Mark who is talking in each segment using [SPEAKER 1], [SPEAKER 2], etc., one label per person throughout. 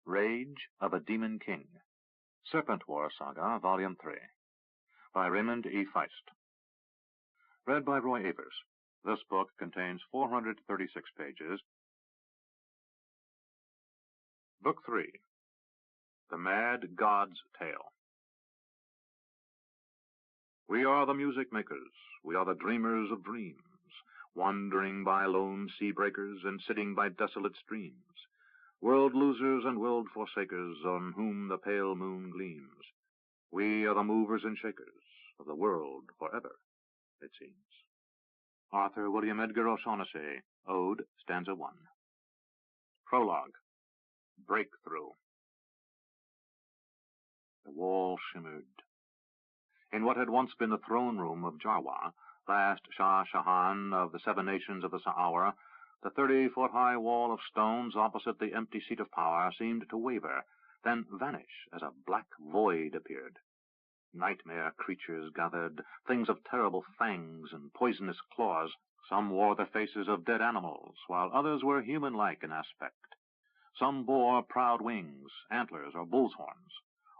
[SPEAKER 1] Rage of a Demon King. Serpentwar Saga, Volume 3. By Raymond E. Feist. Read by Roy Avers. This book contains 436 pages. Book 3. The Mad God's Tale. We are the music makers, we are the dreamers of dreams, wandering by lone sea breakers and sitting by desolate streams, world losers and world forsakers on whom the pale moon gleams. We are the movers and shakers of the world forever, it seems. Arthur William Edgar O'Shaughnessy, Ode, Stanza 1. Prologue. Breakthrough. The wall shimmered. In what had once been the throne room of Jarwa, last Shah Jahan of the 7 nations of the Sa'awar, the 30-foot-high wall of stones opposite the empty seat of power seemed to waver, then vanish as a black void appeared. Nightmare creatures gathered, things of terrible fangs and poisonous claws. Some wore the faces of dead animals, while others were human-like in aspect. Some bore proud wings, antlers, or bull's horns.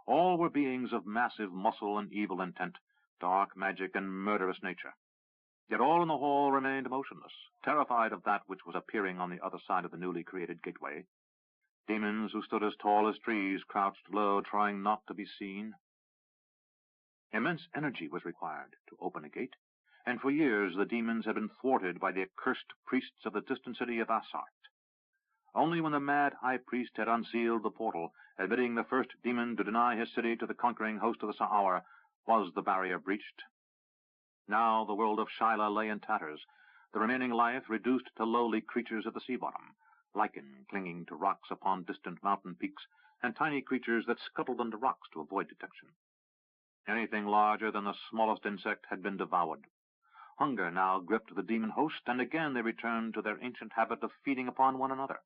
[SPEAKER 1] All were beings of massive muscle and evil intent, dark magic and murderous nature. Yet all in the hall remained motionless, terrified of that which was appearing on the other side of the newly created gateway. Demons who stood as tall as trees crouched low, trying not to be seen. Immense energy was required to open a gate, and for years the demons had been thwarted by the accursed priests of the distant city of Asart. Only when the mad high priest had unsealed the portal, admitting the first demon to deny his city to the conquering host of the Sa'awar, was the barrier breached. Now the world of Shyla lay in tatters, the remaining life reduced to lowly creatures of the sea bottom, lichen clinging to rocks upon distant mountain peaks, and tiny creatures that scuttled under rocks to avoid detection. Anything larger than the smallest insect had been devoured. Hunger now gripped the demon host, and again they returned to their ancient habit of feeding upon one another.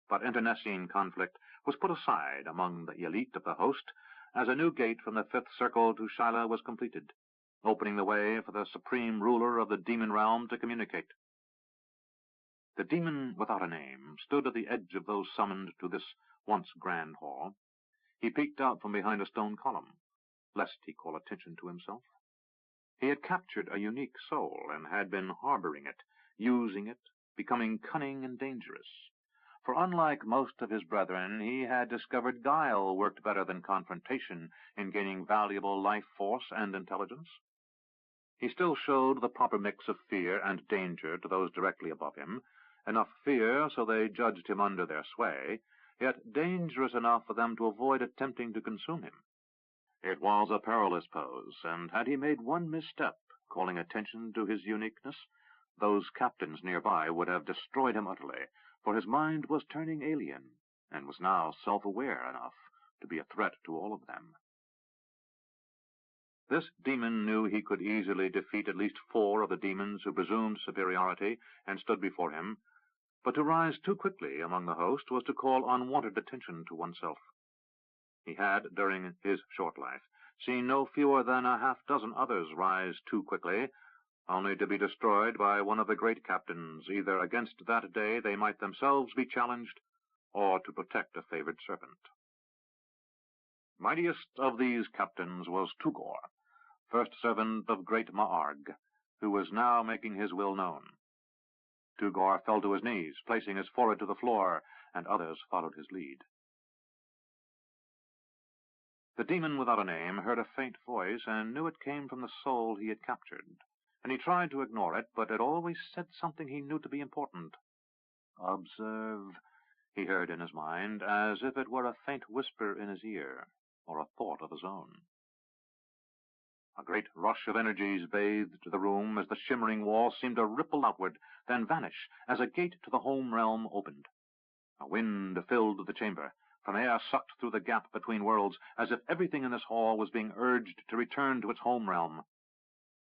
[SPEAKER 1] But internecine conflict was put aside among the elite of the host as a new gate from the 5th circle to Shyla was completed, opening the way for the supreme ruler of the demon realm to communicate. The demon without a name stood at the edge of those summoned to this once grand hall. He peeked out from behind a stone column, lest he call attention to himself. He had captured a unique soul and had been harboring it, using it, becoming cunning and dangerous. For unlike most of his brethren, he had discovered guile worked better than confrontation in gaining valuable life force and intelligence. He still showed the proper mix of fear and danger to those directly above him, enough fear so they judged him under their sway, yet dangerous enough for them to avoid attempting to consume him. It was a perilous pose, and had he made one misstep, calling attention to his uniqueness, those captains nearby would have destroyed him utterly, for his mind was turning alien, and was now self-aware enough to be a threat to all of them. This demon knew he could easily defeat at least 4 of the demons who presumed superiority and stood before him, but to rise too quickly among the host was to call unwanted attention to oneself. He had, during his short life, seen no fewer than a half-dozen others rise too quickly, only to be destroyed by one of the great captains, either against that day they might themselves be challenged, or to protect a favored servant. Mightiest of these captains was Tugor, first servant of great Ma'arg, who was now making his will known. Tugor fell to his knees, placing his forehead to the floor, and others followed his lead. The demon without a name heard a faint voice and knew it came from the soul he had captured, and he tried to ignore it, but it always said something he knew to be important. "Observe," he heard in his mind, as if it were a faint whisper in his ear, or a thought of his own. A great rush of energies bathed the room as the shimmering wall seemed to ripple outward, then vanish as a gate to the home realm opened. A wind filled the chamber, from air sucked through the gap between worlds, as if everything in this hall was being urged to return to its home realm.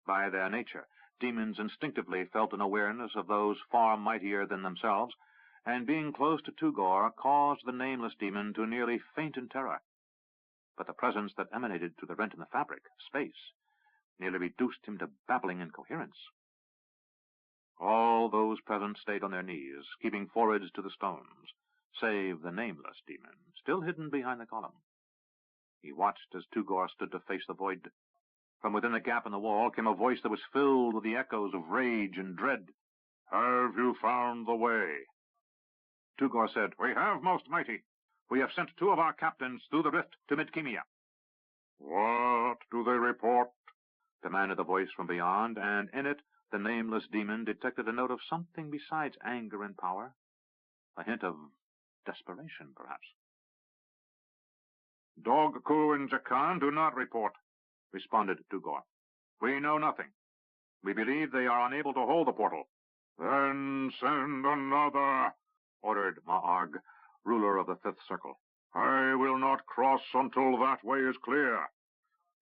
[SPEAKER 1] By their nature, demons instinctively felt an awareness of those far mightier than themselves, and being close to Tugor caused the nameless demon to nearly faint in terror. But the presence that emanated through the rent in the fabric, space, nearly reduced him to babbling incoherence. All those present stayed on their knees, keeping foreheads to the stones, save the nameless demon, still hidden behind the column. He watched as Tugor stood to face the void. From within the gap in the wall came a voice that was filled with the echoes of rage and dread. "Have you found the way?" Tugor said, "We have, most mighty. We have sent 2 of our captains through the rift to Midkemia." "What do they report?" demanded the voice from beyond, and in it the nameless demon detected a note of something besides anger and power, a hint of desperation, perhaps. "Dogku and Jakan do not report," responded Tugor. "We know nothing. We believe they are unable to hold the portal." "Then send another," ordered Ma'arg, ruler of the 5th Circle. "I will not cross until that way is clear.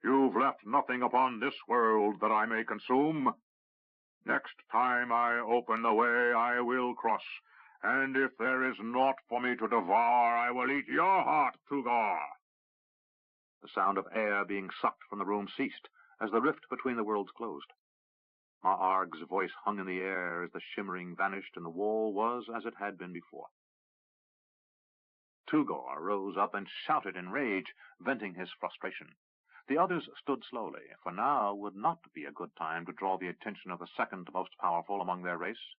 [SPEAKER 1] You've left nothing upon this world that I may consume. Next time I open the way, I will cross, and if there is naught for me to devour, I will eat your heart, Tugor." The sound of air being sucked from the room ceased as the rift between the worlds closed. Ma'arg's voice hung in the air as the shimmering vanished and the wall was as it had been before. Tugor rose up and shouted in rage, venting his frustration. The others stood slowly, for now would not be a good time to draw the attention of the second most powerful among their race.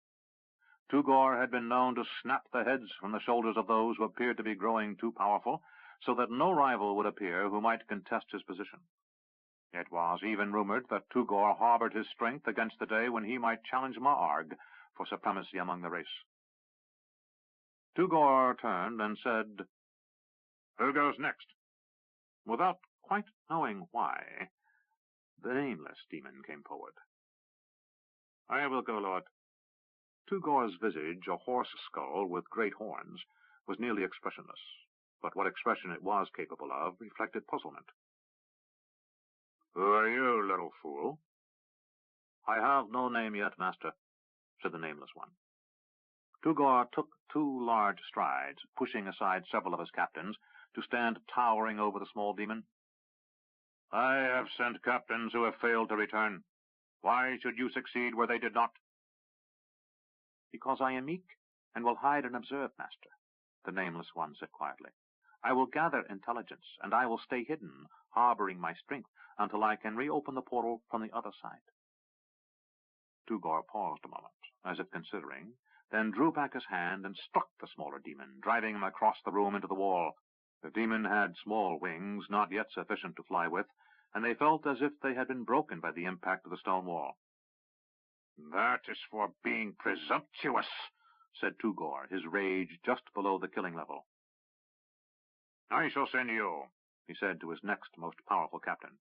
[SPEAKER 1] Tugor had been known to snap the heads from the shoulders of those who appeared to be growing too powerful, so that no rival would appear who might contest his position. It was even rumored that Tugor harbored his strength against the day when he might challenge Ma'arg for supremacy among the race. Tugor turned and said, "Who goes next?" Without quite knowing why, the nameless demon came forward. "I will go, Lord." Tugor's visage, a horse skull with great horns, was nearly expressionless, but what expression it was capable of reflected puzzlement. "Who are you, little fool?" "I have no name yet, master," said the nameless one. Tugor took 2 large strides, pushing aside several of his captains, to stand towering over the small demon. "I have sent captains who have failed to return. Why should you succeed where they did not?" "Because I am meek, and will hide and observe, master," the nameless one said quietly. "I will gather intelligence, and I will stay hidden, harboring my strength, until I can reopen the portal from the other side." Tugor paused a moment, as if considering, then drew back his hand and struck the smaller demon, driving him across the room into the wall. The demon had small wings, not yet sufficient to fly with, and they felt as if they had been broken by the impact of the stone wall. "That is for being presumptuous," said Tugor, his rage just below the killing level. "I shall send you," he said to his next most powerful captain.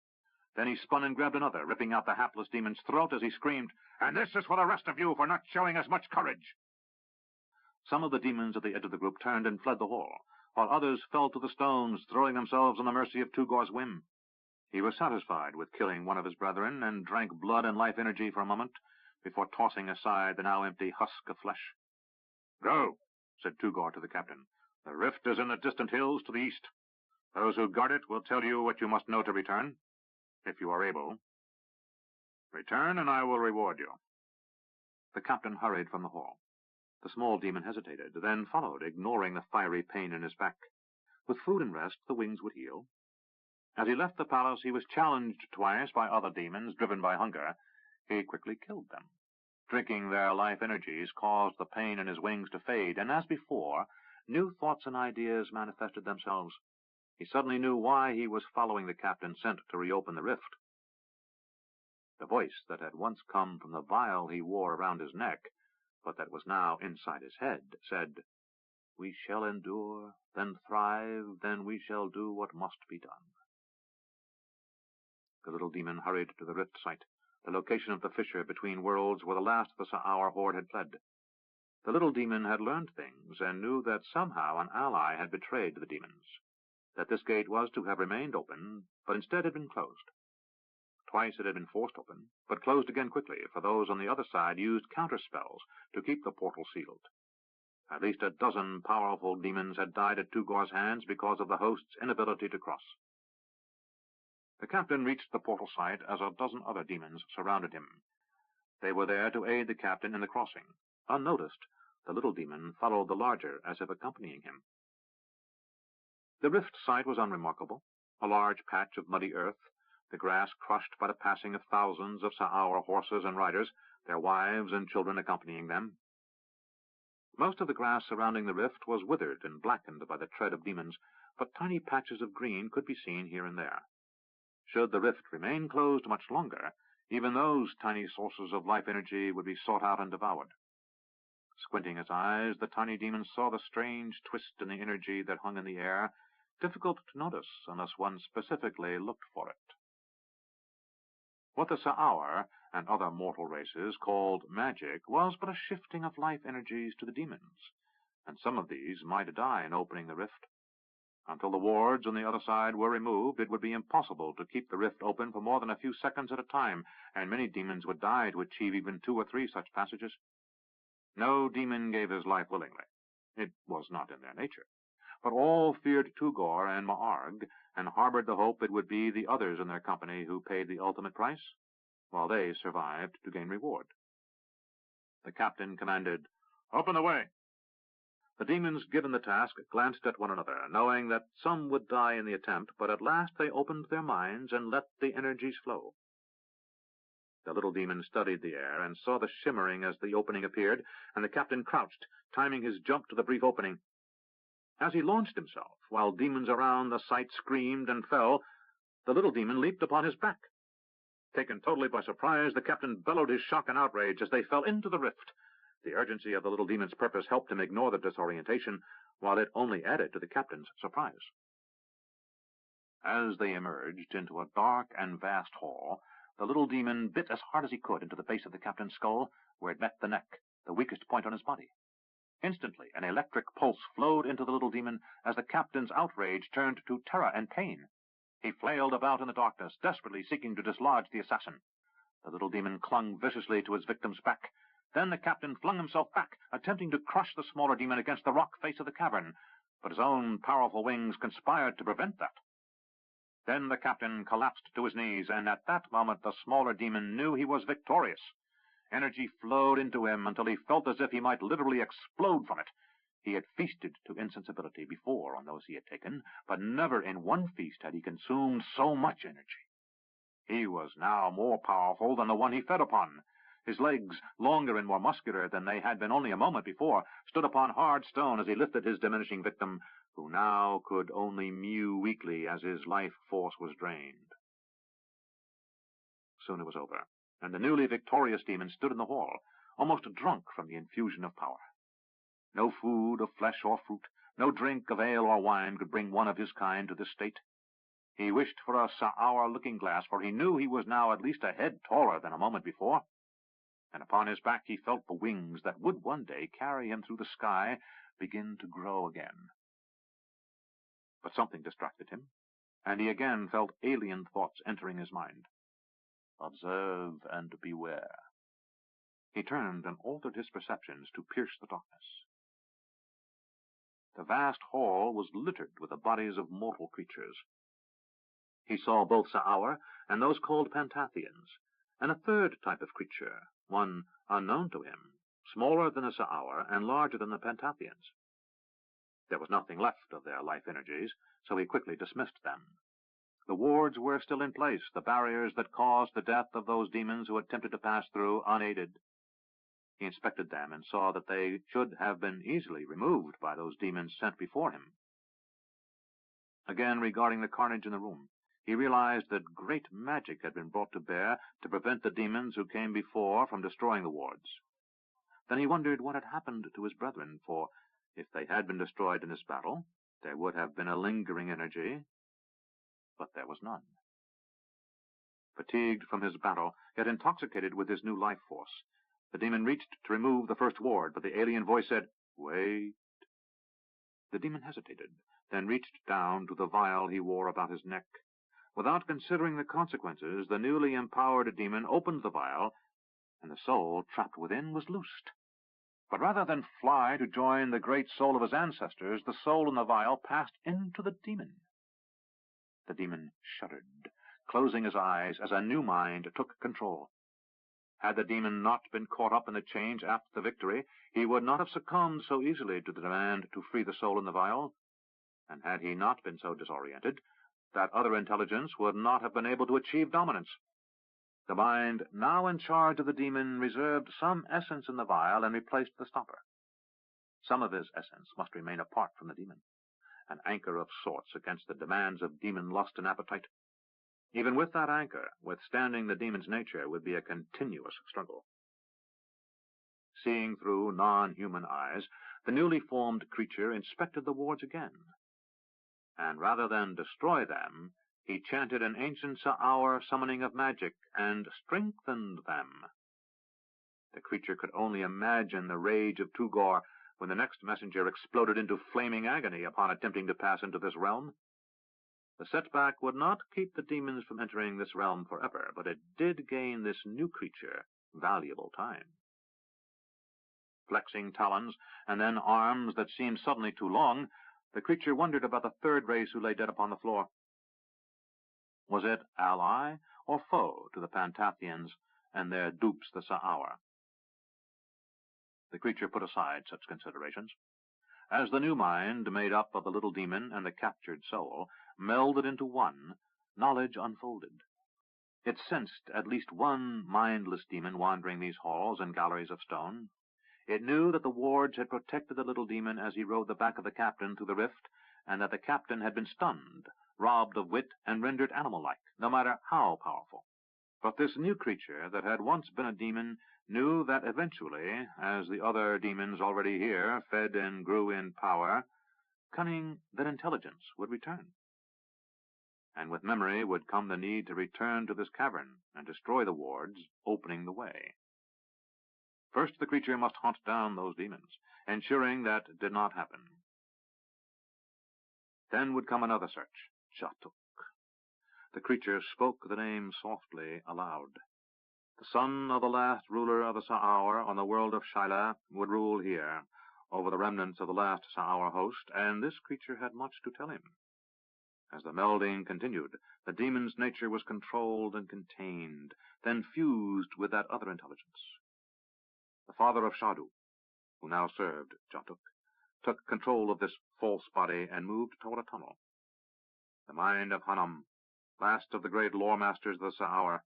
[SPEAKER 1] Then he spun and grabbed another, ripping out the hapless demon's throat as he screamed, "And this is for the rest of you for not showing as much courage." Some of the demons at the edge of the group turned and fled the hall, while others fell to the stones, throwing themselves on the mercy of Tugor's whim. He was satisfied with killing one of his brethren, and drank blood and life energy for a moment, before tossing aside the now empty husk of flesh. "Go," said Tugor to the captain. "The rift is in the distant hills to the east. Those who guard it will tell you what you must know to return, if you are able. Return, and I will reward you." The captain hurried from the hall. The small demon hesitated, then followed, ignoring the fiery pain in his back. With food and rest, the wings would heal. As he left the palace, he was challenged twice by other demons, driven by hunger. He quickly killed them. Drinking their life energies caused the pain in his wings to fade, and as before, new thoughts and ideas manifested themselves. He suddenly knew why he was following the captain sent to reopen the rift. The voice that had once come from the vial he wore around his neck, but that was now inside his head, said, "We shall endure, then thrive, then we shall do what must be done." The little demon hurried to the rift site, the location of the fissure between worlds where the last of the Sa'ar horde had fled. The little demon had learned things, and knew that somehow an ally had betrayed the demons, that this gate was to have remained open, but instead had been closed. Twice it had been forced open, but closed again quickly, for those on the other side used counterspells to keep the portal sealed. At least a dozen powerful demons had died at Tugor's hands because of the host's inability to cross. The captain reached the portal site as a dozen other demons surrounded him. They were there to aid the captain in the crossing. Unnoticed, The little demon followed the larger, as if accompanying him. The rift site was unremarkable, a large patch of muddy earth, the grass crushed by the passing of thousands of Sa'aur horses and riders, their wives and children accompanying them. Most of the grass surrounding the rift was withered and blackened by the tread of demons, but tiny patches of green could be seen here and there. Should the rift remain closed much longer, even those tiny sources of life energy would be sought out and devoured. Squinting his eyes, the tiny demon saw the strange twist in the energy that hung in the air, difficult to notice unless one specifically looked for it. What the Sa'aur and other mortal races called magic was but a shifting of life energies to the demons, and some of these might die in opening the rift. Until the wards on the other side were removed, it would be impossible to keep the rift open for more than a few seconds at a time, and many demons would die to achieve even 2 or 3 such passages. No demon gave his life willingly. It was not in their nature. But all feared Tugor and Ma'arg, and harbored the hope it would be the others in their company who paid the ultimate price, while they survived to gain reward. The captain commanded, "Open the way." The demons given the task glanced at one another, knowing that some would die in the attempt, but at last they opened their minds and let the energies flow. The little demon studied the air and saw the shimmering as the opening appeared, and the captain crouched, timing his jump to the brief opening. As he launched himself, while demons around the site screamed and fell, the little demon leaped upon his back. Taken totally by surprise, the captain bellowed his shock and outrage as they fell into the rift. The urgency of the little demon's purpose helped him ignore the disorientation, while it only added to the captain's surprise. As they emerged into a dark and vast hall, the little demon bit as hard as he could into the base of the captain's skull, where it met the neck, the weakest point on his body. Instantly, an electric pulse flowed into the little demon as the captain's outrage turned to terror and pain. He flailed about in the darkness, desperately seeking to dislodge the assassin. The little demon clung viciously to his victim's back. Then the captain flung himself back, attempting to crush the smaller demon against the rock face of the cavern, but his own powerful wings conspired to prevent that. Then the captain collapsed to his knees, and at that moment the smaller demon knew he was victorious. Energy flowed into him until he felt as if he might literally explode from it. He had feasted to insensibility before on those he had taken, but never in one feast had he consumed so much energy. He was now more powerful than the one he fed upon. His legs, longer and more muscular than they had been only a moment before, stood upon hard stone as he lifted his diminishing victim, who now could only mew weakly as his life force was drained. Soon it was over, and the newly victorious demon stood in the hall, almost drunk from the infusion of power. No food of flesh or fruit, no drink of ale or wine could bring one of his kind to this state. He wished for a Sa'aur looking-glass, for he knew he was now at least a head taller than a moment before. And upon his back he felt the wings that would one day carry him through the sky begin to grow again. But something distracted him, and he again felt alien thoughts entering his mind. Observe and beware. He turned and altered his perceptions to pierce the darkness. The vast hall was littered with the bodies of mortal creatures. He saw both Sa'aur and those called Pantathians, and a third type of creature, one unknown to him, smaller than the Sa'aur and larger than the Pantathians. There was nothing left of their life energies, so he quickly dismissed them. The wards were still in place, the barriers that caused the death of those demons who attempted to pass through unaided. He inspected them and saw that they should have been easily removed by those demons sent before him. Again, regarding the carnage in the room, he realized that great magic had been brought to bear to prevent the demons who came before from destroying the wards. Then he wondered what had happened to his brethren, for if they had been destroyed in this battle, there would have been a lingering energy, but there was none. Fatigued from his battle, yet intoxicated with his new life force, the demon reached to remove the first ward, but the alien voice said, "Wait." The demon hesitated, then reached down to the vial he wore about his neck. Without considering the consequences, the newly empowered demon opened the vial, and the soul trapped within was loosed. But rather than fly to join the great soul of his ancestors, the soul in the vial passed into the demon. The demon shuddered, closing his eyes as a new mind took control. Had the demon not been caught up in the change after the victory, he would not have succumbed so easily to the demand to free the soul in the vial. And had he not been so disoriented, that other intelligence would not have been able to achieve dominance. The mind now in charge of the demon reserved some essence in the vial and replaced the stopper. Some of his essence must remain apart from the demon, an anchor of sorts against the demands of demon lust and appetite. Even with that anchor, withstanding the demon's nature would be a continuous struggle. Seeing through non-human eyes, the newly formed creature inspected the wards again, and rather than destroy them, he chanted an ancient Sa'aur summoning of magic and strengthened them. The creature could only imagine the rage of Tugor when the next messenger exploded into flaming agony upon attempting to pass into this realm. The setback would not keep the demons from entering this realm forever, but it did gain this new creature valuable time. Flexing talons and then arms that seemed suddenly too long, the creature wondered about the third race who lay dead upon the floor. Was it ally or foe to the Pantathians and their dupes the Sa'aur? The creature put aside such considerations. As the new mind, made up of the little demon and the captured soul, melded into one, knowledge unfolded. It sensed at least one mindless demon wandering these halls and galleries of stone. It knew that the wards had protected the little demon as he rode the back of the captain through the rift, and that the captain had been stunned, robbed of wit, and rendered animal-like, no matter how powerful. But this new creature that had once been a demon knew that eventually, as the other demons already here fed and grew in power, cunning that intelligence would return. And with memory would come the need to return to this cavern and destroy the wards, opening the way. First the creature must hunt down those demons, ensuring that did not happen. Then would come another search, Chatuk. The creature spoke the name softly aloud. The son of the last ruler of the Sa'aur on the world of Shaila would rule here, over the remnants of the last Sa'aur host, and this creature had much to tell him. As the melding continued, the demon's nature was controlled and contained, then fused with that other intelligence. The father of Shadu, who now served Chatuk, took control of this false body and moved toward a tunnel. The mind of Hanam, last of the great lore-masters of the Sa'aur,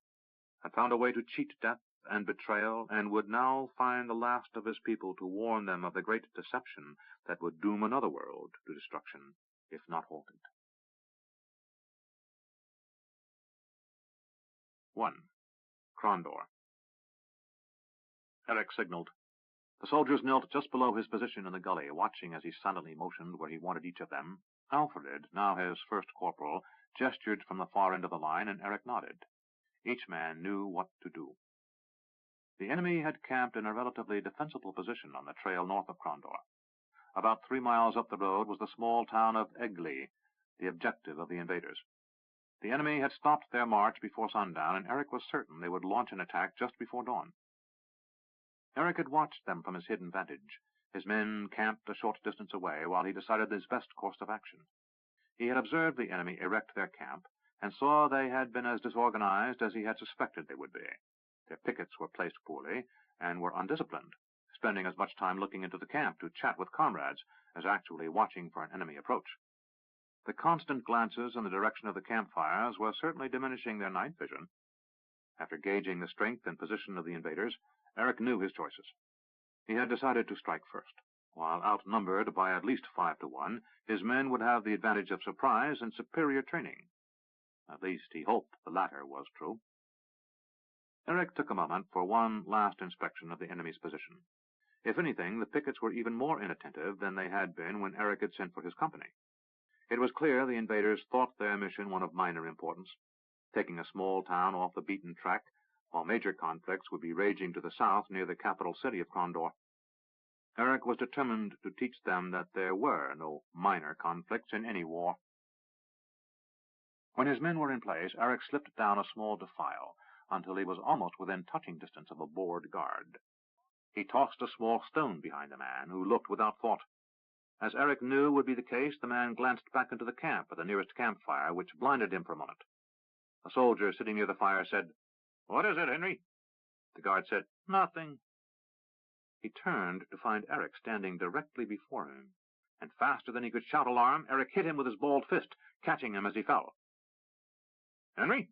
[SPEAKER 1] had found a way to cheat death and betrayal, and would now find the last of his people to warn them of the great deception that would doom another world to destruction, if not halted. 1. Krondor. Eric signaled. The soldiers knelt just below his position in the gully, watching as he silently motioned where he wanted each of them. Alfred, now his first corporal, gestured from the far end of the line, and Eric nodded. Each man knew what to do. The enemy had camped in a relatively defensible position on the trail north of Krondor. About 3 miles up the road was the small town of Egli, the objective of the invaders. The enemy had stopped their march before sundown, and Eric was certain they would launch an attack just before dawn. Eric had watched them from his hidden vantage. His men camped a short distance away while he decided his best course of action. He had observed the enemy erect their camp, and saw they had been as disorganized as he had suspected they would be. Their pickets were placed poorly, and were undisciplined, spending as much time looking into the camp to chat with comrades as actually watching for an enemy approach. The constant glances in the direction of the campfires were certainly diminishing their night vision. After gauging the strength and position of the invaders, Eric knew his choices. He had decided to strike first. While outnumbered by at least 5 to 1, his men would have the advantage of surprise and superior training. At least he hoped the latter was true. Eric took a moment for one last inspection of the enemy's position. If anything, the pickets were even more inattentive than they had been when Eric had sent for his company. It was clear the invaders thought their mission one of minor importance, taking a small town off the beaten track, while major conflicts would be raging to the south near the capital city of Krondor. Eric was determined to teach them that there were no minor conflicts in any war. When his men were in place, Eric slipped down a small defile until he was almost within touching distance of a board guard. He tossed a small stone behind the man, who looked without thought. As Eric knew would be the case, the man glanced back into the camp at the nearest campfire, which blinded him for a moment. A soldier sitting near the fire said, "What is it, Henry?" The guard said, "Nothing." He turned to find Eric standing directly before him, and faster than he could shout alarm, Eric hit him with his balled fist, catching him as he fell. "Henry,"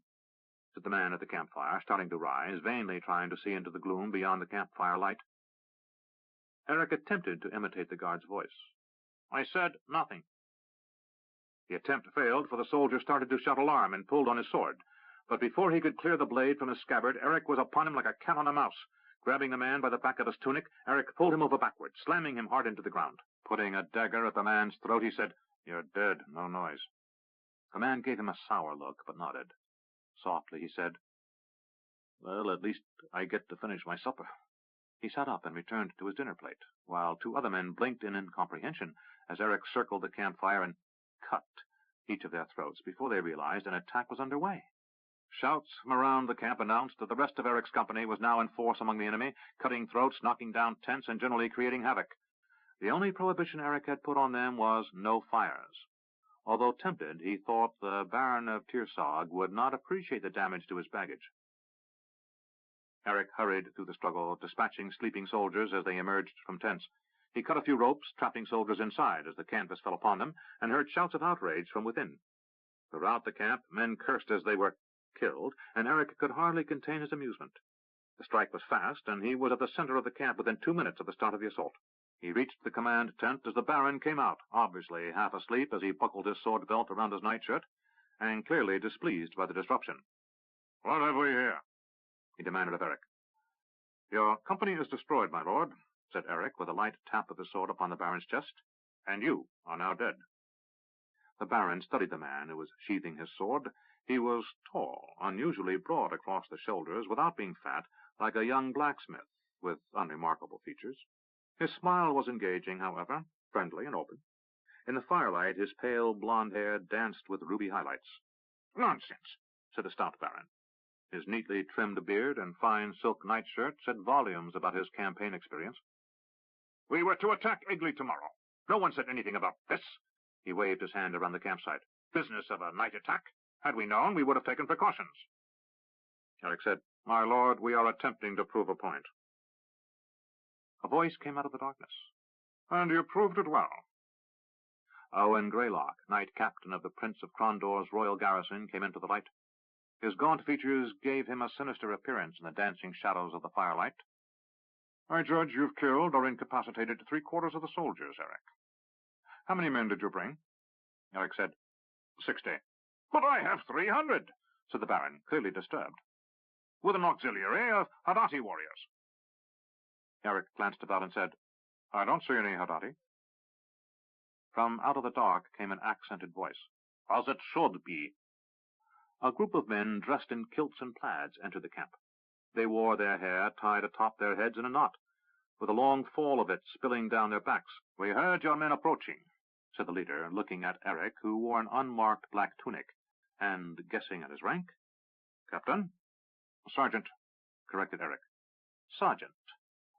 [SPEAKER 1] said the man at the campfire, starting to rise, vainly trying to see into the gloom beyond the campfire light. Eric attempted to imitate the guard's voice. "I said nothing." The attempt failed, for the soldier started to shout alarm and pulled on his sword. But before he could clear the blade from his scabbard, Eric was upon him like a cat on a mouse. Grabbing the man by the back of his tunic, Eric pulled him over backward, slamming him hard into the ground. Putting a dagger at the man's throat, he said, "You're dead, no noise." The man gave him a sour look, but nodded. Softly he said, "Well, at least I get to finish my supper." He sat up and returned to his dinner plate, while two other men blinked in incomprehension as Eric circled the campfire and cut each of their throats before they realized an attack was underway. Shouts from around the camp announced that the rest of Eric's company was now in force among the enemy, cutting throats, knocking down tents, and generally creating havoc. The only prohibition Eric had put on them was no fires. Although tempted, he thought the Baron of Tirsog would not appreciate the damage to his baggage. Eric hurried through the struggle, dispatching sleeping soldiers as they emerged from tents. He cut a few ropes, trapping soldiers inside as the canvas fell upon them, and heard shouts of outrage from within. Throughout the camp, men cursed as they were killed, and Eric could hardly contain his amusement. The strike was fast, and he was at the center of the camp within 2 minutes of the start of the assault. He reached the command tent as the Baron came out, obviously half asleep as he buckled his sword belt around his nightshirt, and clearly displeased by the disruption. "What have we here?" he demanded of Eric. "Your company is destroyed, my lord," said Eric, with a light tap of his sword upon the Baron's chest, "and you are now dead." The Baron studied the man who was sheathing his sword. He was tall, unusually broad across the shoulders, without being fat, like a young blacksmith, with unremarkable features. His smile was engaging, however, friendly and open. In the firelight, his pale blond hair danced with ruby highlights. "Nonsense," said the stout Baron. His neatly trimmed beard and fine silk nightshirt said volumes about his campaign experience. "We were to attack Egley tomorrow. No one said anything about this." He waved his hand around the campsite. "Business of a night attack. Had we known, we would have taken precautions." Eric said, "My lord, we are attempting to prove a point." A voice came out of the darkness. "And you proved it well." Owen Greylock, knight captain of the Prince of Crondor's royal garrison, came into the light. His gaunt features gave him a sinister appearance in the dancing shadows of the firelight. "I judge you've killed or incapacitated 3/4 of the soldiers, Eric. How many men did you bring?" Eric said, 60. "But I have 300, said the Baron, clearly disturbed, "with an auxiliary of Haddati warriors." Eric glanced about and said, "I don't see any Haddati." From out of the dark came an accented voice. "As it should be." A group of men dressed in kilts and plaids entered the camp. They wore their hair tied atop their heads in a knot, with a long fall of it spilling down their backs. "We heard your men approaching," said the leader, looking at Eric, who wore an unmarked black tunic, and guessing at his rank. "Captain?" "Sergeant," corrected Eric. "Sergeant,"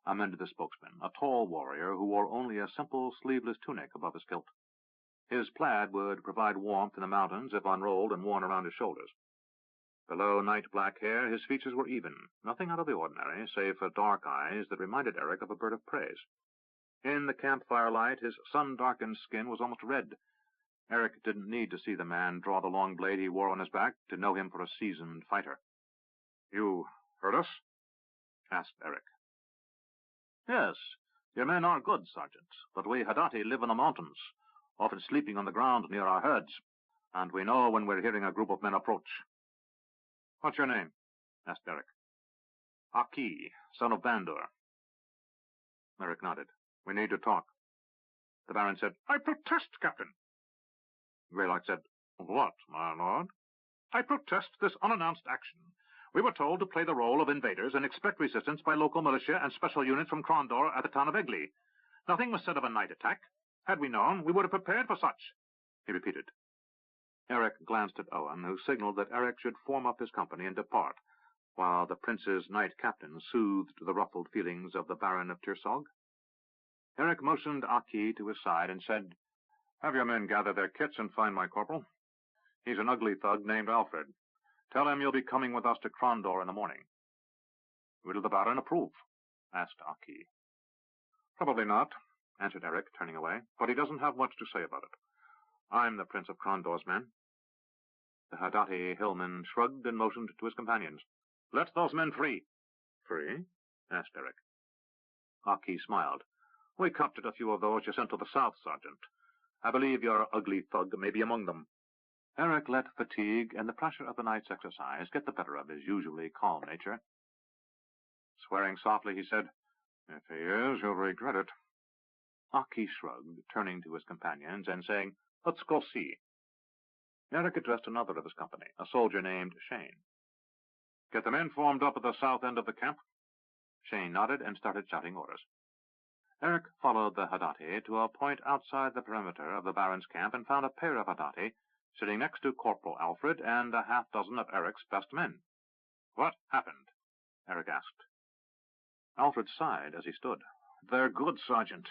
[SPEAKER 1] amended the spokesman, a tall warrior who wore only a simple sleeveless tunic above his kilt. His plaid would provide warmth in the mountains if unrolled and worn around his shoulders. Below night-black hair, his features were even, nothing out of the ordinary, save for dark eyes that reminded Eric of a bird of prey. In the campfire light, his sun-darkened skin was almost red. Eric didn't need to see the man draw the long blade he wore on his back to know him for a seasoned fighter. "You heard us?" asked Eric. "Yes, your men are good, Sergeant, but we Haddati live in the mountains, often sleeping on the ground near our herds, and we know when we're hearing a group of men approach." "What's your name?" asked Eric. "Aki, son of Bandur." Eric nodded. "We need to talk." The Baron said, "I protest, Captain." Greylock said, "What, my lord?" "I protest this unannounced action. We were told to play the role of invaders and expect resistance by local militia and special units from Crondor at the town of Egley. Nothing was said of a night attack. Had we known, we would have prepared for such," he repeated. Eric glanced at Owen, who signaled that Eric should form up his company and depart, while the prince's knight captain soothed the ruffled feelings of the Baron of Tirsog. Eric motioned Aki to his side and said, "Have your men gather their kits and find my corporal. He's an ugly thug named Alfred. Tell him you'll be coming with us to Crondor in the morning." Will the Baron approve? Asked Aki. Probably not, answered Eric, turning away, but he doesn't have much to say about it. I'm the Prince of Krondor's man. The Hadati hillman shrugged and motioned to his companions. Let those men free. Free? Asked Eric. Aki smiled. We captured a few of those you sent to the south, Sergeant. I believe your ugly thug may be among them. Eric let fatigue and the pressure of the night's exercise get the better of his usually calm nature. Swearing softly, he said, If he is, you'll regret it. Aki shrugged, turning to his companions and saying, Let's go see. Eric addressed another of his company, a soldier named Shane. Get the men formed up at the south end of the camp. Shane nodded and started shouting orders. Eric followed the Hadati to a point outside the perimeter of the Baron's camp and found a pair of Hadati sitting next to Corporal Alfred and a half-dozen of Eric's best men. What happened? Eric asked. Alfred sighed as he stood. They're good, Sergeant.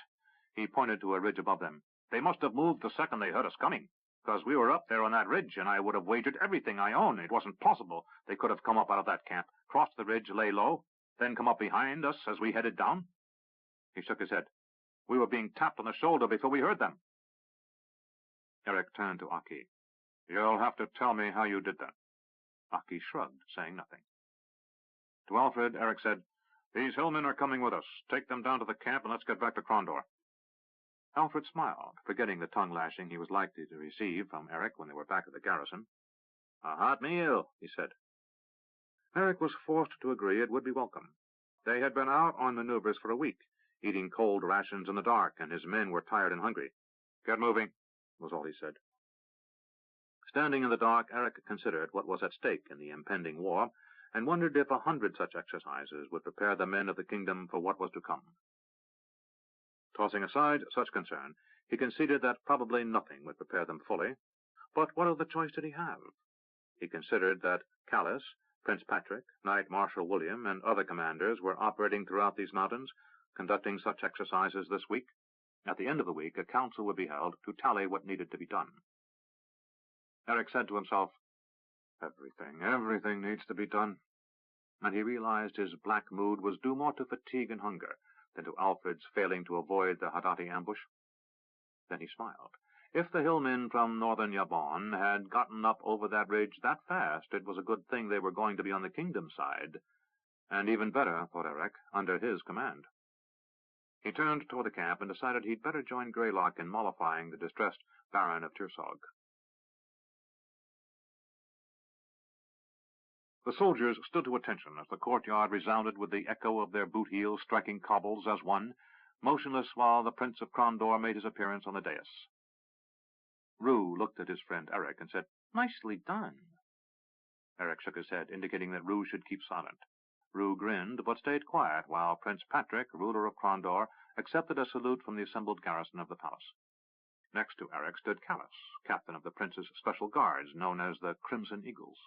[SPEAKER 1] He pointed to a ridge above them. They must have moved the second they heard us coming, because we were up there on that ridge, and I would have wagered everything I own. It wasn't possible they could have come up out of that camp, crossed the ridge, lay low, then come up behind us as we headed down. He shook his head. We were being tapped on the shoulder before we heard them. Eric turned to Aki. You'll have to tell me how you did that. Aki shrugged, saying nothing. To Alfred, Eric said, These hillmen are coming with us. Take them down to the camp and let's get back to Krondor. Alfred smiled, forgetting the tongue-lashing he was likely to receive from Eric when they were back at the garrison. A hot meal, he said. Eric was forced to agree it would be welcome. They had been out on maneuvers for a week, eating cold rations in the dark, and his men were tired and hungry. Get moving, was all he said. Standing in the dark, Eric considered what was at stake in the impending war, and wondered if 100 such exercises would prepare the men of the kingdom for what was to come. Tossing aside such concern, he conceded that probably nothing would prepare them fully, but what other choice did he have? He considered that Callis, Prince Patrick, Knight Marshal William, and other commanders were operating throughout these mountains, conducting such exercises this week. At the end of the week, a council would be held to tally what needed to be done. Eric said to himself, Everything needs to be done. And he realized his black mood was due more to fatigue and hunger than to Alfred's failing to avoid the Hadati ambush. Then he smiled. If the hillmen from northern Yabon had gotten up over that ridge that fast, it was a good thing they were going to be on the kingdom side, and even better, thought Eric, under his command. He turned toward the camp and decided he'd better join Greylock in mollifying the distressed Baron of Tirsog. The soldiers stood to attention as the courtyard resounded with the echo of their boot heels striking cobbles as one, motionless while the Prince of Krondor made his appearance on the dais. Rue looked at his friend Eric and said, Nicely done. Eric shook his head, indicating that Rue should keep silent. Rue grinned, but stayed quiet, while Prince Patrick, ruler of Krondor, accepted a salute from the assembled garrison of the palace. Next to Eric stood Callis, captain of the prince's special guards, known as the Crimson Eagles.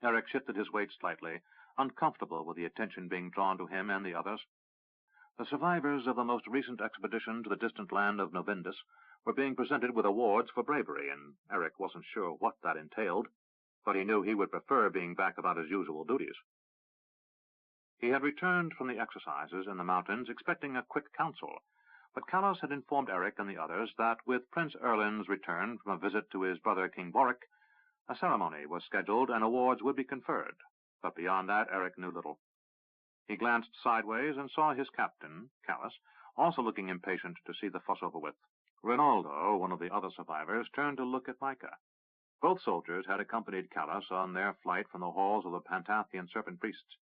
[SPEAKER 1] Eric shifted his weight slightly, uncomfortable with the attention being drawn to him and the others. The survivors of the most recent expedition to the distant land of Novindus were being presented with awards for bravery, and Eric wasn't sure what that entailed, but he knew he would prefer being back about his usual duties. He had returned from the exercises in the mountains expecting a quick council, but Callis had informed Eric and the others that with Prince Erlin's return from a visit to his brother King Boric, a ceremony was scheduled and awards would be conferred, but beyond that Eric knew little. He glanced sideways and saw his captain, Callis, also looking impatient to see the fuss over with. Rinaldo, one of the other survivors, turned to look at Micah. Both soldiers had accompanied Callis on their flight from the halls of the Pantathian serpent priests.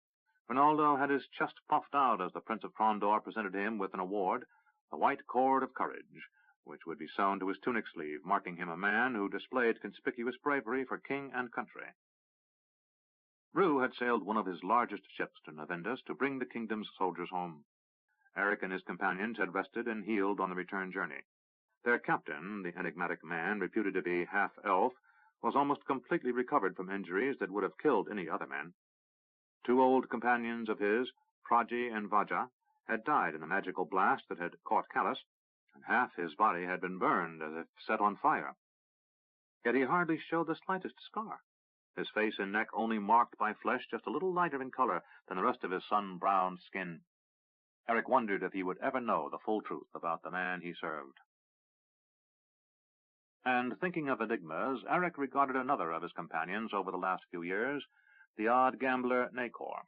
[SPEAKER 1] Rinaldo had his chest puffed out as the Prince of Krondor presented him with an award, the White Cord of Courage, which would be sewn to his tunic sleeve, marking him a man who displayed conspicuous bravery for king and country. Rue had sailed one of his largest ships to Novindus to bring the kingdom's soldiers home. Eric and his companions had rested and healed on the return journey. Their captain, the enigmatic man reputed to be half-elf, was almost completely recovered from injuries that would have killed any other man. 2 old companions of his, Praji and Vaja, had died in the magical blast that had caught Callis, and half his body had been burned as if set on fire. Yet he hardly showed the slightest scar. his face and neck only marked by flesh just a little lighter in color than the rest of his sun-browned skin. Eric wondered if he would ever know the full truth about the man he served. And thinking of enigmas, Eric regarded another of his companions over the last few years, the odd gambler Nacor.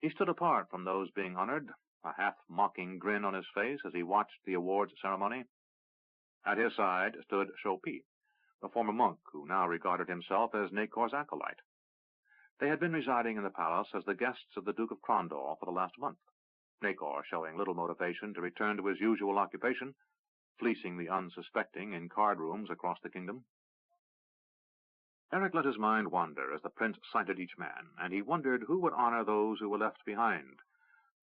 [SPEAKER 1] He stood apart from those being honored, a half-mocking grin on his face as he watched the awards ceremony. At his side stood Shopi, the former monk who now regarded himself as Nacor's acolyte. They had been residing in the palace as the guests of the Duke of Crondor for the last month, Nacor showing little motivation to return to his usual occupation, fleecing the unsuspecting in card rooms across the kingdom. Eric let his mind wander as the prince cited each man, and he wondered who would honor those who were left behind,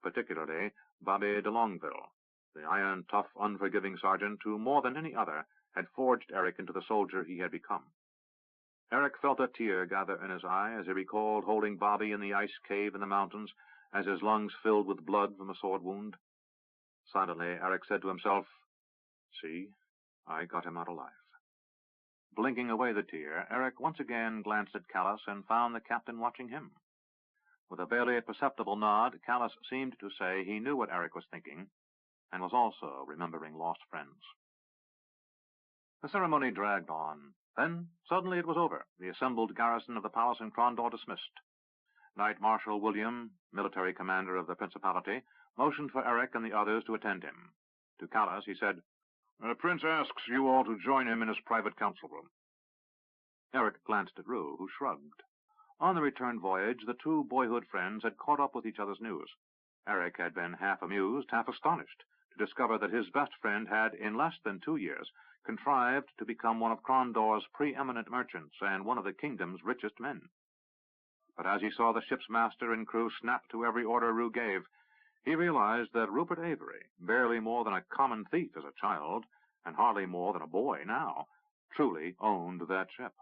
[SPEAKER 1] particularly Bobby de Longueville, the iron, tough, unforgiving sergeant who, more than any other, had forged Eric into the soldier he had become. Eric felt a tear gather in his eye as he recalled holding Bobby in the ice cave in the mountains as his lungs filled with blood from a sword wound. Silently, Eric said to himself, "See, I got him out alive." Blinking away the tear, Eric once again glanced at Callus and found the captain watching him. With a barely perceptible nod, Callus seemed to say he knew what Eric was thinking, and was also remembering lost friends. The ceremony dragged on. Then, suddenly it was over, the assembled garrison of the palace in Crondor dismissed. Knight Marshal William, military commander of the principality, motioned for Eric and the others to attend him. To Callus he said, "The prince asks you all to join him in his private council room." Eric glanced at Rue, who shrugged. On the return voyage, the two boyhood friends had caught up with each other's news. Eric had been half amused, half astonished, to discover that his best friend had, in less than 2 years, contrived to become one of Crondor's preeminent merchants and one of the kingdom's richest men. But as he saw the ship's master and crew snap to every order Rue gave, he realized that Rupert Avery, barely more than a common thief as a child, and hardly more than a boy now, truly owned that ship.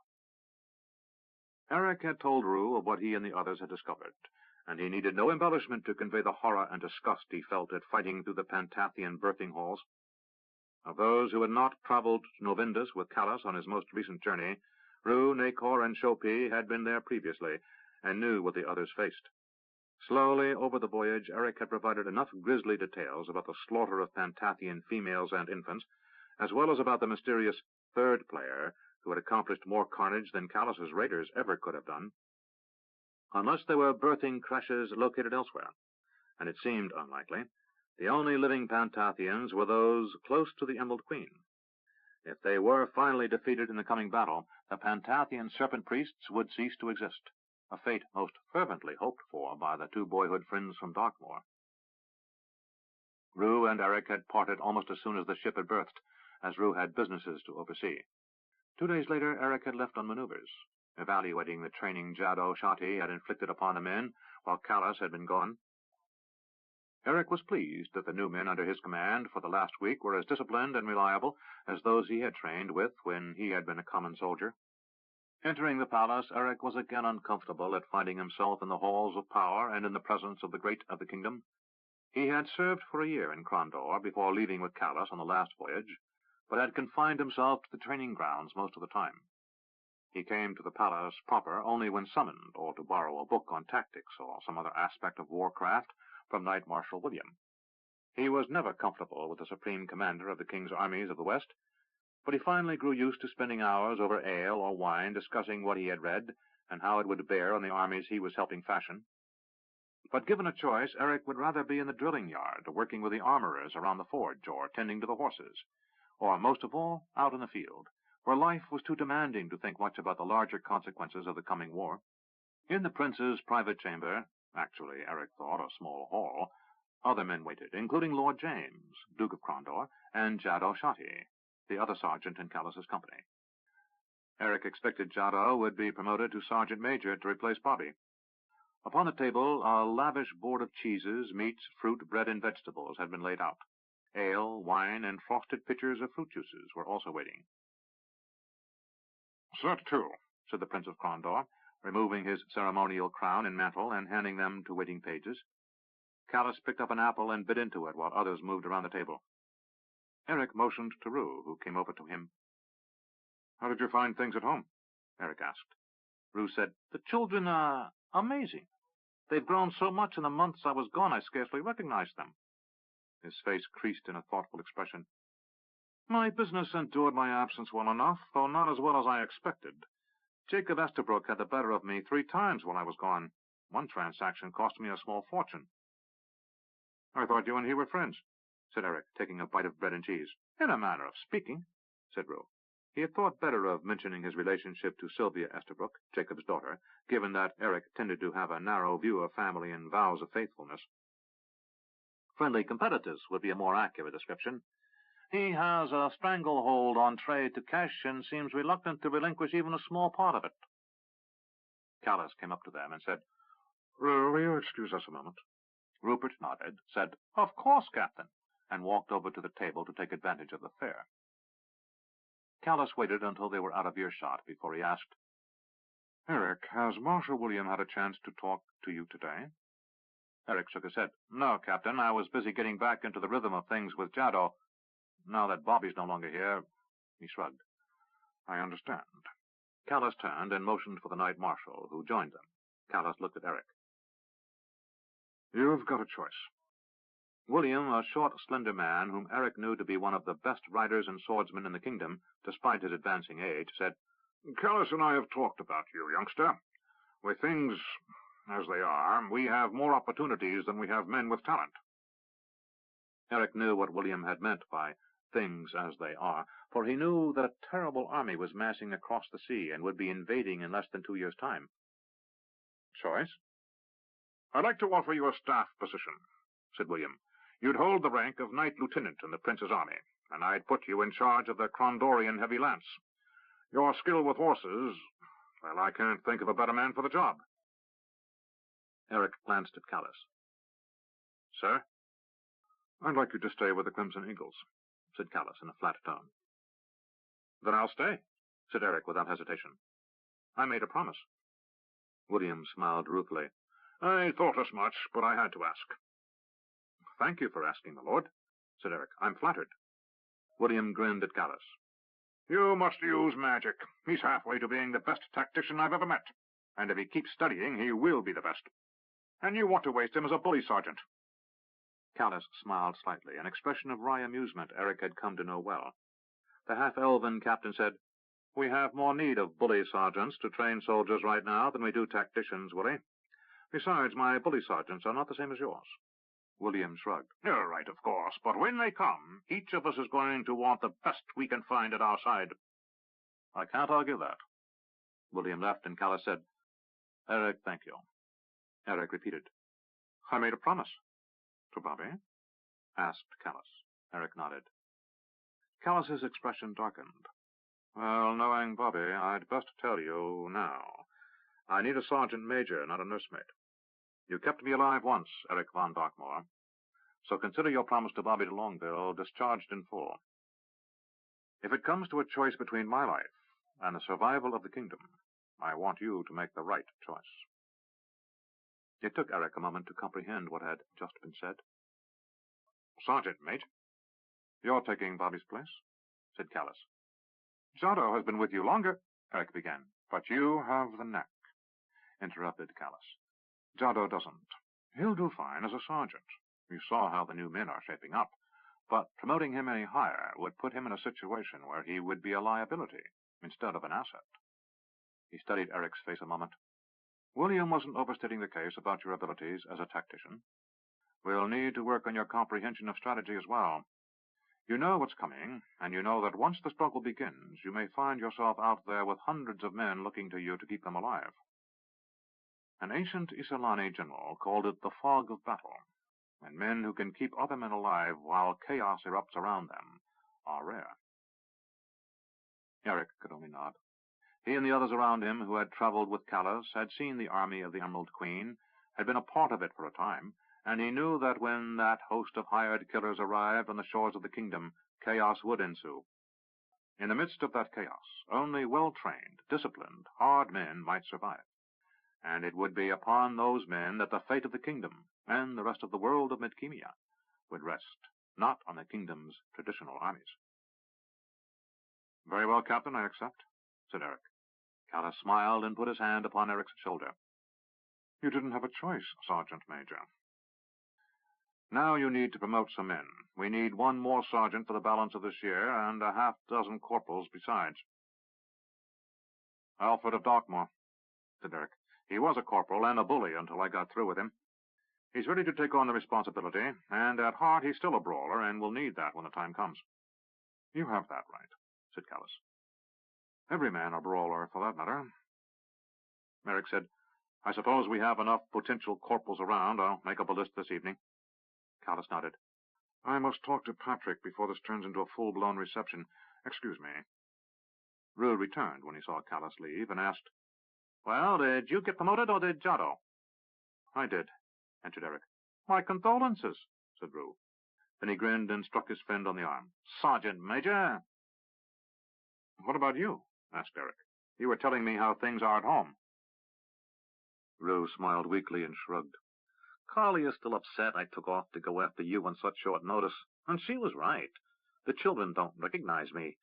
[SPEAKER 1] Eric had told Rue of what he and the others had discovered, and he needed no embellishment to convey the horror and disgust he felt at fighting through the Pantathian birthing halls. Of those who had not traveled to Novindus with Callus on his most recent journey, Rue, Nacor, and Shopi had been there previously, and knew what the others faced. Slowly, over the voyage, Eric had provided enough grisly details about the slaughter of Pantathian females and infants, as well as about the mysterious third player who had accomplished more carnage than Callus's raiders ever could have done. Unless there were birthing creches located elsewhere, and it seemed unlikely, the only living Pantathians were those close to the Emerald Queen. If they were finally defeated in the coming battle, the Pantathian serpent priests would cease to exist, a fate most fervently hoped for by the two boyhood friends from Darkmoor. Rue and Eric had parted almost as soon as the ship had berthed, as Rue had businesses to oversee. 2 days later, Eric had left on maneuvers, evaluating the training Jaddo Shati had inflicted upon the men while Callus had been gone. Eric was pleased that the new men under his command for the last week were as disciplined and reliable as those he had trained with when he had been a common soldier. Entering the palace, Eric was again uncomfortable at finding himself in the halls of power and in the presence of the great of the kingdom. He had served for a year in Crondor before leaving with Callus on the last voyage, but had confined himself to the training grounds most of the time. He came to the palace proper only when summoned, or to borrow a book on tactics or some other aspect of warcraft from Knight Marshal William. He was never comfortable with the supreme commander of the king's armies of the West, but he finally grew used to spending hours over ale or wine discussing what he had read and how it would bear on the armies he was helping fashion. But given a choice, Eric would rather be in the drilling yard, working with the armorers around the forge, or tending to the horses, or, most of all, out in the field, where life was too demanding to think much about the larger consequences of the coming war. In the prince's private chamber, actually, Eric thought, a small hall, other men waited, including Lord James, Duke of Crondor, and Jaddo Shati, the other sergeant in Callus's company. Eric expected Jaddo would be promoted to sergeant major to replace Bobby. Upon the table, a lavish board of cheeses, meats, fruit, bread, and vegetables had been laid out. Ale, wine, and frosted pitchers of fruit juices were also waiting. "Set to," said the Prince of Crondor, removing his ceremonial crown and mantle and handing them to waiting pages. Callus picked up an apple and bit into it while others moved around the table. Eric motioned to Rue, who came over to him. "How did you find things at home?" Eric asked. Rue said, "The children are amazing. They've grown so much in the months I was gone I scarcely recognized them." His face creased in a thoughtful expression. "My business endured my absence well enough, though not as well as I expected. Jacob Estabrook had the better of me 3 times while I was gone. One transaction cost me a small fortune." "I thought you and he were friends," said Eric, taking a bite of bread and cheese. "In a manner of speaking," said Rue. He had thought better of mentioning his relationship to Sylvia Estabrook, Jacob's daughter, given that Eric tended to have a narrow view of family and vows of faithfulness. "Friendly competitors would be a more accurate description. He has a stranglehold on trade to cash and seems reluctant to relinquish even a small part of it." Callis came up to them and said, "Will you excuse us a moment?" Rupert nodded, said, "Of course, Captain," and walked over to the table to take advantage of the fare. Callis waited until they were out of earshot before he asked, "Eric, has Marshal William had a chance to talk to you today?" Eric shook his head. "No, Captain. I was busy getting back into the rhythm of things with Jado. Now that Bobby's no longer here," he shrugged. "I understand." Callis turned and motioned for the Knight Marshal, who joined them. Callis looked at Eric. "You've got a choice." William, a short, slender man whom Eric knew to be one of the best riders and swordsmen in the kingdom, despite his advancing age, said, "Callis and I have talked about you, youngster. With things as they are, we have more opportunities than we have men with talent." Eric knew what William had meant by things as they are, for he knew that a terrible army was massing across the sea and would be invading in less than 2 years' time. "Choice?" "I'd like to offer you a staff position," said William. "You'd hold the rank of Knight Lieutenant in the Prince's army, and I'd put you in charge of the Crondorian Heavy Lance. Your skill with horses, well, I can't think of a better man for the job." Eric glanced at Callis. "Sir?" "I'd like you to stay with the Crimson Eagles," said Callis in a flat tone. "Then I'll stay," said Eric without hesitation. "I made a promise." William smiled ruefully. "I thought as much, but I had to ask." "Thank you for asking, my lord," said Eric. "I'm flattered." William grinned at Callis. "You must use magic. He's halfway to being the best tactician I've ever met, and if he keeps studying, he will be the best. And you want to waste him as a bully sergeant." Callis smiled slightly, an expression of wry amusement Eric had come to know well. The half-elven captain said, "We have more need of bully sergeants to train soldiers right now than we do tacticians, Willie. Besides, my bully sergeants are not the same as yours." William shrugged. "You're right, of course, but when they come, each of us is going to want the best we can find at our side." "I can't argue that." William left, and Callis said, "Eric, thank you." Eric repeated, "I made a promise." "To Bobby?" asked Callis. Eric nodded. Callis's expression darkened. "Well, knowing Bobby, I'd best tell you now. I need a sergeant major, not a nursemaid. You kept me alive once, Eric von Darkmoor, so consider your promise to Bobby de Longueville discharged in full. If it comes to a choice between my life and the survival of the kingdom, I want you to make the right choice." It took Eric a moment to comprehend what had just been said. "Sergeant, mate." "You're taking Bobby's place?" said Callis. "Jado has been with you longer," Eric began. "But you have the knack," interrupted Callis. "Jado doesn't. He'll do fine as a sergeant. You saw how the new men are shaping up. But promoting him any higher would put him in a situation where he would be a liability instead of an asset." He studied Eric's face a moment. "William wasn't overstating the case about your abilities as a tactician. We'll need to work on your comprehension of strategy as well. You know what's coming, and you know that once the struggle begins, you may find yourself out there with hundreds of men looking to you to keep them alive. An ancient Isolani general called it the fog of battle, and men who can keep other men alive while chaos erupts around them are rare." Eric could only nod. He and the others around him who had traveled with Callis had seen the army of the Emerald Queen, had been a part of it for a time, and he knew that when that host of hired killers arrived on the shores of the kingdom, chaos would ensue. In the midst of that chaos, only well-trained, disciplined, hard men might survive, and it would be upon those men that the fate of the kingdom and the rest of the world of Midkemia would rest, not on the kingdom's traditional armies. "Very well, Captain, I accept," said Eric. Callis smiled and put his hand upon Eric's shoulder. You didn't have a choice, Sergeant Major. Now you need to promote some men. We need one more sergeant for the balance of this year, and a half-dozen corporals besides. Alfred of Dartmoor, said Eric. He was a corporal and a bully until I got through with him. He's ready to take on the responsibility, and at heart he's still a brawler, and will need that when the time comes. You have that right, said Callis. Every man a brawler, for that matter. Eric said, I suppose we have enough potential corporals around. I'll make up a list this evening. Callis nodded. I must talk to Patrick before this turns into a full-blown reception. Excuse me. Rue returned when he saw Callis leave and asked, Well, did you get promoted or did Giotto? I did, answered Eric. My condolences, said Rue. Then he grinned and struck his friend on the arm. Sergeant Major! What about you? Asked Eric. You were telling me how things are at home. Rue smiled weakly and shrugged. Carly is still upset I took off to go after you on such short notice, and she was right. The children don't recognize me,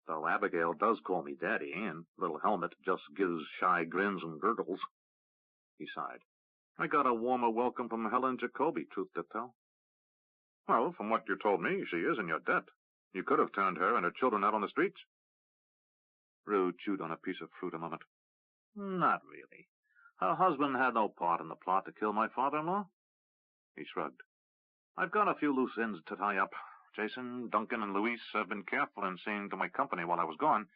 [SPEAKER 1] though Abigail does call me Daddy, and little Helmet just gives shy grins and gurgles. He sighed. I got a warmer welcome from Helen Jacoby, truth to tell. Well, from what you told me, she is in your debt. You could have turned her and her children out on the streets. Rue chewed on a piece of fruit a moment. Not really. Her husband had no part in the plot to kill my father-in-law. He shrugged. I've got a few loose ends to tie up. Jason, Duncan, and Luis have been careful in seeing to my company while I was gone,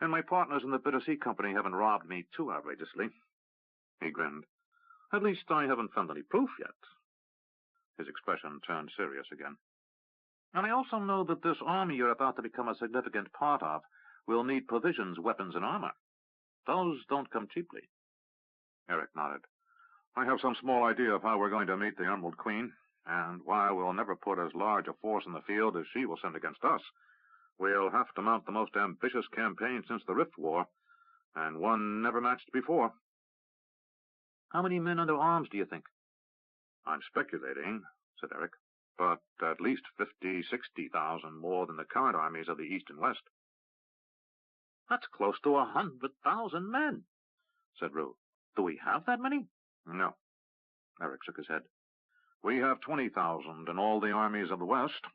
[SPEAKER 1] and my partners in the Bitter Sea Company haven't robbed me too outrageously. He grinned. At least I haven't found any proof yet. His expression turned serious again. And I also know that this army you're about to become a significant part of will need provisions, weapons, and armor. Those don't come cheaply. Eric nodded. I have some small idea of how we're going to meet the Emerald Queen, and while we'll never put as large a force in the field as she will send against us, we'll have to mount the most ambitious campaign since the Rift War, and one never matched before. How many men under arms do you think? I'm speculating, said Eric, but at least 50,000-60,000 more than the current armies of the East and West. That's close to 100,000 men, said Rue. Do we have that many? No. Eric shook his head. We have 20,000 in all the armies of the West,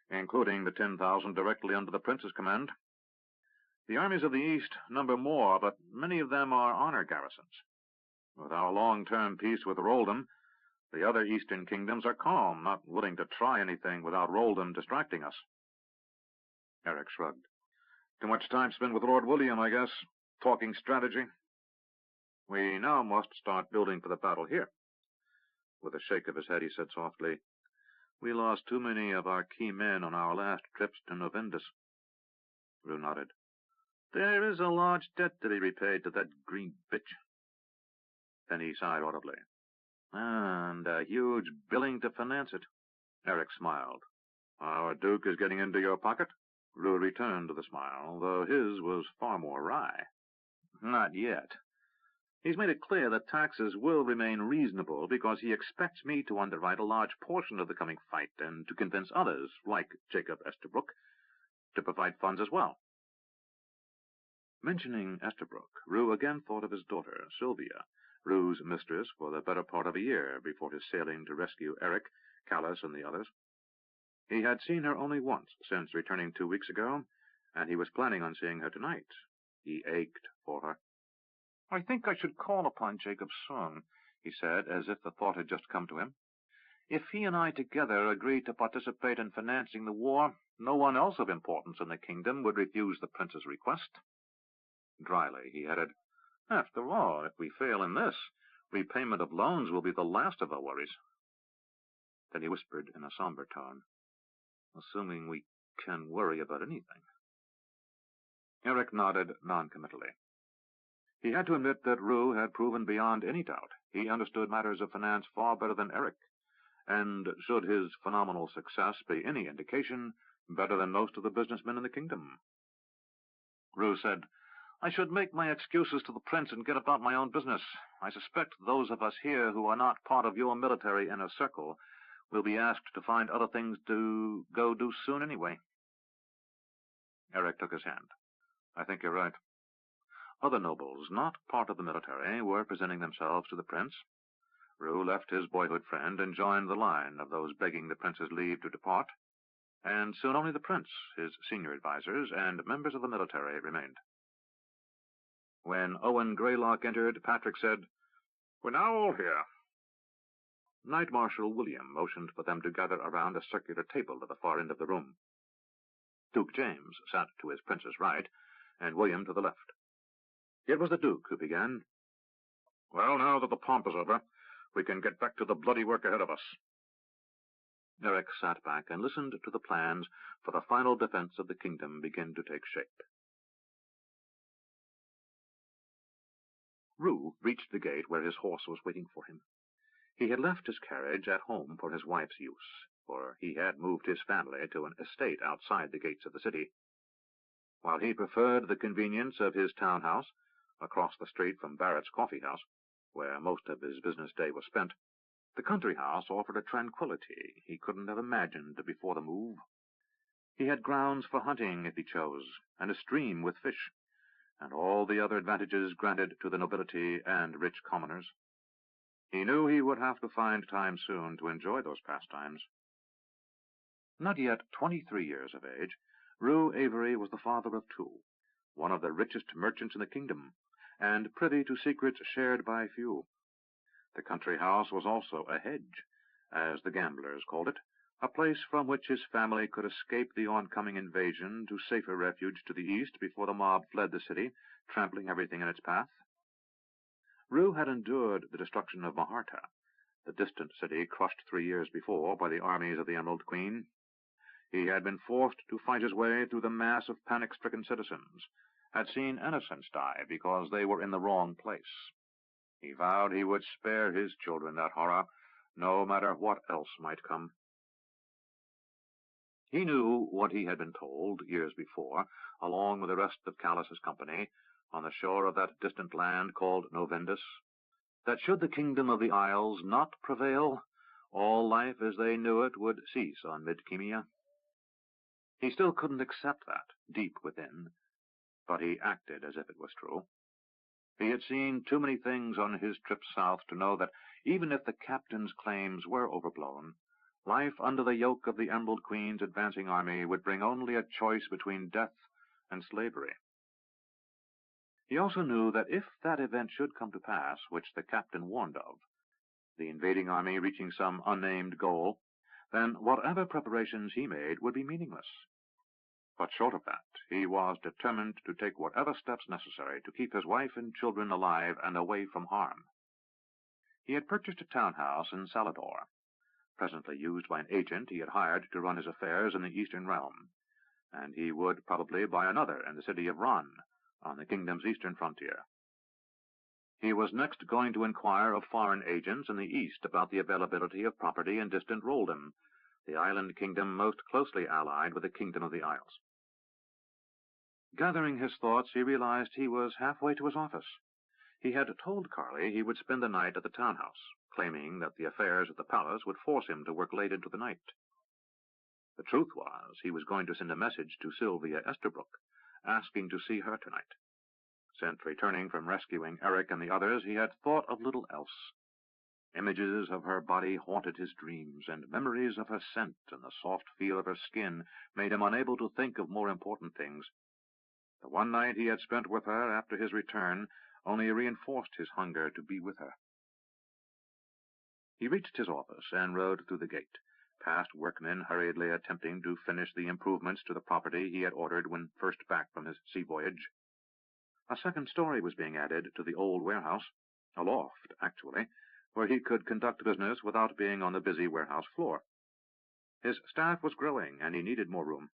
[SPEAKER 1] including the 10,000 directly under the Prince's command. The armies of the East number more, but many of them are honor garrisons. With our long-term peace with Roldam, the other Eastern kingdoms are calm, not willing to try anything without Roldam distracting us. Eric shrugged. Too much time spent with Lord William, I guess, talking strategy. We now must start building for the battle here. With a shake of his head, he said softly, We lost too many of our key men on our last trips to Novendus. Rue nodded. There is a large debt to be repaid to that green bitch. Then he sighed audibly. And a huge billing to finance it. Eric smiled. Our Duke is getting into your pocket? Rue returned to the smile, though his was far more wry. Not yet. He's made it clear that taxes will remain reasonable because he expects me to underwrite a large portion of the coming fight and to convince others, like Jacob Estabrook, to provide funds as well. Mentioning Estabrook, Rue again thought of his daughter, Sylvia, Rue's mistress for the better part of a year before his sailing to rescue Eric, Callis, and the others. He had seen her only once since returning 2 weeks ago, and he was planning on seeing her tonight. He ached for her. I think I should call upon Jacob soon, he said, as if the thought had just come to him. If he and I together agreed to participate in financing the war, no one else of importance in the kingdom would refuse the prince's request. Dryly, he added, After all, if we fail in this, repayment of loans will be the last of our worries. Then he whispered in a somber tone, Assuming we can worry about anything. Eric nodded noncommittally. He had to admit that Rue had proven beyond any doubt he understood matters of finance far better than Eric, and should his phenomenal success be any indication, better than most of the businessmen in the kingdom. Rue said, I should make my excuses to the prince and get about my own business. I suspect those of us here who are not part of your military inner circle will be asked to find other things to go do soon anyway. Eric took his hand. I think you're right. Other nobles, not part of the military, were presenting themselves to the prince. Rue left his boyhood friend and joined the line of those begging the prince's leave to depart, and soon only the prince, his senior advisers, and members of the military remained. When Owen Greylock entered, Patrick said, "We're now all here." Knight Marshal William motioned for them to gather around a circular table at the far end of the room. Duke James sat to his prince's right, and William to the left. It was the Duke who began. "Well, now that the pomp is over, we can get back to the bloody work ahead of us." Eric sat back and listened to the plans for the final defense of the kingdom begin to take shape. Rue reached the gate where his horse was waiting for him. He had left his carriage at home for his wife's use, for he had moved his family to an estate outside the gates of the city. While he preferred the convenience of his townhouse, across the street from Barrett's coffee house, where most of his business day was spent, the country house offered a tranquility he couldn't have imagined before the move. He had grounds for hunting if he chose, and a stream with fish, and all the other advantages granted to the nobility and rich commoners. He knew he would have to find time soon to enjoy those pastimes. Not yet 23 years of age, Rue Avery was the father of two, one of the richest merchants in the kingdom, and privy to secrets shared by few. The country house was also a hedge, as the gamblers called it, a place from which his family could escape the oncoming invasion to safer refuge to the east before the mob fled the city, trampling everything in its path. Rue had endured the destruction of Maharta, the distant city crushed 3 years before by the armies of the Emerald Queen. He had been forced to fight his way through the mass of panic-stricken citizens, had seen innocents die because they were in the wrong place. He vowed he would spare his children that horror, no matter what else might come. He knew what he had been told years before, along with the rest of Callus's company, on the shore of that distant land called Novendus, that should the kingdom of the Isles not prevail, all life as they knew it would cease on Midkemia. He still couldn't accept that, deep within, but he acted as if it was true. He had seen too many things on his trip south to know that even if the captain's claims were overblown, life under the yoke of the Emerald Queen's advancing army would bring only a choice between death and slavery. He also knew that if that event should come to pass, which the captain warned of, the invading army reaching some unnamed goal, then whatever preparations he made would be meaningless. But short of that, he was determined to take whatever steps necessary to keep his wife and children alive and away from harm. He had purchased a townhouse in Salador, presently used by an agent he had hired to run his affairs in the Eastern Realm, and he would probably buy another in the city of Ran, on the kingdom's eastern frontier. He was next going to inquire of foreign agents in the east about the availability of property in distant Roldam, the island kingdom most closely allied with the kingdom of the Isles. Gathering his thoughts, he realized he was halfway to his office. He had told Carly he would spend the night at the townhouse, claiming that the affairs at the palace would force him to work late into the night. The truth was, he was going to send a message to Sylvia Esterbrook, asking to see her tonight. Since returning from rescuing Eric and the others, he had thought of little else. Images of her body haunted his dreams, and memories of her scent and the soft feel of her skin made him unable to think of more important things. The one night he had spent with her after his return only reinforced his hunger to be with her. He reached his office and rode through the gate, past workmen hurriedly attempting to finish the improvements to the property he had ordered when first back from his sea voyage. A second story was being added to the old warehouse, a loft, actually, where he could conduct business without being on the busy warehouse floor. His staff was growing, and he needed more room.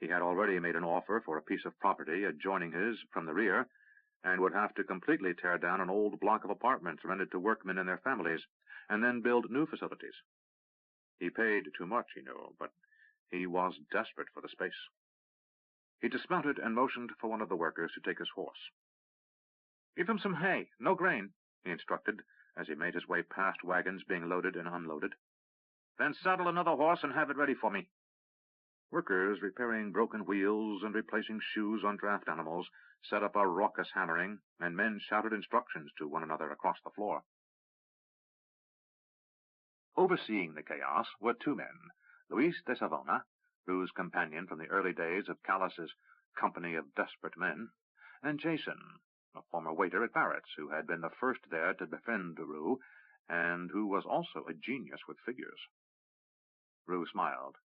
[SPEAKER 1] He had already made an offer for a piece of property adjoining his from the rear, and would have to completely tear down an old block of apartments rented to workmen and their families, and then build new facilities. He paid too much, he knew, but he was desperate for the space. He dismounted and motioned for one of the workers to take his horse. "Give him some hay, no grain," he instructed, as he made his way past wagons being loaded and unloaded. "Then saddle another horse and have it ready for me." Workers repairing broken wheels and replacing shoes on draft animals set up a raucous hammering, and men shouted instructions to one another across the floor. Overseeing the chaos were two men, Luis de Savona, Rue's companion from the early days of Callus's company of desperate men, and Jason, a former waiter at Barrett's, who had been the first there to befriend Rue, and who was also a genius with figures. Rue smiled.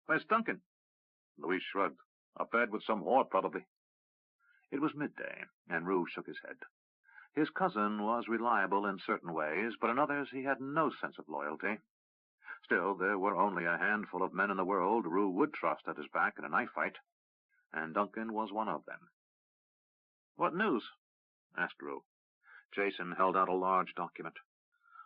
[SPEAKER 1] "Where's Duncan?" Luis shrugged. "Up bed with some whore, probably." It was midday, and Rue shook his head. His cousin was reliable in certain ways, but in others he had no sense of loyalty. Still, there were only a handful of men in the world Rue would trust at his back in a knife fight, and Duncan was one of them. "What news?" asked Rue. Jason held out a large document.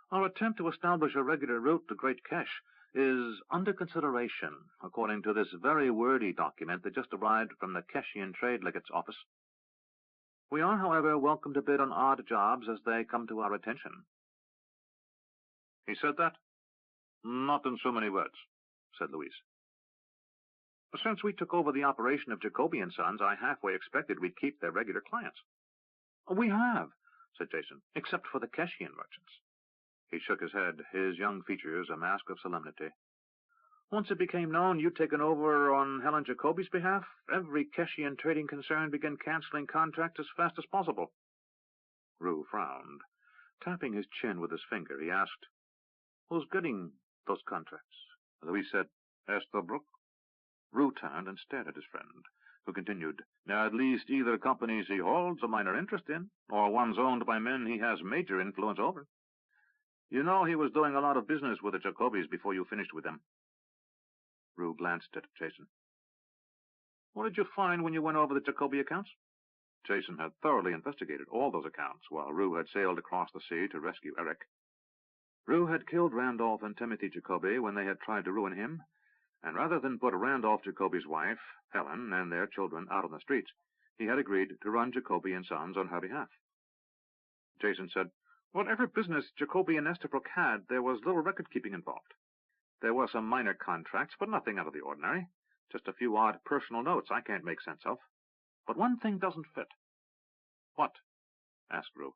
[SPEAKER 1] "Our attempt to establish a regular route to Great Kesh is under consideration, according to this very wordy document that just arrived from the Keshian Trade Legate's office. We are, however, welcome to bid on odd jobs as they come to our attention." "He said that?" "Not in so many words," said Luis. "Since we took over the operation of Jacoby & Sons, I halfway expected we'd keep their regular clients." "We have," said Jason, "except for the Keshian merchants." He shook his head, his young features a mask of solemnity. "Once it became known you'd taken over on Helen Jacoby's behalf, every Keshian trading concern began canceling contracts as fast as possible." Rue frowned. Tapping his chin with his finger, he asked, "Who's getting those contracts?" Luis said, "Estherbrook." Rue turned and stared at his friend, who continued, "At least either companies he holds a minor interest in, or ones owned by men he has major influence over. You know he was doing a lot of business with the Jacobys before you finished with them." Rue glanced at Jason. "What did you find when you went over the Jacoby accounts?" Jason had thoroughly investigated all those accounts while Rue had sailed across the sea to rescue Eric. Rue had killed Randolph and Timothy Jacoby when they had tried to ruin him, and rather than put Randolph Jacoby's wife, Helen, and their children out on the streets, he had agreed to run Jacoby & Sons on her behalf. Jason said, "Whatever business Jacoby and Estherbrook had, there was little record-keeping involved. There were some minor contracts, but nothing out of the ordinary. Just a few odd personal notes I can't make sense of. But one thing doesn't fit." "What?" asked Rue.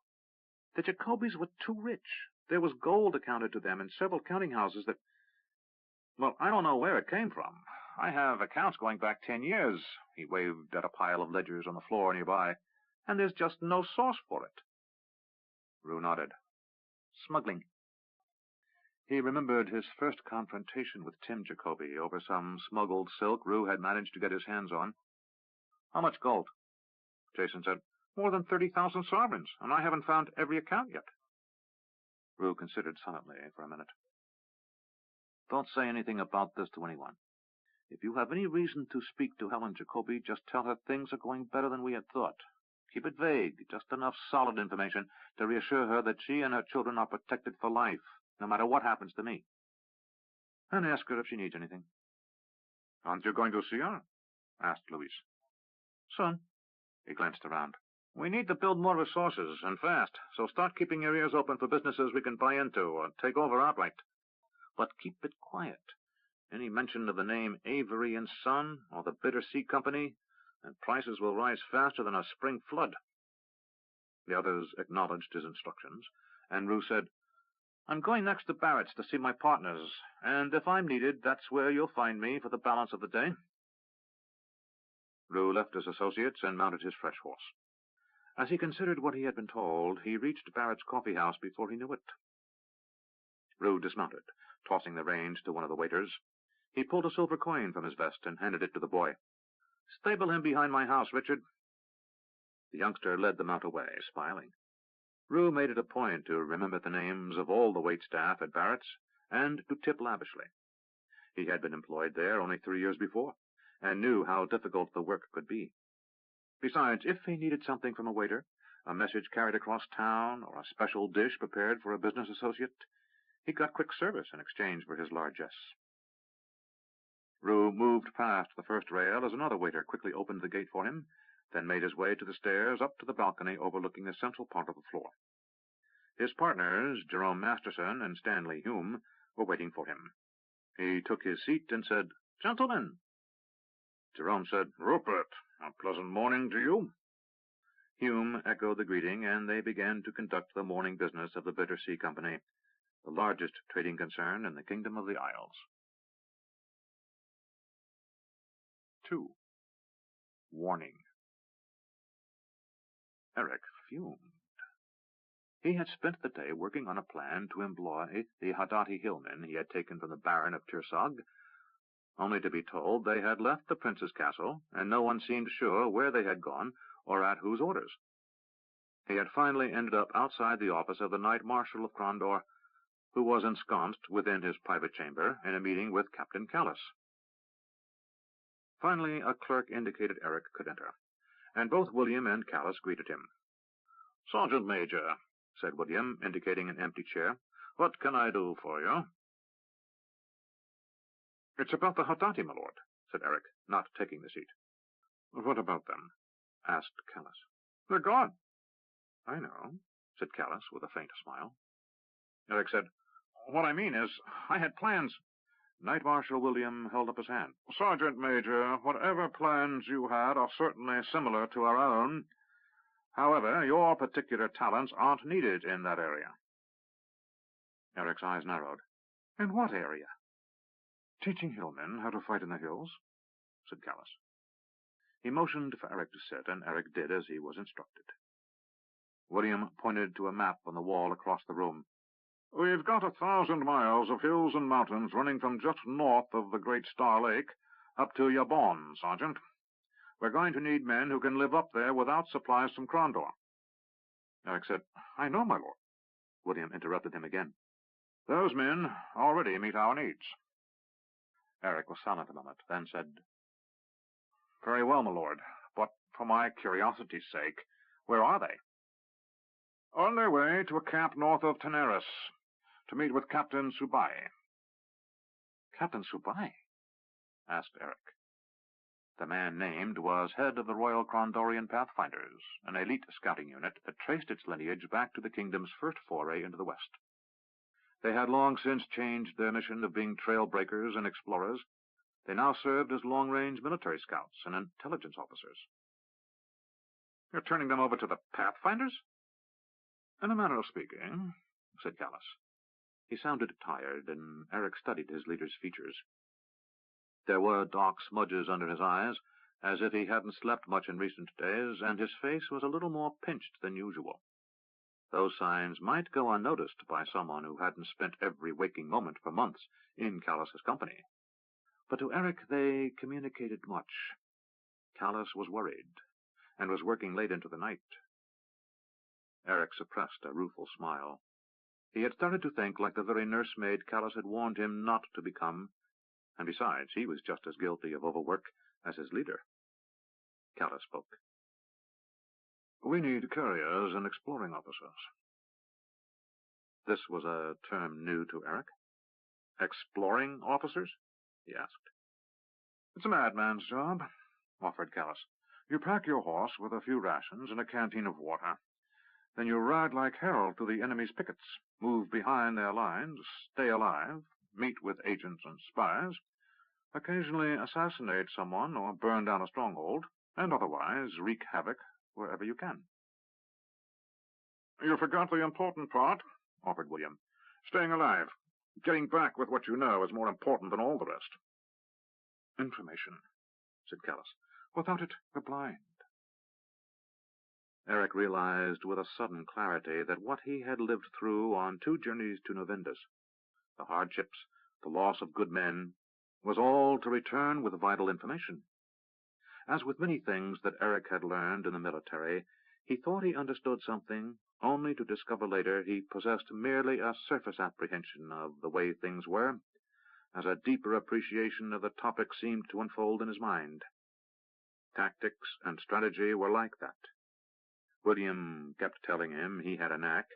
[SPEAKER 1] "The Jacobys were too rich. There was gold accounted to them in several counting houses that... Well, I don't know where it came from. I have accounts going back 10 years. He waved at a pile of ledgers on the floor nearby. "And there's just no source for it." Rue nodded. "Smuggling." He remembered his first confrontation with Tim Jacoby over some smuggled silk Rue had managed to get his hands on. "How much gold?" Jason said, "More than 30,000 sovereigns, and I haven't found every account yet." Rue considered silently for a minute. "Don't say anything about this to anyone. If you have any reason to speak to Helen Jacoby, just tell her things are going better than we had thought. Keep it vague, just enough solid information to reassure her that she and her children are protected for life, no matter what happens to me. And ask her if she needs anything." "Aren't you going to see her?" asked Luis. "Soon." He glanced around. "We need to build more resources, and fast, so start keeping your ears open for businesses we can buy into or take over outright. But keep it quiet. Any mention of the name Avery & Son or the Bitter Sea Company, and prices will rise faster than a spring flood." The others acknowledged his instructions, and Rue said, "I'm going next to Barrett's to see my partners, and if I'm needed, that's where you'll find me for the balance of the day." Rue left his associates and mounted his fresh horse. As he considered what he had been told, he reached Barrett's coffee house before he knew it. Rue dismounted, tossing the reins to one of the waiters. He pulled a silver coin from his vest and handed it to the boy. "Stable him behind my house, Richard." The youngster led them out away, smiling. Rue made it a point to remember the names of all the waitstaff at Barrett's, and to tip lavishly. He had been employed there only 3 years before, and knew how difficult the work could be. Besides, if he needed something from a waiter, a message carried across town, or a special dish prepared for a business associate, he got quick service in exchange for his largesse. Rue moved past the first rail as another waiter quickly opened the gate for him, then made his way to the stairs up to the balcony overlooking the central part of the floor. His partners, Jerome Masterson and Stanley Hume, were waiting for him. He took his seat and said, "Gentlemen, Jerome said, "Rupert, a pleasant morning to you." Hume echoed the greeting, and they began to conduct the morning business of the Bitter Sea Company, the largest trading concern in the Kingdom of the Isles. 2. Warning. Eric fumed. He had spent the day working on a plan to employ the Haddati hillmen he had taken from the Baron of Tirsag, only to be told they had left the prince's castle, and no one seemed sure where they had gone or at whose orders. He had finally ended up outside the office of the Knight Marshal of Crondor, who was ensconced within his private chamber in a meeting with Captain Callis. Finally, a clerk indicated Eric could enter, and both William and Callis greeted him. "Sergeant Major," said William, indicating an empty chair, "what can I do for you?" "It's about the Haddati, my lord," said Eric, not taking the seat. "What about them?" asked Callis. "They're gone." "I know," said Callis, with a faint smile. Eric said, "What I mean is, I had plans—" Knight Marshal William held up his hand. "Sergeant Major, whatever plans you had are certainly similar to our own. However, your particular talents aren't needed in that area." Eric's eyes narrowed. "In what area?" "Teaching hillmen how to fight in the hills," said Callis. He motioned for Eric to sit, and Eric did as he was instructed. William pointed to a map on the wall across the room. "We've got 1,000 miles of hills and mountains running from just north of the Great Star Lake up to Yabon, Sergeant. We're going to need men who can live up there without supplies from Crondor." Eric said, "I know, my lord." William interrupted him again. "Those men already meet our needs." Eric was silent a moment, then said, "Very well, my lord, but for my curiosity's sake, where are they?" "On their way to a camp north of Teneris, to meet with Captain Subai." "Captain Subai?" asked Eric. The man named was head of the Royal Crondorian Pathfinders, an elite scouting unit that traced its lineage back to the kingdom's first foray into the West. They had long since changed their mission of being trail breakers and explorers. They now served as long-range military scouts and intelligence officers. "You're turning them over to the Pathfinders?" "In a manner of speaking," said Callis. He sounded tired, and Eric studied his leader's features. There were dark smudges under his eyes, as if he hadn't slept much in recent days, and his face was a little more pinched than usual. Those signs might go unnoticed by someone who hadn't spent every waking moment for months in Callis's company. But to Eric they communicated much. Callis was worried, and was working late into the night. Eric suppressed a rueful smile. He had started to think like the very nursemaid Callis had warned him not to become, and besides, he was just as guilty of overwork as his leader. Callis spoke. "We need couriers and exploring officers." This was a term new to Eric. "Exploring officers?" he asked. "It's a madman's job," offered Callis. "You pack your horse with a few rations and a canteen of water. Then you ride like herald to the enemy's pickets, move behind their lines, stay alive, meet with agents and spies, occasionally assassinate someone or burn down a stronghold, and otherwise wreak havoc wherever you can." "You forgot the important part," offered William. "Staying alive. Getting back with what you know is more important than all the rest." "Information," said Callis. "Without it, we're blind." Eric realized with a sudden clarity that what he had lived through on 2 journeys to Novindus, the hardships, the loss of good men, was all to return with vital information. As with many things that Eric had learned in the military, he thought he understood something, only to discover later he possessed merely a surface apprehension of the way things were, as a deeper appreciation of the topic seemed to unfold in his mind. Tactics and strategy were like that. William kept telling him he had a knack,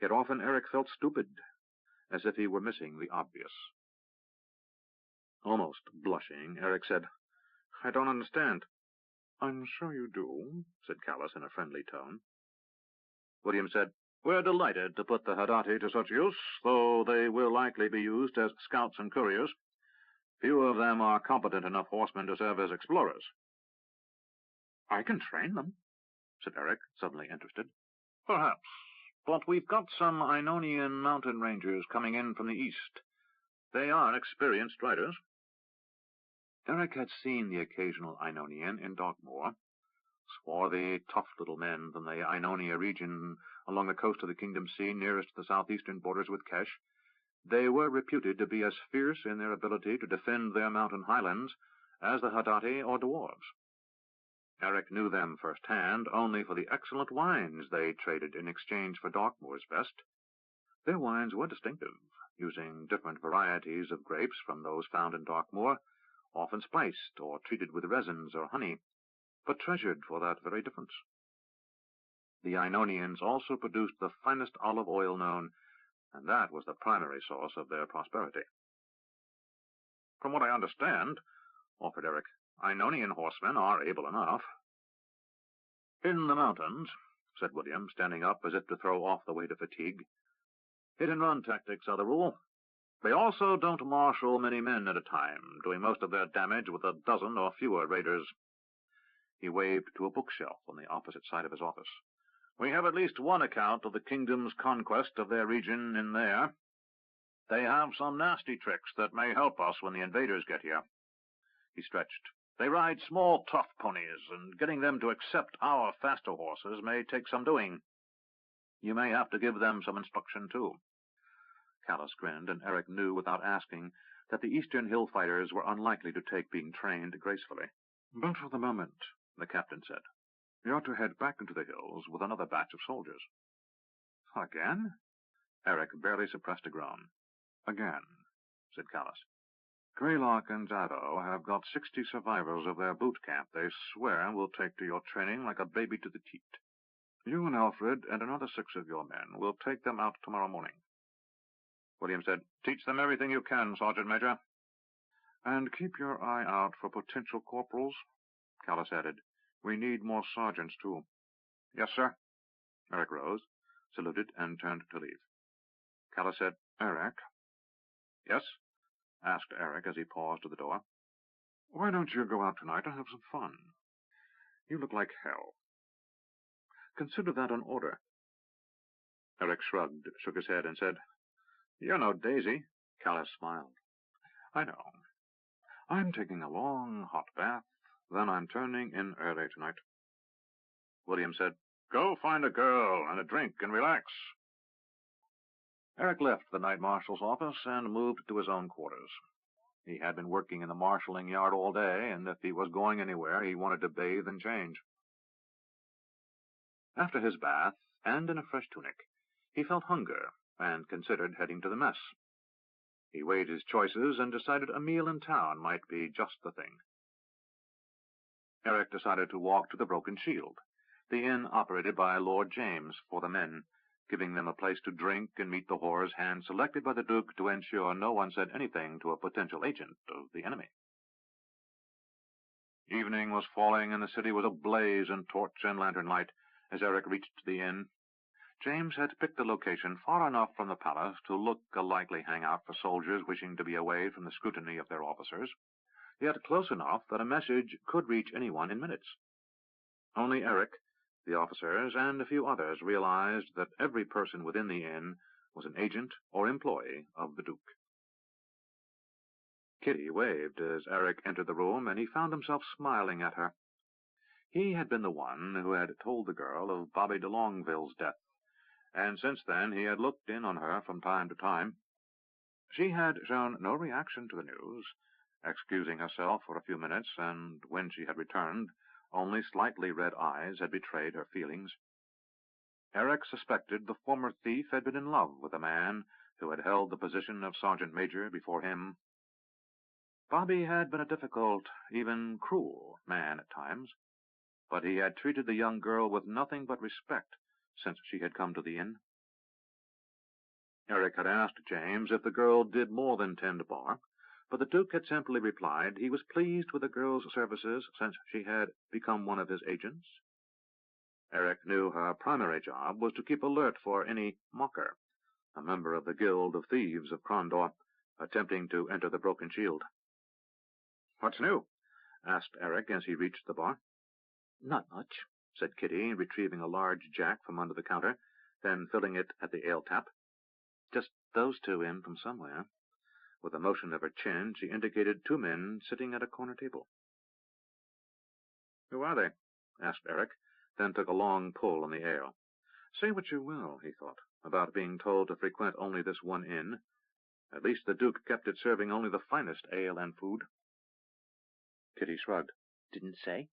[SPEAKER 1] yet often Eric felt stupid, as if he were missing the obvious. Almost blushing, Eric said, "I don't understand." "I'm sure you do," said Callis in a friendly tone. William said, "We're delighted to put the Haddati to such use, though they will likely be used as scouts and couriers. Few of them are competent enough horsemen to serve as explorers.
[SPEAKER 2] I can train them, said Eric, suddenly interested.
[SPEAKER 1] Perhaps, but we've got some Ionian mountain rangers coming in from the east. They are experienced riders.
[SPEAKER 2] Eric had seen the occasional Ionian in Darkmoor, swarthy, tough little men from the Ionia region along the coast of the Kingdom Sea nearest the southeastern borders with Kesh. They were reputed to be as fierce in their ability to defend their mountain highlands as the Haddati or dwarves. Eric knew them firsthand only for the excellent wines they traded in exchange for Darkmoor's best. Their wines were distinctive, using different varieties of grapes from those found in Darkmoor, often spiced or treated with resins or honey, but treasured for that very difference. The Ionians also produced the finest olive oil known, and that was the primary source of their prosperity.
[SPEAKER 1] From what I understand, offered Eric, Ionian horsemen are able enough. In the mountains, said William, standing up as if to throw off the weight of fatigue, hit-and-run tactics are the rule. They also don't marshal many men at a time, doing most of their damage with a dozen or fewer raiders.
[SPEAKER 2] He waved to a bookshelf on the opposite side of his office.
[SPEAKER 1] We have at least one account of the kingdom's conquest of their region in there. They have some nasty tricks that may help us when the invaders get here. He stretched. They ride small, tough ponies, and getting them to accept our faster horses may take some doing. You may have to give them some instruction, too.
[SPEAKER 2] Callus grinned, and Eric knew without asking that the eastern hill fighters were unlikely to take being trained gracefully. But for the moment, the captain said, we ought to head back into the hills with another batch of soldiers.
[SPEAKER 1] Again?
[SPEAKER 2] Eric barely suppressed a groan.
[SPEAKER 1] Again, said Callus.
[SPEAKER 2] Greylock and Zado have got 60 survivors of their boot camp they swear will take to your training like a baby to the teat. You and Alfred and another 6 of your men will take them out tomorrow morning.
[SPEAKER 1] William said, teach them everything you can, Sergeant Major.
[SPEAKER 2] And keep your eye out for potential corporals, Callus added. We need more sergeants, too.
[SPEAKER 1] Yes, sir.
[SPEAKER 2] Eric rose, saluted, and turned to leave. Callus said, Eric.
[SPEAKER 1] Yes?
[SPEAKER 2] Asked Eric as he paused at the door. Why don't you go out tonight and have some fun? You look like hell. Consider that an order. Eric shrugged, shook his head, and said, You're no daisy. Callus smiled. I know. I'm taking a long, hot bath, then I'm turning in early tonight.
[SPEAKER 1] William said, Go find a girl and a drink and relax. Eric left the night marshal's office and moved to his own quarters. He had been working in the marshalling yard all day, and if he was going anywhere, he wanted to bathe and change. After his bath, and in a fresh tunic, he felt hunger and considered heading to the mess. He weighed his choices and decided a meal in town might be just the thing. Eric decided to walk to the Broken Shield, the inn operated by Lord James for the men, giving them a place to drink and meet the whores hand-selected by the Duke to ensure no one said anything to a potential agent of the enemy. Evening was falling, and the city was ablaze in torch and lantern light as Eric reached the inn. James had picked a location far enough from the palace to look a likely hangout for soldiers wishing to be away from the scrutiny of their officers, yet close enough that a message could reach anyone in minutes. Only Eric, the officers, and a few others realized that every person within the inn was an agent or employee of the Duke. Kitty waved as Eric entered the room, and he found himself smiling at her. He had been the one who had told the girl of Bobby de Longville's death, and since then he had looked in on her from time to time. She had shown no reaction to the news, excusing herself for a few minutes, and when she had returned, only slightly red eyes had betrayed her feelings. Eric suspected the former thief had been in love with the man who had held the position of sergeant major before him. Bobby had been a difficult, even cruel man at times, but he had treated the young girl with nothing but respect since she had come to the inn. Eric had asked James if the girl did more than tend bar, but the Duke had simply replied he was pleased with the girl's services since she had become one of his agents. Eric knew her primary job was to keep alert for any mocker, a member of the Guild of Thieves of Crondor, attempting to enter the Broken Shield.
[SPEAKER 2] "What's new?" asked Eric as he reached the bar. "Not much," said Kitty, retrieving a large jack from under the counter, then filling it at the ale-tap. "Just those two in from somewhere." With a motion of her chin, she indicated two men sitting at a corner table. "Who are they?" asked Eric, then took a long pull on the ale. Say what you will, he thought, about being told to frequent only this one inn. At least the Duke kept it serving only the finest ale and food. Kitty shrugged. "Didn't say.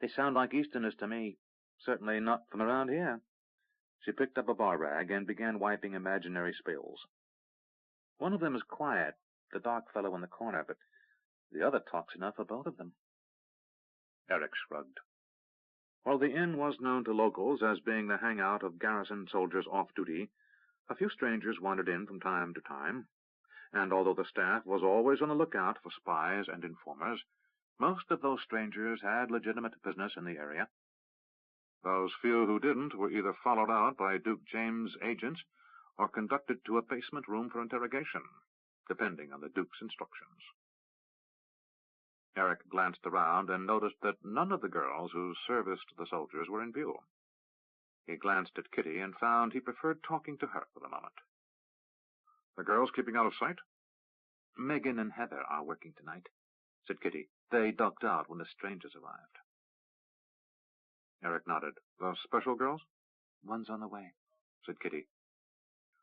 [SPEAKER 2] They sound like Easterners to me. Certainly not from around here." She picked up a bar rag and began wiping imaginary spills. "One of them is quiet, the dark fellow in the corner, but the other talks enough for both of them." Eric shrugged. While the inn was known to locals as being the hangout of garrison soldiers off duty, a few strangers wandered in from time to time, and although the staff was always on the lookout for spies and informers, most of those strangers had legitimate business in the area. Those few who didn't were either followed out by Duke James' agents or conducted to a basement room for interrogation, depending on the Duke's instructions. Eric glanced around and noticed that none of the girls who serviced the soldiers were in view. He glanced at Kitty and found he preferred talking to her for the moment. "The girls keeping out of sight?" "Megan and Heather are working tonight," said Kitty. "They ducked out when the strangers arrived." Eric nodded. "The special girls?" "One's on the way," said Kitty.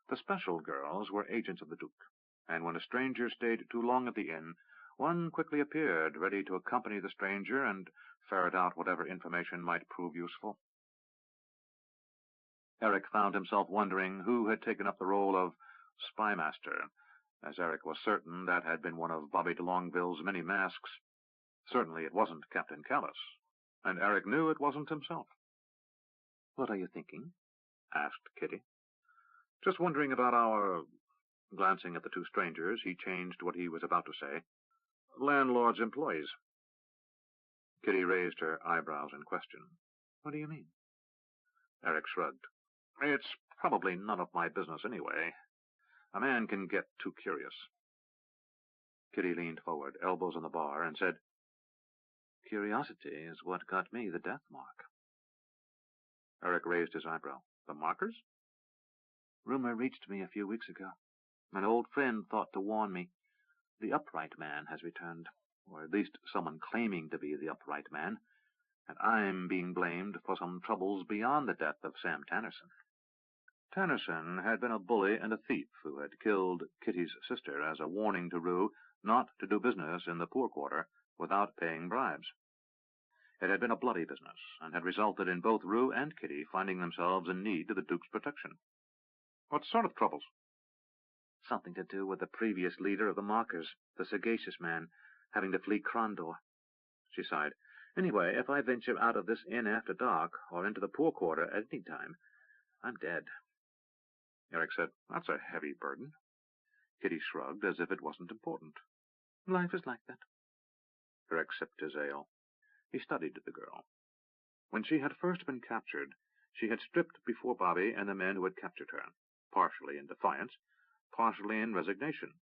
[SPEAKER 2] The special girls were agents of the Duke, and when a stranger stayed too long at the inn, one quickly appeared, ready to accompany the stranger and ferret out whatever information might prove useful. Eric found himself wondering who had taken up the role of spymaster, as Eric was certain that had been one of Bobby de Longueville's many masks. Certainly it wasn't Captain Callis, and Eric knew it wasn't himself. "What are you thinking?" asked Kitty. "Just wondering about our—" Glancing at the two strangers, he changed what he was about to say. "Landlord's employees." Kitty raised her eyebrows in question. "What do you mean?" Eric shrugged. "It's probably none of my business anyway. A man can get too curious." Kitty leaned forward, elbows on the bar, and said, "Curiosity is what got me the death mark." Eric raised his eyebrow. "The markers?" "Rumor reached me a few weeks ago. An old friend thought to warn me. The upright man has returned, or at least someone claiming to be the upright man, and I'm being blamed for some troubles beyond the death of Sam Tannerson." Tannerson had been a bully and a thief who had killed Kitty's sister as a warning to Rue not to do business in the poor quarter without paying bribes. It had been a bloody business, and had resulted in both Rue and Kitty finding themselves in need of the Duke's protection. "What sort of troubles?" "Something to do with the previous leader of the Markers, the sagacious man, having to flee Krondor." She sighed. "Anyway, if I venture out of this inn after dark, or into the poor quarter at any time, I'm dead." Eric said, "That's a heavy burden." Kitty shrugged as if it wasn't important. "Life is like that." Eric sipped his ale. He studied the girl. When she had first been captured, she had stripped before Bobby and the men who had captured her, partially in defiance, partially in resignation.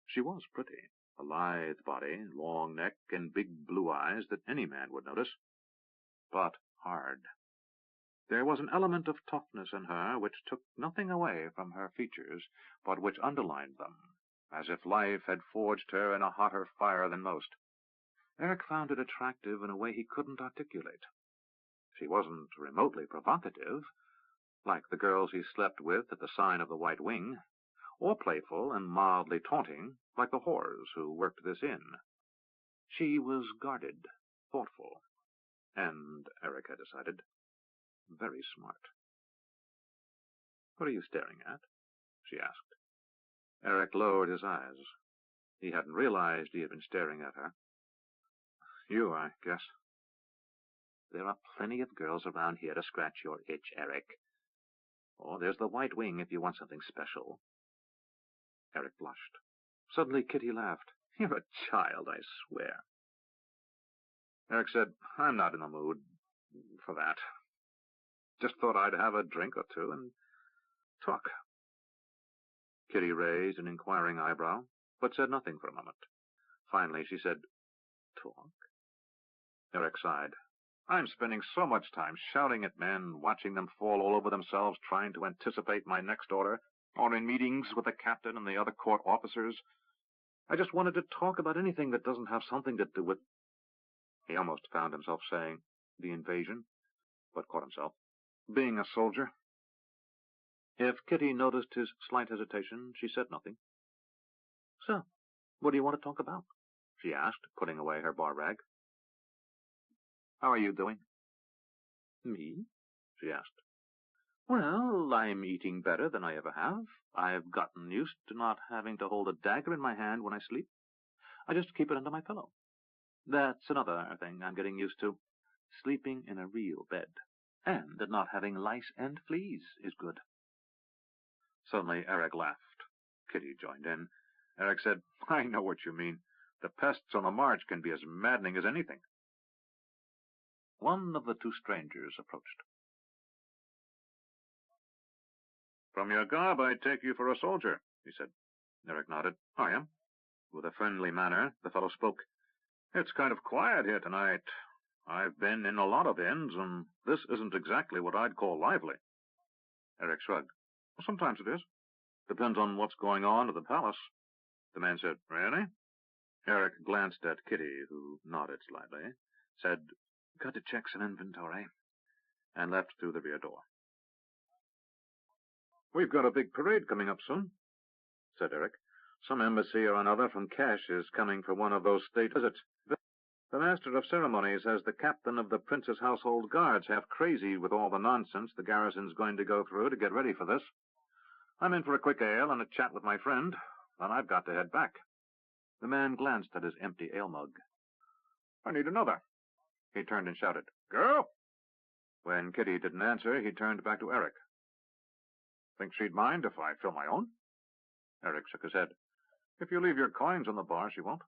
[SPEAKER 2] She was pretty, a lithe body, long neck, and big blue eyes that any man would notice, but hard. There was an element of toughness in her which took nothing away from her features, but which underlined them, as if life had forged her in a hotter fire than most. Eric found it attractive in a way he couldn't articulate. She wasn't remotely provocative, like the girls he slept with at the sign of the White Wing, or playful and mildly taunting, like the whores who worked this inn. She was guarded, thoughtful, and, Eric had decided, very smart. "What are you staring at?" she asked. Eric lowered his eyes. He hadn't realized he had been staring at her. "You, I guess." "There are plenty of girls around here to scratch your itch, Eric. Or there's the White Wing if you want something special." Eric blushed. Suddenly Kitty laughed. "You're a child, I swear." Eric said, "I'm not in the mood for that. Just thought I'd have a drink or two and talk." Kitty raised an inquiring eyebrow, but said nothing for a moment. Finally she said, talk. Eric sighed. I'm spending so much time shouting at men, watching them fall all over themselves, trying to anticipate my next order, or in meetings with the captain and the other court officers. I just wanted to talk about anything that doesn't have something to do with... He almost found himself saying, the invasion, but caught himself. Being a soldier. If Kitty noticed his slight hesitation, she said nothing. So, what do you want to talk about? She asked, putting away her bar rag. How are you doing? Me? She asked. Well, I'm eating better than I ever have. I've gotten used to not having to hold a dagger in my hand when I sleep. I just keep it under my pillow. That's another thing I'm getting used to. Sleeping in a real bed. And that not having lice and fleas is good. Suddenly, Eric laughed. Kitty joined in. Eric said, I know what you mean. The pests on the march can be as maddening as anything. One of the two strangers approached. From your garb, I take you for a soldier, he said. Eric nodded. I am. With a friendly manner, the fellow spoke. It's kind of quiet here tonight. I've been in a lot of inns, and this isn't exactly what I'd call lively. Eric shrugged. Sometimes it is. Depends on what's going on at the palace. The man said, Really? Eric glanced at Kitty, who nodded slightly, said, Got to check some inventory, and left through the rear door. We've got a big parade coming up soon, said Eric. Some embassy or another from Cash is coming for one of those state visits. The master of ceremonies has the captain of the prince's household guards half crazy with all the nonsense the garrison's going to go through to get ready for this. I'm in for a quick ale and a chat with my friend, then I've got to head back. The man glanced at his empty ale mug. I need another. He turned and shouted, Girl! When Kitty didn't answer, he turned back to Eric. Think she'd mind if I fill my own? Eric shook his head. If you leave your coins on the bar, she won't.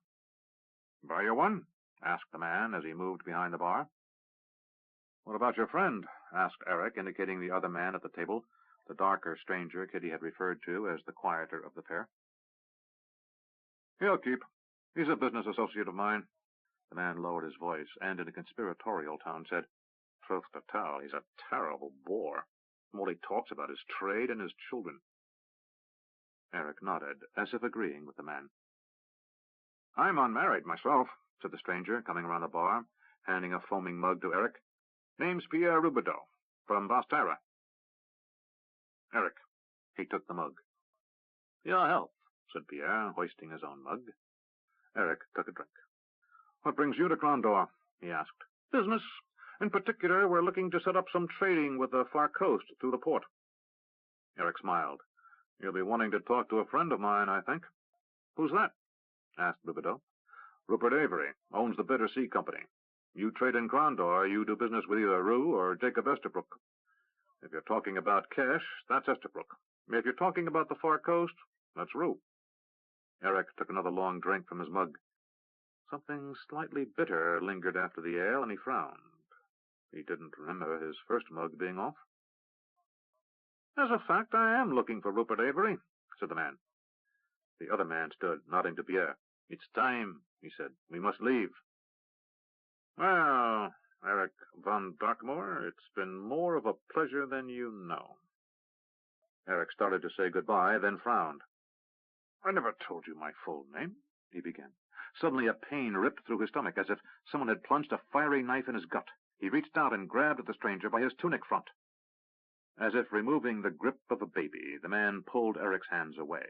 [SPEAKER 2] Buy you one? Asked the man as he moved behind the bar. What about your friend? Asked Eric, indicating the other man at the table, the darker stranger Kitty had referred to as the quieter of the pair. He'll keep. He's a business associate of mine. The man lowered his voice and, in a conspiratorial tone, said, Truth to tell, he's a terrible bore. All he talks about is trade and his children. Eric nodded, as if agreeing with the man. I'm unmarried myself, said the stranger, coming around the bar, handing a foaming mug to Eric. Name's Pierre Rubidoux, from Bastara. Eric. He took the mug. Your health, said Pierre, hoisting his own mug. Eric took a drink. What brings you to Grandor? He asked. Business. In particular, we're looking to set up some trading with the far coast through the port. Eric smiled. You'll be wanting to talk to a friend of mine, I think. Who's that? Asked Rubidoux. Rupert Avery, owns the Bitter Sea Company. You trade in Grandor, you do business with either Rue or Jacob Estabrook. If you're talking about cash, that's Estabrook. If you're talking about the far coast, that's Rue. Eric took another long drink from his mug. Something slightly bitter lingered after the ale, and he frowned. He didn't remember his first mug being off. As a fact, I am looking for Rupert Avery, said the man. The other man stood, nodding to Pierre. It's time, he said. We must leave. Well, Eric von Darkmoor, it's been more of a pleasure than you know. Eric started to say goodbye, then frowned. I never told you my full name, he began. Suddenly a pain ripped through his stomach, as if someone had plunged a fiery knife in his gut. He reached out and grabbed at the stranger by his tunic front. As if removing the grip of a baby, the man pulled Eric's hands away.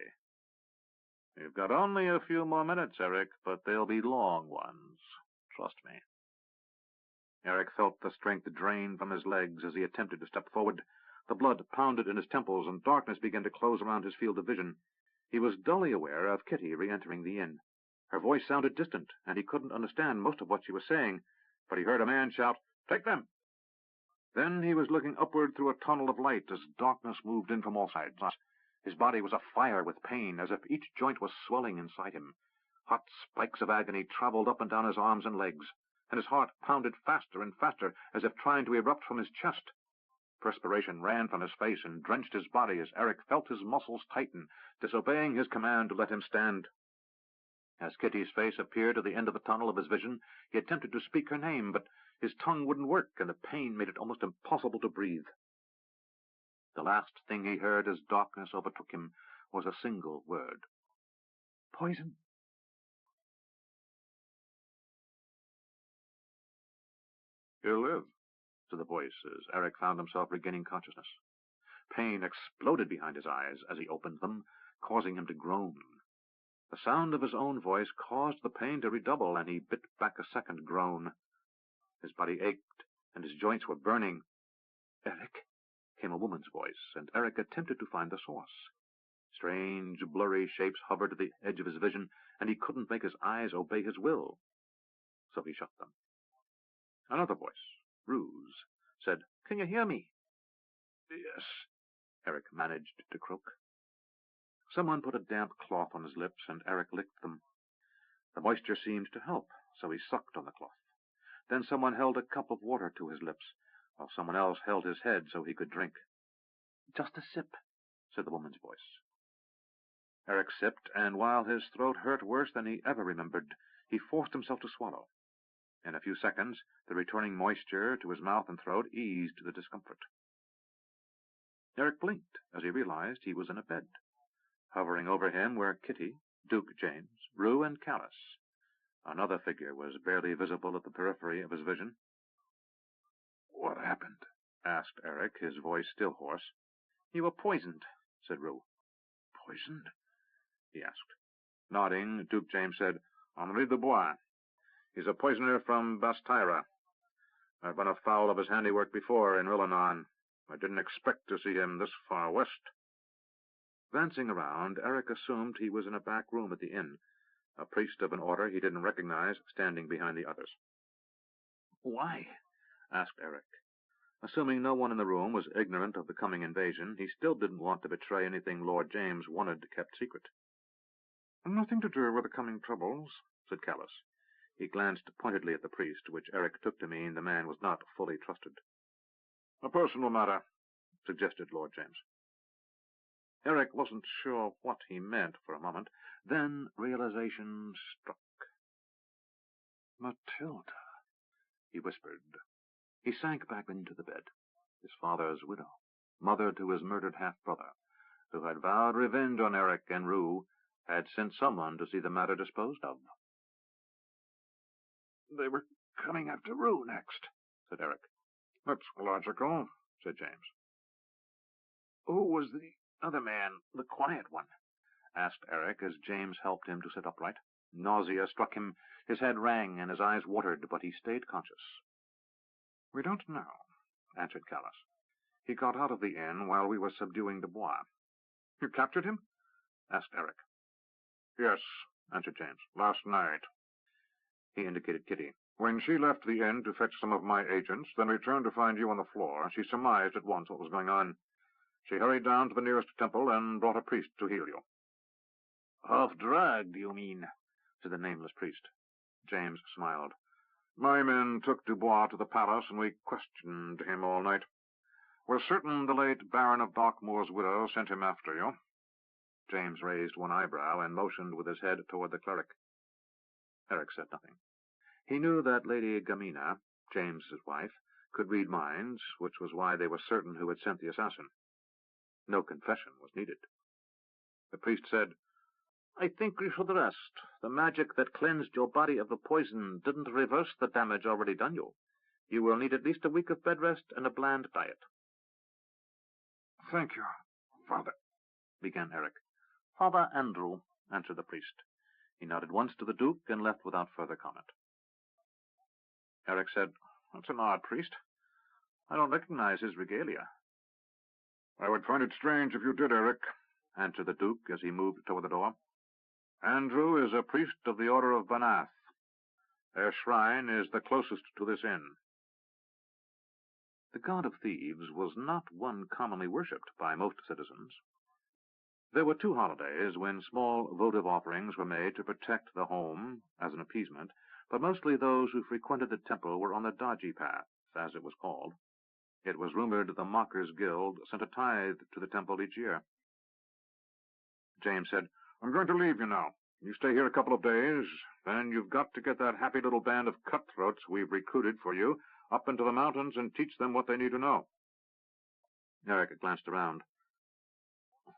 [SPEAKER 2] You've got only a few more minutes, Eric, but they'll be long ones. Trust me. Eric felt the strength drain from his legs as he attempted to step forward. The blood pounded in his temples, and darkness began to close around his field of vision. He was dully aware of Kitty re-entering the inn. Her voice sounded distant, and he couldn't understand most of what she was saying, but he heard a man shout, Take them! Then he was looking upward through a tunnel of light as darkness moved in from all sides. His body was afire with pain, as if each joint was swelling inside him. Hot spikes of agony traveled up and down his arms and legs, and his heart pounded faster and faster, as if trying to erupt from his chest. Perspiration ran from his face and drenched his body as Eric felt his muscles tighten, disobeying his command to let him stand.
[SPEAKER 1] As Kitty's face appeared at the end of the tunnel of his vision, he attempted to speak her name, but his tongue wouldn't work, and the pain made it almost impossible to breathe. The last thing he heard as darkness overtook him was a single word. Poison.
[SPEAKER 2] "He'll live," said the voice as Eric found himself regaining consciousness. Pain exploded behind his eyes as he opened them, causing him to groan. The sound of his own voice caused the pain to redouble, and he bit back a second groan. His body ached, and his joints were burning. "Eric," came a woman's voice, and Eric attempted to find the source. Strange, blurry shapes hovered at the edge of his vision, and he couldn't make his eyes obey his will. So he shut them. Another voice, Rue's, said, "Can you hear me?" "Yes," Eric managed to croak. Someone put a damp cloth on his lips, and Eric licked them. The moisture seemed to help, so he sucked on the cloth. Then someone held a cup of water to his lips, while someone else held his head so he could drink. "Just a sip," said the woman's voice. Eric sipped, and while his throat hurt worse than he ever remembered, he forced himself to swallow. In a few seconds, the returning moisture to his mouth and throat eased the discomfort. Eric blinked as he realized he was in a bed. Hovering over him were Kitty, Duke James, Rue, and Callus. Another figure was barely visible at the periphery of his vision. "What happened?" asked Eric, his voice still hoarse. "You were poisoned," said Rue. "Poisoned?" he asked. Nodding, Duke James said, "Henri Dubois. He's a poisoner from Bastyra. I've run afoul of his handiwork before in Rillanon. I didn't expect to see him this far west." Glancing around, Eric assumed he was in a back room at the inn, a priest of an order he didn't recognize standing behind the others. "Why?" asked Eric. Assuming no one in the room was ignorant of the coming invasion, he still didn't want to betray anything Lord James wanted kept secret. "Nothing to do with the coming troubles," said Callus. He glanced pointedly at the priest, which Eric took to mean the man was not fully trusted. "A personal matter," suggested Lord James. Eric wasn't sure what he meant for a moment. Then realization struck. "Matilda," he whispered. He sank back into the bed. His father's widow, mother to his murdered half-brother, who had vowed revenge on Eric and Rue, had sent someone to see the matter disposed of. "They were coming after Rue next," said Eric. "That's logical," said James. "Who was the other man, the quiet one?" asked Eric as James helped him to sit upright. Nausea struck him, his head rang, and his eyes watered, but he stayed conscious. "We don't know," answered Callus. "He got out of the inn while we were subduing Dubois." "You captured him?" asked Eric. "Yes," answered James. "Last night." He indicated Kitty. "When she left the inn to fetch some of my agents, then returned to find you on the floor, she surmised at once what was going on. She hurried down to the nearest temple and brought a priest to heal you." "Half-drugged, you mean?" said the nameless priest. James smiled. "My men took Dubois to the palace, and we questioned him all night. We're certain the late Baron of Darkmoor's widow sent him after you." James raised one eyebrow and motioned with his head toward the cleric. Eric said nothing. He knew that Lady Gamina, James's wife, could read minds, which was why they were certain who had sent the assassin. No confession was needed. The priest said, "I think you should rest. The magic that cleansed your body of the poison didn't reverse the damage already done you. You will need at least a week of bed rest and a bland diet." "Thank you, Father," began Eric. "Father Andrew," answered the priest. He nodded once to the Duke and left without further comment. Eric said, "That's an odd priest. I don't recognize his regalia." "I would find it strange if you did, Eric," answered the Duke as he moved toward the door. "Andrew is a priest of the Order of Banath. Their shrine is the closest to this inn." The god of thieves was not one commonly worshipped by most citizens. There were 2 holidays when small votive offerings were made to protect the home as an appeasement, but mostly those who frequented the temple were on the dodgy path, as it was called. It was rumored the Mockers' Guild sent a tithe to the temple each year. James said, "I'm going to leave you now. You stay here a couple of days, then you've got to get that happy little band of cutthroats we've recruited for you up into the mountains and teach them what they need to know.
[SPEAKER 1] Eric glanced around.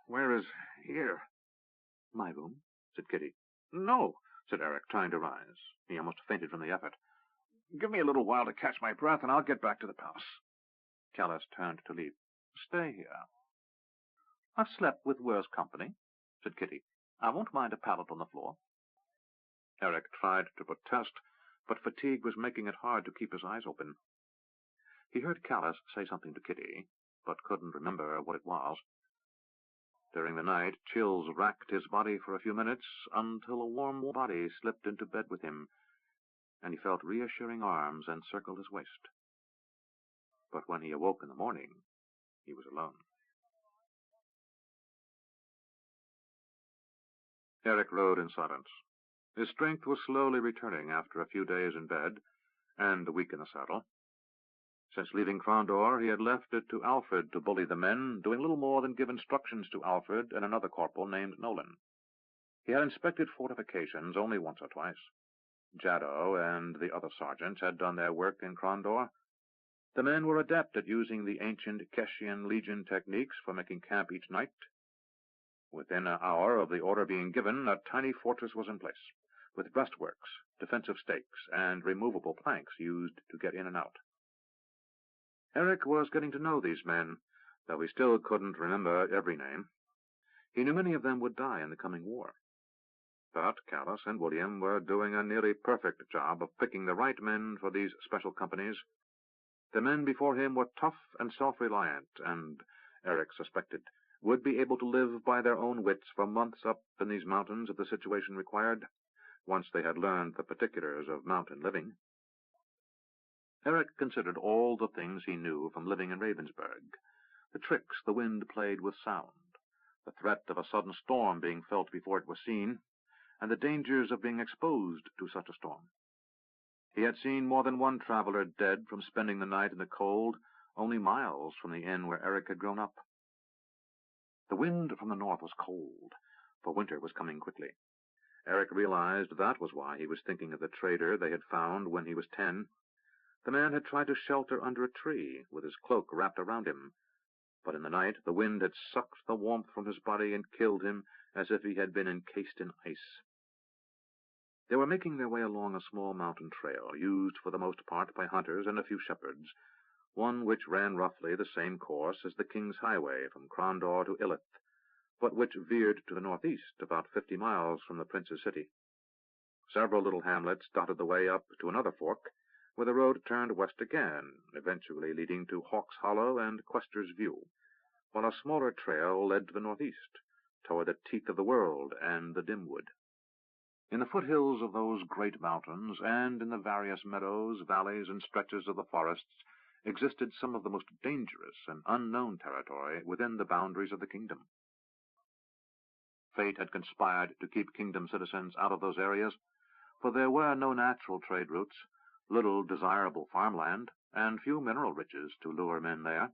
[SPEAKER 2] Where is here?
[SPEAKER 1] My room, said Kitty.
[SPEAKER 2] No, said Eric, trying to rise.
[SPEAKER 1] He almost fainted from the effort.
[SPEAKER 2] Give me a little while to catch my breath, and I'll get back to the palace.
[SPEAKER 1] Callus turned to leave.
[SPEAKER 2] Stay here.
[SPEAKER 1] I've slept with worse company, said Kitty. I won't mind a pallet on the floor.
[SPEAKER 2] Eric tried to protest, but fatigue was making it hard to keep his eyes open.
[SPEAKER 1] He heard Callus say something to Kitty, but couldn't remember what it was. During the night, chills racked his body for a few minutes, until a warm body slipped into bed with him, and he felt reassuring arms encircle his waist. But when he awoke in the morning, he was alone. Eric rode in silence. His strength was slowly returning after a few days in bed, and a week in the saddle. Since leaving Crondor, he had left it to Alfred to bully the men, doing little more than give instructions to Alfred and another corporal named Nolan. He had inspected fortifications only once or twice. Jaddo and the other sergeants had done their work in Crondor. The men were adept at using the ancient Keshian Legion techniques for making camp each night. Within an hour of the order being given, a tiny fortress was in place, with breastworks, defensive stakes, and removable planks used to get in and out. Eric was getting to know these men, though he still couldn't remember every name. He knew many of them would die in the coming war. But Callus and William were doing a nearly perfect job of picking the right men for these special companies. The men before him were tough and self-reliant, and, Eric suspected, would be able to live by their own wits for months up in these mountains if the situation required, once they had learned the particulars of mountain living. Eric considered all the things he knew from living in Ravensburg, the tricks the wind played with sound, the threat of a sudden storm being felt before it was seen, and the dangers of being exposed to such a storm. He had seen more than one traveler dead from spending the night in the cold, only miles from the inn where Eric had grown up. The wind from the north was cold, for winter was coming quickly. Eric realized that was why he was thinking of the trader they had found when he was 10. The man had tried to shelter under a tree, with his cloak wrapped around him, but in the night the wind had sucked the warmth from his body and killed him as if he had been encased in ice. They were making their way along a small mountain trail, used for the most part by hunters and a few shepherds, one which ran roughly the same course as the King's Highway from Crondor to Illith, but which veered to the northeast about 50 miles from the prince's city. Several little hamlets dotted the way up to another fork, where the road turned west again, eventually leading to Hawk's Hollow and Quester's View, while a smaller trail led to the northeast, toward the teeth of the world and the dim wood. In the foothills of those great mountains, and in the various meadows, valleys, and stretches of the forests, existed some of the most dangerous and unknown territory within the boundaries of the kingdom. Fate had conspired to keep kingdom citizens out of those areas, for there were no natural trade routes, little desirable farmland, and few mineral riches to lure men there.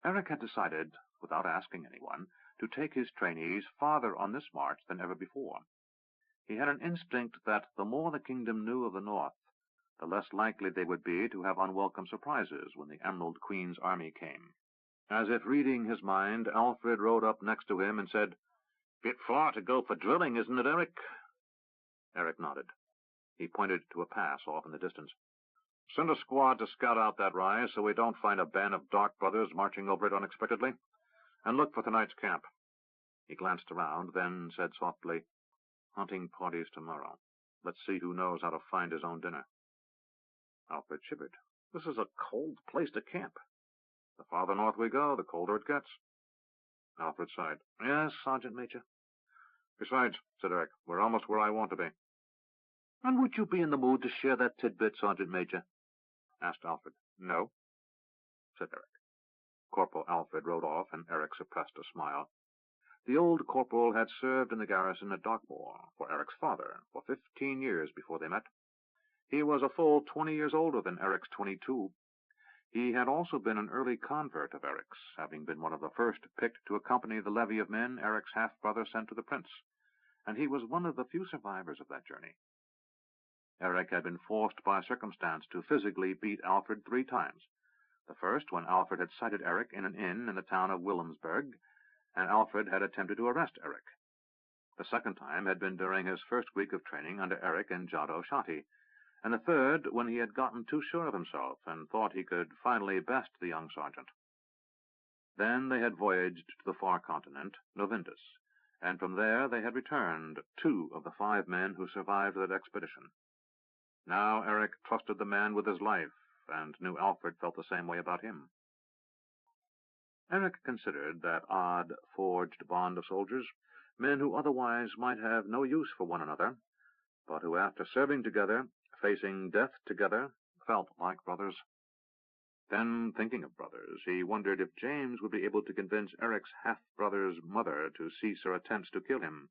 [SPEAKER 1] Eric had decided, without asking anyone, to take his trainees farther on this march than ever before. He had an instinct that the more the kingdom knew of the north, the less likely they would be to have unwelcome surprises when the Emerald Queen's army came. As if reading his mind, Alfred rode up next to him and said, "Bit far to go for drilling, isn't it, Eric?" Eric nodded. He pointed to a pass off in the distance. "Send a squad to scout out that rise so we don't find a band of dark brothers marching over it unexpectedly. And look for tonight's camp." He glanced around, then said softly, "Hunting parties tomorrow. Let's see who knows how to find his own dinner." Alfred shivered. "This is a cold place to camp." "The farther north we go, the colder it gets." Alfred sighed. "Yes, Sergeant Major." "Besides," said Eric, "we're almost where I want to be." "And would you be in the mood to share that tidbit, Sergeant Major?" asked Alfred. "No," said Eric. Corporal Alfred rode off, and Eric suppressed a smile. The old corporal had served in the garrison at Darkmoor for Eric's father for 15 years before they met. He was a full 20 years older than Eric's 22. He had also been an early convert of Eric's, having been one of the first picked to accompany the levy of men Eric's half-brother sent to the prince,
[SPEAKER 2] and he was one of the few survivors of that journey. Eric had been forced by circumstance to physically beat Alfred 3 times. The first, when Alfred had sighted Eric in an inn in the town of Williamsburg, and Alfred had attempted to arrest Eric. The second time had been during his first week of training under Eric in Jado Shati, and the third when he had gotten too sure of himself and thought he could finally best the young sergeant. Then they had voyaged to the far continent, Novindus, and from there they had returned, 2 of the 5 men who survived that expedition. Now Eric trusted the man with his life, and knew Alfred felt the same way about him. Eric considered that odd, forged bond of soldiers, men who otherwise might have no use for one another, but who, after serving together, facing death together, felt like brothers. Then, thinking of brothers, he wondered if James would be able to convince Eric's half-brother's mother to cease her attempts to kill him.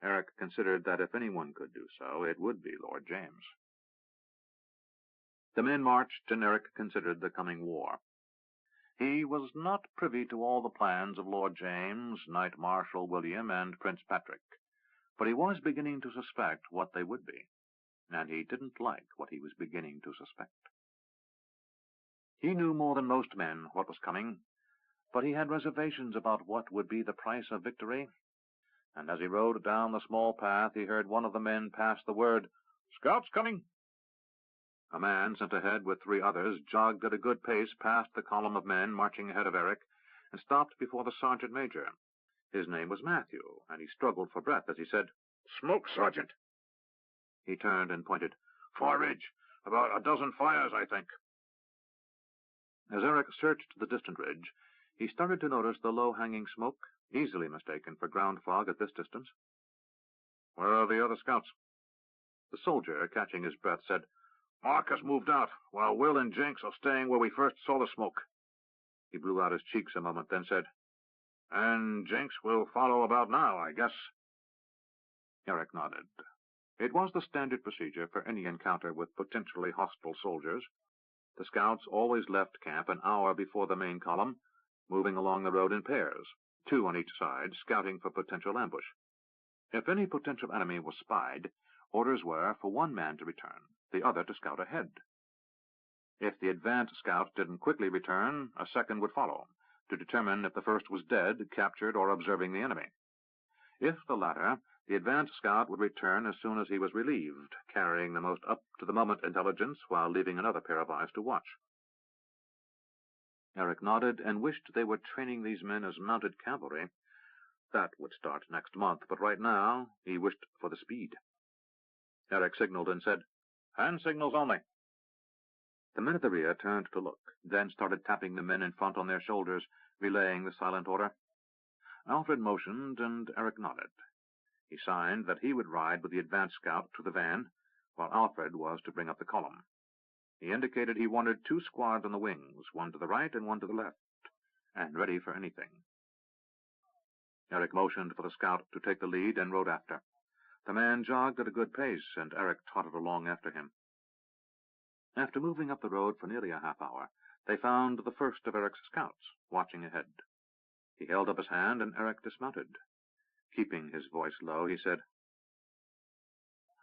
[SPEAKER 2] Eric considered that if anyone could do so, it would be Lord James. The men marched, and Eric considered the coming war. He was not privy to all the plans of Lord James, Knight Marshal William, and Prince Patrick, but he was beginning to suspect what they would be, and he didn't like what he was beginning to suspect. He knew more than most men what was coming, but he had reservations about what would be the price of victory, and as he rode down the small path he heard one of the men pass the word, "Scouts coming!" A man sent ahead with 3 others jogged at a good pace past the column of men marching ahead of Eric and stopped before the sergeant major. His name was Matthew, and he struggled for breath as he said, "Smoke, Sergeant!" He turned and pointed. "Far ridge. About a dozen fires, I think." As Eric searched the distant ridge, he started to notice the low-hanging smoke, easily mistaken for ground fog at this distance. "Where are the other scouts?" The soldier, catching his breath, said, "Mark has moved out, while Will and Jenks are staying where we first saw the smoke." He blew out his cheeks a moment, then said, "And Jenks will follow about now, I guess." Eric nodded. It was the standard procedure for any encounter with potentially hostile soldiers. The scouts always left camp an hour before the main column, moving along the road in pairs, 2 on each side, scouting for potential ambush. If any potential enemy was spied, orders were for 1 man to return, the other to scout ahead. If the advance scout didn't quickly return, a second would follow, to determine if the first was dead, captured, or observing the enemy. If the latter, the advance scout would return as soon as he was relieved, carrying the most up-to-the-moment intelligence while leaving another pair of eyes to watch. Eric nodded and wished they were training these men as mounted cavalry. That would start next month, but right now he wished for the speed. Eric signaled and said, "Hand signals only." The men at the rear turned to look, then started tapping the men in front on their shoulders, relaying the silent order. Alfred motioned, and Eric nodded. He signed that he would ride with the advance scout to the van, while Alfred was to bring up the column. He indicated he wanted 2 squads on the wings, 1 to the right and 1 to the left, and ready for anything. Eric motioned for the scout to take the lead and rode after. The man jogged at a good pace, and Eric trotted along after him. After moving up the road for nearly a half-hour, they found the first of Eric's scouts, watching ahead. He held up his hand, and Eric dismounted. Keeping his voice low, he said,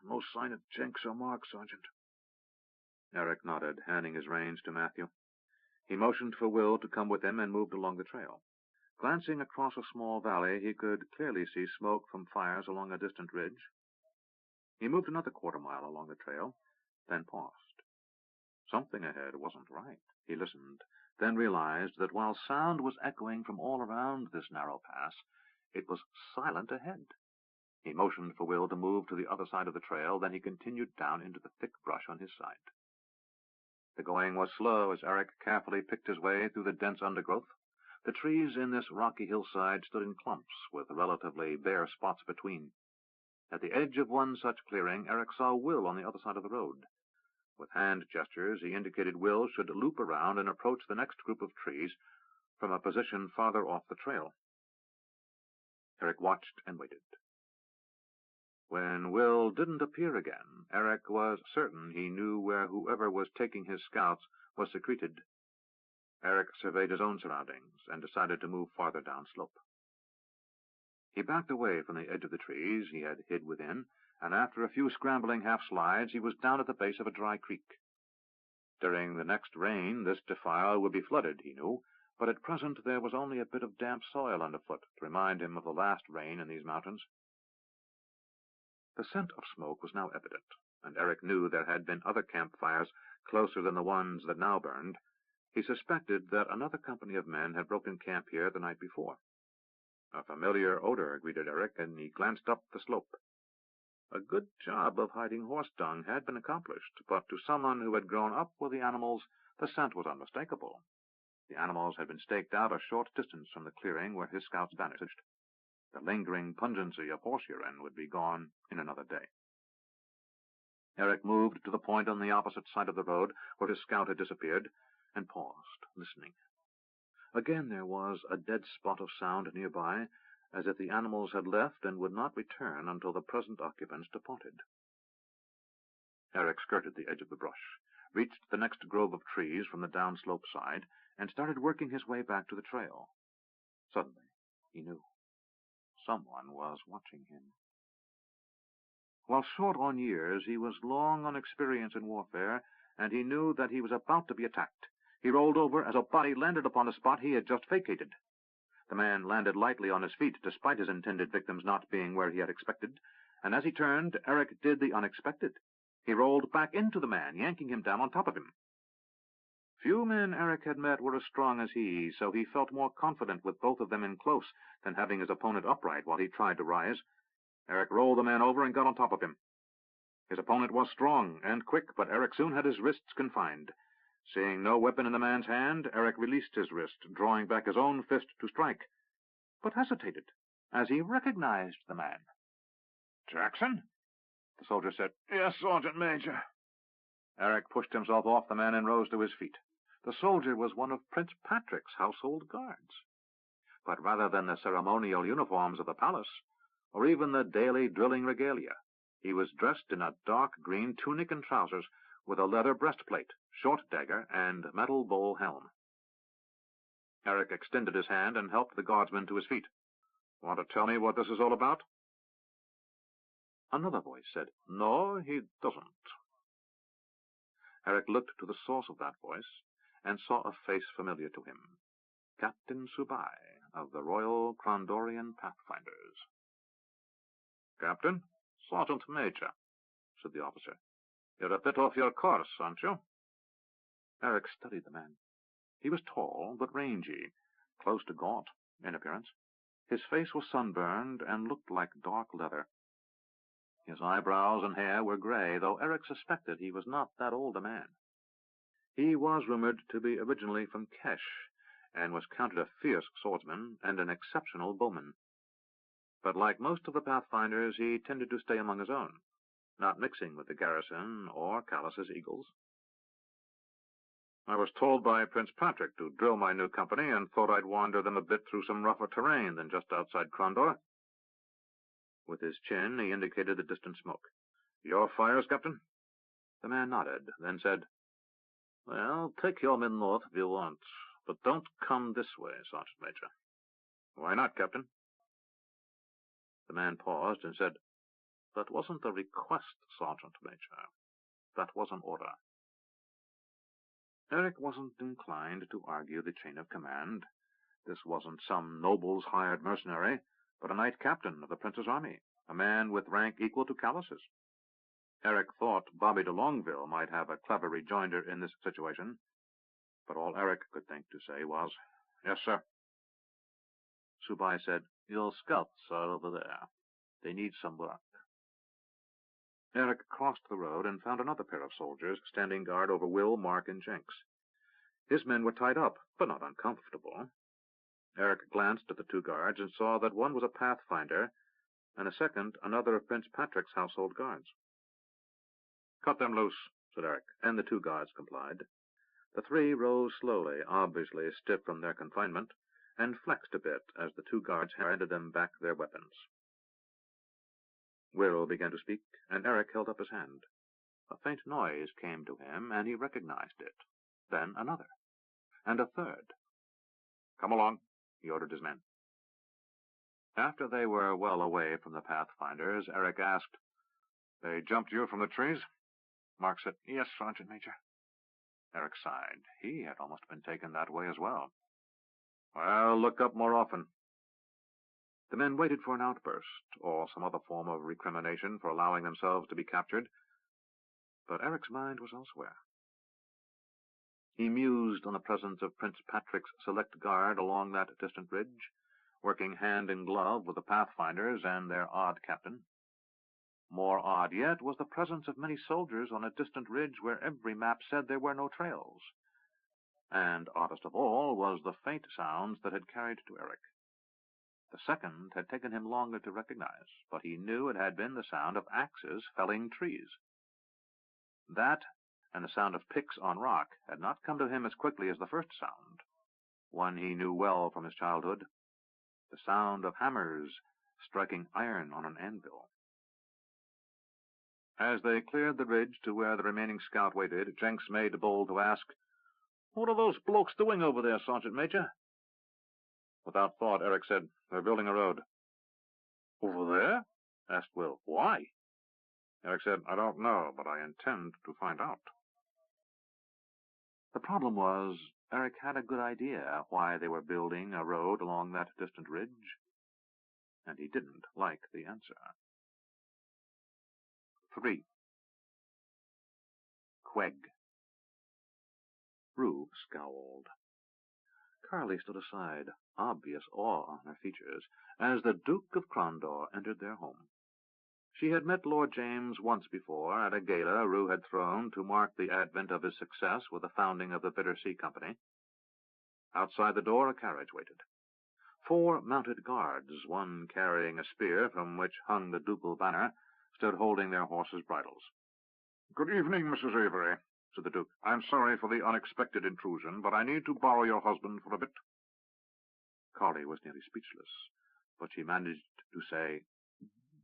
[SPEAKER 2] "No sign of Jenks or Mark, Sergeant." Eric nodded, handing his reins to Matthew. He motioned for Will to come with him and moved along the trail. Glancing across a small valley, he could clearly see smoke from fires along a distant ridge. He moved another quarter-mile along the trail, then paused. Something ahead wasn't right. He listened, then realized that while sound was echoing from all around this narrow pass, it was silent ahead. He motioned for Will to move to the other side of the trail, then he continued down into the thick brush on his side. The going was slow as Eric carefully picked his way through the dense undergrowth. The trees in this rocky hillside stood in clumps, with relatively bare spots between. At the edge of one such clearing, Eric saw Will on the other side of the road. With hand gestures, he indicated Will should loop around and approach the next group of trees from a position farther off the trail. Eric watched and waited. When Will didn't appear again, Eric was certain he knew where whoever was taking his scouts was secreted. Eric surveyed his own surroundings and decided to move farther downslope. He backed away from the edge of the trees he had hid within, and after a few scrambling half-slides, he was down at the base of a dry creek. During the next rain, this defile would be flooded, he knew, but at present there was only a bit of damp soil underfoot to remind him of the last rain in these mountains. The scent of smoke was now evident, and Eric knew there had been other campfires closer than the ones that now burned. He suspected that another company of men had broken camp here the night before. A familiar odor greeted Eric, and he glanced up the slope. A good job of hiding horse dung had been accomplished, but to someone who had grown up with the animals, the scent was unmistakable. The animals had been staked out a short distance from the clearing where his scouts vanished. The lingering pungency of horse urine would be gone in another day. Eric moved to the point on the opposite side of the road where his scout had disappeared, and paused, listening. Again there was a dead spot of sound nearby, as if the animals had left and would not return until the present occupants departed. Eric skirted the edge of the brush, reached the next grove of trees from the downslope side, and started working his way back to the trail. Suddenly, he knew. Someone was watching him. While short on years, he was long on experience in warfare, and he knew that he was about to be attacked. He rolled over as a body landed upon the spot he had just vacated. The man landed lightly on his feet, despite his intended victims not being where he had expected, and as he turned, Eric did the unexpected. He rolled back into the man, yanking him down on top of him. Few men Eric had met were as strong as he, so he felt more confident with both of them in close than having his opponent upright while he tried to rise. Eric rolled the man over and got on top of him. His opponent was strong and quick, but Eric soon had his wrists confined. Seeing no weapon in the man's hand, Eric released his wrist, drawing back his own fist to strike, but hesitated as he recognized the man. "Jackson?" the soldier said. "Yes, Sergeant Major." Eric pushed himself off the man and rose to his feet. The soldier was one of Prince Patrick's household guards. But rather than the ceremonial uniforms of the palace, or even the daily drilling regalia, he was dressed in a dark green tunic and trousers, with a leather breastplate, short dagger, and metal bowl helm. Eric extended his hand and helped the guardsman to his feet. "Want to tell me what this is all about?" Another voice said, "No, he doesn't." Eric looked to the source of that voice and saw a face familiar to him. Captain Subai of the Royal Crondorian Pathfinders. "Captain? Sergeant Major," said the officer. "You're a bit off your course, aren't you?" Eric studied the man. He was tall but rangy, close to gaunt in appearance. His face was sunburned and looked like dark leather. His eyebrows and hair were gray, though Eric suspected he was not that old a man. He was rumored to be originally from Kesh, and was counted a fierce swordsman and an exceptional bowman. But like most of the Pathfinders, he tended to stay among his own, not mixing with the garrison or Callus's eagles. "I was told by Prince Patrick to drill my new company, and thought I'd wander them a bit through some rougher terrain than just outside Crondor." With his chin, he indicated the distant smoke. "Your fires, Captain?" The man nodded, then said, "Well, take your men north if you want, but don't come this way, Sergeant Major." "Why not, Captain?" The man paused and said, "That wasn't a request, Sergeant Major. That was an order." Eric wasn't inclined to argue the chain of command. This wasn't some noble's hired mercenary, but a knight captain of the prince's army, a man with rank equal to Callus's. Eric thought Bobby de Longueville might have a clever rejoinder in this situation, but all Eric could think to say was, "Yes, sir." Subai said, "Your scouts are over there. They need some work." Eric crossed the road and found another pair of soldiers standing guard over Will, Mark, and Jenks. His men were tied up, but not uncomfortable. Eric glanced at the two guards and saw that one was a Pathfinder, and a second another of Prince Patrick's household guards. "Cut them loose," said Eric, and the two guards complied. The three rose slowly, obviously stiff from their confinement, and flexed a bit as the two guards handed them back their weapons. Will began to speak, and Eric held up his hand. A faint noise came to him, and he recognized it. Then another, and a third. "Come along," he ordered his men.
[SPEAKER 1] After they were well away from the pathfinders, Eric asked, "They jumped you from the trees?"
[SPEAKER 2] Mark said, "Yes, Sergeant Major."
[SPEAKER 1] Eric sighed. He had almost been taken that way as well. "Well, look up more often." The men waited for an outburst, or some other form of recrimination for allowing themselves to be captured, but Eric's mind was elsewhere. He mused on the presence of Prince Patrick's select guard along that distant ridge, working hand in glove with the pathfinders and their odd captain. More odd yet was the presence of many soldiers on a distant ridge where every map said there were no trails. And oddest of all was the faint sounds that had carried to Eric. The second had taken him longer to recognize, but he knew it had been the sound of axes felling trees. That, and the sound of picks on rock, had not come to him as quickly as the first sound, one he knew well from his childhood, the sound of hammers striking iron on an anvil. As they cleared the ridge to where the remaining scout waited, Jenks made bold to ask, "What are those blokes doing over there, Sergeant Major?" Without thought, Eric said, "They're building a road." "Over there?" asked Will. "Why?" Eric said, "I don't know, but I intend to find out." The problem was, Eric had a good idea why they were building a road along that distant ridge, and he didn't like the answer. 3. Queg. Rue scowled. Carly stood aside, obvious awe on her features, as the Duke of Crondor entered their home. She had met Lord James once before at a gala Rue had thrown to mark the advent of his success with the founding of the Bitter Sea Company. Outside the door a carriage waited. 4 mounted guards, one carrying a spear from which hung the ducal banner, stood holding their horses' bridles.
[SPEAKER 2] "Good evening, Mrs. Avery," said the Duke. "I'm sorry for the unexpected intrusion, but I need to borrow your husband for a bit."
[SPEAKER 1] Carly was nearly speechless, but she managed to say,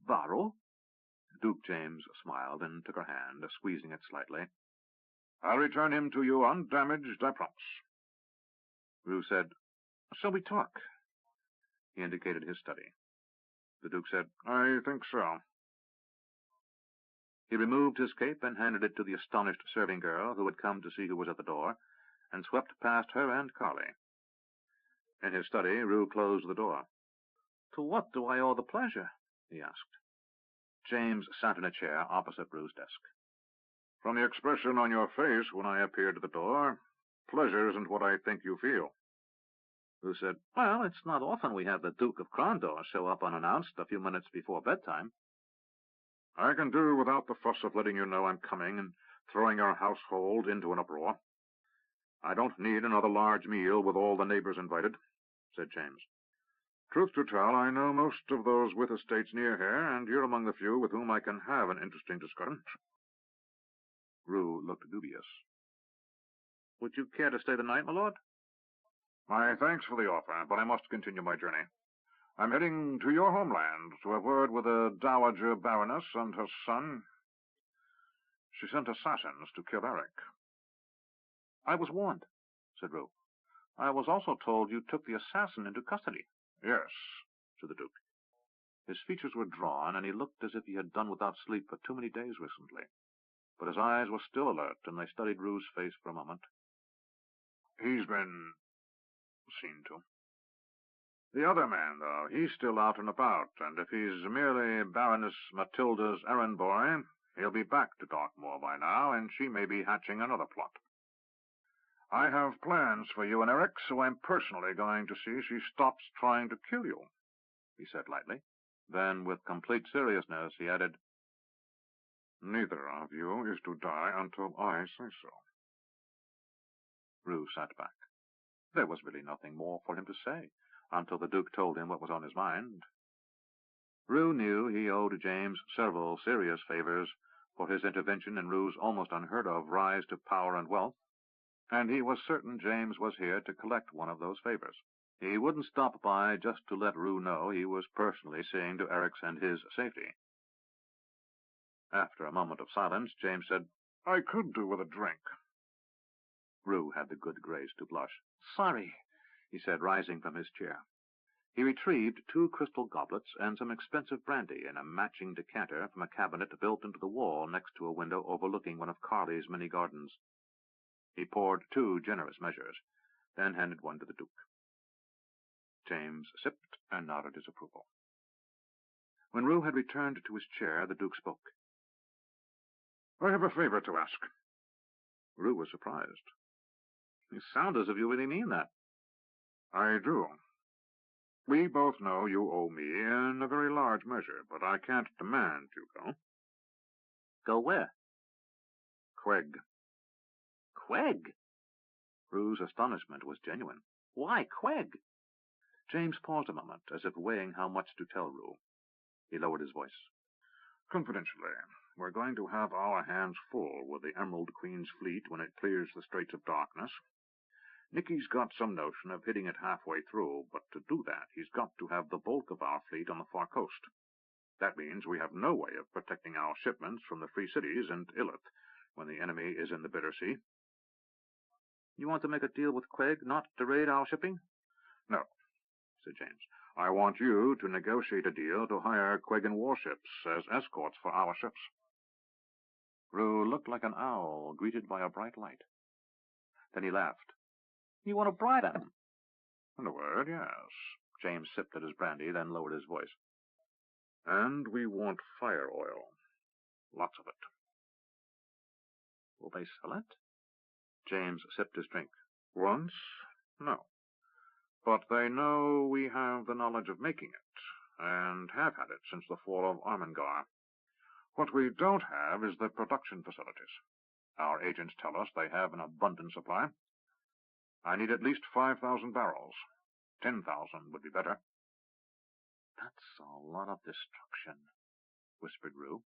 [SPEAKER 1] "Borrow?" Duke James smiled and took her hand, squeezing it slightly.
[SPEAKER 2] "I'll return him to you undamaged, I promise."
[SPEAKER 1] Rue said, "Shall we talk?" He indicated his study. The Duke said,
[SPEAKER 2] "I think so."
[SPEAKER 1] He removed his cape and handed it to the astonished serving girl who had come to see who was at the door, and swept past her and Carly. In his study, Rue closed the door. "To what do I owe the pleasure?" he asked. James sat in a chair opposite Rue's desk.
[SPEAKER 2] "From the expression on your face when I appeared at the door, pleasure isn't what I think you feel."
[SPEAKER 1] Rue said, "Well, it's not often we have the Duke of Crondor show up unannounced a few minutes before bedtime."
[SPEAKER 2] "I can do without the fuss of letting you know I'm coming and throwing our household into an uproar. I don't need another large meal with all the neighbors invited," said James. "Truth to tell, I know most of those with estates near here, and you're among the few with whom I can have an interesting discussion."
[SPEAKER 1] Rue looked dubious. "Would you care to stay the night, my lord?"
[SPEAKER 2] "My thanks for the offer, but I must continue my journey. I'm heading to your homeland to have word with a dowager baroness and her son. She sent assassins to kill Eric."
[SPEAKER 1] "I was warned," said Rue. "I was also told you took the assassin into custody."
[SPEAKER 2] "Yes," said the Duke.
[SPEAKER 1] His features were drawn, and he looked as if he had done without sleep for too many days recently. But his eyes were still alert, and they studied Rue's face for a moment.
[SPEAKER 2] "He's been seen to. The other man, though, he's still out and about, and if he's merely Baroness Matilda's errand boy, he'll be back to Dartmoor by now, and she may be hatching another plot. I have plans for you and Eric, so I'm personally going to see she stops trying to kill you," he said lightly.
[SPEAKER 1] Then, with complete seriousness, he added,
[SPEAKER 2] "Neither of you is to die until I say so."
[SPEAKER 1] Rue sat back. There was really nothing more for him to say, until the Duke told him what was on his mind. Rue knew he owed James several serious favors for his intervention in Rue's almost unheard-of rise to power and wealth, and he was certain James was here to collect one of those favors. He wouldn't stop by just to let Rue know he was personally seeing to Eric's and his safety. After a moment of silence, James said,
[SPEAKER 2] "I could do with a drink."
[SPEAKER 1] Rue had the good grace to blush. "Sorry," he said, rising from his chair. He retrieved 2 crystal goblets and some expensive brandy in a matching decanter from a cabinet built into the wall next to a window overlooking one of Carley's many gardens. He poured 2 generous measures, then handed one to the Duke. James sipped and nodded his approval. When Rue had returned to his chair, the Duke spoke. "I have a favor to ask." Rue was surprised. "You sound as if you really mean that." "I do. We both know you owe me in a very large measure, but I can't demand you go." "Go where?"
[SPEAKER 2] "Queg."
[SPEAKER 1] "Queg?" Rue's astonishment was genuine. "Why Queg?" James paused a moment, as if weighing how much to tell Rue. He lowered his voice.
[SPEAKER 2] "Confidentially, we're going to have our hands full with the Emerald Queen's fleet when it clears the Straits of Darkness. Nicky's got some notion of hitting it halfway through, but to do that, he's got to have the bulk of our fleet on the far coast. That means we have no way of protecting our shipments from the Free Cities and Illith when the enemy is in the Bitter Sea." "You want to make a deal with Queg not to raid our shipping?" "No," said James. "I want you to negotiate a deal to hire Quegan warships as escorts for our ships."
[SPEAKER 1] Rue looked like an owl greeted by a bright light. Then he laughed. "You want to bribe him?"
[SPEAKER 2] "In a word, yes."
[SPEAKER 1] James sipped at his brandy, then lowered his voice.
[SPEAKER 2] "And we want fire oil. Lots of it."
[SPEAKER 1] "Will they sell it?" James sipped his drink.
[SPEAKER 2] "Once, no. But they know we have the knowledge of making it, and have had it since the fall of Armengar. What we don't have is the production facilities. Our agents tell us they have an abundant supply. I need at least 5,000 barrels. 10,000 would be better."
[SPEAKER 1] "That's a lot of destruction," whispered Rue.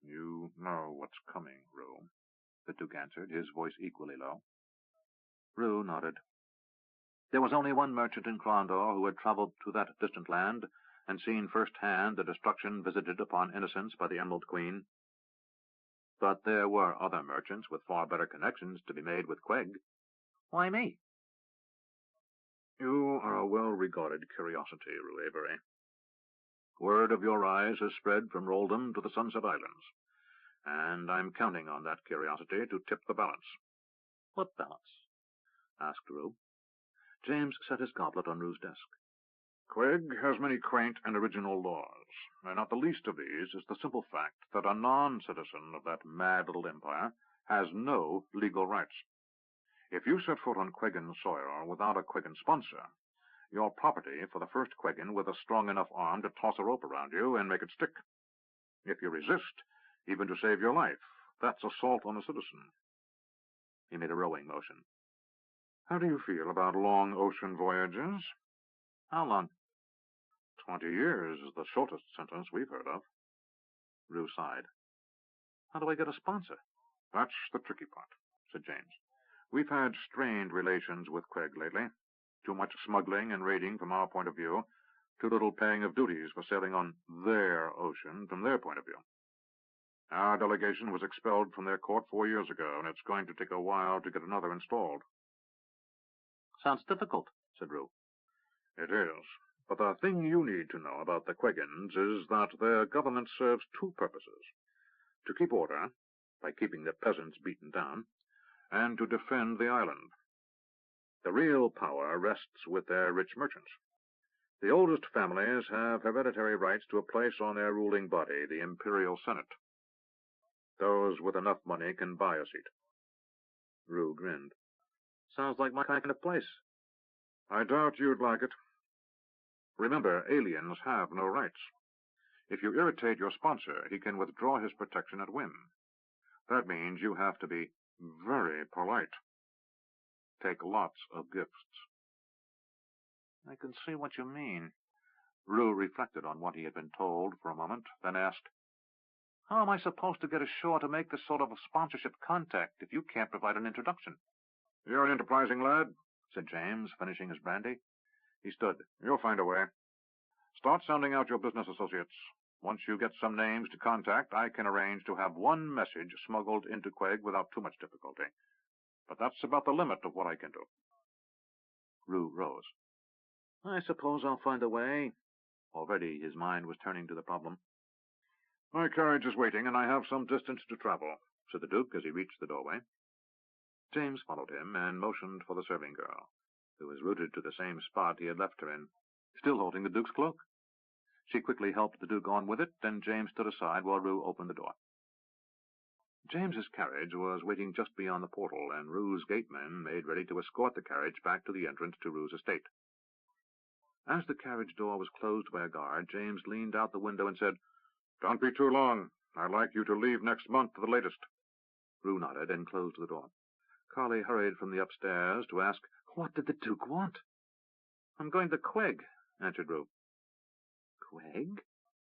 [SPEAKER 2] "You know what's coming, Rue,"
[SPEAKER 1] the Duke answered, his voice equally low. Rue nodded. There was only one merchant in Crondor who had traveled to that distant land and seen firsthand the destruction visited upon innocence by the Emerald Queen. But there were other merchants with far better connections to be made with Queg. "Why me?"
[SPEAKER 2] "You are a well-regarded curiosity, Rue Avery.
[SPEAKER 1] Word of your rise has spread from Roldham to the Sunset Islands, and I'm counting on that curiosity to tip the balance." "What balance?" asked Rue. James set his goblet on Rue's desk.
[SPEAKER 2] "Queg has many quaint and original laws, and not the least of these is the simple fact that a non-citizen of that mad little empire has no legal rights. If you set foot on Quegan soil without a Quegan sponsor, you're property for the first Quegan with a strong enough arm to toss a rope around you and make it stick. If you resist, even to save your life, that's assault on a citizen."
[SPEAKER 1] He made a rowing motion.
[SPEAKER 2] "How do you feel about long ocean voyages?"
[SPEAKER 1] "How long?"
[SPEAKER 2] 20 years is the shortest sentence we've heard of."
[SPEAKER 1] Rue sighed. "How do I get a sponsor?"
[SPEAKER 2] "That's the tricky part," said James. "We've had strained relations with Queg lately. Too much smuggling and raiding from our point of view, too little paying of duties for sailing on their ocean from their point of view. Our delegation was expelled from their court 4 years ago, and it's going to take a while to get another installed."
[SPEAKER 1] "Sounds difficult," said Rue.
[SPEAKER 2] "It is. But the thing you need to know about the Quegans is that their government serves 2 purposes: to keep order, by keeping the peasants beaten down, and to defend the island. The real power rests with their rich merchants. The oldest families have hereditary rights to a place on their ruling body, the Imperial Senate. Those with enough money can buy a seat."
[SPEAKER 1] Rue grinned. "Sounds like my kind of place."
[SPEAKER 2] "I doubt you'd like it. Remember, aliens have no rights. If you irritate your sponsor, he can withdraw his protection at whim. That means you have to be very polite. Take lots of gifts."
[SPEAKER 1] "I can see what you mean." Rue reflected on what he had been told for a moment, then asked, "How am I supposed to get ashore to make this sort of a sponsorship contact if you can't provide an introduction?"
[SPEAKER 2] "You're an enterprising lad,"
[SPEAKER 1] said James, finishing his brandy. He stood.
[SPEAKER 2] "You'll find a way. Start sounding out your business associates. Once you get some names to contact, I can arrange to have one message smuggled into Queg without too much difficulty. But that's about the limit of what I can do."
[SPEAKER 1] Rue rose.
[SPEAKER 2] I suppose I'll find a way. Already his mind was turning to the problem.
[SPEAKER 1] My carriage is waiting, and I have some distance to travel, said the Duke as he reached the doorway.
[SPEAKER 2] James followed him and motioned for the serving girl, who was rooted to the same spot he had left her in, still holding the Duke's cloak. She quickly helped the Duke on with it, and James stood aside while Rue opened the door. James's carriage was waiting just beyond the portal, and Rue's gatemen made ready to escort the carriage back to the entrance to Rue's estate. As the carriage door was closed by a guard, James leaned out the window and said, "Don't be too long. I'd like you to leave next month at the latest." Rue nodded and closed the door. Carly hurried from the upstairs to ask, what did the Duke want? "I'm going to Queg," answered Rue. "Queg?"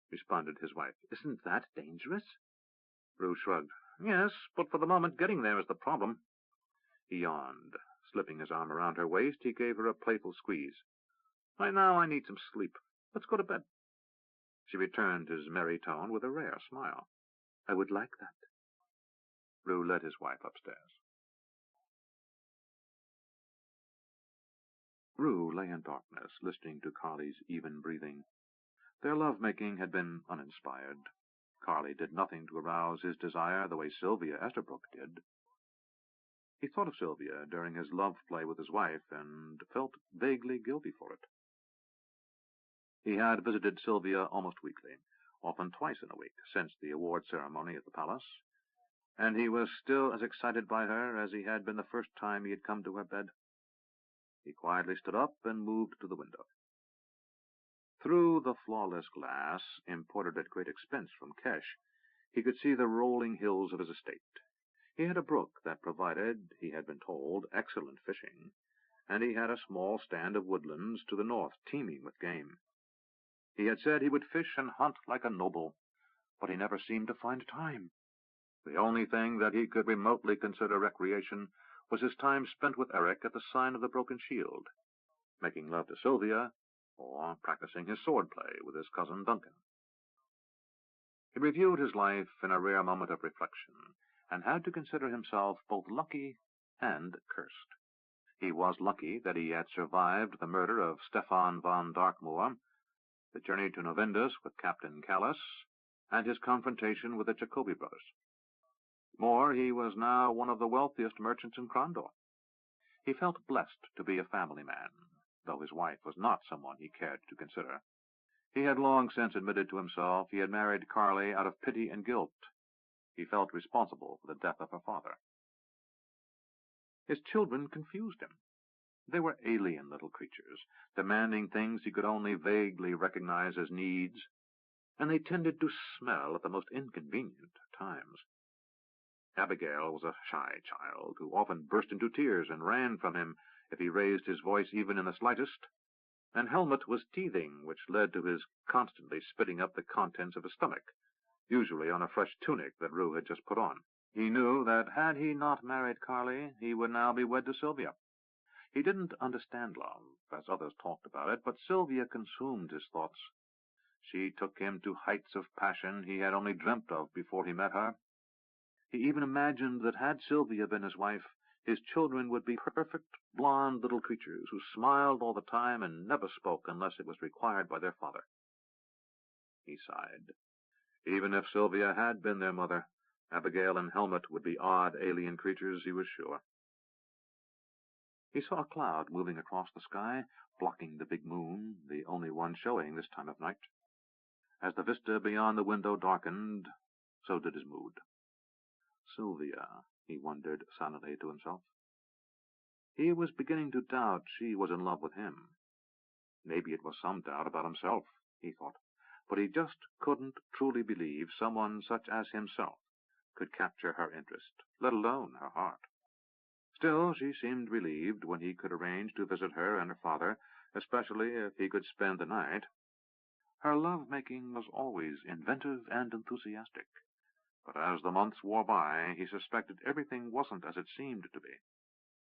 [SPEAKER 2] responded his wife. "Isn't that dangerous?" Rue shrugged. "Yes, but for the moment getting there is the problem." He yawned. Slipping his arm around her waist, he gave her a playful squeeze. "Right now I need some sleep. Let's go to bed." She returned his merry tone with a rare smile. "I would like that." Rue led his wife upstairs. Rue lay in darkness, listening to Carly's even breathing. Their love-making had been uninspired. Carly did nothing to arouse his desire the way Sylvia Esterbrook did. He thought of Sylvia during his love play with his wife, and felt vaguely guilty for it. He had visited Sylvia almost weekly, often twice in a week, since the award ceremony at the palace, and he was still as excited by her as he had been the first time he had come to her bed. He quietly stood up and moved to the window. Through the flawless glass, imported at great expense from Kesh, he could see the rolling hills of his estate. He had a brook that provided, he had been told, excellent fishing, and he had a small stand of woodlands to the north, teeming with game. He had said he would fish and hunt like a noble, but he never seemed to find time. The only thing that he could remotely consider recreation was his time spent with Eric at the sign of the Broken Shield, making love to Sylvia, or practicing his sword play with his cousin Duncan. He reviewed his life in a rare moment of reflection, and had to consider himself both lucky and cursed. He was lucky that he had survived the murder of Stefan von Darkmoor, the journey to Novindus with Captain Callus, and his confrontation with the Jacobi brothers. More, he was now one of the wealthiest merchants in Crondor. He felt blessed to be a family man, though his wife was not someone he cared to consider. He had long since admitted to himself he had married Carly out of pity and guilt. He felt responsible for the death of her father. His children confused him. They were alien little creatures, demanding things he could only vaguely recognize as needs, and they tended to smell at the most inconvenient times. Abigail was a shy child, who often burst into tears and ran from him if he raised his voice even in the slightest, and Helmut was teething, which led to his constantly spitting up the contents of his stomach, usually on a fresh tunic that Rue had just put on. He knew that had he not married Carly, he would now be wed to Sylvia. He didn't understand love, as others talked about it, but Sylvia consumed his thoughts. She took him to heights of passion he had only dreamt of before he met her. He even imagined that had Sylvia been his wife, his children would be perfect, blonde little creatures who smiled all the time and never spoke unless it was required by their father. He sighed. Even if Sylvia had been their mother, Abigail and Helmut would be odd alien creatures, he was sure. He saw a cloud moving across the sky, blocking the big moon, the only one showing this time of night. As the vista beyond the window darkened, so did his mood. Sylvia, he wondered silently to himself. He was beginning to doubt she was in love with him. Maybe it was some doubt about himself, he thought, but he just couldn't truly believe someone such as himself could capture her interest, let alone her heart. Still, she seemed relieved when he could arrange to visit her and her father, especially if he could spend the night. Her love-making was always inventive and enthusiastic, but as the months wore by, he suspected everything wasn't as it seemed to be.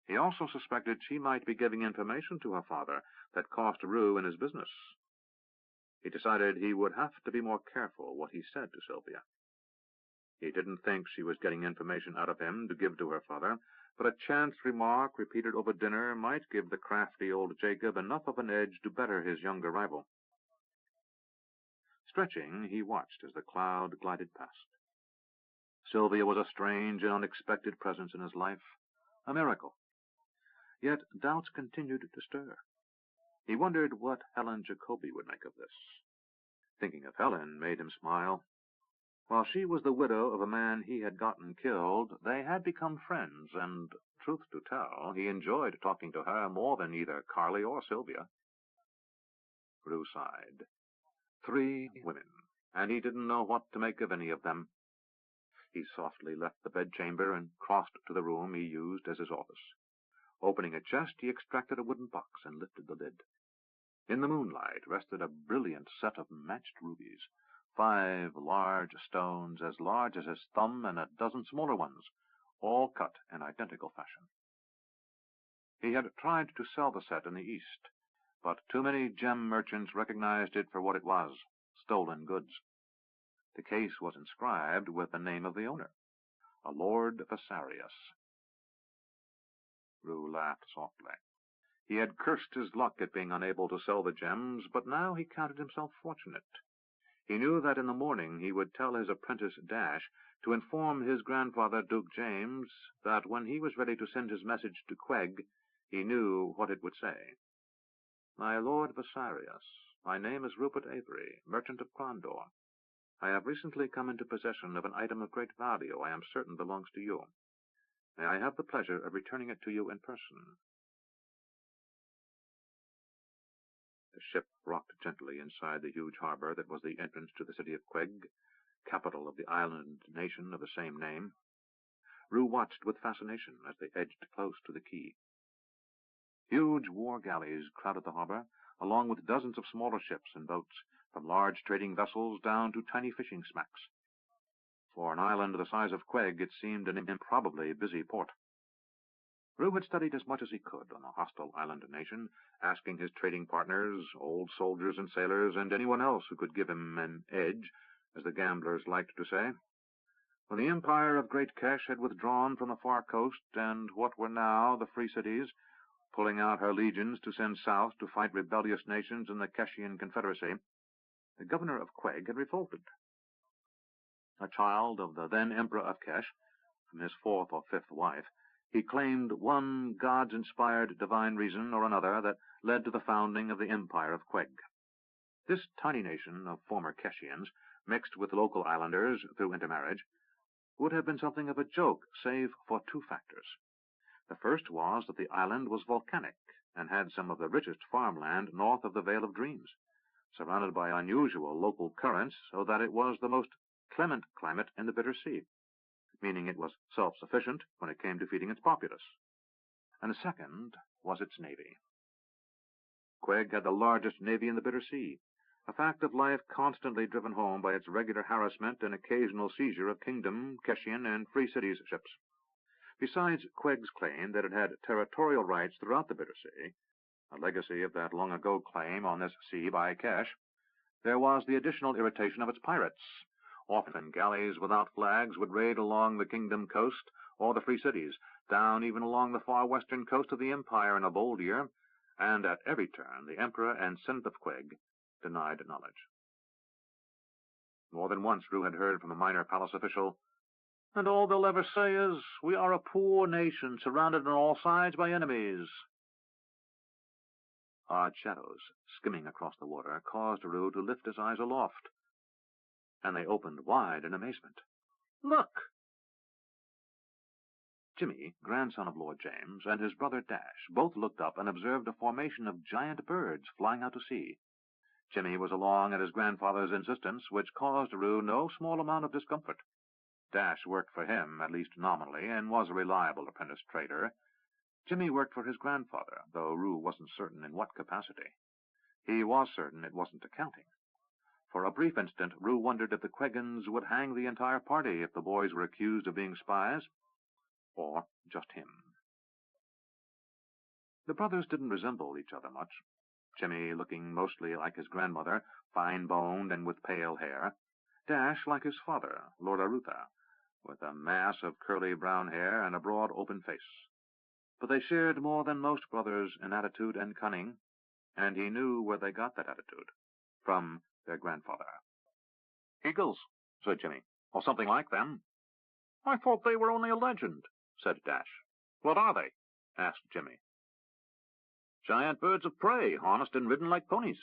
[SPEAKER 2] He also suspected she might be giving information to her father that cost Rue in his business. He decided he would have to be more careful what he said to Sylvia. He didn't think she was getting information out of him to give to her father, but a chance remark repeated over dinner might give the crafty old Jacob enough of an edge to better his younger rival. Stretching, he watched as the cloud glided past. Sylvia was a strange and unexpected presence in his life, a miracle. Yet doubts continued to stir. He wondered what Helen Jacobi would make of this. Thinking of Helen made him smile. While she was the widow of a man he had gotten killed, they had become friends, and, truth to tell, he enjoyed talking to her more than either Carly or Sylvia. Rue sighed. 3 women, and he didn't know what to make of any of them. He softly left the bedchamber and crossed to the room he used as his office. Opening a chest, he extracted a wooden box and lifted the lid. In the moonlight rested a brilliant set of matched rubies, 5 large stones as large as his thumb and a dozen smaller ones, all cut in identical fashion. He had tried to sell the set in the East, but too many gem merchants recognized it for what it was, stolen goods. The case was inscribed with the name of the owner, a Lord Vasarius. Rue laughed softly. He had cursed his luck at being unable to sell the gems, but now he counted himself fortunate. He knew that in the morning he would tell his apprentice Dash to inform his grandfather, Duke James, that when he was ready to send his message to Queg, he knew what it would say. My Lord Vasarius, my name is Rupert Avery, merchant of Crondor. I have recently come into possession of an item of great value I am certain belongs to you. May I have the pleasure of returning it to you in person? The ship rocked gently inside the huge harbor that was the entrance to the city of Queg, capital of the island nation of the same name. Rue watched with fascination as they edged close to the quay. Huge war galleys crowded the harbor, along with dozens of smaller ships and boats, from large trading vessels down to tiny fishing smacks. For an island the size of Queg, it seemed an improbably busy port. Rue had studied as much as he could on the hostile island nation, asking his trading partners, old soldiers and sailors, and anyone else who could give him an edge, as the gamblers liked to say. When the empire of Great Kesh had withdrawn from the far coast and what were now the Free Cities, pulling out her legions to send south to fight rebellious nations in the Keshian Confederacy, the governor of Queg had revolted. A child of the then Emperor of Kesh, from his 4th or 5th wife, he claimed one God-inspired divine reason or another that led to the founding of the empire of Queg. This tiny nation of former Keshians, mixed with local islanders through intermarriage, would have been something of a joke, save for 2 factors. The first was that the island was volcanic and had some of the richest farmland north of the Vale of Dreams, surrounded by unusual local currents, so that it was the most clement climate in the Bitter Sea, meaning it was self-sufficient when it came to feeding its populace. And the second was its navy. Queg had the largest navy in the Bitter Sea, a fact of life constantly driven home by its regular harassment and occasional seizure of Kingdom, Keshian, and Free Cities ships. Besides Queg's claim that it had territorial rights throughout the Bitter Sea, a legacy of that long-ago claim on this sea by Kesh, there was the additional irritation of its pirates. Often galleys without flags would raid along the Kingdom coast or the Free Cities, down even along the far western coast of the Empire in a bold year, and at every turn the Emperor and Senate of Queg denied knowledge. More than once Rue had heard from a minor palace official, "And all they'll ever say is, we are a poor nation surrounded on all sides by enemies." Odd shadows skimming across the water caused Rue to lift his eyes aloft, and they opened wide in amazement. "Look!" Jimmy, grandson of Lord James, and his brother Dash both looked up and observed a formation of giant birds flying out to sea. Jimmy was along at his grandfather's insistence, which caused Rue no small amount of discomfort. Dash worked for him, at least nominally, and was a reliable apprentice trader. Jimmy worked for his grandfather, though Rue wasn't certain in what capacity. He was certain it wasn't accounting. For a brief instant, Rue wondered if the Quegans would hang the entire party if the boys were accused of being spies, or just him. The brothers didn't resemble each other much, Jimmy looking mostly like his grandmother, fine-boned and with pale hair, Dash like his father, Lord Arutha, with a mass of curly brown hair and a broad open face. But they shared more than most brothers in attitude and cunning, and he knew where they got that attitude. From their grandfather.
[SPEAKER 1] Eagles, said Jimmy, or something like them. I thought they were only a legend, said Dash. What are they? Asked Jimmy. Giant birds of prey, harnessed and ridden like ponies.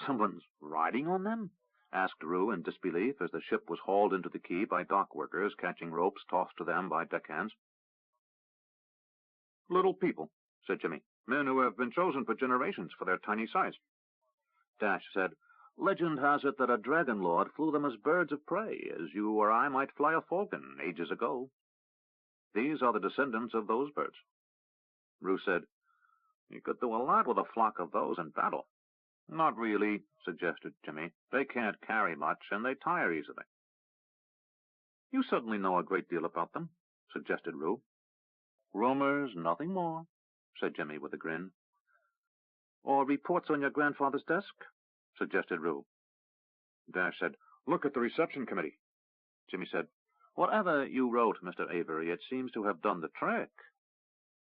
[SPEAKER 1] Someone's riding on them? Asked Rue in disbelief as the ship was hauled into the quay by dock workers catching ropes tossed to them by deckhands. Little people, said Jimmy, men who have been chosen for generations for their tiny size. Dash said, Legend has it that a dragon lord flew them as birds of prey, as you or I might fly a falcon ages ago. These are the descendants of those birds. Rue said, You could do a lot with a flock of those in battle. Not really, suggested Jimmy. They can't carry much, and they tire easily. You certainly know a great deal about them, suggested Rue. Rumors, nothing more, said Jimmy with a grin. Or reports on your grandfather's desk, suggested Rue. Dash said, Look at the reception committee. Jimmy said, Whatever you wrote, Mr. Avery, it seems to have done the trick.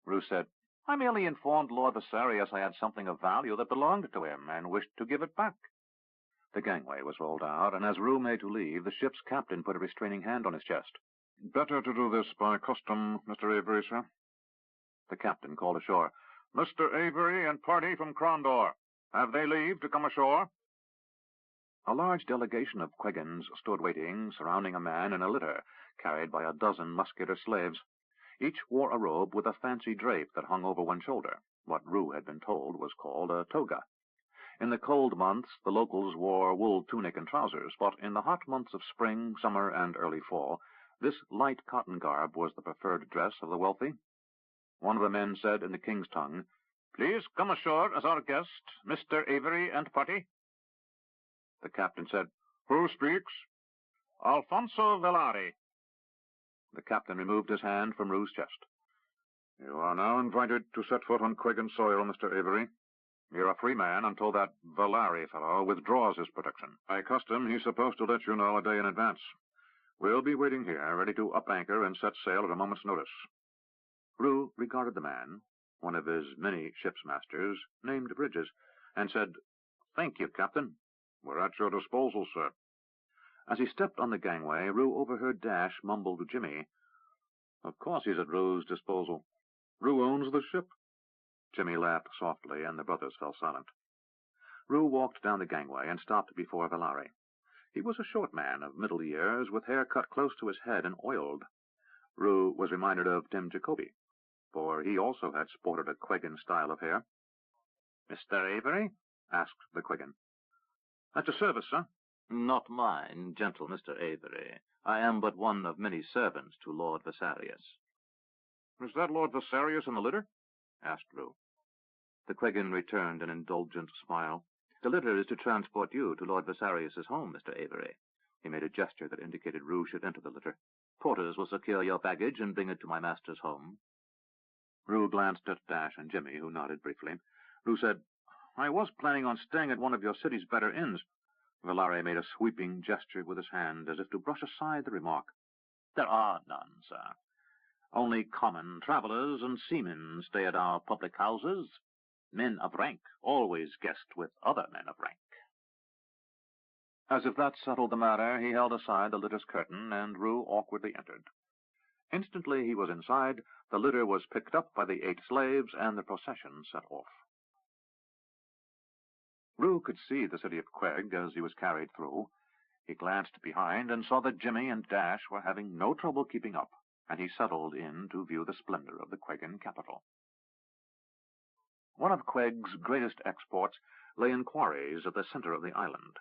[SPEAKER 1] Rue said, I merely informed Lord Viserys I had something of value that belonged to him and wished to give it back. The gangway was rolled out, and as Rue made to leave, the ship's captain put a restraining hand on his chest. Better to do this by custom, Mr. Avery, sir. The captain called ashore. Mr. Avery and party from Crondor. Have they leave to come ashore? A large delegation of Quegans stood waiting, surrounding a man in a litter, carried by a dozen muscular slaves. Each wore a robe with a fancy drape that hung over one shoulder, what Rue had been told was called a toga. In the cold months, the locals wore wool tunic and trousers, but in the hot months of spring, summer, and early fall, this light cotton garb was the preferred dress of the wealthy. One of the men said in the king's tongue, Please come ashore as our guest, Mr. Avery and party. The captain said, Who speaks? Alfonso Velari. The captain removed his hand from Rue's chest. You are now invited to set foot on Quegan soil, Mr. Avery. You're a free man until that Velari fellow withdraws his protection. By custom, he's supposed to let you know a day in advance. We'll be waiting here, ready to up anchor and set sail at a moment's notice. Rue regarded the man, one of his many ship's masters, named Bridges, and said, Thank you, Captain. We're at your disposal, sir. As he stepped on the gangway, Rue overheard Dash mumble to Jimmy, Of course he's at Rue's disposal. Rue owns the ship. Jimmy laughed softly, and the brothers fell silent. Rue walked down the gangway and stopped before Velari. He was a short man of middle years, with hair cut close to his head and oiled. Rue was reminded of Tim Jacoby, for he also had sported a Quegan style of hair. Mr. Avery? Asked the Quegan. At your service, sir. Not mine, gentle Mr. Avery. I am but one of many servants to Lord Viserys. Is that Lord Viserys in the litter? Asked Rue. The Quegan returned an indulgent smile. The litter is to transport you to Lord Viserys' home, Mr. Avery. He made a gesture that indicated Rue should enter the litter. Porters will secure your baggage and bring it to my master's home. Rue glanced at Dash and Jimmy, who nodded briefly. Rue said, I was planning on staying at one of your city's better inns. Velari made a sweeping gesture with his hand, as if to brush aside the remark. There are none, sir. Only common travelers and seamen stay at our public houses. Men of rank always guest with other men of rank. As if that settled the matter, he held aside the litter's curtain, and Rue awkwardly entered. Instantly he was inside, the litter was picked up by the 8 slaves, and the procession set off. Rue could see the city of Queg as he was carried through. He glanced behind and saw that Jimmy and Dash were having no trouble keeping up, and he settled in to view the splendor of the Quegan capital. One of Queg's greatest exports lay in quarries at the center of the island.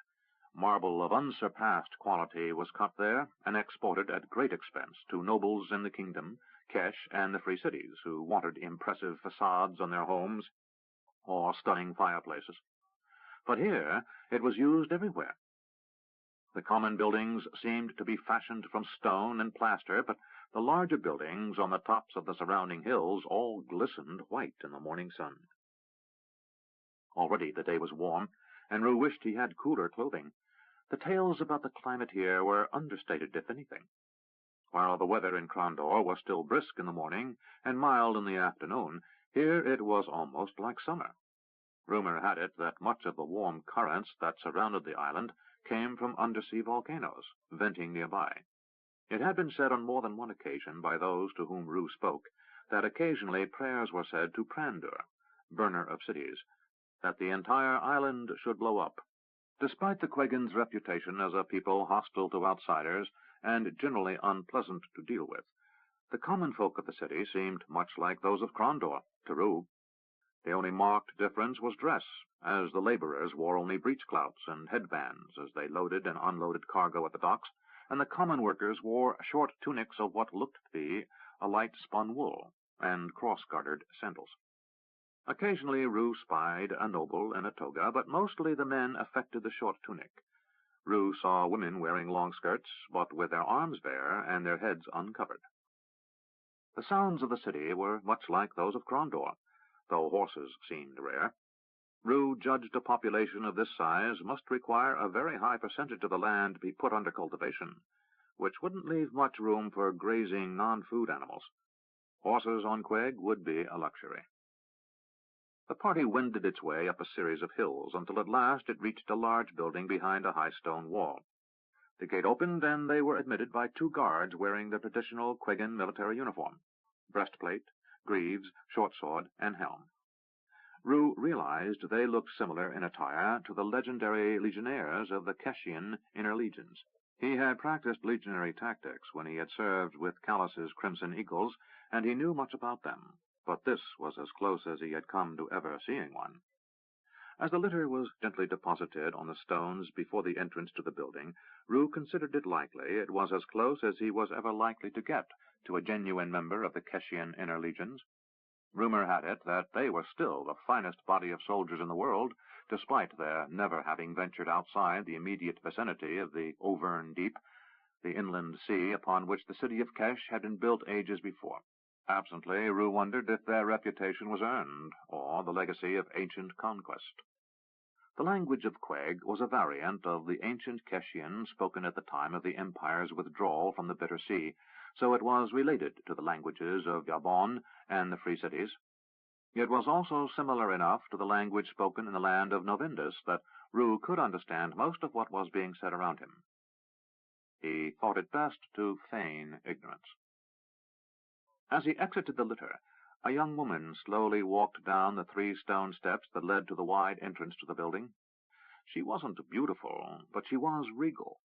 [SPEAKER 1] Marble of unsurpassed quality was cut there and exported at great expense to nobles in the kingdom, Kesh, and the free cities, who wanted impressive facades on their homes or stunning fireplaces. But here it was used everywhere. The common buildings seemed to be fashioned from stone and plaster, but the larger buildings on the tops of the surrounding hills all glistened white in the morning sun. Already the day was warm, and Rue wished he had cooler clothing. The tales about the climate here were understated, if anything. While the weather in Crondor was still brisk in the morning and mild in the afternoon, here it was almost like summer. Rumor had it that much of the warm currents that surrounded the island came from undersea volcanoes, venting nearby. It had been said on more than one occasion by those to whom Rue spoke that occasionally prayers were said to Prandur, burner of cities, that the entire island should blow up. Despite the Quegans' reputation as a people hostile to outsiders and generally unpleasant to deal with, the common folk of the city seemed much like those of Crondor to Rue. The only marked difference was dress, as the laborers wore only breechclouts and headbands as they loaded and unloaded cargo at the docks, and the common workers wore short tunics of what looked to be a light spun wool, and cross-gartered sandals. Occasionally Rue spied a noble in a toga, but mostly the men affected the short tunic. Rue saw women wearing long skirts, but with their arms bare and their heads uncovered. The sounds of the city were much like those of Crondor, though horses seemed rare. Rue judged a population of this size must require a very high percentage of the land to be put under cultivation, which wouldn't leave much room for grazing non-food animals. Horses on Queg would be a luxury. The party wended its way up a series of hills until at last it reached a large building behind a high stone wall. The gate opened, and they were admitted by two guards wearing the traditional Quegan military uniform, breastplate, greaves, short sword, and helm. Rue realized they looked similar in attire to the legendary legionnaires of the Keshian inner legions. He had practiced legionary tactics when he had served with Callus's Crimson Eagles, and he knew much about them, but this was as close as he had come to ever seeing one. As the litter was gently deposited on the stones before the entrance to the building, Rue considered it likely it was as close as he was ever likely to get to a genuine member of the Keshian inner legions. Rumor had it that they were still the finest body of soldiers in the world, despite their never having ventured outside the immediate vicinity of the Auvergne Deep, the inland sea upon which the city of Kesh had been built ages before. Absently, Rue wondered if their reputation was earned, or the legacy of ancient conquest. The language of Queg was a variant of the ancient Keshian spoken at the time of the Empire's withdrawal from the Bitter Sea, so it was related to the languages of Gabon and the Free Cities. It was also similar enough to the language spoken in the land of Novindus that Rue could understand most of what was being said around him. He thought it best to feign ignorance. As he exited the litter, a young woman slowly walked down the 3 stone steps that led to the wide entrance to the building. She wasn't beautiful, but she was regal,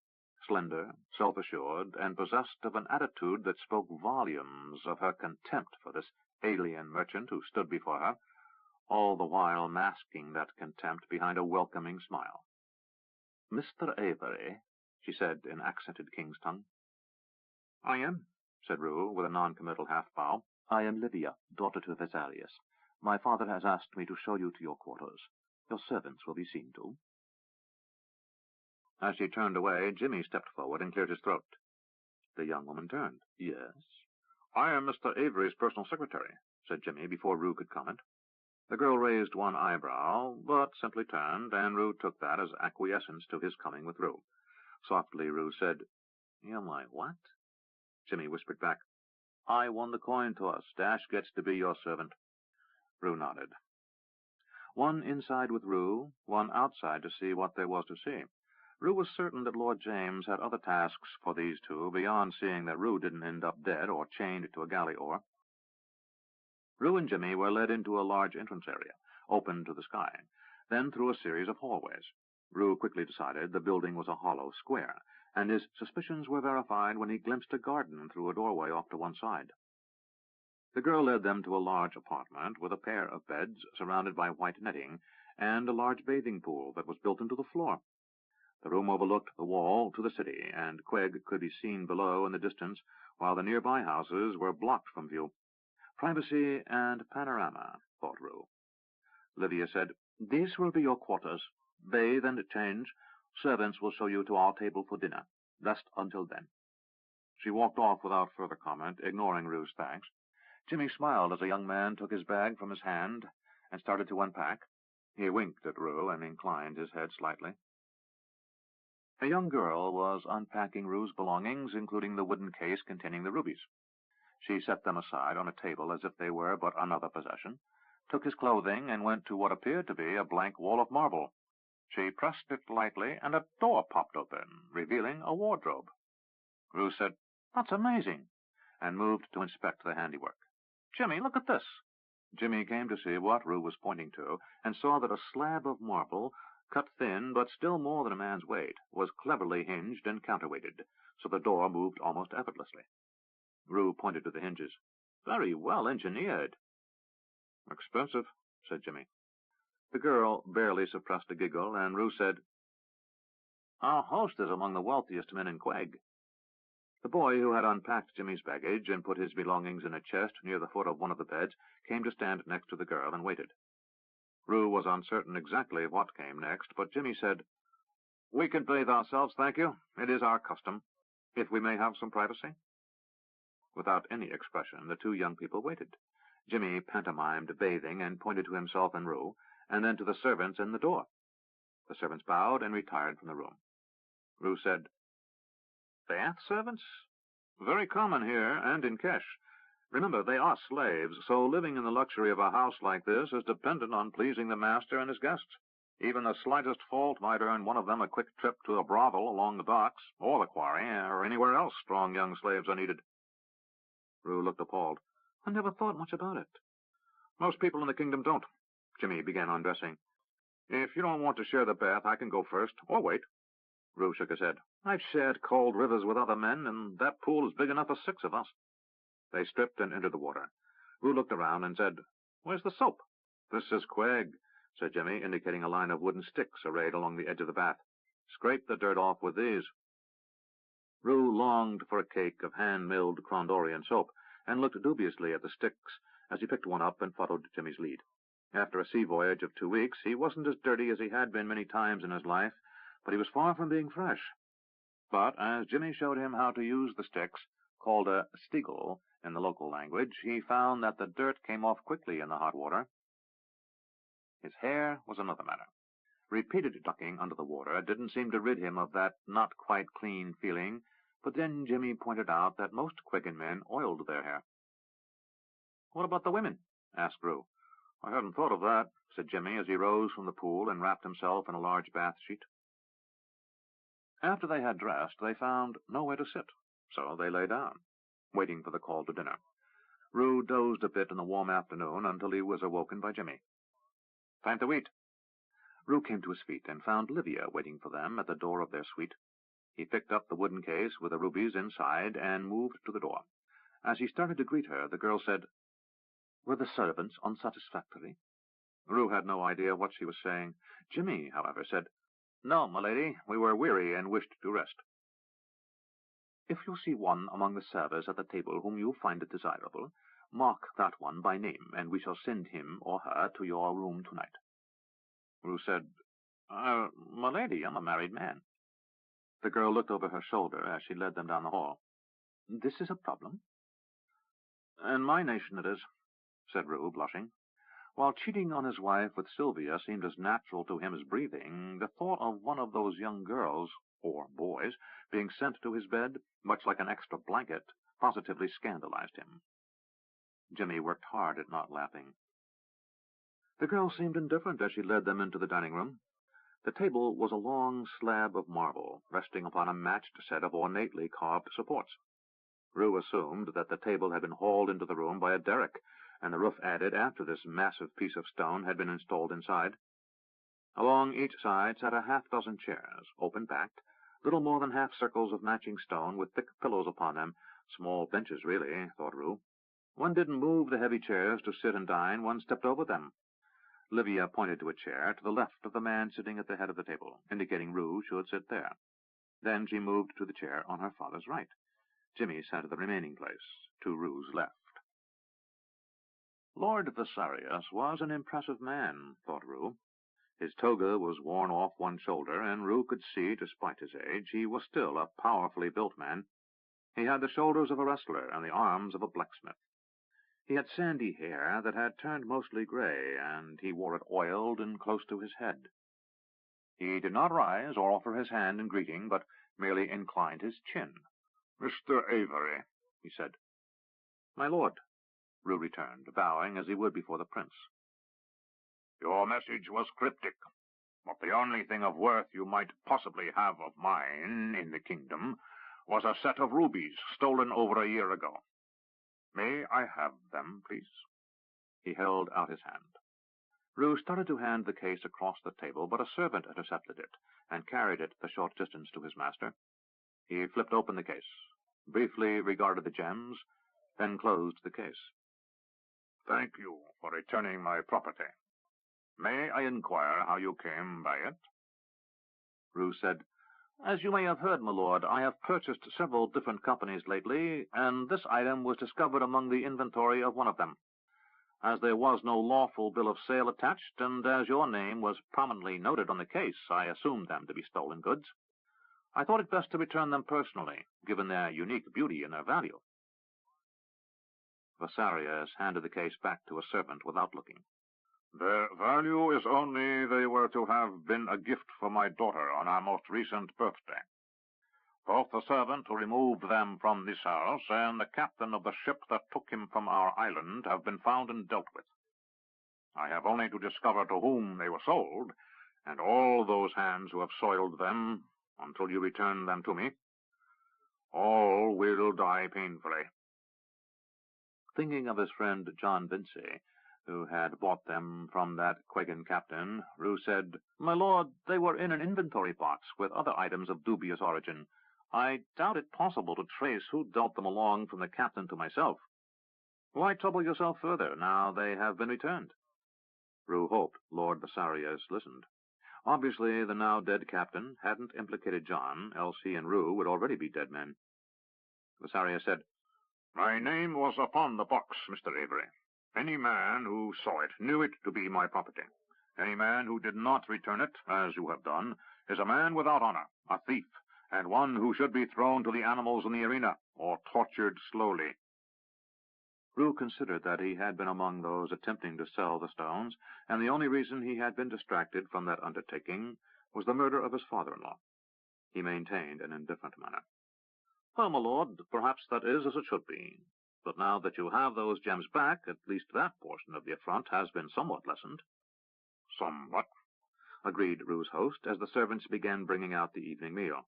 [SPEAKER 1] slender, self-assured, and possessed of an attitude that spoke volumes of her contempt for this alien merchant who stood before her, all the while masking that contempt behind a welcoming smile. "Mr. Avery," she said in accented king's tongue. "I am," said Rue, with a non-committal half-bow. "I am Livia, daughter to Vesalius. My father has asked me to show you to your quarters. Your servants will be seen to." As she turned away, Jimmy stepped forward and cleared his throat. The young woman turned. "Yes?" "I am Mr. Avery's personal secretary," said Jimmy, before Rue could comment. The girl raised one eyebrow, but simply turned, and Rue took that as acquiescence to his coming with Rue. Softly, Rue said, "You're my what?" Jimmy whispered back, "I won the coin toss. Dash gets to be your servant." Rue nodded. One inside with Rue, one outside to see what there was to see. Rue was certain that Lord James had other tasks for these two beyond seeing that Rue didn't end up dead or chained to a galley oar. Rue and Jimmy were led into a large entrance area, open to the sky, then through a series of hallways. Rue quickly decided the building was a hollow square, and his suspicions were verified when he glimpsed a garden through a doorway off to one side. The girl led them to a large apartment with a pair of beds surrounded by white netting and a large bathing pool that was built into the floor. The room overlooked the wall to the city, and Queg could be seen below in the distance, while the nearby houses were blocked from view. Privacy and panorama, thought Rue. Livia said, "These will be your quarters. Bathe and change. Servants will show you to our table for dinner. Rest until then." She walked off without further comment, ignoring Rue's thanks. Jimmy smiled as a young man took his bag from his hand and started to unpack. He winked at Rue and inclined his head slightly. A young girl was unpacking Rue's belongings, including the wooden case containing the rubies. She set them aside on a table as if they were but another possession, took his clothing, and went to what appeared to be a blank wall of marble. She pressed it lightly, and a door popped open, revealing a wardrobe. Rue said, "That's amazing," and moved to inspect the handiwork. "Jimmy, look at this." Jimmy came to see what Rue was pointing to, and saw that a slab of marble, cut thin but still more than a man's weight, was cleverly hinged and counterweighted, so the door moved almost effortlessly. Rue pointed to the hinges. "Very well engineered." "Expensive," said Jimmy. The girl barely suppressed a giggle, and Rue said, "Our host is among the wealthiest men in Queg." The boy who had unpacked Jimmy's baggage and put his belongings in a chest near the foot of one of the beds came to stand next to the girl and waited. Rue was uncertain exactly what came next, but Jimmy said, "We can bathe ourselves, thank you. It is our custom. If we may have some privacy." Without any expression, the two young people waited. Jimmy pantomimed bathing and pointed to himself and Rue, and then to the servants in the door. The servants bowed and retired from the room. Rue said, "Bath servants? Very common here, and in Kesh. Remember, they are slaves, so living in the luxury of a house like this is dependent on pleasing the master and his guests. Even the slightest fault might earn one of them a quick trip to a brothel along the docks, or the quarry, or anywhere else strong young slaves are needed." Rue looked appalled. "I never thought much about it." "Most people in the kingdom don't." Jimmy began undressing. "If you don't want to share the bath, I can go first, or wait." Rue shook his head. "I've shared cold rivers with other men, and that pool is big enough for 6 of us." They stripped and entered the water. Rue looked around and said, "Where's the soap?" "This is Queg," said Jimmy, indicating a line of wooden sticks arrayed along the edge of the bath. "Scrape the dirt off with these." Rue longed for a cake of hand-milled Crondorian soap, and looked dubiously at the sticks as he picked one up and followed Jimmy's lead. After a sea voyage of 2 weeks, he wasn't as dirty as he had been many times in his life, but he was far from being fresh. But as Jimmy showed him how to use the sticks, called a stigel in the local language, he found that the dirt came off quickly in the hot water. His hair was another matter. Repeated ducking under the water didn't seem to rid him of that not-quite-clean feeling, but then Jimmy pointed out that most Quegan men oiled their hair. "What about the women?" asked Rue. "I hadn't thought of that," said Jimmy as he rose from the pool and wrapped himself in a large bath sheet. After they had dressed, they found nowhere to sit, so they lay down, waiting for the call to dinner. Rue dozed a bit in the warm afternoon until he was awoken by Jimmy. "Time to eat." Rue came to his feet and found Livia waiting for them at the door of their suite. He picked up the wooden case with the rubies inside and moved to the door. As he started to greet her, the girl said, "Were the servants unsatisfactory?" Rue had no idea what she was saying. Jimmy, however, said, "No, my lady, we were weary and wished to rest." "If you see one among the servers at the table whom you find desirable, mark that one by name, and we shall send him or her to your room tonight." Rue said, "My lady, I'm a married man." The girl looked over her shoulder as she led them down the hall. "This is a problem?" "In my nation it is," said Rue, blushing. While cheating on his wife with Sylvia seemed as natural to him as breathing, the thought of one of those young girls, or boys, being sent to his bed, much like an extra blanket, positively scandalized him. Jimmy worked hard at not laughing. The girl seemed indifferent as she led them into the dining room. The table was a long slab of marble, resting upon a matched set of ornately carved supports. Rue assumed that the table had been hauled into the room by a derrick, and the roof added after this massive piece of stone had been installed inside. Along each side sat a half-dozen chairs, open-backed, little more than half-circles of matching stone with thick pillows upon them, small benches really, thought Rue. One didn't move the heavy chairs to sit and dine, one stepped over them. Livia pointed to a chair to the left of the man sitting at the head of the table, indicating Rue should sit there. Then she moved to the chair on her father's right. Jimmy sat at the remaining place, to Rue's left. Lord Vesarius was an impressive man, thought Rue. His toga was worn off one shoulder, and Rue could see, despite his age, he was still a powerfully built man. He had the shoulders of a wrestler and the arms of a blacksmith. He had sandy hair that had turned mostly gray, and he wore it oiled and close to his head. He did not rise or offer his hand in greeting, but merely inclined his chin.
[SPEAKER 2] "Mr. Avery," he said.
[SPEAKER 1] "My lord," Rue returned, bowing as he would before the prince.
[SPEAKER 2] "Your message was cryptic, but the only thing of worth you might possibly have of mine in the kingdom was a set of rubies stolen over a year ago. May I have them, please?"
[SPEAKER 1] He held out his hand. Rue started to hand the case across the table, but a servant intercepted it and carried it the short distance to his master. He flipped open the case, briefly regarded the gems, then closed the case.
[SPEAKER 2] "Thank you for returning my property. May I inquire how you came by it?"
[SPEAKER 1] Rue said, "As you may have heard, my lord, I have purchased several different companies lately, and this item was discovered among the inventory of one of them. As there was no lawful bill of sale attached, and as your name was prominently noted on the case, I assumed them to be stolen goods. I thought it best to return them personally, given their unique beauty and their value." Vasarius handed the case back to a servant without looking.
[SPEAKER 2] "Their value is only they were to have been a gift for my daughter on our most recent birthday. Both the servant who removed them from this house and the captain of the ship that took him from our island have been found and dealt with. I have only to discover to whom they were sold, and all those hands who have soiled them until you return them to me, all will die painfully."
[SPEAKER 1] Thinking of his friend John Vincy, who had bought them from that Quagan captain, Rue said, "My lord, they were in an inventory box with other items of dubious origin. I doubt it possible to trace who dealt them along from the captain to myself. Why trouble yourself further, now they have been returned?" Rue hoped Lord Vasarius listened. Obviously, the now-dead captain hadn't implicated John, else he and Rue would already be dead men. Vasarius said,
[SPEAKER 2] "My name was upon the box, Mr. Avery. Any man who saw it knew it to be my property. Any man who did not return it, as you have done, is a man without honor, a thief, and one who should be thrown to the animals in the arena, or tortured slowly."
[SPEAKER 1] Rue considered that he had been among those attempting to sell the stones, and the only reason he had been distracted from that undertaking was the murder of his father-in-law. He maintained an indifferent manner. "Well, my lord, perhaps that is as it should be. But now that you have those gems back, at least that portion of the affront has been somewhat lessened."
[SPEAKER 2] "Somewhat,"
[SPEAKER 1] agreed Rue's host, as the servants began bringing out the evening meal.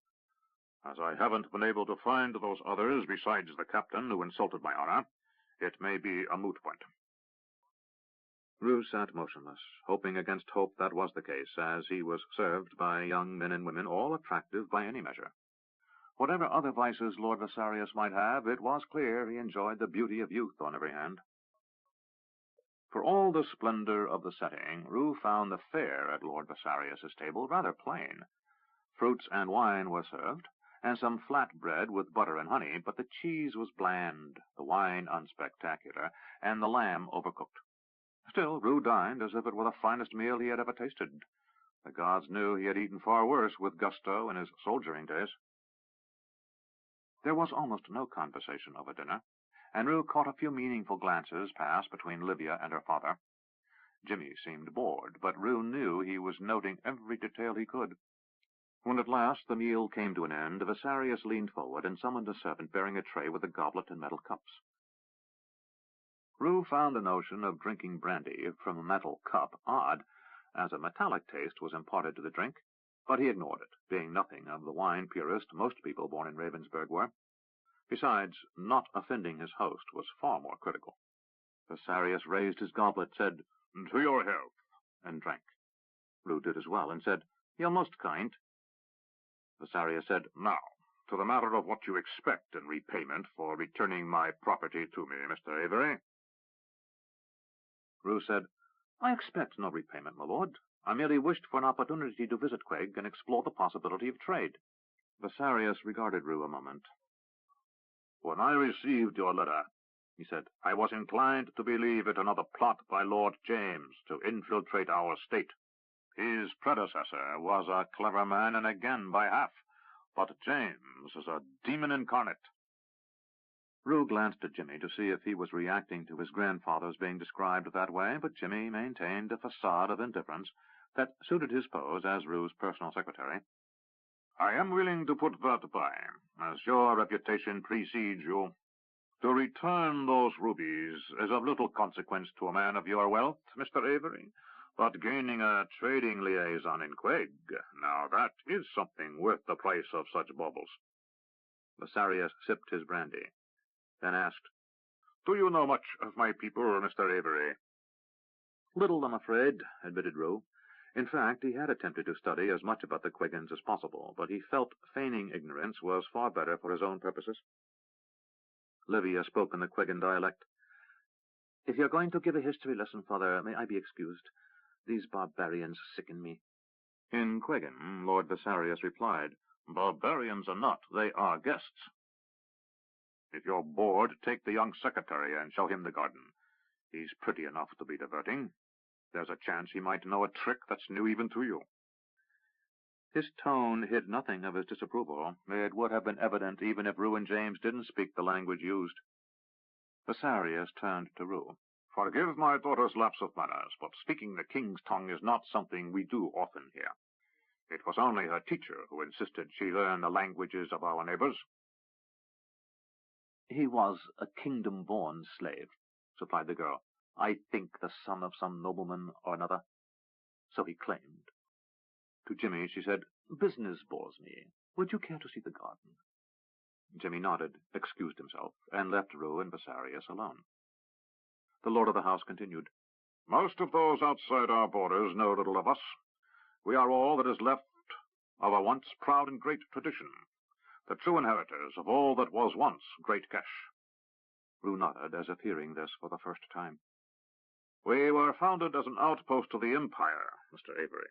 [SPEAKER 2] "As I haven't been able to find those others besides the captain who insulted my honor, it may be a moot point."
[SPEAKER 1] Rue sat motionless, hoping against hope that was the case, as he was served by young men and women, all attractive by any measure. Whatever other vices Lord Vasarius might have, it was clear he enjoyed the beauty of youth on every hand. For all the splendor of the setting, Rue found the fare at Lord Vasarius's table rather plain. Fruits and wine were served, and some flat bread with butter and honey, but the cheese was bland, the wine unspectacular, and the lamb overcooked. Still, Rue dined as if it were the finest meal he had ever tasted. The gods knew he had eaten far worse with gusto in his soldiering days. There was almost no conversation over dinner, and Rue caught a few meaningful glances pass between Livia and her father. Jimmy seemed bored, but Rue knew he was noting every detail he could. When at last the meal came to an end, Vasarius leaned forward and summoned a servant bearing a tray with a goblet and metal cups. Rue found the notion of drinking brandy from a metal cup odd, as a metallic taste was imparted to the drink, but he ignored it, being nothing of the wine purist most people born in Ravensburg were. Besides, not offending his host was far more critical. Vasarius raised his goblet, said,
[SPEAKER 2] "To your health,"
[SPEAKER 1] and drank. Rue did as well, and said, "You're most kind." Vasarius said,
[SPEAKER 2] "Now, to the matter of what you expect in repayment for returning my property to me, Mr. Avery."
[SPEAKER 1] Rue said, "I expect no repayment, my lord. I merely wished for an opportunity to visit Queg and explore the possibility of trade." Vasarius regarded Rue a moment.
[SPEAKER 2] "When I received your letter," he said, "I was inclined to believe it another plot by Lord James to infiltrate our state. His predecessor was a clever man, and again by half, but James is a demon incarnate."
[SPEAKER 1] Rue glanced at Jimmy to see if he was reacting to his grandfather's being described that way, but Jimmy maintained a facade of indifference,
[SPEAKER 2] that suited his pose as Rue's personal secretary.
[SPEAKER 1] I am willing to put that by, as your reputation precedes you. To return those rubies is of little consequence to a man of your wealth, Mr. Avery, but gaining a trading liaison in Queg, now that is something worth the price of such baubles.
[SPEAKER 2] Bessarius sipped his brandy, then asked,
[SPEAKER 1] Do you know much of my people, Mr. Avery?
[SPEAKER 2] Little, I'm afraid, admitted Rue. In fact, he had attempted to study as much about the Quegans as possible, but he felt feigning ignorance was far better for his own purposes. Livia spoke in the Quegan dialect. If you're going to give a history lesson, Father, may I be excused? These barbarians sicken me.
[SPEAKER 1] In Quegan, Lord Bessarius replied, Barbarians are not, they are guests. If you're bored, take the young secretary and show him the garden. He's pretty enough to be diverting. There's a chance he might know a trick that's new even to you.
[SPEAKER 2] His tone hid nothing of his disapproval. It would have been evident even if Rue and James didn't speak the language used. Bessarius turned to Rue.
[SPEAKER 1] Forgive my daughter's lapse of manners, but speaking the king's tongue is not something we do often here. It was only her teacher who insisted she learn the languages of our neighbors.
[SPEAKER 2] He was a kingdom-born slave, supplied the girl. I think the son of some nobleman or another. So he claimed. To Jimmy she said, Business bores me. Would you care to see the garden? Jimmy nodded, excused himself, and left Rue and Bessarius alone. The lord of the house continued.
[SPEAKER 1] Most of those outside our borders know little of us. We are all that is left of a once proud and great tradition, the true inheritors of all that was once Great Kesh.
[SPEAKER 2] Rue nodded, as if hearing this for the first time.
[SPEAKER 1] We were founded as an outpost of the Empire, Mr. Avery.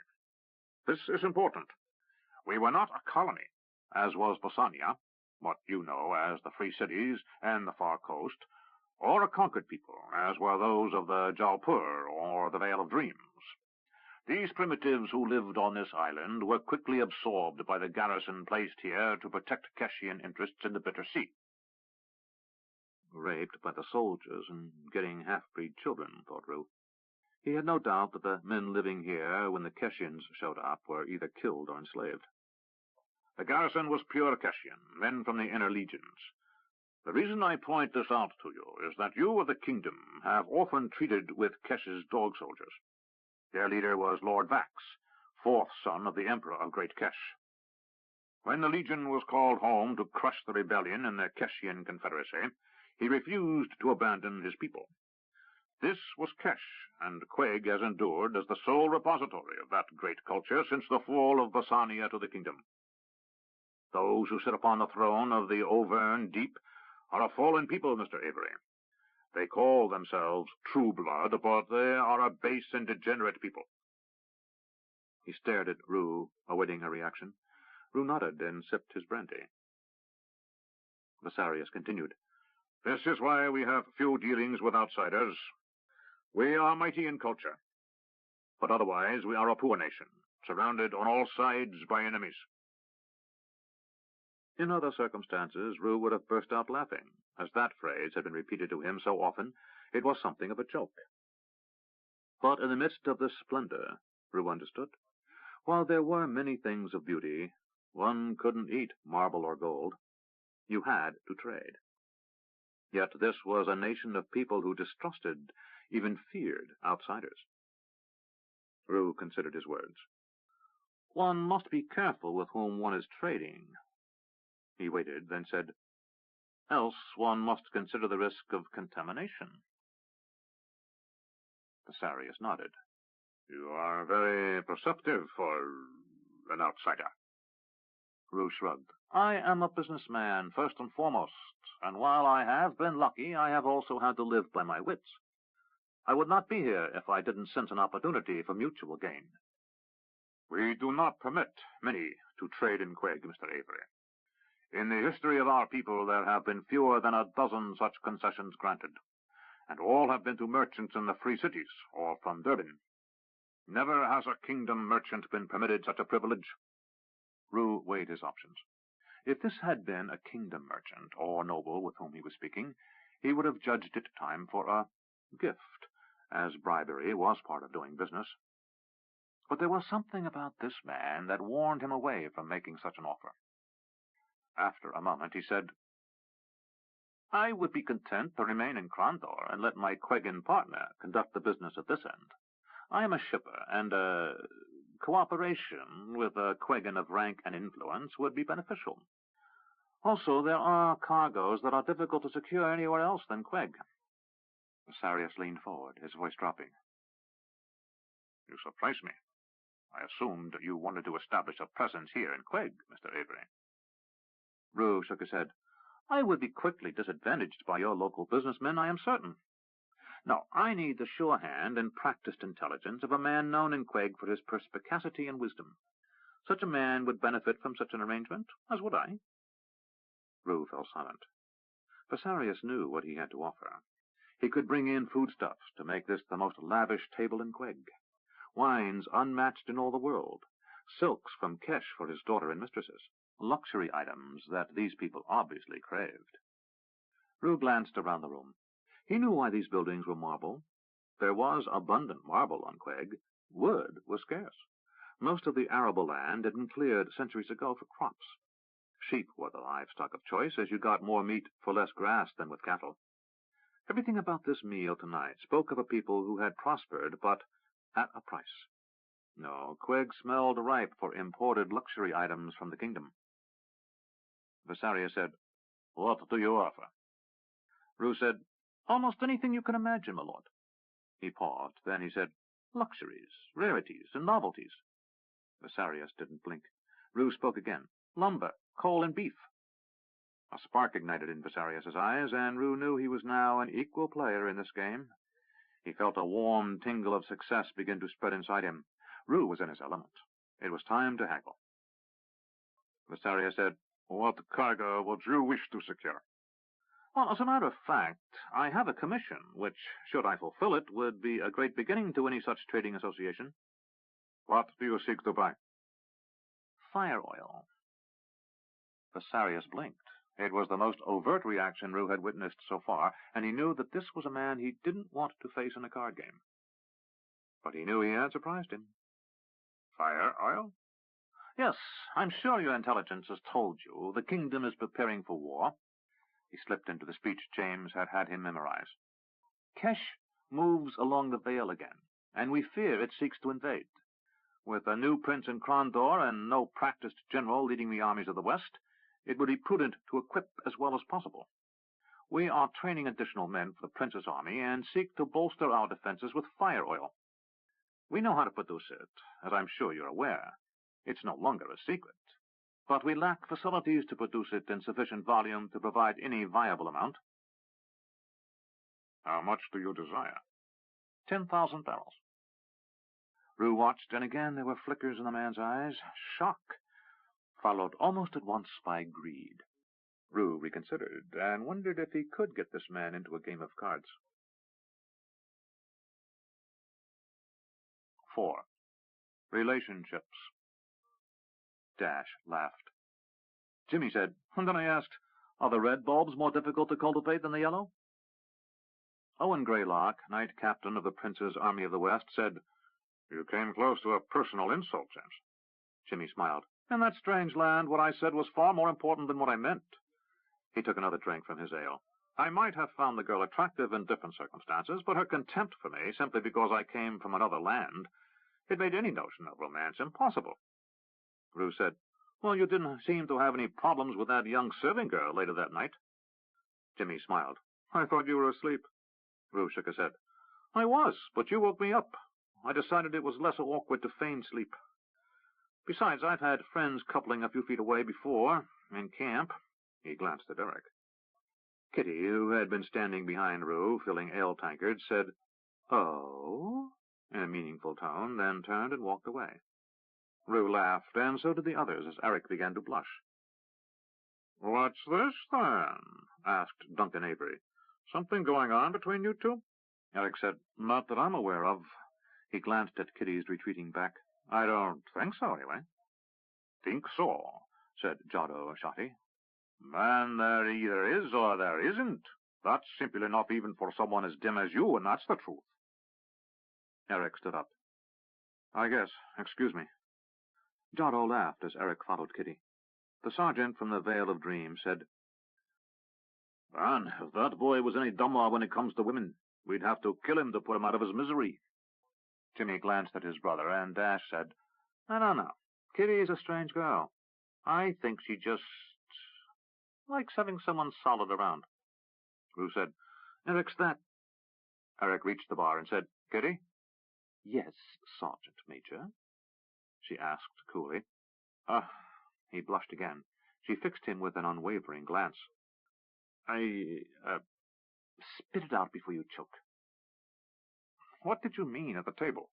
[SPEAKER 1] This is important. We were not a colony, as was Bosania, what you know as the Free Cities and the Far Coast, or a conquered people, as were those of the Jaipur or the Vale of Dreams. These primitives who lived on this island were quickly absorbed by the garrison placed here to protect Keshian interests in the Bitter Sea.
[SPEAKER 2] Raped by the soldiers and getting half-breed children, thought Rue. He had no doubt that the men living here when the Keshians showed up were either killed or enslaved.
[SPEAKER 1] The garrison was pure Keshian, men from the inner legions. The reason I point this out to you is that you of the kingdom have often treated with Kesh's dog soldiers. Their leader was Lord Vax, fourth son of the Emperor of Great Kesh. When the legion was called home to crush the rebellion in the Keshian Confederacy, he refused to abandon his people. This was Kesh, and Queg has endured as the sole repository of that great culture since the fall of Bosania to the kingdom. Those who sit upon the throne of the Auvergne Deep are a fallen people, Mr. Avery. They call themselves True Blood, but they are a base and degenerate people.
[SPEAKER 2] He stared at Rue, awaiting her reaction. Rue nodded and sipped his brandy. Bessarius continued.
[SPEAKER 1] This is why we have few dealings with outsiders. We are mighty in culture, but otherwise we are a poor nation, surrounded on all sides by enemies.
[SPEAKER 2] In other circumstances, Rue would have burst out laughing, as that phrase had been repeated to him so often it was something of a joke. But in the midst of this splendor, Rue understood, while there were many things of beauty, one couldn't eat marble or gold. You had to trade. Yet this was a nation of people who distrusted, even feared, outsiders. Rue considered his words. One must be careful with whom one is trading. He waited, then said, Else one must consider the risk of contamination. Bessarius nodded.
[SPEAKER 1] You are very perceptive for an outsider.
[SPEAKER 2] Rue shrugged. I am a businessman, first and foremost, and while I have been lucky, I have also had to live by my wits. I would not be here if I didn't sense an opportunity for mutual gain.
[SPEAKER 1] We do not permit many to trade in Queg, Mr. Avery. In the history of our people, there have been fewer than a dozen such concessions granted, and all have been to merchants in the Free Cities or from Durban. Never has a kingdom merchant been permitted such a privilege.
[SPEAKER 2] Rue weighed his options. If this had been a kingdom merchant or noble with whom he was speaking, he would have judged it time for a gift, as bribery was part of doing business.
[SPEAKER 1] But there was something about this man that warned him away from making such an offer. After a moment, he said, "I would be content to remain in Crondor and let my Quegan partner conduct the business at this end. I am a shipper, and cooperation with a Quegan of rank and influence would be beneficial. Also, there are cargoes that are difficult to secure anywhere else than Queg." Visarius leaned forward, his voice dropping. "You surprise me. I assumed you wanted to establish a presence here in Queg, Mr. Avery." Rue shook his head. "I would be quickly disadvantaged by your local businessmen, I am certain. No, I need the sure hand and practiced intelligence of a man known in Queg for his perspicacity and wisdom. Such a man would benefit from such an arrangement, as would I." Rue fell silent. Visarius knew what he had to offer. He could bring in foodstuffs to make this the most lavish table in Queg, wines unmatched in all the world, silks from Kesh for his daughter and mistresses, luxury items that these people obviously craved. Rue glanced around the room. He knew why these buildings were marble. There was abundant marble on Queg. Wood was scarce. Most of the arable land had been cleared centuries ago for crops. Sheep were the livestock of choice, as you got more meat for less grass than with cattle. Everything about this meal tonight spoke of a people who had prospered, but at a price. No, Queg smelled ripe for imported luxury items from the kingdom. Visarius said, "What do you offer?" Rue said, "Almost anything you can imagine, my lord." He paused. Then he said, "Luxuries, rarities, and novelties." Visarius didn't blink. Rue spoke again. "Lumber, coal, and beef." A spark ignited in Visarius's eyes, and Rue knew he was now an equal player in this game. He felt a warm tingle of success begin to spread inside him. Rue was in his element. It was time to haggle. Visarius said, "What cargo would you wish to secure?" "Well, as a matter of fact, I have a commission, which, should I fulfill it, would be a great beginning to any such trading association." "What do you seek to buy?" "Fire oil." Visarius blinked. It was the most overt reaction Rue had witnessed so far, and he knew that this was a man he didn't want to face in a card game. But he knew he had surprised him. "Fire oil?" "Yes, I'm sure your intelligence has told you the kingdom is preparing for war." He slipped into the speech James had had him memorize. "Kesh moves along the Vale again, and we fear it seeks to invade. With a new prince in Crondor and no practiced general leading the armies of the West, it would be prudent to equip as well as possible. We are training additional men for the prince's army and seek to bolster our defenses with fire oil. We know how to produce it, as I'm sure you're aware. It's no longer a secret. But we lack facilities to produce it in sufficient volume to provide any viable amount." "How much do you desire?" 10,000 barrels. Rue watched, and again there were flickers in the man's eyes. Shock, followed almost at once by greed. Rue reconsidered, and wondered if he could get this man into a game of cards. 4. Relationships. Dash laughed. Jimmy said, and then I asked, "Are the red bulbs more difficult to cultivate than the yellow?" Owen Greylock, knight captain of the Prince's Army of the West, said, "You came close to a personal insult, James." Jimmy smiled. "In that strange land, what I said was far more important than what I meant." He took another drink from his ale. "I might have found the girl attractive in different circumstances, but her contempt for me, simply because I came from another land, it made any notion of romance impossible." Rue said, "Well, you didn't seem to have any problems with that young serving girl later that night." Jimmy smiled. "I thought you were asleep." Rue shook his head. "I was, but you woke me up. I decided it was less awkward to feign sleep. Besides, I've had friends coupling a few feet away before, in camp." He glanced at Eric. Kitty, who had been standing behind Rue, filling ale tankards, said, "Oh?" in a meaningful tone, then turned and walked away. Rue laughed, and so did the others, as Eric began to blush. "What's this, then?" asked Duncan Avery. "Something going on between you two?" Eric said, "Not that I'm aware of." He glanced at Kitty's retreating back. "I don't think so, anyway." "Think so," said Jado Shotty. "Man, there either is or there isn't. That's simple enough even for someone as dim as you, and that's the truth." Eric stood up.
[SPEAKER 2] I guess. Excuse me. Giotto laughed as Eric followed Kitty. The sergeant from the Vale of Dreams said, "Man, if that boy was any dumber when it comes to women, we'd have to kill him to put him out of his misery." Jimmy glanced at his brother, and Dash said, No. Kitty's a strange girl. I think she just likes having someone solid around." Rue said, "Eric's that." Eric reached the bar and said, "Kitty?" "Yes, Sergeant Major?" she asked coolly. He blushed again. She fixed him with an unwavering glance. Spit it out before you choke." "What did you mean at the table?"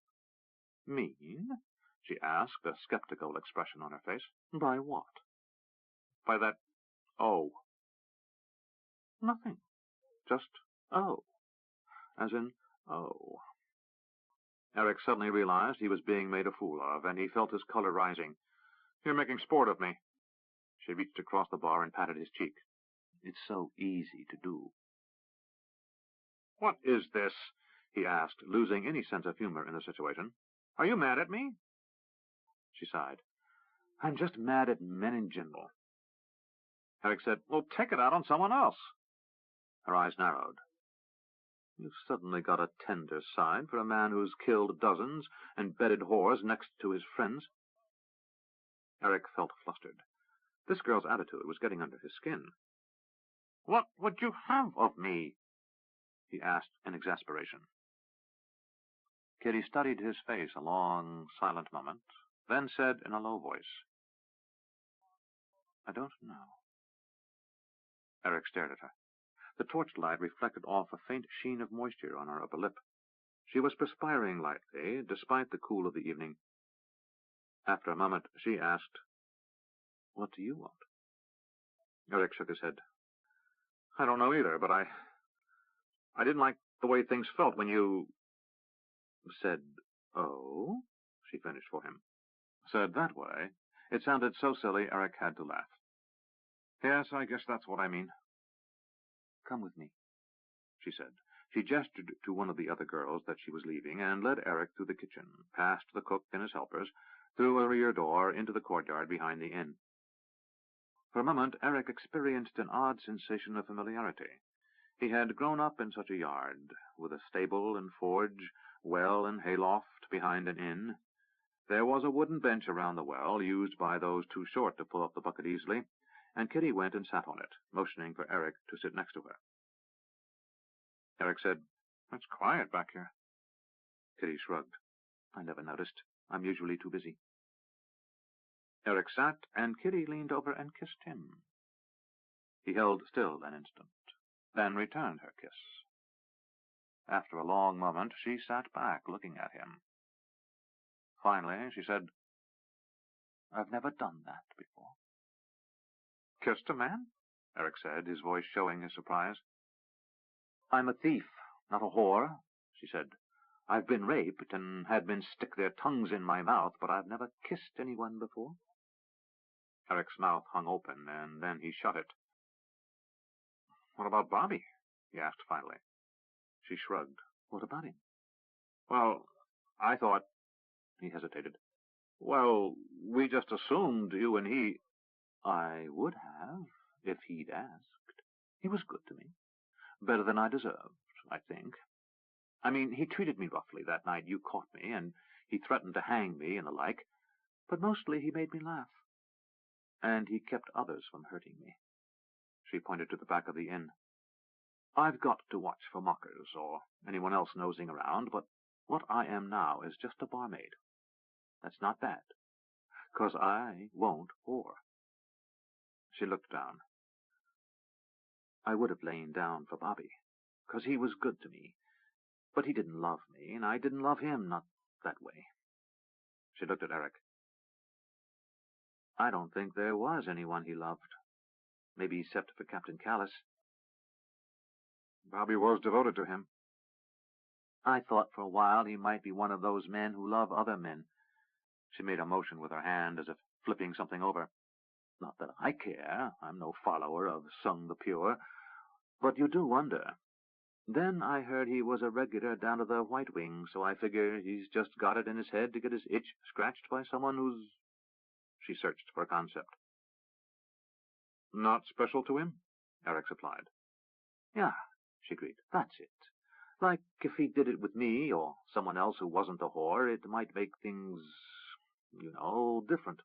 [SPEAKER 2] "Mean?" she asked, a skeptical expression on her face. "By what?" "By that oh." "Nothing. Just oh. As in, oh." Eric suddenly realized he was being made a fool of, and he felt his color rising. "You're making sport of me." She reached across the bar and patted his cheek. "It's so easy to do." "What is this?" he asked, losing any sense of humor in the situation. "Are you mad at me?" She sighed. "I'm just mad at men in general." Eric said, "Well, take it out on someone else." Her eyes narrowed. "You've suddenly got a tender side for a man who's killed dozens and bedded whores next to his friends." Eric felt flustered. This girl's attitude was getting under his skin. "What would you have of me?" he asked in exasperation. Kitty studied his face a long, silent moment, then said in a low voice, "I don't know." Eric stared at her. The torchlight reflected off a faint sheen of moisture on her upper lip. She was perspiring lightly, despite the cool of the evening. After a moment, she asked, "What do you want?" Eric shook his head. "I don't know either, but I didn't like the way things felt when you said, oh?" she finished for him. Said that way. It sounded so silly, Eric had to laugh. "Yes, I guess that's what I mean." "Come with me," she said. She gestured to one of the other girls that she was leaving, and led Eric through the kitchen, past the cook and his helpers, through a rear door into the courtyard behind the inn. For a moment, Eric experienced an odd sensation of familiarity. He had grown up in such a yard, with a stable and forge, well and hayloft behind an inn. There was a wooden bench around the well, used by those too short to pull up the bucket easily, and Kitty went and sat on it, motioning for Eric to sit next to her. Eric said, "It's quiet back here." Kitty shrugged. "I never noticed. I'm usually too busy." Eric sat, and Kitty leaned over and kissed him. He held still an instant, then returned her kiss. After a long moment, she sat back, looking at him. Finally, she said, "I've never done that before." "Kissed a man?" Eric said, his voice showing his surprise. "I'm a thief, not a whore," she said. "I've been raped and had men stick their tongues in my mouth, but I've never kissed anyone before." Eric's mouth hung open, and then he shut it. "What about Bobby?" he asked finally. She shrugged. "What about him?" "Well, I thought—" He hesitated. "Well, we just assumed you and he—" "I would have, if he'd asked. He was good to me. Better than I deserved, I think. I mean, he treated me roughly that night you caught me, and he threatened to hang me and the like, but mostly he made me laugh. And he kept others from hurting me." She pointed to the back of the inn. "I've got to watch for mockers, or anyone else nosing around, but what I am now is just a barmaid. That's not bad, 'cause I won't whore." She looked down. "I would have lain down for Bobby, 'cause he was good to me, but he didn't love me, and I didn't love him, not that way." She looked at Eric. "I don't think there was anyone he loved, maybe except for Captain Callis." "Bobby was devoted to him." "I thought for a while he might be one of those men who love other men." She made a motion with her hand as if flipping something over. "Not that I care. I'm no follower of Sung the Pure. But you do wonder. Then I heard he was a regular down to the White Wing, so I figure he's just got it in his head to get his itch scratched by someone who's... She searched for a concept. Not special to him? Eric supplied. Yeah, she agreed. That's it. Like if he did it with me or someone else who wasn't a whore, it might make things, different.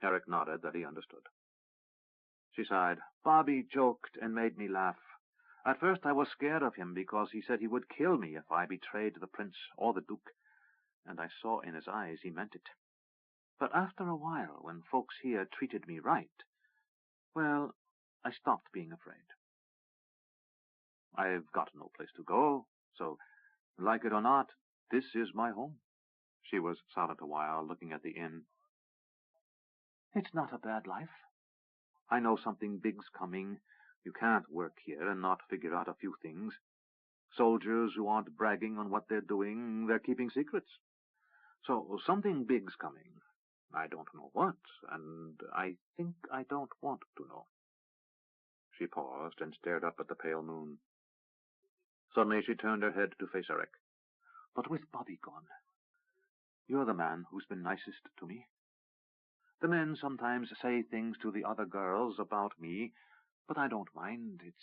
[SPEAKER 2] Eric nodded that he understood. She sighed. Bobby joked and made me laugh. At first I was scared of him because he said he would kill me if I betrayed the prince or the duke, and I saw in his eyes he meant it. But after a while, when folks here treated me right, well, I stopped being afraid. I've got no place to go, so, like it or not, this is my home. She was silent a while, looking at the inn. It's not a bad life. I know something big's coming. You can't work here and not figure out a few things. Soldiers who aren't bragging on what they're doing, they're keeping secrets. So something big's coming. I don't know what, and I think I don't want to know. She paused and stared up at the pale moon. Suddenly she turned her head to face Eric. But with Bobby gone, you're the man who's been nicest to me. The men sometimes say things to the other girls about me, but I don't mind. It's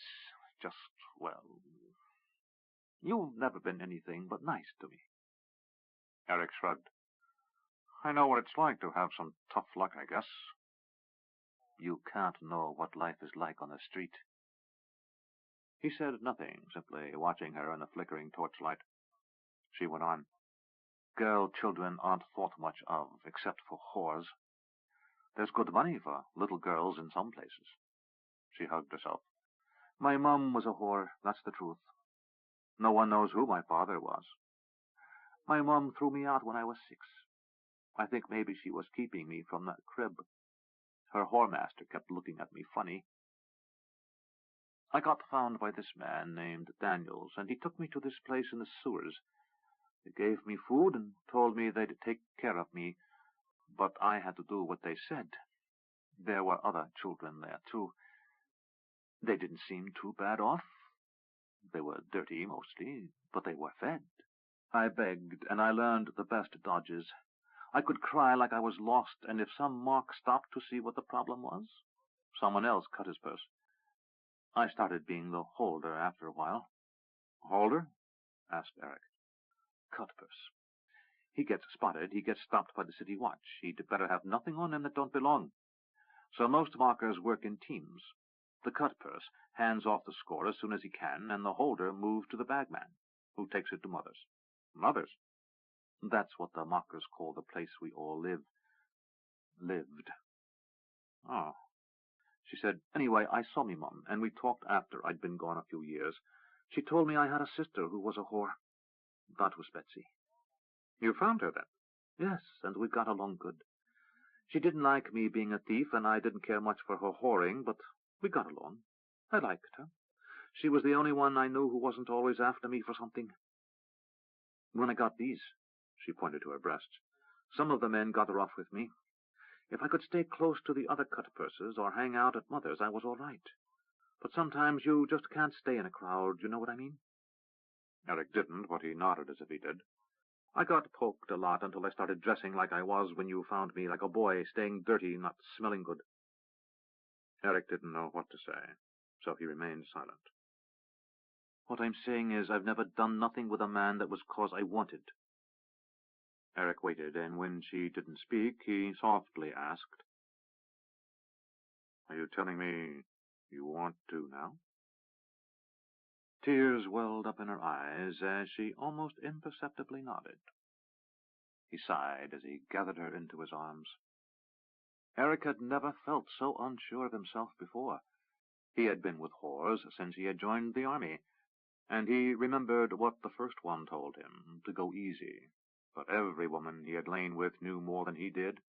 [SPEAKER 2] just, well, you've never been anything but nice to me. Eric shrugged. I know what it's like to have some tough luck, I guess. You can't know what life is like on the street. He said nothing, simply watching her in the flickering torchlight. She went on. Girl children aren't thought much of, except for whores. There's good money for little girls in some places. She hugged herself. My mum was a whore, that's the truth. No one knows who my father was. My mum threw me out when I was 6. I think maybe she was keeping me from that crib. Her whoremaster kept looking at me funny. I got found by this man named Daniels, and he took me to this place in the sewers. They gave me food and told me they'd take care of me, but I had to do what they said. There were other children there, too. They didn't seem too bad off. They were dirty, mostly, but they were fed. I begged, and I learned the best dodges. I could cry like I was lost, and if some mark stopped to see what the problem was, someone else cut his purse. I started being the holder after a while. Holder? Asked Eric. Cut purse. He gets spotted, he gets stopped by the city watch. He'd better have nothing on him that don't belong. So most markers work in teams. The cut purse hands off the score as soon as he can, and the holder moves to the bagman, who takes it to Mother's. Mother's? That's what the markers call the place we all lived. Oh. She said, anyway, I saw me mum, and we talked after I'd been gone a few years. She told me I had a sister who was a whore. That was Betsy. You found her, then? Yes, and we got along good. She didn't like me being a thief, and I didn't care much for her whoring, but we got along. I liked her. She was the only one I knew who wasn't always after me for something. When I got these, she pointed to her breasts, some of the men got her off with me. If I could stay close to the other cut-purses or hang out at Mother's, I was all right. But sometimes you just can't stay in a crowd, you know what I mean? Eric didn't, but he nodded as if he did. I got poked a lot until I started dressing like I was when you found me, like a boy, staying dirty, not smelling good. Eric didn't know what to say, so he remained silent. What I'm saying is I've never done nothing with a man that was 'cause I wanted. Eric waited, and when she didn't speak, he softly asked, Are you telling me you want to now? Tears welled up in her eyes as she almost imperceptibly nodded. He sighed as he gathered her into his arms. Eric had never felt so unsure of himself before. He had been with whores since he had joined the army, and he remembered what the first one told him, to go easy. But every woman he had lain with knew more than he did.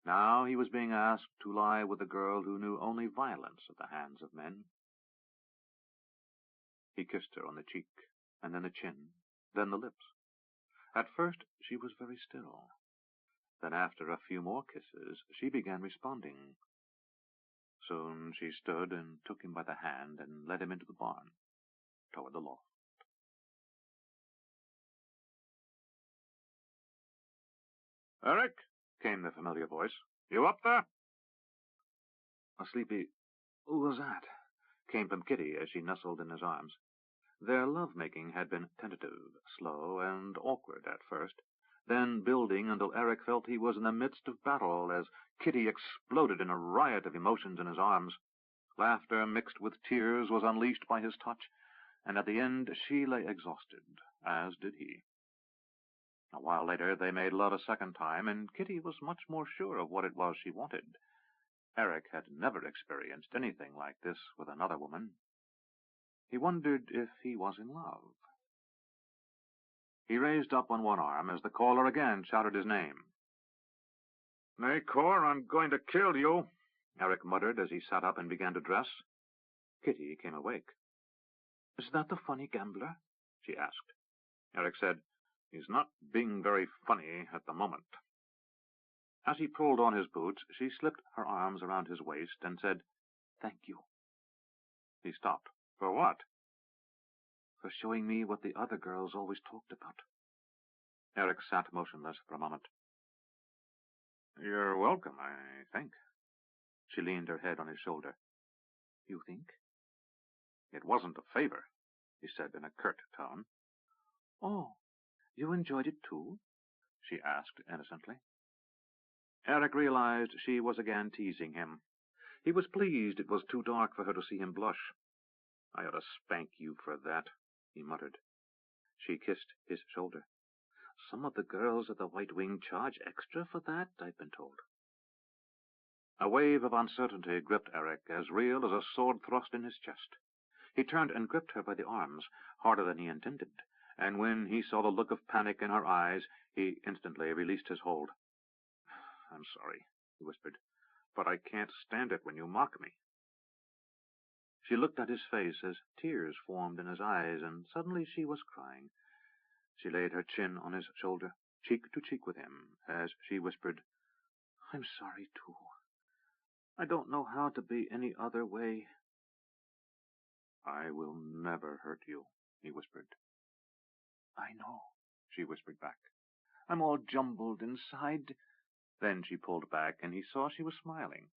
[SPEAKER 2] Now he was being asked to lie with a girl who knew only violence at the hands of men. He kissed her on the cheek, and then the chin, then the lips. At first she was very still. Then after a few more kisses, she began responding. Soon she stood and took him by the hand and led him into the barn. toward the loft. "Eric," came the familiar voice. "You up there?" A sleepy, "Who was that?" came from Kitty as she nestled in his arms. Their love-making had been tentative, slow, and awkward at first, then building until Eric felt he was in the midst of battle as Kitty exploded in a riot of emotions in his arms. Laughter mixed with tears was unleashed by his touch, and at the end she lay exhausted, as did he. A while later they made love a second time, and Kitty was much more sure of what it was she wanted. Eric had never experienced anything like this with another woman. He wondered if he was in love. He raised up on one arm as the caller again shouted his name. "Nacor, I'm going to kill you," Eric muttered as he sat up and began to dress. Kitty came awake. "Is that the funny gambler?" she asked. Eric said, "He's not being very funny at the moment." As he pulled on his boots, she slipped her arms around his waist and said, "Thank you." He stopped. "For what?" "For showing me what the other girls always talked about." Eric sat motionless for a moment. "You're welcome, I think." She leaned her head on his shoulder. "You think?" "It wasn't a favor," he said in a curt tone. "Oh, you enjoyed it too?" she asked innocently. Eric realized she was again teasing him. He was pleased it was too dark for her to see him blush. "I ought to spank you for that," he muttered. She kissed his shoulder. "Some of the girls at the White Wing charge extra for that, I've been told." A wave of uncertainty gripped Eric, as real as a sword thrust in his chest. He turned and gripped her by the arms, harder than he intended, and when he saw the look of panic in her eyes, he instantly released his hold. "I'm sorry," he whispered, "but I can't stand it when you mock me." She looked at his face as tears formed in his eyes, and suddenly she was crying. She laid her chin on his shoulder, cheek to cheek with him, as she whispered, "I'm sorry, too. I don't know how to be any other way." "I will never hurt you," he whispered. "I know," she whispered back. "I'm all jumbled inside." Then she pulled back, and he saw she was smiling.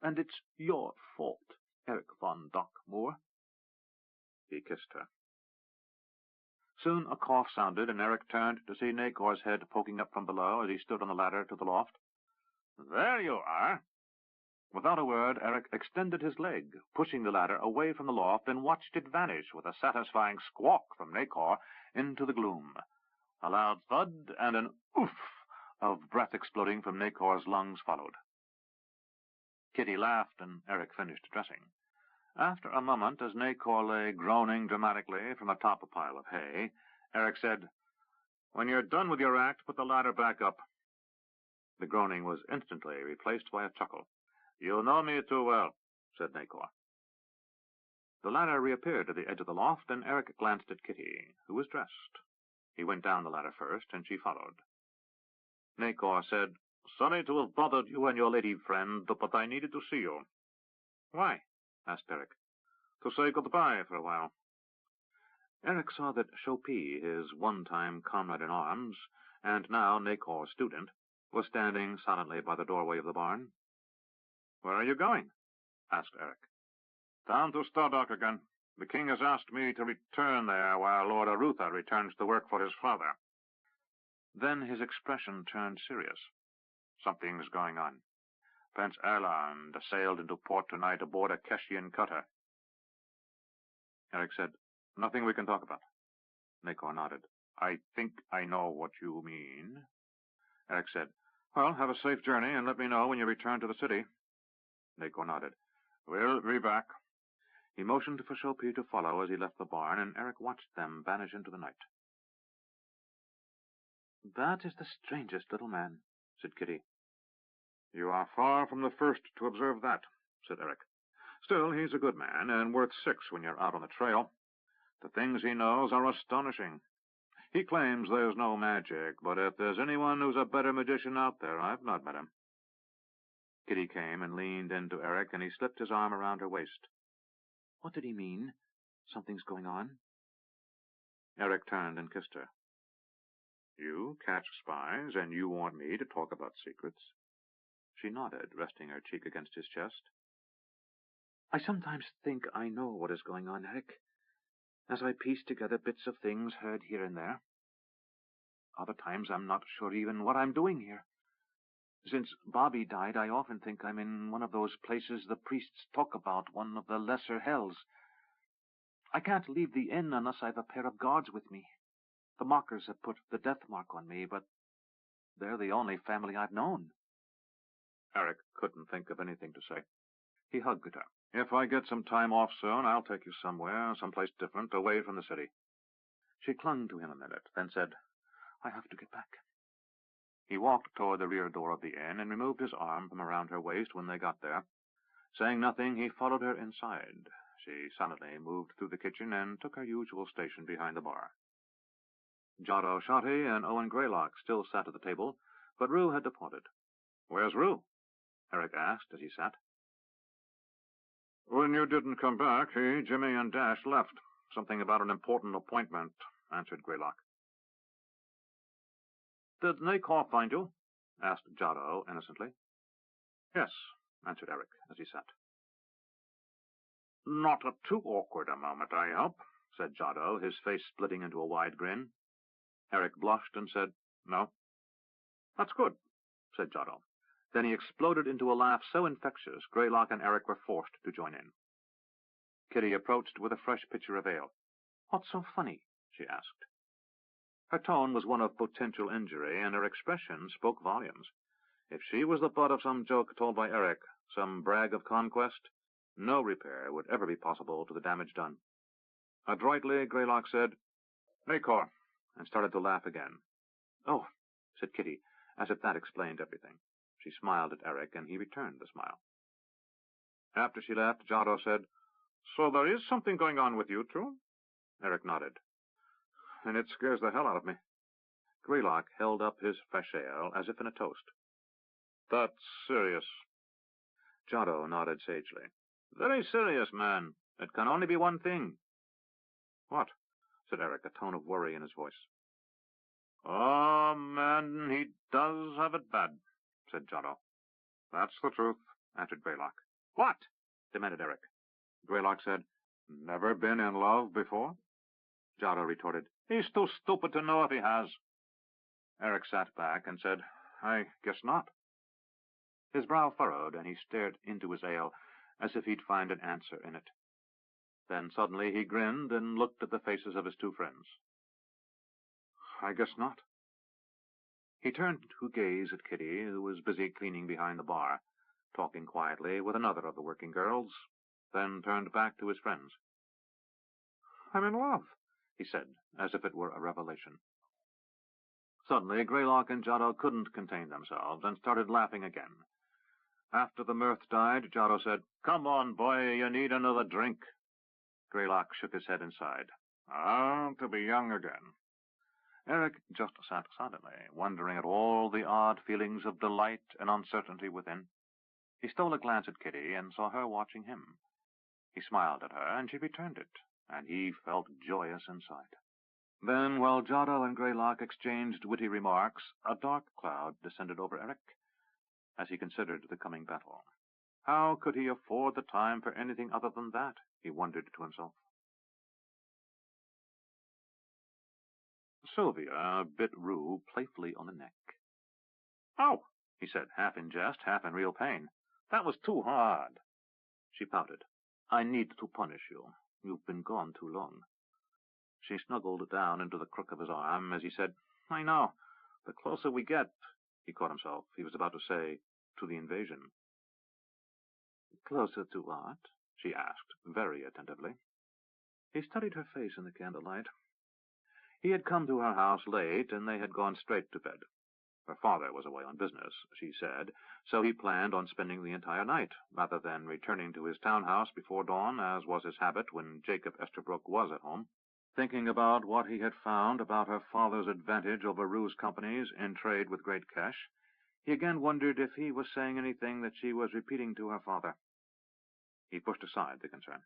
[SPEAKER 2] "And it's your fault, Eric von Dockmore." He kissed her. Soon a cough sounded, and Eric turned to see Nacor's head poking up from below as he stood on the ladder to the loft. "There you are." Without a word, Eric extended his leg, pushing the ladder away from the loft, and watched it vanish with a satisfying squawk from Nacor into the gloom. A loud thud and an oof of breath exploding from Nacor's lungs followed. Kitty laughed, and Eric finished dressing. After a moment, as Nacor lay groaning dramatically from atop a pile of hay, Eric said, "When you're done with your act, put the ladder back up." The groaning was instantly replaced by a chuckle. "You know me too well," said Nacor. The ladder reappeared at the edge of the loft, and Eric glanced at Kitty, who was dressed. He went down the ladder first, and she followed. Nacor said, "Sorry to have bothered you and your lady friend, but I needed to see you." "Why?" asked Eric. "To say goodbye for a while." Eric saw that Chopin, his one-time comrade-in-arms, and now Nacor's student, was standing silently by the doorway of the barn. "Where are you going?" asked Eric. "Down to Stardock again. The king has asked me to return there while Lord Arutha returns to work for his father." Then his expression turned serious. "Something's going on. Prince Erland sailed into port tonight aboard a Keshian cutter." Eric said, "Nothing we can talk about." Nacor nodded. "I think I know what you mean." Eric said, "Well, have a safe journey, and let me know when you return to the city." Nacor nodded. "We'll be back." He motioned for Chopin to follow as he left the barn, and Eric watched them vanish into the night. "That is the strangest little man," said Kitty. "You are far from the first to observe that," said Eric. "Still, he's a good man, and worth 6 when you're out on the trail. The things he knows are astonishing. He claims there's no magic, but if there's anyone who's a better magician out there, I've not met him." Kitty came and leaned into Eric, and he slipped his arm around her waist. "What did he mean? Something's going on?" Eric turned and kissed her. You catch spies, and you want me to talk about secrets? She nodded, resting her cheek against his chest. I sometimes think I know what is going on, Eric, as I piece together bits of things heard here and there. Other times I'm not sure even what I'm doing here. Since Bobby died, I often think I'm in one of those places the priests talk about, one of the lesser hells. I can't leave the inn unless I've a pair of guards with me. The mockers have put the death mark on me, but they're the only family I've known. Eric couldn't think of anything to say. He hugged her. If I get some time off soon, I'll take you somewhere, someplace different, away from the city. She clung to him a minute, then said, I have to get back. He walked toward the rear door of the inn and removed his arm from around her waist when they got there. Saying nothing, he followed her inside. She silently moved through the kitchen and took her usual station behind the bar. Giotto Sciatti and Owen Greylock still sat at the table, but Rue had departed. Where's Rue? Eric asked as he sat. When you didn't come back, he, Jimmy, and Dash left. Something about an important appointment, answered Greylock. Did Nacor find you? Asked Giotto innocently. Yes, answered Eric as he sat. Not at too awkward a moment, I hope, said Giotto, his face splitting into a wide grin. Eric blushed and said, No. That's good, said Giotto. Then he exploded into a laugh so infectious, Greylock and Eric were forced to join in. Kitty approached with a fresh pitcher of ale. What's so funny? She asked. Her tone was one of potential injury, and her expression spoke volumes. If she was the butt of some joke told by Eric, some brag of conquest, no repair would ever be possible to the damage done. Adroitly, Greylock said, Nacor, and started to laugh again. Oh, said Kitty, as if that explained everything. She smiled at Eric, and he returned the smile. After she left, Giotto said, So there is something going on with you two? Eric nodded. And it scares the hell out of me. Greylock held up his fresh ale as if in a toast. That's serious. Giotto nodded sagely. Very serious, man. It can only be one thing. What? Said Eric, a tone of worry in his voice. Oh, man, he does have it bad, said Giotto. That's the truth, answered Greylock. What? Demanded Eric. Greylock said, Never been in love before? Giotto retorted, He's too stupid to know if he has. Eric sat back and said, I guess not. His brow furrowed, and he stared into his ale as if he'd find an answer in it. Then suddenly he grinned and looked at the faces of his two friends. I guess not. He turned to gaze at Kitty, who was busy cleaning behind the bar, talking quietly with another of the working girls, then turned back to his friends. I'm in love, he said, as if it were a revelation. Suddenly, Greylock and Giotto couldn't contain themselves and started laughing again. After the mirth died, Giotto said, Come on, boy, you need another drink. Greylock shook his head and sighed. To be young again. Eric just sat silently, wondering at all the odd feelings of delight and uncertainty within. He stole a glance at Kitty and saw her watching him. He smiled at her, and she returned it, and he felt joyous inside. Then, while Giotto and Greylock exchanged witty remarks, a dark cloud descended over Eric as he considered the coming battle. How could he afford the time for anything other than that, he wondered to himself. Sylvia bit Rue playfully on the neck. Oh, he said, half in jest, half in real pain. That was too hard. She pouted. I need to punish you. You've been gone too long. She snuggled down into the crook of his arm as he said, I know. The closer we get, he caught himself. He was about to say, to the invasion. Closer to what? She asked, very attentively. He studied her face in the candlelight. He had come to her house late, and they had gone straight to bed. Her father was away on business, she said, so he planned on spending the entire night, rather than returning to his townhouse before dawn, as was his habit when Jacob Esterbrook was at home. Thinking about what he had found about her father's advantage over Rue's companies in trade with great cash, he again wondered if he was saying anything that she was repeating to her father. He pushed aside the concern.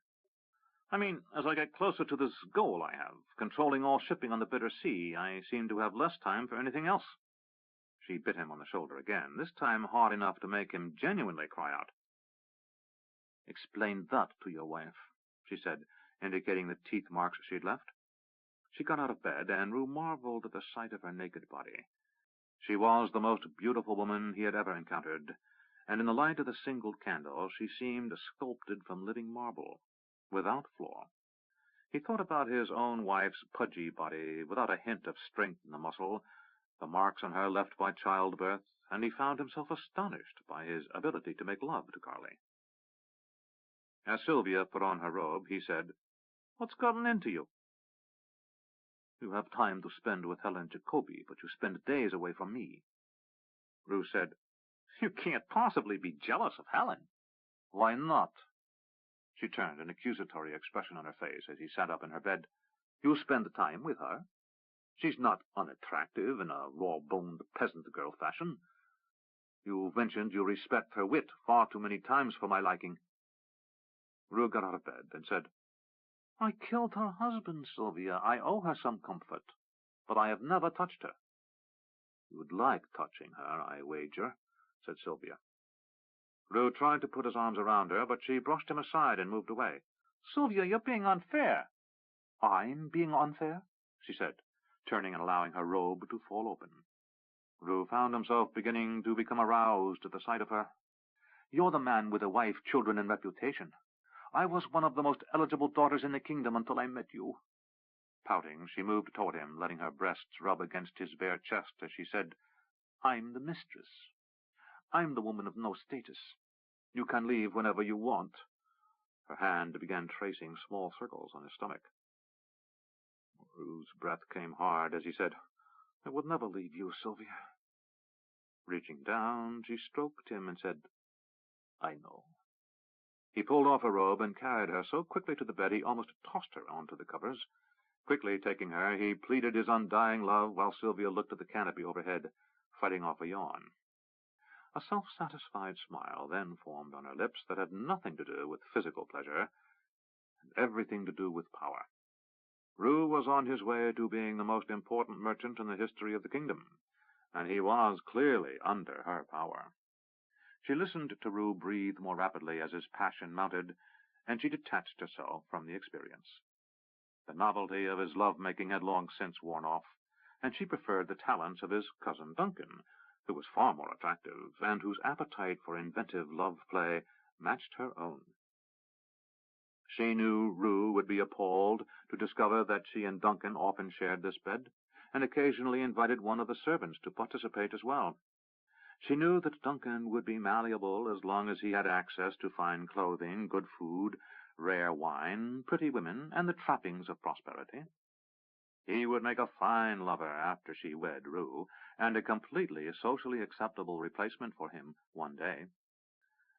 [SPEAKER 1] I mean, as I get closer to this goal I have, controlling all shipping on the Bitter Sea, I seem to have less time for anything else. She bit him on the shoulder again, this time hard enough to make him genuinely cry out. Explain that to your wife, she said, indicating the teeth marks she'd left. She got out of bed, and Rue marveled at the sight of her naked body. She was the most beautiful woman he had ever encountered, and in the light of the single candle she seemed sculpted from living marble, without flaw. He thought about his own wife's pudgy body, without a hint of strength in the muscle, the marks on her left by childbirth, and he found himself astonished by his ability to make love to Carly. As Sylvia put on her robe, he said, "What's gotten into you?" "You have time to spend with Helen Jacobi, but you spend days away from me." Rue said, "You can't possibly be jealous of Helen." "Why not?" She turned an accusatory expression on her face as he sat up in her bed. "You spend time with her. She's not unattractive in a raw-boned peasant girl fashion. You mentioned you respect her wit far too many times for my liking." Rue got out of bed and said, "I killed her husband, Sylvia. I owe her some comfort, but I have never touched her." "You would like touching her, I wager," said Sylvia. Rue tried to put his arms around her, but she brushed him aside and moved away. "Sylvia, you're being unfair." "I'm being unfair?" she said, turning and allowing her robe to fall open. Rue found himself beginning to become aroused at the sight of her. "You're the man with a wife, children, and reputation. I was one of the most eligible daughters in the kingdom until I met you." Pouting, she moved toward him, letting her breasts rub against his bare chest as she said, "I'm the mistress. I'm the woman of no status. You can leave whenever you want." Her hand began tracing small circles on his stomach. Rue's breath came hard as he said, "I would never leave you, Sylvia." Reaching down, she stroked him and said, "I know." He pulled off her robe and carried her so quickly to the bed he almost tossed her onto the covers. Quickly taking her, he pleaded his undying love while Sylvia looked at the canopy overhead, fighting off a yawn. A self-satisfied smile then formed on her lips that had nothing to do with physical pleasure, and everything to do with power. Rue was on his way to being the most important merchant in the history of the kingdom, and he was clearly under her power. She listened to Rue breathe more rapidly as his passion mounted, and she detached herself from the experience. The novelty of his love-making had long since worn off, and she preferred the talents of his cousin Duncan, who was far more attractive, and whose appetite for inventive love-play matched her own. She knew Rue would be appalled to discover that she and Duncan often shared this bed, and occasionally invited one of the servants to participate as well. She knew that Duncan would be malleable as long as he had access to fine clothing, good food, rare wine, pretty women, and the trappings of prosperity. He would make a fine lover after she wed Rue, and a completely socially acceptable replacement for him one day.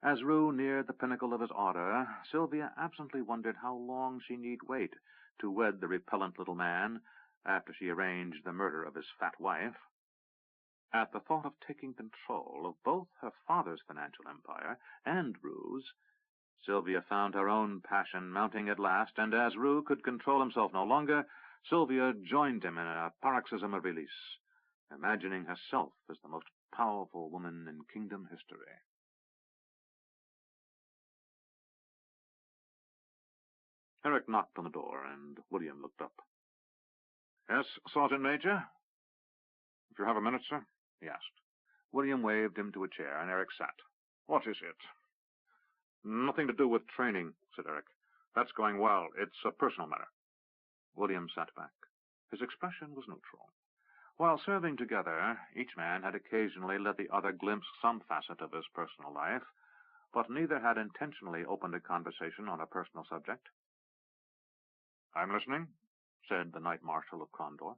[SPEAKER 1] As Rue neared the pinnacle of his ardor, Sylvia absently wondered how long she need wait to wed the repellent little man after she arranged the murder of his fat wife. At the thought of taking control of both her father's financial empire and Rue's, Sylvia found her own passion mounting at last, and as Rue could control himself no longer, Sylvia joined him in a paroxysm of release, imagining herself as the most powerful woman in kingdom history. Eric knocked on the door, and William looked up. "Yes, Sergeant Major?" "If you have a minute, sir?" he asked. William waved him to a chair, and Eric sat. "What is it?" "Nothing to do with training," said Eric. "That's going well. It's a personal matter." William sat back. His expression was neutral. While serving together, each man had occasionally let the other glimpse some facet of his personal life, but neither had intentionally opened a conversation on a personal subject. "I'm listening," said the Knight Marshal of Condor.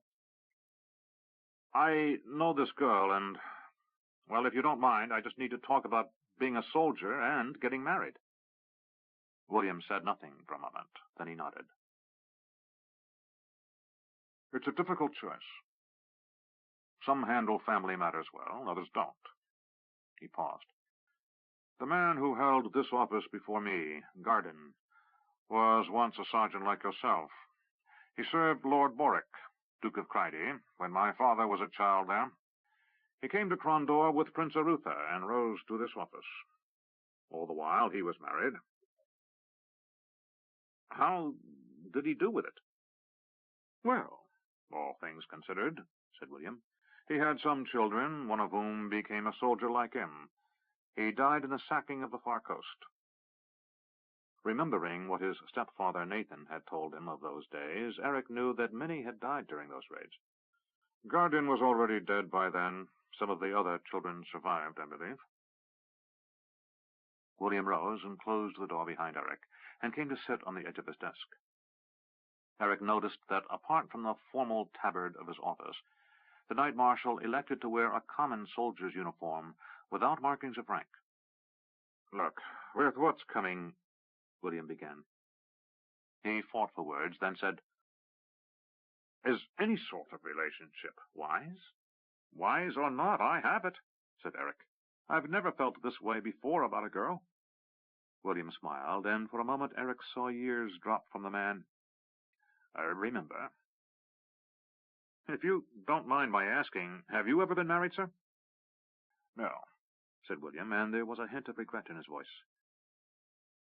[SPEAKER 1] "I know this girl, and, well, if you don't mind, I just need to talk about being a soldier and getting married." William said nothing for a moment. Then he nodded. "It's a difficult choice. Some handle family matters well, others don't." He paused. "The man who held this office before me, Garden, was once a sergeant like yourself. He served Lord Borwick, Duke of Cridey, when my father was a child there. He came to Crondor with Prince Arutha and rose to this office. All the while he was married. How did he do with it? Well, all things considered, said William, he had some children, one of whom became a soldier like him. He died in the sacking of the far coast. Remembering what his stepfather Nathan had told him of those days, Eric knew that many had died during those raids. Guardian was already dead by then. Some of the other children survived, I believe. William rose and closed the door behind Eric and came to sit on the edge of his desk. Eric noticed that, apart from the formal tabard of his office, the Knight Marshal elected to wear a common soldier's uniform without markings of rank. Look, with what's coming, William began. He fought for words, then said, Is any sort of relationship wise? Wise or not, I have it, said Eric. I've never felt this way before about a girl. William smiled, and for a moment Eric saw years drop from the man. I remember. If you don't mind my asking, have you ever been married, sir? No, said William, and there was a hint of regret in his voice.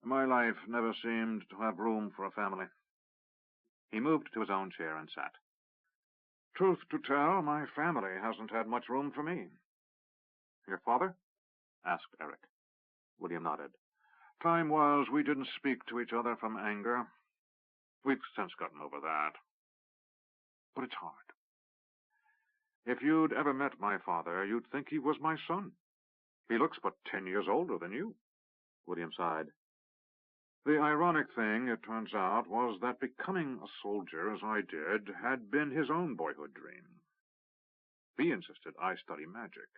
[SPEAKER 1] My life never seemed to have room for a family. He moved to his own chair and sat. Truth to tell, my family hasn't had much room for me. Your father? Asked Eric. William nodded. Time was we didn't speak to each other from anger. We've since gotten over that. But it's hard. If you'd ever met my father, you'd think he was my son. He looks but 10 years older than you. William sighed. The ironic thing, it turns out, was that becoming a soldier, as I did, had been his own boyhood dream. He insisted I study magic.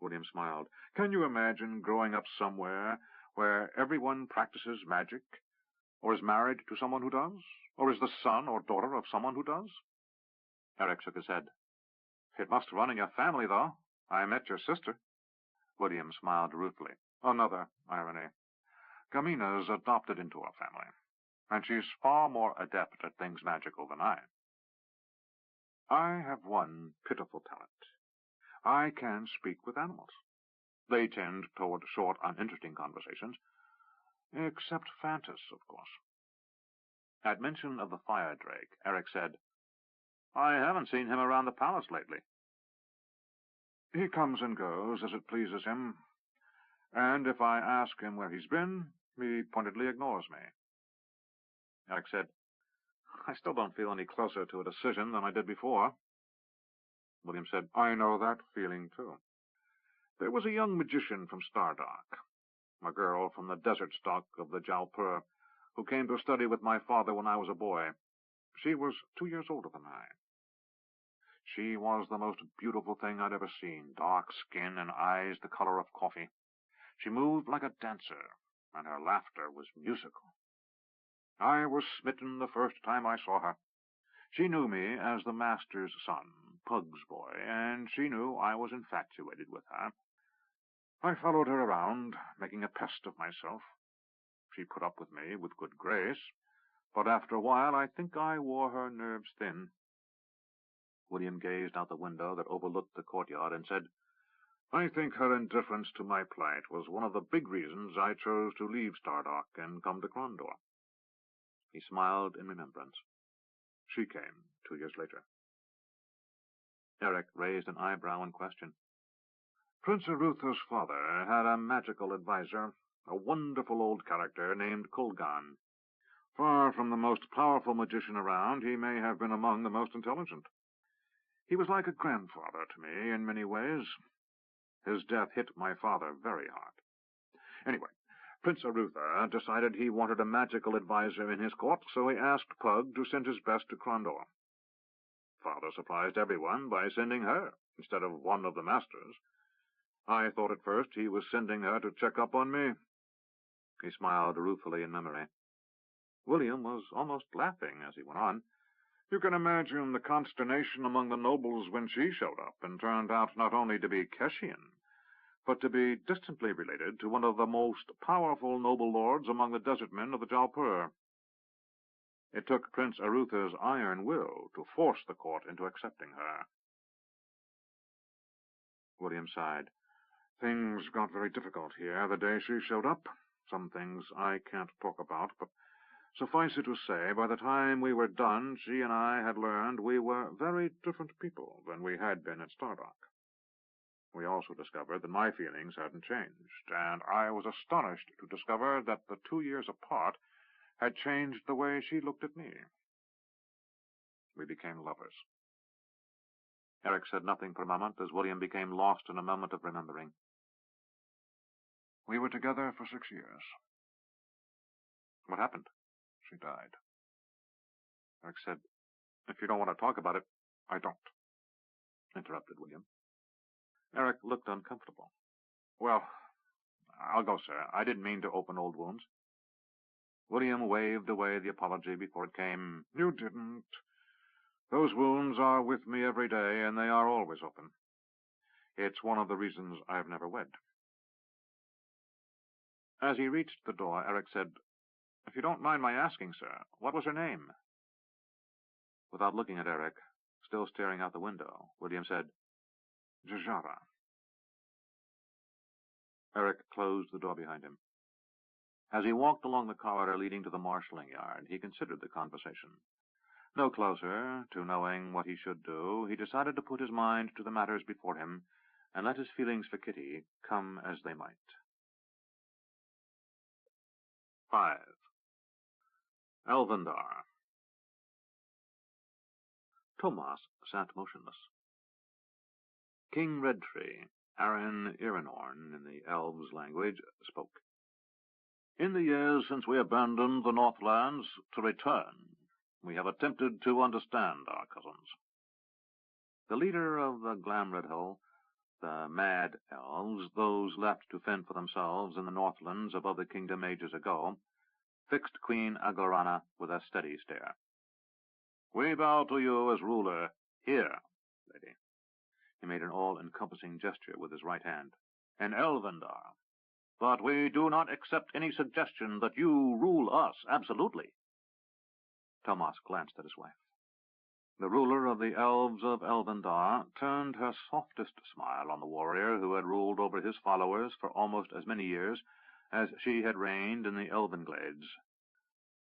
[SPEAKER 1] William smiled. Can you imagine growing up somewhere where everyone practices magic, or is married to someone who does, or is the son or daughter of someone who does? Eric shook his head. It must run in your family, though. I met your sister. William smiled ruefully. Another irony. Gamina's adopted into our family, and she's far more adept at things magical than I. I have one pitiful talent. I can speak with animals. They tend toward short, uninteresting conversations, except Fantas, of course. At mention of the fire drake, Eric said, I haven't seen him around the palace lately. He comes and goes as it pleases him, and if I ask him where he's been, he pointedly ignores me. Eric said, I still don't feel any closer to a decision than I did before. William said, I know that feeling, too. There was a young magician from Stardark, a girl from the desert stock of the Jalpur, who came to study with my father when I was a boy. She was 2 years older than I. She was the most beautiful thing I'd ever seen, dark skin and eyes the color of coffee. She moved like a dancer, and her laughter was musical. I was smitten the first time I saw her. She knew me as the master's son, Pug's boy, and she knew I was infatuated with her. I followed her around, making a pest of myself. She put up with me with good grace, but after a while I think I wore her nerves thin. William gazed out the window that overlooked the courtyard and said, I think her indifference to my plight was one of the big reasons I chose to leave Stardark and come to Crondor. He smiled in remembrance. She came 2 years later. Eric raised an eyebrow in question. Prince Arutha's father had a magical advisor, a wonderful old character named Kulgan. Far from the most powerful magician around, he may have been among the most intelligent. He was like a grandfather to me in many ways. His death hit my father very hard. Anyway, Prince Arutha decided he wanted a magical advisor in his court, so he asked Pug to send his best to Crondor. Father surprised everyone by sending her instead of one of the masters. I thought at first he was sending her to check up on me. He smiled ruefully in memory. William was almost laughing as he went on. You can imagine the consternation among the nobles when she showed up and turned out not only to be Keshian,
[SPEAKER 2] but to be distantly related to one of the most powerful noble lords among the desert men of the Jaipur. It took Prince Arutha's iron will to force the court into accepting her. William sighed. Things got very difficult here the day she showed up. Some things I can't talk about, but suffice it to say, by the time we were done, she and I had learned we were very different people than we had been at Stardock. We also discovered that my feelings hadn't changed, and I was astonished to discover that the 2 years apart had changed the way she looked at me. We became lovers. Eric said nothing for a moment as William became lost in a moment of remembering. We were together for 6 years. What happened? She died. Eric said, If you don't want to talk about it, I don't, interrupted William. Eric looked uncomfortable. Well, I'll go, sir. I didn't mean to open old wounds. William waved away the apology before it came. You didn't. Those wounds are with me every day, and they are always open. It's one of the reasons I've never wed. As he reached the door, Eric said, If you don't mind my asking, sir, what was her name? Without looking at Eric, still staring out the window, William said, Jajara. Eric closed the door behind him. As he walked along the corridor leading to the marshalling yard, he considered the conversation. No closer to knowing what he should do, he decided to put his mind to the matters before him and let his feelings for Kitty come as they might. 5. Elvendar. Tomas sat motionless. King Redtree, Aaron Iranorn in the elves' language, spoke. In the years since we abandoned the Northlands to return, we have attempted to understand our cousins. The leader of the Glamredhill, the Mad Elves, those left to fend for themselves in the Northlands above the kingdom ages ago, fixed Queen Aglarana with a steady stare. We bow to you as ruler here, lady. He made an all-encompassing gesture with his right hand. In Elvendar. But we do not accept any suggestion that you rule us absolutely. Tomas glanced at his wife. The ruler of the elves of Elvendar turned her softest smile on the warrior who had ruled over his followers for almost as many years as she had reigned in the Elven Glades.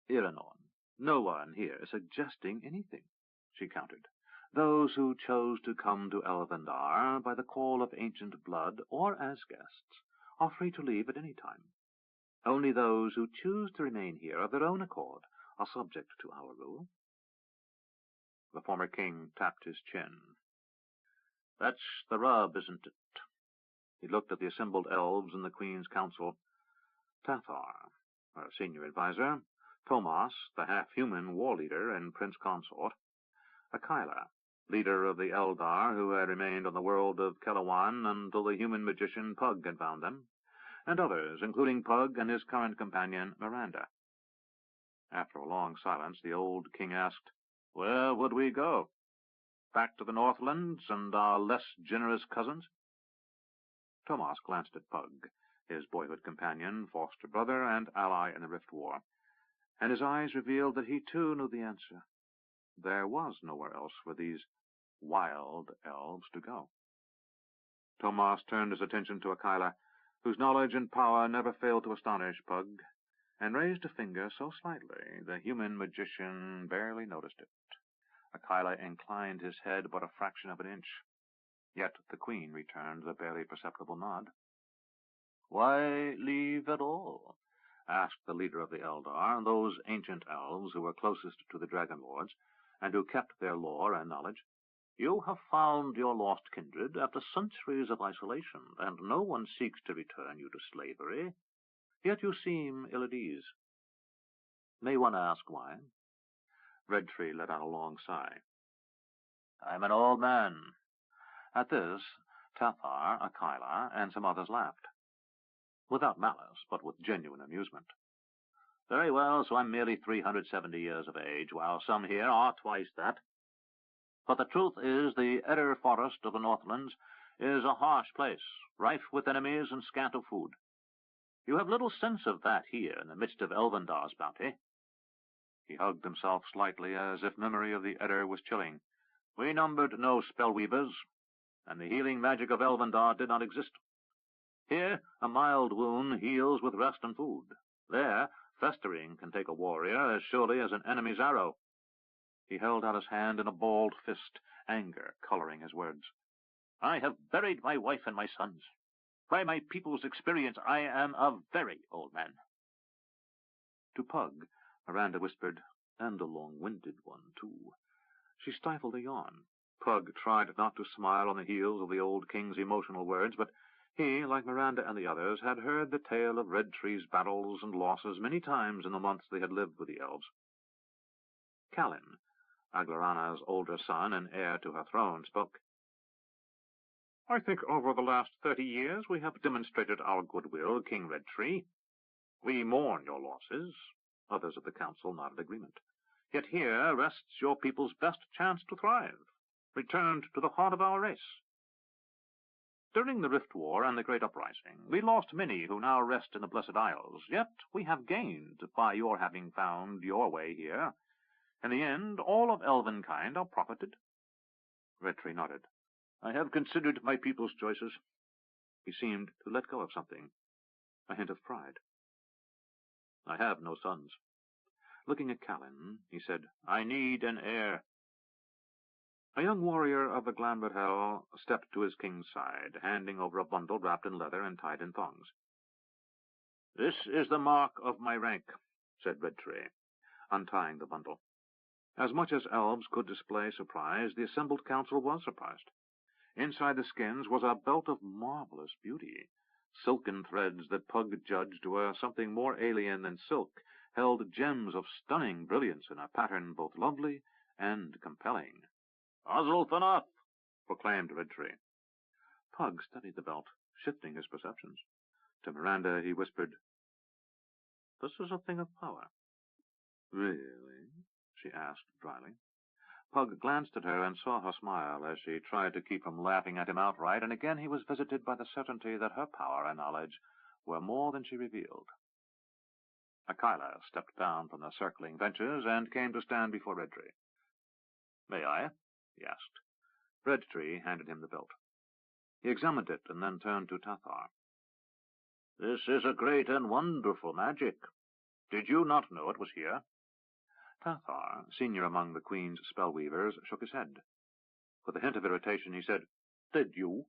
[SPEAKER 2] Iranon, no one here is suggesting anything, she countered. Those who chose to come to Elvendar by the call of ancient blood or as guests are free to leave at any time. Only those who choose to remain here of their own accord are subject to our rule. The former king tapped his chin. That's the rub, isn't it? He looked at the assembled elves in the Queen's council. Tathar, her senior advisor, Tomas, the half-human war leader and prince consort, Akila, leader of the Eldar who had remained on the world of Kelawan until the human magician Pug had found them, and others, including Pug and his current companion, Miranda. After a long silence, the old king asked, Where would we go? Back to the Northlands and our less generous cousins? Tomas glanced at Pug, his boyhood companion, foster brother, and ally in the Rift War, and his eyes revealed that he too knew the answer. There was nowhere else for these wild elves to go. Tomas turned his attention to Akila, whose knowledge and power never failed to astonish Pug, and raised a finger so slightly the human magician barely noticed it. Akila inclined his head but a fraction of an inch. Yet the Queen returned the barely perceptible nod. Why leave at all? Asked the leader of the Eldar, those ancient elves who were closest to the Dragon Lords, and who kept their lore and knowledge. You have found your lost kindred after centuries of isolation, and no one seeks to return you to slavery. Yet you seem ill at ease. May one ask why? Redtree let out a long sigh. I'm an old man. At this, Tathar, Akila, and some others laughed. Without malice, but with genuine amusement. Very well, so I'm merely 370 years of age, while some here are twice that. But the truth is, the Edder Forest of the Northlands
[SPEAKER 1] is a harsh place, rife with enemies and scant of food. You have little sense of that here in the midst of Elvendar's bounty. He hugged himself slightly, as if memory of the Edder was chilling. We numbered no spellweavers, and the healing magic of Elvendar did not exist. Here, a mild wound heals with rest and food. There, festering can take a warrior as surely as an enemy's arrow. He held out his hand in a balled fist, anger coloring his words. I have buried my wife and my sons. By my people's experience, I am a very old man. To Pug, Miranda whispered, and a long-winded one, too. She stifled a yawn. Pug tried not to smile on the heels of the old king's emotional words, but he, like Miranda and the others, had heard the tale of Red Tree's battles and losses many times in the months they had lived with the elves. Callan, Aglorana's older son and heir to her throne, spoke. I think over the last 30 years we have demonstrated our goodwill, King Red Tree. We mourn your losses. Others of the council nodded agreement. Yet here rests your people's best chance to thrive, returned to the heart of our race. During the Rift War and the Great Uprising, we lost many who now rest in the Blessed Isles, yet we have gained by your having found your way here. In the end, all of elvenkind are profited. Red Tree nodded. I have considered my people's choices. He seemed to let go of something, a hint of pride. I have no sons. Looking at Callan, he said, I need an heir. A young warrior of the Glanbadhel stepped to his king's side, handing over a bundle wrapped in leather and tied in thongs. This is the mark of my rank, said Red Tree, untying the bundle. As much as elves could display surprise, the assembled council was surprised. Inside the skins was a belt of marvelous beauty. Silken threads that Pug judged were something more alien than silk held gems of stunning brilliance in a pattern both lovely and compelling. Ozulfanath, proclaimed Red Tree. Pug studied the belt, shifting his perceptions. To Miranda he whispered, This is a thing of power. Really? She asked dryly. Pug glanced at her and saw her smile as she tried to keep from laughing at him outright, and again he was visited by the certainty that her power and knowledge were more than she revealed. Akila stepped down from the circling benches and came to stand before Red Tree. May I? He asked. Red Tree handed him the belt. He examined it and then turned to Tathar. This is a great and wonderful magic. Did you not know it was here? Tathar, senior among the Queen's spellweavers, shook his head. With a hint of irritation, he said, Did you?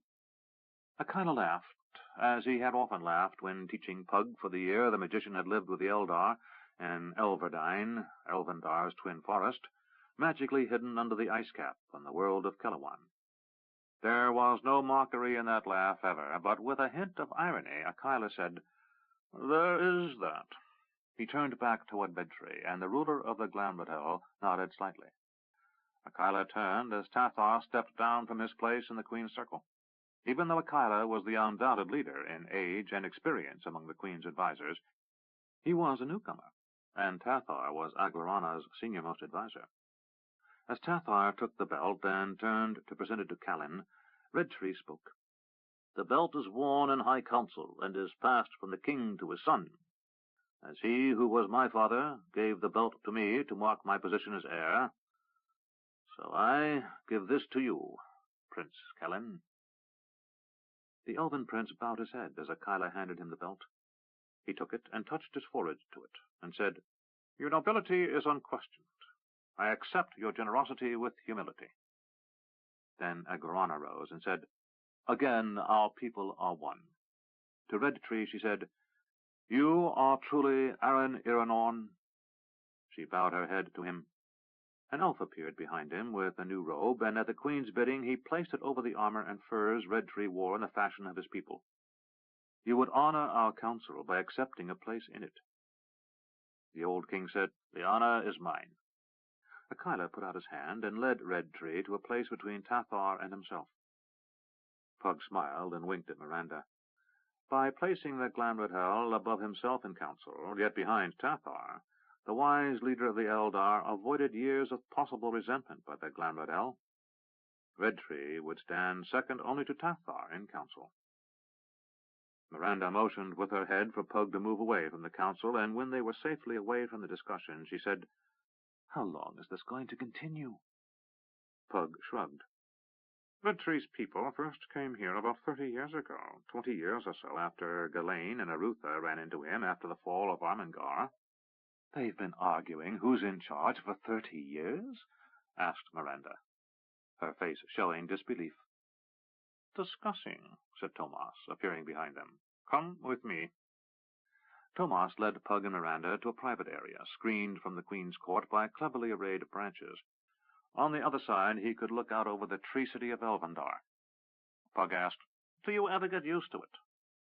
[SPEAKER 1] Akila laughed, as he had often laughed when teaching Pug for the year the magician had lived with the Eldar in Elverdine, Elvendar's twin forest, magically hidden under the ice cap in the world of Kelluan. There was no mockery in that laugh ever, but with a hint of irony, Akila said, There is that. He turned back toward Red Tree, and the ruler of the Glanbadhel nodded slightly. Akila turned as Tathar stepped down from his place in the Queen's circle. Even though Akila was the undoubted leader in age and experience among the Queen's advisers, he was a newcomer, and Tathar was Aglorana's senior-most adviser. As Tathar took the belt and turned to present it to Callan, Red Tree spoke. The belt is worn in high council and is passed from the king to his son. As he who was my father gave the belt to me to mark my position as heir, so I give this to you, Prince Callan. The elven prince bowed his head as Akila handed him the belt. He took it and touched his forehead to it, and said, Your nobility is unquestioned. I accept your generosity with humility. Then Aglorana rose and said, Again our people are one. To Red Tree she said, You are truly Aaron Iranorn. She bowed her head to him. An elf appeared behind him with a new robe, and at the Queen's bidding he placed it over the armor and furs Red Tree wore in the fashion of his people. You would honor our council by accepting a place in it. The old king said, The honor is mine. Akila put out his hand and led Red Tree to a place between Tathar and himself. Pug smiled and winked at Miranda. By placing the Glanbadhel above himself in council, yet behind Tathar, the wise leader of the Eldar avoided years of possible resentment by the Glanbadhel.
[SPEAKER 2] Redtree would stand second only to Tathar in council. Miranda motioned with her head for Pug to move away from the council, and when they were safely away from the discussion, she said, "How long is this going to continue?" Pug shrugged. Redtree's people first came here about 30 years ago, 20 years or so after Ghislaine and Arutha ran into him after the fall of Armengar. "They've been arguing who's in charge for 30 years?" asked Miranda, her face showing disbelief. "Discussing," said Tomas, appearing behind them. "Come with me." Tomas led Pug and Miranda to a private area, screened from the Queen's court by cleverly arrayed branches. On the other side, he could look out over the tree city of Elvendar. Pug asked, "Do you ever get used to it?"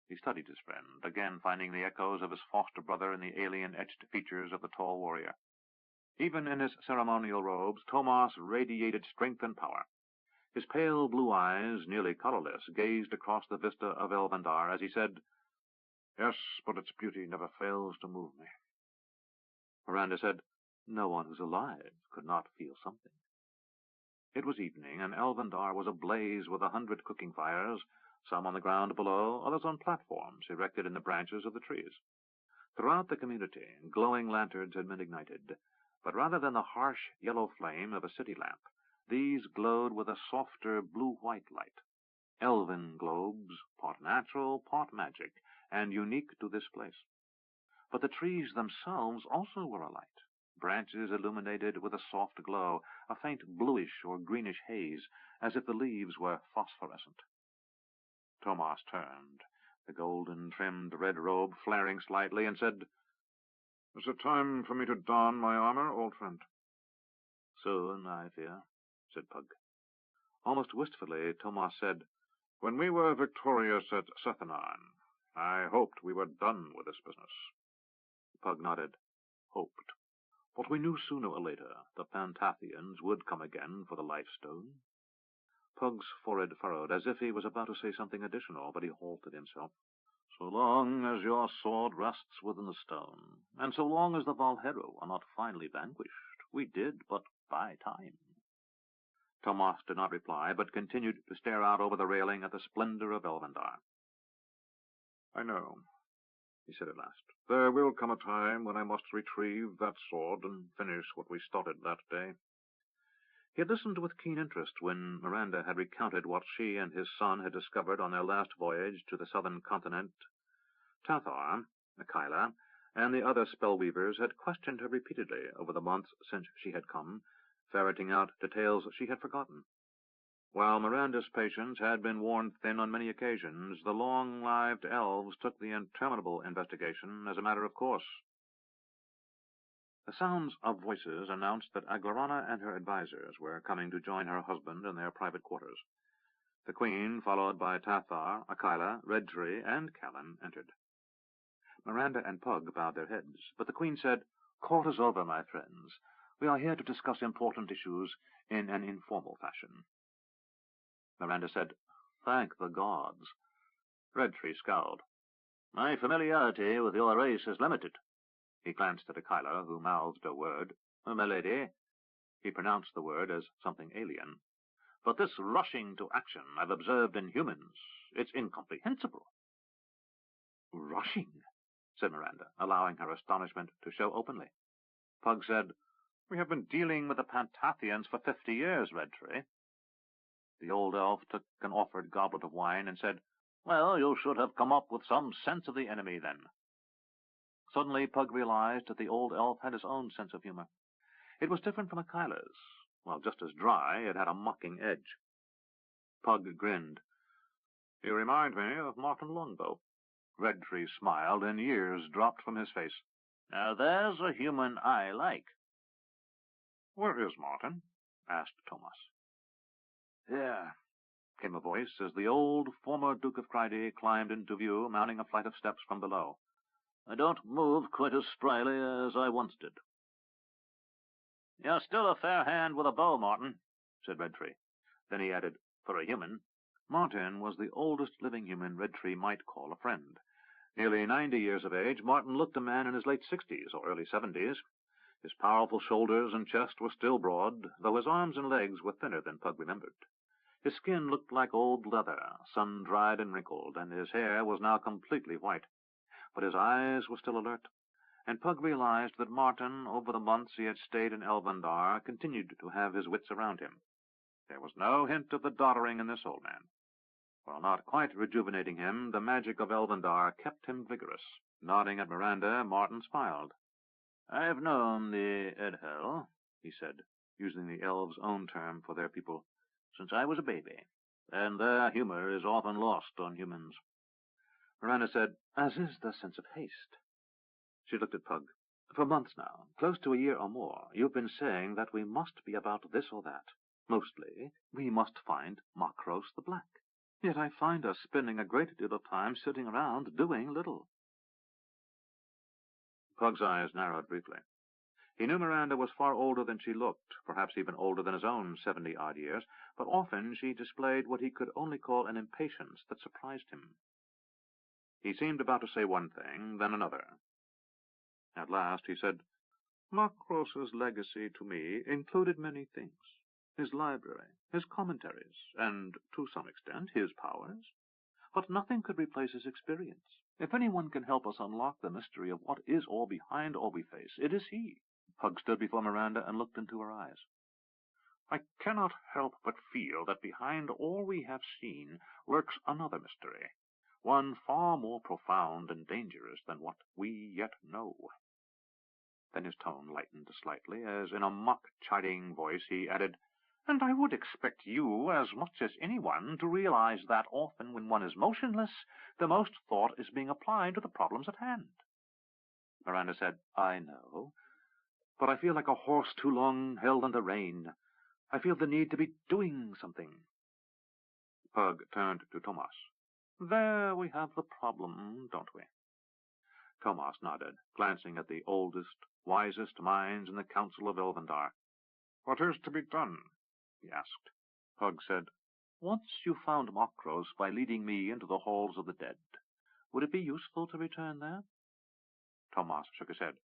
[SPEAKER 2] He studied his friend, again finding the echoes of his foster brother in the alien-etched features of the tall warrior. Even in his ceremonial robes, Tomas radiated strength and power. His pale blue eyes, nearly colorless, gazed across the vista of Elvendar as he said, "Yes, but its beauty never fails to move me." Miranda said, "No one who's alive could not feel something." It was evening, and Elvendar was ablaze with 100 cooking fires, some on the ground below, others on platforms erected in the branches of the trees. Throughout the community, glowing lanterns had been ignited, but rather than the harsh yellow flame of a city lamp, these glowed with a softer blue-white light. Elven globes, part natural, part magic, and unique to this place. But the trees themselves also were alight, branches illuminated with a soft glow, a faint bluish or greenish haze, as if the leaves were phosphorescent. Tomas turned, the golden-trimmed red robe flaring slightly, and said, "Is it time for me to don my armor, old friend?" "Soon, I fear," said Pug. Almost wistfully, Tomas said, "When we were victorious at Sethanan, I hoped we were done with this business." Pug nodded. "Hoped. But we knew sooner or later the Pantathians would come again for the Life Stone." Pug's forehead furrowed, as if he was about to say something additional, but he halted himself. "So long as your sword rests within the stone, and so long as the Valheru are not finally vanquished, we did but buy time." Tomas did not reply, but continued to stare out over the railing at the splendor of Elvendar. "I know," he said at last. "There will come a time when I must retrieve that sword and finish what we started that day." He had listened with keen interest when Miranda had recounted what she and his son had discovered on their last voyage to the southern continent. Tathar, Akila, and the other spellweavers had questioned her repeatedly over the months since she had come, ferreting out details she had forgotten. While Miranda's patience had been worn thin on many occasions, the long-lived elves took the interminable investigation as a matter of course. The sounds of voices announced that Aglarana and her advisers were coming to join her husband in their private quarters. The Queen, followed by Tathar, Akila, Redtree, and Callan, entered. Miranda and Pug bowed their heads, but the Queen said, "Court is over, my friends. We are here to discuss important issues in an informal fashion." Miranda said, "Thank the gods." Redtree scowled. "My familiarity with your race is limited." He glanced at Akila, who mouthed a word. "Milady." He pronounced the word as something alien. "But this rushing to action I've observed in humans, it's incomprehensible." "Rushing?" said Miranda, allowing her astonishment to show openly. Pug said, "We have been dealing with the Pantathians for 50 years, Redtree." The old elf took an offered goblet of wine and said, "Well, you should have come up with some sense of the enemy, then." Suddenly Pug realized that the old elf had his own sense of humor. It was different from Akila's. While just as dry, it had a mocking edge. Pug grinned. "You remind me of Martin Longbow." Redtree smiled, and years dropped from his face. "Now there's a human I like." "Where is Martin?" asked Tomas. "Here," came a voice as the old former Duke of Cryde climbed into view, mounting a flight of steps from below. "I don't move quite as spryly as I once did." "You're still a fair hand with a bow, Martin," said Redtree. Then he added, "for a human." Martin was the oldest living human Redtree might call a friend. Nearly 90 years of age, Martin looked a man in his late 60s or early 70s. His powerful shoulders and chest were still broad, though his arms and legs were thinner than Pug remembered.
[SPEAKER 1] His skin looked like old leather, sun-dried and wrinkled, and his hair was now completely white. But his eyes were still alert, and Pug realized that Martin, over the months he had stayed in Elvendar, continued to have his wits around him. There was no hint of the doddering in this old man. While not quite rejuvenating him, the magic of Elvendar kept him vigorous. Nodding at Miranda, Martin smiled. "I've known the Edhel," he said, using the elves' own term for their people, "since I was a baby, and their humor is often lost on humans." Miranda said, "As is the sense of haste." She looked at Pug. "For months now, close to a year or more, you've been saying that we must be about this or that. Mostly, we must find Makros the Black. Yet I find us spending a great deal of time sitting around doing little." Pug's eyes narrowed briefly. He knew Miranda was far older than she looked, perhaps even older than his own 70-odd years, but often she displayed what he could only call an impatience that surprised him. He seemed about to say one thing, then another. At last he said, "Makros's legacy to me included many things. His library, his commentaries, and, to some extent, his powers. But nothing could replace his experience. If anyone can help us unlock the mystery of what is all behind all we face, it is he." Pug stood before Miranda and looked into her eyes. "I cannot help but feel that behind all we have seen lurks another mystery, one far more profound and dangerous than what we yet know." Then his tone lightened slightly, as in a mock-chiding voice he added, "And I would expect you, as much as anyone, to realize that often when one is motionless, the most thought is being applied to the problems at hand." Miranda said, "I know, but I feel like a horse too long held under rein. I feel the need to be doing something." Pug turned to Tomas. "There we have the problem, don't we?" Tomas nodded, glancing at the oldest, wisest minds in the Council of Elvendar. "What is to be done?" he asked. Pug said, "Once you found Makros by leading me into the halls of the dead, would it be useful to return there?" Tomas shook his head.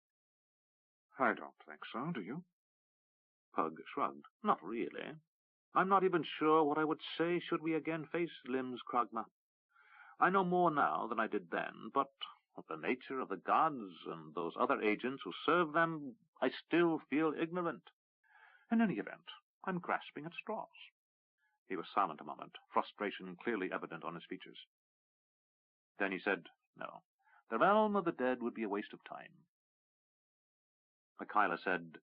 [SPEAKER 1] "I don't think so, do you?" Pug shrugged. "Not really. I'm not even sure what I would say should we again face Limbs Kragma. I know more now than I did then, but of the nature of the gods and those other agents who serve them, I still feel ignorant. In any event, I'm grasping at straws." He was silent a moment, frustration clearly evident on his features. Then he said, "No, the realm of the dead would be a waste of time." Michaela said,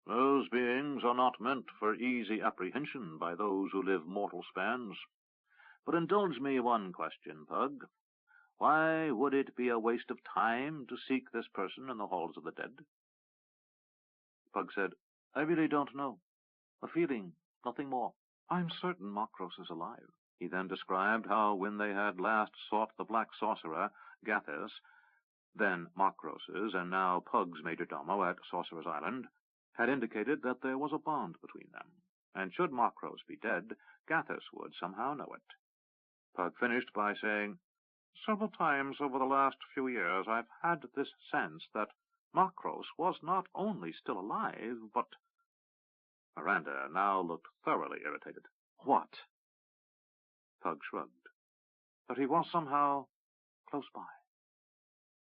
[SPEAKER 1] "Those beings are not meant for easy apprehension by those who live mortal spans. But indulge me one question, Pug. Why would it be a waste of time to seek this person in the halls of the dead?" Pug said, "I really don't know. A feeling, nothing more. I'm certain Makros is alive." He then described how when they had last sought the black sorcerer, Gathis, then Makros's and now Pug's majordomo at Sorcerer's Island, had indicated that there was a bond between them, and should Makros be dead, Gathis would somehow know it. Pug finished by saying, "Several times over the last few years I've had this sense that Makros was not only still alive, but—" Miranda now looked thoroughly irritated. "What?" Pug shrugged. "That he was somehow close by."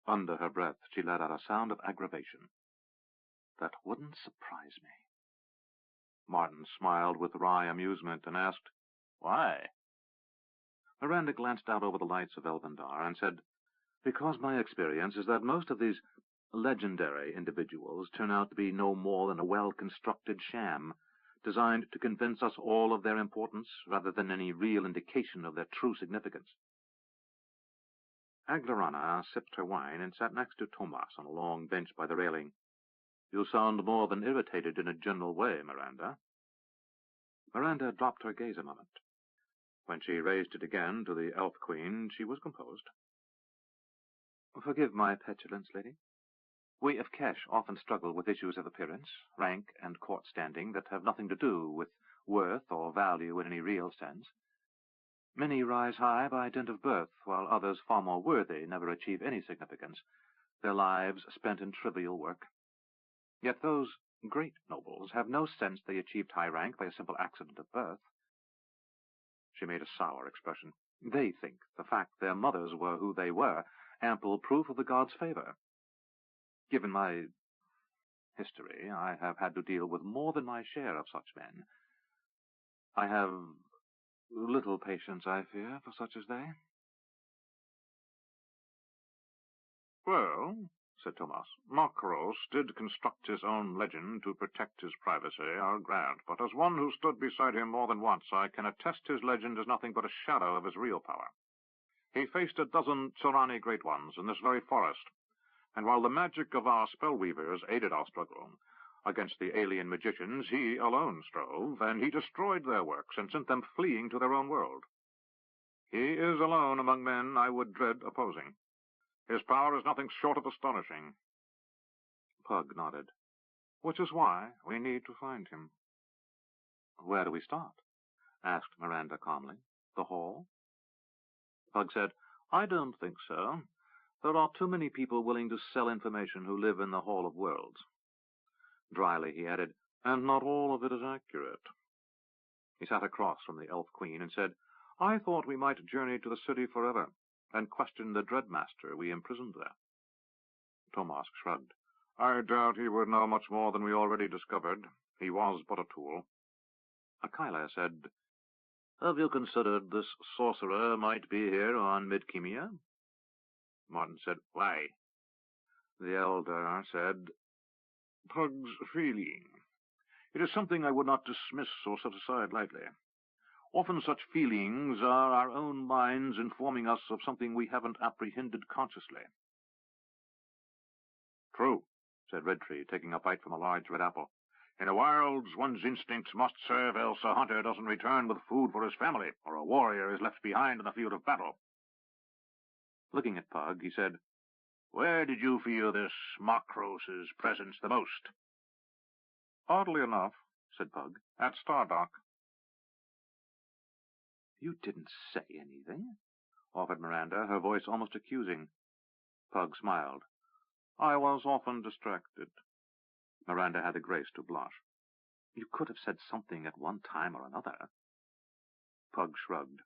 [SPEAKER 1] Under her breath, she let out a sound of aggravation. "That wouldn't surprise me." Martin smiled with wry amusement and asked, "Why?" Miranda glanced out over the lights of Elvendar and said, "Because my experience is that most of these legendary individuals turn out to be no more than a well-constructed sham, designed to convince us all of their importance rather than any real indication of their true significance." Aglarana sipped her wine and sat next to Tomas on a long bench by the railing. "You sound more than irritated in a general way, Miranda." Miranda dropped her gaze a moment. When she raised it again to the Elf Queen, she was composed. "Forgive my petulance, lady. We of Kesh often struggle with issues of appearance, rank, and court standing that have nothing to do with worth or value in any real sense. Many rise high by dint of birth, while others far more worthy never achieve any significance, their lives spent in trivial work. Yet those great nobles have no sense they achieved high rank by a simple accident of birth.
[SPEAKER 2] She made a sour expression. They think the fact their mothers were who they were ample proof of the gods' favor. Given my history, I have had to deal with more than my share of such men. I have little patience, I fear, for such as they.
[SPEAKER 1] Well, said Thomas, Makros did construct his own legend to protect his privacy, I'll grant, but as one who stood beside him more than once, I can attest his legend is nothing but a shadow of his real power. He faced a dozen Tsorani great ones in this very forest, and while the magic of our spellweavers aided our struggle against the alien magicians, he alone strove, and he destroyed their works and sent them fleeing to their own world. He is alone among men I would dread opposing. His power is nothing short of astonishing.
[SPEAKER 2] Pug nodded.
[SPEAKER 1] Which is why we need to find him.
[SPEAKER 2] Where do we start? Asked Miranda calmly. The hall? Pug said, I don't think so. There are too many people willing to sell information who live in the Hall of Worlds. Dryly he added, and not all of it is accurate. He sat across from the Elf Queen and said, I thought we might journey to the city forever and question the Dreadmaster we imprisoned there.
[SPEAKER 1] Tomas shrugged. I doubt he would know much more than we already discovered. He was but a tool.
[SPEAKER 2] Akila said, Have you considered this sorcerer might be here on Midkemia?
[SPEAKER 1] Martin said, Why?
[SPEAKER 2] The elder said,
[SPEAKER 1] Pug's feeling. It is something I would not dismiss or set aside lightly. Often such feelings are our own minds informing us of something we haven't apprehended consciously. True, said Red Tree, taking a bite from a large red apple. In the wilds, one's instincts must serve, else a hunter doesn't return with food for his family, or a warrior is left behind in the field of battle.
[SPEAKER 2] Looking at Pug, he said,
[SPEAKER 1] Where did you feel this Makros' presence the most? Oddly enough, said Pug, at Stardock.
[SPEAKER 2] You didn't say anything, offered Miranda, her voice almost accusing. Pug smiled.
[SPEAKER 1] I was often distracted.
[SPEAKER 2] Miranda had the grace to blush. You could have said something at one time or another. Pug shrugged.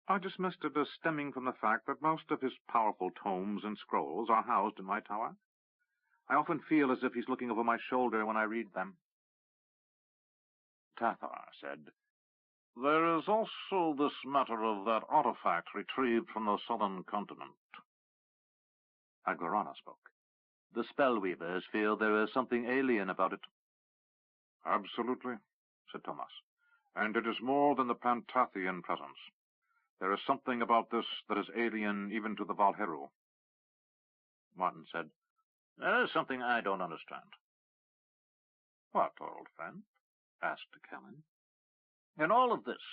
[SPEAKER 1] I dismissed it as stemming from the fact that most of his powerful tomes and scrolls are housed in my tower. I often feel as if he's looking over my shoulder when I read them. Tathar said, There is also this matter of that artifact retrieved from the southern continent.
[SPEAKER 2] Aglarana spoke. The spellweavers feel there is something alien about it.
[SPEAKER 1] Absolutely, said Thomas. And it is more than the Pantathian presence. There is something about this that is alien even to the Valheru.
[SPEAKER 2] Martin said,
[SPEAKER 1] There is something I don't understand. What, old friend? Asked Kellen. In all of this,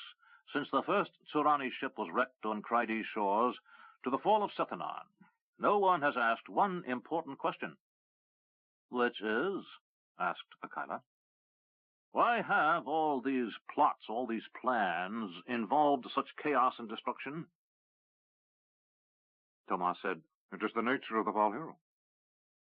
[SPEAKER 1] since the first Tsorani ship was wrecked on Kryde's shores to the fall of Sethanan, no one has asked one important question.
[SPEAKER 2] Which is? Asked Akila.
[SPEAKER 1] Why have all these plots, all these plans, involved such chaos and destruction?
[SPEAKER 2] Tomas said,
[SPEAKER 1] It is the nature of the Valheru.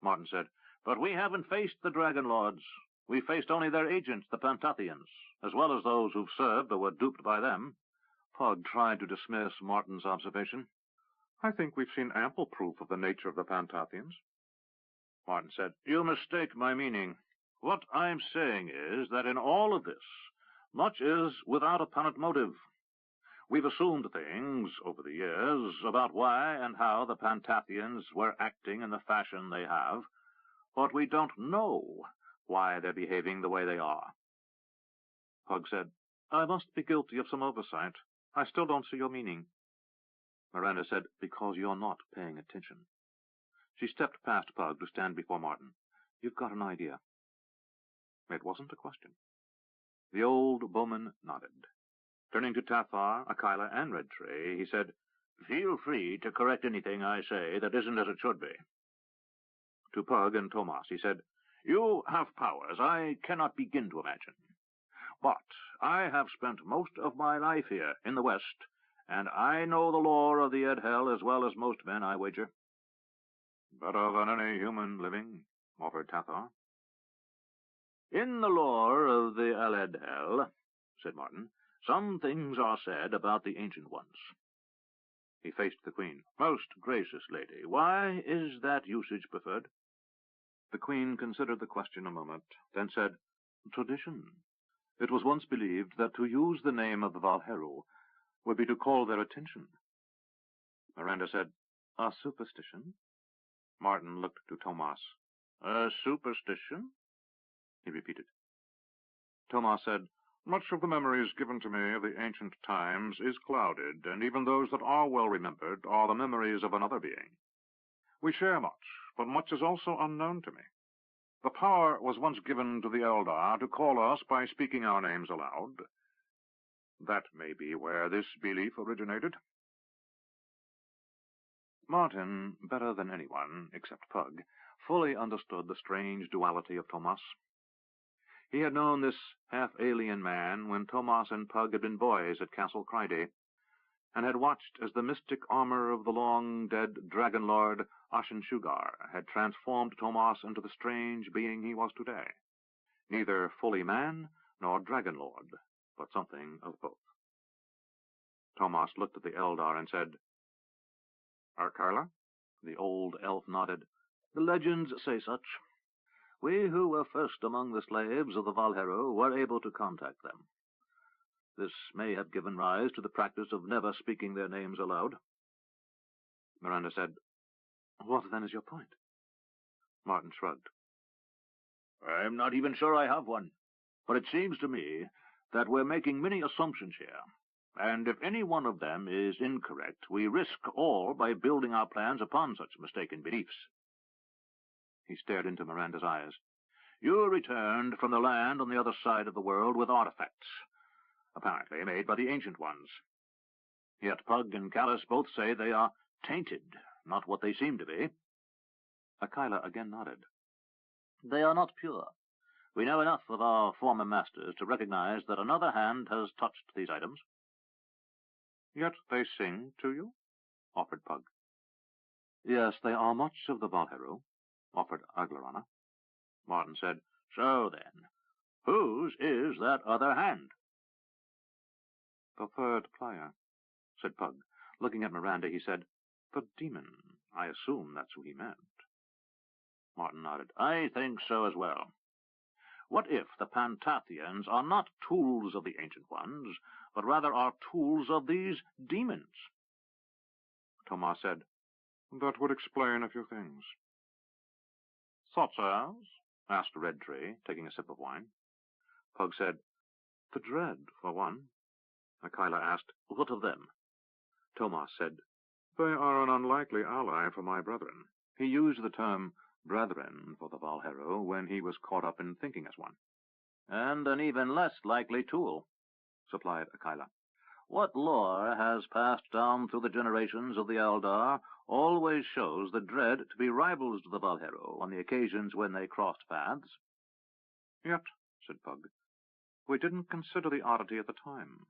[SPEAKER 1] Martin said, But we haven't faced the Dragon Lords. We faced only their agents, the Pantathians, as well as those who've served or were duped by them.
[SPEAKER 2] Pug tried to dismiss Martin's observation.
[SPEAKER 1] I think we've seen ample proof of the nature of the Pantathians. Martin said, You mistake my meaning. What I'm saying is that in all of this, much is without apparent motive. We've assumed things over the years about why and how the Pantathians were acting in the fashion they have, but we don't know why they're behaving the way they are.
[SPEAKER 2] Pug said, I must be guilty of some oversight. I still don't see your meaning. Miranda said, Because you're not paying attention. She stepped past Pug to stand before Martin. You've got an idea. It wasn't a question. The old bowman nodded. Turning to Tathar, Akila, and Red Tree, he said,
[SPEAKER 1] Feel free to correct anything I say that isn't as it should be.
[SPEAKER 2] To Pug and Tomas, he said,
[SPEAKER 1] You have powers I cannot begin to imagine. But I have spent most of my life here in the West, and I know the lore of the Edhel as well as most men, I wager.
[SPEAKER 2] Better than any human living, offered Tathar.
[SPEAKER 1] In the lore of the Eledhel, said Martin, Some things are said about the Ancient Ones. He faced the Queen. Most gracious lady, why is that usage preferred? The Queen considered the question a moment, then said, Tradition. It was once believed that to use the name of the Valheru would be to call their attention. Miranda said, A superstition? Martin looked to Tomas. A superstition? He repeated. Tomas said, Much of the memories given to me of the ancient times is clouded, and even those that are well remembered are the memories of another being. We share much, but much is also unknown to me. The power was once given to the Eldar to call us by speaking our names aloud. That may be where this belief originated. Martin, better than anyone, except Pug, fully understood the strange duality of Tomas. He had known this half-alien man when Tomas and Pug had been boys at Castle Cryday, and had watched as the mystic armor of the long-dead dragon lord Ashen-Shugar had transformed Tomas into the strange being he was today. Neither fully man nor dragon lord, but something of both. Tomas looked at the Eldar and said, Arkayla? The old elf nodded. The legends say such. We who were first among the slaves of the Valheru were able to contact them. This may have given rise to the practice of never speaking their names aloud. Miranda said, What then is your point? Martin shrugged. I'm not even sure I have one, but it seems to me that we're making many assumptions here, and if any one of them is incorrect, we risk all by building our plans upon such mistaken beliefs. He stared into Miranda's eyes. You returned from the land on the other side of the world with artifacts, apparently made by the Ancient Ones. Yet Pug and Callus both say they are tainted, not what they seem to be. Arkayla again nodded. They are not pure. We know enough of our former masters to recognize that another hand has touched these items. Yet they sing to you? Offered Pug. Yes, they are much of the Valheru, offered Aglarana. Martin said, So then, whose is that other hand? The third player, said Pug. Looking at Miranda, he said, The demon. I assume that's who he meant. Martin nodded. I think so as well. What if the Pantathians are not tools of the Ancient Ones, but rather are tools of these demons? Tomas said, That would explain a few things. Such as? Asked Red Tree, taking a sip of wine. Pug said, The dread, for one. Arkayla asked, What of them? Tomas said, They are an unlikely ally for my brethren. He used the term brethren for the Valheru when he was caught up in thinking as one. And an even less likely tool, supplied Arkayla. What lore has passed down through the generations of the Eldar always shows the dread to be rivals to the Valheru on the occasions when they crossed paths. Yet, said Pug, we didn't consider the oddity at the time.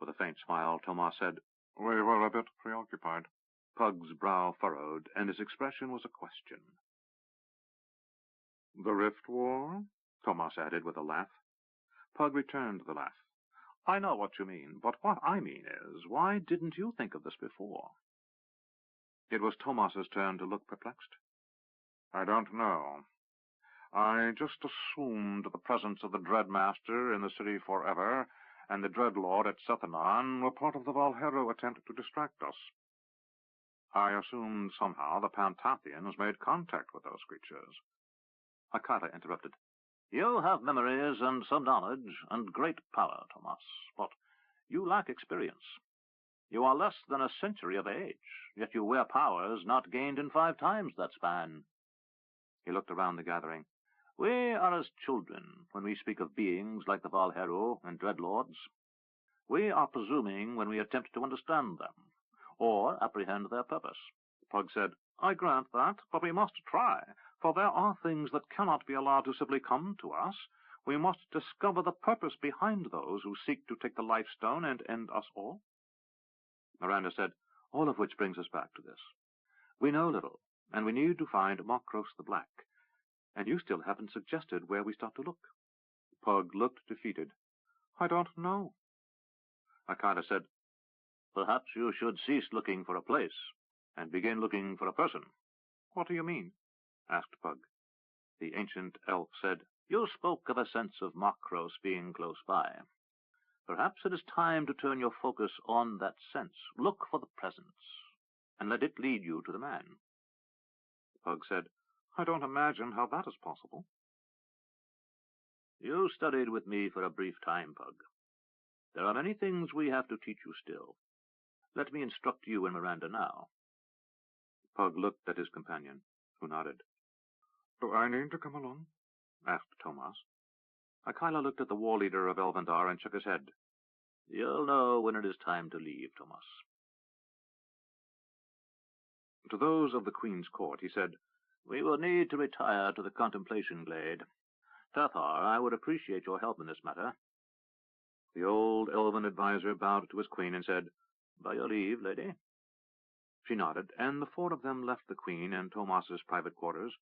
[SPEAKER 1] With a faint smile, Tomas said, We were a bit preoccupied. Pug's brow furrowed, and his expression was a question. The Rift War? Tomas added with a laugh. Pug returned the laugh. I know what you mean, but what I mean is, why didn't you think of this before? It was Tomas's turn to look perplexed. I don't know. I just assumed the presence of the Dreadmaster in the city forever and the Dreadlord at Sethanon were part of the Valheru attempt to distract us. I assumed somehow the Pantathians made contact with those creatures. Arkayla interrupted. You have memories and some knowledge and great power, Tomas, but you lack experience. You are less than a century of age, yet you wear powers not gained in 5 times that span. He looked around the gathering. We are as children when we speak of beings like the Valheru and Dreadlords. We are presuming when we attempt to understand them, or apprehend their purpose. Pug said, I grant that, but we must try, for there are things that cannot be allowed to simply come to us. We must discover the purpose behind those who seek to take the life stone and end us all. Miranda said, all of which brings us back to this. We know little, and we need to find Makros the Black, and you still haven't suggested where we start to look. Pug looked defeated.
[SPEAKER 2] I don't know. Akala said, Perhaps you should cease looking for a place and begin looking for a person. What do you mean? Asked Pug. The ancient elf said, You spoke of a sense of Makros being close by. Perhaps it is time to turn your focus on that sense. Look for the presence, and let it lead you to the man. Pug said, I don't imagine how that is possible. You studied with me for a brief time, Pug. There are many things we have to teach you still. Let me instruct you and Miranda now. Pug looked at his companion, who nodded. Do I need to come along? Asked Tomas. Akila looked at the war leader of Elvendar and shook his head. You'll know when it is time to leave, Tomas. To those of the Queen's court, he said, We will need to retire to the contemplation glade. Tathar, I would appreciate your help in this matter. The old elven adviser bowed to his queen and said, By your leave, lady. She nodded, and the four of them left the Queen and Tomas's private quarters.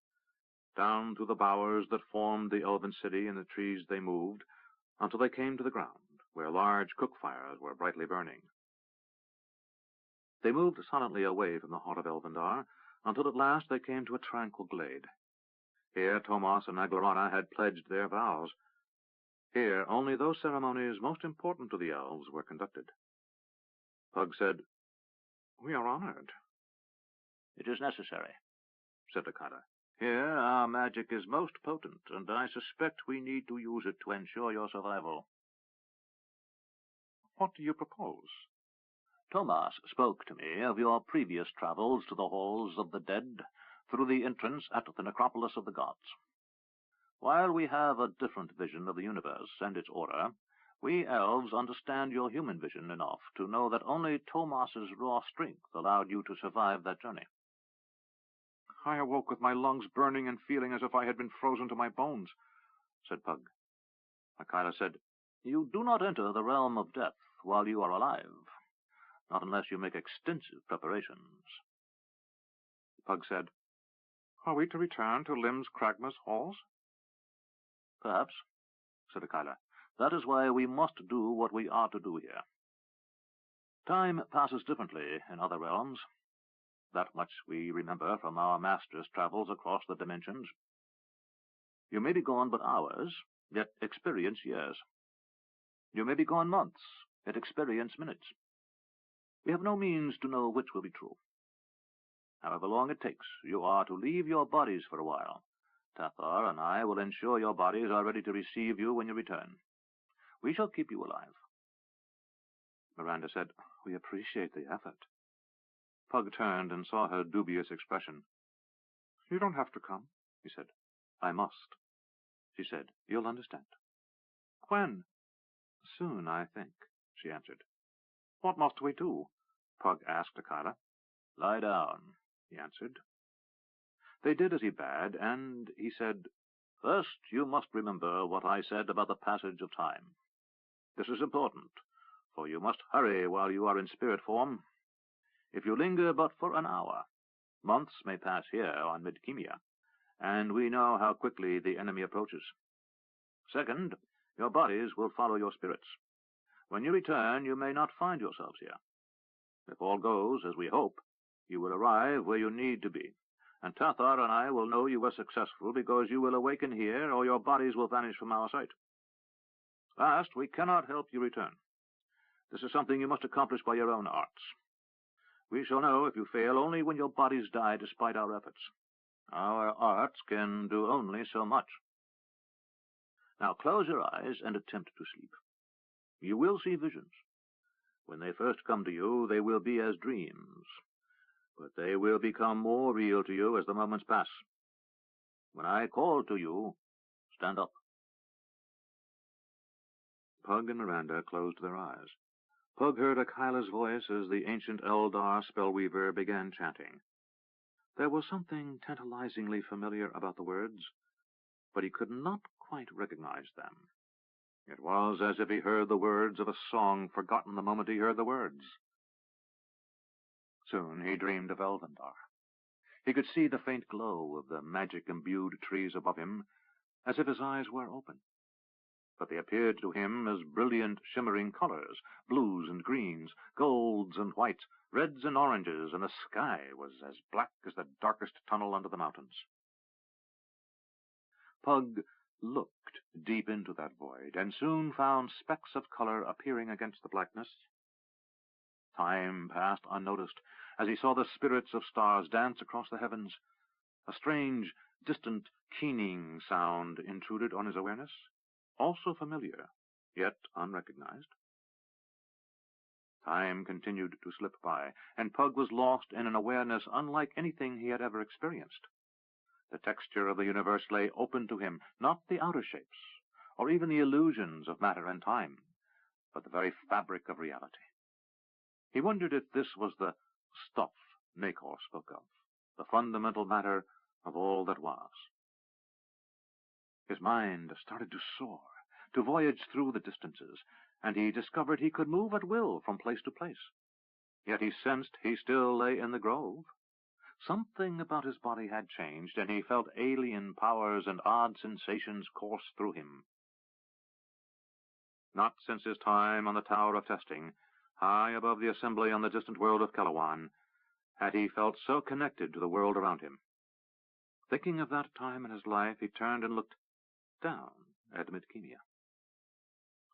[SPEAKER 2] Down through the bowers that formed the elven city and the trees they moved, until they came to the ground, where large cook fires were brightly burning. They moved silently away from the heart of Elvendar, until at last they came to a tranquil glade. Here Tomas and Aglarana had pledged their vows. Here only those ceremonies most important to the elves were conducted. Pug said, We are honored. It is necessary, said Akada. Here our magic is most potent, and I suspect we need to use it to ensure your survival. What do you propose? Tomas spoke to me of your previous travels to the halls of the dead through the entrance at the necropolis of the gods. While we have a different vision of the universe and its order, we elves understand your human vision enough to know that only Tomas's raw strength allowed you to survive that journey. I awoke with my lungs burning and feeling as if I had been frozen to my bones, said Pug. Akira said, You do not enter the realm of death while you are alive, not unless you make extensive preparations. Pug said, Are we to return to Lim's Kragma's halls? Perhaps, said Akila. That is why we must do what we are to do here. Time passes differently in other realms. That much we remember from our master's travels across the dimensions. You may be gone but hours, yet experience years. You may be gone months, yet experience minutes. We have no means to know which will be true. However long it takes, you are to leave your bodies for a while. Tathar and I will ensure your bodies are ready to receive you when you return. We shall keep you alive. Miranda said, We appreciate the effort. Pug turned and saw her dubious expression. You don't have to come, he said. I must, she said. You'll understand. When? Soon, I think, she answered. What must we do? Pug asked Akira. Lie down, he answered. They did as he bade, and he said, First, you must remember what I said about the passage of time. This is important, for you must hurry while you are in spirit form. If you linger but for an hour, months may pass here on Midkemia, and we know how quickly the enemy approaches. Second, your bodies will follow your spirits. When you return, you may not find yourselves here. If all goes as we hope, you will arrive where you need to be, and Tathar and I will know you were successful because you will awaken here or your bodies will vanish from our sight. Last, we cannot help you return. This is something you must accomplish by your own arts. We shall know if you fail only when your bodies die despite our efforts. Our arts can do only so much. Now close your eyes and attempt to sleep. You will see visions. When they first come to you, they will be as dreams, but they will become more real to you as the moments pass. When I call to you, stand up. Pug and Miranda closed their eyes. Pug heard Akila's voice as the ancient Eldar spellweaver began chanting. There was something tantalizingly familiar about the words, but he could not quite recognize them. It was as if he heard the words of a song forgotten the moment he heard the words. Soon he dreamed of Elvendar. He could see the faint glow of the magic-imbued trees above him, as if his eyes were open.
[SPEAKER 1] but they appeared to him as brilliant, shimmering colors, blues and greens, golds and whites, reds and oranges, and the sky was as black as the darkest tunnel under the mountains. Pug looked deep into that void, and soon found specks of color appearing against the blackness. Time passed unnoticed as he saw the spirits of stars dance across the heavens. A strange, distant, keening sound intruded on his awareness, also familiar, yet unrecognized. Time continued to slip by, and Pug was lost in an awareness unlike anything he had ever experienced. The texture of the universe lay open to him, not the outer shapes, or even the illusions of matter and time, but the very fabric of reality. He wondered if this was the stuff Nacor spoke of, the fundamental matter of all that was. His mind started to soar, to voyage through the distances, and he discovered he could move at will from place to place. Yet he sensed he still lay in the grove. Something about his body had changed, and he felt alien powers and odd sensations course through him. Not since his time on the Tower of Testing, high above the assembly on the distant world of Kelawan, had he felt so connected to the world around him. Thinking of that time in his life, he turned and looked down at Midkemia.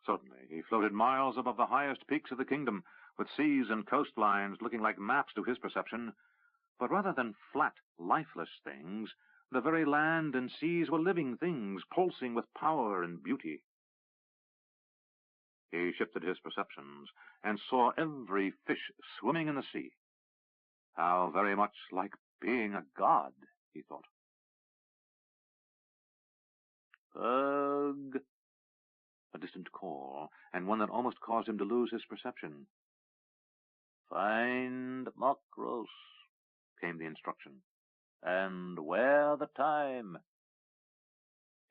[SPEAKER 1] Suddenly, he floated miles above the highest peaks of the kingdom, with seas and coastlines looking like maps to his perception. But rather than flat, lifeless things, the very land and seas were living things, pulsing with power and beauty. He shifted his perceptions, and saw every fish swimming in the sea. How very much like being a god, he thought. Pug! A distant call, and one that almost caused him to lose his perception. Find Makros, came the instruction, and wear the time.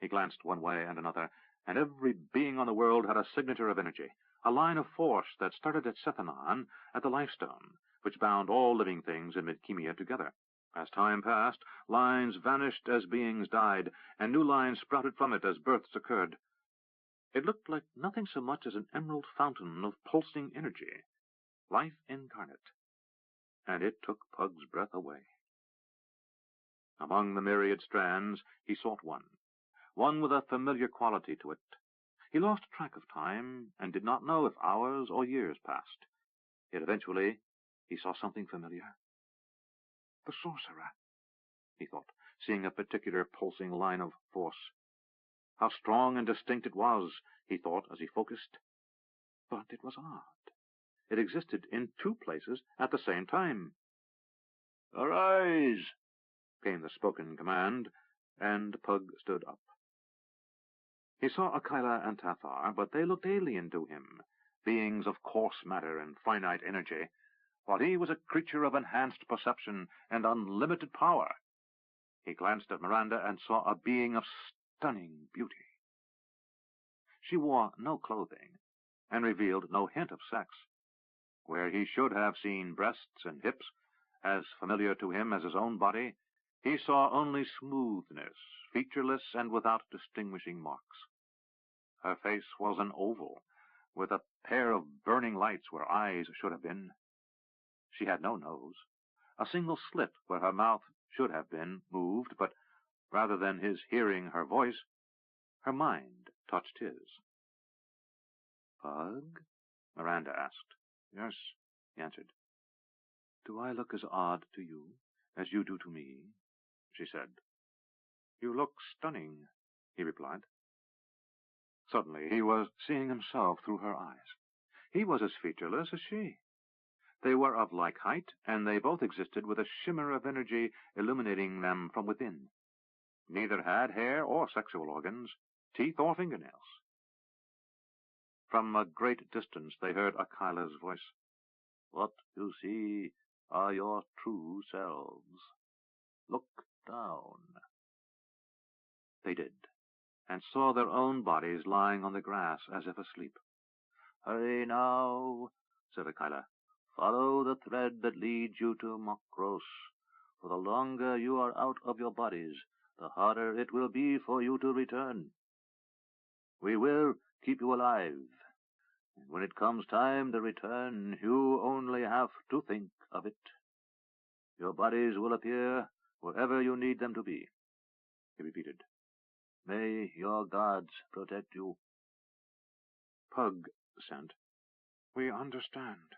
[SPEAKER 1] He glanced one way and another, and every being on the world had a signature of energy, a line of force that started at Sethanon, at the Lifestone, which bound all living things in Midkemia together. As time passed, lines vanished as beings died, and new lines sprouted from it as births occurred. It looked like nothing so much as an emerald fountain of pulsing energy, life incarnate, and it took Pug's breath away. Among the myriad strands, he sought one with a familiar quality to it. He lost track of time, and did not know if hours or years passed. Yet eventually, he saw something familiar. The sorcerer, he thought, seeing a particular pulsing line of force. How strong and distinct it was, he thought as he focused. But it was odd. It existed in two places at the same time. Arise, came the spoken command, and Pug stood up. He saw Akila and Tathar, but they looked alien to him, beings of coarse matter and finite energy, while he was a creature of enhanced perception and unlimited power. He glanced at Miranda and saw a being of stunning beauty. She wore no clothing, and revealed no hint of sex. Where he should have seen breasts and hips, as familiar to him as his own body, he saw only smoothness, featureless and without distinguishing marks. Her face was an oval, with a pair of burning lights where eyes should have been. She had no nose. A single slit where her mouth should have been moved, but rather than his hearing her voice, her mind touched his. Pug? Miranda asked. Yes, he answered. Do I look as odd to you as you do to me? She said. You look stunning, he replied. Suddenly he was seeing himself through her eyes. He was as featureless as she. They were of like height, and they both existed with a shimmer of energy illuminating them from within. Neither had hair or sexual organs, teeth or fingernails. From a great distance they heard Akila's voice. What you see are your true selves. Look down. They did, and saw their own bodies lying on the grass as if asleep. Hurry now, said Akila. Follow the thread that leads you to Makros. For the longer you are out of your bodies, the harder it will be for you to return. We will keep you alive. And when it comes time to return, you only have to think of it. Your bodies will appear wherever you need them to be." He repeated, "May your gods protect you." Pug sent. "We understand,"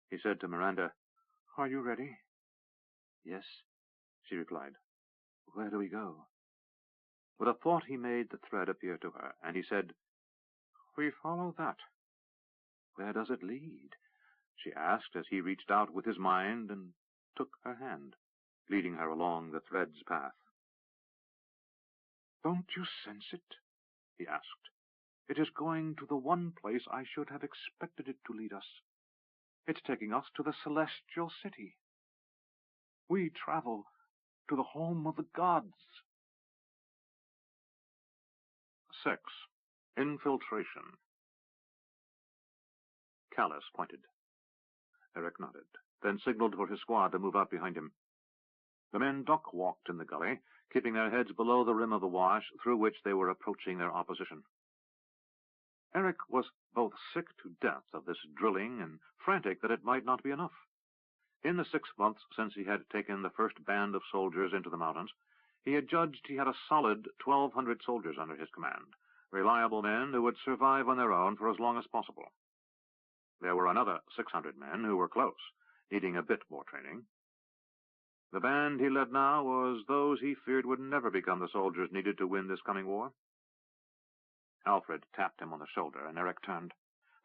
[SPEAKER 1] he said to Miranda. "Are you ready?" "Yes," she replied. "Where do we go?" With a thought he made the thread appear to her, and he said, "We follow that." "Where does it lead?" she asked, as he reached out with his mind and took her hand, leading her along the thread's path. "Don't you sense it?" he asked. "It is going to the one place I should have expected it to lead us. It's taking us to the celestial city. We travel to the home of the gods." 6. Infiltration. Callus pointed. Eric nodded, then signaled for his squad to move up behind him. The men duck-walked in the gully, keeping their heads below the rim of the wash through which they were approaching their opposition. Eric was both sick to death of this drilling and frantic that it might not be enough. In the 6 months since he had taken the first band of soldiers into the mountains, he had judged he had a solid 1,200 soldiers under his command, reliable men who would survive on their own for as long as possible. There were another 600 men who were close, needing a bit more training. The band he led now was those he feared would never become the soldiers needed to win this coming war. Alfred tapped him on the shoulder, and Eric turned.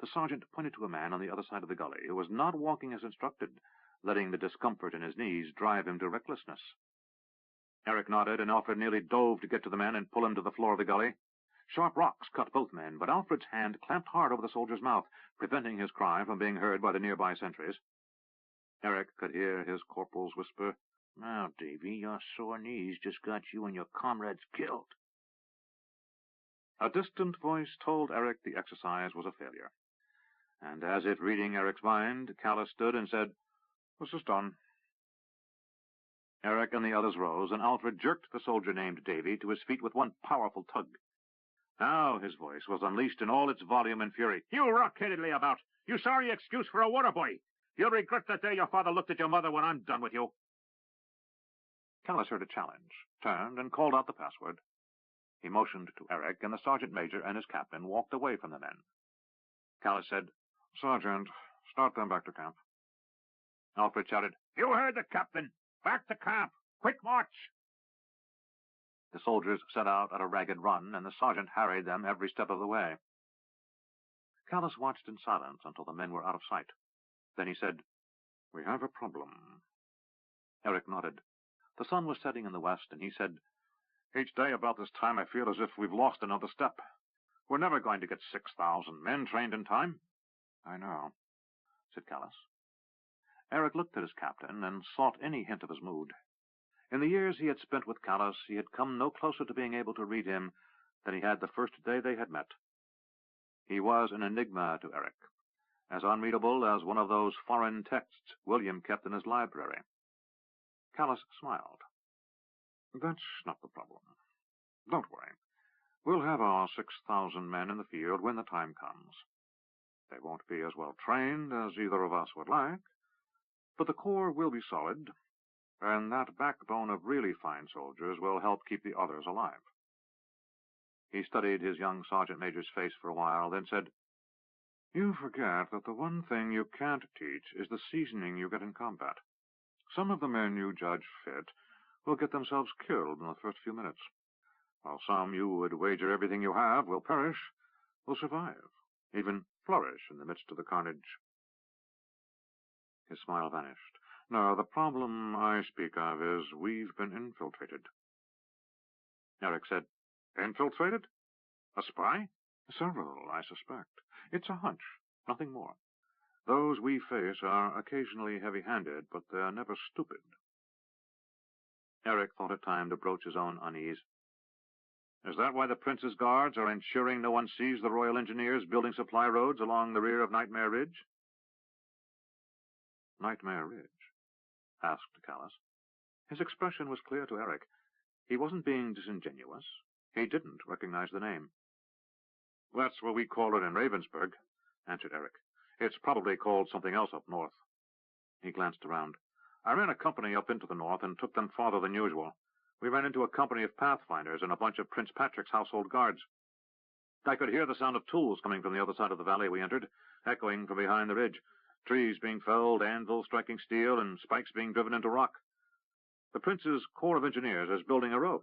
[SPEAKER 1] The sergeant pointed to a man on the other side of the gully who was not walking as instructed, letting the discomfort in his knees drive him to recklessness. Eric nodded, and Alfred nearly dove to get to the man and pull him to the floor of the gully. Sharp rocks cut both men, but Alfred's hand clamped hard over the soldier's mouth, preventing his cry from being heard by the nearby sentries. Eric could hear his corporal's whisper, "Now, Davy, your sore knees just got you and your comrades killed." A distant voice told Eric the exercise was a failure, and as if reading Eric's mind, Callus stood and said, "This is done." Eric and the others rose, and Alfred jerked the soldier named Davy to his feet with one powerful tug. Now his voice was unleashed in all its volume and fury. "You rock-headed layabout! You sorry excuse for a water boy! You'll regret the day your father looked at your mother when I'm done with you." Callus heard a challenge, turned, and called out the password. He motioned to Eric, and the sergeant major and his captain walked away from the men. Callus said, "Sergeant, start them back to camp." Alfred shouted, "You heard the captain! Back to camp! Quick march!" The soldiers set out at a ragged run, and the sergeant harried them every step of the way. Callus watched in silence until the men were out of sight. Then he said, "We have a problem." Eric nodded. The sun was setting in the west, and he said, "Each day about this time I feel as if we've lost another step. We're never going to get 6,000 men trained in time." "I know," said Callus. Eric looked at his captain and sought any hint of his mood. In the years he had spent with Callus, he had come no closer to being able to read him than he had the first day they had met. He was an enigma to Eric, as unreadable as one of those foreign texts William kept in his library. Callus smiled. "That's not the problem. Don't worry. We'll have our 6,000 men in the field when the time comes. They won't be as well trained as either of us would like, but the corps will be solid, and that backbone of really fine soldiers will help keep the others alive." He studied his young sergeant major's face for a while, then said, "You forget that the one thing you can't teach is the seasoning you get in combat. Some of the men you judge fit will get themselves killed in the first few minutes, while some you would wager everything you have will perish, will survive, even flourish in the midst of the carnage." His smile vanished. "No, the problem I speak of is we've been infiltrated." Eric said, "Infiltrated? A spy?" "Several, I suspect. It's a hunch, nothing more. Those we face are occasionally heavy-handed, but they're never stupid." Eric thought it time to broach his own unease. "Is that why the Prince's guards are ensuring no one sees the Royal Engineers building supply roads along the rear of Nightmare Ridge?" "Nightmare Ridge?" asked Callus. His expression was clear to Eric. He wasn't being disingenuous. He didn't recognize the name.
[SPEAKER 2] That's what we call it in Ravensburg, answered Eric. It's probably called something else up north. He glanced around. I ran a company up into the north and took them farther than usual. We ran into a company of pathfinders and a bunch of Prince Patrick's household guards. I could hear the sound of tools coming from the other side of the valley we entered, echoing from behind the ridge. Trees being felled, anvils striking steel, and spikes being driven into rock. The Prince's Corps of Engineers is building a road.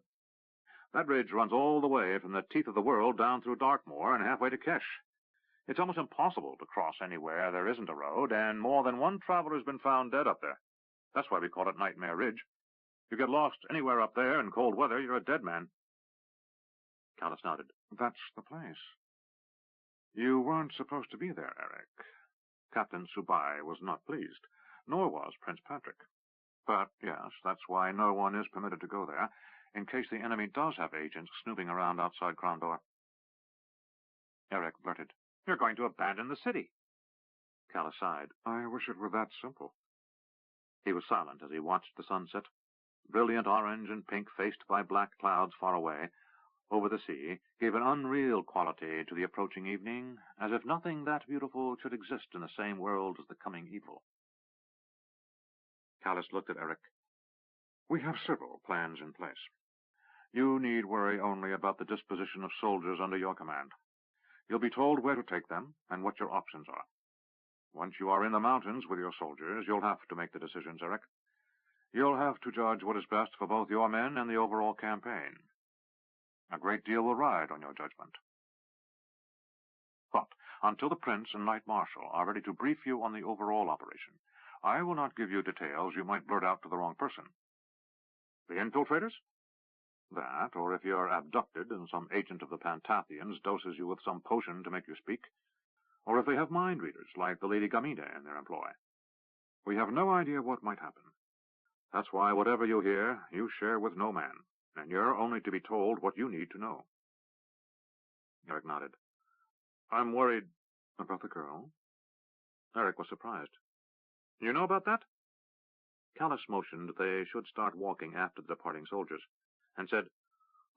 [SPEAKER 2] That ridge runs all the way from the teeth of the world down through Darkmoor and halfway to Kesh. It's almost impossible to cross anywhere there isn't a road, and more than one traveler's been found dead up there. That's why we call it Nightmare Ridge. You get lost anywhere up there in cold weather, you're a dead man. Callus nodded. That's the place. You weren't supposed to be there, Eric. Captain Subai was not pleased, nor was Prince Patrick. But, yes, that's why no one is permitted to go there, in case the enemy does have agents snooping around outside Crondor. Eric blurted, You're going to abandon the city. Callus sighed. I wish it were that simple. He was silent as he watched the sunset, brilliant orange and pink faced by black clouds far away, over the sea, gave an unreal quality to the approaching evening, as if nothing that beautiful should exist in the same world as the coming evil. Callus looked at Eric. We have several plans in place. You need worry only about the disposition of soldiers under your command. You'll be told where to take them and what your options are. Once you are in the mountains with your soldiers, you'll have to make the decisions, Eric. You'll have to judge what is best for both your men and the overall campaign. A great deal will ride on your judgment. But until the Prince and Knight Marshal are ready to brief you on the overall operation, I will not give you details you might blurt out to the wrong person. The infiltrators? That, or if you're abducted and some agent of the Pantathians doses you with some potion to make you speak, or if they have mind readers like the Lady Gamina in their employ. We have no idea what might happen. That's why whatever you hear, you share with no man, and you're only to be told what you need to know. Eric nodded. I'm worried about the girl. Eric was surprised. You know about that? Callus motioned they should start walking after the departing soldiers, and said,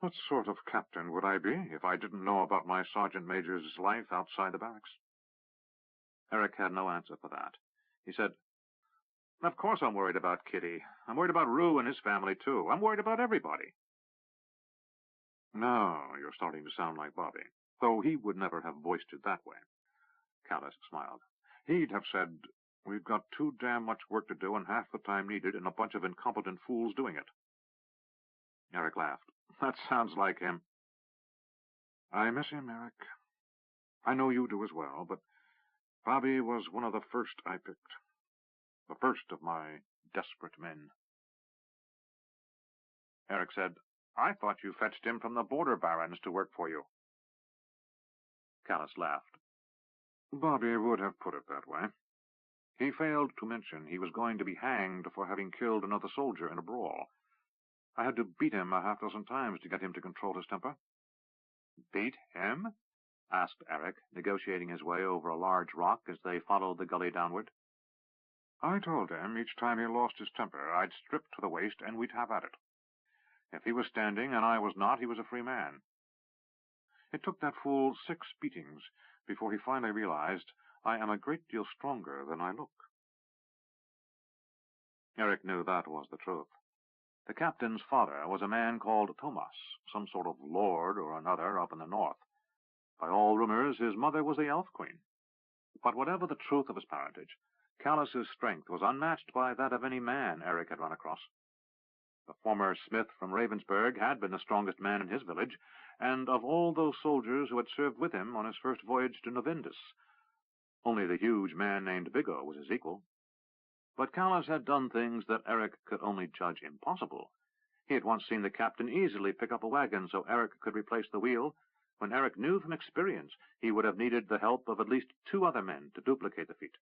[SPEAKER 2] What sort of captain would I be if I didn't know about my sergeant major's life outside the barracks? Eric had no answer for that. He said, Of course I'm worried about Kitty. I'm worried about Rue and his family, too. I'm worried about everybody. Now you're starting to sound like Bobby, though he would never have voiced it that way. Callus smiled. He'd have said, We've got too damn much work to do and half the time needed and a bunch of incompetent fools doing it. Eric laughed. That sounds like him. I miss him, Eric. I know you do as well, but Bobby was one of the first I picked. The first of my desperate men. Eric said, I thought you fetched him from the border barons to work for you. Callus laughed. Bobby would have put it that way. He failed to mention he was going to be hanged for having killed another soldier in a brawl. I had to beat him a half-dozen times to get him to control his temper. Beat him? Asked Eric, negotiating his way over a large rock as they followed the gully downward. I told him each time he lost his temper, I'd strip to the waist and we'd have at it. If he was standing and I was not, he was a free man. It took that fool 6 beatings before he finally realized I am a great deal stronger than I look. Eric knew that was the truth. The captain's father was a man called Thomas, some sort of lord or another up in the north. By all rumors, his mother was the Elf Queen. But whatever the truth of his parentage, Callus's strength was unmatched by that of any man Eric had run across. The former smith from Ravensburg had been the strongest man in his village, and of all those soldiers who had served with him on his first voyage to Novindus, only the huge man named Biggo was his equal. But Callus had done things that Eric could only judge impossible. He had once seen the captain easily pick up a wagon so Eric could replace the wheel, when Eric knew from experience he would have needed the help of at least 2 other men to duplicate the feat.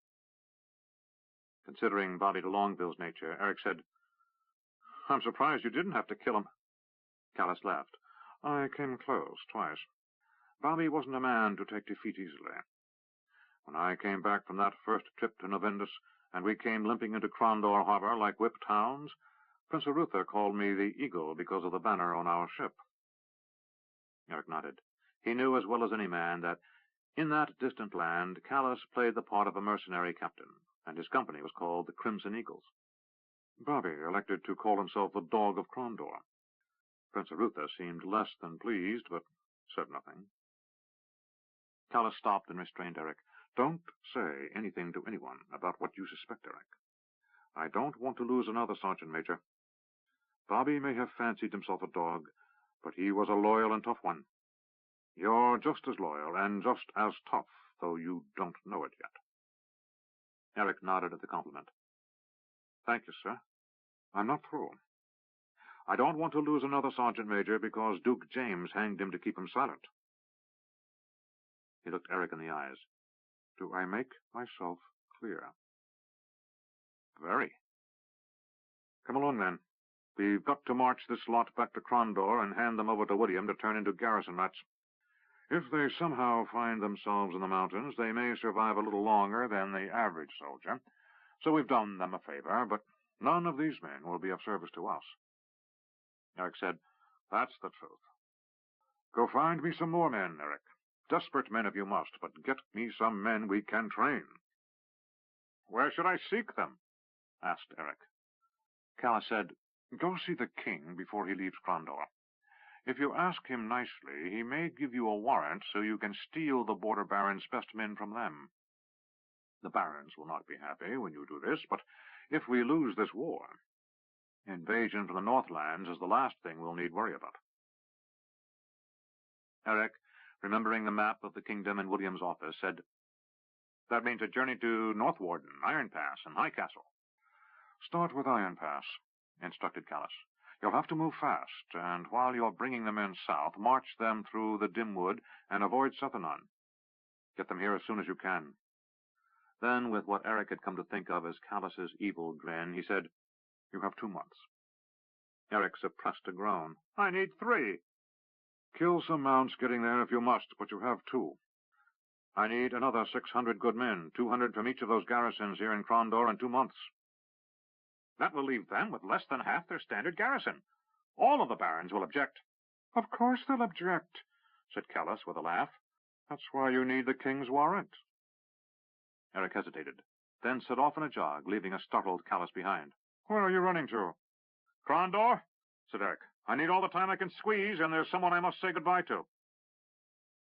[SPEAKER 2] Considering Bobby de Longueville's nature, Eric said, I'm surprised you didn't have to kill him. Callus laughed. I came close twice. Bobby wasn't a man to take defeat easily. When I came back from that first trip to Novindus, and we came limping into Crondor harbor like whipped hounds, Prince Arutha called me the Eagle because of the banner on our ship. Eric nodded.
[SPEAKER 1] He knew as well as any man that in that distant land Callus played the part of a mercenary captain, and his company was called the Crimson Eagles. Bobby elected to call himself the Dog of Crondor. Prince Arutha seemed less than pleased, but said nothing. Callus stopped and restrained Eric. Don't say anything to anyone about what you suspect, Eric. I don't want to lose another sergeant major. Bobby may have fancied himself a dog, but he was a loyal and tough one. You're just as loyal and just as tough, though you don't know it yet. Eric nodded at the compliment. Thank you, sir. I'm not through. I don't want to lose another sergeant major because Duke James hanged him to keep him silent. He looked Eric in the eyes. Do I make myself clear? Very. Come along, then. We've got to march this lot back to Crondor and hand them over to William to turn into garrison rats. If they somehow find themselves in the mountains, they may survive a little longer than the average soldier. So we've done them a favor, but none of these men will be of service to us. Eric said, That's the truth. Go find me some more men, Eric. Desperate men if you must, but get me some men we can train. Where should I seek them? Asked Eric. Callus said, Go see the king before he leaves Crondor. If you ask him nicely, he may give you a warrant so you can steal the border barons' best men from them. The barons will not be happy when you do this, but if we lose this war, invasion from the Northlands is the last thing we'll need worry about. Eric, remembering the map of the kingdom in William's office, said, That means a journey to Northwarden, Iron Pass, and High Castle. Start with Iron Pass, instructed Callus. You'll have to move fast, and while you're bringing the men south, march them through the dim wood and avoid Southernon. Get them here as soon as you can. Then, with what Eric had come to think of as Callus's evil grin, he said, You have 2 months. Eric suppressed a groan. I need 3. Kill some mounts getting there if you must, but you have 2. I need another 600 good men, 200 from each of those garrisons here in Crondor in 2 months. That will leave them with less than half their standard garrison. All of the barons will object. Of course they'll object, said Callus with a laugh. That's why you need the king's warrant. Eric hesitated, then set off in a jog, leaving a startled Callus behind. Where are you running to? Crondor, said Eric. I need all the time I can squeeze, and there's someone I must say goodbye to.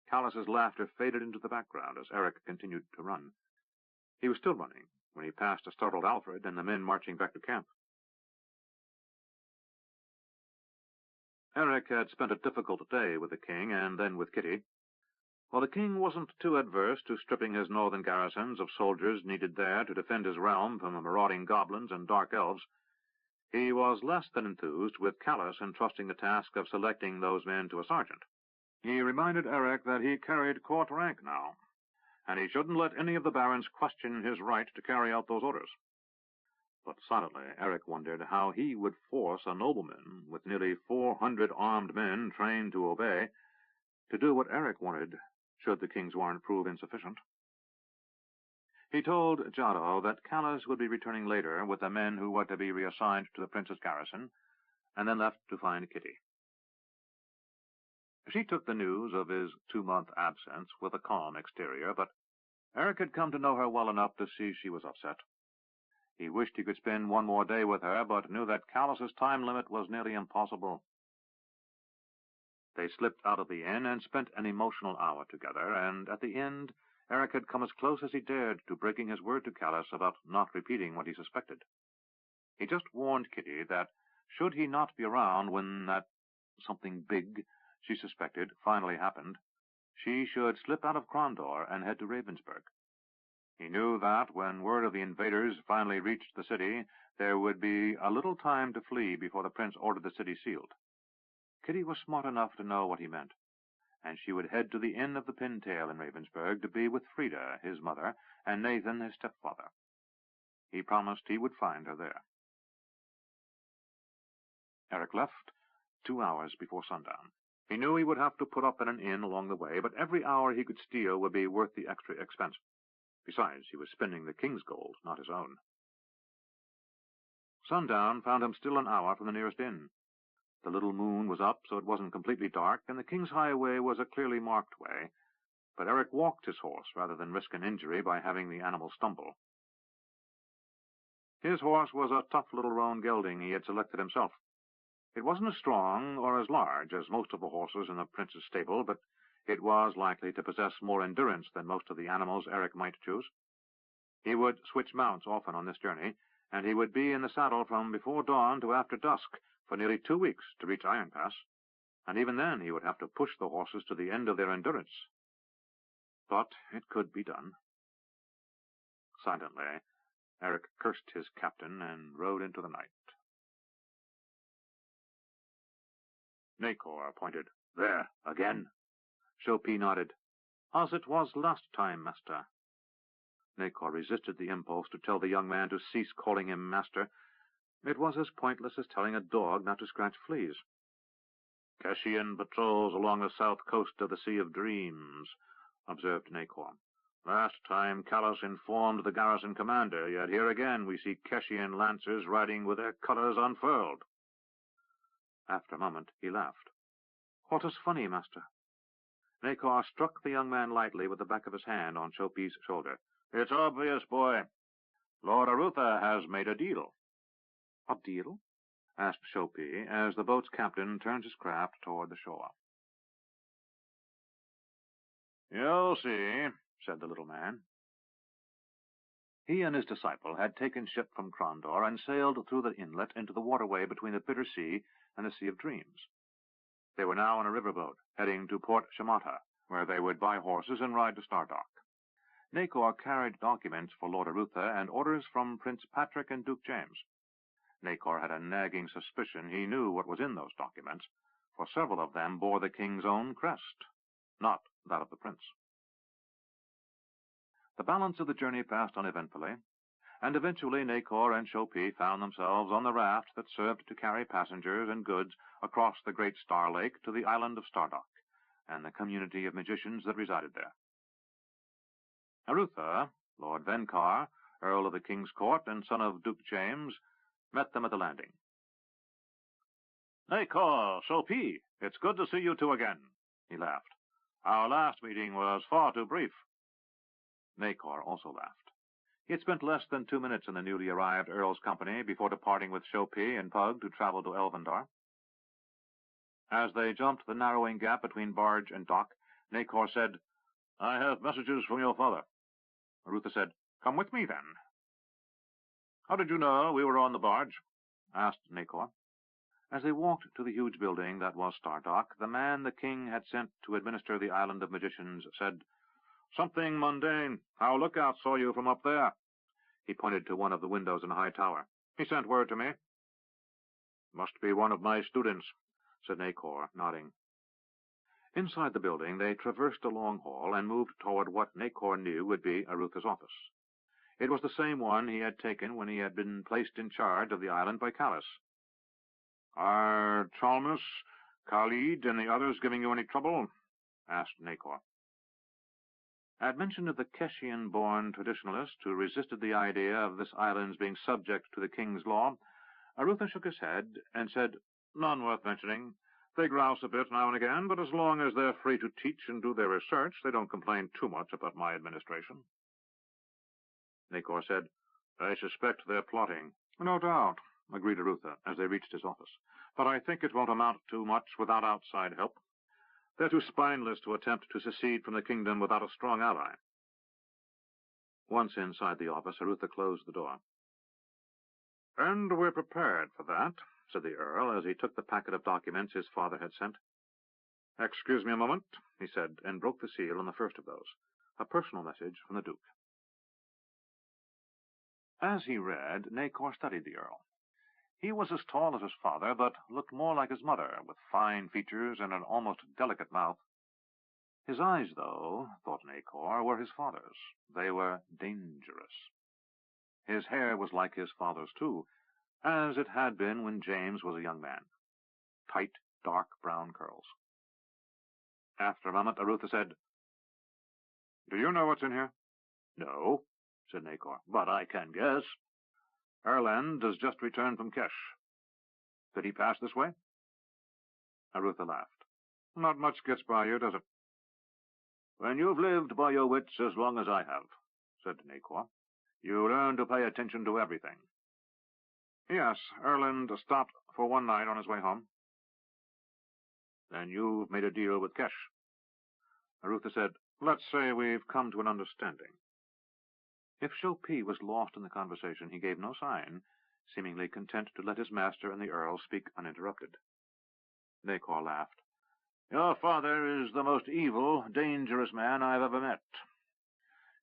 [SPEAKER 1] Callus's laughter faded into the background as Eric continued to run. He was still running when he passed a startled Alfred and the men marching back to camp. Eric had spent a difficult day with the king and then with Kitty. While the king wasn't too adverse to stripping his northern garrisons of soldiers needed there to defend his realm from the marauding goblins and dark elves, he was less than enthused with Callus entrusting the task of selecting those men to a sergeant. He reminded Eric that he carried court rank now, and he shouldn't let any of the barons question his right to carry out those orders. But silently, Eric wondered how he would force a nobleman with nearly 400 armed men trained to obey to do what Eric wanted, should the king's warrant prove insufficient. He told Jaro that Callus would be returning later with the men who were to be reassigned to the prince's garrison, and then left to find Kitty. She took the news of his 2-month absence with a calm exterior, but Eric had come to know her well enough to see she was upset. He wished he could spend 1 more day with her, but knew that Callus's time limit was nearly impossible. They slipped out of the inn and spent an emotional hour together, and at the end, Eric had come as close as he dared to breaking his word to Callus about not repeating what he suspected. He just warned Kitty that, should he not be around when that something big she suspected finally happened, she should slip out of Crondor and head to Ravensburg. He knew that, when word of the invaders finally reached the city, there would be a little time to flee before the prince ordered the city sealed. Kitty was smart enough to know what he meant, and she would head to the Inn of the Pintail in Ravensburg to be with Frida, his mother, and Nathan, his stepfather. He promised he would find her there. Eric left 2 hours before sundown. He knew he would have to put up at an inn along the way, but every hour he could steal would be worth the extra expense. Besides, he was spending the king's gold, not his own. Sundown found him still an hour from the nearest inn. The little moon was up, so it wasn't completely dark, and the king's highway was a clearly marked way, but Eric walked his horse rather than risk an injury by having the animal stumble. His horse was a tough little roan gelding he had selected himself. It wasn't as strong or as large as most of the horses in the prince's stable, but it was likely to possess more endurance than most of the animals Eric might choose. He would switch mounts often on this journey, and he would be in the saddle from before dawn to after dusk for nearly 2 weeks to reach Iron Pass, and even then he would have to push the horses to the end of their endurance. But it could be done. Silently, Eric cursed his captain and rode into the night. Nacor pointed. "There, again?" Chopin nodded. "As it was last time, master." Nacor resisted the impulse to tell the young man to cease calling him master. It was as pointless as telling a dog not to scratch fleas. "Keshian patrols along the south coast of the Sea of Dreams," observed Nacor. "Last time Callus informed the garrison commander, yet here again we see Keshian lancers riding with their colors unfurled." After a moment he laughed. "What is funny, master?" Nacor struck the young man lightly with the back of his hand on Chopin's shoulder. "It's obvious, boy. Lord Arutha has made a deal." "A deal?" asked Chopin, as the boat's captain turned his craft toward the shore. "You'll see," said the little man. He and his disciple had taken ship from Krondor and sailed through the inlet into the waterway between the Bitter Sea and the Sea of Dreams. They were now on a riverboat, heading to Port Shamata, where they would buy horses and ride to Stardock. Nacor carried documents for Lord Arutha and orders from Prince Patrick and Duke James. Nacor had a nagging suspicion he knew what was in those documents, for several of them bore the king's own crest, not that of the prince. The balance of the journey passed uneventfully, and eventually Nacor and Chopin found themselves on the raft that served to carry passengers and goods across the great Star Lake to the island of Stardock, and the community of magicians that resided there. Arutha, Lord Venkar, Earl of the King's Court and son of Duke James, met them at the landing. "Nacor, Chopin, it's good to see you two again," he laughed. "Our last meeting was far too brief." Nacor also laughed. He had spent less than 2 minutes in the newly arrived Earl's company before departing with Chopin and Pug to travel to Elvendar. As they jumped the narrowing gap between barge and dock, Nacor said, "I have messages from your father." Arutha said, "Come with me, then." "How did you know we were on the barge?" asked Nacor. As they walked to the huge building that was Stardock, the man the king had sent to administer the island of magicians said, "Something mundane. Our lookout saw you from up there." He pointed to one of the windows in a high tower. "He sent word to me." "Must be one of my students," said Nacor, nodding. Inside the building, they traversed a long hall and moved toward what Nacor knew would be Arutha's office. It was the same one he had taken when he had been placed in charge of the island by Callus. "Are Chalmus, Khalid, and the others giving you any trouble?" asked Nacor. At mention of the Keshian-born traditionalist who resisted the idea of this island's being subject to the king's law, Arutha shook his head and said, "None worth mentioning. They grouse a bit now and again, but as long as they're free to teach and do their research, they don't complain too much about my administration." Nacor said, "I suspect they're plotting." "No doubt," agreed Arutha as they reached his office. "But I think it won't amount to much without outside help. They're too spineless to attempt to secede from the kingdom without a strong ally." Once inside the office, Arutha closed the door. "And we're prepared for that," said the Earl as he took the packet of documents his father had sent. "Excuse me a moment," he said, and broke the seal on the first of those, a personal message from the Duke. As he read, Nacor studied the Earl. He was as tall as his father, but looked more like his mother, with fine features and an almost delicate mouth. His eyes, though, thought Nacor, were his father's. They were dangerous. His hair was like his father's, too, as it had been when James was a young man. Tight, dark brown curls. After a moment, Arutha said, "Do you know what's in here?" "No," said Nacor, "but I can guess." "Erland has just returned from Kesh." "Did he pass this way?"
[SPEAKER 2] Arutha laughed. Not much gets by you, does it?
[SPEAKER 1] When you've lived by your wits as long as I have, said Nacor, you learn to pay attention to everything.
[SPEAKER 2] Yes, Erland stopped for one night on his way home.
[SPEAKER 1] Then you've made a deal with Kesh.
[SPEAKER 2] Arutha said, let's say we've come to an understanding.
[SPEAKER 1] If Shopi was lost in the conversation, he gave no sign, seemingly content to let his master and the Earl speak uninterrupted.
[SPEAKER 2] Nacor laughed.
[SPEAKER 1] Your father is the most evil, dangerous man I've ever met.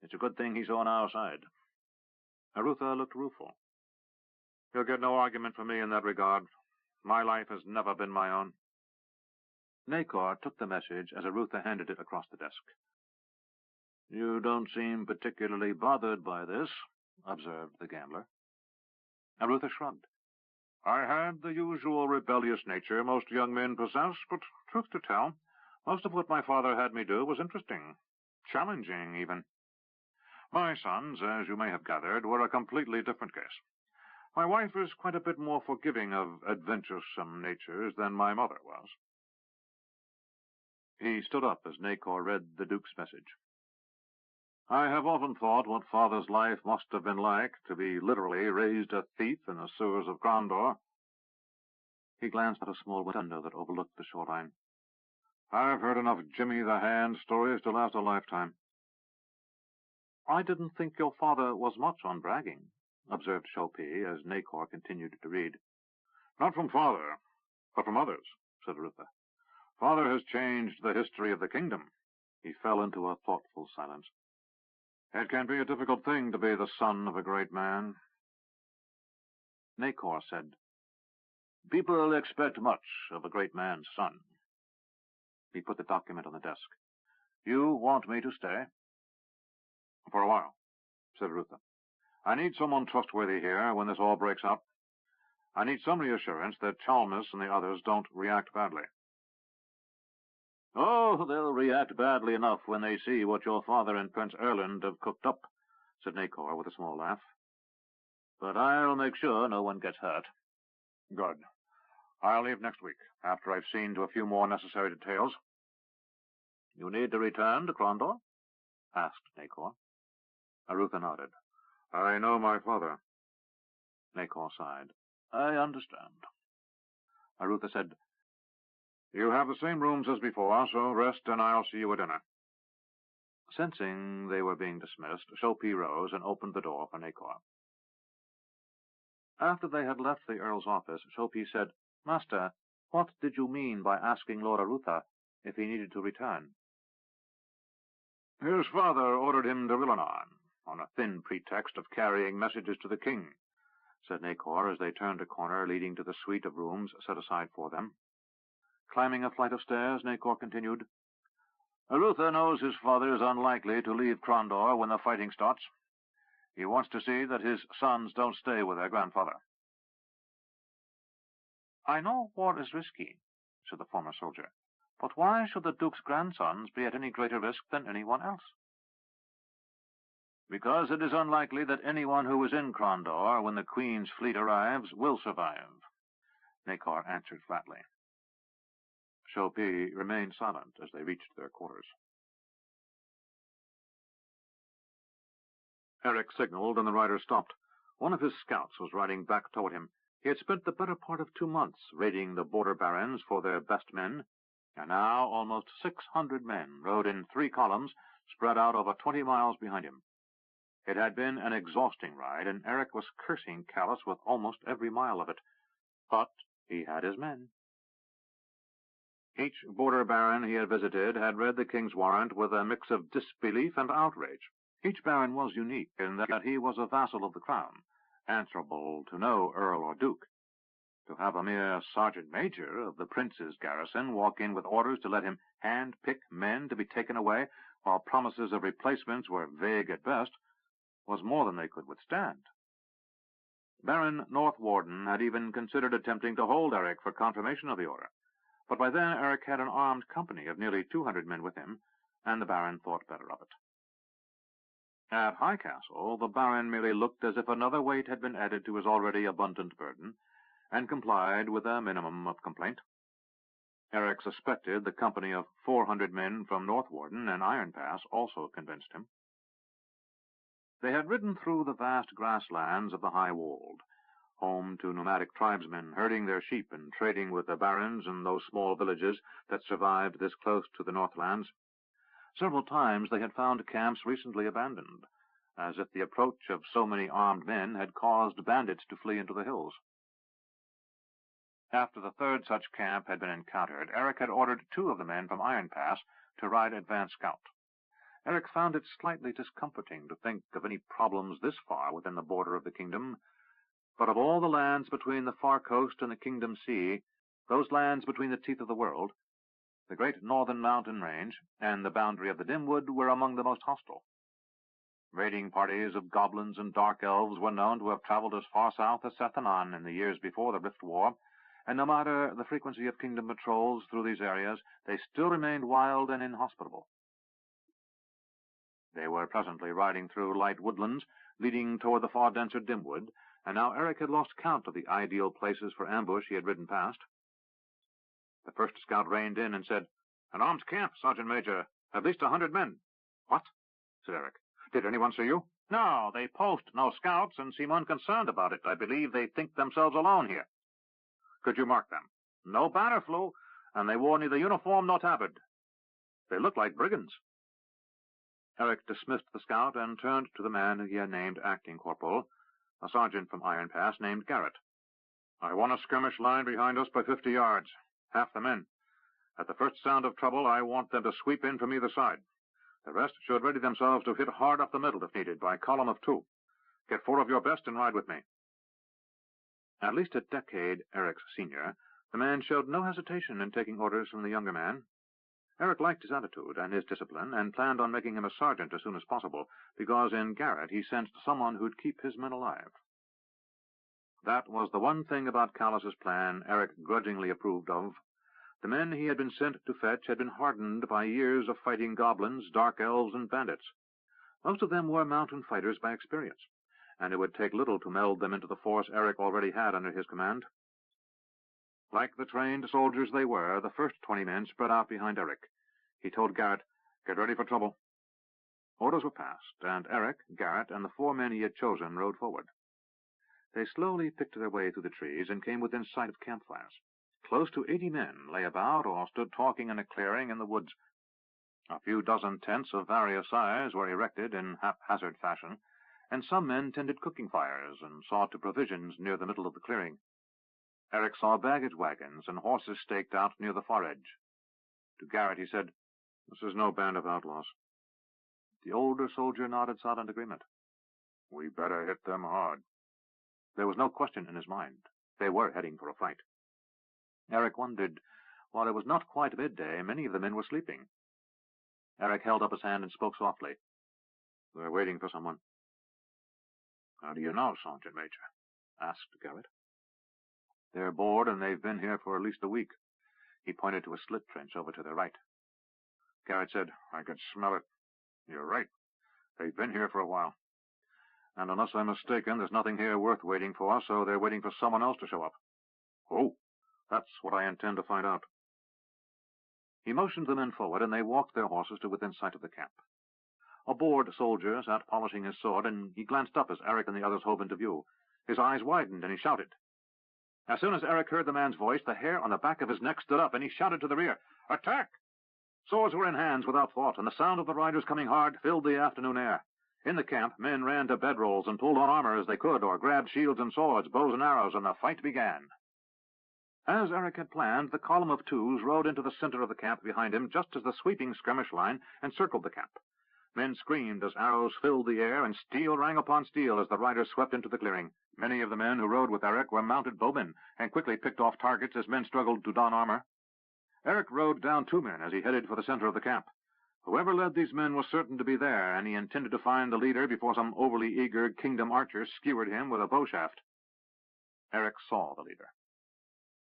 [SPEAKER 1] It's a good thing he's on our side.
[SPEAKER 2] Arutha looked rueful. You'll get no argument from me in that regard. My life has never been my own.
[SPEAKER 1] Nacor took the message as Arutha handed it across the desk. You don't seem particularly bothered by this, observed the gambler. Arutha shrugged.
[SPEAKER 2] I had the usual rebellious nature most young men possess, but, truth to tell, most of what my father had me do was interesting, challenging even. My sons, as you may have gathered, were a completely different case. My wife is quite a bit more forgiving of adventuresome natures than my mother was.
[SPEAKER 1] He stood up as Nacor read the Duke's message.
[SPEAKER 2] I have often thought what father's life must have been like, to be literally raised a thief in the sewers of Grandor.
[SPEAKER 1] He glanced at a small window that overlooked the shoreline.
[SPEAKER 2] I've heard enough Jimmy the Hand stories to last a lifetime.
[SPEAKER 1] I didn't think your father was much on bragging, observed Shopi as Nacor continued to read.
[SPEAKER 2] Not from father, but from others, said Arutha. Father has changed the history of the kingdom.
[SPEAKER 1] He fell into a thoughtful silence.
[SPEAKER 2] It can be a difficult thing to be the son of a great man.
[SPEAKER 1] Nacor said, People expect much of a great man's son. He put the document on the desk. You want me to stay?
[SPEAKER 2] For a while, said Arutha. I need someone trustworthy here when this all breaks up. I need some reassurance that Chalmers and the others don't react badly.
[SPEAKER 1] Oh, they'll react badly enough when they see what your father and Prince Erland have cooked up, said Nacor with a small laugh. But I'll make sure no one gets hurt.
[SPEAKER 2] Good. I'll leave next week, after I've seen to a few more necessary details.
[SPEAKER 1] You need to return to Crondor? Asked Nacor.
[SPEAKER 2] Arutha nodded. I know my father.
[SPEAKER 1] Nacor sighed. I understand.
[SPEAKER 2] Arutha said, You have the same rooms as before, so rest and I'll see you at dinner.
[SPEAKER 1] Sensing they were being dismissed, Shopi rose and opened the door for Nacor. After they had left the Earl's office, Shopi said, Master, what did you mean by asking Lord Arutha if he needed to return?
[SPEAKER 2] His father ordered him to Rillanon, on a thin pretext of carrying messages to the king, said Nacor as they turned a corner leading to the suite of rooms set aside for them.
[SPEAKER 1] Climbing a flight of stairs, Nacor continued, Arutha knows his father is unlikely to leave Crondor when the fighting starts. He wants to see that his sons don't stay with their grandfather. I know war is risky, said the former soldier, but why should the Duke's grandsons be at any greater risk than anyone else? Because it is unlikely that anyone who is in Crondor when the Queen's fleet arrives will survive, Nacor answered flatly. Shopi remained silent as they reached their quarters.
[SPEAKER 2] Eric signaled, and the rider stopped. One of his scouts was riding back toward him. He had spent the better part of 2 months raiding the border barons for their best men, and now almost 600 men rode in 3 columns, spread out over 20 miles behind him. It had been an exhausting ride, and Eric was cursing Callus with almost every mile of it. But he had his men. Each border baron he had visited had read the king's warrant with a mix of disbelief and outrage. Each baron was unique in that he was a vassal of the crown, answerable to no earl or duke. To have a mere sergeant major of the prince's garrison walk in with orders to let him hand-pick men to be taken away, while promises of replacements were vague at best, was more than they could withstand. Baron Northwarden had even considered attempting to hold Eric for confirmation of the order, but by then Eric had an armed company of nearly 200 men with him, and the Baron thought better of it. At Highcastle, the Baron merely looked as if another weight had been added to his already abundant burden, and complied with a minimum of complaint.
[SPEAKER 1] Eric suspected the company of 400 men from North Warden and Iron Pass also convinced him. They had ridden through the vast grasslands of the High Wold, home to nomadic tribesmen herding their sheep and trading with the barons and those small villages that survived this close to the Northlands. Several times they had found camps recently abandoned, as if the approach of so many armed men had caused bandits to flee into the hills. After the third such camp had been encountered, Eric had ordered 2 of the men from Iron Pass to ride advance scout. Eric found it slightly discomforting to think of any problems this far within the border of the kingdom, but of all the lands between the far coast and the Kingdom Sea, those lands between the teeth of the world, the great northern mountain range and the boundary of the Dimwood were among the most hostile. Raiding parties of goblins and dark elves were known to have traveled as far south as Sethanan in the years before the Rift War, and no matter the frequency of kingdom patrols through these areas, they still remained wild and inhospitable. They were presently riding through light woodlands, leading toward the far denser Dimwood, and now Eric had lost count of the ideal places for ambush he had ridden past. The first scout reined in and said, "An armed camp, Sergeant Major. At least 100 men." "What?" said Eric. "Did anyone see you?" "No, they post no scouts and seem unconcerned about it. I believe they think themselves alone here." "Could you mark them?" "No banner flew, and they wore neither uniform nor tabard. They look like brigands." Eric dismissed the scout and turned to the man he had named acting corporal, a sergeant from Iron Pass named Garrett. "I want a skirmish line behind us by 50 yards, half the men. At the first sound of trouble, I want them to sweep in from either side. The rest should ready themselves to hit hard up the middle if needed, by column of 2. Get 4 of your best and ride with me." At least a decade Eric's senior, the man showed no hesitation in taking orders from the younger man. Eric liked his attitude and his discipline, and planned on making him a sergeant as soon as possible, because in Garrett he sensed someone who'd keep his men alive. That was the one thing about Callus's plan Eric grudgingly approved of. The men he had been sent to fetch had been hardened by years of fighting goblins, dark elves, and bandits. Most of them were mountain fighters by experience, and it would take little to meld them into the force Eric already had under his command. Like the trained soldiers they were, the first 20 men spread out behind Eric. He told Garrett, "Get ready for trouble." Orders were passed, and Eric, Garrett, and the 4 men he had chosen rode forward. They slowly picked their way through the trees and came within sight of campfires. Close to 80 men lay about or stood talking in a clearing in the woods. A few dozen tents of various size were erected in haphazard fashion, and some men tended cooking fires and saw to provisions near the middle of the clearing. Eric saw baggage wagons and horses staked out near the far edge. To Garrett he said, "This is no band of outlaws." The older soldier nodded silent agreement. "We better hit them hard." There was no question in his mind. They were heading for a fight. Eric wondered, while it was not quite midday, many of the men were sleeping. Eric held up his hand and spoke softly. "They're waiting for someone." "How do you know, Sergeant Major?" asked Garrett. "They're bored, and they've been here for at least a week." He pointed to a slit trench over to their right. Garrett said, "I could smell it." "You're right. They've been here for a while. And unless I'm mistaken, there's nothing here worth waiting for, so they're waiting for someone else to show up." "Oh, that's what I intend to find out." He motioned the men forward, and they walked their horses to within sight of the camp. A bored soldier sat polishing his sword, and he glanced up as Eric and the others hove into view. His eyes widened, and he shouted. As soon as Eric heard the man's voice, the hair on the back of his neck stood up, and he shouted to the rear, "Attack!" Swords were in hands without thought, and the sound of the riders coming hard filled the afternoon air. In the camp, men ran to bedrolls and pulled on armor as they could, or grabbed shields and swords, bows and arrows, and the fight began. As Eric had planned, the column of 2s rode into the center of the camp behind him just as the sweeping skirmish line encircled the camp. Men screamed as arrows filled the air, and steel rang upon steel as the riders swept into the clearing. Many of the men who rode with Eric were mounted bowmen, and quickly picked off targets as men struggled to don armor. Eric rode down 2 men as he headed for the center of the camp. Whoever led these men was certain to be there, and he intended to find the leader before some overly eager kingdom archer skewered him with a bow shaft. Eric saw the leader.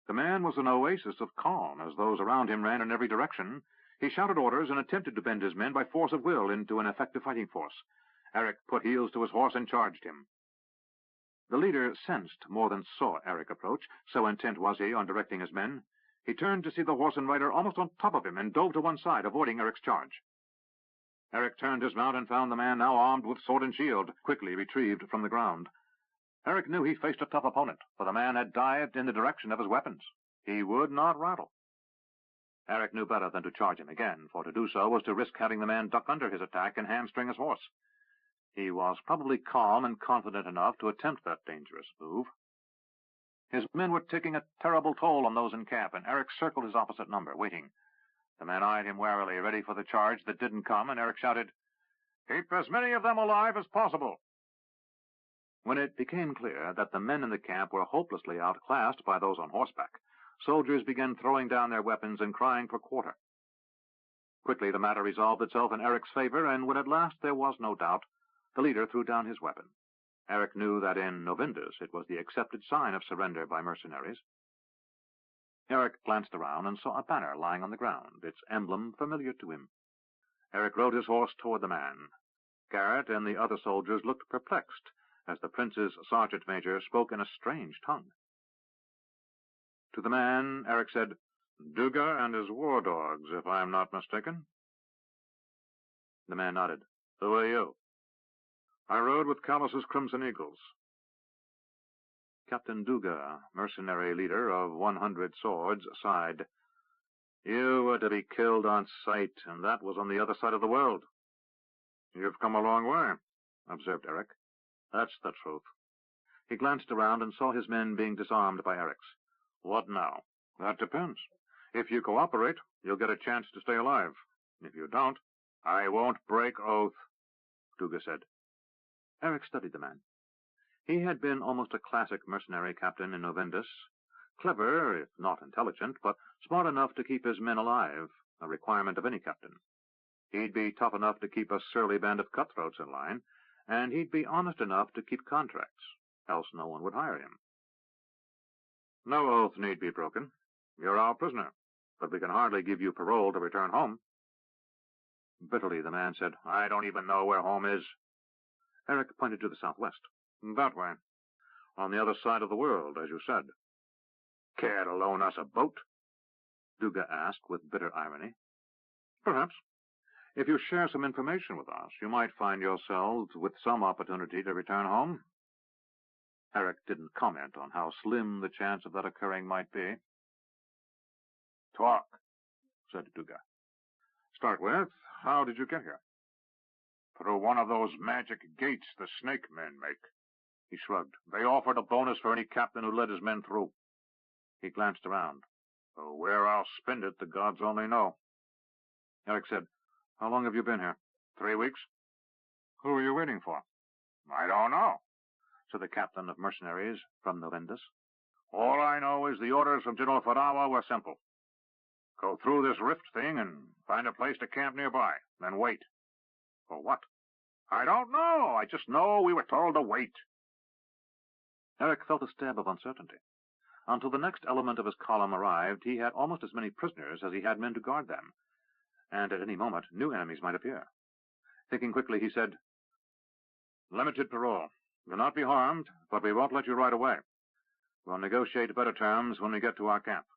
[SPEAKER 1] The man was an oasis of calm as those around him ran in every direction. He shouted orders and attempted to bend his men by force of will into an effective fighting force. Eric put heels to his horse and charged him. The leader sensed more than saw Eric approach, so intent was he on directing his men. He turned to see the horse and rider almost on top of him and dove to one side, avoiding Eric's charge. Eric turned his mount and found the man, now armed with sword and shield, quickly retrieved from the ground. Eric knew he faced a tough opponent, for the man had dived in the direction of his weapons. He would not rattle. Eric knew better than to charge him again, for to do so was to risk having the man duck under his attack and hamstring his horse. He was probably calm and confident enough to attempt that dangerous move. His men were taking a terrible toll on those in camp, and Eric circled his opposite number, waiting. The men eyed him warily, ready for the charge that didn't come, and Eric shouted, "Keep as many of them alive as possible." When it became clear that the men in the camp were hopelessly outclassed by those on horseback, soldiers began throwing down their weapons and crying for quarter. Quickly the matter resolved itself in Eric's favor, and when at last there was no doubt, the leader threw down his weapon. Eric knew that in Novindus it was the accepted sign of surrender by mercenaries. Eric glanced around and saw a banner lying on the ground, its emblem familiar to him. Eric rode his horse toward the man. Garrett and the other soldiers looked perplexed as the prince's sergeant major spoke in a strange tongue. To the man, Eric said, "Duga and his war dogs, if I am not mistaken." The man nodded. "Who are you?" "I rode with Callus's Crimson Eagles." Captain Duga, mercenary leader of 100 swords, sighed. "You were to be killed on sight, and that was on the other side of the world." "You've come a long way," observed Eric. "That's the truth." He glanced around and saw his men being disarmed by Eric's. "What now?" "That depends. If you cooperate, you'll get a chance to stay alive. If you don't—" "I won't break oath," Duga said. Eric studied the man. He had been almost a classic mercenary captain in Novindus, clever, if not intelligent, but smart enough to keep his men alive, a requirement of any captain. He'd be tough enough to keep a surly band of cutthroats in line, and he'd be honest enough to keep contracts, else no one would hire him. "No oath need be broken. You're our prisoner, but we can hardly give you parole to return home." Bitterly the man said, "I don't even know where home is." Eric pointed to the southwest. "That way. On the other side of the world, as you said." "Care to loan us a boat?" Duga asked with bitter irony. "Perhaps. If you share some information with us, you might find yourselves with some opportunity to return home." Eric didn't comment on how slim the chance of that occurring might be. "Talk," said Duga. "Start with, how did you get here?" "Through one of those magic gates the snake men make." He shrugged. "They offered a bonus for any captain who led his men through." He glanced around. "Where I'll spend it, the gods only know." Eric said, "How long have you been here?" 3 weeks. "Who are you waiting for?" "I don't know," said the captain of mercenaries from Novindus. "All I know is the orders from General Farawa were simple. Go through this rift thing and find a place to camp nearby, then wait." "For what?" "I don't know. I just know we were told to wait." Eric felt a stab of uncertainty. Until the next element of his column arrived, he had almost as many prisoners as he had men to guard them, and at any moment new enemies might appear. Thinking quickly, he said, "Limited parole. You'll not be harmed, but we won't let you ride away. We'll negotiate better terms when we get to our camp."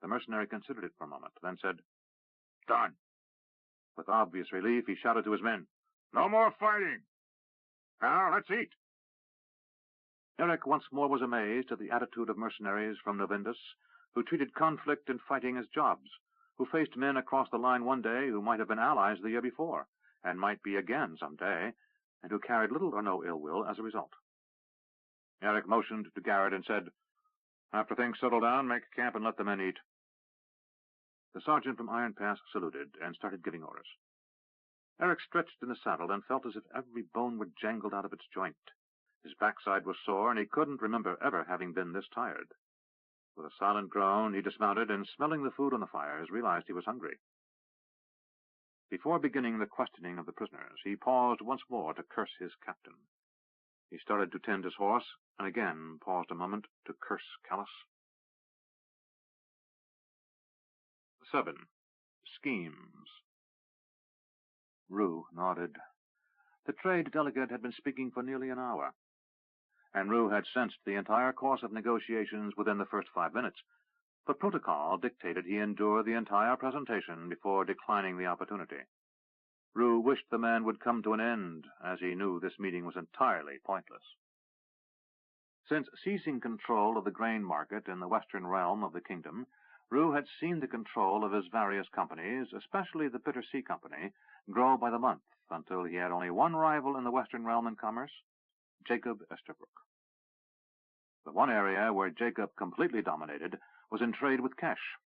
[SPEAKER 1] The mercenary considered it for a moment, then said, "Done." With obvious relief, he shouted to his men, "No more fighting. Now, let's eat." Eric once more was amazed at the attitude of mercenaries from Novindus, who treated conflict and fighting as jobs, who faced men across the line one day who might have been allies the year before, and might be again some day, and who carried little or no ill will as a result. Eric motioned to Garrett and said, "After things settle down, make camp and let the men eat." The sergeant from Iron Pass saluted and started giving orders. Eric stretched in the saddle and felt as if every bone were jangled out of its joint. His backside was sore, and he couldn't remember ever having been this tired. With a silent groan, he dismounted, and smelling the food on the fires, realized he was hungry. Before beginning the questioning of the prisoners, he paused once more to curse his captain. He started to tend his horse, and again paused a moment to curse Callus. 7. Schemes. Rue nodded. The trade delegate had been speaking for nearly an hour, and Rue had sensed the entire course of negotiations within the first 5 minutes, but protocol dictated he endure the entire presentation before declining the opportunity. Rue wished the man would come to an end, as he knew this meeting was entirely pointless. Since seizing control of the grain market in the western realm of the kingdom, Rue had seen the control of his various companies, especially the Bitter Sea Company, grow by the month until he had only one rival in the western realm in commerce, Jacob Estabrook. The one area where Jacob completely dominated was in trade with cash.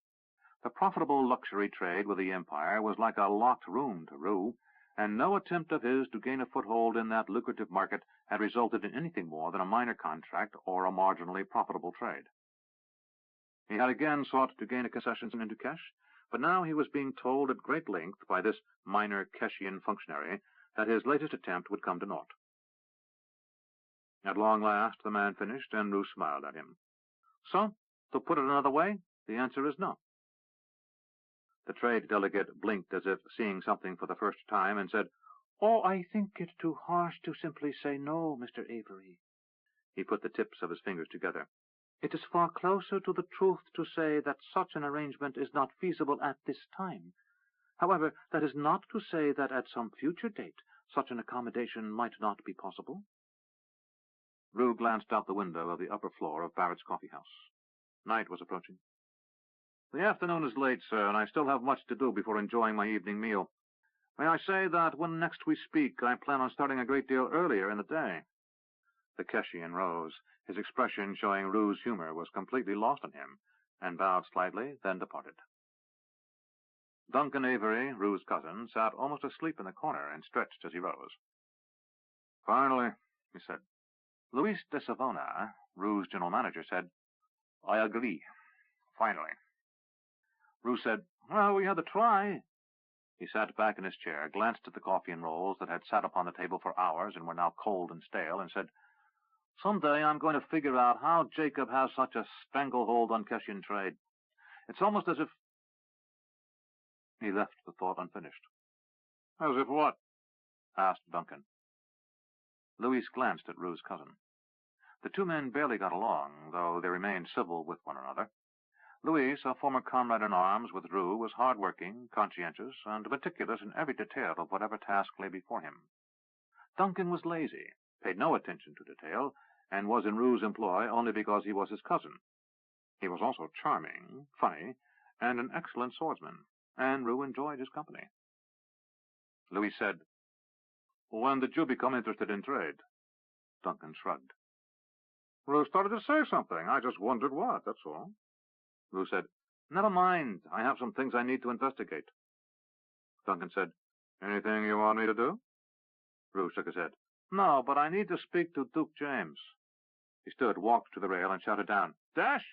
[SPEAKER 1] The profitable luxury trade with the empire was like a locked room to Rue, and no attempt of his to gain a foothold in that lucrative market had resulted in anything more than a minor contract or a marginally profitable trade. He had again sought to gain a concession into cash, but now he was being told at great length by this minor Cashian functionary that his latest attempt would come to naught. At long last the man finished, and Rue smiled at him. So, to put it another way, the answer is no. The trade delegate blinked as if seeing something for the first time, and said, "Oh, I think it too harsh to simply say no, Mr. Avery." He put the tips of his fingers together. "It is far closer to the truth to say that such an arrangement is not feasible at this time. However, that is not to say that at some future date such an accommodation might not be possible." Rue glanced out the window of the upper floor of Barrett's coffee house. Night was approaching. "The afternoon is late, sir, and I still have much to do before enjoying my evening meal. May I say that when next we speak, I plan on starting a great deal earlier in the day?" The Cashian rose. His expression, showing Rue's humor, was completely lost on him, and bowed slightly, then departed. Duncan Avery, Rue's cousin, sat almost asleep in the corner and stretched as he rose. "Finally," he said. Luis de Savona, Rue's general manager, said, "I agree. Finally." Rue said, "Well, we had to try." He sat back in his chair, glanced at the coffee and rolls that had sat upon the table for hours and were now cold and stale, and said, "Someday I'm going to figure out how Jacob has such a stranglehold on Cashian trade. It's almost as if—" He left the thought unfinished. "As if what?" asked Duncan. Louis glanced at Rue's cousin. The two men barely got along, though they remained civil with one another. Louis, a former comrade-in-arms with Rue, was hard-working, conscientious, and meticulous in every detail of whatever task lay before him. Duncan was lazy, paid no attention to detail, and was in Rue's employ only because he was his cousin. He was also charming, funny, and an excellent swordsman, and Rue enjoyed his company. Louis said, "When did you become interested in trade?" Duncan shrugged. "Rue started to say something. I just wondered what, that's all." Rue said, "Never mind. I have some things I need to investigate." Duncan said, "Anything you want me to do?" Rue shook his head. "No, but I need to speak to Duke James." He stood, walked to the rail, and shouted down, "Dash!"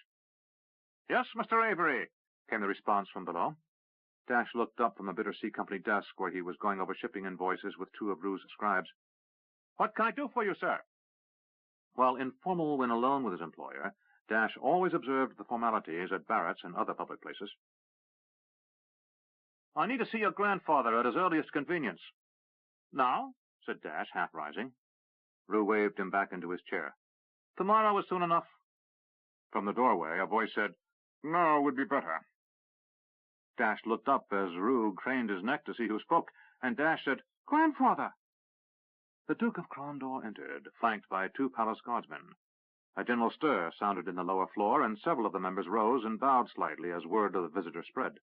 [SPEAKER 1] "Yes, Mr. Avery," came the response from below. Dash looked up from the Bitter Sea Company desk where he was going over shipping invoices with two of Rue's scribes. "What can I do for you, sir?" While informal when alone with his employer, Dash always observed the formalities at Barrett's and other public places. "I need to see your grandfather at his earliest convenience." "Now?" said Dash, half rising. Rue waved him back into his chair. "Tomorrow is soon enough." From the doorway, a voice said, "No would be better." Dash looked up as Rue craned his neck to see who spoke, and Dash said, "Grandfather!" The Duke of Crondor entered, flanked by two palace guardsmen. A general stir sounded in the lower floor, and several of the members rose and bowed slightly as word of the visitor spread.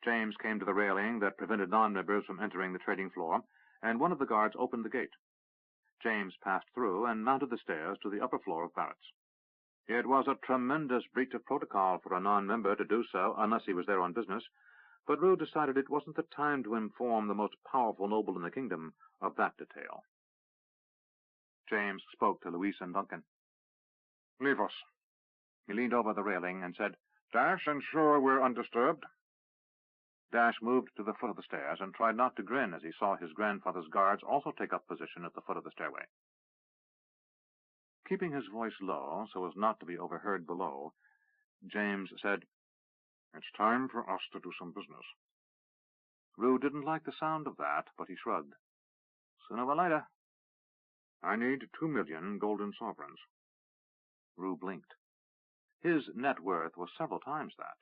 [SPEAKER 1] James came to the railing that prevented non-members from entering the trading floor, and one of the guards opened the gate. James passed through and mounted the stairs to the upper floor of Barrett's. It was a tremendous breach of protocol for a non-member to do so unless he was there on business, but Rue decided it wasn't the time to inform the most powerful noble in the kingdom of that detail. James spoke to Louis and Duncan. "Leave us." He leaned over the railing and said, "Dash, ensure we're undisturbed." Dash moved to the foot of the stairs and tried not to grin as he saw his grandfather's guards also take up position at the foot of the stairway. Keeping his voice low so as not to be overheard below, James said, "It's time for us to do some business." Rue didn't like the sound of that, but he shrugged. "Sooner or later." "I need 2 million golden sovereigns." Rue blinked. His net worth was several times that,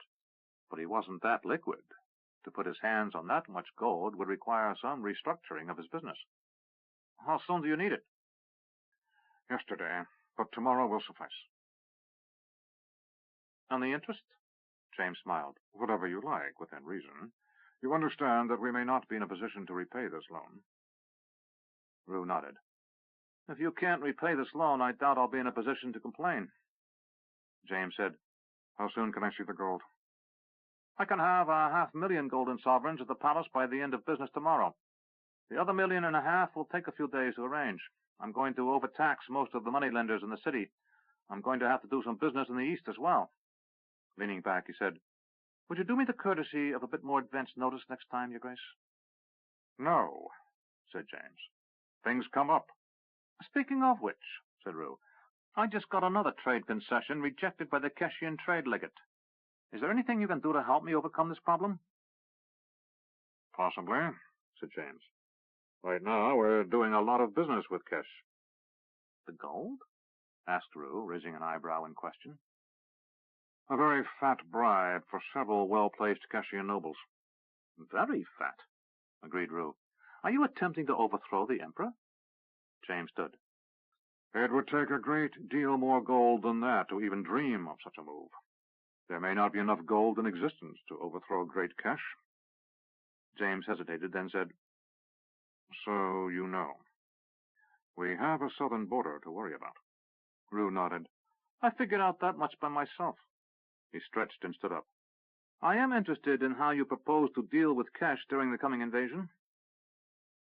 [SPEAKER 1] but he wasn't that liquid. To put his hands on that much gold would require some restructuring of his business. How soon do you need it?
[SPEAKER 2] Yesterday, but tomorrow will suffice.
[SPEAKER 1] And the interest?
[SPEAKER 2] James smiled. Whatever you like, within reason. You understand that we may not be in a position to repay this loan.
[SPEAKER 1] Rue nodded. If you can't repay this loan, I doubt I'll be in a position to complain.
[SPEAKER 2] James said, How soon can I see the gold?
[SPEAKER 1] I can have 500,000 golden sovereigns at the palace by the end of business tomorrow. The other 1.5 million will take a few days to arrange. I'm going to overtax most of the moneylenders in the city. I'm going to have to do some business in the East as well. Leaning back, he said, Would you do me the courtesy of a bit more advance notice next time, Your Grace?
[SPEAKER 2] No, said James. Things come up.
[SPEAKER 1] Speaking of which, said Rue, I just got another trade concession rejected by the Keshian trade legate. Is there anything you can do to help me overcome this problem?
[SPEAKER 2] Possibly, said James. Right now, we're doing a lot of business with Kesh.
[SPEAKER 1] The gold? Asked Rue, raising an eyebrow in question.
[SPEAKER 2] A very fat bribe for several well-placed Keshian nobles.
[SPEAKER 1] Very fat, agreed Rue. Are you attempting to overthrow the Emperor? James stood.
[SPEAKER 2] It would take a great deal more gold than that to even dream of such a move. There may not be enough gold in existence to overthrow great Kesh.
[SPEAKER 1] James hesitated, then said,
[SPEAKER 2] So you know. We have a southern border to worry about.
[SPEAKER 1] Rue nodded. I figured out that much by myself. He stretched and stood up. I am interested in how you propose to deal with Kesh during the coming invasion.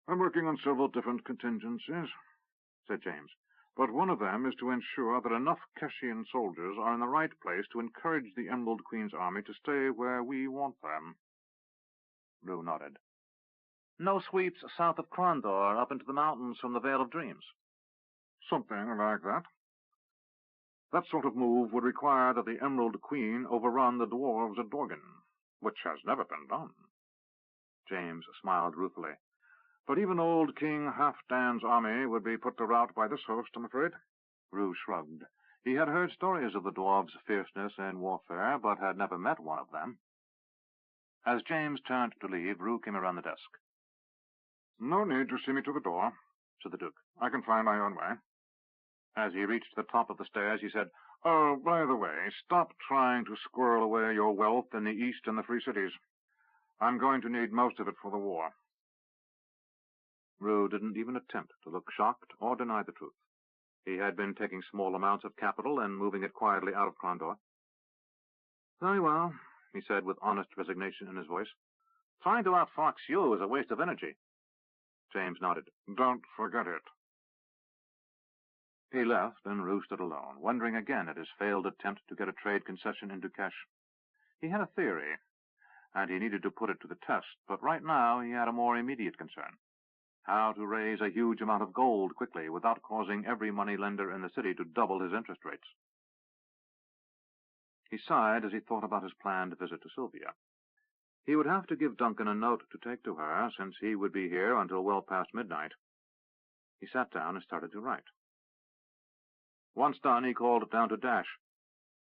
[SPEAKER 2] I'm working on several different contingencies, said James. But one of them is to ensure that enough Keshian soldiers are in the right place to encourage the Emerald Queen's army to stay where we want them.
[SPEAKER 1] Rue nodded. No sweeps south of Krondor up into the mountains from the Vale of Dreams?
[SPEAKER 2] Something like that. That sort of move would require that the Emerald Queen overrun the dwarves at Dorgan, which has never been done.
[SPEAKER 1] James smiled ruefully.
[SPEAKER 2] But even old King Halfdan's army would be put to rout by this host, I'm afraid.
[SPEAKER 1] Rue shrugged. He had heard stories of the dwarves' fierceness in warfare, but had never met one of them. As James turned to leave, Rue came around the desk.
[SPEAKER 2] No need to see me to the door, said the Duke. I can find my own way.
[SPEAKER 1] As he reached the top of the stairs, he said,
[SPEAKER 2] Oh, by the way, stop trying to squirrel away your wealth in the East and the Free Cities. I'm going to need most of it for the war.
[SPEAKER 1] Rue didn't even attempt to look shocked or deny the truth. He had been taking small amounts of capital and moving it quietly out of Krondor. Very well, he said with honest resignation in his voice. Trying to outfox you is a waste of energy. James nodded.
[SPEAKER 2] Don't forget it.
[SPEAKER 1] He left, and Rue stood alone, wondering again at his failed attempt to get a trade concession into Kesh. He had a theory, and he needed to put it to the test, but right now he had a more immediate concern. How to raise a huge amount of gold quickly without causing every moneylender in the city to double his interest rates. He sighed as he thought about his planned visit to Sylvia. He would have to give Duncan a note to take to her, since he would be here until well past midnight. He sat down and started to write. Once done, he called down to Dash.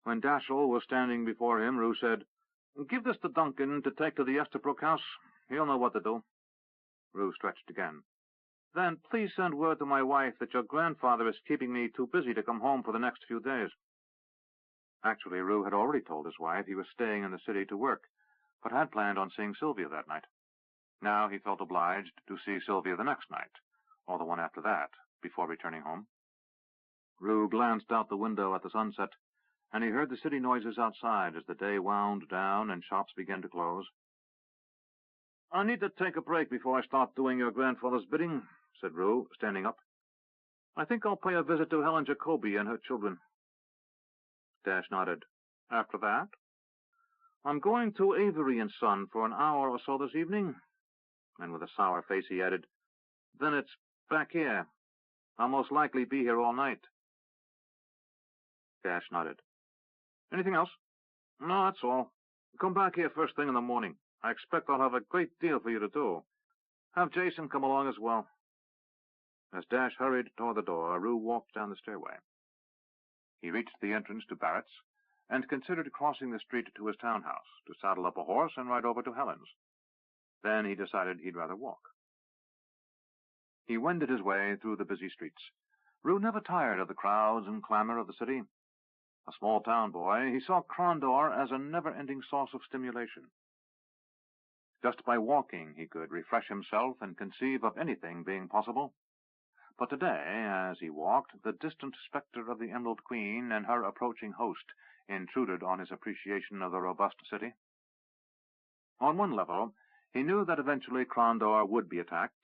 [SPEAKER 1] When Dashel was standing before him, Rue said, Give this to Duncan to take to the Estabrook house. He'll know what to do. Rue stretched again. Then please send word to my wife that your grandfather is keeping me too busy to come home for the next few days. Actually, Rue had already told his wife he was staying in the city to work, but had planned on seeing Sylvia that night. Now he felt obliged to see Sylvia the next night, or the one after that, before returning home. Rue glanced out the window at the sunset, and he heard the city noises outside as the day wound down and shops began to close. I need to take a break before I start doing your grandfather's bidding, said Rue, standing up. I think I'll pay a visit to Helen Jacobi and her children. Dash nodded. After that? I'm going to Avery & Son for an hour or so this evening. And with a sour face he added, Then it's back here. I'll most likely be here all night. Dash nodded. Anything else? No, that's all. Come back here first thing in the morning. I expect I'll have a great deal for you to do. Have Jason come along as well. As Dash hurried toward the door, Rue walked down the stairway. He reached the entrance to Barrett's and considered crossing the street to his townhouse to saddle up a horse and ride over to Helen's. Then he decided he'd rather walk. He wended his way through the busy streets. Rue never tired of the crowds and clamor of the city. A small-town boy, he saw Crondor as a never-ending source of stimulation. Just by walking, he could refresh himself and conceive of anything being possible. But today, as he walked, the distant specter of the Emerald Queen and her approaching host intruded on his appreciation of the robust city. On one level, he knew that eventually Crondor would be attacked,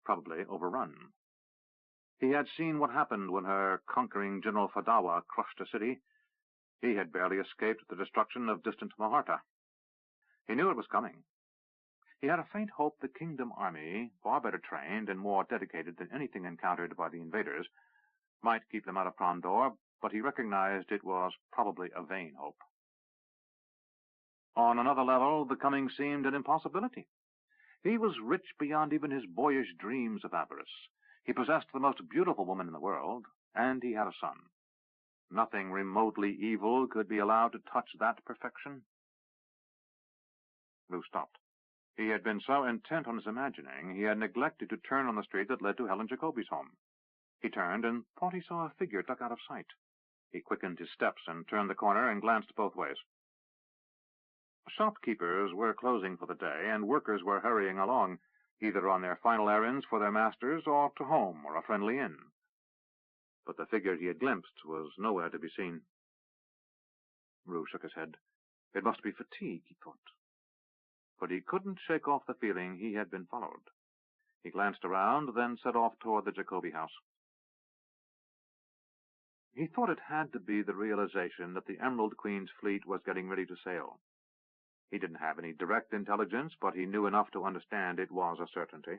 [SPEAKER 1] probably overrun. He had seen what happened when her conquering General Fadawa crushed a city. He had barely escaped the destruction of distant Maharta. He knew it was coming. He had a faint hope the kingdom army, far better trained and more dedicated than anything encountered by the invaders, might keep them out of Crondor, but he recognized it was probably a vain hope. On another level, the coming seemed an impossibility. He was rich beyond even his boyish dreams of avarice. He possessed the most beautiful woman in the world, and he had a son. Nothing remotely evil could be allowed to touch that perfection. Rue stopped. He had been so intent on his imagining, he had neglected to turn on the street that led to Helen Jacobi's home. He turned and thought he saw a figure duck out of sight. He quickened his steps and turned the corner and glanced both ways. Shopkeepers were closing for the day, and workers were hurrying along, either on their final errands for their masters or to home or a friendly inn. But the figure he had glimpsed was nowhere to be seen. Rue shook his head. It must be fatigue, he thought. But he couldn't shake off the feeling he had been followed. He glanced around, then set off toward the Jacobi house. He thought it had to be the realization that the Emerald Queen's fleet was getting ready to sail. He didn't have any direct intelligence, but he knew enough to understand it was a certainty.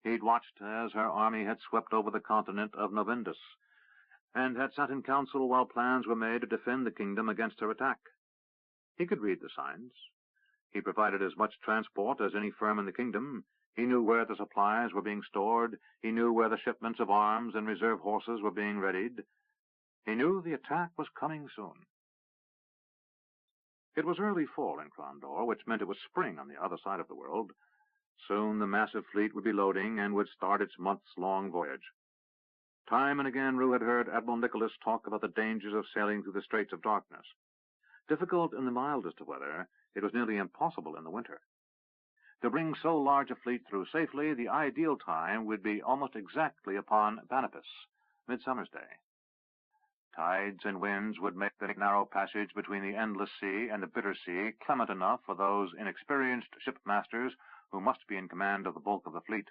[SPEAKER 1] He'd watched as her army had swept over the continent of Novindus, and had sat in council while plans were made to defend the kingdom against her attack. He could read the signs. He provided as much transport as any firm in the kingdom. He knew where the supplies were being stored. He knew where the shipments of arms and reserve horses were being readied. He knew the attack was coming soon. It was early fall in Crondor, which meant it was spring on the other side of the world. Soon the massive fleet would be loading and would start its months-long voyage. Time and again Rue had heard Admiral Nicholas talk about the dangers of sailing through the Straits of Darkness. Difficult in the mildest of weather, it was nearly impossible in the winter. To bring so large a fleet through safely, the ideal time would be almost exactly upon Banipus, Midsummer's Day. Tides and winds would make the narrow passage between the endless sea and the bitter sea clement enough for those inexperienced shipmasters who must be in command of the bulk of the fleet.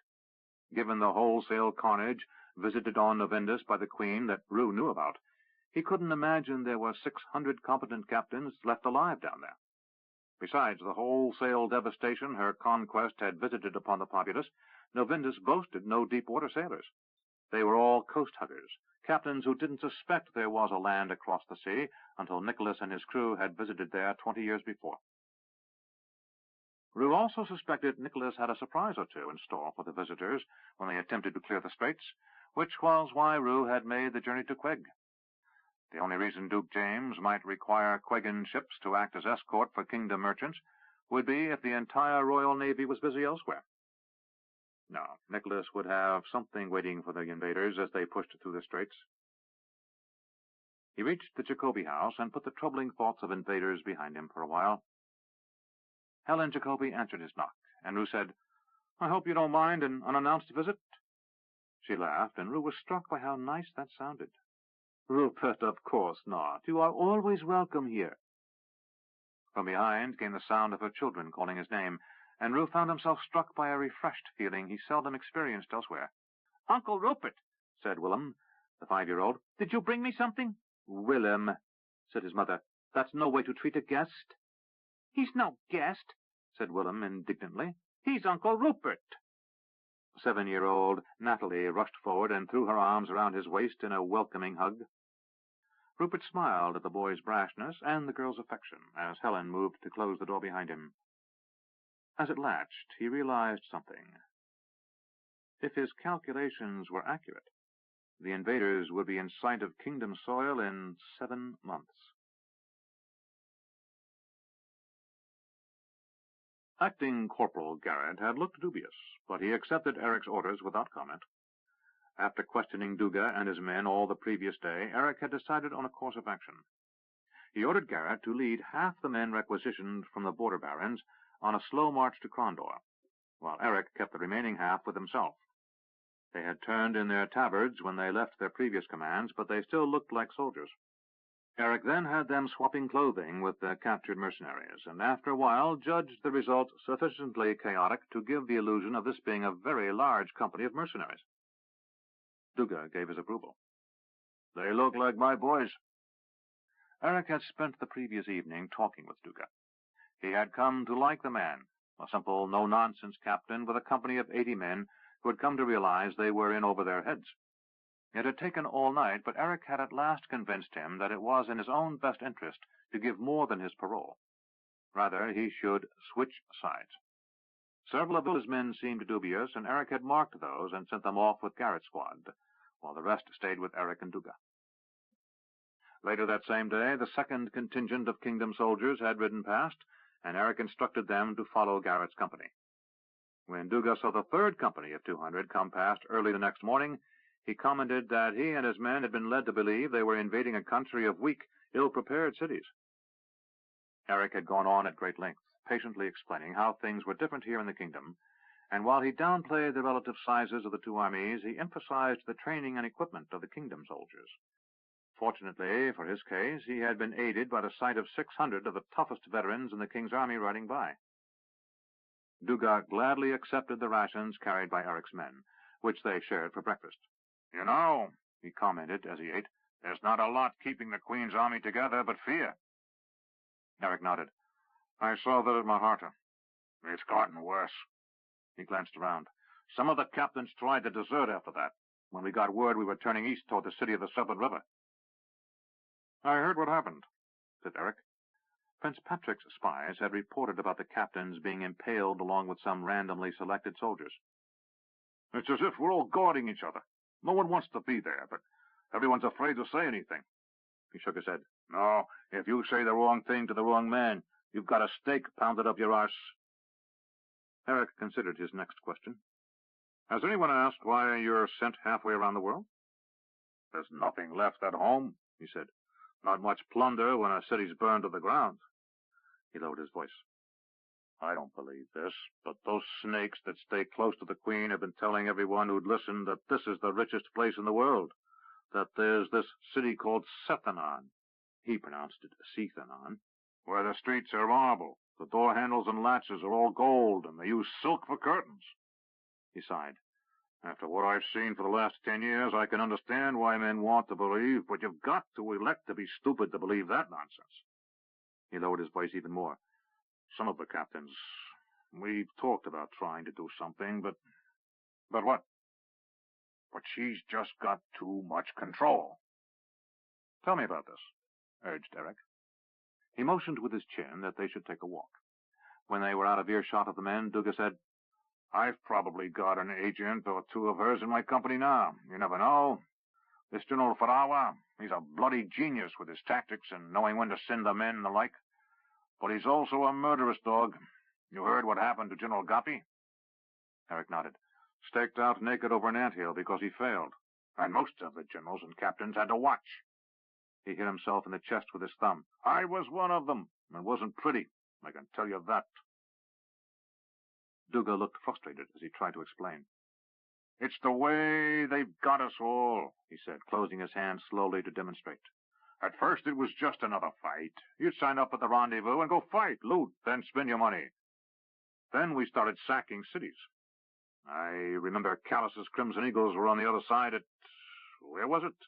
[SPEAKER 1] Given the wholesale carnage visited on Novindus by the Queen that Rue knew about, he couldn't imagine there were 600 competent captains left alive down there. Besides the wholesale devastation her conquest had visited upon the populace, Novindus boasted no deep-water sailors. They were all coast-huggers, captains who didn't suspect there was a land across the sea until Nicholas and his crew had visited there 20 years before. Rue also suspected Nicholas had a surprise or two in store for the visitors when they attempted to clear the straits, which was why Rue had made the journey to Queg. The only reason Duke James might require Quegan ships to act as escort for kingdom merchants would be if the entire Royal Navy was busy elsewhere. No, Nicholas would have something waiting for the invaders as they pushed through the straits. He reached the Jacobi house and put the troubling thoughts of invaders behind him for a while. Helen Jacobi answered his knock, and Rue said, "I hope you don't mind an unannounced visit?" She laughed, and Rue was struck by how nice that sounded. "Rupert, of course not. You are always welcome here." From behind came the sound of her children calling his name, and Rue found himself struck by a refreshed feeling he seldom experienced elsewhere. "Uncle Rupert," said Willem, the 5-year-old, "did you bring me something?" "Willem," said his mother, "that's no way to treat a guest." "He's no guest," said Willem indignantly. "He's Uncle Rupert." 7-year-old Natalie rushed forward and threw her arms around his waist in a welcoming hug. Rupert smiled at the boy's brashness and the girl's affection as Helen moved to close the door behind him. As it latched, he realized something. If his calculations were accurate, the invaders would be in sight of kingdom soil in 7 months. Acting Corporal Garrett had looked dubious, but he accepted Eric's orders without comment. After questioning Duga and his men all the previous day, Eric had decided on a course of action. He ordered Garrett to lead half the men requisitioned from the border barons on a slow march to Krondor, while Eric kept the remaining half with himself. They had turned in their tabards when they left their previous commands, but they still looked like soldiers. Eric then had them swapping clothing with the captured mercenaries, and after a while judged the result sufficiently chaotic to give the illusion of this being a very large company of mercenaries. Duga gave his approval. "They look like my boys." Eric had spent the previous evening talking with Duga. He had come to like the man, a simple, no-nonsense captain with a company of 80 men who had come to realize they were in over their heads. It had taken all night, but Eric had at last convinced him that it was in his own best interest to give more than his parole. Rather, he should switch sides. Several of his men seemed dubious, and Eric had marked those and sent them off with Garrett's squad, while the rest stayed with Eric and Duga. Later that same day, the second contingent of kingdom soldiers had ridden past, and Eric instructed them to follow Garrett's company. When Duga saw the third company of 200 come past early the next morning, he commented that he and his men had been led to believe they were invading a country of weak, ill-prepared cities. Eric had gone on at great length, patiently explaining how things were different here in the kingdom, and while he downplayed the relative sizes of the two armies, he emphasized the training and equipment of the kingdom soldiers. Fortunately, for his case, he had been aided by the sight of 600 of the toughest veterans in the king's army riding by. Duga gladly accepted the rations carried by Eric's men, which they shared for breakfast. "You know," he commented as he ate, "there's not a lot keeping the Queen's army together but fear." Eric nodded. "I saw that at Maharta." "It's gotten worse." He glanced around. "Some of the captains tried to desert after that, when we got word we were turning east toward the city of the Serpent River." "I heard what happened," said Eric. Prince Patrick's spies had reported about the captains being impaled along with some randomly selected soldiers. "It's as if we're all guarding each other. No one wants to be there, but everyone's afraid to say anything." He shook his head. "No, if you say the wrong thing to the wrong man, you've got a stake pounded up your arse." Eric considered his next question. "Has anyone asked why you're sent halfway around the world?" "There's nothing left at home," he said. "Not much plunder when a city's burned to the ground." He lowered his voice. "I don't believe this, but those snakes that stay close to the Queen have been telling everyone who'd listen that this is the richest place in the world, that there's this city called Sethanon," he pronounced it Sethanon, "where the streets are marble, the door handles and latches are all gold, and they use silk for curtains." He sighed. "After what I've seen for the last 10 years, I can understand why men want to believe, but you've got to elect to be stupid to believe that nonsense." He lowered his voice even more. "Some of the captains, we've talked about trying to do something, but..." "But what?" "But she's just got too much control." "Tell me about this," urged Eric. He motioned with his chin that they should take a walk. When they were out of earshot of the men, Duga said, "I've probably got an agent or two of hers in my company now. You never know. This General Farawa, he's a bloody genius with his tactics and knowing when to send the men and the like. But he's also a murderous dog. You heard what happened to General Gapi?" Eric nodded. "Staked out naked over an anthill because he failed. And most of the generals and captains had to watch." He hit himself in the chest with his thumb. "I was one of them, and it wasn't pretty, I can tell you that." Duga looked frustrated as he tried to explain. "It's the way they've got us all," he said, closing his hand slowly to demonstrate. "At first it was just another fight. You'd sign up at the rendezvous and go fight, loot, then spend your money. Then we started sacking cities. I remember Callus's Crimson Eagles were on the other side at... where was it?"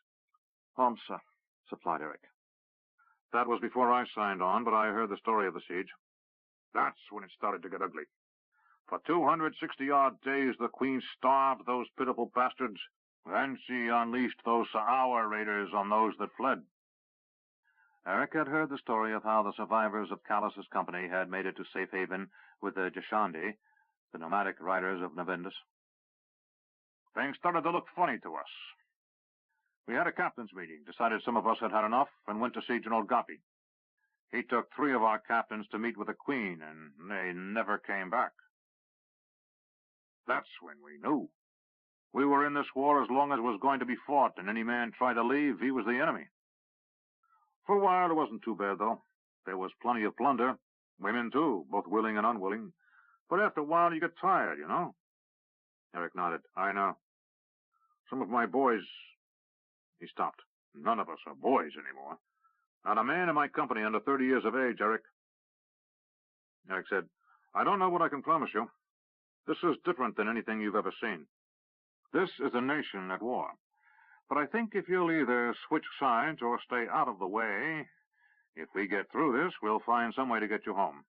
[SPEAKER 1] "Homsa," supplied Eric. "That was before I signed on, but I heard the story of the siege. That's when it started to get ugly. For 260-odd days the Queen starved those pitiful bastards. Then she unleashed those Sa'awa raiders on those that fled." Eric had heard the story of how the survivors of Callus's company had made it to safe haven with the Jashandi, the nomadic riders of Navindus. "Things started to look funny to us. We had a captain's meeting, decided some of us had had enough, and went to see General Gapi. He took 3 of our captains to meet with the Queen, and they never came back. That's when we knew. We were in this war as long as it was going to be fought, and any man tried to leave, he was the enemy. For a while it wasn't too bad, though. There was plenty of plunder. Women, too, both willing and unwilling. But after a while you get tired, you know. Eric nodded. I know. Some of my boys... He stopped. None of us are boys anymore. Not a man in my company under 30 years of age, Eric. Eric said, I don't know what I can promise you. This is different than anything you've ever seen. This is a nation at war. But I think if you'll either switch sides or stay out of the way, if we get through this, we'll find some way to get you home.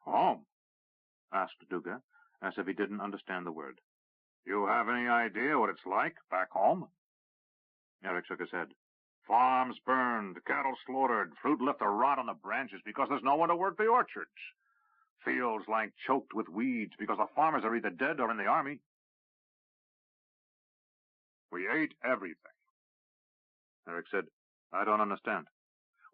[SPEAKER 1] Home? Asked Duga, as if he didn't understand the word. You have any idea what it's like back home? Eric shook his head. Farms burned, cattle slaughtered, fruit left to rot on the branches because there's no one to work the orchards. Fields lying choked with weeds because the farmers are either dead or in the army. We ate everything. Eric said, I don't understand.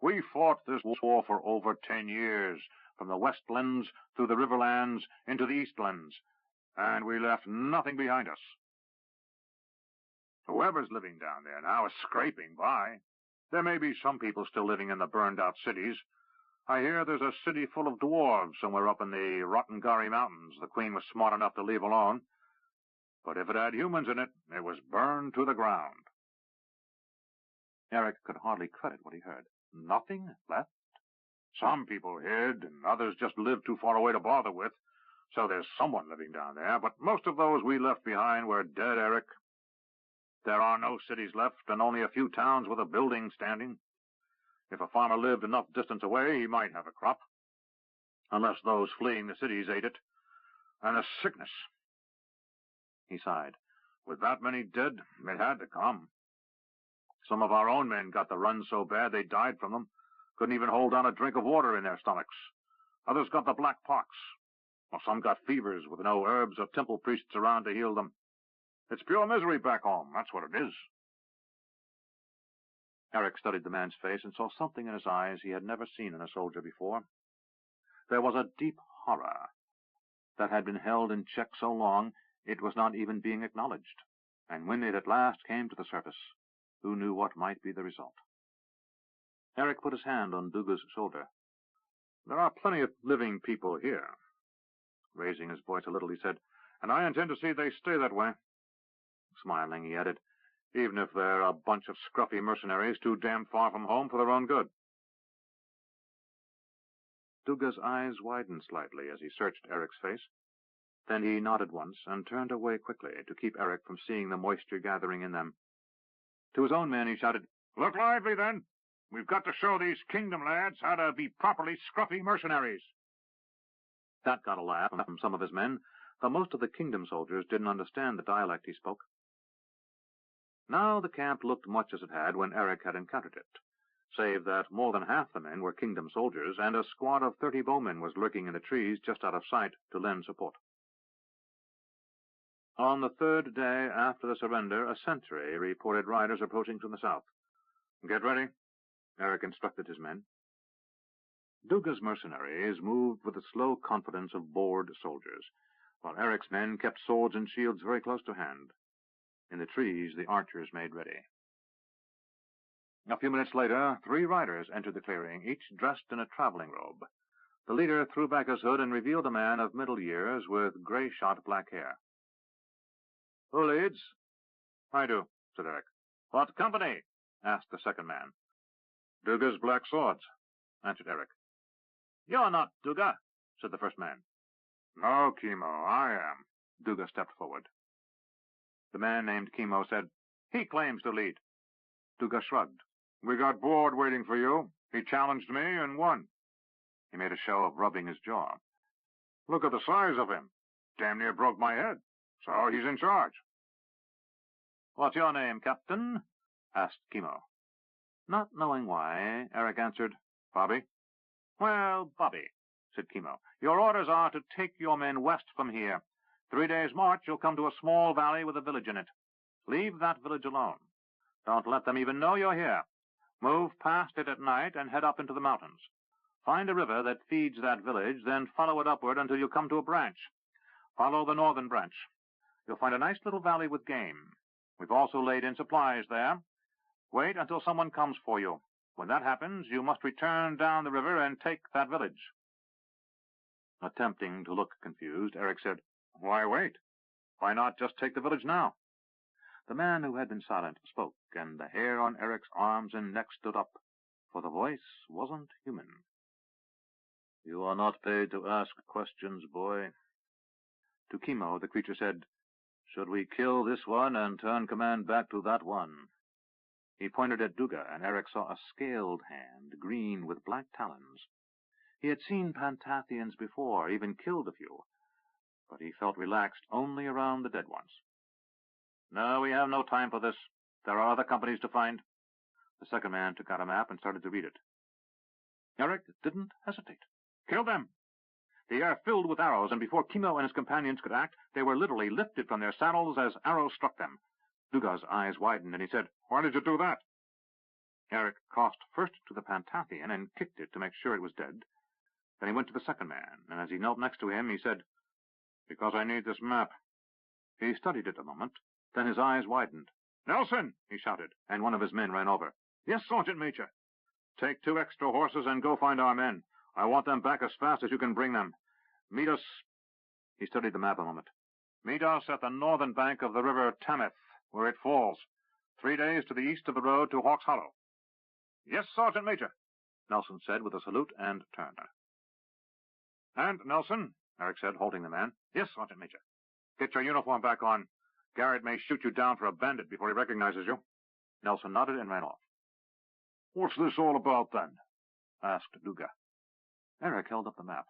[SPEAKER 1] We fought this war for over 10 years, from the Westlands through the Riverlands into the Eastlands, and we left nothing behind us. Whoever's living down there now is scraping by. There may be some people still living in the burned-out cities. I hear there's a city full of dwarves somewhere up in the Rottengari Mountains the Queen was smart enough to leave alone. But if it had humans in it, it was burned to the ground. Eric could hardly credit what he heard. Nothing left? Some people hid, and others just lived too far away to bother with. So there's someone living down there, but most of those we left behind were dead, Eric. There are no cities left, and only a few towns with a building standing. If a farmer lived enough distance away, he might have a crop. Unless those fleeing the cities ate it. And the sickness. He sighed. With that many dead, it had to come. Some of our own men got the runs so bad they died from them. Couldn't even hold down a drink of water in their stomachs. Others got the black pox. Or some got fevers with no herbs or temple priests around to heal them. It's pure misery back home, that's what it is. Eric studied the man's face and saw something in his eyes he had never seen in a soldier before. There was a deep horror that had been held in check so long it was not even being acknowledged, and when it at last came to the surface, who knew what might be the result? Eric put his hand on Duga's shoulder. There are plenty of living people here. Raising his voice a little, he said, and I intend to see they stay that way. Smiling, he added, even if they're a bunch of scruffy mercenaries too damn far from home for their own good. Duga's eyes widened slightly as he searched Eric's face. Then he nodded once and turned away quickly to keep Eric from seeing the moisture gathering in them. To his own men he shouted, Look lively, then! We've got to show these kingdom lads how to be properly scruffy mercenaries. That got a laugh from some of his men, though most of the kingdom soldiers didn't understand the dialect he spoke. Now the camp looked much as it had when Eric had encountered it, save that more than half the men were kingdom soldiers, and a squad of 30 bowmen was lurking in the trees just out of sight to lend support. On the 3rd day after the surrender, a sentry reported riders approaching from the south. Get ready, Eric instructed his men. Duga's mercenaries moved with the slow confidence of bored soldiers, while Eric's men kept swords and shields very close to hand. In the trees, the archers made ready. A few minutes later, 3 riders entered the clearing, each dressed in a traveling robe. The leader threw back his hood and revealed a man of middle years with gray-shot black hair. Who leads? I do, said Eric. What company? Asked the second man. Duga's Black Swords, answered Eric. You're not Duga, said the first man. No, Kimo, I am. Duga stepped forward. The man named Kimo said, He claims to lead. Duga shrugged. We got bored waiting for you. He challenged me and won. He made a show of rubbing his jaw. Look at the size of him. Damn near broke my head. So he's in charge. What's your name, Captain? Asked Kimo. Not knowing why, Eric answered, Bobby. Well, Bobby, said Kimo, your orders are to take your men west from here. 3 days' march, you'll come to a small valley with a village in it. Leave that village alone. Don't let them even know you're here. Move past it at night and head up into the mountains. Find a river that feeds that village, then follow it upward until you come to a branch. Follow the northern branch. You'll find a nice little valley with game. We've also laid in supplies there. Wait until someone comes for you. When that happens, you must return down the river and take that village. Attempting to look confused, Eric said, Why wait? Why not just take the village now? The man who had been silent spoke, and the hair on Eric's arms and neck stood up, for the voice wasn't human. You are not paid to ask questions, boy. To Chemo, the creature said, Should we kill this one and turn command back to that one? He pointed at Duga, and Eric saw a scaled hand, green with black talons. He had seen Pantathians before, even killed a few, but he felt relaxed only around the dead ones. No, we have no time for this. There are other companies to find. The second man took out a map and started to read it. Eric didn't hesitate. Kill them! The air filled with arrows, and before Chemo and his companions could act, they were literally lifted from their saddles as arrows struck them. Duga's eyes widened, and he said, Why did you do that? Eric crossed first to the Pantathian and kicked it to make sure it was dead. Then he went to the second man, and as he knelt next to him, he said, Because I need this map. He studied it a moment. Then his eyes widened. Nelson! He shouted, and one of his men ran over. Yes, Sergeant Major. Take 2 extra horses and go find our men. I want them back as fast as you can bring them. Meet us... He studied the map a moment. Meet us at the northern bank of the river Tamith, where it falls. 3 days to the east of the road to Hawk's Hollow. Yes, Sergeant Major, Nelson said with a salute and turned. And, Nelson, Eric said, halting the man. Yes, Sergeant Major. Get your uniform back on. Garrett may shoot you down for a bandit before he recognizes you. Nelson nodded and ran off. What's this all about, then? Asked Duga. Eric held up the map.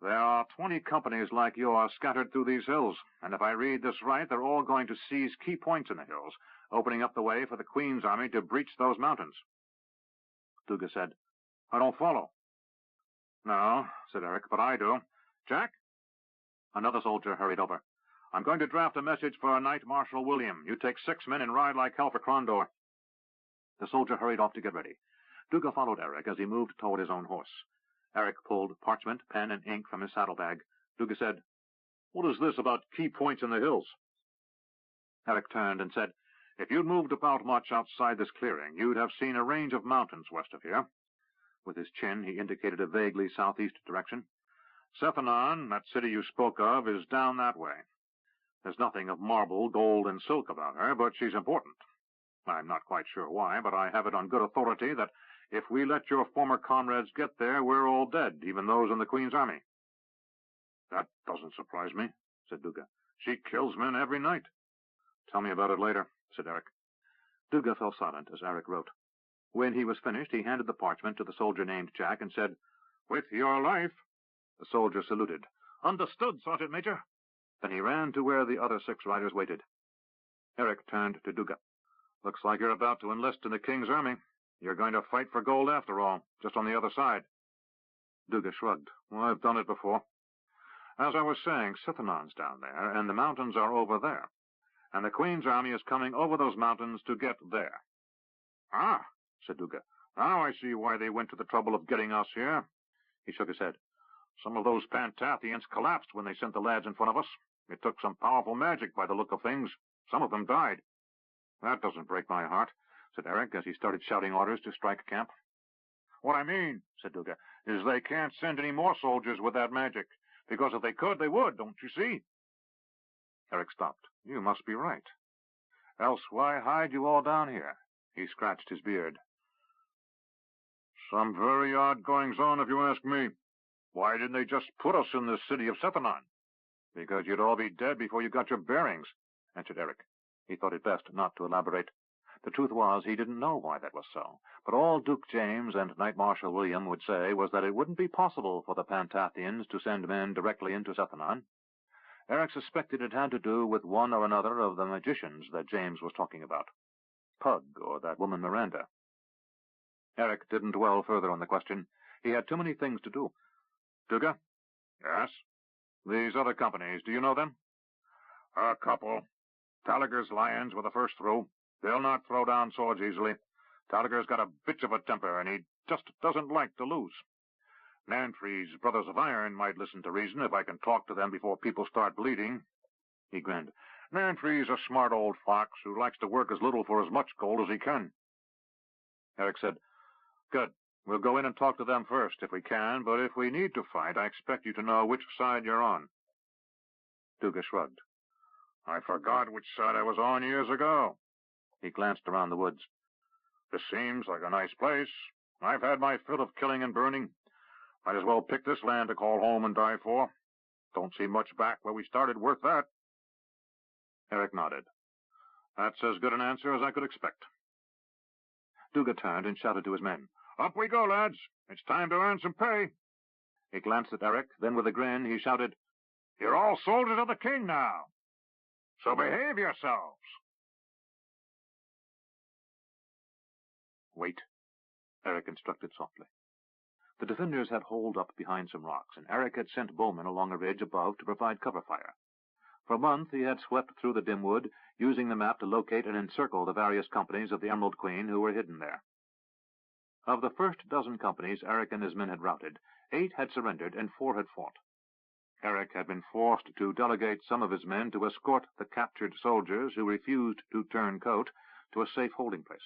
[SPEAKER 1] There are 20 companies like yours scattered through these hills, and if I read this right, they're all going to seize key points in the hills, opening up the way for the Queen's army to breach those mountains. Duga said, I don't follow. No, said Eric, but I do. Jack? Another soldier hurried over. I'm going to draft a message for Knight Marshal William. You take 6 men and ride like hell for Crondor. The soldier hurried off to get ready. Duga followed Eric as he moved toward his own horse. Eric pulled parchment, pen, and ink from his saddlebag. Duga said, What is this about key points in the hills? Eric turned and said, If you'd moved about much outside this clearing, you'd have seen a range of mountains west of here. With his chin, he indicated a vaguely southeast direction. Sethanon, that city you spoke of, is down that way. There's nothing of marble, gold, and silk about her, but she's important. I'm not quite sure why, but I have it on good authority that if we let your former comrades get there, we're all dead, even those in the Queen's army. That doesn't surprise me, said Duga. She kills men every night. Tell me about it later, said Eric. Duga fell silent as Eric wrote. When he was finished, he handed the parchment to the soldier named Jack and said, With your life. The soldier saluted. Understood, Sergeant Major. Then he ran to where the other 6 riders waited. Eric turned to Duga. Looks like you're about to enlist in the King's army. You're going to fight for gold after all, just on the other side. Duga shrugged. Well, I've done it before. As I was saying, Sethanon's down there, and the mountains are over there. And the Queen's army is coming over those mountains to get there. Ah, said Duga. Now I see why they went to the trouble of getting us here. He shook his head. Some of those Pantathians collapsed when they sent the lads in front of us. It took some powerful magic by the look of things. Some of them died. That doesn't break my heart, said Eric as he started shouting orders to strike camp. What I mean, said Duga, is they can't send any more soldiers with that magic, because if they could, they would, don't you see? Eric stopped. You must be right. Else why hide you all down here? He scratched his beard. Some very odd goings-on, if you ask me. Why didn't they just put us in the city of Sethanon? Because you'd all be dead before you got your bearings, answered Eric. He thought it best not to elaborate. The truth was, he didn't know why that was so, but all Duke James and Knight Marshal William would say was that it wouldn't be possible for the Pantathians to send men directly into Sethanon. Eric suspected it had to do with one or another of the magicians that James was talking about. Pug, or that woman Miranda. Eric didn't dwell further on the question. He had too many things to do. Duga? Yes? These other companies, do you know them? A couple. Gallagher's Lions were the first through. They'll not throw down swords easily.
[SPEAKER 2] Gallagher's got a bitch of a temper, and he just doesn't like to lose. Nantry's Brothers of Iron might listen to reason if I can talk to them before people start bleeding. He grinned. Nantry's a smart old fox who likes to work as little for as much gold as he can. Eric said, Good. We'll go in and talk to them first, if we can, but if we need to fight, I expect you to know which side you're on. Duga shrugged. I forgot which side I was on years ago. He glanced around the woods. This seems like a nice place. I've had my fill of killing and burning. Might as well pick this land to call home and die for. Don't see much back where we started worth that. Eric nodded. That's as good an answer as I could expect. Duga turned and shouted to his men. Up we go, lads. It's time to earn some pay. He glanced at Eric, then with a grin he shouted, You're all soldiers of the king now, so behave yourselves. Wait, Eric instructed softly. The defenders had holed up behind some rocks, and Eric had sent bowmen along a ridge above to provide cover fire. For a month he had swept through the dim wood, using the map to locate and encircle the various companies of the Emerald Queen who were hidden there. Of the first dozen companies Eric and his men had routed, 8 had surrendered and 4 had fought. Eric had been forced to delegate some of his men to escort the captured soldiers who refused to turn coat to a safe holding place.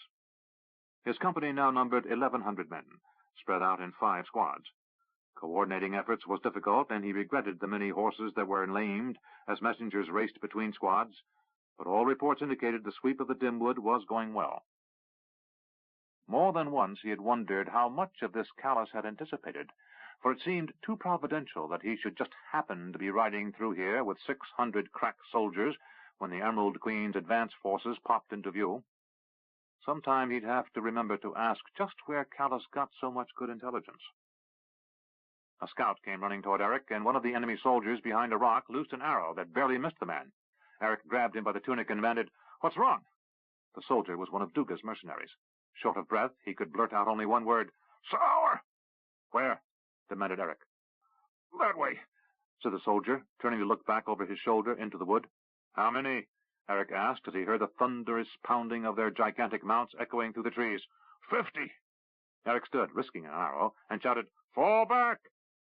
[SPEAKER 2] His company now numbered 1,100 men, spread out in 5 squads. Coordinating efforts was difficult, and he regretted the many horses that were lamed as messengers raced between squads, but all reports indicated the sweep of the dim wood was going well. More than once he had wondered how much of this Callus had anticipated, for it seemed too providential that he should just happen to be riding through here with 600 crack soldiers when the Emerald Queen's advance forces popped into view. Sometime he'd have to remember to ask just where Callus got so much good intelligence. A scout came running toward Eric, and one of the enemy soldiers behind a rock loosed an arrow that barely missed the man. Eric grabbed him by the tunic and demanded, What's wrong? The soldier was one of Duga's mercenaries. Short of breath, he could blurt out only one word, Sour! Where? Demanded Eric. That way, said the soldier, turning to look back over his shoulder into the wood. How many? Eric asked as he heard the thunderous pounding of their gigantic mounts echoing through the trees. 50. Eric stood, risking an arrow, and shouted, Fall back!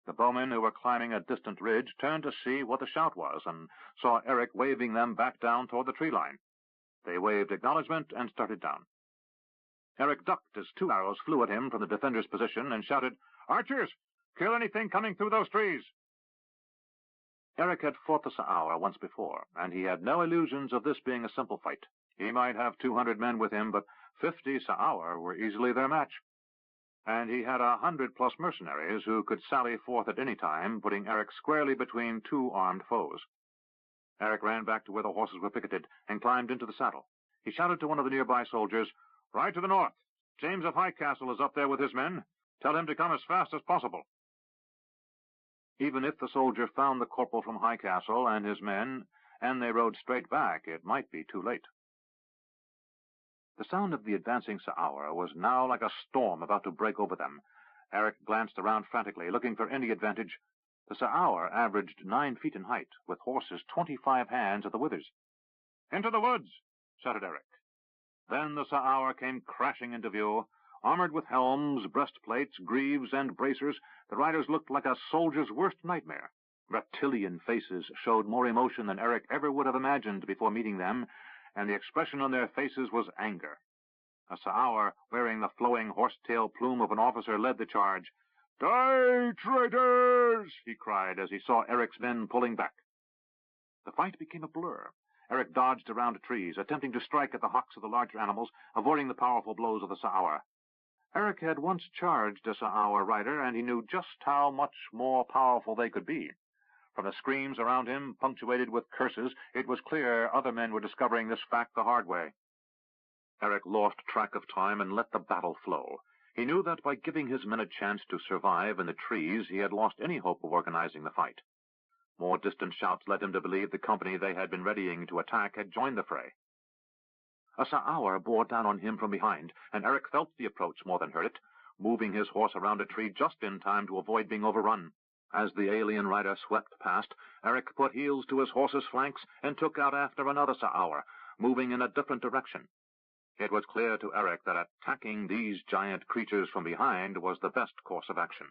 [SPEAKER 2] The bowmen who were climbing a distant ridge turned to see what the shout was, and saw Eric waving them back down toward the tree line. They waved acknowledgment and started down. Eric ducked as 2 arrows flew at him from the defender's position and shouted, Archers! Kill anything coming through those trees! Eric had fought the Sa'aur once before, and he had no illusions of this being a simple fight. He might have 200 men with him, but 50 Sa'aur were easily their match. And he had 100+ mercenaries who could sally forth at any time, putting Eric squarely between 2 armed foes. Eric ran back to where the horses were picketed and climbed into the saddle. He shouted to one of the nearby soldiers, Ride to the north. James of Highcastle is up there with his men. Tell him to come as fast as possible. Even if the soldier found the corporal from Highcastle and his men, and they rode straight back, it might be too late. The sound of the advancing Sa'aur was now like a storm about to break over them. Eric glanced around frantically, looking for any advantage. The Sa'aur averaged 9 feet in height, with horses 25 hands at the withers. Into the woods! Shouted Eric. Then the Sa'aur came crashing into view. Armored with helms, breastplates, greaves, and bracers, the riders looked like a soldier's worst nightmare. Reptilian faces showed more emotion than Eric ever would have imagined before meeting them, and the expression on their faces was anger. A Sa'aur, wearing the flowing horsetail plume of an officer, led the charge. Die, traitors! He cried as he saw Eric's men pulling back. The fight became a blur. Eric dodged around trees, attempting to strike at the hocks of the larger animals, avoiding the powerful blows of the Sa'aur. Eric had once charged a Sa'aur rider, and he knew just how much more powerful they could be. From the screams around him, punctuated with curses, it was clear other men were discovering this fact the hard way. Eric lost track of time and let the battle flow. He knew that by giving his men a chance to survive in the trees, he had lost any hope of organizing the fight. More distant shouts led him to believe the company they had been readying to attack had joined the fray. A Sa'aur bore down on him from behind, and Eric felt the approach more than heard it, moving his horse around a tree just in time to avoid being overrun. As the alien rider swept past, Eric put heels to his horse's flanks and took out after another Sa'aur, moving in a different direction.
[SPEAKER 1] It was clear to Eric that attacking these giant creatures from behind was the best course of action.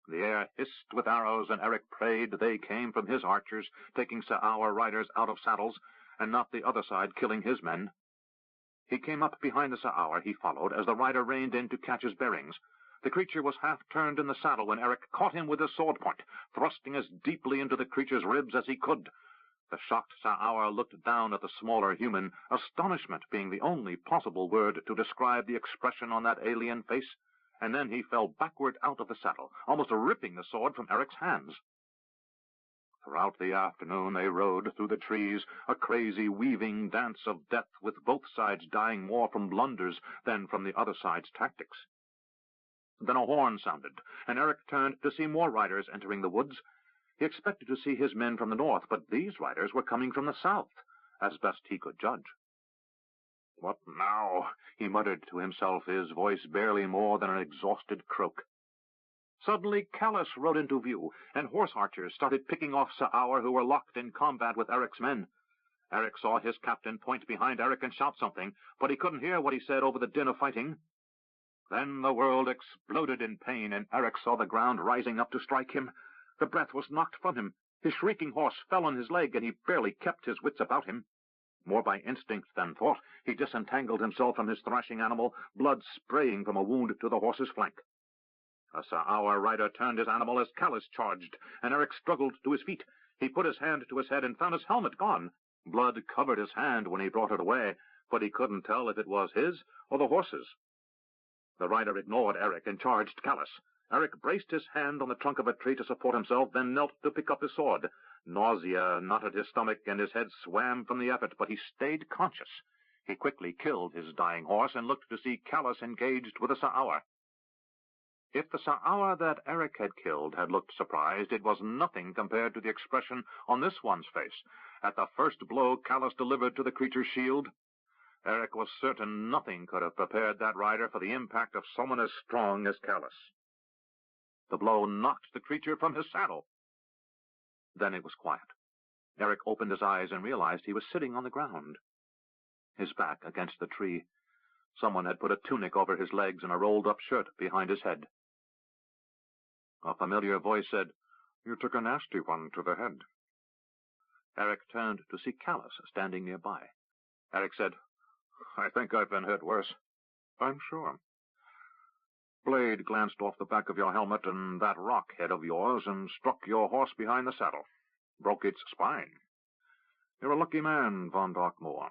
[SPEAKER 1] The air hissed with arrows, and Eric prayed they came from his archers, taking Sa'auer riders out of saddles, and not the other side killing his men. He came up behind the Sa'auer he followed as the rider reined in to catch his bearings. The creature was half turned in the saddle when Eric caught him with his sword point, thrusting as deeply into the creature's ribs as he could. The shocked Sa'auer looked down at the smaller human, astonishment being the only possible word to describe the expression on that alien face, and then he fell backward out of the saddle, almost ripping the sword from Eric's hands. Throughout the afternoon they rode through the trees, a crazy weaving dance of death, with both sides dying more from blunders than from the other side's tactics. Then a horn sounded, and Eric turned to see more riders entering the woods. He expected to see his men from the north, but these riders were coming from the south, as best he could judge. "What now?" he muttered to himself, his voice barely more than an exhausted croak. Suddenly Callus rode into view, and horse archers started picking off Sa'auer who were locked in combat with Eric's men. Eric saw his captain point behind Eric and shout something, but he couldn't hear what he said over the din of fighting. Then the world exploded in pain, and Eric saw the ground rising up to strike him. The breath was knocked from him. His shrieking horse fell on his leg, and he barely kept his wits about him. More by instinct than thought, he disentangled himself from his thrashing animal, blood spraying from a wound to the horse's flank. A Sa'auer rider turned his animal as Callus charged, and Eric struggled to his feet. He put his hand to his head and found his helmet gone. Blood covered his hand when he brought it away, but he couldn't tell if it was his or the horse's. The rider ignored Eric and charged Callus. Eric braced his hand on the trunk of a tree to support himself, then knelt to pick up his sword. Nausea knotted his stomach, and his head swam from the effort, but he stayed conscious. He quickly killed his dying horse and looked to see Callus engaged with a Sa'auer. If the Sa'auer that Eric had killed had looked surprised, it was nothing compared to the expression on this one's face at the first blow Callus delivered to the creature's shield. Eric was certain nothing could have prepared that rider for the impact of someone as strong as Callus. The blow knocked the creature from his saddle. Then it was quiet. Eric opened his eyes and realized he was sitting on the ground, his back against the tree. Someone had put a tunic over his legs and a rolled-up shirt behind his head. A familiar voice said, "You took a nasty one to the head." Eric turned to see Callus standing nearby. Eric said, "I think I've been hurt worse." "I'm sure. Blade glanced off the back of your helmet and that rock head of yours and struck your horse behind the saddle. Broke its spine. You're a lucky man, von Darkmoor.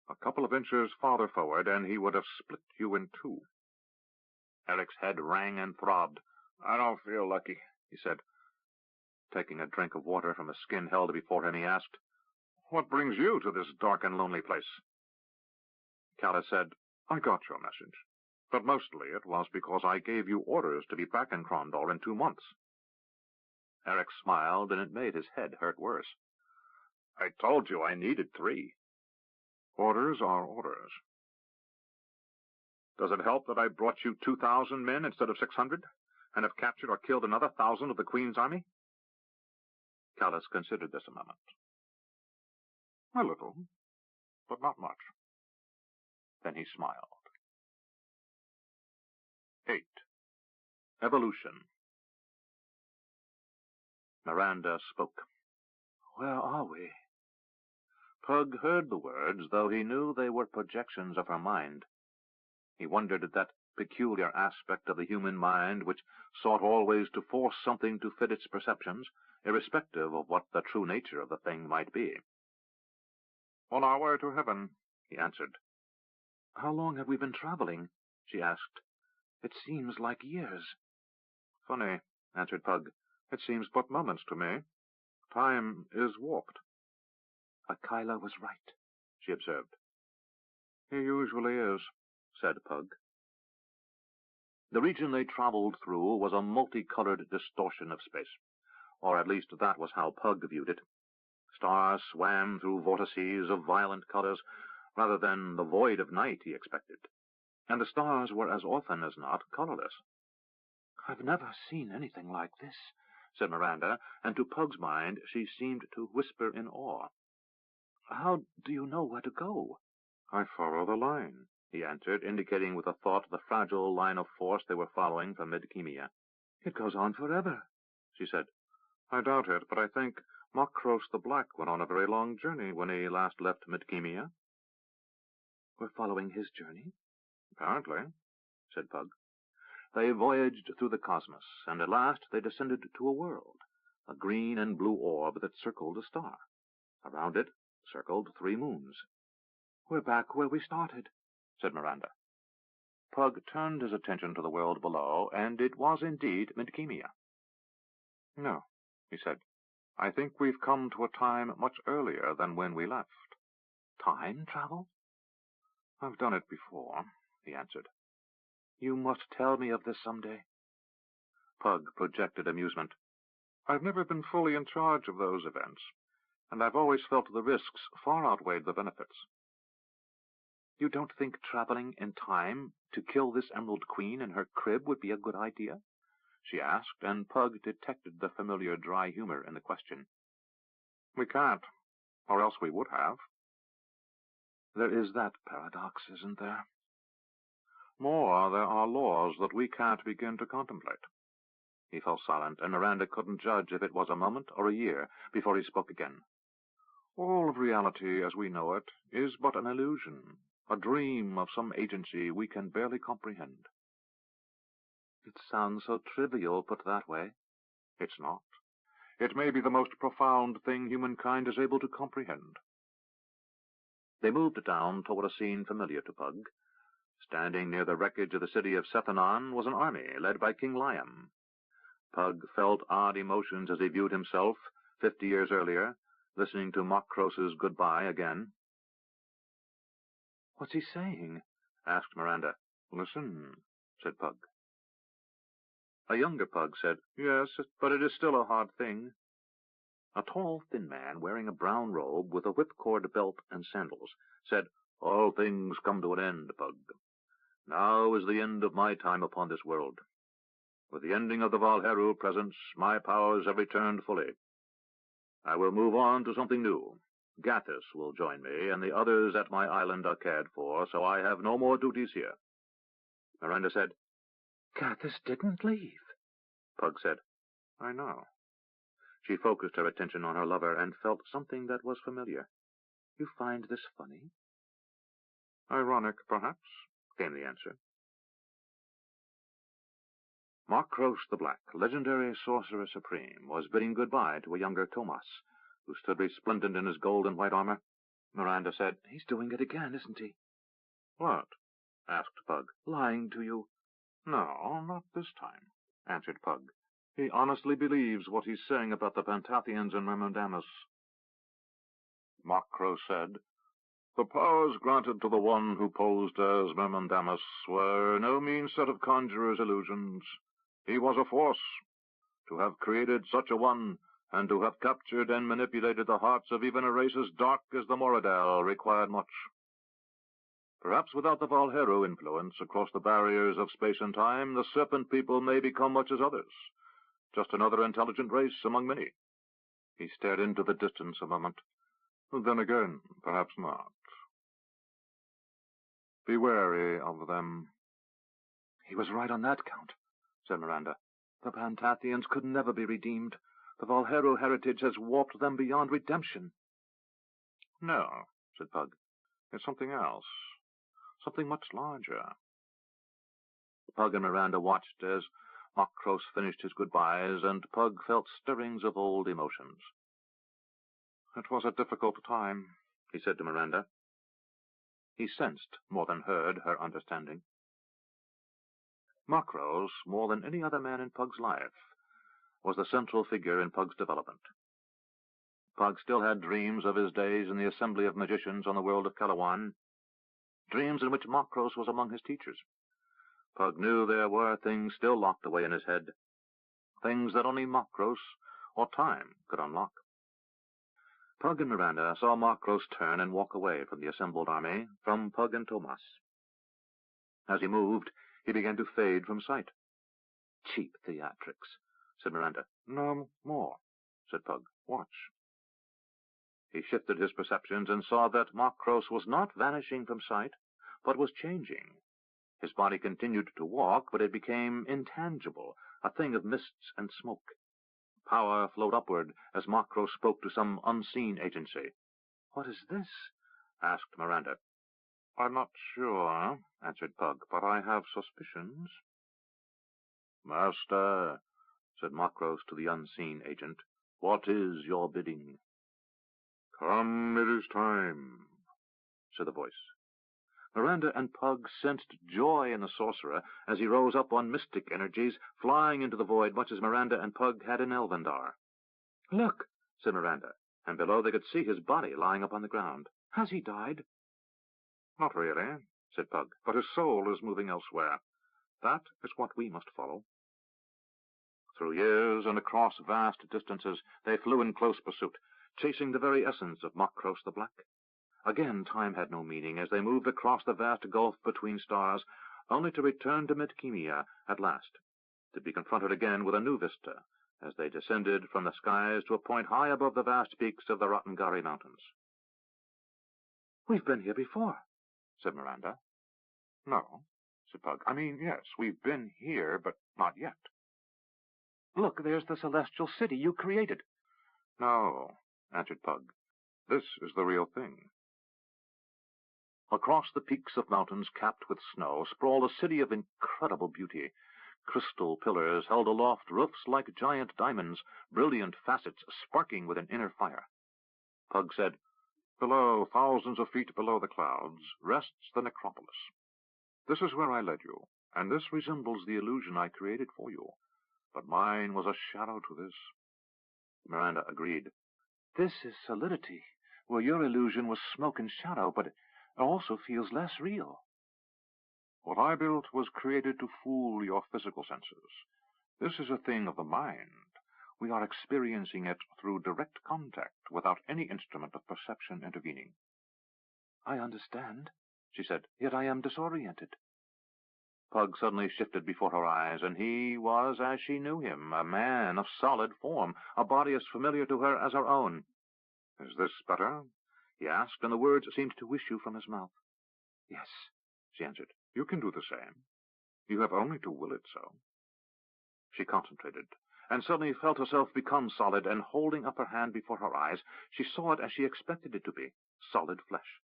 [SPEAKER 1] A couple of inches farther forward, and he would have split you in two." Eric's head rang and throbbed. "I don't feel lucky," he said. Taking a drink of water from a skin held before him, he asked, "What brings you to this dark and lonely place?" Callus said, "I got your message, but mostly it was because I gave you orders to be back in Krondor in 2 months." Eric smiled, and it made his head hurt worse. "I told you I needed 3. Orders are orders." "Does it help that I brought you 2,000 men instead of 600, and have captured or killed another 1,000 of the Queen's army?" Callus considered this a moment. "A little, but not much." Then he smiled. 8. Evolution. Miranda spoke. "Where are we?" Pug heard the words, though he knew they were projections of her mind. He wondered at that peculiar aspect of the human mind which sought always to force something to fit its perceptions, irrespective of what the true nature of the thing might be. "On our way to heaven," he answered. "How long have we been traveling?" she asked. "It seems like years." "Funny," answered Pug. "It seems but moments to me. Time is warped." "Akila was right," she observed. "He usually is," said Pug. The region they traveled through was a multicolored distortion of space, or at least that was how Pug viewed it. Stars swam through vortices of violent colors, rather than the void of night he expected, and the stars were as often as not colorless. "I've never seen anything like this," said Miranda, and to Pug's mind she seemed to whisper in awe. "How do you know where to go?"
[SPEAKER 2] I follow the line, he answered, indicating with a thought the fragile line of force they were following from Midkemia.
[SPEAKER 1] It goes on forever, she said.
[SPEAKER 2] I doubt it, but I think Makros the Black went on a very long journey when he last left Midkemia.
[SPEAKER 1] We're following his journey?
[SPEAKER 2] Apparently, said Pug.
[SPEAKER 1] They voyaged through the cosmos, and at last they descended to a world, a green and blue orb that circled a star. Around it circled 3 moons. We're back where we started, said Miranda. Pug turned his attention to the world below, and it was indeed Midkemia.
[SPEAKER 2] No, he said. I think we've come to a time much earlier than when we left.
[SPEAKER 1] Time travel?
[SPEAKER 2] I've done it before, he answered.
[SPEAKER 1] You must tell me of this some day.
[SPEAKER 2] Pug projected amusement. I've never been fully in charge of those events, and I've always felt the risks far outweighed the benefits.
[SPEAKER 1] You don't think traveling in time to kill this Emerald Queen in her crib would be a good idea? She asked, and Pug detected the familiar dry humor in the question.
[SPEAKER 2] We can't, or else we would have.
[SPEAKER 1] There is that paradox, isn't there?
[SPEAKER 2] More, there are laws that we can't begin to contemplate.
[SPEAKER 1] He fell silent, and Miranda couldn't judge if it was a moment or a year before he spoke again.
[SPEAKER 2] All of reality as we know it is but an illusion, a dream of some agency we can barely comprehend.
[SPEAKER 1] It sounds so trivial put that way.
[SPEAKER 2] It's not. It may be the most profound thing humankind is able to comprehend.
[SPEAKER 1] They moved down toward a scene familiar to Pug. Standing near the wreckage of the city of Sethanon was an army led by King Liam. Pug felt odd emotions as he viewed himself, 50 years earlier, listening to Makros's goodbye again.
[SPEAKER 2] What's he saying? asked Miranda. Listen, said Pug.
[SPEAKER 1] A younger Pug said,
[SPEAKER 2] Yes, but it is still a hard thing.
[SPEAKER 1] A tall, thin man, wearing a brown robe with a whipcord belt and sandals, said, All things come to an end, Pug. Now is the end of my time upon this world. With the ending of the Valheru presence, my powers have returned fully. I will move on to something new. Gathis will join me, and the others at my island are cared for, so I have no more duties here. Miranda said, Gathis didn't leave. Pug said, I know. She focused her attention on her lover and felt something that was familiar. You find this funny?
[SPEAKER 2] Ironic, perhaps, came the answer.
[SPEAKER 1] Makros the Black, legendary sorcerer supreme, was bidding goodbye to a younger Tomas, who stood resplendent in his gold and white armor. Miranda said, He's doing it again, isn't he?
[SPEAKER 2] What?
[SPEAKER 1] asked Pug. Lying to you.
[SPEAKER 2] No, not this time, answered Pug. He honestly believes what he's saying about the Pantathians and Mermendamus. Makros said, The powers granted to the one who posed as Mermendamus were no mean set of conjurer's illusions. He was a force. To have created such a one, and to have captured and manipulated the hearts of even a race as dark as the Moradal required much. Perhaps without the Valheru influence across the barriers of space and time, the Serpent people may become much as others, just another intelligent race among many. He stared into the distance a moment. Then again, perhaps not. Be wary of them.
[SPEAKER 1] He was right on that count, said Miranda. The Pantathians could never be redeemed. The Valheru heritage has warped them beyond redemption.
[SPEAKER 2] No, said Pug. It's something else. Something much larger.
[SPEAKER 1] Pug and Miranda watched as Makros finished his goodbyes, and Pug felt stirrings of old emotions.
[SPEAKER 2] It was a difficult time, he said to Miranda.
[SPEAKER 1] He sensed, more than heard, her understanding. Makros, more than any other man in Pug's life, was the central figure in Pug's development. Pug still had dreams of his days in the assembly of magicians on the world of Calawan, dreams in which Makros was among his teachers. Pug knew there were things still locked away in his head, things that only Makros or time could unlock. Pug and Miranda saw Makros turn and walk away from the assembled army, from Pug and Tomas. As he moved, he began to fade from sight. Cheap theatrics, said Miranda.
[SPEAKER 2] No more, said Pug. Watch.
[SPEAKER 1] He shifted his perceptions and saw that Makros was not vanishing from sight, but was changing. His body continued to walk, but it became intangible, a thing of mists and smoke. Power flowed upward as Makros spoke to some unseen agency. "What is this?" asked Miranda. "I'm not sure," answered Pug, "but I have suspicions." "Master," said Makros to the unseen agent, "what is your bidding?" "Come, it is time," said the voice. Miranda and Pug sensed joy in the sorcerer as he rose up on mystic energies, flying into the void much as Miranda and Pug had in Elvendar. "Look," said Miranda, and below they could see his body lying upon the ground. "Has he died?" "Not really," said Pug, "but his soul is moving elsewhere. That is what we must follow." Through years and across vast distances they flew in close pursuit, chasing the very essence of Makros the Black. Again time had no meaning as they moved across the vast gulf between stars, only to return to Midkemia at last, to be confronted again with a new vista as they descended from the skies to a point high above the vast peaks of the Rotengari Mountains. "We've been here before," said Miranda. "No," said Pug. "I mean, yes, we've been here, but not yet." "Look, there's the celestial city you created." "No," answered Pug. "This is the real thing." Across the peaks of mountains capped with snow sprawled a city of incredible beauty. Crystal pillars held aloft roofs like giant diamonds, brilliant facets sparking with an inner fire. Pug said, "Below, thousands of feet below the clouds, rests the necropolis. This is where I led you, and this resembles the illusion I created for you. But mine was a shadow to this." Miranda agreed. "This is solidity, where your illusion was smoke and shadow, but it also feels less real." "What I built was created to fool your physical senses. This is a thing of the mind. We are experiencing it through direct contact, without any instrument of perception intervening." "I understand," she said, "yet I am disoriented." Pug suddenly shifted before her eyes, and he was as she knew him, a man of solid form, a body as familiar to her as her own. "Is this better?" he asked, and the words seemed to issue from his mouth. "Yes," she answered. "You can do the same. You have only to will it so." She concentrated, and suddenly felt herself become solid, and holding up her hand before her eyes, she saw it as she expected it to be, solid flesh.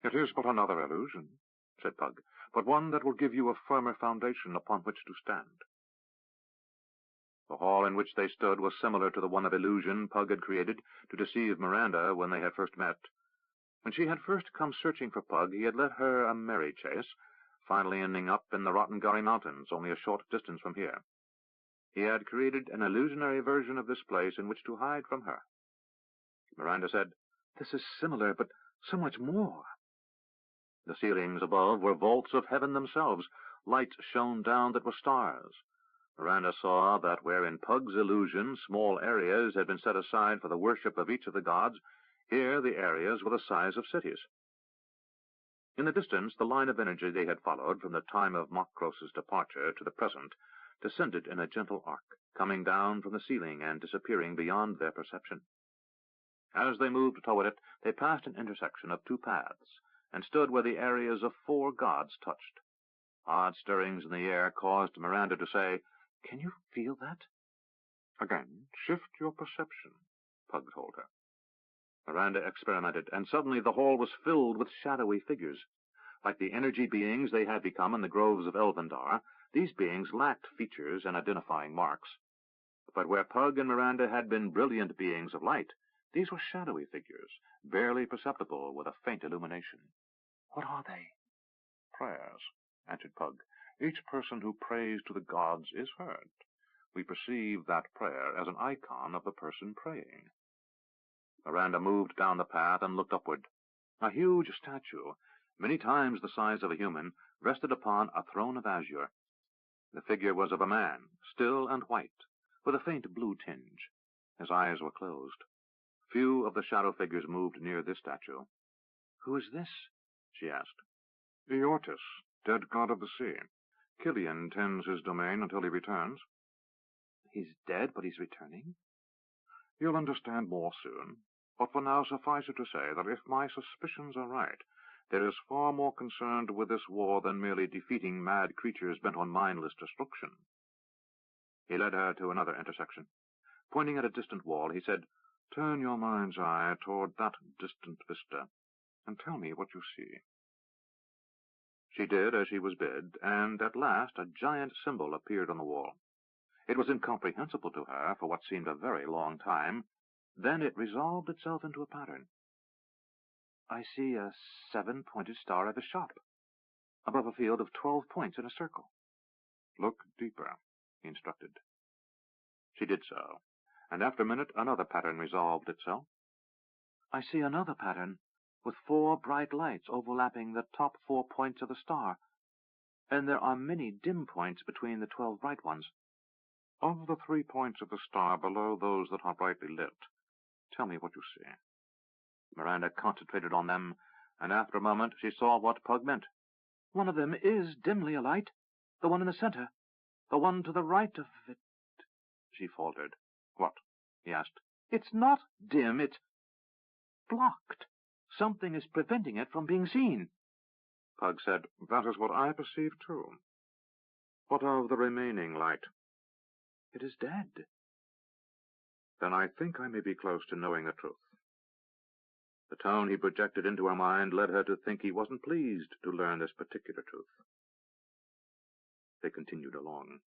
[SPEAKER 1] "It is but another illusion," said Pug, "but one that will give you a firmer foundation upon which to stand." The hall in which they stood was similar to the one of illusion Pug had created to deceive Miranda when they had first met. When she had first come searching for Pug, he had led her a merry chase, finally ending up in the Rotengari Mountains, only a short distance from here. He had created an illusionary version of this place in which to hide from her. Miranda said, "This is similar, but so much more." The ceilings above were vaults of heaven themselves. Lights shone down that were stars. Miranda saw that where in Pug's illusion small areas had been set aside for the worship of each of the gods, here the areas were the size of cities. In the distance, the line of energy they had followed from the time of Makros's departure to the present descended in a gentle arc, coming down from the ceiling and disappearing beyond their perception. As they moved toward it, they passed an intersection of two paths, and stood where the areas of 4 gods touched. Odd stirrings in the air caused Miranda to say, "Can you feel that?" "Again, shift your perception," Pug told her. Miranda experimented, and suddenly the hall was filled with shadowy figures. Like the energy beings they had become in the groves of Elvendar, these beings lacked features and identifying marks. But where Pug and Miranda had been brilliant beings of light, these were shadowy figures, barely perceptible with a faint illumination. "What are they?" "Prayers," answered Pug. "Each person who prays to the gods is heard. We perceive that prayer as an icon of the person praying." Miranda moved down the path and looked upward. A huge statue, many times the size of a human, rested upon a throne of azure. The figure was of a man, still and white, with a faint blue tinge. His eyes were closed. Few of the shadow figures moved near this statue. "Who is this?" she asked. "Eortis, dead god of the sea. Killian tends his domain until he returns." "He's dead, but he's returning?" "You'll understand more soon. But for now suffice it to say that if my suspicions are right, there is far more concerned with this war than merely defeating mad creatures bent on mindless destruction. He led her to another intersection. Pointing at a distant wall, he said, "Turn your mind's eye toward that distant vista, and tell me what you see." She did as she was bid, and at last a giant symbol appeared on the wall. It was incomprehensible to her for what seemed a very long time. Then it resolved itself into a pattern. "I see a 7-pointed star at a shop, above a field of 12 points in a circle." "Look deeper," he instructed. She did so, and after a minute another pattern resolved itself. "I see another pattern, with 4 bright lights overlapping the top 4 points of the star, and there are many dim points between the 12 bright ones." "Of the 3 points of the star below those that are brightly lit, tell me what you see." Miranda concentrated on them, and after a moment she saw what Pug meant. "One of them is dimly alight, the one in the center. The one to the right of it," she faltered. "What?" he asked. "It's not dim, it's blocked. Something is preventing it from being seen." Pug said, "That is what I perceive too. What of the remaining light?" "It is dead." "Then I think I may be close to knowing the truth." The tone he projected into her mind led her to think he wasn't pleased to learn this particular truth. They continued along.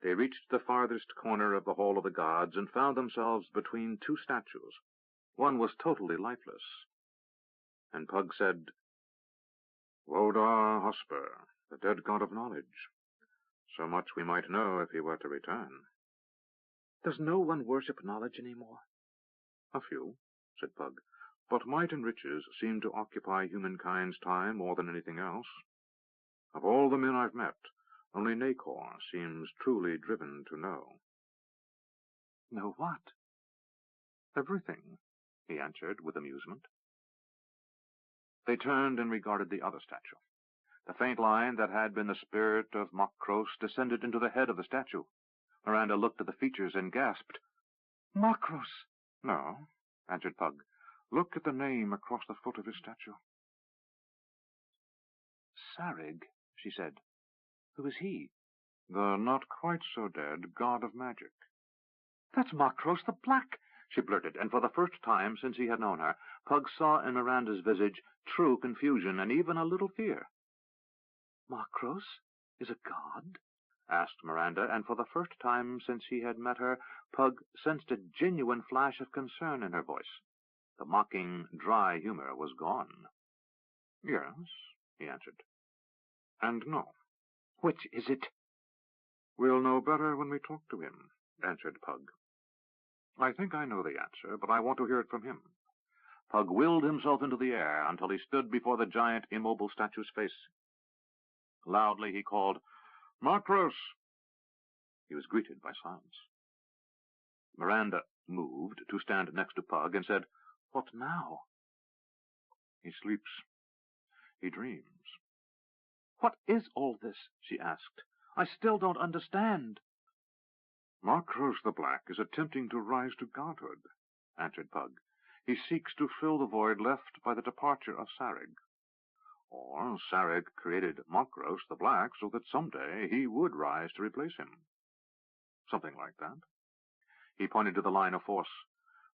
[SPEAKER 1] They reached the farthest corner of the Hall of the Gods and found themselves between 2 statues. One was totally lifeless. And Pug said, "Wodar Hosper, the dead god of knowledge. So much we might know if he were to return." "Does no one worship knowledge any more?" "A few," said Pug. "But might and riches seem to occupy humankind's time more than anything else. Of all the men I've met, only Nacor seems truly driven to know." "Know what?" "Everything," he answered with amusement. They turned and regarded the other statue. The faint line that had been the spirit of Makros descended into the head of the statue. Miranda looked at the features and gasped. "Makros!" "No," answered Pug. "Look at the name across the foot of his statue." "Sarig," she said. "Who is he?" "The not-quite-so-dead god of magic." "That's Makros the Black," she blurted, and for the first time since he had known her, Pug saw in Miranda's visage true confusion and even a little fear. "Makros is a god?" asked Miranda, and for the first time since he had met her, Pug sensed a genuine flash of concern in her voice. The mocking, dry humor was gone. "Yes," he answered. "And no." "Which is it?" "We'll know better when we talk to him," answered Pug. "I think I know the answer, but I want to hear it from him." Pug willed himself into the air until he stood before the giant, immobile statue's face. Loudly he called, "Makros!" He was greeted by silence. Miranda moved to stand next to Pug and said, "What now?" "He sleeps. He dreams." "What is all this?" she asked. "I still don't understand." "Makros the Black is attempting to rise to godhood," answered Pug. "He seeks to fill the void left by the departure of Sarig. Or Sarig created Makros the Black so that someday he would rise to replace him. Something like that." He pointed to the line of force.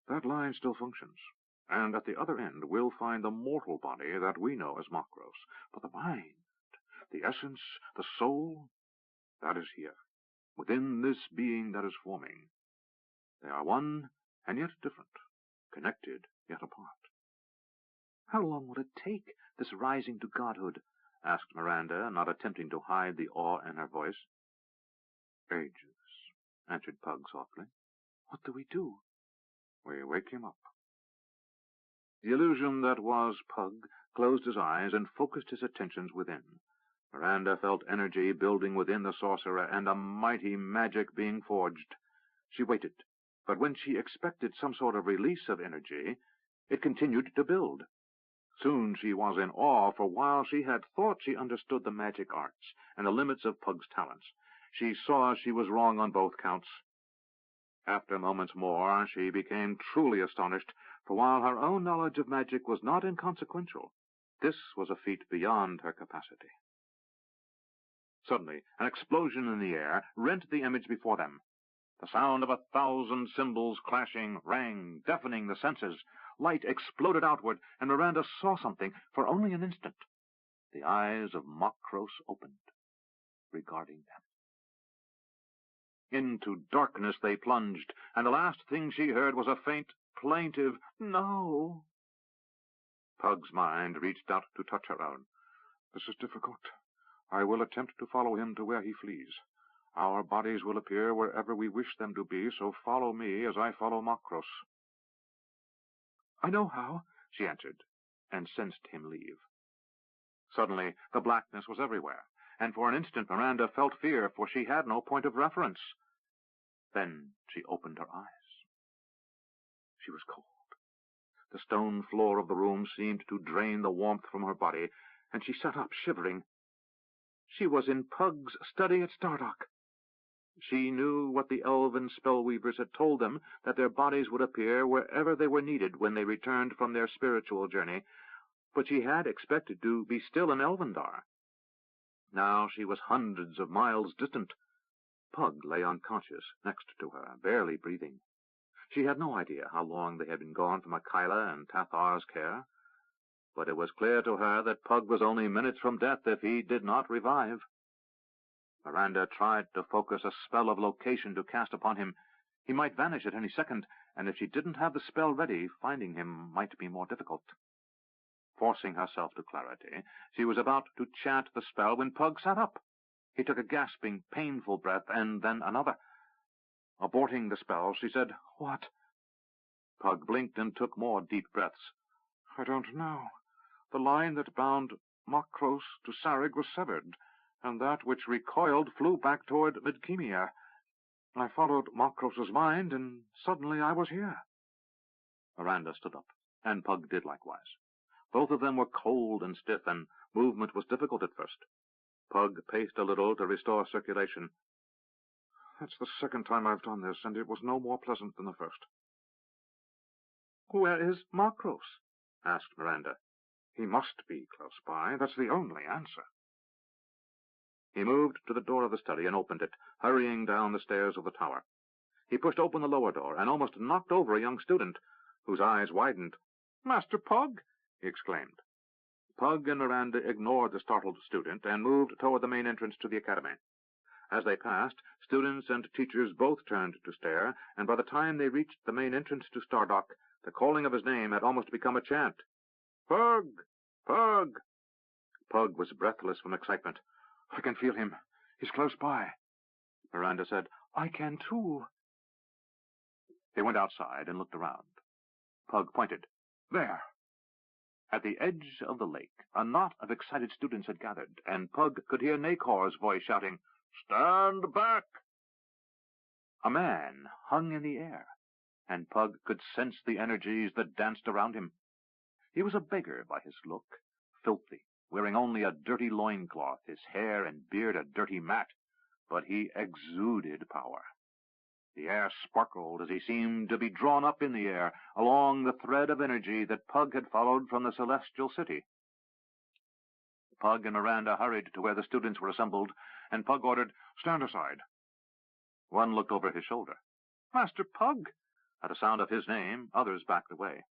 [SPEAKER 1] "That line still functions, and at the other end we'll find the mortal body that we know as Makros. But the mind, the essence, the soul, that is here, within this being that is forming. They are one and yet different, connected yet apart." "How long will it take, this rising to godhood?" asked Miranda, not attempting to hide the awe in her voice. "Ages," answered Pug softly. "What do we do?" "We wake him up." The illusion that was Pug closed his eyes and focused his attentions within. Miranda felt energy building within the sorcerer and a mighty magic being forged. She waited, but when she expected some sort of release of energy, it continued to build. Soon she was in awe, for while she had thought she understood the magic arts and the limits of Pug's talents, she saw she was wrong on both counts. After moments more, she became truly astonished, for while her own knowledge of magic was not inconsequential, this was a feat beyond her capacity. Suddenly, an explosion in the air rent the image before them. The sound of 1,000 cymbals clashing rang, deafening the senses. Light exploded outward, and Miranda saw something for only an instant. The eyes of Makros opened, regarding them. Into darkness they plunged, and the last thing she heard was a faint, plaintive, "No." Pug's mind reached out to touch her own. "This is difficult. I will attempt to follow him to where he flees. Our bodies will appear wherever we wish them to be, so follow me as I follow Makros." "I know how," she answered, and sensed him leave. Suddenly, the blackness was everywhere, and for an instant Miranda felt fear, for she had no point of reference. Then she opened her eyes. She was cold. The stone floor of the room seemed to drain the warmth from her body, and she sat up, shivering. She was in Pug's study at Stardock. She knew what the elven spellweavers had told them, that their bodies would appear wherever they were needed when they returned from their spiritual journey, but she had expected to be still in Elvendar. Now she was hundreds of miles distant. Pug lay unconscious next to her, barely breathing. She had no idea how long they had been gone from Akila and Tathar's care, but it was clear to her that Pug was only minutes from death if he did not revive. Miranda tried to focus a spell of location to cast upon him. He might vanish at any second, and if she didn't have the spell ready, finding him might be more difficult. Forcing herself to clarity, she was about to chant the spell when Pug sat up. He took a gasping, painful breath, and then another. Aborting the spell, she said, "What?" Pug blinked and took more deep breaths. "I don't know. The line that bound Makros to Sarig was severed, and that which recoiled flew back toward Midkemia. I followed Makros's mind, and suddenly I was here." Miranda stood up, and Pug did likewise. Both of them were cold and stiff, and movement was difficult at first. Pug paced a little to restore circulation. "That's the second time I've done this, and it was no more pleasant than the first." "Where is Makros?" asked Miranda. "He must be close by. That's the only answer." He moved to the door of the study and opened it, hurrying down the stairs of the tower. He pushed open the lower door and almost knocked over a young student, whose eyes widened. "Master Pug!" he exclaimed. Pug and Miranda ignored the startled student and moved toward the main entrance to the academy. As they passed, students and teachers both turned to stare, and by the time they reached the main entrance to Stardock, the calling of his name had almost become a chant. "Pug! Pug!" Pug was breathless from excitement. "I can feel him. He's close by." Miranda said, "I can too." They went outside and looked around. Pug pointed. "There." At the edge of the lake, a knot of excited students had gathered, and Pug could hear Nakor's voice shouting, "Stand back!" A man hung in the air, and Pug could sense the energies that danced around him. He was a beggar by his look, filthy, wearing only a dirty loincloth, his hair and beard a dirty mat, but he exuded power. The air sparkled as he seemed to be drawn up in the air, along the thread of energy that Pug had followed from the celestial city. Pug and Miranda hurried to where the students were assembled, and Pug ordered, "Stand aside." One looked over his shoulder. "Master Pug!" At the sound of his name, others backed away.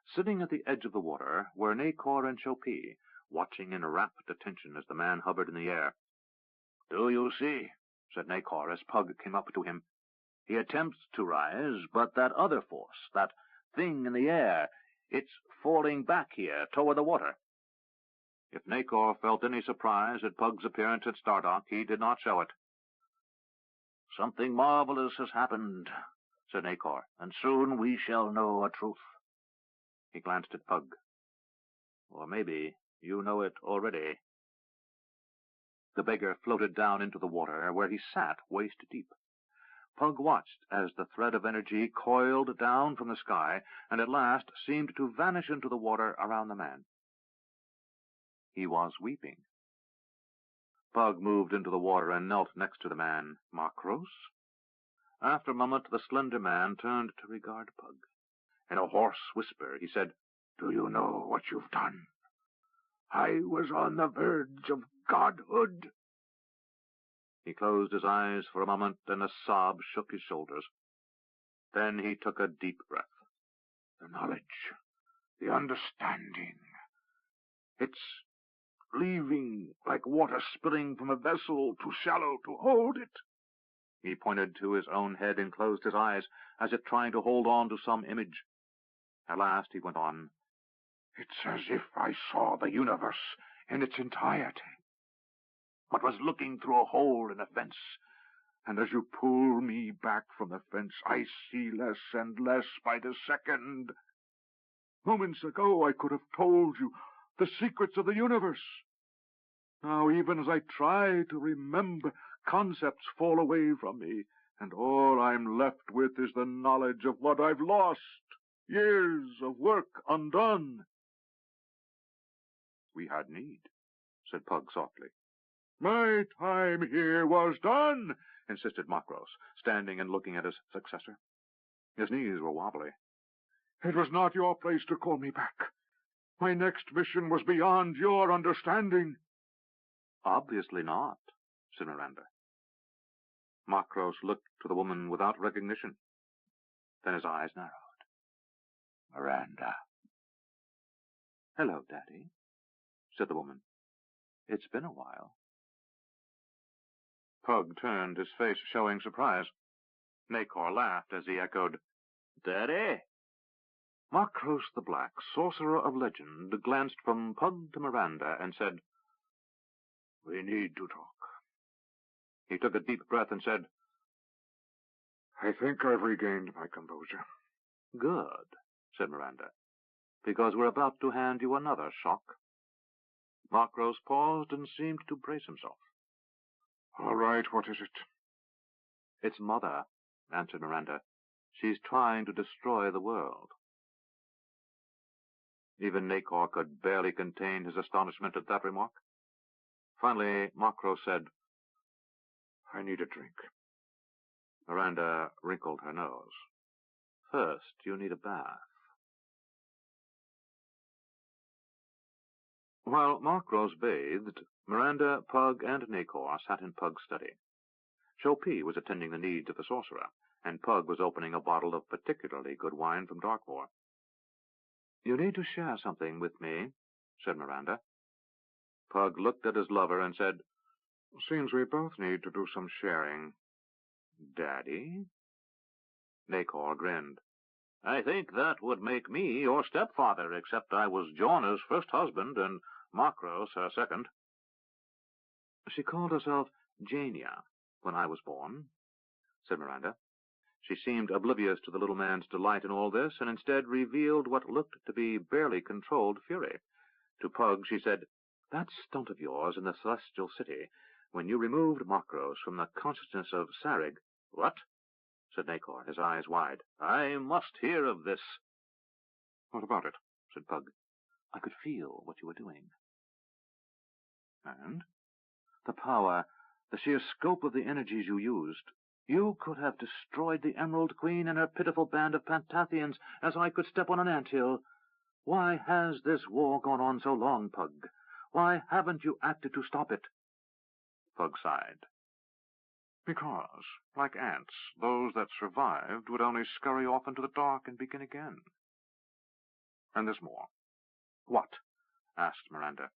[SPEAKER 1] Sitting at the edge of the water were Nakor and Shopi, watching in rapt attention as the man hovered in the air. "Do you see?" said Nakor as Pug came up to him. "He attempts to rise, but that other force, that thing in the air, it's falling back here toward the water." If Nakor felt any surprise at Pug's appearance at Stardock, he did not show it. "Something marvelous has happened," said Nakor, "and soon we shall know a truth." He glanced at Pug. "Or maybe you know it already." The beggar floated down into the water, where he sat waist-deep. Pug watched as the thread of energy coiled down from the sky, and at last seemed to vanish into the water around the man. He was weeping. Pug moved into the water and knelt next to the man. "Makros?" After a moment, the slender man turned to regard Pug. In a hoarse whisper, he said,
[SPEAKER 2] "Do you know what you've done? I was on the verge of godhood."
[SPEAKER 1] He closed his eyes for a moment, and a sob shook his shoulders. Then he took a deep breath.
[SPEAKER 2] "The knowledge, the understanding, it's leaving like water spilling from a vessel too shallow to hold it."
[SPEAKER 1] He pointed to his own head and closed his eyes, as if trying to hold on to some image. At last he went on.
[SPEAKER 2] "It's as if I saw the universe in its entirety, but was looking through a hole in a fence. And as you pull me back from the fence, I see less and less by the second. Moments ago I could have told you the secrets of the universe. Now, even as I try to remember, concepts fall away from me, and all I'm left with is the knowledge of what I've lost. Years of work undone."
[SPEAKER 1] "We had need," said Pug softly.
[SPEAKER 2] "My time here was done,"
[SPEAKER 1] insisted Makros, standing and looking at his successor. His knees were wobbly.
[SPEAKER 2] "It was not your place to call me back. My next mission was beyond your understanding."
[SPEAKER 1] "Obviously not," said Miranda. Makros looked to the woman without recognition. Then his eyes narrowed.
[SPEAKER 2] "Miranda."
[SPEAKER 1] "Hello, Daddy," said the woman. "It's been a while." Pug turned, his face showing surprise. Nacor laughed as he echoed, "Daddy?" Makros the Black, sorcerer of legend, glanced from Pug to Miranda and said,
[SPEAKER 2] "We need to talk."
[SPEAKER 1] He took a deep breath and said,
[SPEAKER 2] "I think I've regained my composure."
[SPEAKER 1] "Good," said Miranda, "because we're about to hand you another shock." Makros paused and seemed to brace himself.
[SPEAKER 2] "All right, what is it?"
[SPEAKER 1] "It's Mother," answered Miranda. "She's trying to destroy the world." Even Nacor could barely contain his astonishment at that remark. Finally, Makros said,
[SPEAKER 2] "I need a drink."
[SPEAKER 1] Miranda wrinkled her nose. "First, you need a bath." While Makros bathed, Miranda, Pug, and Nacor sat in Pug's study. Chopin was attending the needs of the sorcerer, and Pug was opening a bottle of particularly good wine from Darkmoor. "You need to share something with me," said Miranda. Pug looked at his lover and said,
[SPEAKER 2] "Seems we both need to do some sharing."
[SPEAKER 1] "Daddy?" Nacor grinned. "I think that would make me your stepfather, except I was Jorna's first husband and Makros her second." "She called herself Jania when I was born," said Miranda. She seemed oblivious to the little man's delight in all this, and instead revealed what looked to be barely controlled fury. To Pug she said, "That stunt of yours in the Celestial City, when you removed Makros from the consciousness of Sarig—" "What?" said Nacor, his eyes wide. "I must hear of this." "What about it?" said Pug. "I could feel what you were doing." "And?" "The power, the sheer scope of the energies you used. You could have destroyed the Emerald Queen and her pitiful band of Pantathians as I could step on an anthill. Why has this war gone on so long, Pug? Why haven't you acted to stop it?" Pug sighed. "Because, like ants, those that survived would only scurry off into the dark and begin again. And there's more." "What?" asked Miranda.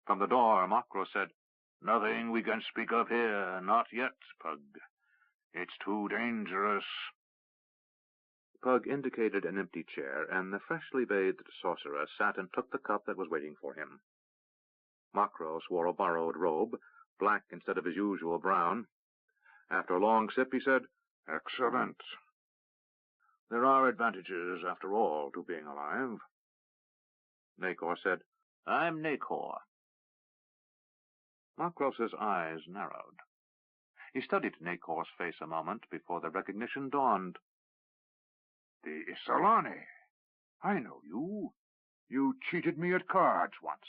[SPEAKER 1] From the door, Makros said, "Nothing we can speak of here, not yet, Pug. It's too dangerous." Pug indicated an empty chair, and the freshly bathed sorcerer sat and took the cup that was waiting for him. Makros wore a borrowed robe, black instead of his usual brown. After a long sip, he said,
[SPEAKER 2] "Excellent."
[SPEAKER 1] "There are advantages, after all, to being alive." Nacor said, "I'm Nacor." Makros's eyes narrowed. He studied Nacor's face a moment before the recognition dawned.
[SPEAKER 2] "The Isolani. I know you. You cheated me at cards once."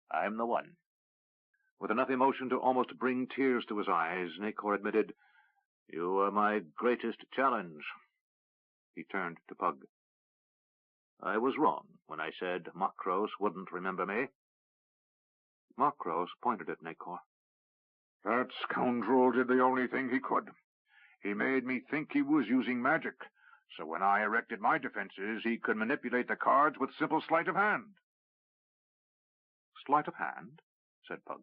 [SPEAKER 1] "I'm the one." With enough emotion to almost bring tears to his eyes, Nacor admitted, You are my greatest challenge. He turned to Pug. I was wrong when I said Makros wouldn't remember me. Makros pointed at Nacor.
[SPEAKER 2] That scoundrel did the only thing he could. He made me think he was using magic, so when I erected my defenses, he could manipulate the cards with simple sleight of hand.
[SPEAKER 1] Sleight of hand? Said Pug.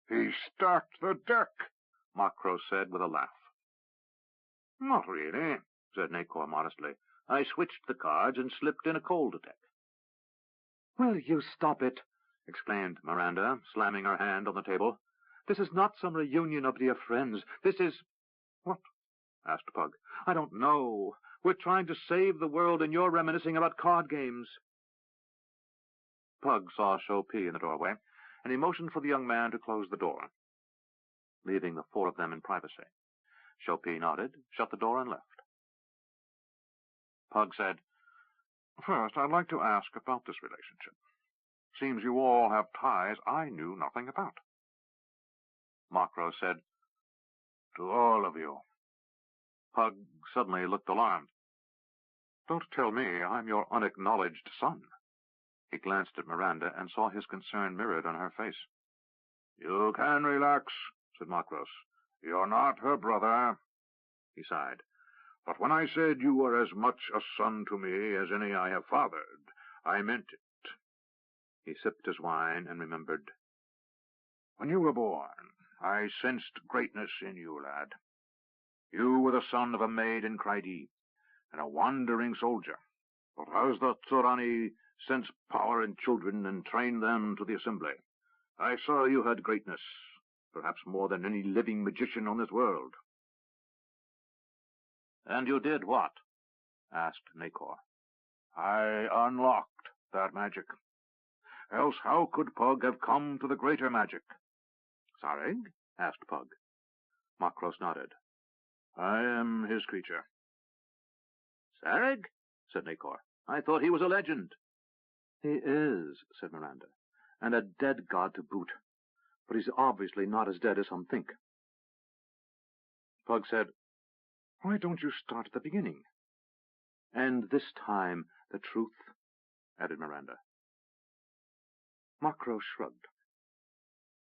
[SPEAKER 2] He stacked the deck,
[SPEAKER 1] Makros said with a laugh. Not really, said Nacor modestly. I switched the cards and slipped in a cold deck. Will you stop it? Exclaimed Miranda, slamming her hand on the table. This is not some reunion of dear friends. This is... What? Asked Pug. I don't know. We're trying to save the world, and you're reminiscing about card games. Pug saw Chopin in the doorway, and he motioned for the young man to close the door, leaving the four of them in privacy. Chopin nodded, shut the door, and left. Pug said, First, I'd like to ask about this relationship. Seems you all have ties I knew nothing about. Makros said, To all of you. Pug suddenly looked alarmed. Don't tell me I'm your unacknowledged son. He glanced at Miranda and saw his concern mirrored on her face. You can relax, said Makros. You're not her brother. He sighed. But when I said you were as much a son to me as any I have fathered, I meant it. He sipped his wine and remembered. When you were born, I sensed greatness in you, lad. You were the son of a maid in Cryde, and a wandering soldier. But as the Tsorani sense power in children and train them to the assembly, I saw you had greatness, perhaps more than any living magician on this world. And you did what? Asked Nacor. I unlocked that magic. Else how could Pug have come to the greater magic? Sareg? Asked Pug. Makros nodded. I am his creature. Sareg? Said Nacor. I thought he was a legend. He is, said Miranda, and a dead god to boot. But he's obviously not as dead as some think. Pug said, Why don't you start at the beginning? And this time the truth, added Miranda. Makros shrugged.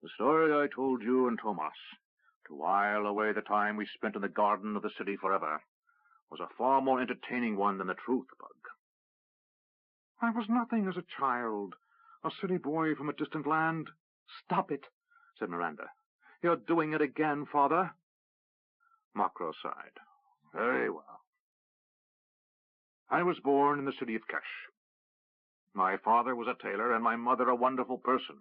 [SPEAKER 1] The story I told you and Tomas, to while away the time we spent in the garden of the city forever, was a far more entertaining one than the truth, Pug. I was nothing as a child, a silly boy from a distant land. Stop it, said Miranda. You're doing it again, Father. Makros sighed. Very well. I was born in the city of Kesh. My father was a tailor, and my mother a wonderful person,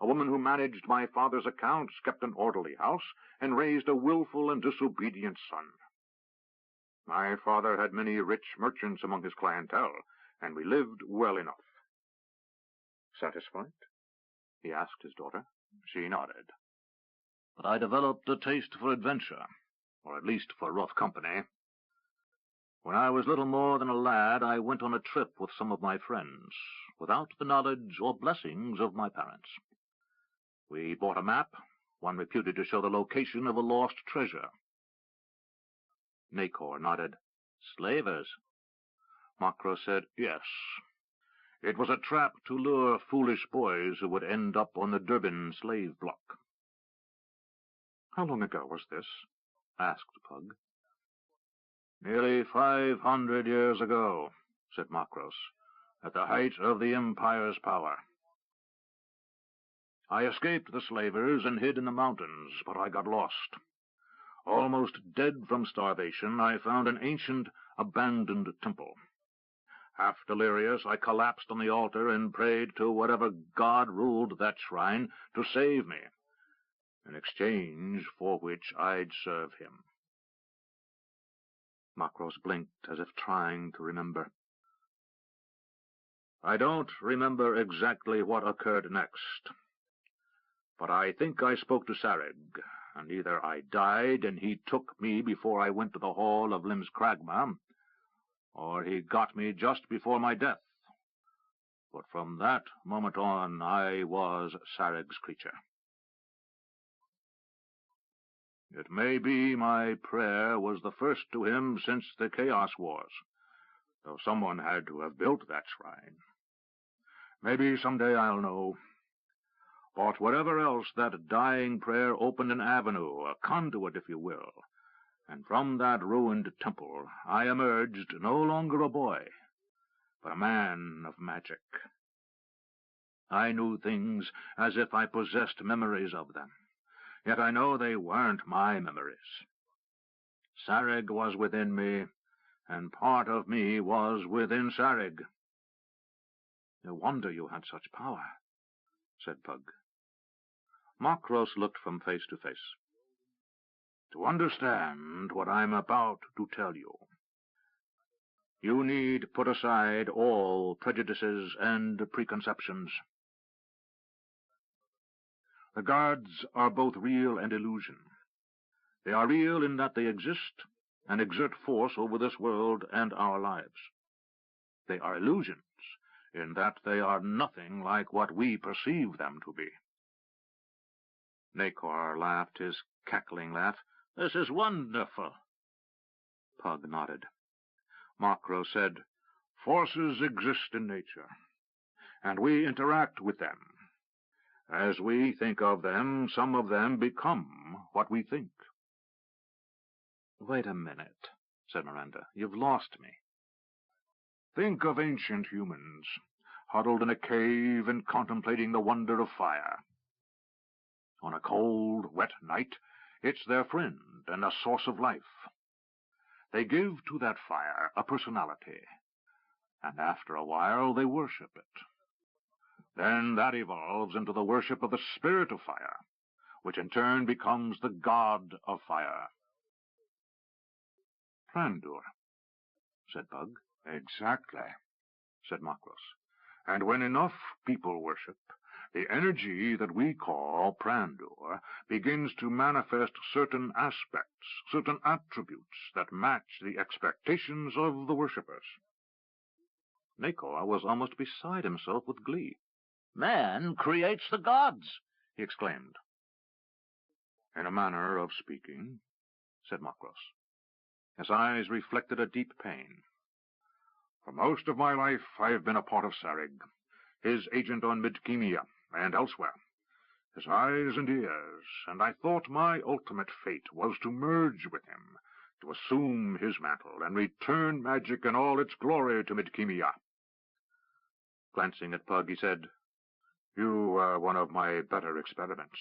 [SPEAKER 1] a woman who managed my father's accounts, kept an orderly house, and raised a willful and disobedient son. My father had many rich merchants among his clientele, and we lived well enough. Satisfied? He asked his daughter. She nodded. But I developed a taste for adventure, or at least for rough company. When I was little more than a lad, I went on a trip with some of my friends, without the knowledge or blessings of my parents. We bought a map, one reputed to show the location of a lost treasure. Nacor nodded. Slavers? Makros said, Yes. It was a trap to lure foolish boys who would end up on the Durban slave block. How long ago was this? Asked Pug. Nearly 500 years ago, said Makros, at the height of the Empire's power. I escaped the slavers and hid in the mountains, but I got lost. Almost dead from starvation, I found an ancient, abandoned temple. Half delirious, I collapsed on the altar and prayed to whatever god ruled that shrine to save me, in exchange for which I'd serve him. Makros blinked as if trying to remember. I don't remember exactly what occurred next, but I think I spoke to Sareg, and either I died and he took me before I went to the hall of Limskragma, or he got me just before my death. But from that moment on, I was Sareg's creature. It may be my prayer was the first to him since the Chaos Wars, though someone had to have built that shrine. Maybe someday I'll know. But whatever else, that dying prayer opened an avenue, a conduit, if you will, and from that ruined temple I emerged no longer a boy, but a man of magic. I knew things as if I possessed memories of them, yet I know they weren't my memories. Sarig was within me, and part of me was within Sarig. No wonder you had such power, said Pug. Makros looked from face to face. To understand what I'm about to tell you, you need put aside all prejudices and preconceptions. The gods are both real and illusion. They are real in that they exist and exert force over this world and our lives. They are illusions in that they are nothing like what we perceive them to be. Nakor laughed his cackling laugh. This is wonderful. Pug nodded. Makros said, Forces exist in nature, and we interact with them. As we think of them, some of them become what we think. Wait a minute, said Miranda. You've lost me. Think of ancient humans, huddled in a cave and contemplating the wonder of fire. On a cold, wet night, it's their friend and a source of life. They give to that fire a personality, and after a while they worship it. Then that evolves into the worship of the spirit of fire, which in turn becomes the god of fire. Prandur, said Pug. Exactly, said Makros. And when enough people worship, the energy that we call Prandur begins to manifest certain aspects, certain attributes that match the expectations of the worshippers. Nakor was almost beside himself with glee. Man creates the gods, he exclaimed. In a manner of speaking, said Makros. His eyes reflected a deep pain. For most of my life I have been a part of Sarig, his agent on Midkemia and elsewhere, his eyes and ears, and I thought my ultimate fate was to merge with him, to assume his mantle, and return magic in all its glory to Midkemia. Glancing at Pug, he said, You were one of my better experiments.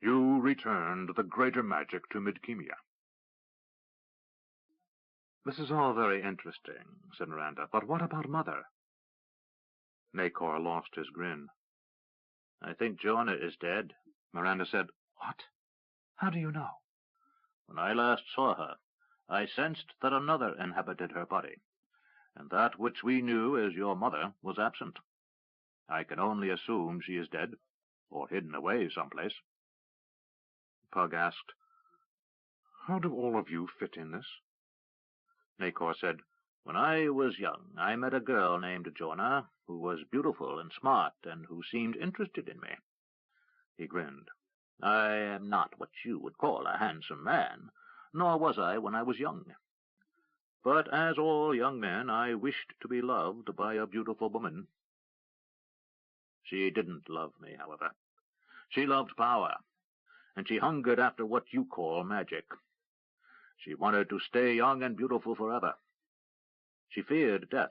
[SPEAKER 1] You returned the greater magic to Midkemia. This is all very interesting, said Miranda, but what about Mother? Nakor lost his grin. I think Jonah is dead, Miranda said. What? How do you know? When I last saw her, I sensed that another inhabited her body, and that which we knew as your mother was absent. I can only assume she is dead, or hidden away someplace. Pug asked, How do all of you fit in this? Nakor said, When I was young, I met a girl named Jonah, who was beautiful and smart, and who seemed interested in me. He grinned. I am not what you would call a handsome man, nor was I when I was young. But as all young men, I wished to be loved by a beautiful woman. She didn't love me, however. She loved power, and she hungered after what you call magic. She wanted to stay young and beautiful forever. She feared death,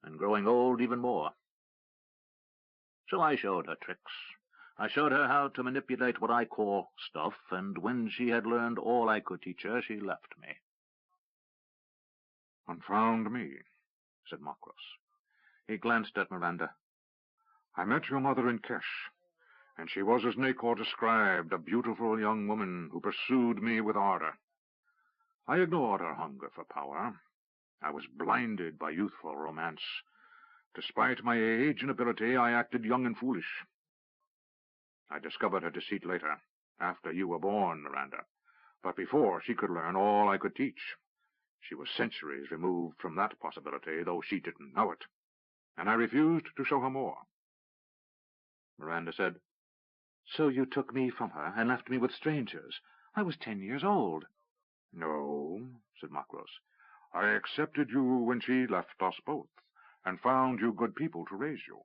[SPEAKER 1] and growing old even more. So I showed her tricks. I showed her how to manipulate what I call stuff, and when she had learned all I could teach her, she left me. And found me, said Makros. He glanced at Miranda. I met your mother in Kesh, and she was as Nakor described, a beautiful young woman who pursued me with ardor. I ignored her hunger for power. I was blinded by youthful romance. Despite my age and ability, I acted young and foolish. I discovered her deceit later, after you were born, Miranda, but before she could learn all I could teach. She was centuries removed from that possibility, though she didn't know it, and I refused to show her more. Miranda said, So you took me from her and left me with strangers,
[SPEAKER 2] I was 10 years old.
[SPEAKER 1] No, said Makros. I accepted you when she left us both, and found you good people to raise you.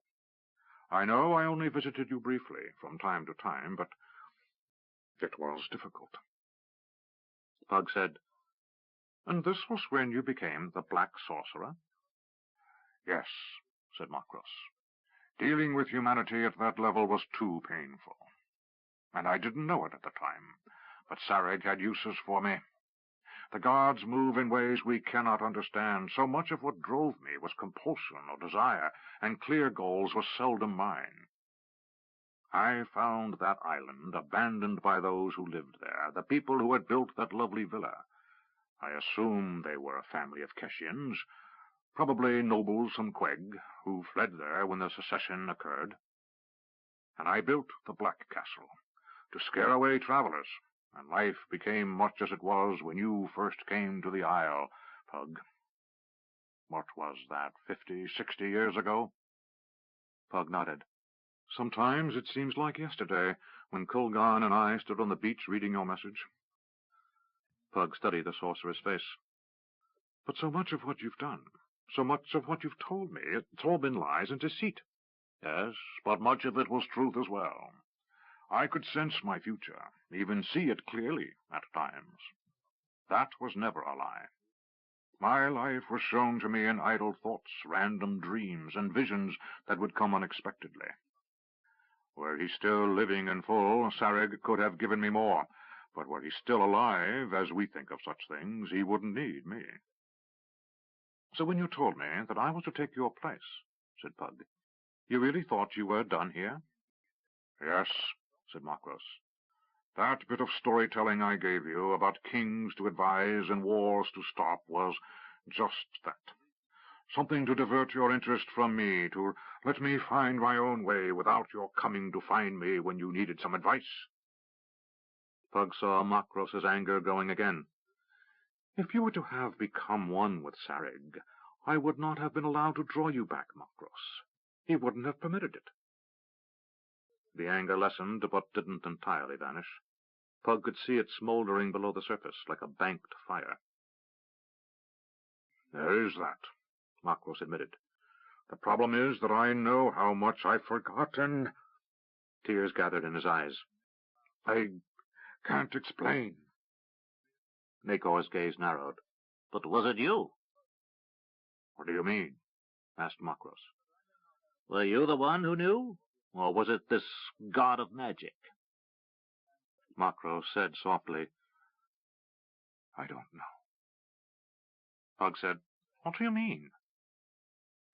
[SPEAKER 1] I know I only visited you briefly, from time to time, but it was difficult.
[SPEAKER 2] Pug said,
[SPEAKER 1] And this was when you became the Black Sorcerer? Yes, said Makros. Dealing with humanity at that level was too painful. And I didn't know it at the time, but Sarek had uses for me. The gods move in ways we cannot understand. So much of what drove me was compulsion or desire, and clear goals were seldom mine. I found that island abandoned by those who lived there, the people who had built that lovely villa. I assume they were a family of Keshians, probably nobles from Queg, who fled there when the secession occurred. And I built the Black Castle, to scare away travelers, and life became much as it was when you first came to the Isle, Pug. What was that, 50, 60 years ago?
[SPEAKER 2] Pug nodded.
[SPEAKER 1] Sometimes it seems like yesterday, when Kulgan and I stood on the beach reading your message.
[SPEAKER 2] Pug studied the sorcerer's face.
[SPEAKER 1] But so much of what you've done, so much of what you've told me, it's all been lies and deceit. Yes, but much of it was truth as well. I could sense my future, even see it clearly at times. That was never a lie. My life was shown to me in idle thoughts, random dreams, and visions that would come unexpectedly. Were he still living and full, Sarek could have given me more, but were he still alive, as we think of such things, he wouldn't need me. So when you told me that I was to take your place, said Pug, you really thought you were done here? Yes, said Makros. That bit of storytelling I gave you about kings to advise and wars to stop was just that. Something to divert your interest from me, to let me find my own way without your coming to find me when you needed some advice.
[SPEAKER 2] Pug saw Makros's anger going again.
[SPEAKER 1] If you were to have become one with Sareg, I would not have been allowed to draw you back, Makros. He wouldn't have permitted it.
[SPEAKER 2] The anger lessened, but didn't entirely vanish. Pug could see it smoldering below the surface, like a banked fire.
[SPEAKER 1] There is that, Makros admitted. The problem is that I know how much I've forgotten.
[SPEAKER 2] Tears gathered in his eyes.
[SPEAKER 1] I can't explain.
[SPEAKER 2] Nakor's gaze narrowed. But was it you?
[SPEAKER 1] What do you mean?
[SPEAKER 2] Asked Makros. Were you the one who knew? Or was it this god of magic? Makros said softly,
[SPEAKER 1] I don't know.
[SPEAKER 2] Pug said, What do you mean?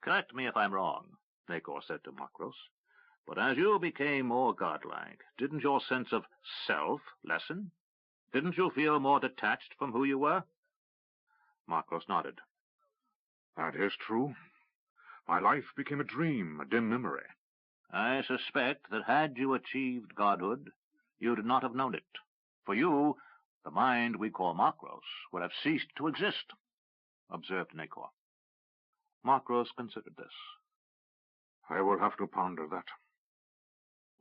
[SPEAKER 2] Correct me if I'm wrong, Nakor said to Makros, but as you became more godlike, didn't your sense of self lessen? Didn't you feel more detached from who you were? Makros nodded.
[SPEAKER 1] That is true. My life became a dream, a dim memory.
[SPEAKER 2] I suspect that had you achieved godhood, you'd not have known it. For you, the mind we call Makros would have ceased to exist, observed Nakor. Makros considered this.
[SPEAKER 1] I will have to ponder that.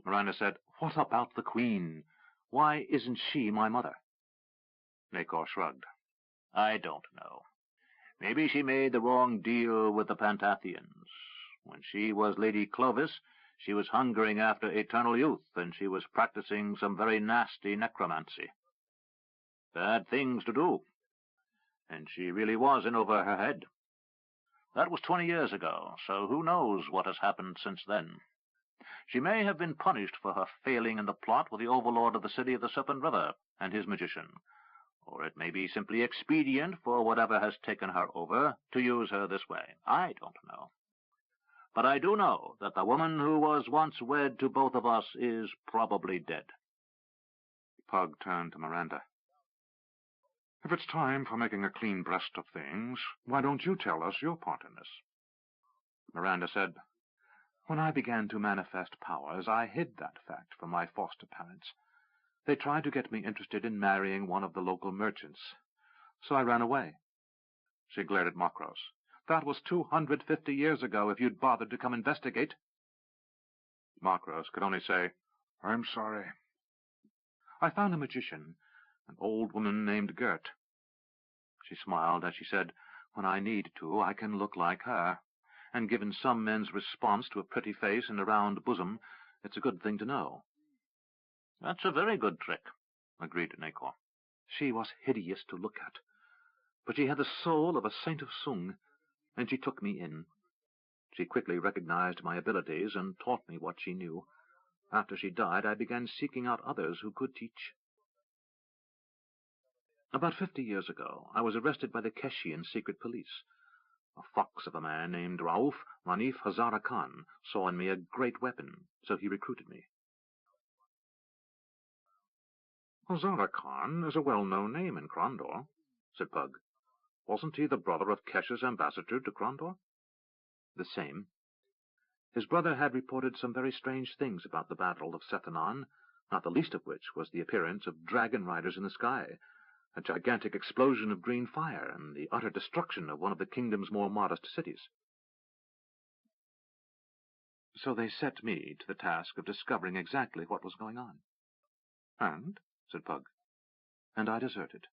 [SPEAKER 2] Miranda said, What about the queen? Why isn't she my mother? Nakor shrugged. I don't know. Maybe she made the wrong deal with the Pantathians. When she was Lady Clovis, she was hungering after eternal youth, and she was practicing some very nasty necromancy. Bad things to do. And she really was in over her head. That was 20 years ago, so who knows what has happened since then. She may have been punished for her failing in the plot with the overlord of the city of the Serpent River and his magician, or it may be simply expedient for whatever has taken her over to use her this way. I don't know. But I do know that the woman who was once wed to both of us is probably dead. Pug turned to Miranda.
[SPEAKER 1] If it's time for making a clean breast of things, why don't you tell us your part in this?
[SPEAKER 2] Miranda said, When I began to manifest powers, I hid that fact from my foster parents. They tried to get me interested in marrying one of the local merchants, so I ran away. She glared at Makros. That was 250 years ago, if you'd bothered to come investigate. Makros could only say, I'm sorry. I found a magician an old woman named Gert. She smiled as she said, "When I need to, I can look like her. And given some men's response to a pretty face and a round bosom, it's a good thing to know." "That's a very good trick," agreed Nacor. She was hideous to look at, but she had the soul of a saint of Sung, and she took me in. She quickly recognized my abilities and taught me what she knew. After she died, I began seeking out others who could teach. About 50 years ago, I was arrested by the Keshian secret police. A fox of a man named Rauf Manif Hazara Khan saw in me a great weapon, so he recruited me. "Hazara Khan is a well-known name in Krondor," said Pug. "Wasn't he the brother of Kesh's ambassador to Krondor?" "The same. His brother had reported some very strange things about the battle of Sethanan, not the least of which was the appearance of dragon riders in the sky, a gigantic explosion of green fire, and the utter destruction of one of the kingdom's more modest cities. So they set me to the task of discovering exactly what was going on." "And?" said Pug. "And I deserted."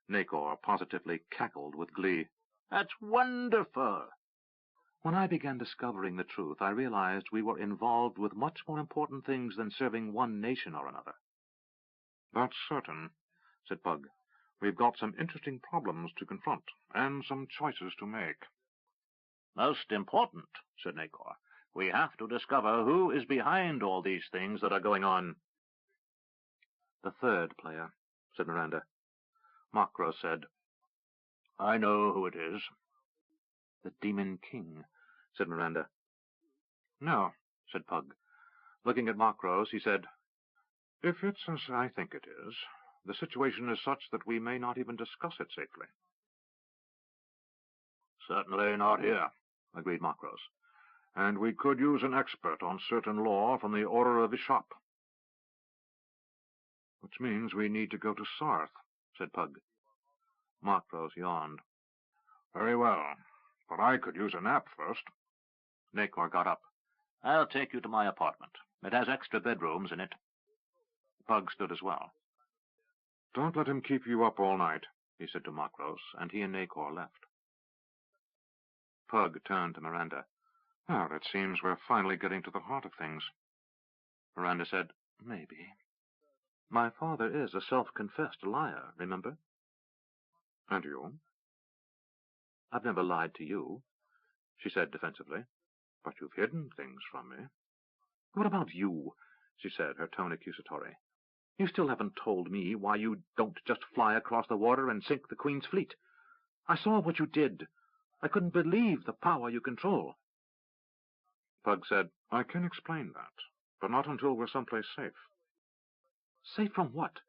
[SPEAKER 2] Nacor positively cackled with glee. "That's wonderful!" "When I began discovering the truth, I realized we were involved with much more important things than serving one nation or another." "That's certain," said Pug. "We've got some interesting problems to confront, and some choices to make." "Most important," said Nacor. "We have to discover who is behind all these things that are going on." "The third player," said Miranda. Makro said, "I know who it is." "The Demon King," said Miranda. "No," said Pug. Looking at Makros, he said, "If it's as I think it is, the situation is such that we may not even discuss it safely." "Certainly not here," agreed Makros. "And we could use an expert on certain law from the Order of Ishap." "Which means we need to go to Sarth," said Pug. Makros yawned. "Very well, but I could use a nap first." Nacor got up. "I'll take you to my apartment. It has extra bedrooms in it." Pug stood as well. "Don't let him keep you up all night," he said to Makros, and he and Nacor left. Pug turned to Miranda. "Well, it seems we're finally getting to the heart of things." Miranda said, "Maybe. My father is a self-confessed liar, remember?" "And you?" "I've never lied to you," she said defensively.
[SPEAKER 1] "But you've hidden things from me."
[SPEAKER 2] "What about you?" she said, her tone accusatory. "You still haven't told me why you don't just fly across the water and sink the Queen's fleet. I saw what you did. I couldn't believe the power you control."
[SPEAKER 1] Pug said, "I can explain that, but not until we're someplace safe."
[SPEAKER 2] "Safe from what?"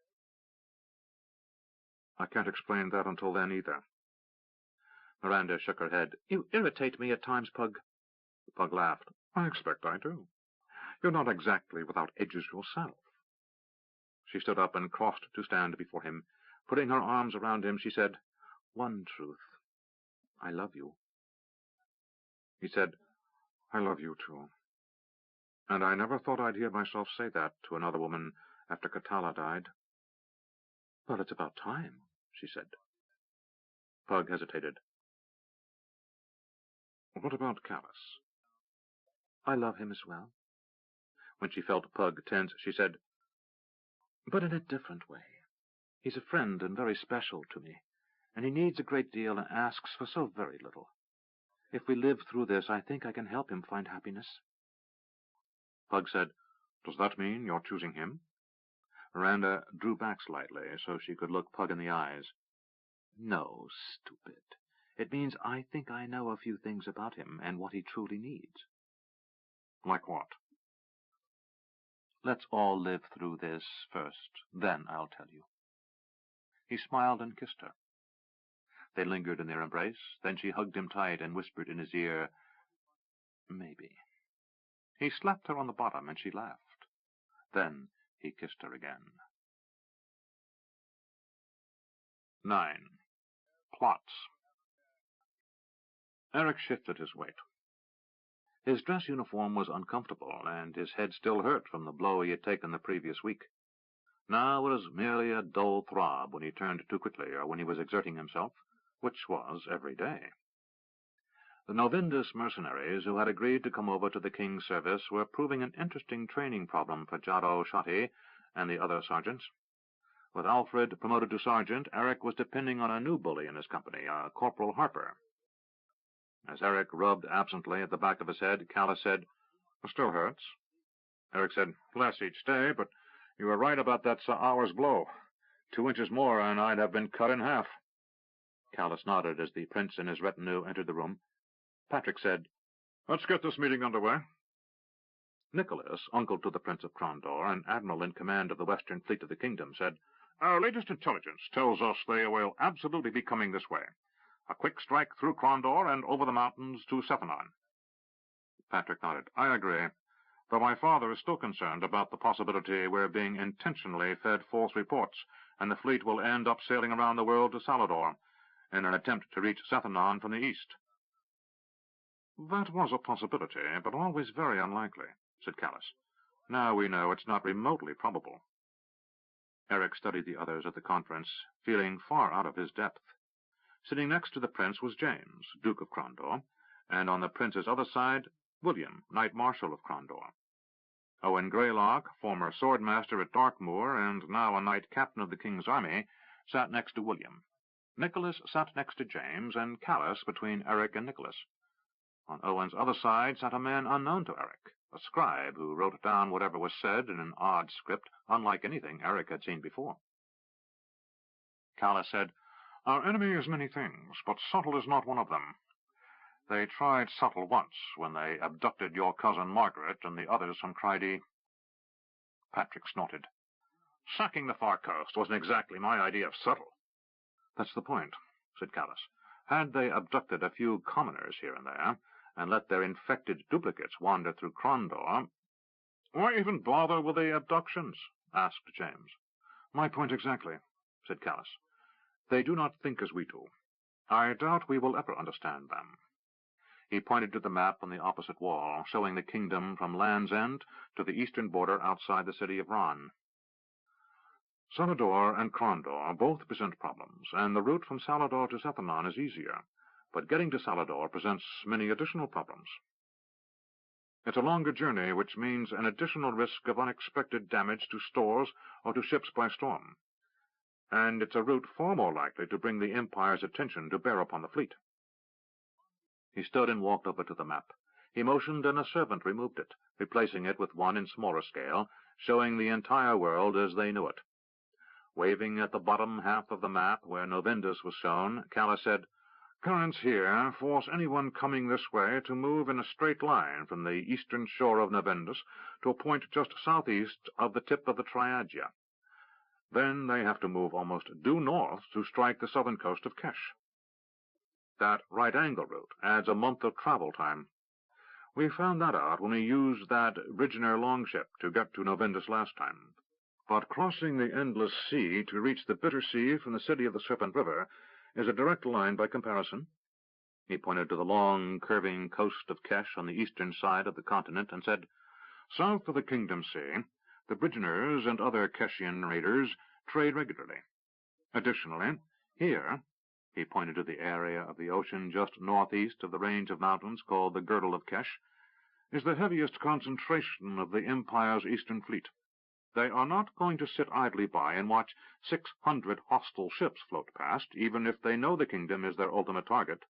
[SPEAKER 1] "I can't explain that until then either."
[SPEAKER 2] Miranda shook her head. "You irritate me at times, Pug."
[SPEAKER 1] Pug laughed. "I expect I do. You're not exactly without edges yourself."
[SPEAKER 2] She stood up and crossed to stand before him. Putting her arms around him, she said, "One truth. I love you."
[SPEAKER 1] He said, "I love you too. And I never thought I'd hear myself say that to another woman after Katala died."
[SPEAKER 2] "Well, it's about time," she said.
[SPEAKER 1] Pug hesitated. "What about Callus?"
[SPEAKER 2] "I love him as well." When she felt Pug tense, she said, "But in a different way. He's a friend and very special to me, and he needs a great deal and asks for so very little. If we live through this, I think I can help him find happiness."
[SPEAKER 1] Pug said, "Does that mean you're choosing him?"
[SPEAKER 2] Miranda drew back slightly so she could look Pug in the eyes. "No, stupid. It means I think I know a few things about him and what he truly needs."
[SPEAKER 1] "Like what?"
[SPEAKER 2] "Let's all live through this first, then I'll tell you." He smiled and kissed her. They lingered in their embrace, then she hugged him tight and whispered in his ear, "Maybe." He slapped her on the bottom, and she laughed. Then he kissed her again. 9. Plots. Eric shifted his weight. His dress uniform was uncomfortable, and his head still hurt from the blow he had taken the previous week.
[SPEAKER 1] Now it was merely a dull throb when he turned too quickly or when he was exerting himself, which was every day. The Novindus mercenaries who had agreed to come over to the king's service were proving an interesting training problem for Jaro Shati and the other sergeants. With Alfred promoted to sergeant, Eric was depending on a new bully in his company, Corporal Harper. As Eric rubbed absently at the back of his head, Callus said, "It still hurts." Eric said, "Less each day, but you were right about that hour's blow. 2 inches more and I'd have been cut in half." Callus nodded as the prince and his retinue entered the room. Patrick said, "Let's get this meeting underway." Nicholas, uncle to the Prince of Krondor and admiral in command of the western fleet of the kingdom, said, "Our latest intelligence tells us they will absolutely be coming this way. A quick strike through Krondor and over the mountains to Sethanon." Patrick nodded. "I agree, though my father is still concerned about the possibility we're being intentionally fed false reports, and the fleet will end up sailing around the world to Salador in an attempt to reach Sethanon from the east." "That was a possibility, but always very unlikely," said Callus. "Now we know it's not remotely probable." Eric studied the others at the conference, feeling far out of his depth. Sitting next to the prince was James, Duke of Krondor, and on the prince's other side, William, Knight Marshal of Krondor. Owen Greylock, former swordmaster at Darkmoor and now a knight captain of the king's army, sat next to William. Nicholas sat next to James, and Callus between Eric and Nicholas. On Owen's other side sat a man unknown to Eric, a scribe who wrote down whatever was said in an odd script unlike anything Eric had seen before. Callus said, "Our enemy is many things, but subtle is not one of them. They tried subtle once, when they abducted your cousin Margaret and the others from Cryde." Patrick snorted. "Sacking the far coast wasn't exactly my idea of subtle." "That's the point," said Callus. "Had they abducted a few commoners here and there, and let their infected duplicates wander through Krondor—" "Why even bother with the abductions?" asked James. "My point exactly," said Callus. "They do not think as we do. I doubt we will ever understand them." He pointed to the map on the opposite wall, showing the kingdom from Land's End to the eastern border outside the city of Ron. "Salador and Krondor both present problems, and the route from Salador to Sethanon is easier, but getting to Salador presents many additional problems. It's a longer journey, which means an additional risk of unexpected damage to stores or to ships by storm. And it's a route far more likely to bring the Empire's attention to bear upon the fleet." He stood and walked over to the map. He motioned, and a servant removed it, replacing it with one in smaller scale, showing the entire world as they knew it. Waving at the bottom half of the map, where Novindus was shown, Callus said, "Currents here force anyone coming this way to move in a straight line from the eastern shore of Novindus to a point just southeast of the tip of the Triagia. Then they have to move almost due north to strike the southern coast of Kesh. That right-angle route adds a month of travel time. We found that out when we used that Bridgener longship to get to Novindus last time. But crossing the endless sea to reach the bitter sea from the city of the Serpent River is a direct line by comparison." He pointed to the long, curving coast of Kesh on the eastern side of the continent and said, "South of the Kingdom Sea, the Bridgeners and other Keshian raiders trade regularly. Additionally, here," he pointed to the area of the ocean just northeast of the range of mountains called the Girdle of Kesh, "is the heaviest concentration of the Empire's eastern fleet. They are not going to sit idly by and watch 600 hostile ships float past, even if they know the kingdom is their ultimate target."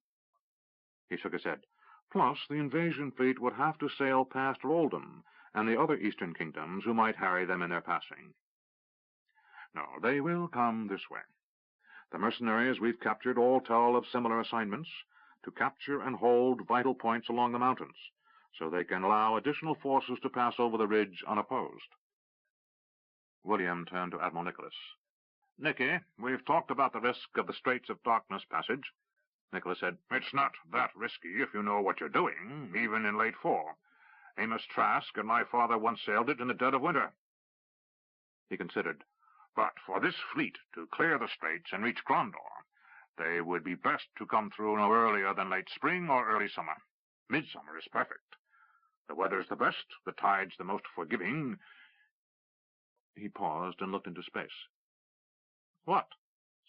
[SPEAKER 1] He shook his head. "Plus, the invasion fleet would have to sail past Roldum and the other eastern kingdoms who might harry them in their passing. No, they will come this way. The mercenaries we've captured all tell of similar assignments, to capture and hold vital points along the mountains, so they can allow additional forces to pass over the ridge unopposed." William turned to Admiral Nicholas. "Nicky, we've talked about the risk of the Straits of Darkness passage." Nicholas said, "It's not that risky if you know what you're doing, even in late fall. Amos Trask and my father once sailed it in the dead of winter." He considered. "But for this fleet to clear the straits and reach Krondor, they would be best to come through no earlier than late spring or early summer. Midsummer is perfect. The weather's the best, the tide's the most forgiving."
[SPEAKER 2] He paused and looked into space. "What?"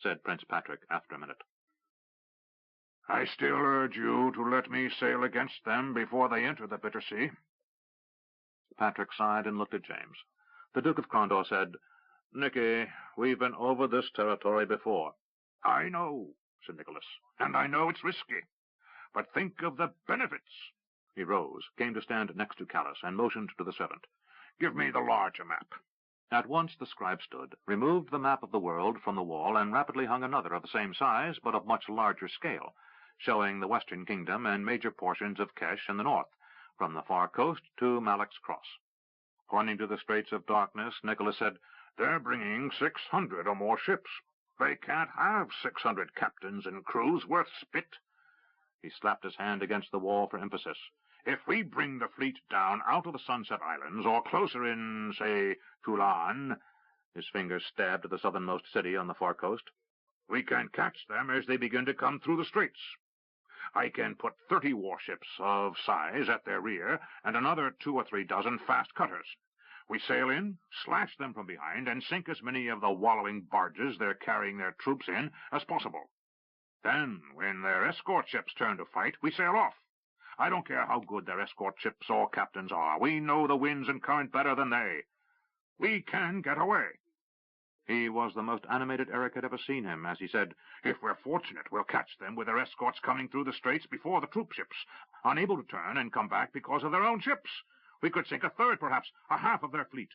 [SPEAKER 2] said Prince Patrick after a minute. "I still urge you to let me sail against them before they enter the Bitter Sea." Patrick sighed and looked at James. The Duke of Crondor said, "Nicky, we've been over this territory before." "I know," said Nicholas, "and I know it's risky. But think of the benefits." He rose, came to stand next to Callus, and motioned to the servant. "Give me the larger map." At once the scribe stood, removed the map of the world from the wall, and rapidly hung another of the same size, but of much larger scale, showing the Western Kingdom and major portions of Kesh in the north, from the far coast to Malak's Cross. Pointing to the Straits of Darkness, Nicholas said, "They're bringing 600 or more ships. They can't have 600 captains and crews worth spit." He slapped his hand against the wall for emphasis. "If we bring the fleet down out of the Sunset Islands, or closer in, say, Tulan," his fingers stabbed at the southernmost city on the far coast, "we can catch them as they begin to come through the straits. I can put 30 warships of size at their rear, and another 2 or 3 dozen fast cutters. We sail in, slash them from behind, and sink as many of the wallowing barges they're carrying their troops in as possible. Then, when their escort ships turn to fight, we sail off. I don't care how good their escort ships or captains are. We know the winds and current better than they. We can get away." He was the most animated Eric had ever seen him, as he said, "If we're fortunate, we'll catch them with their escorts coming through the straits before the troop ships, unable to turn and come back because of their own ships. We could sink a third, perhaps a half of their fleet."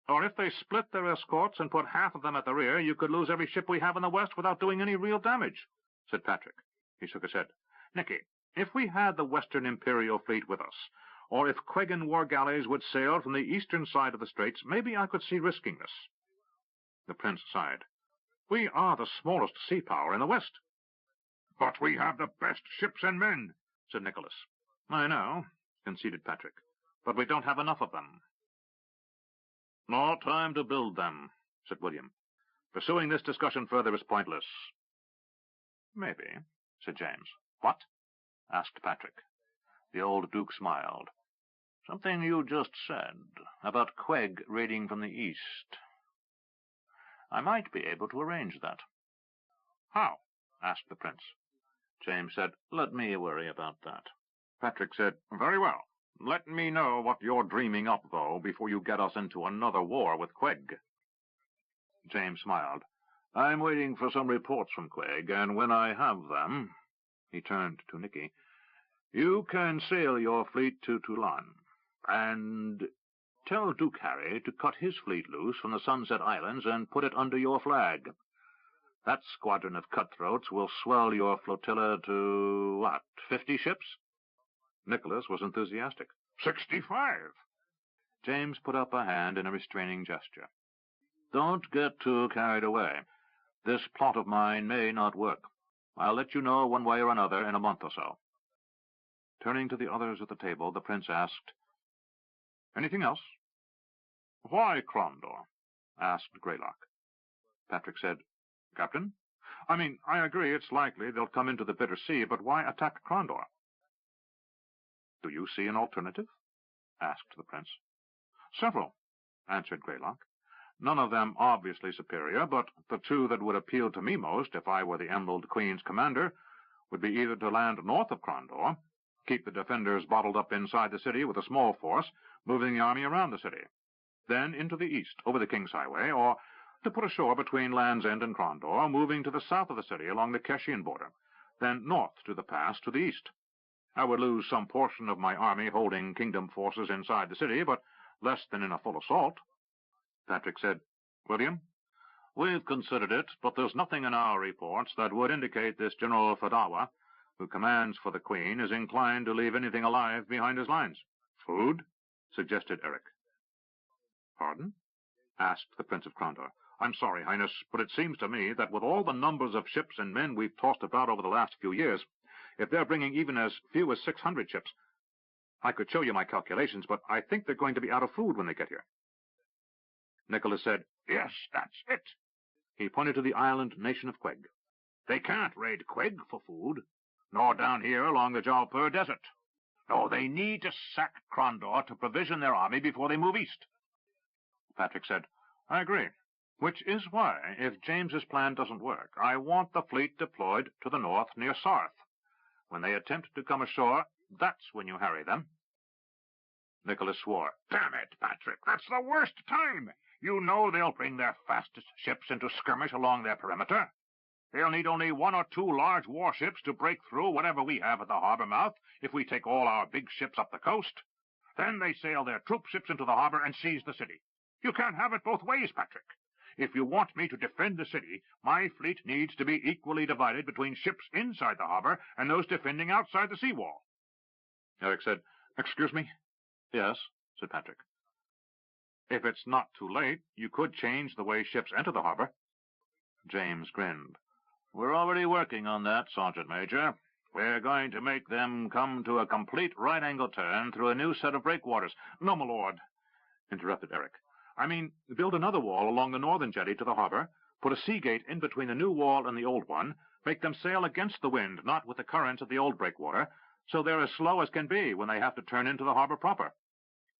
[SPEAKER 2] "Or if they split their escorts and put half of them at the rear, you could lose every ship we have in the west without doing any real damage," said Patrick. He shook his head. "Nicky, if we had the Western Imperial fleet with us, or if Quegan war galleys would sail from the eastern side of the straits, maybe I could see risking this." The prince sighed. "We are the smallest sea power in the west." "But we have the best ships and men," said Nicholas. "I know," conceded Patrick, "but we don't have enough of them." "Nor time to build them," said William. "Pursuing this discussion further is pointless." "Maybe," said James. "What?" asked Patrick. The old Duke smiled. "Something you just said, about Queg raiding from the east. I might be able to arrange that." "How?" asked the prince. James said, "Let me worry about that." Patrick said, "Very well. Let me know what you're dreaming up, though, before you get us into another war with Queg." James smiled. "I'm waiting for some reports from Queg, and when I have them," he turned to Nicky, "you can sail your fleet to Tulan, and tell Duke Harry to cut his fleet loose from the Sunset Islands and put it under your flag. That squadron of cutthroats will swell your flotilla to, 50 ships?" Nicholas was enthusiastic. 65. James put up a hand in a restraining gesture. "Don't get too carried away. This plot of mine may not work. I'll let you know one way or another in a month or so." Turning to the others at the table, the prince asked, "Anything else?" "Why Crondor?" asked Greylock. Patrick said, "Captain, I agree it's likely they'll come into the Bitter Sea, but why attack Crondor?" "Do you see an alternative?" asked the prince. "Several," answered Greylock. "None of them obviously superior, but the two that would appeal to me most, if I were the Emerald Queen's commander, would be either to land north of Crondor, keep the defenders bottled up inside the city with a small force, moving the army around the city, then into the east, over the King's Highway, or to put ashore between Land's End and Crondor, moving to the south of the city along the Keshian border, then north to the pass to the east. I would lose some portion of my army holding kingdom forces inside the city, but less than in a full assault." Patrick said, "William, we've considered it, but there's nothing in our reports that would indicate this General Fadawa, who commands for the Queen, is inclined to leave anything alive behind his lines." "Food?" suggested Eric. "Pardon?" asked the Prince of Crondor. "I'm sorry, Highness, but it seems to me that with all the numbers of ships and men we've tossed about over the last few years, if they're bringing even as few as 600 ships, I could show you my calculations, but I think they're going to be out of food when they get here." Nicholas said, "Yes, that's it." He pointed to the island nation of Queg. "They can't raid Queg for food, nor down here along the Jalpur Desert. No, they need to sack Crondor to provision their army before they move east.
[SPEAKER 1] Patrick said. I agree. Which is why, if James's plan doesn't work, I want the fleet deployed to the north near Sarth. When they attempt to come ashore, that's when you harry them. Nicholas swore.
[SPEAKER 2] Damn it, Patrick, that's the worst time. You know they'll bring their fastest ships into skirmish along their perimeter. They'll need only 1 or 2 large warships to break through whatever we have at the harbor mouth if we take all our big ships up the coast. Then they sail their troop ships into the harbor and seize the city. You can't have it both ways, Patrick. If you want me to defend the city, my fleet needs to be equally divided between ships inside the harbor and those defending outside the seawall.
[SPEAKER 1] Eric said, Excuse me? Yes, said Patrick. If it's not too late, you could change the way ships enter the harbor. James grinned. We're already working on that, Sergeant Major. We're going to make them come to a complete right-angle turn through a new set of breakwaters. No, my lord, interrupted Eric. I mean, build another wall along the northern jetty to the harbor, put a sea gate in between the new wall and the old one, make them sail against the wind, not with the currents of the old breakwater, so they're as slow as can be when they have to turn into the harbor proper.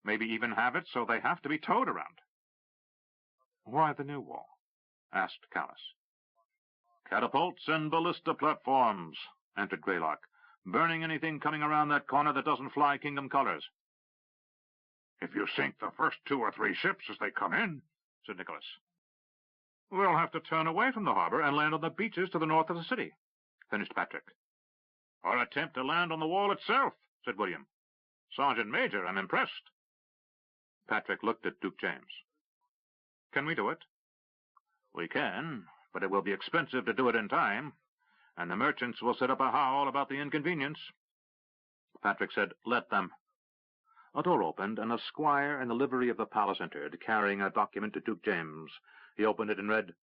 [SPEAKER 1] Maybe even have it so they have to be towed around. Why the new wall? Asked Callus. Catapults and ballista platforms, answered Greylock, burning anything coming around that corner that doesn't fly kingdom colors.
[SPEAKER 2] If you sink the first 2 or 3 ships as they come in, said Nicholas.
[SPEAKER 1] We'll have to turn away from the harbor and land on the beaches to the north of the city, finished Patrick. Or attempt to land on the wall itself, said William. Sergeant Major, I'm impressed. Patrick looked at Duke James. Can we do it? We can, but it will be expensive to do it in time, and the merchants will set up a howl about the inconvenience. Patrick said, Let them. A door opened, and a squire in the livery of the palace entered, carrying a document to Duke James. He opened it and read,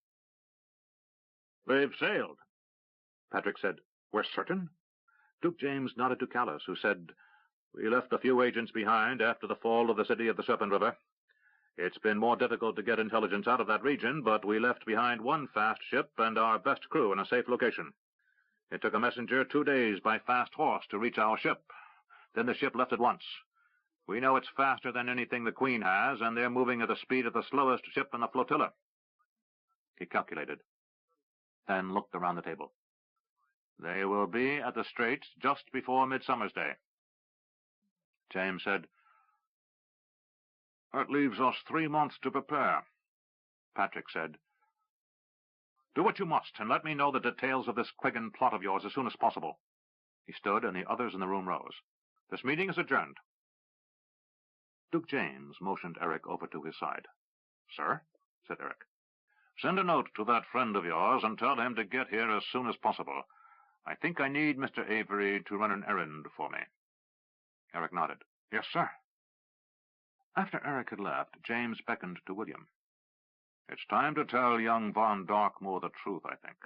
[SPEAKER 1] They've sailed. Patrick said, We're certain? Duke James nodded to Callus, who said, We left a few agents behind after the fall of the city of the Serpent River. It's been more difficult to get intelligence out of that region, but we left behind 1 fast ship and our best crew in a safe location. It took a messenger 2 days by fast horse to reach our ship. Then the ship left at once. We know it's faster than anything the Queen has, and they're moving at the speed of the slowest ship in the flotilla. He calculated, then looked around the table. They will be at the Straits just before Midsummer's Day. James said, That leaves us 3 months to prepare. Patrick said, Do what you must, and let me know the details of this Quiggin plot of yours as soon as possible. He stood, and the others in the room rose. This meeting is adjourned. Duke James motioned Eric over to his side. Sir, said Eric, send a note to that friend of yours and tell him to get here as soon as possible. I think I need Mr. Avery to run an errand for me. Eric nodded. Yes, sir. After Eric had left, James beckoned to William. It's time to tell young Von Darkmoor the truth, I think.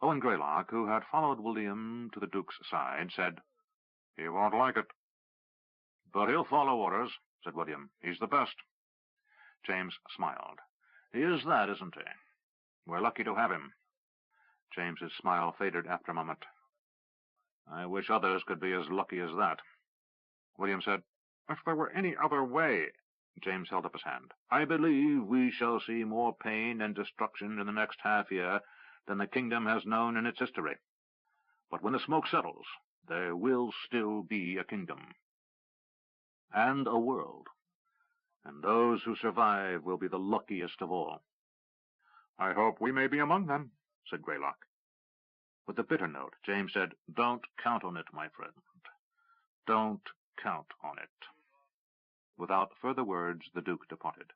[SPEAKER 1] Owen Greylock, who had followed William to the Duke's side, said, He won't like it. But he'll follow orders, said William. He's the best. James smiled. He is that, isn't he? We're lucky to have him. James's smile faded after a moment. I wish others could be as lucky as that. William said, If there were any other way. James held up his hand. I believe we shall see more pain and destruction in the next half-year than the kingdom has known in its history. But when the smoke settles, there will still be a kingdom. And a world. And those who survive will be the luckiest of all. I hope we may be among them, said Greylock. With a bitter note, James said, Don't count on it, my friend. Don't count on it. Without further words, the Duke departed.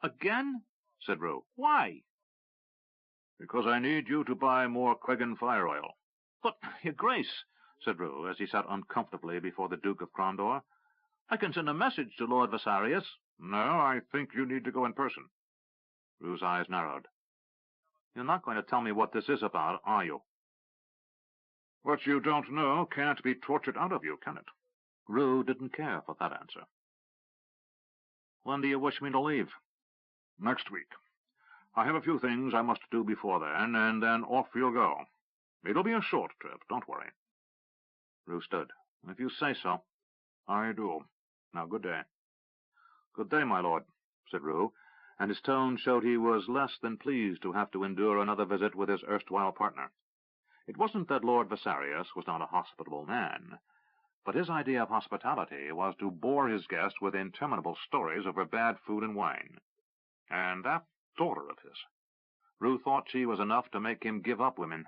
[SPEAKER 1] Again? Said Rue. Why? Because I need you to buy more Quiggin fire oil. But, Your Grace, said Rue, as he sat uncomfortably before the Duke of Crondor, I can send a message to Lord Vasarius. No, I think you need to go in person. Rue's eyes narrowed. You're not going to tell me what this is about, are you? What you don't know can't be tortured out of you, can it? Rue didn't care for that answer. When do you wish me to leave? Next week. I have a few things I must do before then, and then off you'll go. It'll be a short trip, don't worry. Rue stood. If you say so. I do.
[SPEAKER 2] Now, good day." "Good day, my lord," said Rue, and his tone showed he was less than pleased to have to endure another visit with his erstwhile partner. It wasn't that Lord Vesalius was not a hospitable man, but his idea of hospitality was to bore his guest with interminable stories over bad food and wine. And that daughter of his. Rue thought she was enough to make him give up women.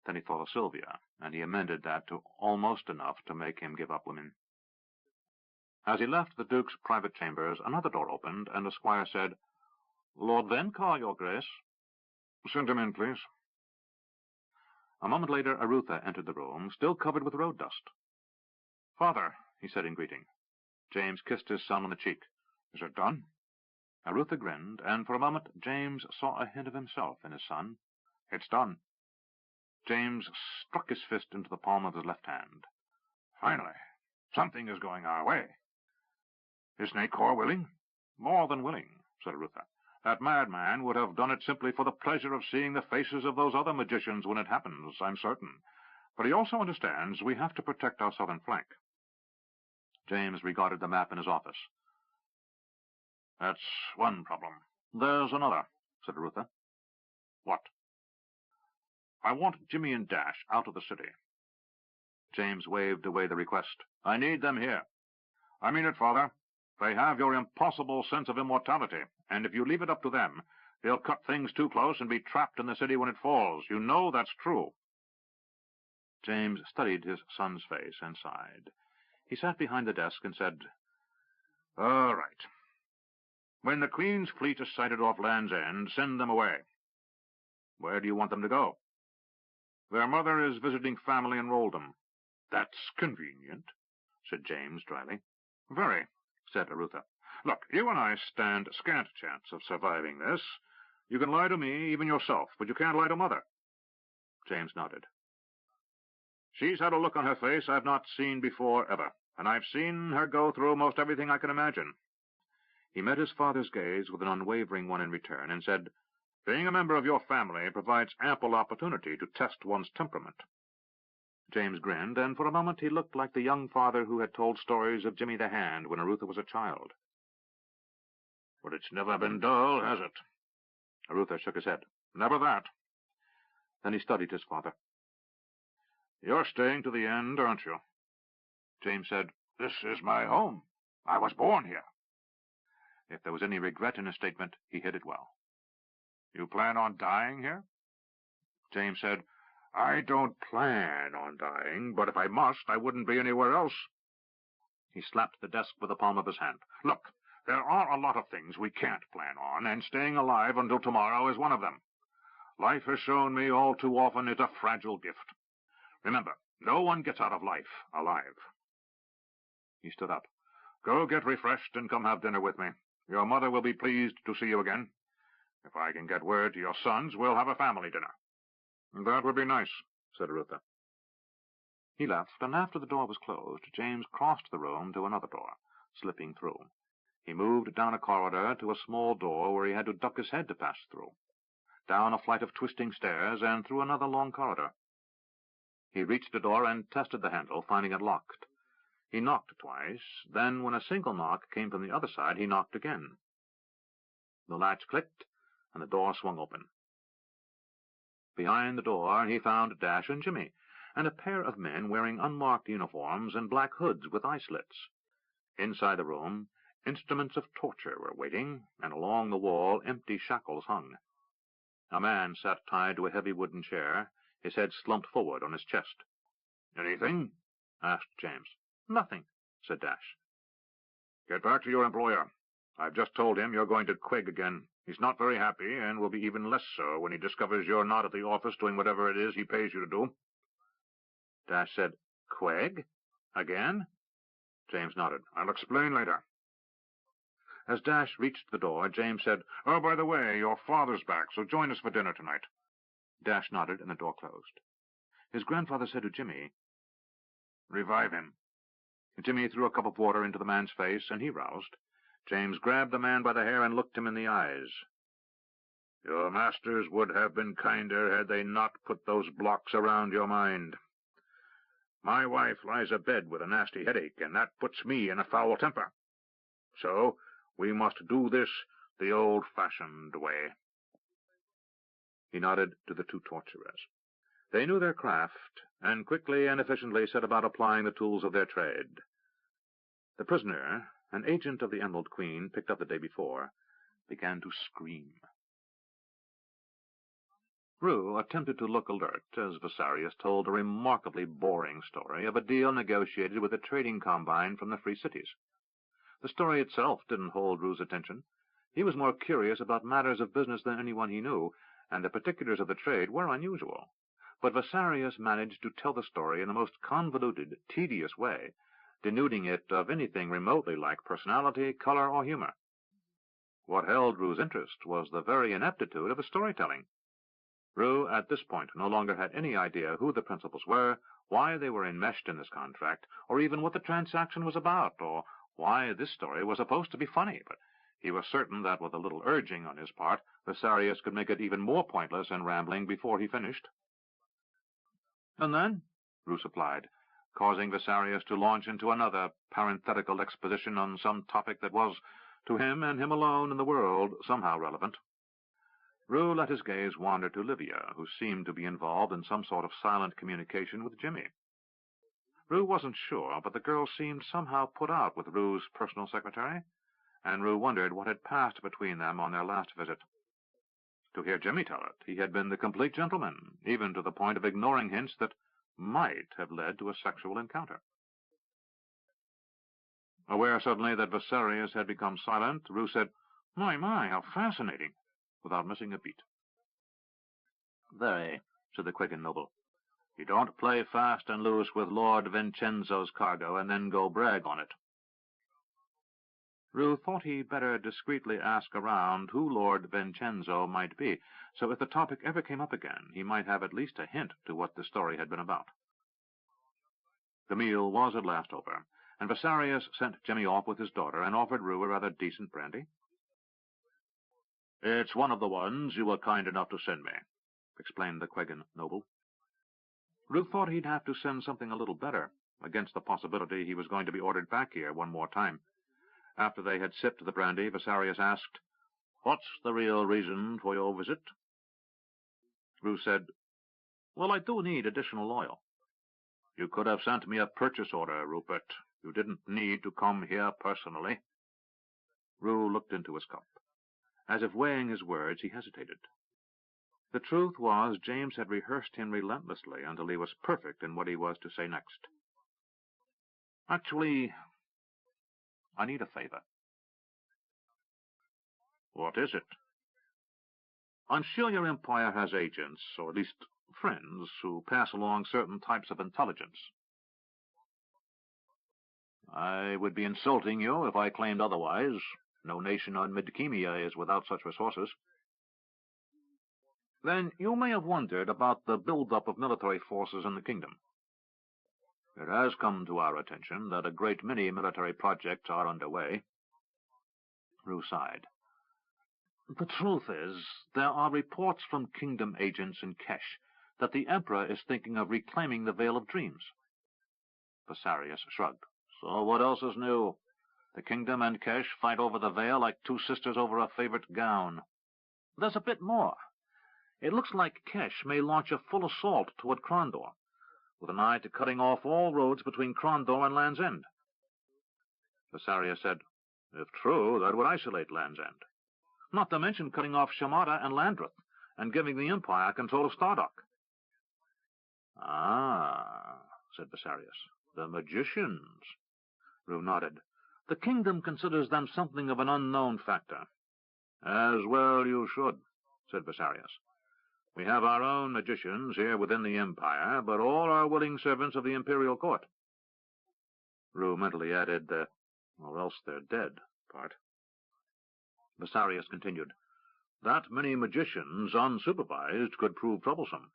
[SPEAKER 2] Then he thought of Sylvia, and he amended that to almost enough to make him give up women. As he left the Duke's private chambers, another door opened, and the squire said, "Lord Vencar, your grace." "Send him in, please." A moment later, Arutha entered the room, still covered with road dust. "Father," he said in greeting. James kissed his son on the cheek. "Is it done?" Arutha grinned, and for a moment James saw a hint of himself in his son. "It's done." James struck his fist into the palm of his left hand. "Finally, something is going our way. Is Nate Core willing?" "More than willing," said Arutha. "That madman would have done it simply for the pleasure of seeing the faces of those other magicians when it happens, I'm certain. But he also understands we have to protect our southern flank." James regarded the map in his office. "That's one problem." "There's another," said Arutha. "What?" "I want Jimmy and Dash out of the city." James waved away the request. "I need them here." "I mean it, Father. They have your impossible sense of immortality, and if you leave it up to them, they'll cut things too close and be trapped in the city when it falls. You know that's true." James studied his son's face and sighed. He sat behind the desk and said, "All right. When the Queen's fleet is sighted off Land's End, send them away." "Where do you want them to go?" "Their mother is visiting family in Roldham." "That's convenient," said James dryly. "Very," said Arutha. "Look, you and I stand scant chance of surviving this. You can lie to me, even yourself, but you can't lie to Mother." James nodded. "She's had a look on her face I've not seen before ever, and I've seen her go through most everything I can imagine." He met his father's gaze with an unwavering one in return, and said, "Being a member of your family provides ample opportunity to test one's temperament." James grinned, and for a moment he looked like the young father who had told stories of Jimmy the Hand when Arutha was a child. "But it's never been dull, has it?" Arutha shook his head. "Never that." Then he studied his father. "You're staying to the end, aren't you?" James said, "This is my home. I was born here." If there was any regret in his statement, he hid it well. "You plan on dying here?" James said, "I don't plan on dying, but if I must, I wouldn't be anywhere else." He slapped the desk with the palm of his hand. "Look, there are a lot of things we can't plan on, and staying alive until tomorrow is one of them. Life has shown me all too often it's a fragile gift. Remember, no one gets out of life alive." He stood up. "Go get refreshed and come have dinner with me. Your mother will be pleased to see you again. If I can get word to your sons, we'll have a family dinner." "That would be nice," said Arutha. He left, and after the door was closed, James crossed the room to another door, slipping through. He moved down a corridor to a small door where he had to duck his head to pass through, down a flight of twisting stairs, and through another long corridor. He reached the door and tested the handle, finding it locked. He knocked twice, then when a single knock came from the other side, he knocked again. The latch clicked, and the door swung open. Behind the door he found Dash and Jimmy, and a pair of men wearing unmarked uniforms and black hoods with eye slits. Inside the room, instruments of torture were waiting, and along the wall empty shackles hung. A man sat tied to a heavy wooden chair, his head slumped forward on his chest. "Anything?" asked James. "Nothing," said Dash. "Get back to your employer. I've just told him you're going to Quig again. He's not very happy, and will be even less so when he discovers you're not at the office doing whatever it is he pays you to do." Dash said, "Quig? Again?" James nodded. "I'll explain later." As Dash reached the door, James said, "Oh, by the way, your father's back, so join us for dinner tonight." Dash nodded, and the door closed. His grandfather said to Jimmy, "Revive him." Jimmy threw a cup of water into the man's face, and he roused. James grabbed the man by the hair and looked him in the eyes. "Your masters would have been kinder had they not put those blocks around your mind. My wife lies abed with a nasty headache, and that puts me in a foul temper. So we must do this the old-fashioned way." He nodded to the two torturers. They knew their craft, and quickly and efficiently set about applying the tools of their trade. The prisoner, an agent of the Emerald Queen, picked up the day before, began to scream. Rue attempted to look alert as Vasarius told a remarkably boring story of a deal negotiated with a trading combine from the Free Cities. The story itself didn't hold Rue's attention. He was more curious about matters of business than anyone he knew, and the particulars of the trade were unusual. But Vasarius managed to tell the story in the most convoluted, tedious way, denuding it of anything remotely like personality, color, or humor. What held Rue's interest was the very ineptitude of his storytelling. Rue, at this point, no longer had any idea who the principals were, why they were enmeshed in this contract, or even what the transaction was about, or why this story was supposed to be funny, but he was certain that with a little urging on his part, Vasarius could make it even more pointless and rambling before he finished. "And then," Rue supplied, causing Vasarius to launch into another parenthetical exposition on some topic that was, to him and him alone in the world, somehow relevant. Rue let his gaze wander to Livia, who seemed to be involved in some sort of silent communication with Jimmy. Rue wasn't sure, but the girl seemed somehow put out with Rue's personal secretary, and Rue wondered what had passed between them on their last visit. To hear Jimmy tell it, he had been the complete gentleman, even to the point of ignoring hints that might have led to a sexual encounter. Aware suddenly that Vasarius had become silent, Rue said, My, how fascinating," without missing a beat. "Very," said the quick and noble. "You don't play fast and loose with Lord Vincenzo's cargo and then go brag on it." Rue thought he better discreetly ask around who Lord Vincenzo might be, so if the topic ever came up again, he might have at least a hint to what the story had been about. The meal was at last over, and Vasarius sent Jimmy off with his daughter and offered Rue a rather decent brandy. "It's one of the ones you were kind enough to send me," explained the Quegan noble. Rue thought he'd have to send something a little better, against the possibility he was going to be ordered back here one more time. After they had sipped the brandy, Vasarius asked, "What's the real reason for your visit?" Rue said, "Well, I do need additional oil." "You could have sent me a purchase order, Rupert. You didn't need to come here personally." Rue looked into his cup. As if weighing his words, he hesitated. The truth was, James had rehearsed him relentlessly until he was perfect in what he was to say next. "Actually, I need a favor." "What is it?" "I'm sure your empire has agents, or at least friends, who pass along certain types of intelligence." "I would be insulting you if I claimed otherwise. No nation on Midkemia is without such resources." "Then you may have wondered about the build-up of military forces in the kingdom." "It has come to our attention that a great many military projects are underway." Rue sighed. "The truth is, there are reports from kingdom agents in Kesh that the Emperor is thinking of reclaiming the Vale of Dreams." Vasarius shrugged. "So what else is new? The kingdom and Kesh fight over the Vale like two sisters over a favorite gown." "There's a bit more. It looks like Kesh may launch a full assault toward Krondor, with an eye to cutting off all roads between Krondor and Land's End." Vasarius said, "If true, that would isolate Land's End. Not to mention cutting off Shamata and Landreth, and giving the Empire control of Stardock." "Ah," said Vasarius, "the magicians." Rue nodded. "The kingdom considers them something of an unknown factor." "As well you should," said Vasarius. "We have our own magicians here within the Empire, but all are willing servants of the imperial court." Rue mentally added the "or else they're dead" part. Vasarius continued, "That many magicians, unsupervised, could prove troublesome.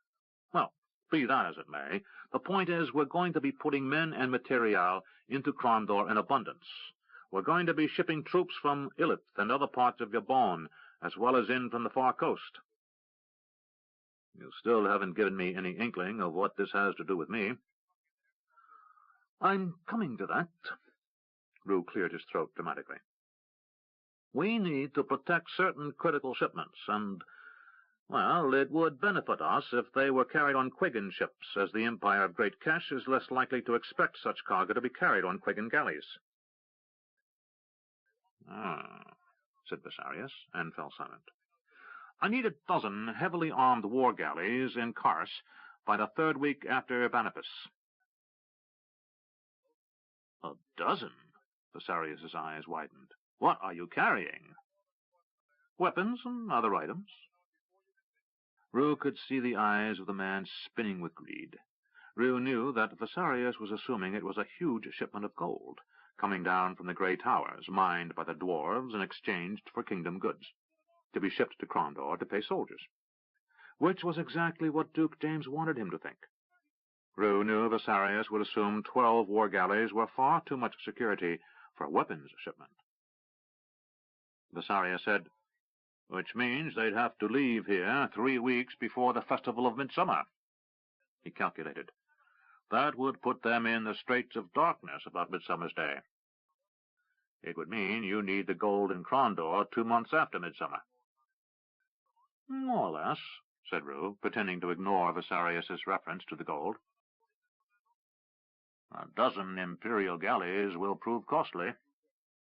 [SPEAKER 2] Well, be that as it may, the point is we're going to be putting men and material into Krondor in abundance. We're going to be shipping troops from Ilith and other parts of Gabon, as well as in from the far coast." "You still haven't given me any inkling of what this has to do with me." I'm coming to that. Rue cleared his throat dramatically. We need to protect certain critical shipments, and, well, it would benefit us if they were carried on Quiggin ships, as the Empire of Great Kesh is less likely to expect such cargo to be carried on Quiggin galleys. Ah, said Bessarius, and fell silent. I need 12 heavily armed war galleys in Kars by the 3rd week after Banipus. 12? Bessarius's eyes widened. What are you carrying? Weapons and other items. Rue could see the eyes of the man spinning with greed. Rue knew that Bessarius was assuming it was a huge shipment of gold, coming down from the Grey Towers, mined by the dwarves and exchanged for kingdom goods, to be shipped to Crondor to pay soldiers, which was exactly what Duke James wanted him to think. Rue knew Bessarius would assume 12 war galleys were far too much security for a weapons shipment. Bessarius said, which means they'd have to leave here 3 weeks before the festival of Midsummer. He calculated. That would put them in the Straits of Darkness about Midsummer's Day. It would mean you need the gold in Crondor 2 months after Midsummer. More or less, said Rue, pretending to ignore Bessarius's reference to the gold. 12 imperial galleys will prove costly.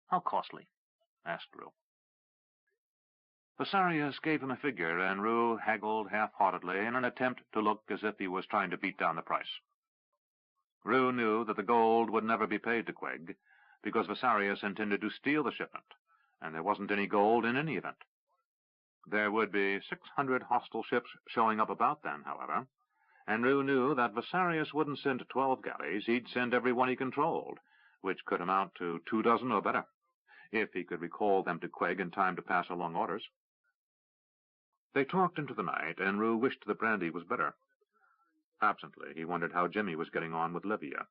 [SPEAKER 2] How costly? Asked Rue. Bessarius gave him a figure, and Rue haggled half-heartedly in an attempt to look as if he was trying to beat down the price. Rue knew that the gold would never be paid to Quegg, because Bessarius intended to steal the shipment, and there wasn't any gold in any event. There would be 600 hostile ships showing up about then, however, and Rue knew that Bessarius wouldn't send 12 galleys, he'd send every one he controlled, which could amount to 24 or better, if he could recall them to Quegg in time to pass along orders. They talked into the night, and Rue wished the brandy was better. Absently, he wondered how Jimmy was getting on with Livia.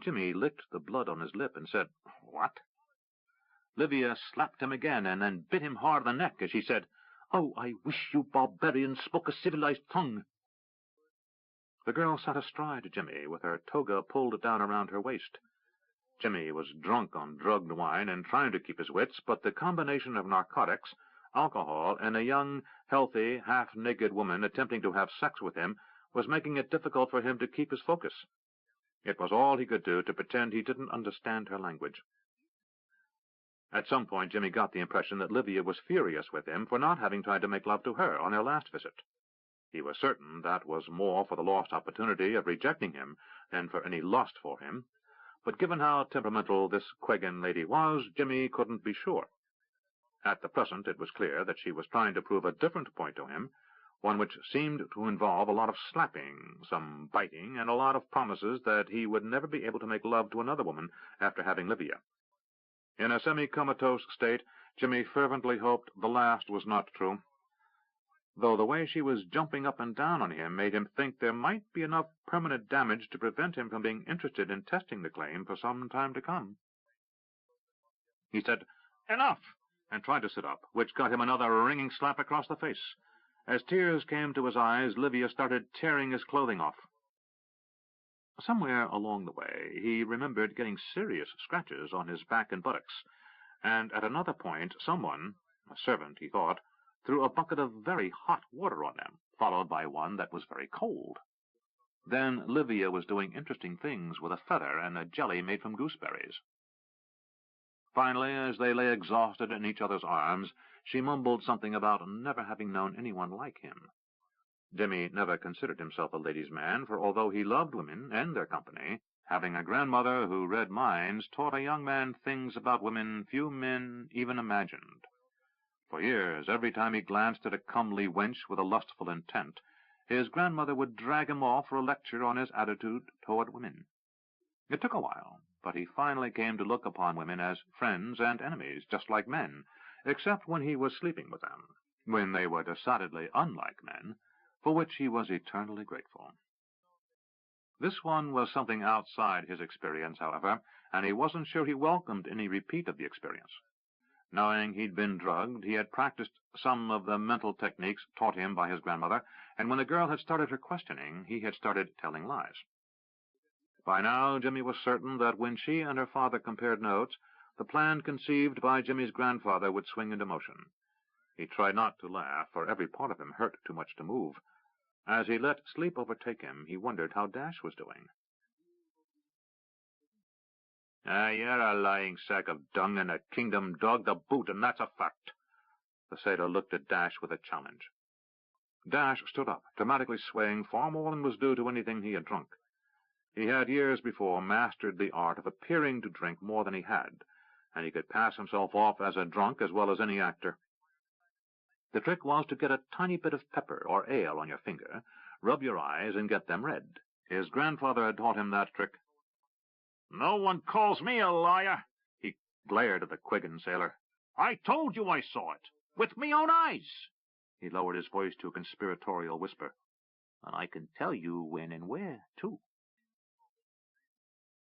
[SPEAKER 2] Jimmy licked the blood on his lip and said, What? Livia slapped him again, and then bit him hard on the neck as she said, Oh, I wish you barbarians spoke a civilized tongue. The girl sat astride Jimmy, with her toga pulled down around her waist. Jimmy was drunk on drugged wine and trying to keep his wits, but the combination of narcotics, alcohol, and a young, healthy, half-naked woman attempting to have sex with him was making it difficult for him to keep his focus. It was all he could do to pretend he didn't understand her language. At some point, Jimmy got the impression that Livia was furious with him for not having tried to make love to her on their last visit. He was certain that was more for the lost opportunity of rejecting him than for any lust for him, but given how temperamental this Queggan lady was, Jimmy couldn't be sure. At the present, it was clear that she was trying to prove a different point to him, one which seemed to involve a lot of slapping, some biting, and a lot of promises that he would never be able to make love to another woman after having Livia. In a semi-comatose state, Jimmy fervently hoped the last was not true, though the way she was jumping up and down on him made him think there might be enough permanent damage to prevent him from being interested in testing the claim for some time to come. He said, Enough, and tried to sit up, which got him another ringing slap across the face. As tears came to his eyes, Livia started tearing his clothing off. Somewhere along the way, he remembered getting serious scratches on his back and buttocks, and at another point, someone, a servant, he thought, threw a bucket of very hot water on them, followed by one that was very cold. Then Livia was doing interesting things with a feather and a jelly made from gooseberries. Finally, as they lay exhausted in each other's arms, she mumbled something about never having known anyone like him. Jimmy never considered himself a ladies' man, for although he loved women and their company, having a grandmother who read minds taught a young man things about women few men even imagined. For years, every time he glanced at a comely wench with a lustful intent, his grandmother would drag him off for a lecture on his attitude toward women. It took a while, but he finally came to look upon women as friends and enemies, just like men, except when he was sleeping with them, when they were decidedly unlike men, for which he was eternally grateful. This one was something outside his experience, however, and he wasn't sure he welcomed any repeat of the experience.
[SPEAKER 1] Knowing he'd been drugged, he had practiced some of the mental techniques taught him by his grandmother, and when the girl had started her questioning, he had started telling lies. By now, Jimmy was certain that when she and her father compared notes, the plan conceived by Jimmy's grandfather would swing into motion. He tried not to laugh, for every part of him hurt too much to move. As he let sleep overtake him, he wondered how Dash was doing. You're a lying sack of dung and a kingdom dog to boot, and that's a fact. The sailor looked at Dash with a challenge. Dash stood up, dramatically swaying far more than was due to anything he had drunk. He had years before mastered the art of appearing to drink more than he had, and he could pass himself off as a drunk as well as any actor. The trick was to get a tiny bit of pepper or ale on your finger, rub your eyes, and get them red. His grandfather had taught him that trick. "No one calls me a liar," he glared at the Quiggin sailor. "I told you I saw it, with me own eyes." He lowered his voice to a conspiratorial whisper. "And I can tell you when and where, too."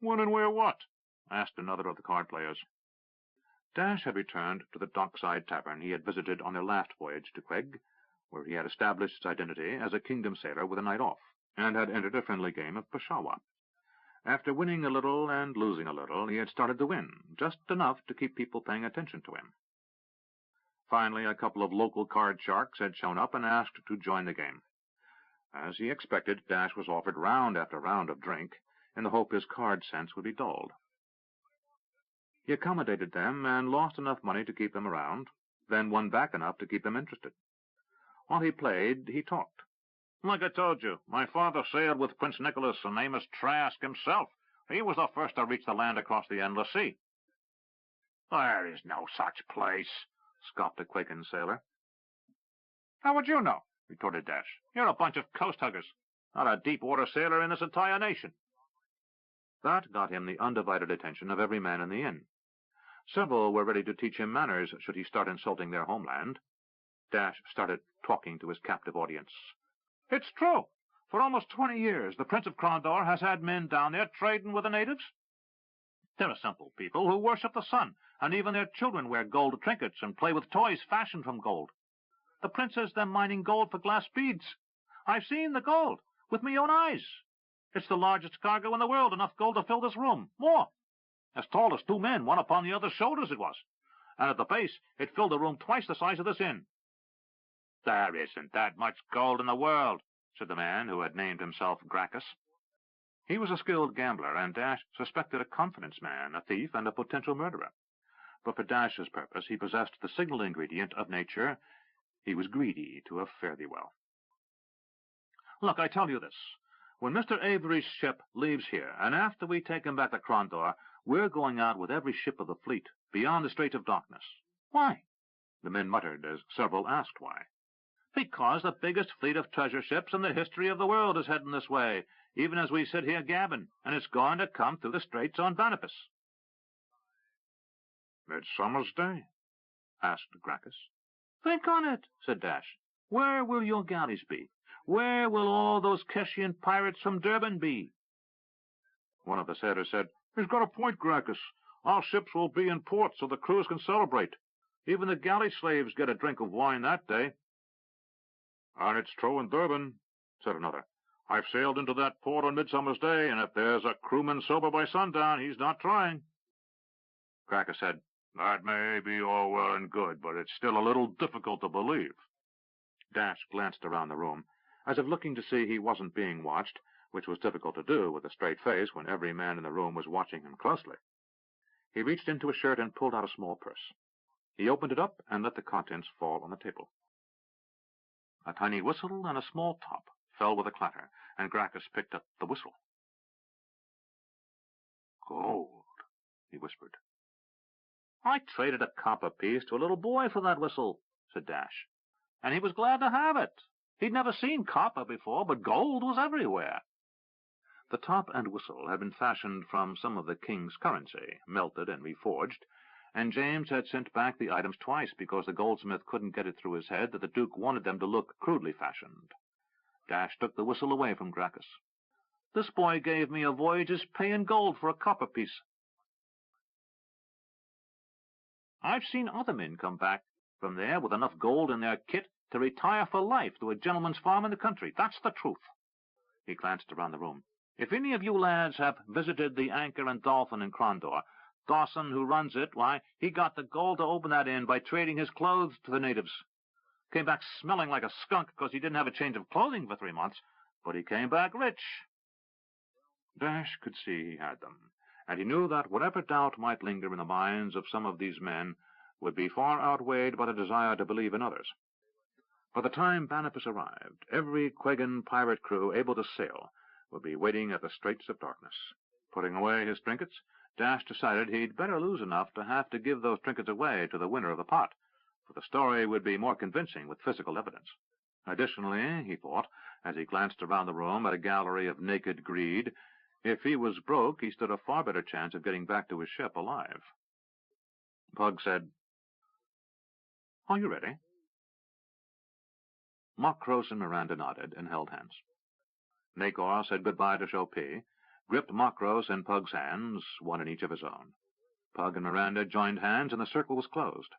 [SPEAKER 1] "When and where what?" asked another of the card players. Dash had returned to the dockside tavern he had visited on their last voyage to Queg, where he had established his identity as a kingdom sailor with a night off, and had entered a friendly game of Peshawar. After winning a little and losing a little, he had started to win, just enough to keep people paying attention to him. Finally, a couple of local card sharks had shown up and asked to join the game. As he expected, Dash was offered round after round of drink, in the hope his card sense would be dulled. He accommodated them and lost enough money to keep them around, then won back enough to keep them interested. While he played, he talked. "Like I told you, my father sailed with Prince Nicholas and Amos Trask himself. He was the first to reach the land across the endless sea." "There is no such place," scoffed a Quiggin sailor. "How would you know?" retorted Dash. "You're a bunch of coast-huggers, not a deep-water sailor in this entire nation." That got him the undivided attention of every man in the inn. Several were ready to teach him manners should he start insulting their homeland. Dash started talking to his captive audience. "It's true. For almost 20 years, the Prince of Crondor has had men down there trading with the natives. They're a simple people who worship the sun, and even their children wear gold trinkets and play with toys fashioned from gold. The prince has them mining gold for glass beads. I've seen the gold, with me own eyes. It's the largest cargo in the world, enough gold to fill this room. More. As tall as 2 men, one upon the other's shoulders it was. And at the base, it filled a room twice the size of this inn." "There isn't that much gold in the world," said the man who had named himself Gracchus. He was a skilled gambler, and Dash suspected a confidence man, a thief, and a potential murderer. But for Dash's purpose, he possessed the signal ingredient of nature. He was greedy to a fare-thee-well. "Look, I tell you this. When Mr. Avery's ship leaves here, and after we take him back to Crondor, we're going out with every ship of the fleet, beyond the Strait of Darkness." "Why?" The men muttered as several asked why. "Because the biggest fleet of treasure ships in the history of the world is heading this way, even as we sit here gabbing, and it's going to come through the straits on Banapus." "Midsummer's Day?" asked Gracchus. "Think on it," said Dash. "Where will your galleys be? Where will all those Keshian pirates from Durban be?" One of the sailors said, "He's got a point, Gracchus. Our ships will be in port so the crews can celebrate. Even the galley slaves get a drink of wine that day." "And it's true in Durban," said another. "I've sailed into that port on Midsummer's Day, and if there's a crewman sober by sundown, he's not trying." Gracchus said, "That may be all well and good, but it's still a little difficult to believe." Dash glanced around the room, as if looking to see he wasn't being watched, which was difficult to do with a straight face when every man in the room was watching him closely. He reached into his shirt and pulled out a small purse. He opened it up and let the contents fall on the table. A tiny whistle and a small top fell with a clatter, and Gracchus picked up the whistle. "Gold," he whispered. "I traded a copper piece to a little boy for that whistle," said Dash, "and he was glad to have it. He'd never seen copper before, but gold was everywhere." The top and whistle had been fashioned from some of the king's currency, melted and reforged, and James had sent back the items twice because the goldsmith couldn't get it through his head that the Duke wanted them to look crudely fashioned. Dash took the whistle away from Gracchus. "This boy gave me a voyage's pay in gold for a copper piece." I've seen other men come back from there with enough gold in their kit to retire for life to a gentleman's farm in the country. That's the truth." He glanced around the room. "If any of you lads have visited the Anchor and Dolphin in Crondor, Dawson, who runs it, why, he got the gold to open that inn by trading his clothes to the natives. Came back smelling like a skunk because he didn't have a change of clothing for 3 months, but he came back rich." Dash could see he had them, and he knew that whatever doubt might linger in the minds of some of these men would be far outweighed by the desire to believe in others. By the time Boniface arrived, every Quagan pirate crew able to sail would be waiting at the Straits of Darkness. Putting away his trinkets, Dash decided he'd better lose enough to have to give those trinkets away to the winner of the pot, for the story would be more convincing with physical evidence. Additionally, he thought, as he glanced around the room at a gallery of naked greed, if he was broke, he stood a far better chance of getting back to his ship alive. Pug said, "Are you ready?" Makros and Miranda nodded and held hands. Nakor said goodbye to Chopin, gripped Makros and Pug's hands, one in each of his own. Pug and Miranda joined hands, and the circle was closed.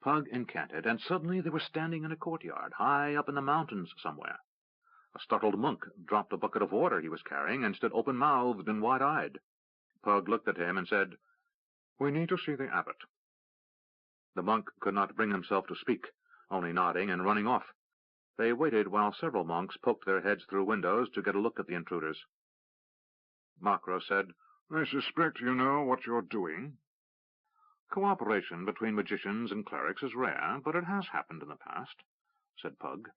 [SPEAKER 1] Pug incanted, and suddenly they were standing in a courtyard, high up in the mountains somewhere. A startled monk dropped a bucket of water he was carrying and stood open-mouthed and wide-eyed. Pug looked at him and said, "We need to see the abbot." The monk could not bring himself to speak, only nodding and running off. They waited while several monks poked their heads through windows to get a look at the intruders. Makros said, "I suspect you know what you're doing." "Cooperation between magicians and clerics is rare, but it has happened in the past," said Pug.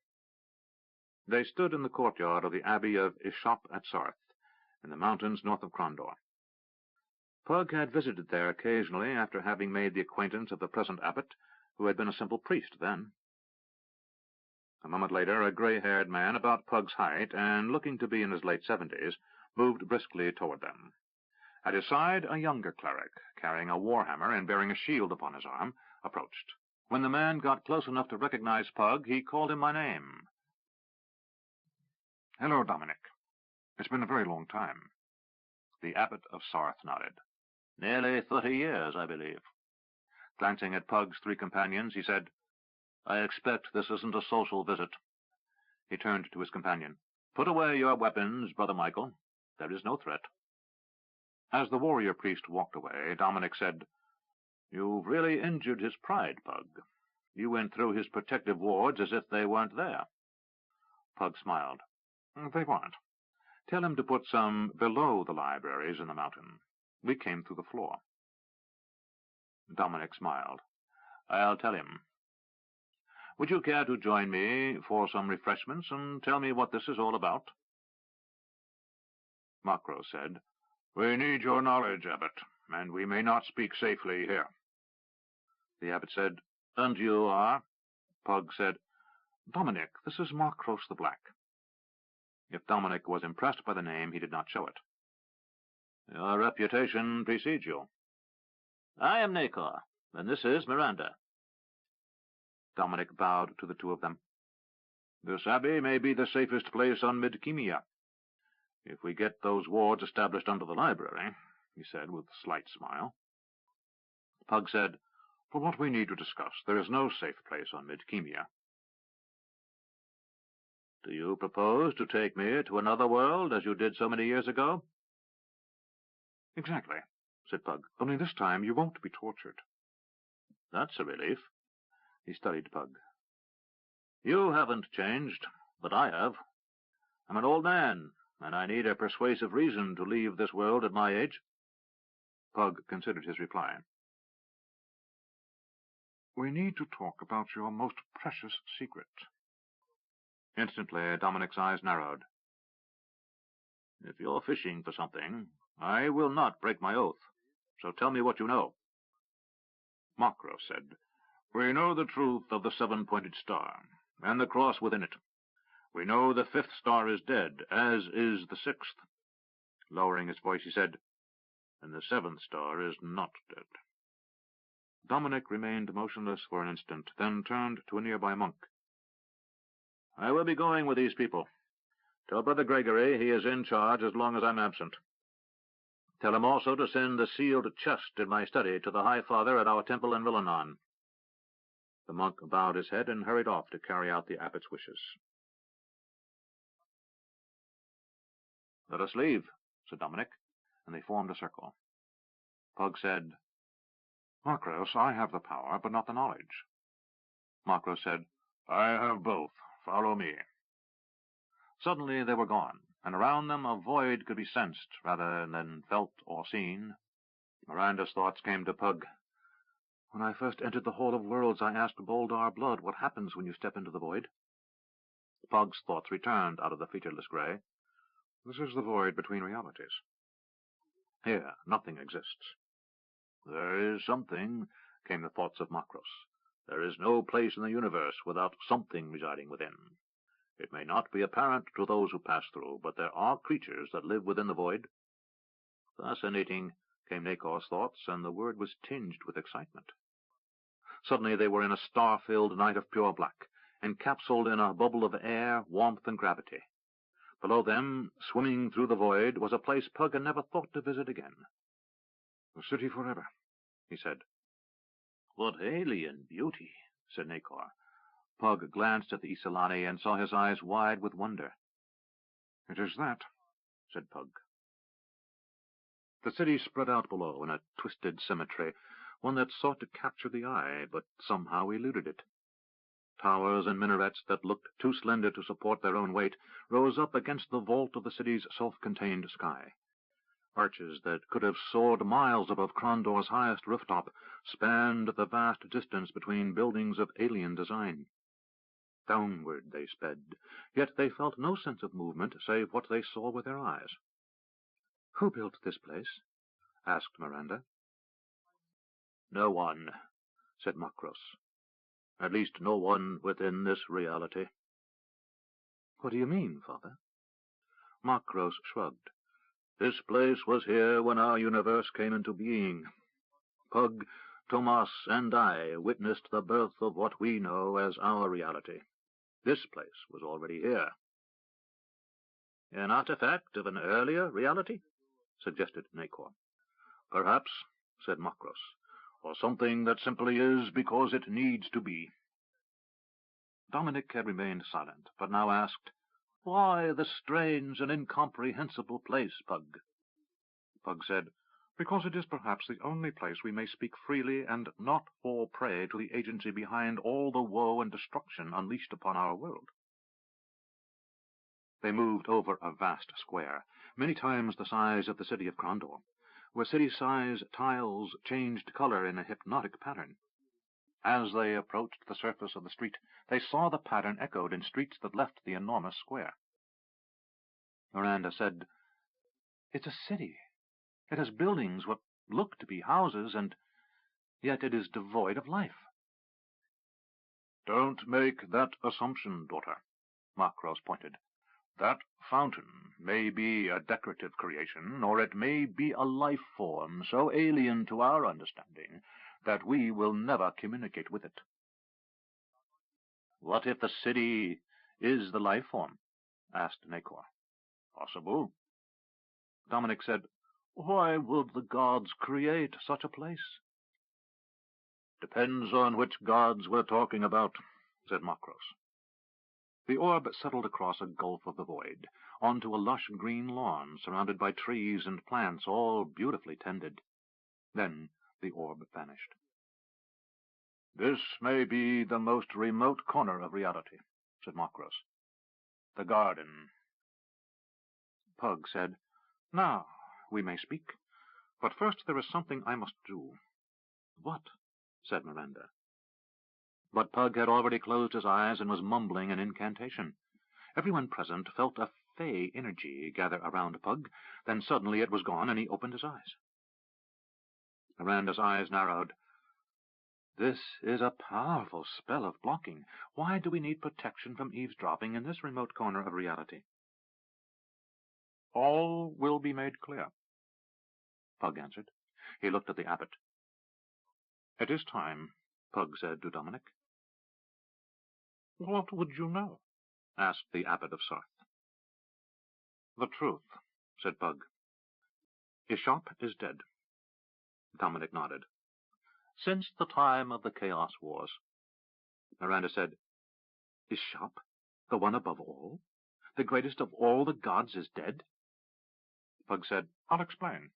[SPEAKER 1] They stood in the courtyard of the Abbey of Ishop at Sarth, in the mountains north of Crondor. Pug had visited there occasionally after having made the acquaintance of the present abbot, who had been a simple priest then. A moment later, a gray-haired man about Pug's height and looking to be in his late 70s moved briskly toward them. At his side, a younger cleric, carrying a war-hammer and bearing a shield upon his arm, approached. When the man got close enough to recognize Pug, he called him by name. "Hello, Dominic. It's been a very long time." The abbot of Sarth nodded. "Nearly 30 years, I believe." Glancing at Pug's 3 companions, he said, "I expect this isn't a social visit." He turned to his companion. "Put away your weapons, Brother Michael. There is no threat." As the warrior priest walked away, Dominic said, "You've really injured his pride, Pug. You went through his protective wards as if they weren't there." Pug smiled. "They weren't. Tell him to put some below the libraries in the mountain. We came through the floor." Dominic smiled. "I'll tell him. Would you care to join me for some refreshments and tell me what this is all about?" Makros said, "We need your knowledge, Abbot, and we may not speak safely here." The abbot said, "And you are?" Pug said, "Dominic, this is Makros the Black." If Dominic was impressed by the name, he did not show it. "Your reputation precedes you." "I am Nakor, and this is Miranda." Dominic bowed to the 2 of them. "This abbey may be the safest place on Midkemia, if we get those wards established under the library," he said with a slight smile. Pug said, "For what we need to discuss, there is no safe place on Midkemia." "Do you propose to take me to another world, as you did so many years ago?" "Exactly," said Pug. "Only this time you won't be tortured." "That's a relief." He studied Pug. "You haven't changed, but I have. I'm an old man, and I need a persuasive reason to leave this world at my age." Pug considered his reply. "We need to talk about your most precious secret." Instantly, Dominic's eyes narrowed. "If you're fishing for something, I will not break my oath, so tell me what you know." Makros said, "We know the truth of the 7-pointed star, and the cross within it. We know the 5th star is dead, as is the 6th. Lowering his voice, he said, "And the 7th star is not dead." Dominic remained motionless for an instant, then turned to a nearby monk. "I will be going with these people. Tell Brother Gregory he is in charge as long as I'm absent." Tell him also to send the sealed chest in my study to the High Father at our temple in Villanon." The monk bowed his head and hurried off to carry out the abbot's wishes. "Let us leave," said Dominic, and they formed a circle. Pug said, "Macros, I have the power, but not the knowledge." Macros said, "I have both. Follow me." Suddenly they were gone, and around them a void could be sensed rather than felt or seen. Miranda's thoughts came to Pug. "When I first entered the Hall of Worlds, I asked Boldar Blood what happens when you step into the void." Pug's thoughts returned out of the featureless grey. "This is the void between realities. Here, nothing exists." "There is something," came the thoughts of Macros. "There is no place in the universe without something residing within. It may not be apparent to those who pass through, but there are creatures that live within the void." "Fascinating," came Nakor's thoughts, and the word was tinged with excitement. Suddenly they were in a star-filled night of pure black, encapsulated in a bubble of air, warmth, and gravity. Below them, swimming through the void, was a place Pug had never thought to visit again. "The city forever," he said. "What alien beauty," said Nakor. Pug glanced at the Isolani and saw his eyes wide with wonder. "It is that," said Pug. The city spread out below in a twisted symmetry, one that sought to capture the eye, but somehow eluded it. Towers and minarets that looked too slender to support their own weight rose up against the vault of the city's self-contained sky. Arches that could have soared miles above Krondor's highest rooftop spanned the vast distance between buildings of alien design. Downward they sped, yet they felt no sense of movement save what they saw with their eyes. "Who built this place?" asked Miranda. "No one," said Macros. "At least no one within this reality." "What do you mean, Father?" Macros shrugged. "This place was here when our universe came into being. Pug, Tomas, and I witnessed the birth of what we know as our reality. This place was already here." "An artifact of an earlier reality?" suggested Nakor. "Perhaps," said Macros, "or something that simply is because it needs to be." Dominic had remained silent, but now asked, "Why this strange and incomprehensible place, Pug?" Pug said, "Because it is perhaps the only place we may speak freely and not fall prey to the agency behind all the woe and destruction unleashed upon our world." They moved over a vast square, many times the size of the city of Krondor, where city-size tiles changed color in a hypnotic pattern. As they approached the surface of the street, they saw the pattern echoed in streets that left the enormous square. Miranda said, "It's a city. It has buildings, what look to be houses, and yet it is devoid of life." "Don't make that assumption, daughter," Macros pointed. "That fountain may be a decorative creation, or it may be a life form so alien to our understanding that we will never communicate with it." "What if the city is the life form?" asked Nakor. "Possible." Dominic said, "Why would the gods create such a place?" "Depends on which gods we're talking about," said Macros. The orb settled across a gulf of the void, onto a lush green lawn surrounded by trees and plants, all beautifully tended. Then the orb vanished. "This may be the most remote corner of reality," said Macros. "The garden." Pug said, "Now we may speak, but first there is something I must do." "What?" said Miranda. But Pug had already closed his eyes and was mumbling an incantation. Everyone present felt a fey energy gather around Pug, then suddenly it was gone, and he opened his eyes. Miranda's eyes narrowed. "This is a powerful spell of blocking. Why do we need protection from eavesdropping in this remote corner of reality?" "All will be made clear," Pug answered. He looked at the abbot. "It is time," Pug said to Dominic. "What would you know?" asked the abbot of Sarth. "The truth," said Pug. Ishop is dead. Dominic nodded. Since the time of the Chaos Wars. Miranda said, Ishop, the one above all? The greatest of all the gods is dead? Pug said, I'll explain.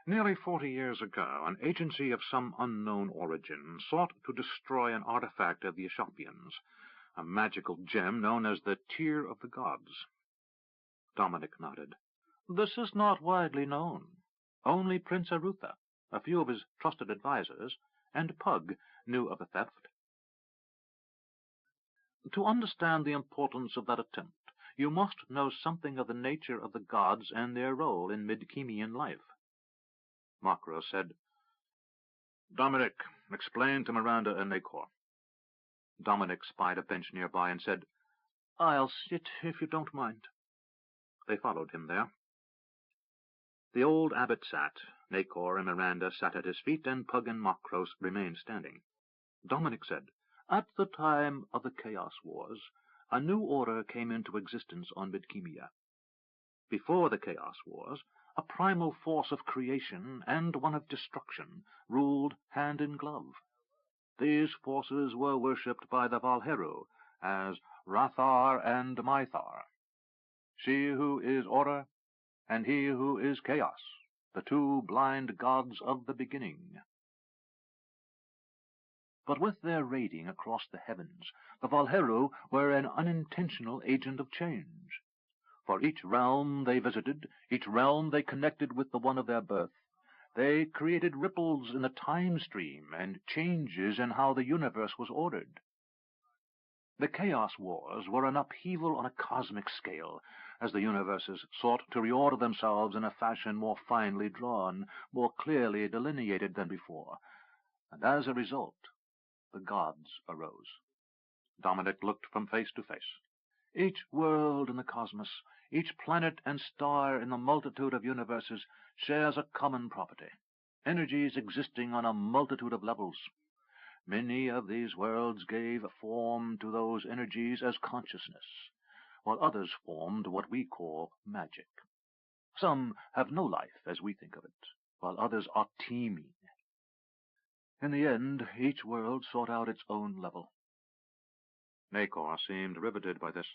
[SPEAKER 1] Nearly 40 years ago, an agency of some unknown origin sought to destroy an artifact of the Ishopians, a magical gem known as the Tear of the Gods. Dominic nodded. This is not widely known. Only Prince Arutha, a few of his trusted advisers, and Pug knew of the theft. To understand the importance of that attempt, you must know something of the nature of the gods and their role in Midkemian life. Makro said, Dominic, explain to Miranda and Nakor. Dominic spied a bench nearby and said, I'll sit if you don't mind. They followed him there. The old abbot sat, Nakor and Miranda sat at his feet, and Pug and Makros remained standing. Dominic said, At the time of the Chaos Wars, a new order came into existence on Midkemia. Before the Chaos Wars, a primal force of creation and one of destruction ruled hand in glove. These forces were worshipped by the Valheru as Rathar and Mythar, she who is order and he who is chaos, the two blind gods of the beginning. But with their raiding across the heavens, the Valheru were an unintentional agent of change. For each realm they visited, each realm they connected with the one of their birth, they created ripples in the time stream and changes in how the universe was ordered. The Chaos Wars were an upheaval on a cosmic scale, as the universes sought to reorder themselves in a fashion more finely drawn, more clearly delineated than before, and as a result, the gods arose. Dominic looked from face to face. Each world in the cosmos, each planet and star in the multitude of universes shares a common property, energies existing on a multitude of levels. Many of these worlds gave form to those energies as consciousness, while others formed what we call magic. Some have no life as we think of it, while others are teeming. In the end, each world sought out its own level. Nakor seemed riveted by this.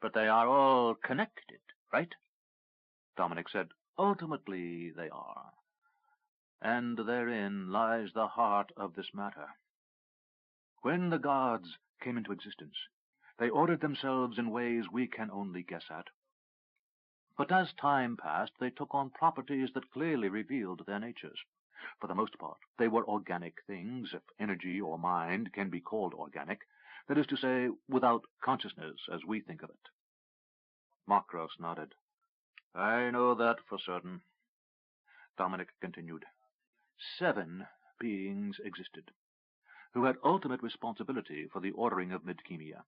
[SPEAKER 1] But they are all connected, right? Dominic said, Ultimately they are. And therein lies the heart of this matter. When the gods came into existence, they ordered themselves in ways we can only guess at. But as time passed, they took on properties that clearly revealed their natures. For the most part, they were organic things, if energy or mind can be called organic, that is to say, without consciousness as we think of it. Makros nodded. I know that for certain. Dominic continued. 7 beings existed, who had ultimate responsibility for the ordering of Midkemia.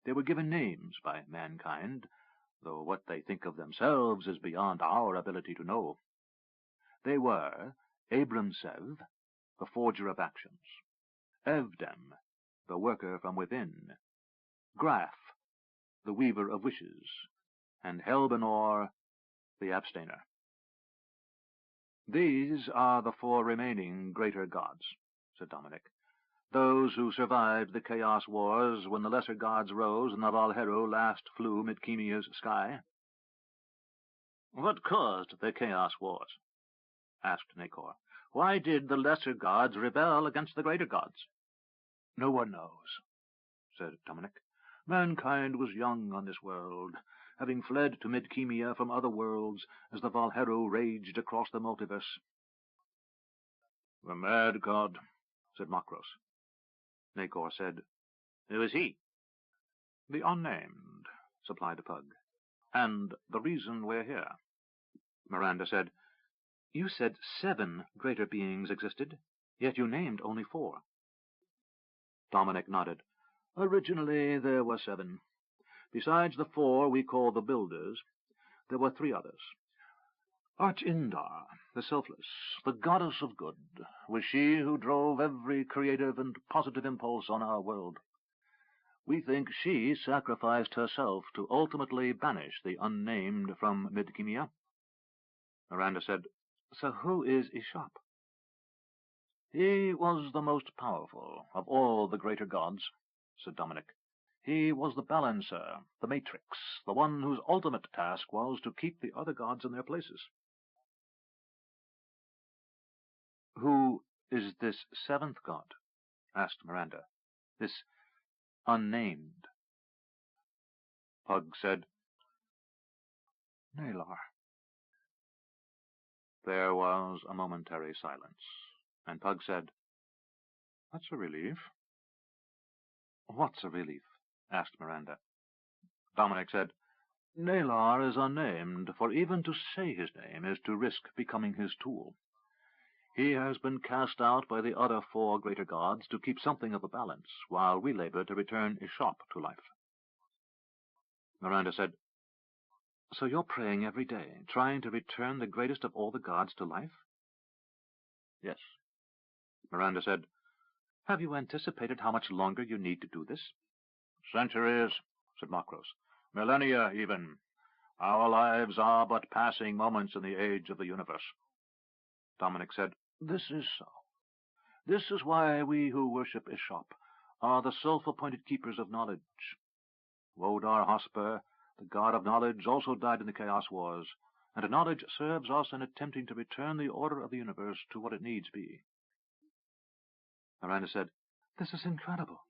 [SPEAKER 1] They were given names by mankind, though what they think of themselves is beyond our ability to know. They were Abramsev, the forger of actions, Evdem, the worker from within, Graf, the weaver of wishes, and Helbenor, the abstainer. These are the 4 remaining greater gods, said Dominic, those who survived the Chaos Wars when the lesser gods rose and the Valheru last flew Midkemia's sky. What caused the Chaos Wars? Asked Nakor. Why did the lesser gods rebel against the greater gods? No one knows, said Dominic. Mankind was young on this world, having fled to Midkemia from other worlds as the Valheru raged across the multiverse. The mad god, said Makros. Nakor said, Who is he? The unnamed, supplied the Pug, and the reason we're here. Miranda said, You said 7 greater beings existed, yet you named only 4. Dominic nodded. Originally there were 7. Besides the 4 we call the Builders, there were 3 others. Archindar, the Selfless, the goddess of good, was she who drove every creative and positive impulse on our world. We think she sacrificed herself to ultimately banish the unnamed from Midkemia. Miranda said, "So who is Ishop?" "He was the most powerful of all the greater gods," said Dominic. "He was the balancer, the matrix, the one whose ultimate task was to keep the other gods in their places." "Who is this seventh god?" asked Miranda. "This unnamed?" Pug said, "Nalar." There was a momentary silence, and Pug said, "That's a relief." "What's a relief?" asked Miranda. Dominic said, "Nalar is unnamed, for even to say his name is to risk becoming his tool. He has been cast out by the other four greater gods to keep something of a balance, while we labor to return Ishop to life." Miranda said, "So you're praying every day, trying to return the greatest of all the gods to life?" "Yes." Miranda said, "Have you anticipated how much longer you need to do this?" "Centuries," said Makros. "Millennia, even. Our lives are but passing moments in the age of the universe." Dominic said, "This is so. This is why we who worship Ishop are the self-appointed keepers of knowledge. Wodar Hosper, the god of knowledge, also died in the Chaos Wars, and knowledge serves us in attempting to return the order of the universe to what it needs be." Miranda said, "This is incredible."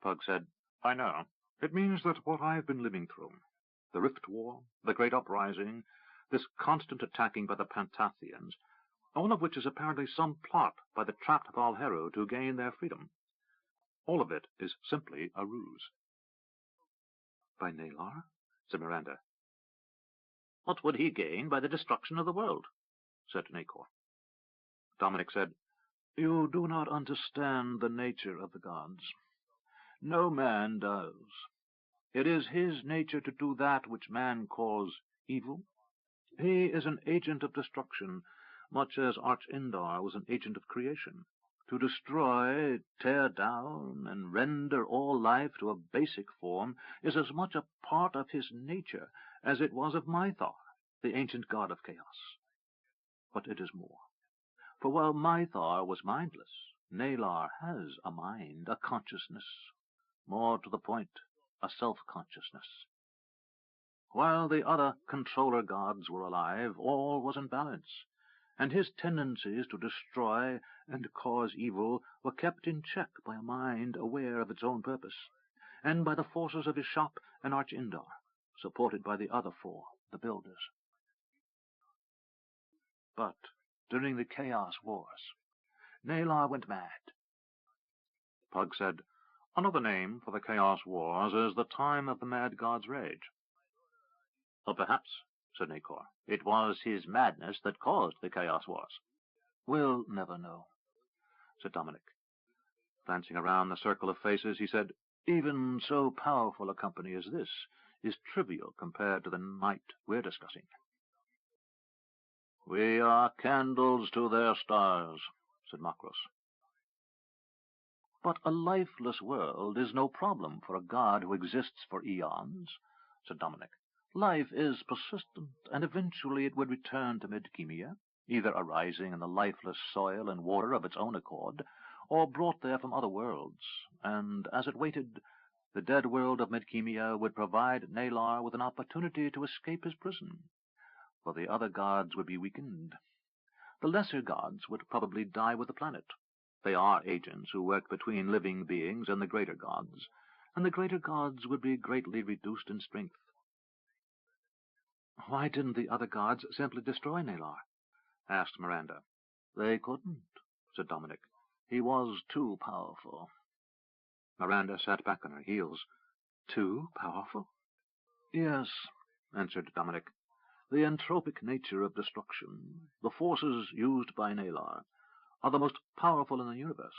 [SPEAKER 1] Pug said, "I know. It means that what I've been living through, the Rift War, the Great Uprising, this constant attacking by the Pantathians, all of which is apparently some plot by the trapped Valheru to gain their freedom, all of it is simply a ruse." "By Nalar?" said Miranda. "What would he gain by the destruction of the world?" said Nacor. Dominic said, "You do not understand the nature of the gods. No man does. It is his nature to do that which man calls evil. He is an agent of destruction, much as Arch-Indar was an agent of creation. To destroy, tear down, and render all life to a basic form is as much a part of his nature as it was of Mythar, the ancient god of chaos. But it is more. For while Mythar was mindless, Nalar has a mind, a consciousness, more to the point, a self-consciousness. While the other controller gods were alive, all was in balance, and his tendencies to destroy and cause evil were kept in check by a mind aware of its own purpose, and by the forces of Ishop and Arch-Indar, supported by the other four, the Builders. But during the Chaos Wars, Nalar went mad." Pug said, "Another name for the Chaos Wars is the time of the mad god's rage." "Or perhaps," said Nacor, "it was his madness that caused the Chaos Wars." "We'll never know," said Dominic. Glancing around the circle of faces, he said, "Even so powerful a company as this is trivial compared to the night we're discussing." "We are candles to their stars," said Makros. "But a lifeless world is no problem for a god who exists for eons," said Dominic. "Life is persistent, and eventually it would return to Midkemia, either arising in the lifeless soil and water of its own accord, or brought there from other worlds, and as it waited, the dead world of Midkemia would provide Nalar with an opportunity to escape his prison, for the other gods would be weakened. The lesser gods would probably die with the planet. They are agents who work between living beings and the greater gods, and the greater gods would be greatly reduced in strength." "Why didn't the other gods simply destroy Nalar?" asked Miranda. "They couldn't," said Dominic. "He was too powerful." Miranda sat back on her heels. "Too powerful?" "Yes," answered Dominic. "The entropic nature of destruction, the forces used by Nalar, are the most powerful in the universe.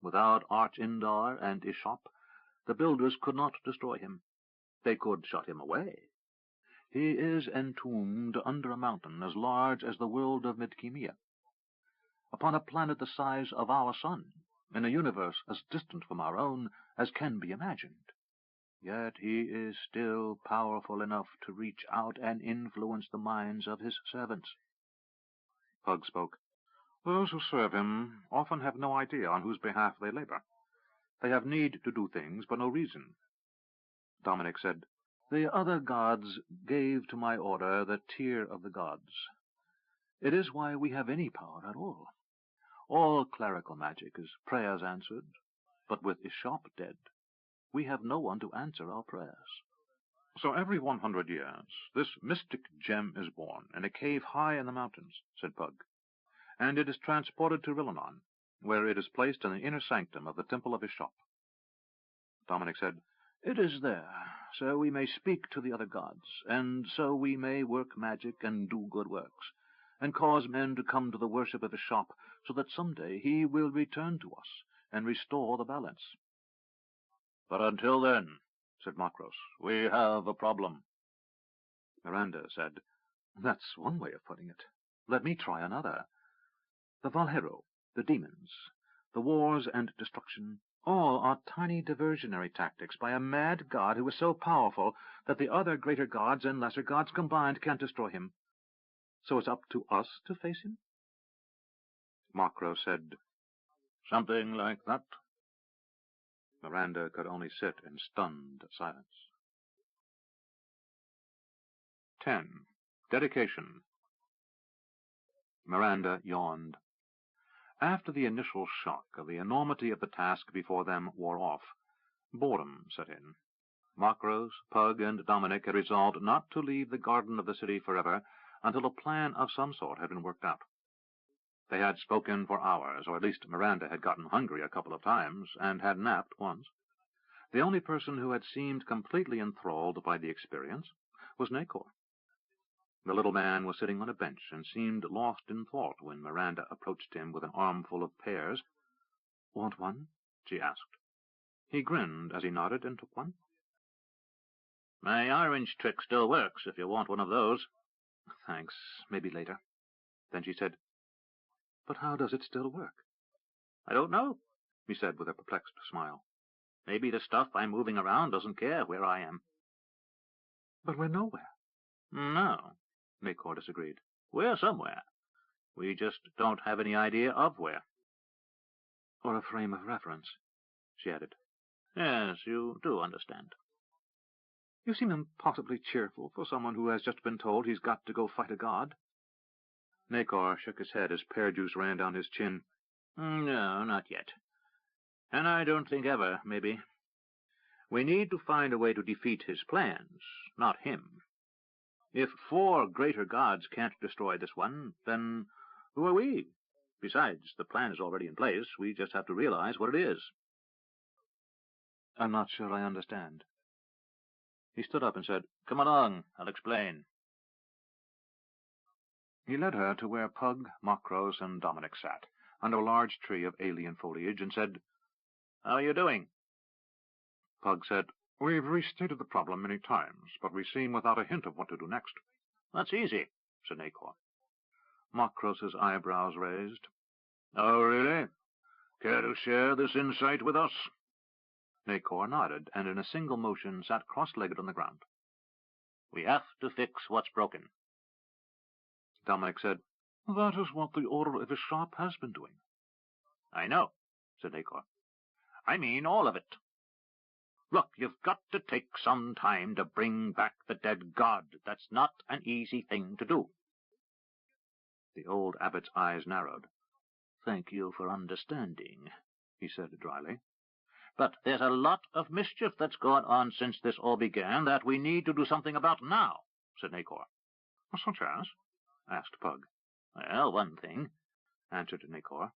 [SPEAKER 1] Without Arch-Indar and Ishop, the Builders could not destroy him. They could shut him away. He is entombed under a mountain as large as the world of Midkemia, upon a planet the size of our sun, in a universe as distant from our own as can be imagined.
[SPEAKER 2] Yet he is still powerful enough to reach out and influence the minds of his servants. Pug spoke. Those who serve him often have no idea on whose behalf they labor. They have need to do things for no reason. Dominic said, The other gods gave to my order the tier of the gods. It is why we have any power at all. All clerical magic is prayers answered, but with Ishop dead, we have no one to answer our prayers. So every 100 years, this mystic gem is born in a cave high in the mountains, said Pug, and it is transported to Rillanon, where it is placed in the inner sanctum of the temple of Ishop. Dominic said, It is there, so we may speak to the other gods, and so we may work magic and do good works, and cause men to come to the worship of Ishop, so that someday he will return to us and restore the balance. But until then, said Makros, we have a problem. Miranda said, That's one way of putting it. Let me try another. The Valhero, the demons, the wars and destruction, all are tiny diversionary tactics by a mad god who is so powerful that the other greater gods and lesser gods combined can't destroy him. So it's up to us to face him? Makros said, Something like that. Miranda could only sit in stunned silence. 10. Dedication. Miranda yawned. After the initial shock of the enormity of the task before them wore off, boredom set in. Makros, Pug, and Dominic had resolved not to leave the garden of the city forever until a plan of some sort had been worked out. They had spoken for hours, or at least Miranda had gotten hungry a couple of times, and had napped once. The only person who had seemed completely enthralled by the experience was Nacor. The little man was sitting on a bench and seemed lost in thought when Miranda approached him with an armful of pears. Want one? She asked. He grinned as he nodded and took one. My orange trick still works if you want one of those. Thanks. Maybe later. Then she said, But how does it still work? I don't know, he said with a perplexed smile. Maybe the stuff I'm moving around doesn't care where I am. But we're nowhere. No, Nacor disagreed. We're somewhere. We just don't have any idea of where. Or a frame of reference, she added. Yes, you do understand. You seem impossibly cheerful for someone who has just been told he's got to go fight a god. Nacor shook his head as pear juice ran down his chin. No, not yet. And I don't think ever, maybe. We need to find a way to defeat his plans, not him. If 4 greater gods can't destroy this one, then who are we? Besides, the plan is already in place. We just have to realize what it is. I'm not sure I understand. He stood up and said, Come along, I'll explain. He led her to where Pug, Makros, and Dominic sat, under a large tree of alien foliage, and said, How are you doing? Pug said, We've restated the problem many times, but we seem without a hint of what to do next. That's easy, said Nacor. Makros's eyebrows raised. Oh, really? Care to share this insight with us? Nacor nodded, and in a single motion sat cross-legged on the ground. We have to fix what's broken. Dominic said, That is what the Order of Ishop has been doing. I know, said Nacor. I mean all of it. Look, you've got to take some time to bring back the dead god. That's not an easy thing to do. The old abbot's eyes narrowed. Thank you for understanding, he said dryly. But there's a lot of mischief that's gone on since this all began that we need to do something about now, said Nacor. Such as? Asked Pug. Well, one thing, answered Nacor.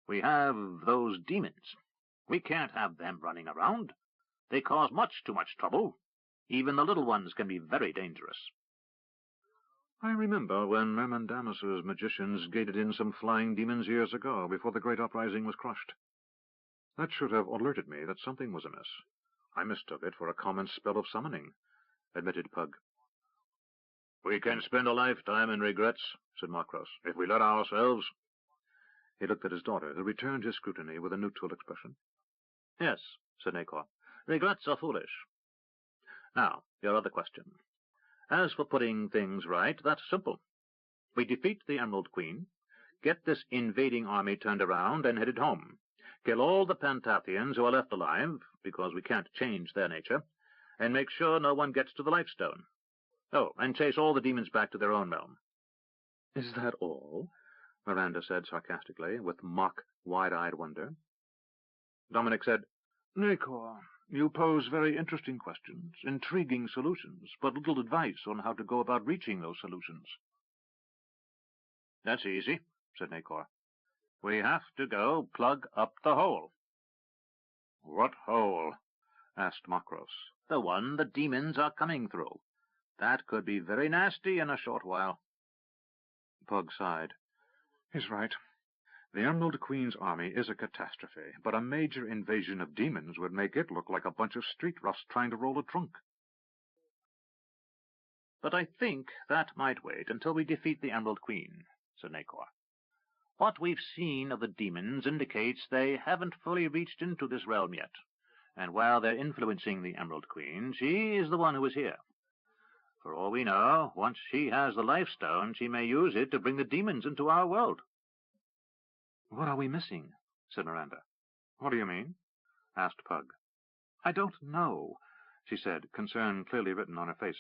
[SPEAKER 2] We have those demons. We can't have them running around. They cause much too much trouble. Even the little ones can be very dangerous. I remember when Mermandamus's magicians gated in some flying demons years ago, before the great uprising was crushed. That should have alerted me that something was amiss. I mistook it for a common spell of summoning, admitted Pug. We can spend a lifetime in regrets, said Makros, if we let ourselves. He looked at his daughter, who returned his scrutiny with a neutral expression. Yes, said Nacor. Regrets are foolish.
[SPEAKER 1] Now, your other question. As for putting things right, that's simple. We defeat the Emerald Queen, get this invading army turned around and headed home, kill all the Pantathians who are left alive, because we can't change their nature, and make sure no one gets to the Life Stone. Oh, and chase all the demons back to their own realm. Is that all? Miranda said sarcastically, with mock, wide-eyed wonder. Dominic said, Nacor, you pose very interesting questions, intriguing solutions, but little advice on how to go about reaching those solutions. That's easy, said Nacor. We have to go plug up the hole. What hole? Asked Makros. The one the demons are coming through. That could be very nasty in a short while. Pug sighed. He's right. The Emerald Queen's army is a catastrophe, but a major invasion of demons would make it look like a bunch of street roughs trying to roll a trunk. But I think that might wait until we defeat the Emerald Queen, said Nacor. What we've seen of the demons indicates they haven't fully reached into this realm yet, and while they're influencing the Emerald Queen, she is the one who is here. For all we know, once she has the Life Stone, she may use it to bring the demons into our world. What are we missing? Said Miranda. What do you mean? Asked Pug. I don't know, she said, concern clearly written on her face.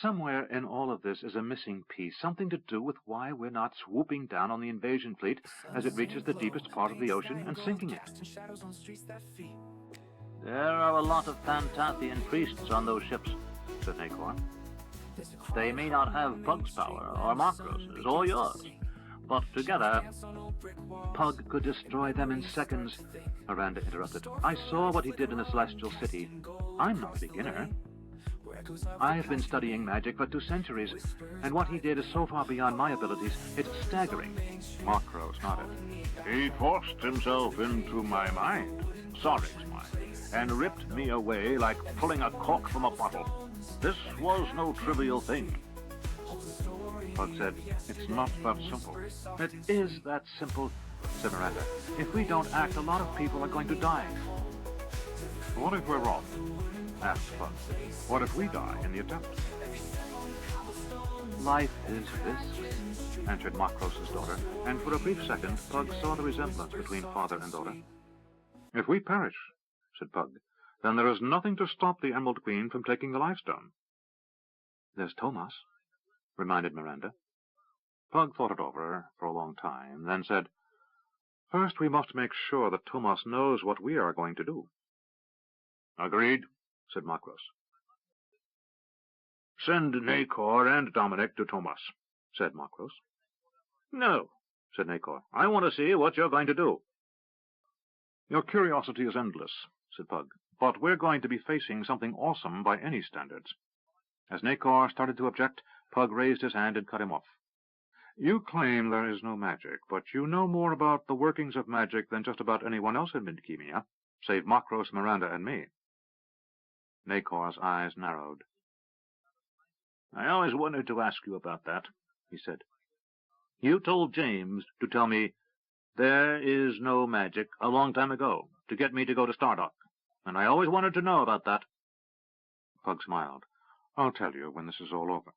[SPEAKER 1] Somewhere in all of this is a missing piece, something to do with why we're not swooping down on the invasion fleet as it reaches the deepest part of the ocean and sinking it. There are a lot of Pantathian priests on those ships, said Nacor. They may not have Pug's power, or Makros's, or yours, but together... Pug could destroy them in seconds, Miranda interrupted. I saw what he did in the Celestial City. I'm not a beginner. I've been studying magic for 2 centuries, and what he did is so far beyond my abilities, it's staggering. Makros nodded. He forced himself into my mind, Sarik's mind, and ripped me away like pulling a cork from a bottle. This was no trivial thing. Pug said, it's not that simple. It is that simple, said Miranda. If we don't act, a lot of people are going to die. What if we're wrong? Asked Pug. What if we die in the attempt? Life is this, answered Makros's daughter, and for a brief second Pug saw the resemblance between father and daughter. If we perish, said Pug, then there is nothing to stop the Emerald Queen from taking the Life Stone. There's Tomas, reminded Miranda. Pug thought it over for a long time, then said, First we must make sure that Tomas knows what we are going to do. Agreed, said Makros. Send Nacor and Dominic to Tomas, said Makros. No, said Nacor. I want to see what you're going to do. Your curiosity is endless, said Pug, but we're going to be facing something awesome by any standards. As Nacor started to object, Pug raised his hand and cut him off. You claim there is no magic, but you know more about the workings of magic than just about anyone else in Midkemia, save Makros, Miranda, and me. Nacor's eyes narrowed. I always wanted to ask you about that, he said. You told James to tell me there is no magic a long time ago, to get me to go to Stardock, and I always wanted to know about that. Pug smiled. I'll tell you when this is all over.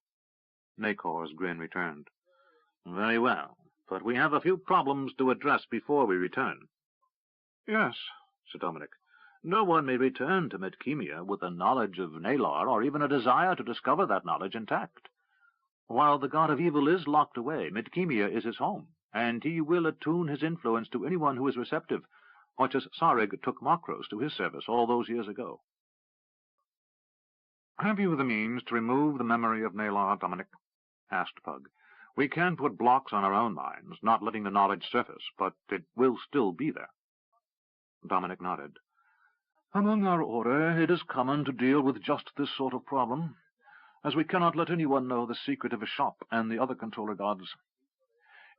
[SPEAKER 1] Nacor's grin returned. Very well, but we have a few problems to address before we return. Yes, said Dominic. No one may return to Midkemia with a knowledge of Nalar, or even a desire to discover that knowledge intact. While the god of evil is locked away, Midkemia is his home, and he will attune his influence to anyone who is receptive, much as Sarig took Makros to his service all those years ago. Have you the means to remove the memory of Nalar, Dominic? Asked Pug. We can put blocks on our own minds, not letting the knowledge surface, but it will still be there. Dominic nodded. Among our order, it is common to deal with just this sort of problem, as we cannot let anyone know the secret of a shop and the other controller gods.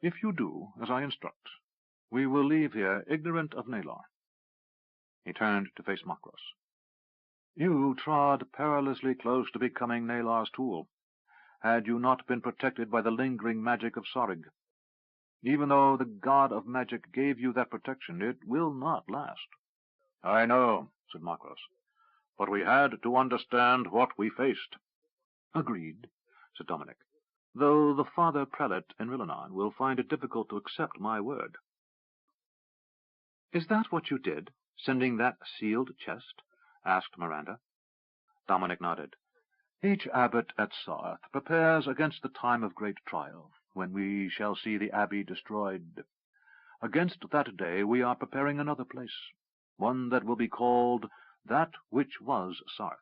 [SPEAKER 1] If you do, as I instruct, we will leave here ignorant of Nalar. He turned to face Makros. You trod perilously close to becoming Nalar's tool, had you not been protected by the lingering magic of Sarig. Even though the god of magic gave you that protection, it will not last. I know, said Makros, but we had to understand what we faced.
[SPEAKER 2] Agreed, said Dominic, though the Father Prelate in Rillanon will find it difficult to accept my word. Is that what you did, sending that sealed chest? Asked Miranda. Dominic nodded. Each abbot at Sarth prepares against the time of great trial, when we shall see the abbey destroyed. Against that day we are preparing another place, one that will be called That Which Was Sarth.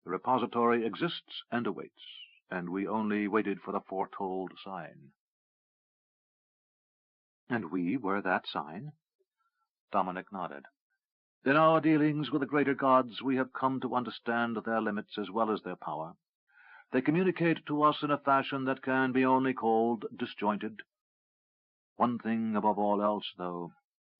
[SPEAKER 2] The repository exists and awaits, and we only waited for the foretold sign. And we were that sign? Dominic nodded. In our dealings with the greater gods, we have come to understand their limits as well as their power. They communicate to us in a fashion that can be only called disjointed. One thing above all else, though,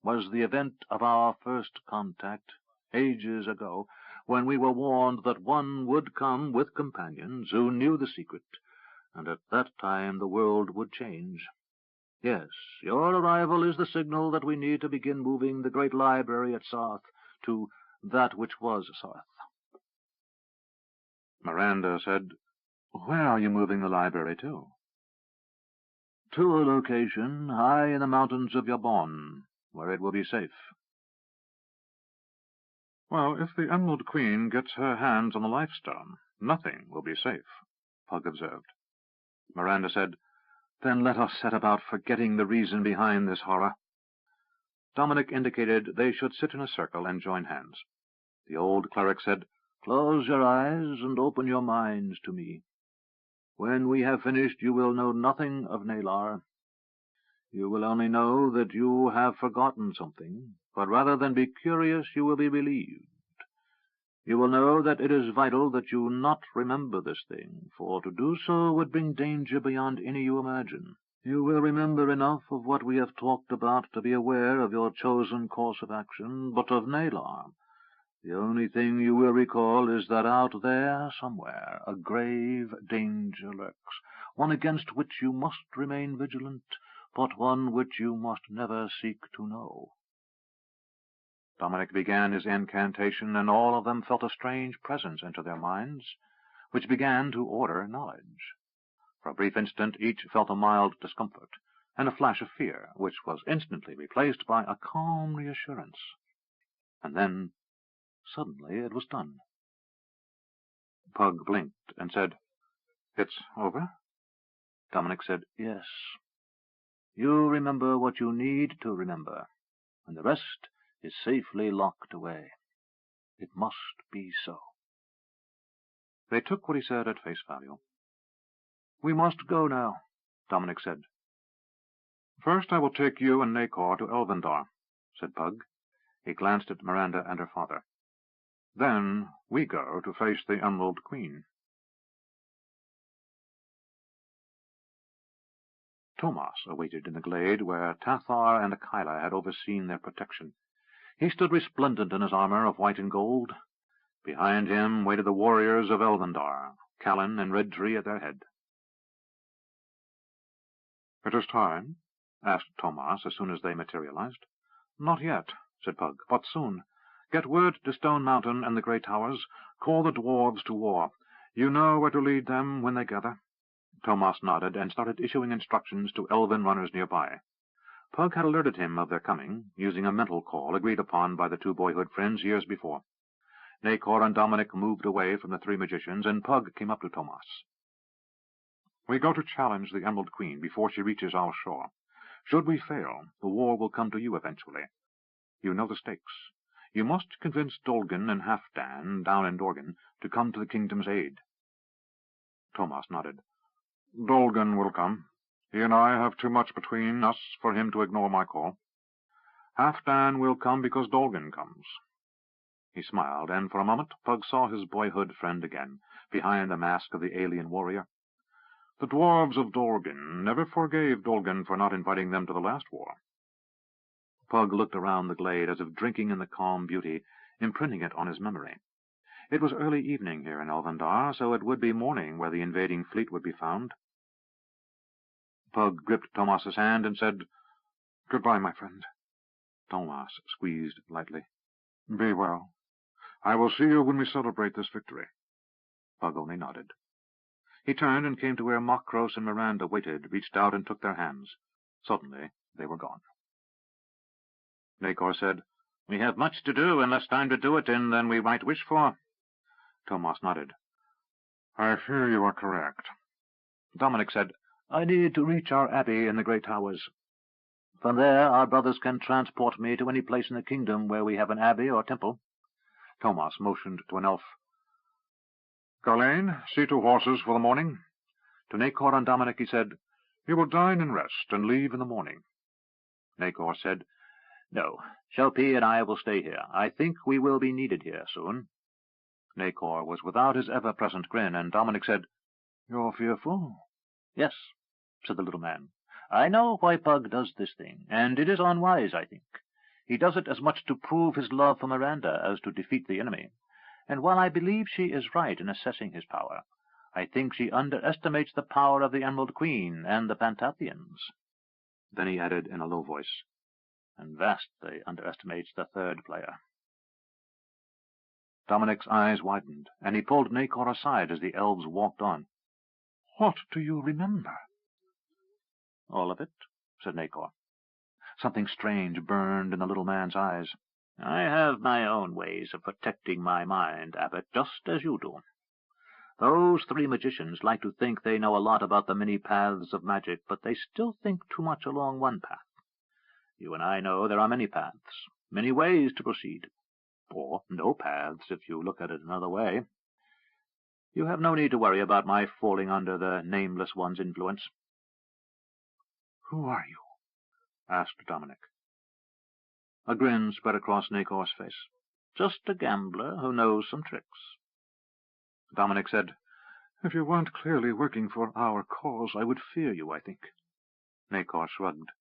[SPEAKER 2] was the event of our first contact, ages ago, when we were warned that one would come with companions who knew the secret, and at that time the world would change. Yes, your arrival is the signal that we need to begin moving the great library at Sarth to That Which Was Sarth.
[SPEAKER 1] Miranda said, Where are you moving the library to?
[SPEAKER 2] To a location high in the mountains of Yabon, where it will be safe.
[SPEAKER 1] Well, if the Emerald Queen gets her hands on the Lifestone, nothing will be safe, Pug observed.
[SPEAKER 2] Miranda said, Then let us set about forgetting the reason behind this horror. Dominic indicated they should sit in a circle and join hands. The old cleric said, Close your eyes and open your minds to me. When we have finished, you will know nothing of Nalar. You will only know that you have forgotten something, but rather than be curious, you will be relieved. You will know that it is vital that you not remember this thing, for to do so would bring danger beyond any you imagine. You will remember enough of what we have talked about to be aware of your chosen course of action, but of Nalar. The only thing you will recall is that out there, somewhere, a grave danger lurks, one against which you must remain vigilant, but one which you must never seek to know.
[SPEAKER 1] Dominic began his incantation, and all of them felt a strange presence enter their minds, which began to order knowledge. For a brief instant each felt a mild discomfort, and a flash of fear, which was instantly replaced by a calm reassurance. And then, suddenly, it was done.
[SPEAKER 2] Pug blinked and said,
[SPEAKER 1] It's over?
[SPEAKER 2] Dominic said, Yes. You remember what you need to remember, and the rest is safely locked away. It must be so.
[SPEAKER 1] They took what he said at face value.
[SPEAKER 2] We must go now, Dominic said.
[SPEAKER 1] First I will take you and Nacor to Elvendar, said Pug. He glanced at Miranda and her father. Then we go to face the Emerald Queen. Tomas awaited in the glade where Tathar and Aquila had overseen their protection. He stood resplendent in his armor of white and gold. Behind him waited the warriors of Elvendar, Callan and Redtree at their head. It is time? Asked Tomas as soon as they materialized. Not yet, said Pug, but soon. Get word to Stone Mountain and the Grey Towers. Call the dwarves to war. You know where to lead them when they gather. Tomas nodded and started issuing instructions to elven runners nearby. Pug had alerted him of their coming, using a mental call agreed upon by the two boyhood friends years before. Nacor and Dominic moved away from the three magicians, and Pug came up to Tomas. We go to challenge the Emerald Queen before she reaches our shore. Should we fail, the war will come to you eventually. You know the stakes. You must convince Dolgan and Halfdan, down in Dorgan, to come to the kingdom's aid. Tomas nodded. Dolgan will come. He and I have too much between us for him to ignore my call. Halfdan will come because Dolgan comes. He smiled, and for a moment Pug saw his boyhood friend again, behind the mask of the alien warrior. The dwarves of Dorgan never forgave Dolgan for not inviting them to the last war. Pug looked around the glade as if drinking in the calm beauty, imprinting it on his memory. It was early evening here in Elvendar, so it would be morning where the invading fleet would be found. Pug gripped Tomas's hand and said, Goodbye, my friend. Tomas squeezed lightly. Be well.
[SPEAKER 2] I will see you when we celebrate this victory.
[SPEAKER 1] Pug only nodded. He turned and came to where Makros and Miranda waited, reached out and took their hands. Suddenly, they were gone. Nacor said, "We have much to do and less time to do it in than we might wish for." Tomas nodded.
[SPEAKER 2] "I fear you are correct."
[SPEAKER 1] Dominic said, "I need to reach our abbey in the great towers. From there, our brothers can transport me to any place in the kingdom where we have an abbey or temple." Tomas motioned to an elf.
[SPEAKER 2] "Galen, see to horses for the morning."
[SPEAKER 1] To Nacor and Dominic he said,
[SPEAKER 2] "You will dine and rest, and leave in the morning."
[SPEAKER 1] Nacor said, "No, Shelpie and I will stay here. I think we will be needed here soon." Nacor was without his ever-present grin, and Dominic said, "You're fearful?" "Yes," said the little man. "I know why Pug does this thing, and it is unwise, I think. He does it as much to prove his love for Miranda as to defeat the enemy, and while I believe she is right in assessing his power, I think she underestimates the power of the Emerald Queen and the Pantathians." Then he added in a low voice, "and vastly underestimates the third player." Dominic's eyes widened, and he pulled Nacor aside as the elves walked on.
[SPEAKER 2] "What do you remember?"
[SPEAKER 1] "All of it," said Nacor. Something strange burned in the little man's eyes. "I have my own ways of protecting my mind, Abbot, just as you do. Those three magicians like to think they know a lot about the many paths of magic, but they still think too much along one path. You and I know there are many paths, many ways to proceed. Or no paths, if you look at it another way. You have no need to worry about my falling under the Nameless One's influence."
[SPEAKER 2] "Who are you?"
[SPEAKER 1] asked Dominic. A grin spread across Nacor's face. "Just a gambler who knows some tricks." Dominic said,
[SPEAKER 2] "If you weren't clearly working for our cause, I would fear you, I think."
[SPEAKER 1] Nacor shrugged.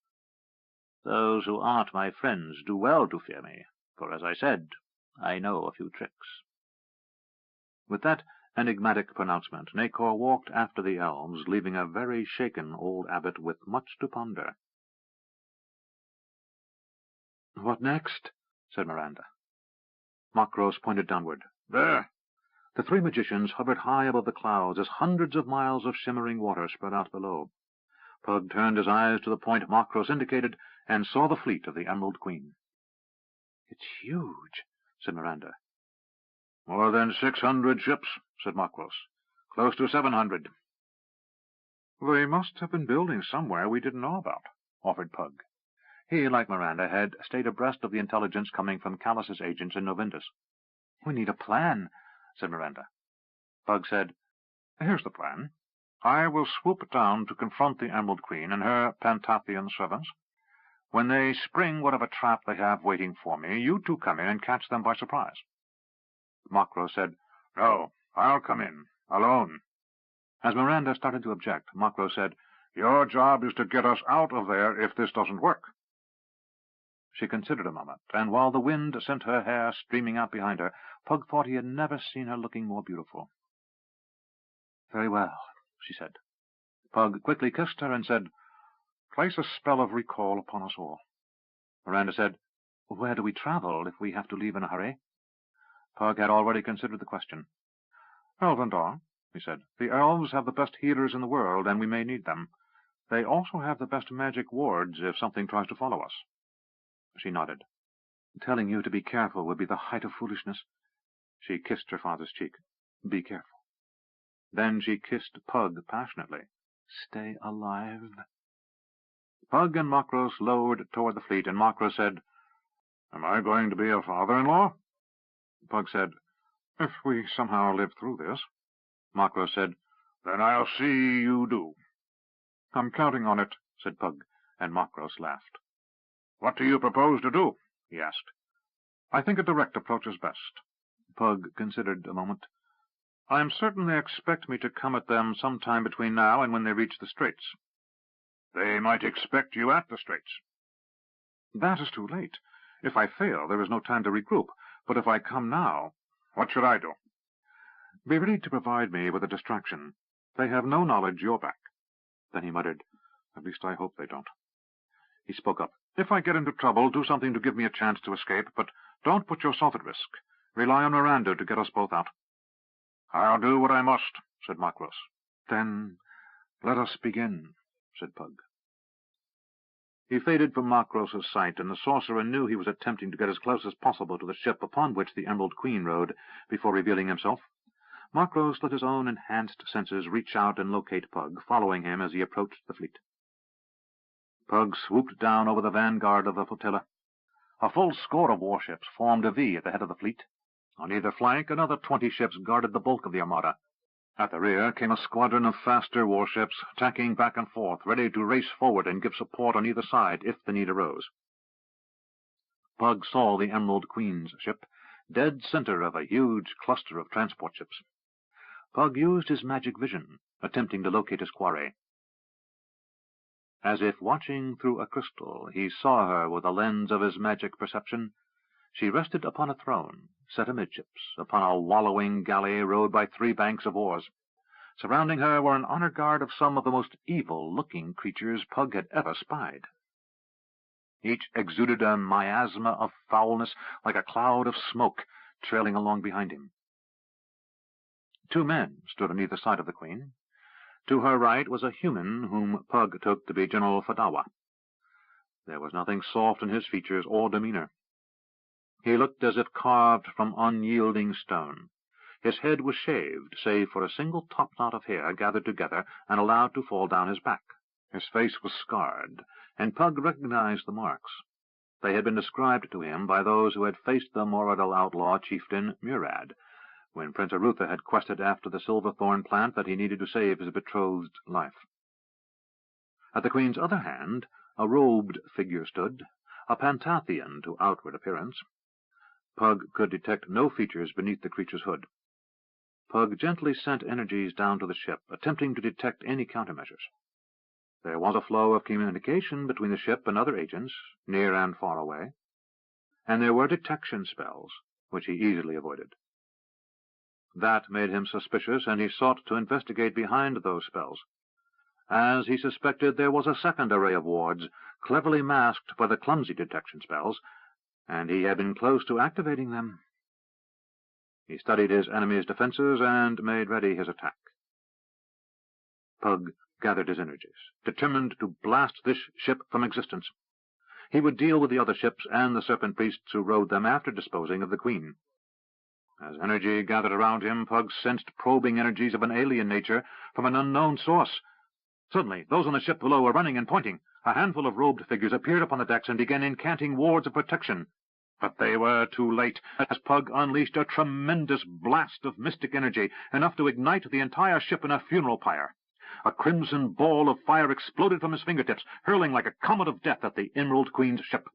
[SPEAKER 1] "Those who aren't my friends do well to fear me, for, as I said, I know a few tricks." With that enigmatic pronouncement, Nacor walked after the elves, leaving a very shaken old abbot with much to ponder. "What next?" said Miranda. Makros pointed downward. "There!" The three magicians hovered high above the clouds as hundreds of miles of shimmering water spread out below. Pug turned his eyes to the point Makros indicated and saw the fleet of the Emerald Queen. "It's huge," said Miranda. "More than 600 ships," said Makros. "Close to 700.
[SPEAKER 2] "They must have been building somewhere we didn't know about,"
[SPEAKER 1] offered Pug. He, like Miranda, had stayed abreast of the intelligence coming from Callus's agents in Novindus. "We need a plan," said Miranda. Pug said, "Here's the plan. I will swoop down to confront the Emerald Queen and her Pantathian servants. When they spring whatever trap they have waiting for me, you two come in and catch them by surprise." Makros said, "No, I'll come in, alone." As Miranda started to object, Makros said, "Your job is to get us out of there if this doesn't work." She considered a moment, and while the wind sent her hair streaming out behind her, Pug thought he had never seen her looking more beautiful. "Very well," she said. Pug quickly kissed her and said, "Place a spell of recall upon us all." Miranda said, "Where do we travel if we have to leave in a hurry?" Pug had already considered the question.
[SPEAKER 2] "Elvendar," he said. "The elves have the best healers in the world, and we may need them. They also have the best magic wards if something tries to follow us."
[SPEAKER 1] She nodded. "Telling you to be careful would be the height of foolishness." She kissed her father's cheek. "Be careful." Then she kissed Pug passionately. "Stay alive." Pug and Makros lowered toward the fleet, and Makros said, "Am I going to be a father-in-law?"
[SPEAKER 2] Pug said, "If we somehow live through this."
[SPEAKER 1] Makros said,
[SPEAKER 2] "Then I'll see you do."
[SPEAKER 1] "I'm counting on it," said Pug, and Makros laughed.
[SPEAKER 2] "What do you propose to do?" he asked.
[SPEAKER 1] "I think a direct approach is best." Pug considered a moment. "I'm certain they expect me to come at them some time between now and when they reach the Straits."
[SPEAKER 2] "They might expect you at the Straits."
[SPEAKER 1] "That is too late. If I fail, there is no time to regroup. But if I come now—"
[SPEAKER 2] "What should I do?"
[SPEAKER 1] "Be ready to provide me with a distraction. They have no knowledge you're back." Then he muttered, "At least I hope they don't." He spoke up. "If I get into trouble, do something to give me a chance to escape, but don't put yourself at risk.
[SPEAKER 2] Rely on Miranda to get us both out." "I'll do what I must," said Macros. "Then let us begin," said Pug. He faded from Macros's sight, and the sorcerer knew he was attempting to get as close as possible to the ship upon which the Emerald Queen rode before revealing himself. Macros let his own enhanced senses reach out and locate Pug, following him as he approached the fleet. Pug swooped down over the vanguard of the flotilla. A full score of warships formed a V at the head of the fleet. On either flank, another 20 ships guarded the bulk of the armada. At the rear came a squadron of faster warships, tacking back and forth, ready to race forward and give support on either side if the need arose. Pug saw the Emerald Queen's ship, dead center of a huge cluster of transport ships. Pug used his magic vision, attempting to locate his quarry. As if watching through a crystal, he saw her with the lens of his magic perception. She rested upon a throne, set amidships, upon a wallowing galley rowed by 3 banks of oars. Surrounding her were an honor guard of some of the most evil-looking creatures Pug had ever spied. Each exuded a miasma of foulness like a cloud of smoke trailing along behind him. 2 men stood on either side of the Queen. To her right was a human whom Pug took to be General Fadawa. There was nothing soft in his features or demeanor. He looked as if carved from unyielding stone. His head was shaved, save for a single top-knot of hair gathered together and allowed to fall down his back. His face was scarred, and Pug recognized the marks. They had been described to him by those who had faced the Moradal outlaw chieftain Murad, when Prince Arutha had quested after the silverthorn plant that he needed to save his betrothed's life. At the Queen's other hand, a robed figure stood, a Pantathian to outward appearance. Pug could detect no features beneath the creature's hood. Pug gently sent energies down to the ship, attempting to detect any countermeasures. There was a flow of communication between the ship and other agents, near and far away, and there were detection spells, which he easily avoided. That made him suspicious, and he sought to investigate behind those spells. As he suspected, there was a second array of wards, cleverly masked by the clumsy detection spells, and he had been close to activating them. He studied his enemy's defenses and made ready his attack. Pug gathered his energies, determined to blast this ship from existence. He would deal with the other ships and the serpent priests who rode them after disposing of the Queen. As energy gathered around him, Pug sensed probing energies of an alien nature from an unknown source. Suddenly, those on the ship below were running and pointing. A handful of robed figures appeared upon the decks and began incanting wards of protection. But they were too late, as Pug unleashed a tremendous blast of mystic energy, enough to ignite the entire ship in a funeral pyre. A crimson ball of fire exploded from his fingertips, hurling like a comet of death at the Emerald Queen's ship.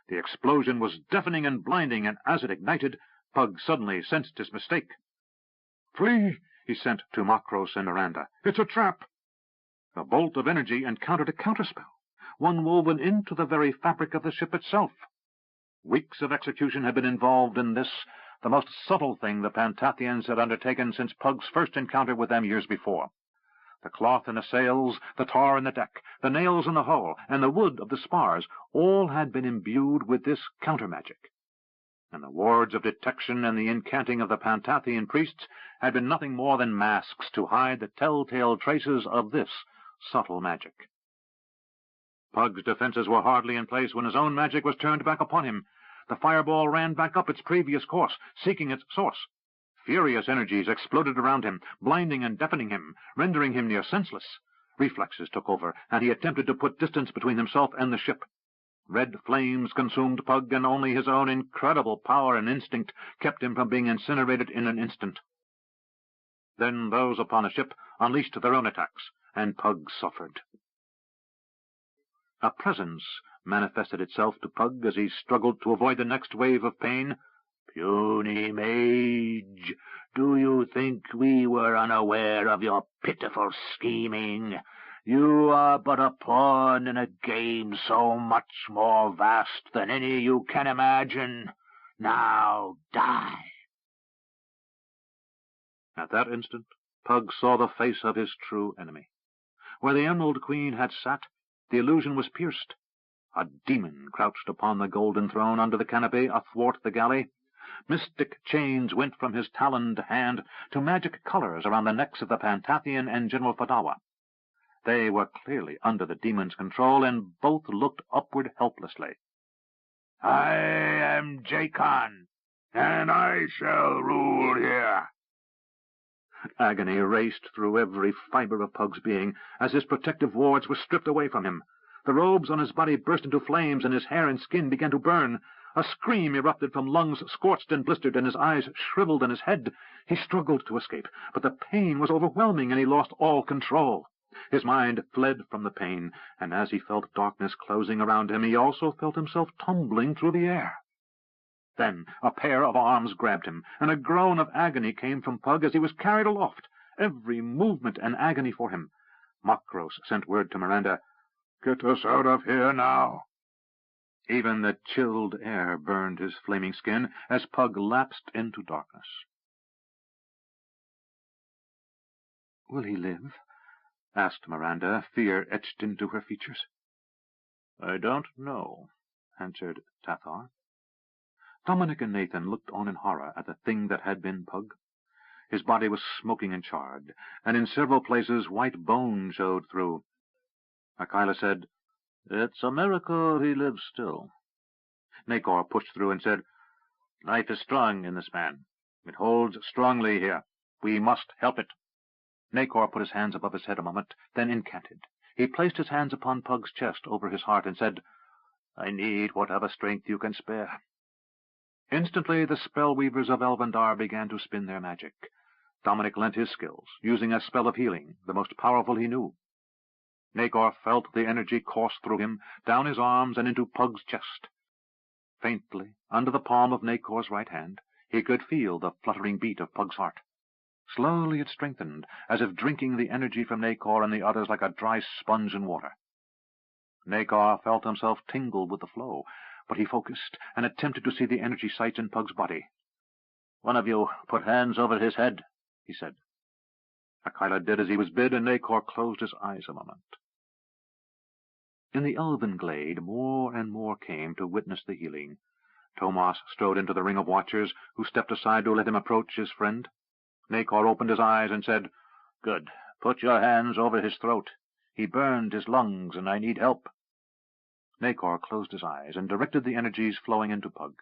[SPEAKER 2] The explosion was deafening and blinding, and as it ignited, Pug suddenly sensed his mistake. "Flee!" he sent to Macros and Miranda. "It's a trap!" The bolt of energy encountered a counterspell, one woven into the very fabric of the ship itself. Weeks of execution had been involved in this, the most subtle thing the Pantathians had undertaken since Pug's first encounter with them years before. The cloth in the sails, the tar in the deck, the nails in the hull, and the wood of the spars, all had been imbued with this counter-magic. And the wards of detection and the incanting of the Pantathian priests had been nothing more than masks to hide the telltale traces of this subtle magic. Pug's defenses were hardly in place when his own magic was turned back upon him. The fireball ran back up its previous course, seeking its source. Furious energies exploded around him, blinding and deafening him, rendering him near senseless. Reflexes took over, and he attempted to put distance between himself and the ship. Red flames consumed Pug, and only his own incredible power and instinct kept him from being incinerated in an instant. Then those upon the ship unleashed their own attacks, and Pug suffered. A presence manifested itself to Pug as he struggled to avoid the next wave of pain. "Puny mage, do you think we were unaware of your pitiful scheming? You are but a pawn in a game so much more vast than any you can imagine. Now die." At that instant, Pug saw the face of his true enemy. Where the Emerald Queen had sat, the illusion was pierced. A demon crouched upon the golden throne under the canopy athwart the galley.
[SPEAKER 1] Mystic chains went from his taloned hand to magic collars around the necks of the Pantathian and General Fadawa. They were clearly under the demon's control, and both looked upward helplessly.
[SPEAKER 2] "I am Jacon, and I shall rule here."
[SPEAKER 1] Agony raced through every fiber of Pug's being as his protective wards were stripped away from him. The robes on his body burst into flames, and his hair and skin began to burn. A scream erupted from lungs scorched and blistered, and his eyes shriveled in his head. He struggled to escape, but the pain was overwhelming, and he lost all control. His mind fled from the pain, and as he felt darkness closing around him, he also felt himself tumbling through the air. Then a pair of arms grabbed him, and a groan of agony came from Pug as he was carried aloft, every movement an agony for him. Makros sent word to Miranda,
[SPEAKER 2] "Get us out of here now."
[SPEAKER 1] Even the chilled air burned his flaming skin as Pug lapsed into darkness. "Will he live?" asked Miranda, fear etched into her features.
[SPEAKER 2] "I don't know,"
[SPEAKER 1] answered Tathar. Dominic and Nathan looked on in horror at the thing that had been Pug. His body was smoking and charred, and in several places white bone showed through. Akila said, "It's a miracle he lives still." Nakor pushed through and said, "Life is strong in this man. It holds strongly here. We must help it." Nakor put his hands above his head a moment, then incanted. He placed his hands upon Pug's chest over his heart and said, "I need whatever strength you can spare." Instantly the spell-weavers of Elvendar began to spin their magic. Dominic lent his skills, using a spell of healing, the most powerful he knew. Nakor felt the energy course through him, down his arms and into Pug's chest. Faintly, under the palm of Nakor's right hand, he could feel the fluttering beat of Pug's heart. Slowly it strengthened, as if drinking the energy from Nakor and the others like a dry sponge in water. Nakor felt himself tingle with the flow, but he focused and attempted to see the energy sites in Pug's body. "One of you put hands over his head," he said. Akila did as he was bid, and Nakor closed his eyes a moment. In the elven glade, more and more came to witness the healing. Tomas strode into the ring of watchers, who stepped aside to let him approach his friend. Nakor opened his eyes and said, "Good. Put your hands over his throat. He burned his lungs, and I need help." Nakor closed his eyes and directed the energies flowing into Pug.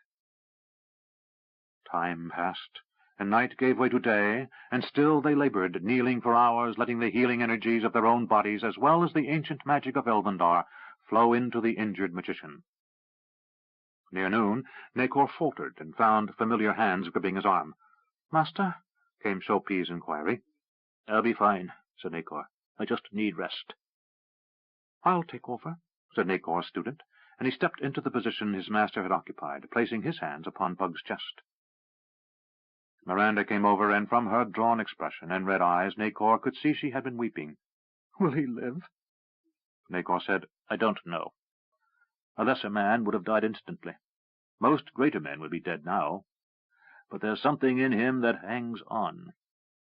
[SPEAKER 1] Time passed, and night gave way to day, and still they labored, kneeling for hours, letting the healing energies of their own bodies, as well as the ancient magic of Elvendar, flow into the injured magician. Near noon, Nakor faltered and found familiar hands gripping his arm. "Master?" came Shopi's inquiry. "I'll be fine," said Nakor. "I just need rest." "I'll take over," said Nakor's student, and he stepped into the position his master had occupied, placing his hands upon Pug's chest. Miranda came over, and from her drawn expression and red eyes, Nakor could see she had been weeping. "Will he live?" Nakor said, "I don't know. A lesser man would have died instantly. Most greater men would be dead now. But there's something in him that hangs on."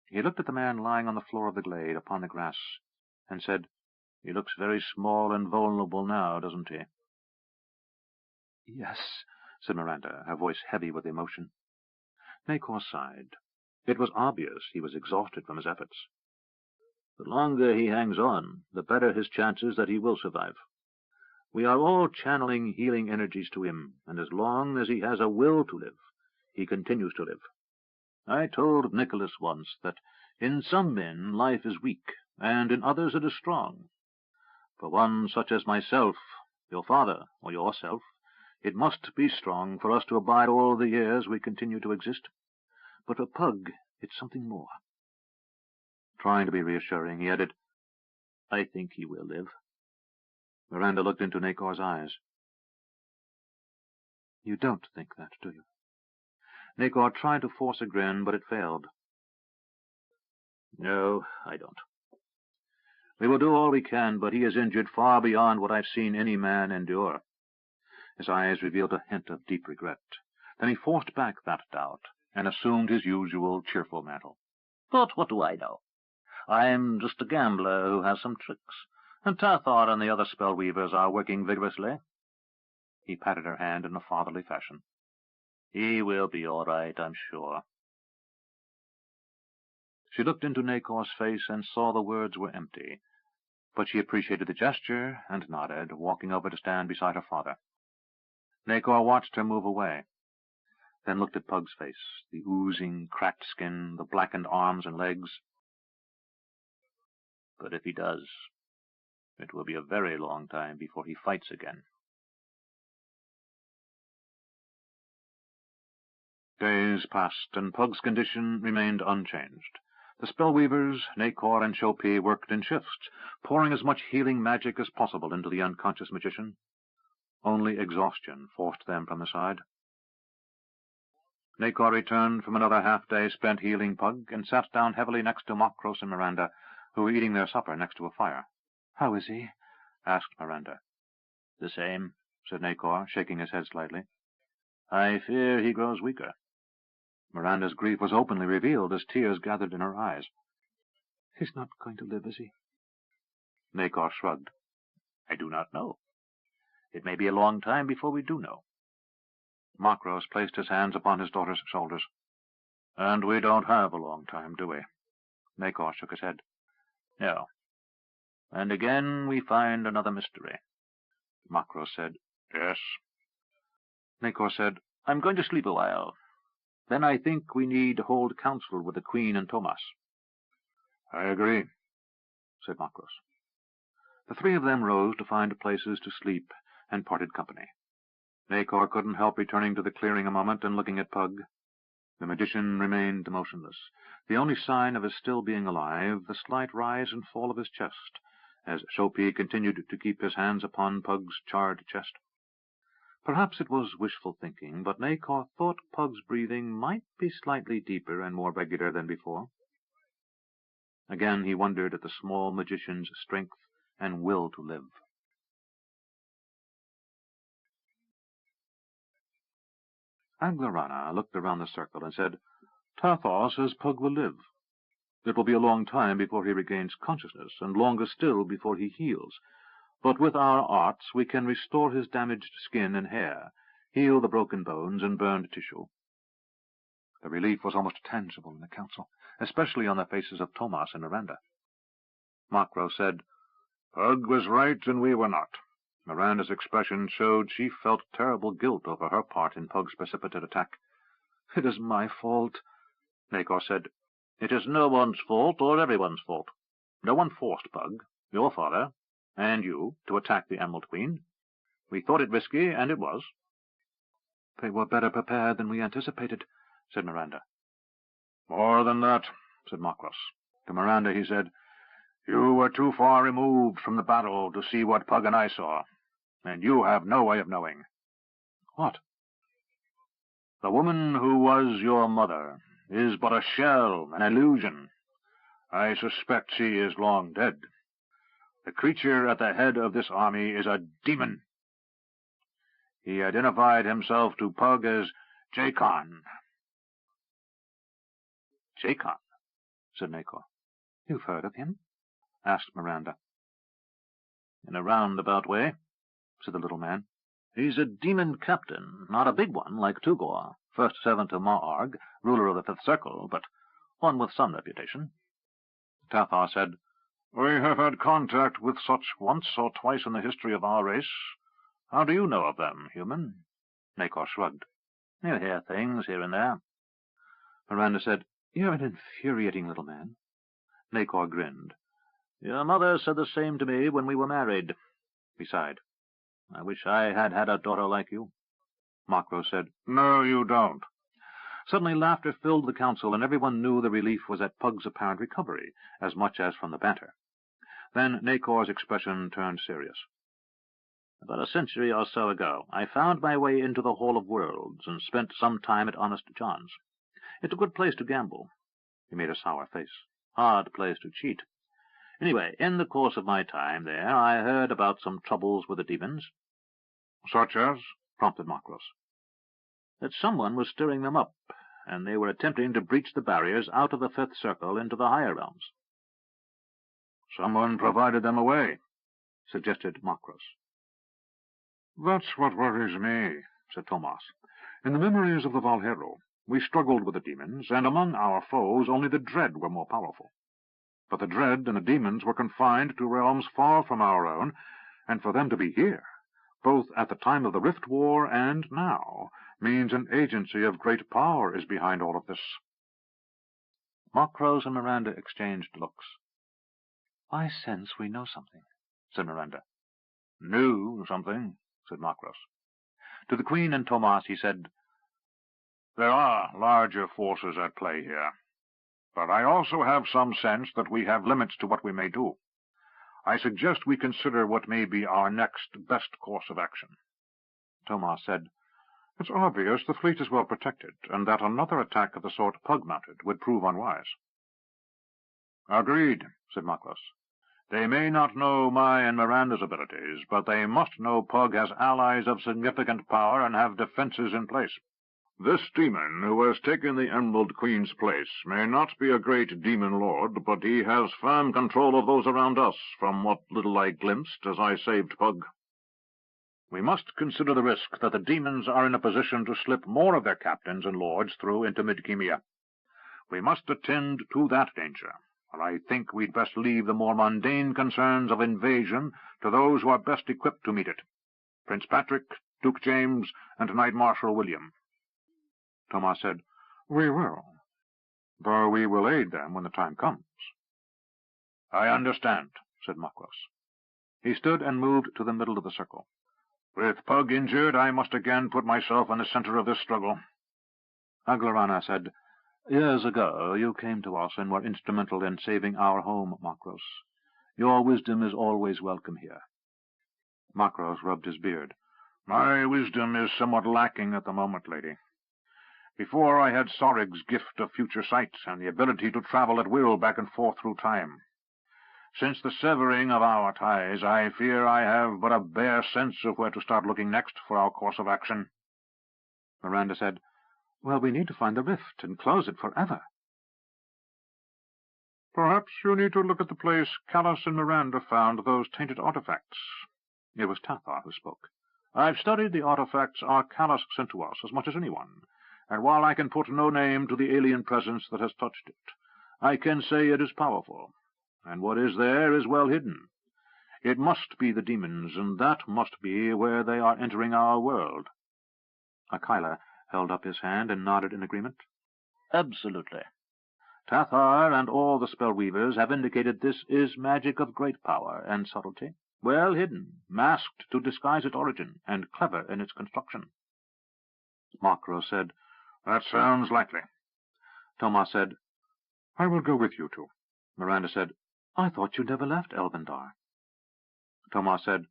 [SPEAKER 1] He looked at the man lying on the floor of the glade, upon the grass, and said, "He looks very small and vulnerable now, doesn't he?" "Yes," said Miranda, her voice heavy with emotion. Nakor sighed. It was obvious he was exhausted from his efforts. "The longer he hangs on, the better his chances that he will survive. We are all channeling healing energies to him, and as long as he has a will to live, he continues to live. I told Nicholas once that in some men life is weak, and in others it is strong. For one such as myself, your father, or yourself, it must be strong for us to abide all the years we continue to exist. But for Pug, it's something more." Trying to be reassuring, he added, "I think he will live." Miranda looked into Nakor's eyes. "You don't think that, do you?" Nakor tried to force a grin, but it failed. "No, I don't. We will do all we can, but he is injured far beyond what I've seen any man endure." His eyes revealed a hint of deep regret. Then he forced back that doubt, and assumed his usual cheerful mantle. "But what do I know? I'm just a gambler who has some tricks, and Tathar and the other spell-weavers are working vigorously." He patted her hand in a fatherly fashion.
[SPEAKER 2] He will be all right, I'm sure. She looked into Nakor's face and saw the words were empty, but she appreciated the gesture and nodded, walking over to stand beside her father. Nakor watched her move away, then looked at Pug's face, the oozing, cracked skin, the blackened arms and legs. But if he does, it will be a very long time before he fights again. Days passed, and Pug's condition remained unchanged. The spellweavers, Nakor and Shopi, worked in shifts, pouring as much healing magic as possible into the unconscious magician. Only exhaustion forced them from the side. Nakor returned from another half-day spent healing Pug, and sat down heavily next to Makros and Miranda, who were eating their supper next to a fire. "How is he?" asked Miranda. "The same," said Nakor, shaking his head slightly. "I fear he grows weaker." Miranda's grief was openly revealed as tears gathered in her eyes. "He's not going to live, is he?" Nakor shrugged. "I do not know. It may be a long time before we do know." Makros placed his hands upon his daughter's shoulders. "And we don't have a long time, do we?" Nakor shook his head. "No. And again we find another mystery." Makros said, "Yes." Nakor said, "I'm going to sleep a while. Then I think we need hold council with the Queen and Thomas." "I agree," said Makros. The three of them rose to find places to sleep, and parted company. Nakor couldn't help returning to the clearing a moment and looking at Pug. The magician remained motionless, the only sign of his still being alive the slight rise and fall of his chest, as Shopi continued to keep his hands upon Pug's charred chest. Perhaps it was wishful thinking, but Nakor thought Pug's breathing might be slightly deeper and more regular than before. Again he wondered at the small magician's strength and will to live. Aglarana looked around the circle and said, "Tathor says Pug will live. It will be a long time before he regains consciousness, and longer still before he heals. But with our arts we can restore his damaged skin and hair, heal the broken bones and burned tissue." The relief was almost tangible in the council, especially on the faces of Thomas and Miranda. Makros said, "Pug was right and we were not." Miranda's expression showed she felt terrible guilt over her part in Pug's precipitate attack. "It is my fault," Nakor said. "It is no one's fault or everyone's fault. No one forced Pug, your father, and you, to attack the Emerald Queen. We thought it risky, and it was." "They were better prepared than we anticipated," said Miranda. "More than that," said Makros. To Miranda he said, "You were too far removed from the battle to see what Pug and I saw, and you have no way of knowing." "What?" "The woman who was your mother is but a shell, an illusion. I suspect she is long dead. The creature at the head of this army is a demon. He identified himself to Pug as Jacon." "Jacon?" said Nakor. "You've heard of him?" asked Miranda. "In a roundabout way," said the little man. "He's a demon captain, not a big one like Tugor, first servant of Ma'arg, ruler of the Fifth Circle, but one with some reputation." Tathar said, "We have had contact with such once or twice in the history of our race. How do you know of them, human?" Nakor shrugged. "You hear things here and there." Miranda said, "You're an infuriating little man." Nakor grinned. "Your mother said the same to me when we were married." He sighed. "I wish I had had a daughter like you." Makros said, "No, you don't." Suddenly laughter filled the council, and everyone knew the relief was at Pug's apparent recovery, as much as from the banter. Then Nakor's expression turned serious. "About a century or so ago, I found my way into the Hall of Worlds, and spent some time at Honest John's. It's a good place to gamble." He made a sour face. "Hard place to cheat. Anyway, in the course of my time there, I heard about some troubles with the demons." "Such as?" prompted Makros. "That someone was stirring them up, and they were attempting to breach the barriers out of the Fifth Circle into the higher realms." "Someone provided them a way," suggested Makros. "That's what worries me," said Thomas. "In the memories of the Valhero, we struggled with the demons, and among our foes only the Dread were more powerful. But the Dread and the demons were confined to realms far from our own, and for them to be here, both at the time of the Rift War and now, means an agency of great power is behind all of this." Markrose and Miranda exchanged looks. "I sense we know something," said Miranda. "Knew something," said Markrose. To the Queen and Thomas he said, "There are larger forces at play here, but I also have some sense that we have limits to what we may do. I suggest we consider what may be our next best course of action." Thomas said, "It's obvious the fleet is well protected, and that another attack of the sort Pug-mounted would prove unwise." "Agreed," said Markrose. "They may not know my and Miranda's abilities, but they must know Pug has allies of significant power and have defenses in place. This demon who has taken the Emerald Queen's place may not be a great demon lord, but he has firm control of those around us, from what little I glimpsed as I saved Pug. We must consider the risk that the demons are in a position to slip more of their captains and lords through into Midkemia. We must attend to that danger, or I think we'd best leave the more mundane concerns of invasion to those who are best equipped to meet it. Prince Patrick, Duke James, and Knight Marshal William." Thomas said, "We will, though we will aid them when the time comes." "I understand," said Markrose. He stood and moved to the middle of the circle. "With Pug injured, I must again put myself in the center of this struggle." Aglarana said, "Years ago you came to us and were instrumental in saving our home, Markrose. Your wisdom is always welcome here." Markrose rubbed his beard. "My wisdom is somewhat lacking at the moment, lady. Before I had Sorig's gift of future sight and the ability to travel at will back and forth through time. Since the severing of our ties, I fear I have but a bare sense of where to start looking next for our course of action." Miranda said, "Well, we need to find the rift and close it forever." "Perhaps you need to look at the place Callus and Miranda found those tainted artifacts." It was Tathar who spoke. "I've studied the artifacts our Callus sent to us as much as anyone, and while I can put no name to the alien presence that has touched it, I can say it is powerful, and what is there is well hidden. It must be the demons, and that must be where they are entering our world." Akila held up his hand and nodded in agreement. "Absolutely. Tathar and all the spell-weavers have indicated this is magic of great power and subtlety, well hidden, masked to disguise its origin, and clever in its construction." Markrose said, "That sounds likely." Thomas said, "I will go with you two." Miranda said, "I thought you never left Elvendar." Thomas said,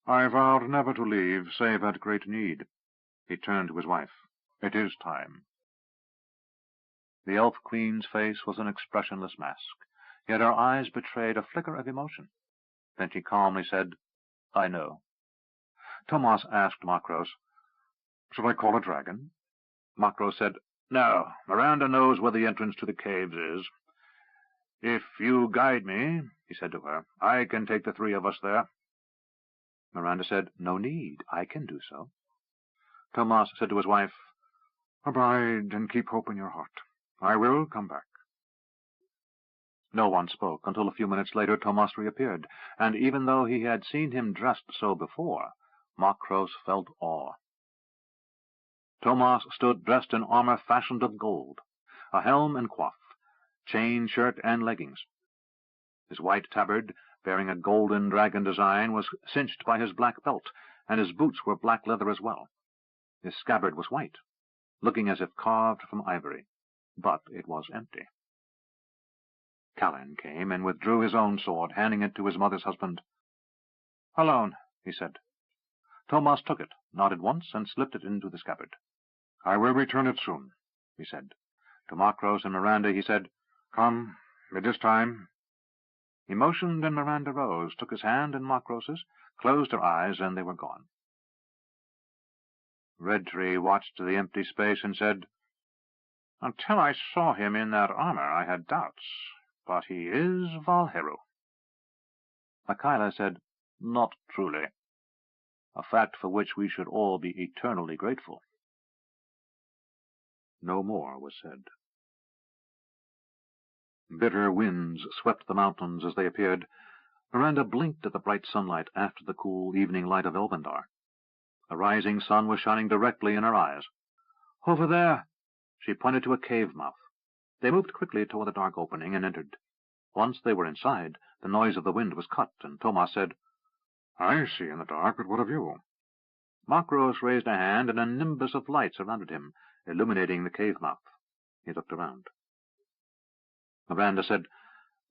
[SPEAKER 2] "I vowed never to leave, save at great need." He turned to his wife. "It is time." The Elf Queen's face was an expressionless mask, yet her eyes betrayed a flicker of emotion. Then she calmly said, "I know." Thomas asked Markrose, "Shall I call a dragon?" Markrose said, "No. Miranda knows where the entrance to the caves is. If you guide me," he said to her, "I can take the three of us there." Miranda said, "No need. I can do so." Thomas said to his wife, "Abide and keep hope in your heart. I will come back." No one spoke until a few minutes later Thomas reappeared, and even though he had seen him dressed so before, Markrose felt awe. Thomas stood dressed in armor fashioned of gold, a helm and coif, chain shirt and leggings. His white tabard, bearing a golden dragon design, was cinched by his black belt, and his boots were black leather as well. His scabbard was white, looking as if carved from ivory, but it was empty. Callan came and withdrew his own sword, handing it to his mother's husband. "Alone," he said. Thomas took it, nodded once, and slipped it into the scabbard. "I will return it soon," he said. To Markrose and Miranda he said, "Come, it is time." He motioned, and Miranda rose, took his hand in Markrose's, closed her eyes, and they were gone. Redtree watched the empty space and said, "Until I saw him in that armor, I had doubts, but he is Valhero." Akila said, "Not truly."
[SPEAKER 1] a fact for which we should all be eternally grateful. No more was said. Bitter winds swept the mountains as they appeared. Miranda blinked at the bright sunlight after the cool evening light of Elvendar. The rising sun was shining directly in her eyes. "Over there!" She pointed to a cave mouth. They moved quickly toward the dark opening and entered. Once they were inside, the noise of the wind was cut, and Tomas said, "I see in the dark, but what of you?" Makros raised a hand, and a nimbus of light surrounded him, illuminating the cave mouth. He looked around. Miranda said,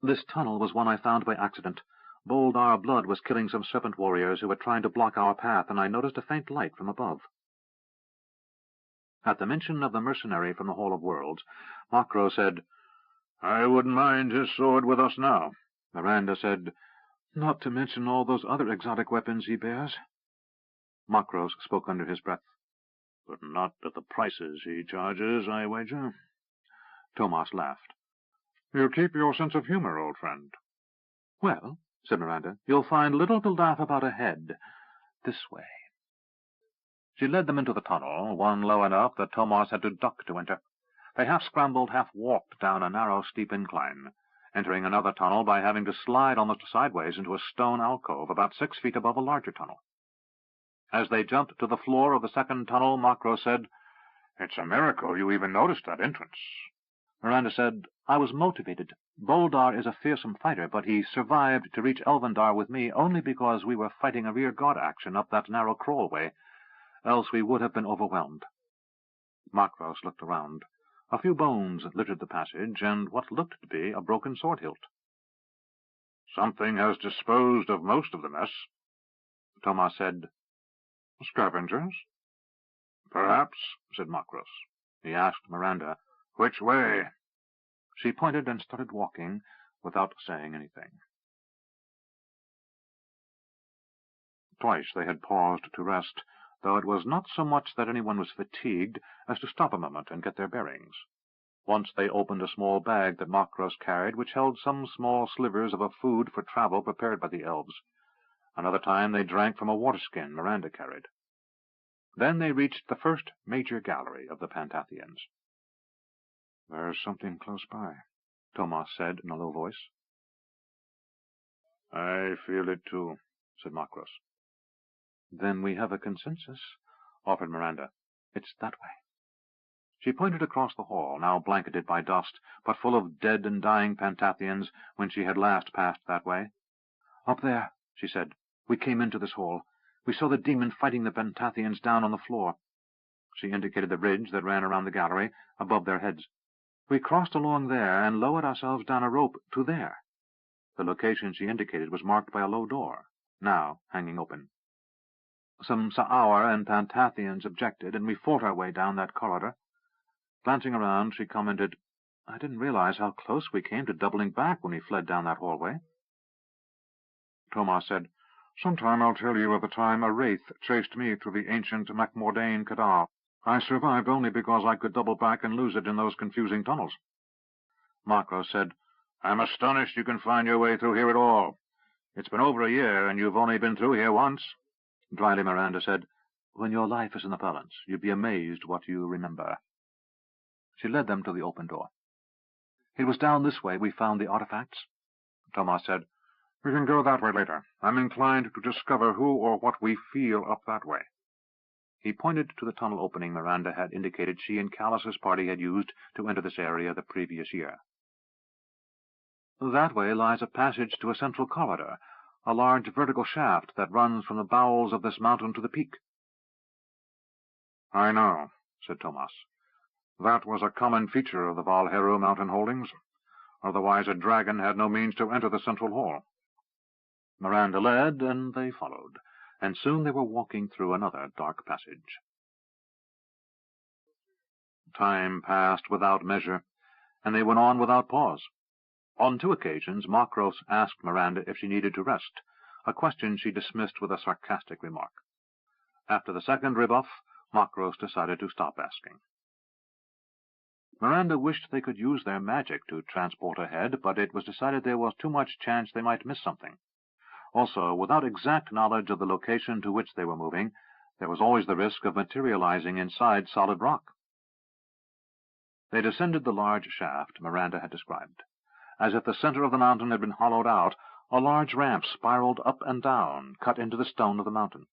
[SPEAKER 1] "This tunnel was one I found by accident. Boldar blood was killing some serpent warriors who were trying to block our path, and I noticed a faint light from above." At the mention of the mercenary from the Hall of Worlds, Makro said, "I wouldn't mind his sword with us now." Miranda said, "Not to mention all those other exotic weapons he bears." Makros spoke under his breath. "But not at the prices he charges, I wager." Tomas laughed. "You keep your sense of humor, old friend." "Well," said Miranda, "you'll find little to laugh about ahead. This way." She led them into the tunnel, one low enough that Tomas had to duck to enter. They half scrambled, half walked down a narrow, steep incline, entering another tunnel by having to slide almost sideways into a stone alcove about 6 feet above a larger tunnel. As they jumped to the floor of the second tunnel, Makro said, "It's a miracle you even noticed that entrance." Miranda said, "I was motivated. Boldar is a fearsome fighter, but he survived to reach Elvendar with me only because we were fighting a rear-guard action up that narrow crawlway. Else we would have been overwhelmed." Makros looked around. A few bones littered the passage, and what looked to be a broken sword hilt. "Something has disposed of most of the mess." Tomas said, "Scavengers?" "Perhaps," said Makros. He asked Miranda, "Which way?" She pointed and started walking without saying anything. Twice they had paused to rest, though it was not so much that anyone was fatigued as to stop a moment and get their bearings. Once they opened a small bag that Makros carried, which held some small slivers of a food for travel prepared by the elves. Another time they drank from a waterskin Miranda carried. Then they reached the first major gallery of the Pantathians. "There's something close by," Tomas said in a low voice. "I feel it too," said Makros. "Then we have a consensus," offered Miranda. "It's that way." She pointed across the hall, now blanketed by dust, but full of dead and dying Pantathians when she had last passed that way. "Up there," she said. "We came into this hall. We saw the demon fighting the Pantathians down on the floor." She indicated the ridge that ran around the gallery, above their heads. "We crossed along there and lowered ourselves down a rope to there." The location she indicated was marked by a low door, now hanging open. "Some Sa'aur and Pantathians objected, and we fought our way down that corridor." Glancing around, she commented, "I didn't realize how close we came to doubling back when we fled down that hallway." Tomas said, "Sometime I'll tell you of the time a wraith chased me through the ancient Macmordain Kadar. I survived only because I could double back and lose it in those confusing tunnels." Makros said, "I'm astonished you can find your way through here at all. It's been over a year, and you've only been through here once." Dryly, Miranda said, "When your life is in the balance, you'd be amazed what you remember." She led them to the open door. "It was down this way we found the artifacts." Tomas said, "We can go that way later. I'm inclined to discover who or what we feel up that way." He pointed to the tunnel opening Miranda had indicated she and Callus's party had used to enter this area the previous year. "That way lies a passage to a central corridor, a large vertical shaft that runs from the bowels of this mountain to the peak." "I know," said Tomas. "That was a common feature of the Valheru mountain holdings. Otherwise a dragon had no means to enter the central hall." Miranda led, and they followed, and soon they were walking through another dark passage. Time passed without measure, and they went on without pause. On 2 occasions Makros asked Miranda if she needed to rest, a question she dismissed with a sarcastic remark. After the second rebuff, Makros decided to stop asking. Miranda wished they could use their magic to transport ahead, but it was decided there was too much chance they might miss something. Also, without exact knowledge of the location to which they were moving, there was always the risk of materializing inside solid rock. They descended the large shaft Miranda had described. As if the center of the mountain had been hollowed out, a large ramp spiraled up and down, cut into the stone of the mountain.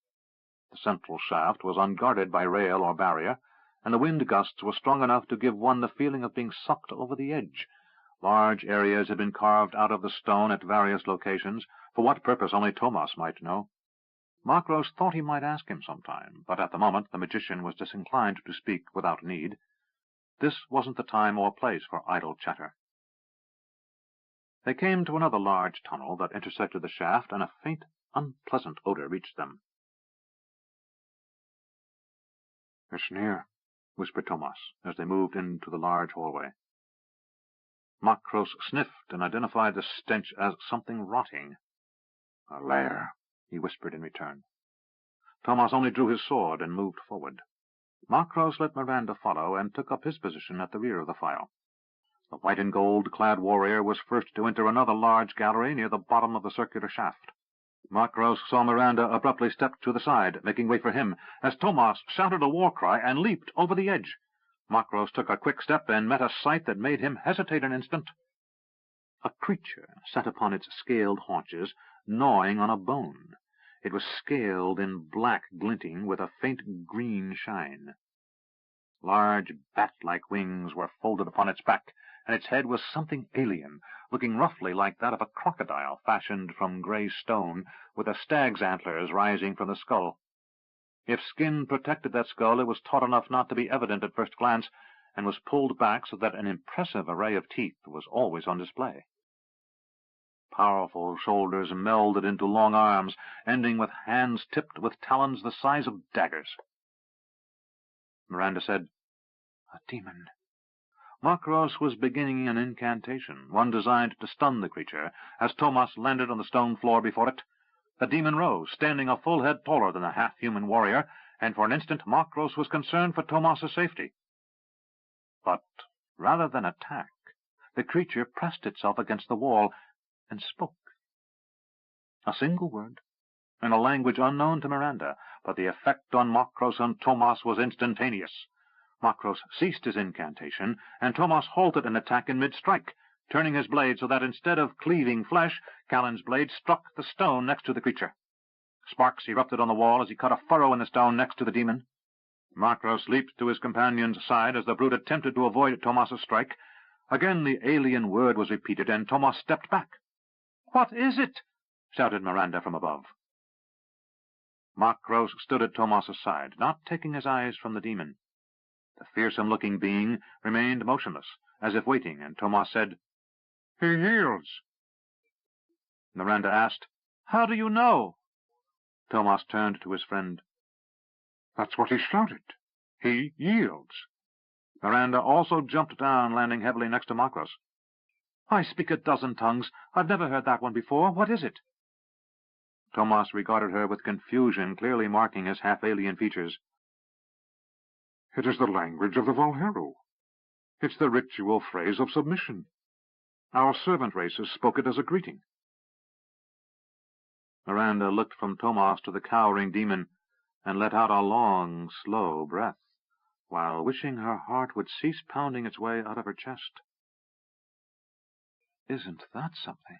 [SPEAKER 1] The central shaft was unguarded by rail or barrier, and the wind gusts were strong enough to give one the feeling of being sucked over the edge. Large areas had been carved out of the stone at various locations, for what purpose only Thomas might know. Makros thought he might ask him sometime, but at the moment the magician was disinclined to speak without need. This wasn't the time or place for idle chatter. They came to another large tunnel that intersected the shaft, and a faint, unpleasant odor reached them. "It's near," whispered Thomas, as they moved into the large hallway. Makros sniffed and identified the stench as something rotting. "A lair," he whispered in return. Thomas only drew his sword and moved forward. Makros let Miranda follow and took up his position at the rear of the file. The white-and-gold-clad warrior was first to enter another large gallery near the bottom of the circular shaft. Makros saw Miranda abruptly step to the side, making way for him, as Thomas shouted a war cry and leaped over the edge. Makros took a quick step and met a sight that made him hesitate an instant. A creature sat upon its scaled haunches, gnawing on a bone. It was scaled in black glinting with a faint green shine. Large bat-like wings were folded upon its back, and its head was something alien, looking roughly like that of a crocodile fashioned from grey stone, with a stag's antlers rising from the skull. If skin protected that skull, it was taut enough not to be evident at first glance, and was pulled back so that an impressive array of teeth was always on display. Powerful shoulders melded into long arms, ending with hands tipped with talons the size of daggers. Miranda said, "A demon." Makros was beginning an incantation, one designed to stun the creature, as Thomas landed on the stone floor before it. The demon rose, standing a full head taller than the half-human warrior, and for an instant Makros was concerned for Thomas's safety. But rather than attack, the creature pressed itself against the wall and spoke. A single word, in a language unknown to Miranda, but the effect on Makros and Thomas was instantaneous. Makros ceased his incantation, and Thomas halted an attack in mid-strike, turning his blade so that instead of cleaving flesh, Callan's blade struck the stone next to the creature. Sparks erupted on the wall as he cut a furrow in the stone next to the demon. Makros leaped to his companion's side as the brute attempted to avoid Thomas's strike. Again the alien word was repeated, and Thomas stepped back. "What is it?" shouted Miranda from above. Makros stood at Thomas's side, not taking his eyes from the demon. The fearsome-looking being remained motionless, as if waiting, and Thomas said, "He yields." Miranda asked, "How do you know?" Thomas turned to his friend. "That's what he shouted. He yields." Miranda also jumped down, landing heavily next to Makros. "I speak a dozen tongues. I've never heard that one before. What is it?" Thomas regarded her with confusion, clearly marking his half-alien features. "It is the language of the Valheru. It's the ritual phrase of submission. Our servant races spoke it as a greeting." Miranda looked from Thomas to the cowering demon, and let out a long, slow breath, while wishing her heart would cease pounding its way out of her chest. Isn't that something?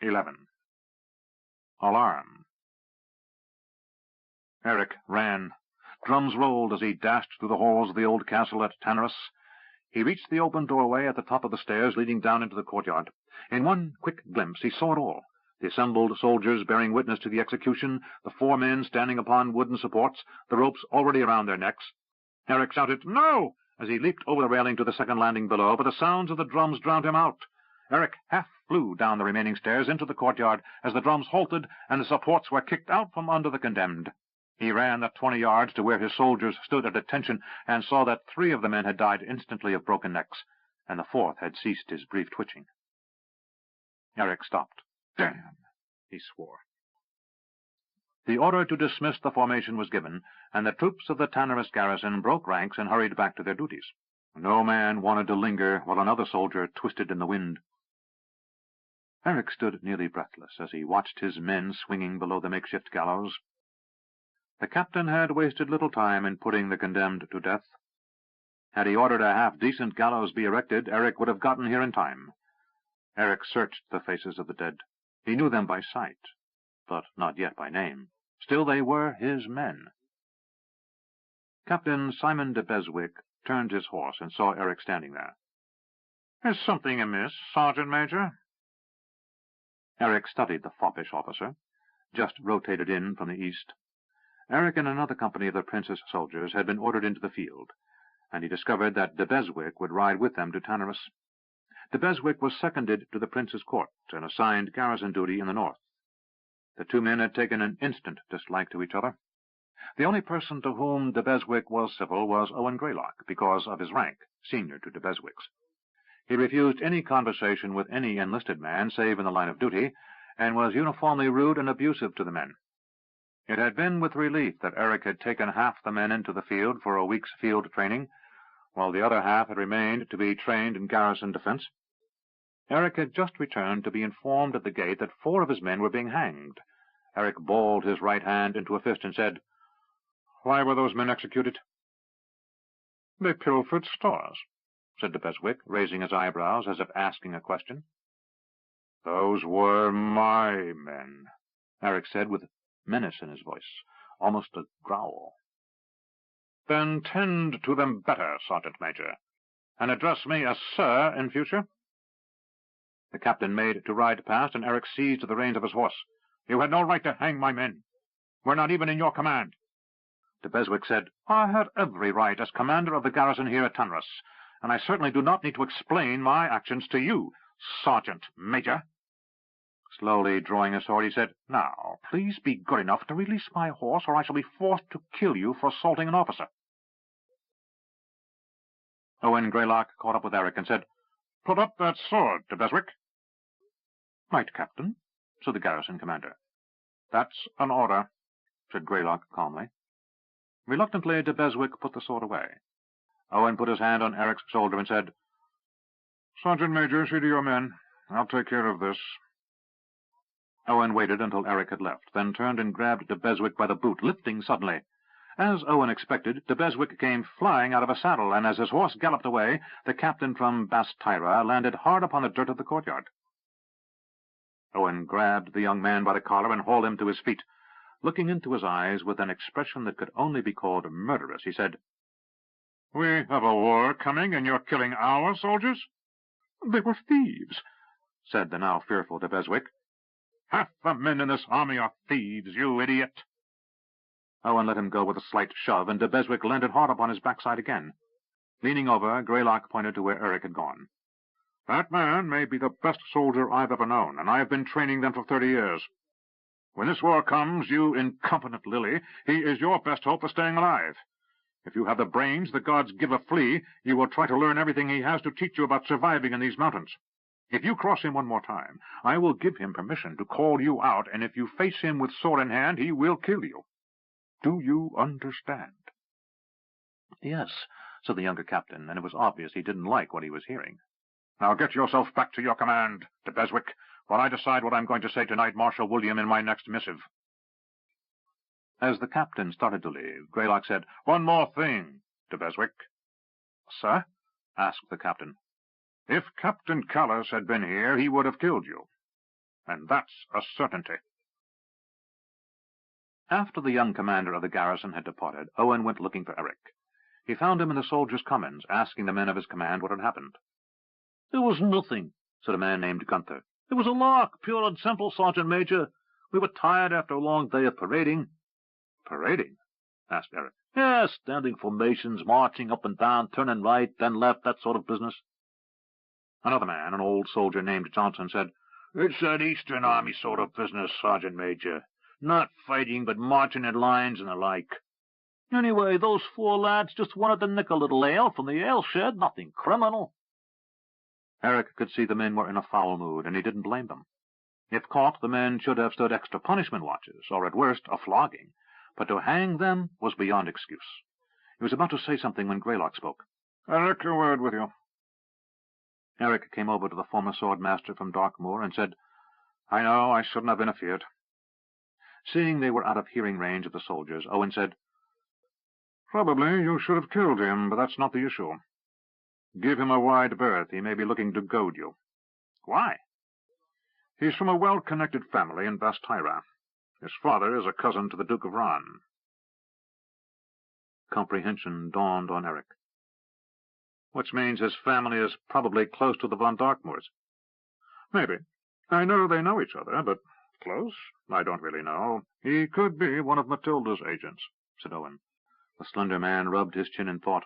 [SPEAKER 1] 11. Alarm. Eric ran. Drums rolled as he dashed through the halls of the old castle at Tanarus. He reached the open doorway at the top of the stairs leading down into the courtyard. In one quick glimpse he saw it all. The assembled soldiers bearing witness to the execution, the 4 men standing upon wooden supports, the ropes already around their necks. Eric shouted, "No!" as he leaped over the railing to the second landing below, but the sounds of the drums drowned him out. Eric half flew down the remaining stairs into the courtyard as the drums halted and the supports were kicked out from under the condemned. He ran the 20 yards to where his soldiers stood at attention and saw that 3 of the men had died instantly of broken necks, and the 4th had ceased his brief twitching. Eric stopped. "Damn!" he swore. The order to dismiss the formation was given, and the troops of the Tanarus garrison broke ranks and hurried back to their duties. No man wanted to linger while another soldier twisted in the wind.
[SPEAKER 2] Eric stood nearly breathless as he watched his men swinging below the makeshift gallows. The captain had wasted little time in putting the condemned to death. Had he ordered a half-decent gallows be erected, Eric would have gotten here in time. Eric searched the faces of the dead. He knew them by sight, but not yet by name. Still, they were his men. Captain Simon de Beswick turned his horse and saw Eric standing there. "Is something amiss, Sergeant Major?" Eric studied the foppish officer, just rotated in from the east. Eric and another company of the prince's soldiers had been ordered into the field, and he discovered that de Beswick would ride with them to Tanarus. De Beswick was seconded to the prince's court and assigned garrison duty in the north. The two men had taken an instant dislike to each other. The only person to whom de Beswick was civil was Owen Greylock, because of his rank, senior to de Beswick's. He refused any conversation with any enlisted man save in the line of duty, and was uniformly rude and abusive to the men. It had been with relief that Eric had taken half the men into the field for a week's field training, while the other half had remained to be trained in garrison defense. Eric had just returned to be informed at the gate that 4 of his men were being hanged. Eric balled his right hand into a fist and said, "Why were those men executed?" "They pilfered stores," said de Beswick, raising his eyebrows as if asking a question. "Those were my men," Eric said with menace in his voice, almost a growl. "Then tend to them better, Sergeant Major, and address me as Sir in future." The captain made to ride past, and Eric seized the reins of his horse. "You had no right to hang my men. We're not even in your command." De Beswick said, "I had every right as commander of the garrison here at Tanarus, and I certainly do not need to explain my actions to you, Sergeant Major." Slowly drawing his sword, he said, "Now, please be good enough to release my horse, or I shall be forced to kill you for assaulting an officer." Owen Greylock caught up with Eric and said, "Put up that sword, de Beswick." "Right, Captain," said the garrison commander. "That's an order," said Greylock calmly. Reluctantly, de Beswick put the sword away. Owen put his hand on Eric's shoulder and said, "Sergeant Major, see to your men. I'll take care of this." Owen waited until Eric had left, then turned and grabbed de Beswick by the boot, lifting suddenly. As Owen expected, de Beswick came flying out of a saddle, and as his horse galloped away, the captain from Bastyra landed hard upon the dirt of the courtyard. Owen grabbed the young man by the collar and hauled him to his feet. Looking into his eyes with an expression that could only be called murderous, he said, "We have a war coming, and you're killing our soldiers?" "They were thieves," said the now fearful de Beswick. "Half the men in this army are thieves, you idiot." Owen let him go with a slight shove, and de Beswick landed hard upon his backside again. Leaning over, Greylock pointed to where Eric had gone. "That man may be the best soldier I've ever known, and I have been training them for 30 years. When this war comes, you incompetent lily, he is your best hope for staying alive. If you have the brains the gods give a flea, you will try to learn everything he has to teach you about surviving in these mountains. If you cross him one more time, I will give him permission to call you out, and if you face him with sword in hand, he will kill you. Do you understand?" "Yes," said the younger captain, and it was obvious he didn't like what he was hearing. "Now get yourself back to your command, de Beswick, while I decide what I'm going to say to Knight Marshal William in my next missive." As the captain started to leave, Greylock said, "One more thing, de Beswick." "Sir?" asked the captain. "If Captain Callis had been here, he would have killed you. And that's a certainty." After the young commander of the garrison had departed, Owen went looking for Eric. He found him in the soldiers' commons, asking the men of his command what had happened. "There was nothing," said a man named Gunther. "It was a lark, pure and simple, Sergeant Major. We were tired after a long day of parading." "Parading?" asked Eric. "Yes, standing formations, marching up and down, turning right, then left, that sort of business." Another man, an old soldier named Johnson, said, "It's that Eastern Army sort of business, Sergeant Major. Not fighting, but marching in lines and the like. Anyway, those 4 lads just wanted to nick a little ale from the ale shed, nothing criminal." Eric could see the men were in a foul mood, and he didn't blame them. If caught, the men should have stood extra punishment watches, or at worst, a flogging. But to hang them was beyond excuse. He was about to say something when Greylock spoke. "Eric, a word with you." Eric came over to the former sword master from Darkmoor and said, I know, I shouldn't have interfered. Seeing they were out of hearing range of the soldiers, Owen said, Probably you should have killed him, but that's not the issue. Give him a wide berth. He may be looking to goad you. Why? He's from a well-connected family in Bastyra. His father is a cousin to the Duke of Ran. Comprehension dawned on Eric. Which means his family is probably close to the von Darkmoors. Maybe. I know they know each other, but close? I don't really know. He could be one of Matilda's agents, said Owen. The slender man rubbed his chin in thought.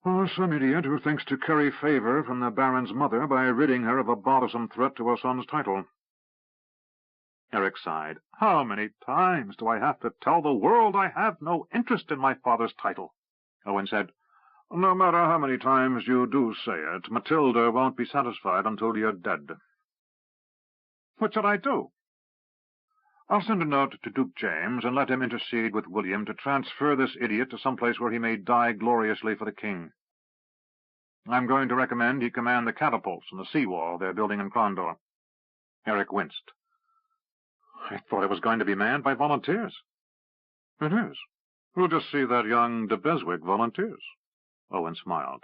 [SPEAKER 2] Or some idiot who thinks to curry favor from the Baron's mother by ridding her of a bothersome threat to her son's title. Eric sighed. How many times do I have to tell the world I have no interest in my father's title? Owen said, No matter how many times you do say it, Matilda won't be satisfied until you're dead. What shall I do? I'll send a note to Duke James and let him intercede with William to transfer this idiot to some place where he may die gloriously for the king. I'm going to recommend he command the catapults and the seawall they're building in Crondor. Eric winced. I thought it was going to be manned by volunteers. It is. We'll just see that young de Beswick volunteers. Owen smiled.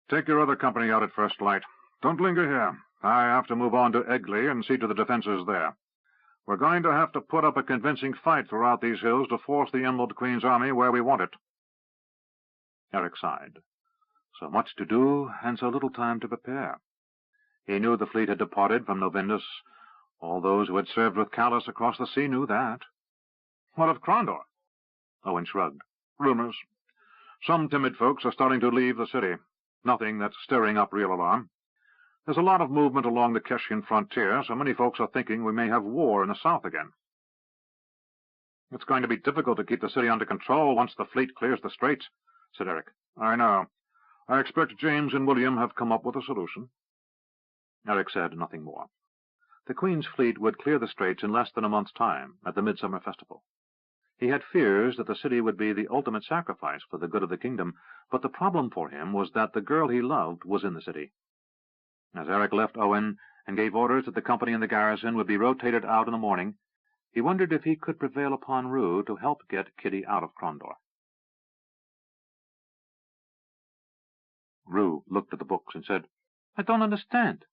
[SPEAKER 2] Take your other company out at first light. Don't linger here. I have to move on to Egley and see to the defenses there. We're going to have to put up a convincing fight throughout these hills to force the Emerald Queen's army where we want it. Eric sighed. So much to do, and so little time to prepare. He knew the fleet had departed from Novindus. All those who had served with Callus across the sea knew that. What of Crondor? Owen shrugged. Rumors. Some timid folks are starting to leave the city. Nothing that's stirring up real alarm. There's a lot of movement along the Keshian frontier, so many folks are thinking we may have war in the south again. It's going to be difficult to keep the city under control once the fleet clears the straits, said Eric. I know. I expect James and William have come up with a solution. Eric said nothing more. The Queen's fleet would clear the straits in less than a month's time, at the Midsummer Festival. He had fears that the city would be the ultimate sacrifice for the good of the kingdom, but the problem for him was that the girl he loved was in the city. As Eric left Owen and gave orders that the company and the garrison would be rotated out in the morning, he wondered if he could prevail upon Rue to help get Kitty out of Crondor. Rue looked at the books and said, I don't understand.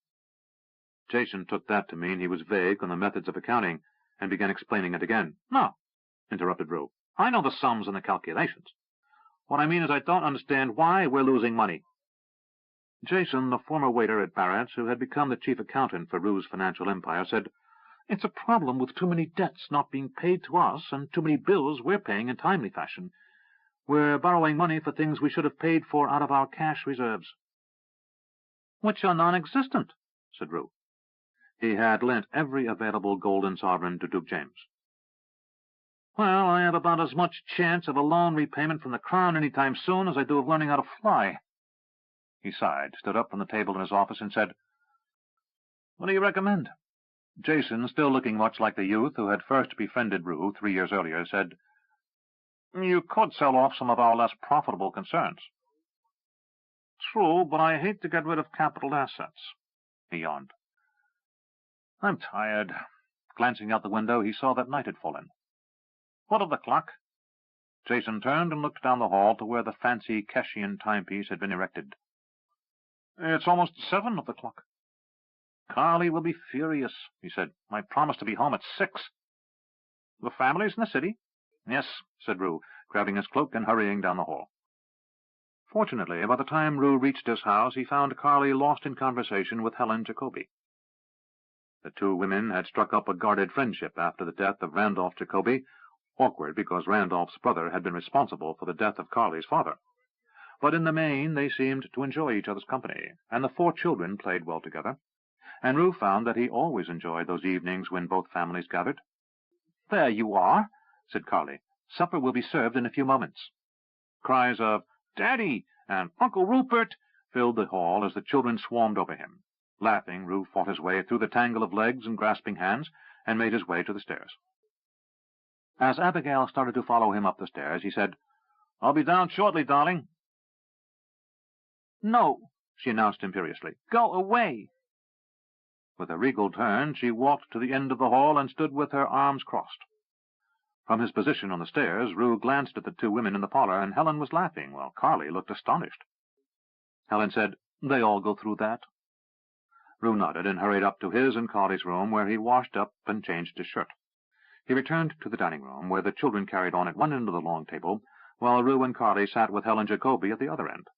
[SPEAKER 2] Jason took that to mean he was vague on the methods of accounting, and began explaining it again. No, interrupted Rue. I know the sums and the calculations. What I mean is I don't understand why we're losing money. Jason, the former waiter at Barrett's, who had become the chief accountant for Rue's financial empire, said, It's a problem with too many debts not being paid to us and too many bills we're paying in timely fashion. We're borrowing money for things we should have paid for out of our cash reserves. Which are non-existent, said Rue. He had lent every available golden sovereign to Duke James. Well, I have about as much chance of a loan repayment from the Crown any time soon as I do of learning how to fly. He sighed, stood up from the table in his office, and said, What do you recommend? Jason, still looking much like the youth who had first befriended Rue 3 years earlier, said, You could sell off some of our less profitable concerns. True, but I hate to get rid of capital assets. He yawned. I'm tired. Glancing out the window, he saw that night had fallen. What of the clock? Jason turned and looked down the hall to where the fancy Keshian timepiece had been erected. It's almost 7 of the clock. Carly will be furious, he said. I promised to be home at 6. The family's in the city? Yes, said Rue, grabbing his cloak and hurrying down the hall. Fortunately, by the time Rue reached his house, he found Carly lost in conversation with Helen Jacobi. The two women had struck up a guarded friendship after the death of Randolph Jacobi, awkward because Randolph's brother had been responsible for the death of Carly's father. But in the main they seemed to enjoy each other's company, and the 4 children played well together, and Rue found that he always enjoyed those evenings when both families gathered. There you are, said Carly. Supper will be served in a few moments. Cries of Daddy and Uncle Rupert filled the hall as the children swarmed over him. Laughing, Rue fought his way through the tangle of legs and grasping hands and made his way to the stairs. As Abigail started to follow him up the stairs, he said, I'll be down shortly, darling. No, she announced imperiously. Go away.
[SPEAKER 1] With a regal turn, she walked to the end of the hall and stood with her arms crossed. From his position on the stairs, Rue glanced at the two women in the parlor, and Helen was laughing, while Carly looked astonished. Helen said, "They all go through that?" Rue nodded and hurried up to his and Carly's room, where he washed up and changed his shirt. He returned to the dining room, where the children carried on at one end of the long table, while Rue and Carly sat with Helen Jacobi at the other end.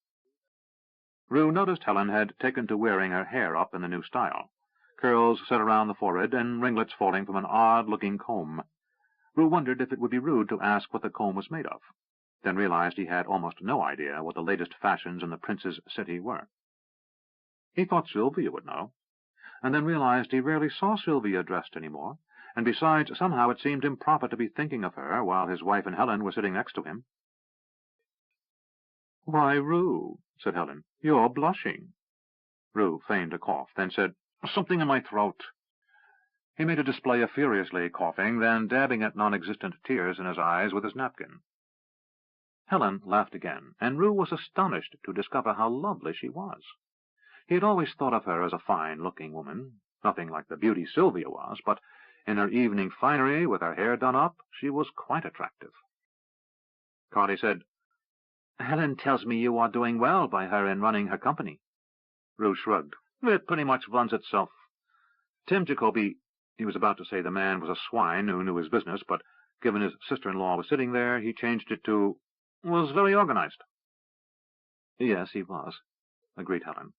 [SPEAKER 1] Rue noticed Helen had taken to wearing her hair up in the new style, curls set around the forehead and ringlets falling from an odd-looking comb. Rue wondered if it would be rude to ask what the comb was made of, then realized he had almost no idea what the latest fashions in the prince's city were. He thought Sylvia would know, and then realized he rarely saw Sylvia dressed any more, and besides, somehow it seemed improper to be thinking of her while his wife and Helen were sitting next to him. "Why, Rue," said Helen, "you're blushing." Rue feigned a cough, then said, "Something in my throat." He made a display of furiously coughing, then dabbing at non-existent tears in his eyes with his napkin. Helen laughed again, and Rue was astonished to discover how lovely she was. He had always thought of her as a fine-looking woman, nothing like the beauty Sylvia was, but in her evening finery, with her hair done up, she was quite attractive. Carly said, "Helen tells me you are doing well by her in running her company." Rue shrugged. "It pretty much runs itself. Tim Jacobi," he was about to say the man was a swine who knew his business, but given his sister-in-law was sitting there, he changed it to, "was very organized." "Yes, he was," agreed Helen.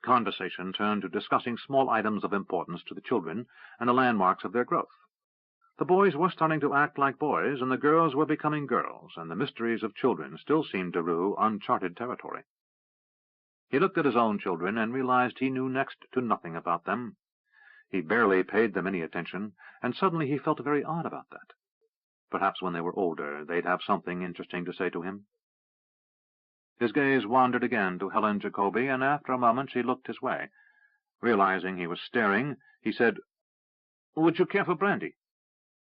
[SPEAKER 1] Conversation turned to discussing small items of importance to the children and the landmarks of their growth. The boys were starting to act like boys, and the girls were becoming girls, and the mysteries of children still seemed to Rue uncharted territory. He looked at his own children and realized he knew next to nothing about them. He barely paid them any attention, and suddenly he felt very odd about that. Perhaps when they were older, they'd have something interesting to say to him. His gaze wandered again to Helen Jacobi, and after a moment she looked his way. Realizing he was staring, he said, "Would you care for brandy?"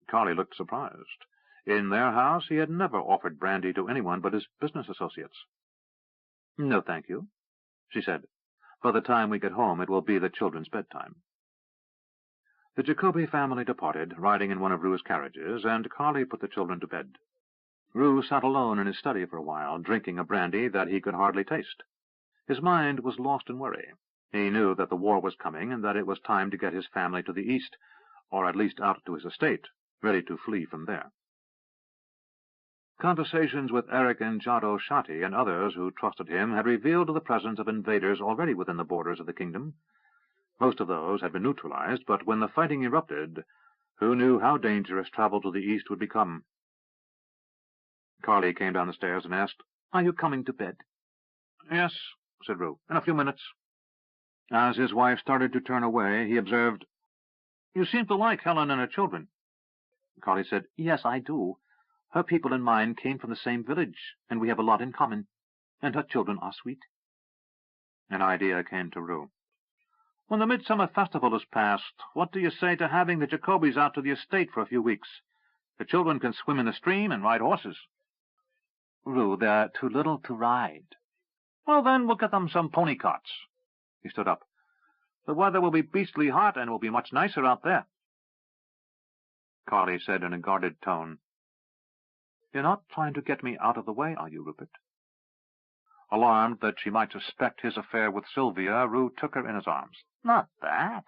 [SPEAKER 1] Carly looked surprised. In their house he had never offered brandy to anyone but his business associates. "No, thank you," she said. "By the time we get home, it will be the children's bedtime." The Jacobi family departed, riding in one of Rue's carriages, and Carly put the children to bed. Rue sat alone in his study for a while, drinking a brandy that he could hardly taste. His mind was lost in worry. He knew that the war was coming, and that it was time to get his family to the east, or at least out to his estate, ready to flee from there. Conversations with Eric and Jado Shati and others who trusted him had revealed the presence of invaders already within the borders of the kingdom. Most of those had been neutralized, but when the fighting erupted, who knew how dangerous travel to the east would become? Carly came down the stairs and asked, "Are you coming to bed?" "Yes," said Rue, "in a few minutes." As his wife started to turn away, he observed, "You seem to like Helen and her children." Carly said, "Yes, I do. Her people and mine came from the same village, and we have a lot in common. And her children are sweet." An idea came to Rue. "When the Midsummer Festival is past, what do you say to having the Jacobis out to the estate for a few weeks? The children can swim in the stream and ride horses." "Rue, they're too little to ride." "Well, then, we'll get them some pony carts." He stood up. "The weather will be beastly hot, and will be much nicer out there." Carly said in a guarded tone, "You're not trying to get me out of the way, are you, Rupert?" Alarmed that she might suspect his affair with Sylvia, Rue took her in his arms. "Not that.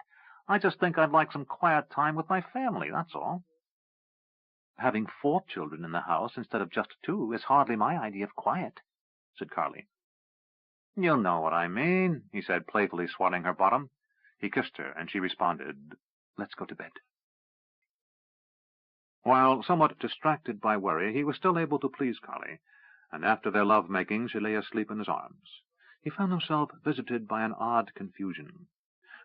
[SPEAKER 1] I just think I'd like some quiet time with my family, that's all." "Having 4 children in the house instead of just 2 is hardly my idea of quiet," said Carly. "You know what I mean," he said, playfully swatting her bottom. He kissed her, and she responded, "Let's go to bed." While somewhat distracted by worry, he was still able to please Carly, and after their love-making she lay asleep in his arms. He found himself visited by an odd confusion,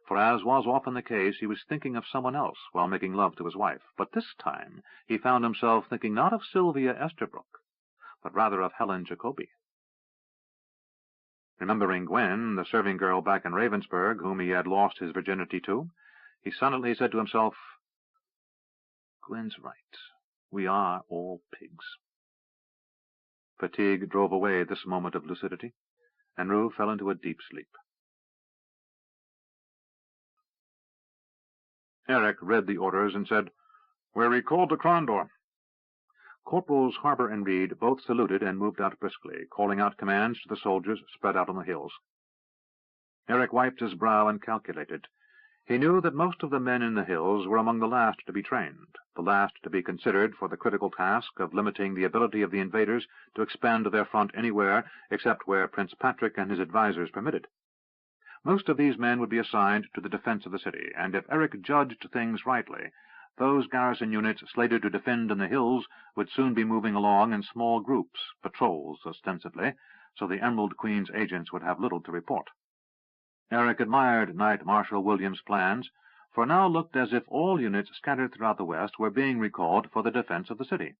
[SPEAKER 1] for as was often the case, he was thinking of someone else while making love to his wife, but this time he found himself thinking not of Sylvia Esterbrook, but rather of Helen Jacobi. Remembering Gwen, the serving girl back in Ravensburg, whom he had lost his virginity to, he silently said to himself, "Gwen's right. We are all pigs." Fatigue drove away this moment of lucidity, and Rue fell into a deep sleep.
[SPEAKER 2] Eric read the orders and said, "We're recalled to Crondor." Corporals Harper and Reed both saluted and moved out briskly, calling out commands to the soldiers spread out on the hills. Eric wiped his brow and calculated. He knew that most of the men in the hills were among the last to be trained, the last to be considered for the critical task of limiting the ability of the invaders to expand their front anywhere except where Prince Patrick and his advisers permitted. Most of these men would be assigned to the defense of the city, and if Eric judged things rightly, those garrison units slated to defend in the hills would soon be moving along in small groups, patrols ostensibly, so the Emerald Queen's agents would have little to report. Eric admired Knight Marshal William's plans, for now looked as if all units scattered throughout the West were being recalled for the defense of the city.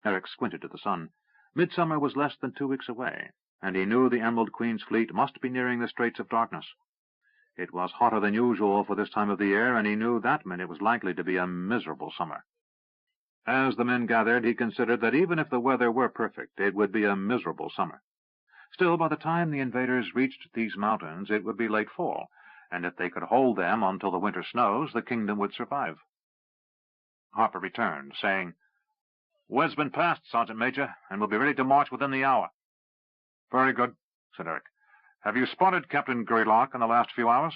[SPEAKER 2] Eric squinted at the sun. Midsummer was less than 2 weeks away, and he knew the Emerald Queen's fleet must be nearing the Straits of Darkness. It was hotter than usual for this time of the year, and he knew that meant it was likely to be a miserable summer. As the men gathered, he considered that even if the weather were perfect, it would be a miserable summer. Still, by the time the invaders reached these mountains, it would be late fall, and if they could hold them until the winter snows, the kingdom would survive. Harper returned, saying, "Word's been passed, Sergeant Major, and we'll be ready to march within the hour." "Very good," said Eric. "Have you spotted Captain Greylock in the last few hours?"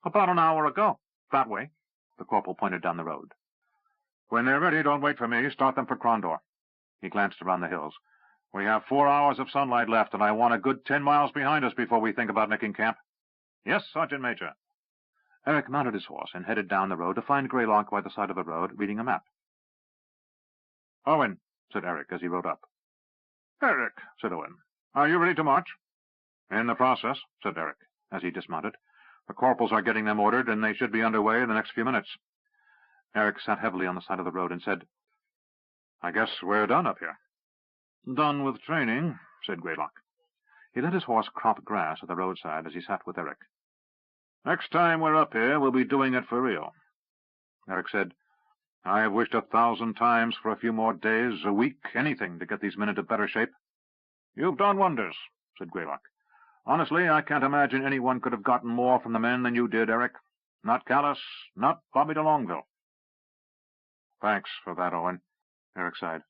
[SPEAKER 2] "About an hour ago. That way." The corporal pointed down the road. "When they're ready, don't wait for me. Start them for Crondor." He glanced around the hills. "We have 4 hours of sunlight left, and I want a good 10 miles behind us before we think about making camp." "Yes, Sergeant Major." Eric mounted his horse and headed down the road to find Greylock by the side of the road, reading a map. "Owen," said Eric as he rode up. "Eric," said Owen, "are you ready to march?" "In the process," said Eric as he dismounted. "The corporals are getting them ordered, and they should be under way in the next few minutes." Eric sat heavily on the side of the road and said, "I guess we're done up here." "Done with training," said Greylock. He let his horse crop grass at the roadside as he sat with Eric. "Next time we're up here, we'll be doing it for real." Eric said, "I have wished 1,000 times for a few more days, a week, anything to get these men into better shape." "You've done wonders," said Greylock. "Honestly, I can't imagine anyone could have gotten more from the men than you did, Eric. Not Callis, not Bobby de Longueville." "Thanks for that, Owen," Eric sighed.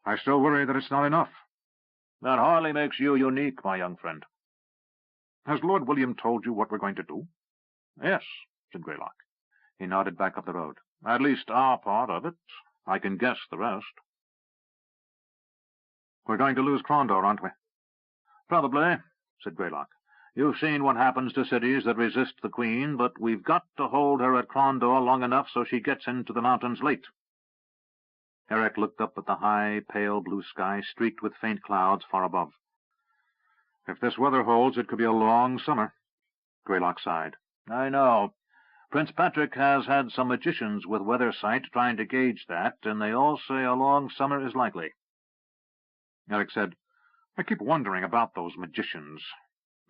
[SPEAKER 2] "I still worry that it's not enough." "That hardly makes you unique, my young friend." "Has Lord William told you what we're going to do?" "Yes," said Greylock. He nodded back up the road. "At least our part of it. I can guess the rest." "We're going to lose Crondor, aren't we?" "Probably," said Greylock. "You've seen what happens to cities that resist the Queen, but we've got to hold her at Crondor long enough so she gets into the mountains late." Eric looked up at the high, pale blue sky streaked with faint clouds far above. "If this weather holds, it could be a long summer." Greylock sighed. "I know. Prince Patrick has had some magicians with weather sight trying to gauge that, and they all say a long summer is likely." Eric said, "I keep wondering about those magicians.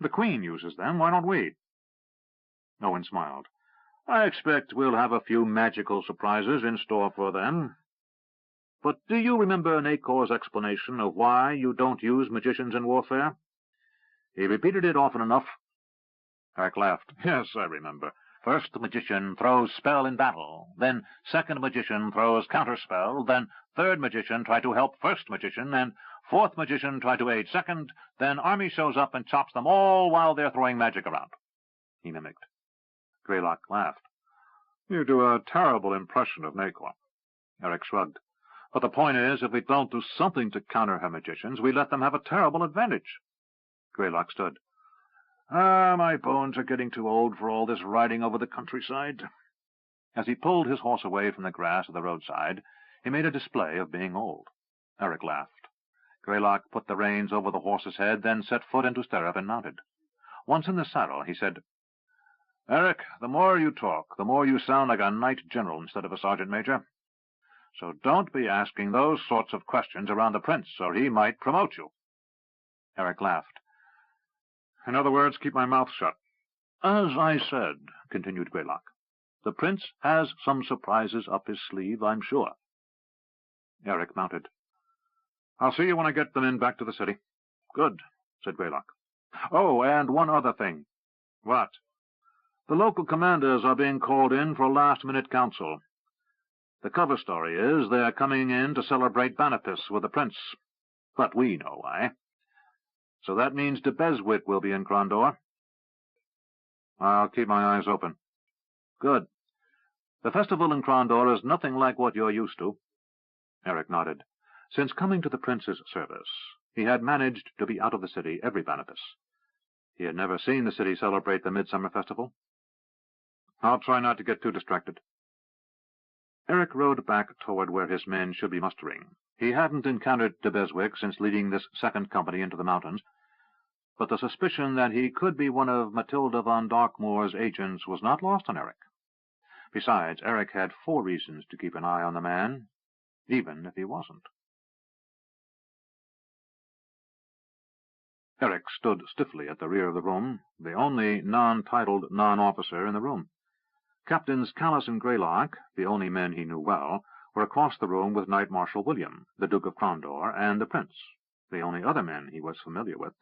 [SPEAKER 2] The Queen uses them. Why don't we?" Owen smiled. "I expect we'll have a few magical surprises in store for them. But do you remember Nakor's explanation of why you don't use magicians in warfare? He repeated it often enough." Eric laughed. "Yes, I remember. First the magician throws spell in battle, then second magician throws counterspell, then third magician try to help first magician, and fourth magician try to aid second, then army shows up and chops them all while they're throwing magic around," he mimicked. Greylock laughed. "You do a terrible impression of Nakor." Eric shrugged. "But the point is, if we don't do something to counter her magicians, we let them have a terrible advantage." Greylock stood. My bones are getting too old for all this riding over the countryside." As he pulled his horse away from the grass of the roadside, he made a display of being old. Eric laughed. Greylock put the reins over the horse's head, then set foot into stirrup and mounted. Once in the saddle, he said, "Eric, the more you talk, the more you sound like a knight general instead of a sergeant major. So don't be asking those sorts of questions around the prince, or he might promote you." Eric laughed. "In other words, keep my mouth shut." "As I said," continued Greylock, "the prince has some surprises up his sleeve, I'm sure." Eric mounted. "I'll see you when I get the men back to the city." "Good," said Greylock. "Oh, and one other thing." "What?"
[SPEAKER 1] The local commanders are being called in for a last-minute council. The cover story is they're coming in to celebrate Banapus with the prince. But we know why. So that means de Beswick will be in Crondor. I'll keep my eyes open. Good. The festival in Crondor is nothing like what you're used to. Eric nodded. Since coming to the prince's service, he had managed to be out of the city every Banapus. He had never seen the city celebrate the Midsummer Festival. I'll try not to get too distracted. Eric rode back toward where his men should be mustering. He hadn't encountered de Beswick since leading this second company into the mountains, but the suspicion that he could be one of Matilda von Darkmoor's agents was not lost on Eric. Besides, Eric had 4 reasons to keep an eye on the man, even if he wasn't. Eric stood stiffly at the rear of the room, the only non-titled non-officer in the room. Captains Callis and Greylock, the only men he knew well, were across the room with Knight Marshal William, the Duke of Crondor, and the Prince, the only other men he was familiar with.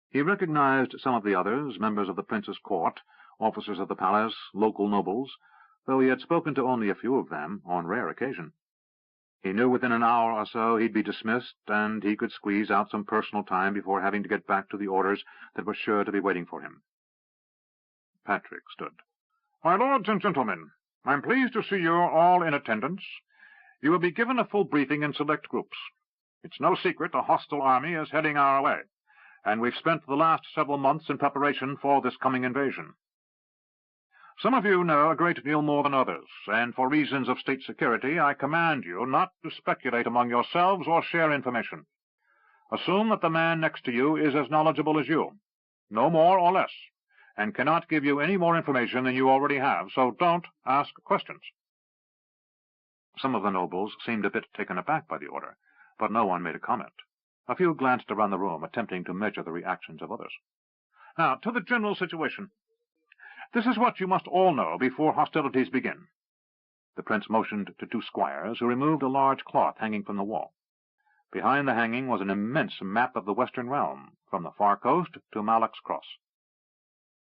[SPEAKER 1] He recognized some of the others, members of the Prince's court, officers of the palace, local nobles, though he had spoken to only a few of them on rare occasion. He knew within an hour or so he'd be dismissed, and he could squeeze out some personal time before having to get back to the orders that were sure to be waiting for him. Patrick stood. My lords and gentlemen, I'm pleased to see you're all in attendance. You will be given a full briefing in select groups. It's no secret a hostile army is heading our way, and we've spent the last several months in preparation for this coming invasion. Some of you know a great deal more than others, and for reasons of state security, I command you not to speculate among yourselves or share information. Assume that the man next to you is as knowledgeable as you, no more or less, and cannot give you any more information than you already have, so don't ask questions. Some of the nobles seemed a bit taken aback by the order, but no one made a comment. A few glanced around the room, attempting to measure the reactions of others. Now, to the general situation. This is what you must all know before hostilities begin. The prince motioned to 2 squires, who removed a large cloth hanging from the wall. Behind the hanging was an immense map of the western realm, from the far coast to Malak's Cross.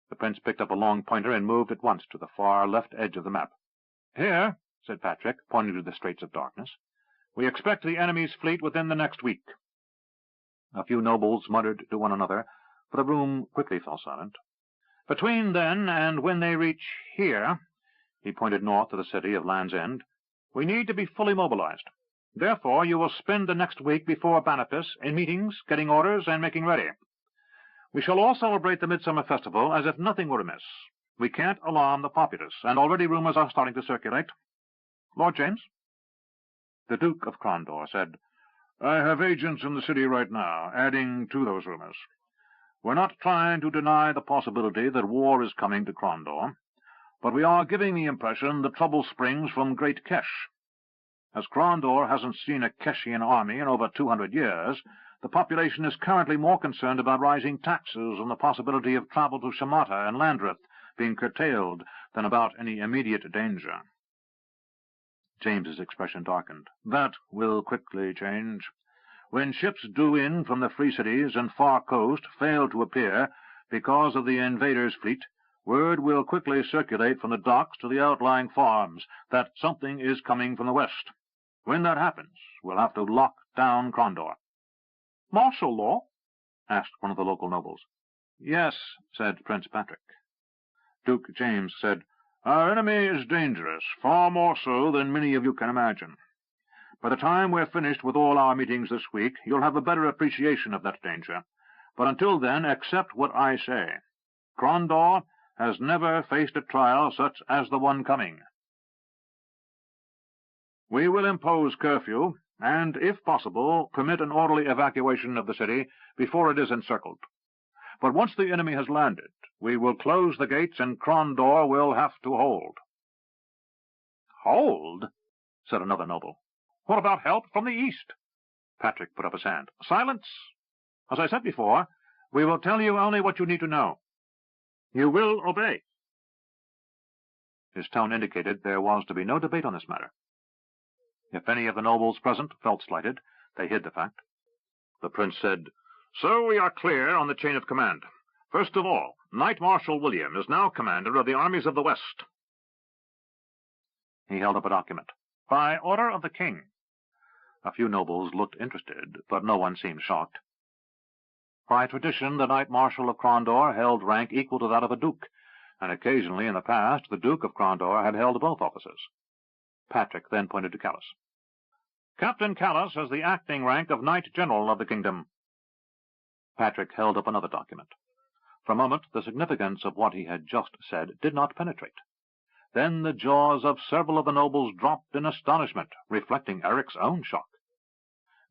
[SPEAKER 1] The prince picked up a long pointer and moved at once to the far left edge of the map. Here, said Patrick, pointing to the Straits of Darkness, we expect the enemy's fleet within the next week. A few nobles muttered to one another, but the room quickly fell silent. Between then and when they reach here, he pointed north to the city of Land's End, we need to be fully mobilized. Therefore, you will spend the next week before Banapus in meetings, getting orders, and making ready. We shall all celebrate the Midsummer Festival as if nothing were amiss. We can't alarm the populace, and already rumors are starting to circulate. Lord James? The Duke of Crondor said, I have agents in the city right now, adding to those rumors. We're not trying to deny the possibility that war is coming to Crondor, but we are giving the impression that trouble springs from Great Kesh. As Crondor hasn't seen a Keshian army in over 200 years, the population is currently more concerned about rising taxes and the possibility of travel to Shamata and Landreth being curtailed than about any immediate danger. James's expression darkened. That will quickly change. When ships due in from the Free Cities and far coast fail to appear because of the invaders' fleet, word will quickly circulate from the docks to the outlying farms that something is coming from the west. When that happens, we'll have to lock down Crondor. Martial law? Asked one of the local nobles. Yes, said Prince Patrick. Duke James said, Our enemy is dangerous, far more so than many of you can imagine. By the time we're finished with all our meetings this week, you'll have a better appreciation of that danger. But until then, accept what I say. Crondor has never faced a trial such as the one coming. We will impose curfew, and, if possible, permit an orderly evacuation of the city before it is encircled. But once the enemy has landed, we will close the gates, and Crondor will have to hold. Hold? Said another noble. What about help from the east? Patrick put up his hand. Silence! As I said before, we will tell you only what you need to know. You will obey. His tone indicated there was to be no debate on this matter. If any of the nobles present felt slighted, they hid the fact. The prince said, So we are clear on the chain of command. First of all, Knight Marshal William is now commander of the armies of the West. He held up a document. By order of the king. A few nobles looked interested, but no one seemed shocked. By tradition, the Knight Marshal of Crondor held rank equal to that of a duke, and occasionally in the past the Duke of Crondor had held both offices. Patrick then pointed to Callas. Captain Callas has the acting rank of Knight General of the kingdom. Patrick held up another document. For a moment the significance of what he had just said did not penetrate. Then the jaws of several of the nobles dropped in astonishment, reflecting Eric's own shock.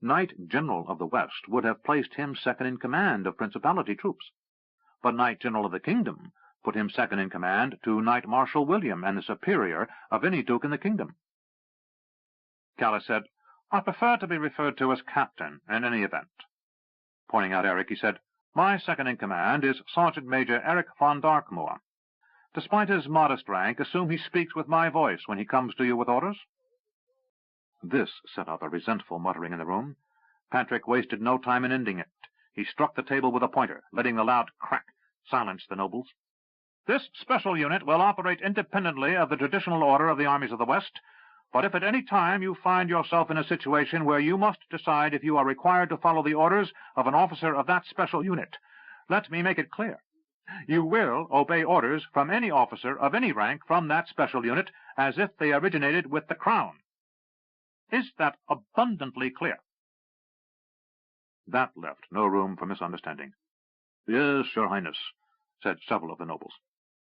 [SPEAKER 1] Knight General of the West would have placed him second in command of principality troops, but Knight General of the kingdom put him second in command to Knight Marshal William and the superior of any duke in the kingdom. Callas said, I prefer to be referred to as captain in any event. Pointing out Eric, he said, My second in command is Sergeant Major Eric von Darkmoor. Despite his modest rank, assume he speaks with my voice when he comes to you with orders. This set up a resentful muttering in the room. Patrick wasted no time in ending it. He struck the table with a pointer, letting the loud crack silence the nobles. This special unit will operate independently of the traditional order of the armies of the West, but if at any time you find yourself in a situation where you must decide if you are required to follow the orders of an officer of that special unit, let me make it clear. You will obey orders from any officer of any rank from that special unit as if they originated with the Crown. Is that abundantly clear? That left no room for misunderstanding. Yes, Your Highness, said several of the nobles.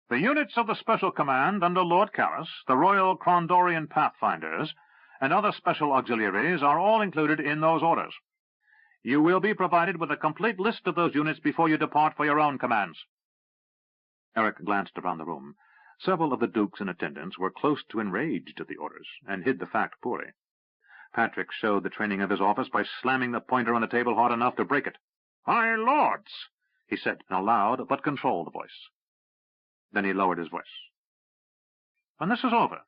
[SPEAKER 1] The units of the Special Command under Lord Callas, the Royal Crondorian Pathfinders, and other special auxiliaries are all included in those orders. You will be provided with a complete list of those units before you depart for your own commands. Eric glanced around the room. Several of the dukes in attendance were close to enraged at the orders, and hid the fact poorly. Patrick showed the training of his office by slamming the pointer on the table hard enough to break it. My lords, he said in a loud but controlled voice. Then he lowered his voice. When this is over,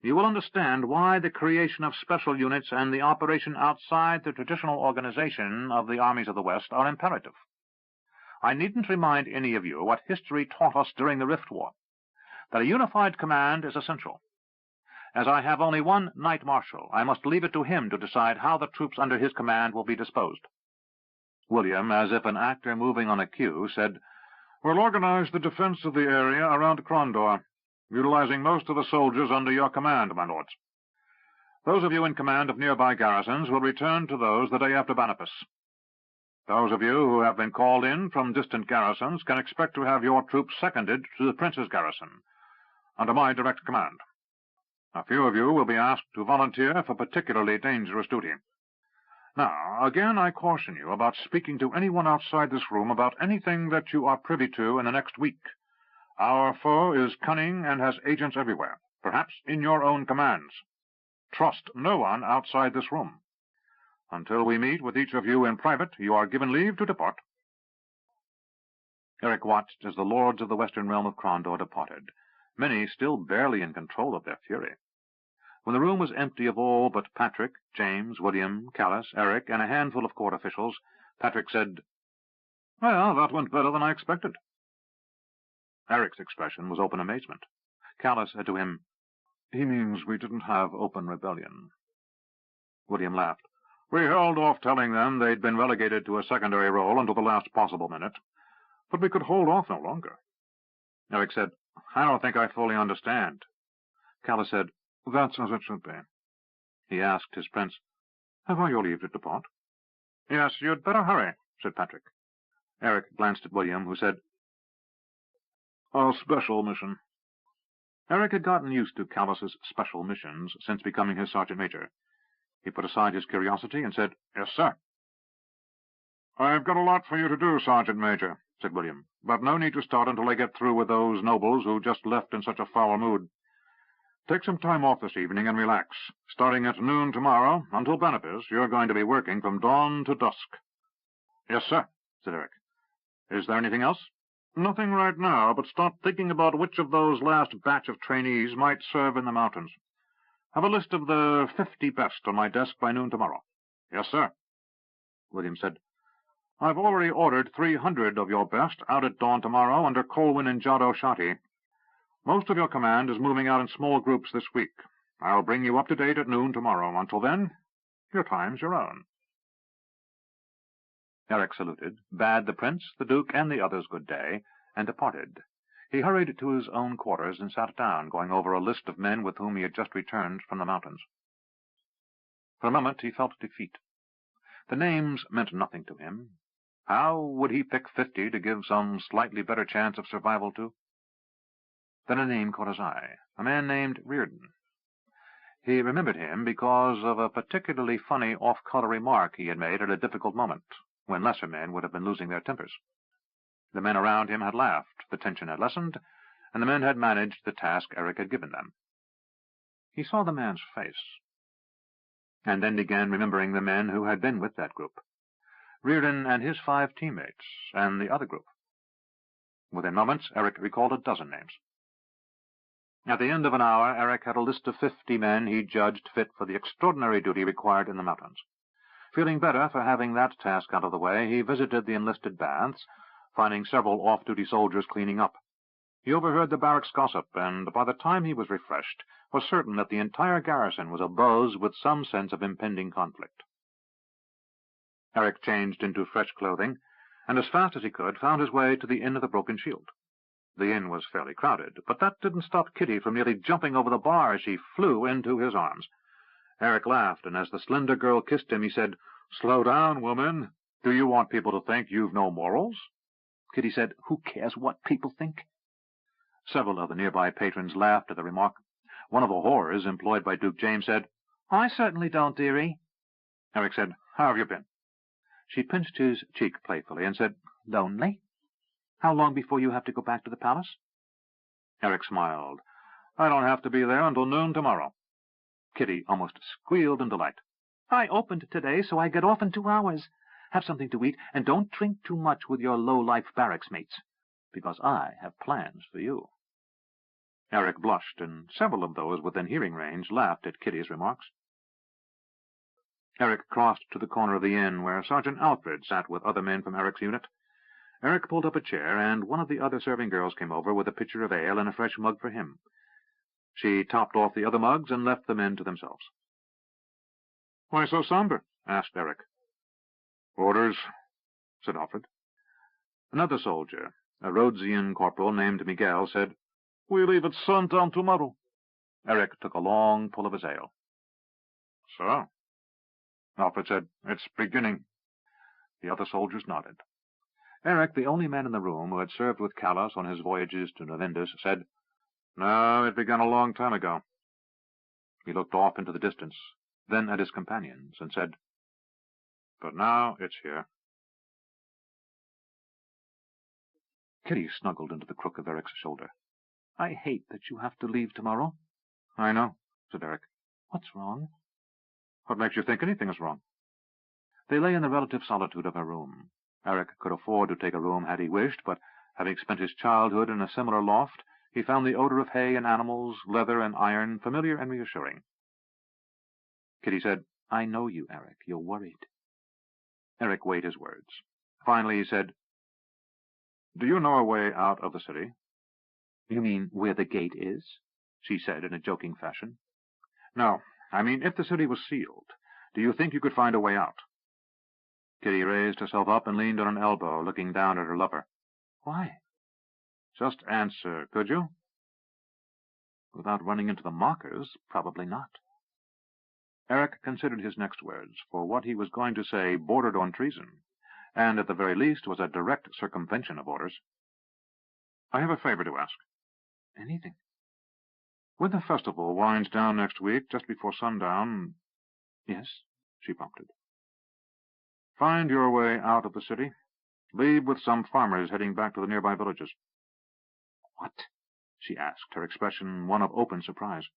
[SPEAKER 1] you will understand why the creation of special units and the operation outside the traditional organization of the armies of the West are imperative. I needn't remind any of you what history taught us during the Rift War, that a unified command is essential. As I have only one Knight Marshal, I must leave it to him to decide how the troops under his command will be disposed. William, as if an actor moving on a cue, said, We'll organize the defense of the area around Crondor, utilizing most of the soldiers under your command, my lords. Those of you in command of nearby garrisons will return to those the day after Boniface. Those of you who have been called in from distant garrisons can expect to have your troops seconded to the Prince's garrison, under my direct command. A few of you will be asked to volunteer for particularly dangerous duty. Now, again I caution you about speaking to anyone outside this room about anything that you are privy to in the next week. Our foe is cunning and has agents everywhere, perhaps in your own commands. Trust no one outside this room. Until we meet with each of you in private, you are given leave to depart. Eric watched as the lords of the western realm of Crondor departed, many still barely in control of their fury. When the room was empty of all but Patrick, James, William, Callas, Eric, and a handful of court officials, Patrick said, Well, that went better than I expected. Eric's expression was open amazement. Callas said to him, He means we didn't have open rebellion. William laughed. We held off telling them they'd been relegated to a secondary role until the last possible minute, but we could hold off no longer. Eric said, I don't think I fully understand. Callas said, That's as it should be. He asked his prince, Have I your leave to depart? Yes, you'd better hurry, said Patrick. Eric glanced at William, who said, A special mission. Eric had gotten used to Callas's special missions since becoming his sergeant major. He put aside his curiosity and said, Yes, sir. I've got a lot for you to do, Sergeant Major, said William, but no need to start until I get through with those nobles who just left in such a foul mood. Take some time off this evening and relax. Starting at noon tomorrow, until Boniface, you're going to be working from dawn to dusk. Yes, sir, said Eric. Is there anything else? Nothing right now, but start thinking about which of those last batch of trainees might serve in the mountains. Have a list of the 50 best on my desk by noon tomorrow. Yes, sir. William said, I've already ordered 300 of your best out at dawn tomorrow under Colwyn and Jado Shati. Most of your command is moving out in small groups this week. I'll bring you up to date at noon tomorrow. Until then, your time's your own. Eric saluted, bade the prince, the duke, and the others good day, and departed. He hurried to his own quarters and sat down, going over a list of men with whom he had just returned from the mountains. For a moment he felt defeat. The names meant nothing to him. How would he pick 50 to give some slightly better chance of survival to? Then a name caught his eye, a man named Reardon. He remembered him because of a particularly funny off-color remark he had made at a difficult moment, when lesser men would have been losing their tempers. The men around him had laughed, the tension had lessened, and the men had managed the task Eric had given them. He saw the man's face, and then began remembering the men who had been with that group. Reardon and his 5 teammates, and the other group. Within moments, Eric recalled a dozen names. At the end of an hour, Eric had a list of 50 men he judged fit for the extraordinary duty required in the mountains. Feeling better for having that task out of the way, he visited the enlisted baths, finding several off-duty soldiers cleaning up. He overheard the barracks gossip, and by the time he was refreshed, was certain that the entire garrison was abuzz with some sense of impending conflict. Eric changed into fresh clothing, and as fast as he could found his way to the Inn of the Broken Shield. The inn was fairly crowded, but that didn't stop Kitty from nearly jumping over the bar as she flew into his arms. Eric laughed, and as the slender girl kissed him, he said, "Slow down, woman. Do you want people to think you've no morals?" Kitty said, "Who cares what people think?" Several of the nearby patrons laughed at the remark. One of the whores employed by Duke James said, "I certainly don't, dearie." Eric said, "How have you been?" She pinched his cheek playfully and said, "Lonely? How long before you have to go back to the palace?" Eric smiled. "I don't have to be there until noon tomorrow." Kitty almost squealed in delight. "I opened today, so I get off in 2 hours. Have something to eat, and don't drink too much with your low-life barracks mates, because I have plans for you." Eric blushed, and several of those within hearing range laughed at Kitty's remarks. Eric crossed to the corner of the inn, where Sergeant Alfred sat with other men from Eric's unit. Eric pulled up a chair, and one of the other serving girls came over with a pitcher of ale and a fresh mug for him. She topped off the other mugs and left the men to themselves. "Why so somber?" asked Eric. "Orders," said Alfred. Another soldier, a Rhodesian corporal named Miguel, said, "We leave at sundown tomorrow." Eric took a long pull of his ale. "So?" Alfred said, "It's beginning." The other soldiers nodded. Eric, the only man in the room who had served with Callas on his voyages to Novindus, said, "No, it began a long time ago." He looked off into the distance, then at his companions, and said, "But now it's here." Kitty snuggled into the crook of Eric's shoulder. "I hate that you have to leave tomorrow." "I know," said Eric. "What's wrong?" "What makes you think anything is wrong?" They lay in the relative solitude of her room. Eric could afford to take a room had he wished, but having spent his childhood in a similar loft, he found the odor of hay and animals, leather and iron, familiar and reassuring. Kitty said, "I know you, Eric. You're worried." Eric weighed his words. Finally he said, "Do you know a way out of the city?" "You mean where the gate is?" she said in a joking fashion. "No, I mean if the city was sealed, do you think you could find a way out?" Kitty raised herself up and leaned on an elbow, looking down at her lover. "Why?" "Just answer, could you?" "Without running into the mockers, probably not." Eric considered his next words, for what he was going to say bordered on treason, and at the very least was a direct circumvention of orders. "I have a favor to ask." "Anything." "When the festival winds down next week, just before sundown—" "Yes," she prompted. "Find your way out of the city. Leave with some farmers heading back to the nearby villages." "What?" she asked, her expression one of open surprise.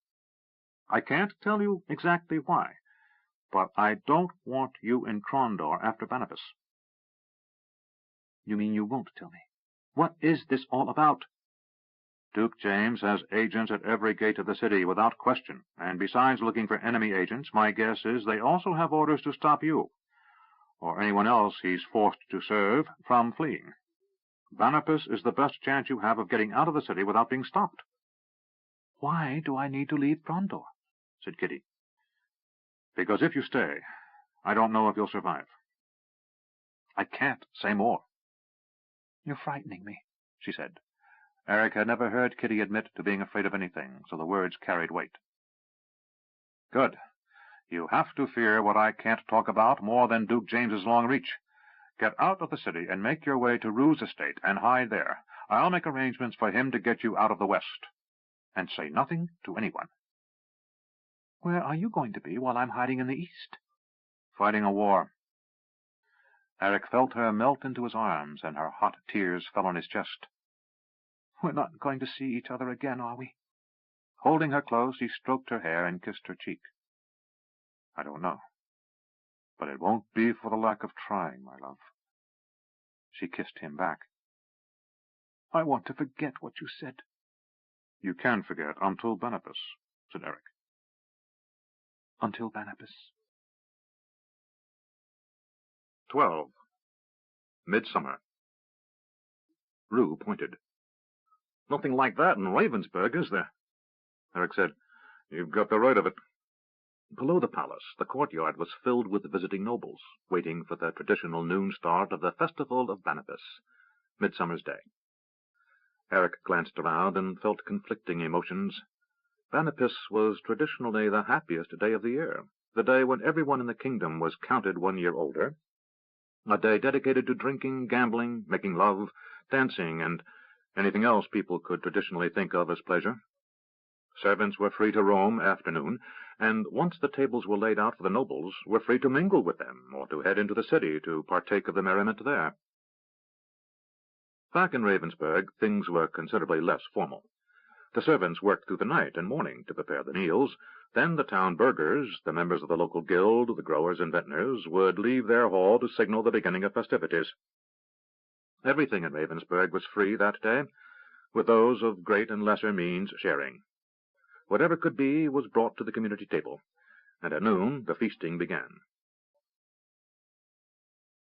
[SPEAKER 1] "I can't tell you exactly why, but I don't want you in Krondor after Banibus." "You mean you won't tell me? What is this all about?" "Duke James has agents at every gate of the city, without question, and besides looking for enemy agents, my guess is they also have orders to stop you.
[SPEAKER 2] or anyone else he's forced to serve, from fleeing. Banapus is the best chance you have of getting out of the city without being stopped." "Why do I need to leave Krondor?" said Kitty. "Because if you stay, I don't know if you'll survive." "I can't say more." "You're frightening me," she said. Eric had never heard Kitty admit to being afraid of anything, so the words carried weight. "Good. You have to fear what I can't talk about more than Duke James's long reach. Get out of the city and make your way to Rue's estate and hide there. I'll make arrangements for him to get you out of the West. And say nothing to anyone." "Where are you going to be while I'm hiding in the East?" "Fighting a war." Eric felt her melt into his arms, and her hot tears fell on his chest. "We're not going to see each other again, are we?" Holding her close, he stroked her hair and kissed her cheek. "I don't know. But it won't be for the lack of trying, my love." She kissed him back. "I want to forget what you said." "You can forget until Banapus," said Eric. "Until Banapus." 12. Midsummer. Rue pointed. "Nothing like that in Ravensburg, is there?" Eric said, "You've got the right of it." Below the palace, the courtyard was filled with visiting nobles, waiting for the traditional noon start of the festival of Banapus, Midsummer's Day. Eric glanced around and felt conflicting emotions. Banapus was traditionally the happiest day of the year, the day when everyone in the kingdom was counted 1 year older, a day dedicated to drinking, gambling, making love, dancing, and anything else people could traditionally think of as pleasure. Servants were free to roam after noon, and once the tables were laid out for the nobles, were free to mingle with them, or to head into the city to partake of the merriment there. Back in Ravensburg, things were considerably less formal. The servants worked through the night and morning to prepare the meals. Then the town burghers, the members of the local guild, the growers and vintners, would leave their hall to signal the beginning of festivities. Everything in Ravensburg was free that day, with those of great and lesser means sharing. Whatever could be was brought to the community table, and at noon the feasting began.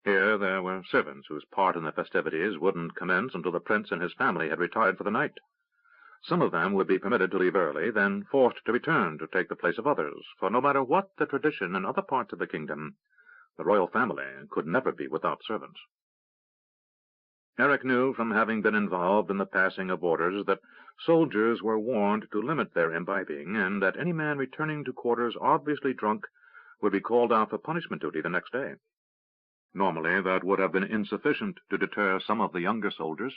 [SPEAKER 2] Here there were servants whose part in the festivities wouldn't commence until the prince and his family had retired for the night. Some of them would be permitted to leave early, then forced to return to take the place of others, for no matter what the tradition in other parts of the kingdom, the royal family could never be without servants. Eric knew from having been involved in the passing of orders that soldiers were warned to limit their imbibing, and that any man returning to quarters obviously drunk would be called out for punishment duty the next day. Normally that would have been insufficient to deter some of the younger soldiers,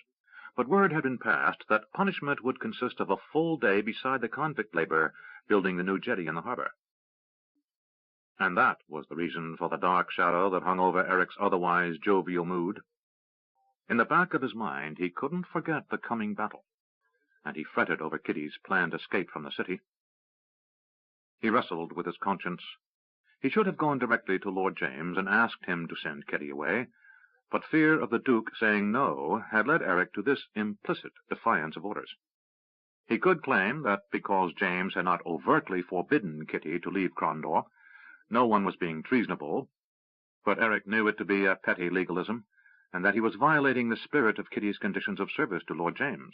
[SPEAKER 2] but word had been passed that punishment would consist of a full day beside the convict labor building the new jetty in the harbor. And that was the reason for the dark shadow that hung over Eric's otherwise jovial mood. In the back of his mind he couldn't forget the coming battle, and he fretted over Kitty's planned escape from the city. He wrestled with his conscience. He should have gone directly to Lord James and asked him to send Kitty away, but fear of the Duke saying no had led Eric to this implicit defiance of orders. He could claim that because James had not overtly forbidden Kitty to leave Krondor, no one was being treasonable, but Eric knew it to be a petty legalism, and that he was violating the spirit of Kitty's conditions of service to Lord James,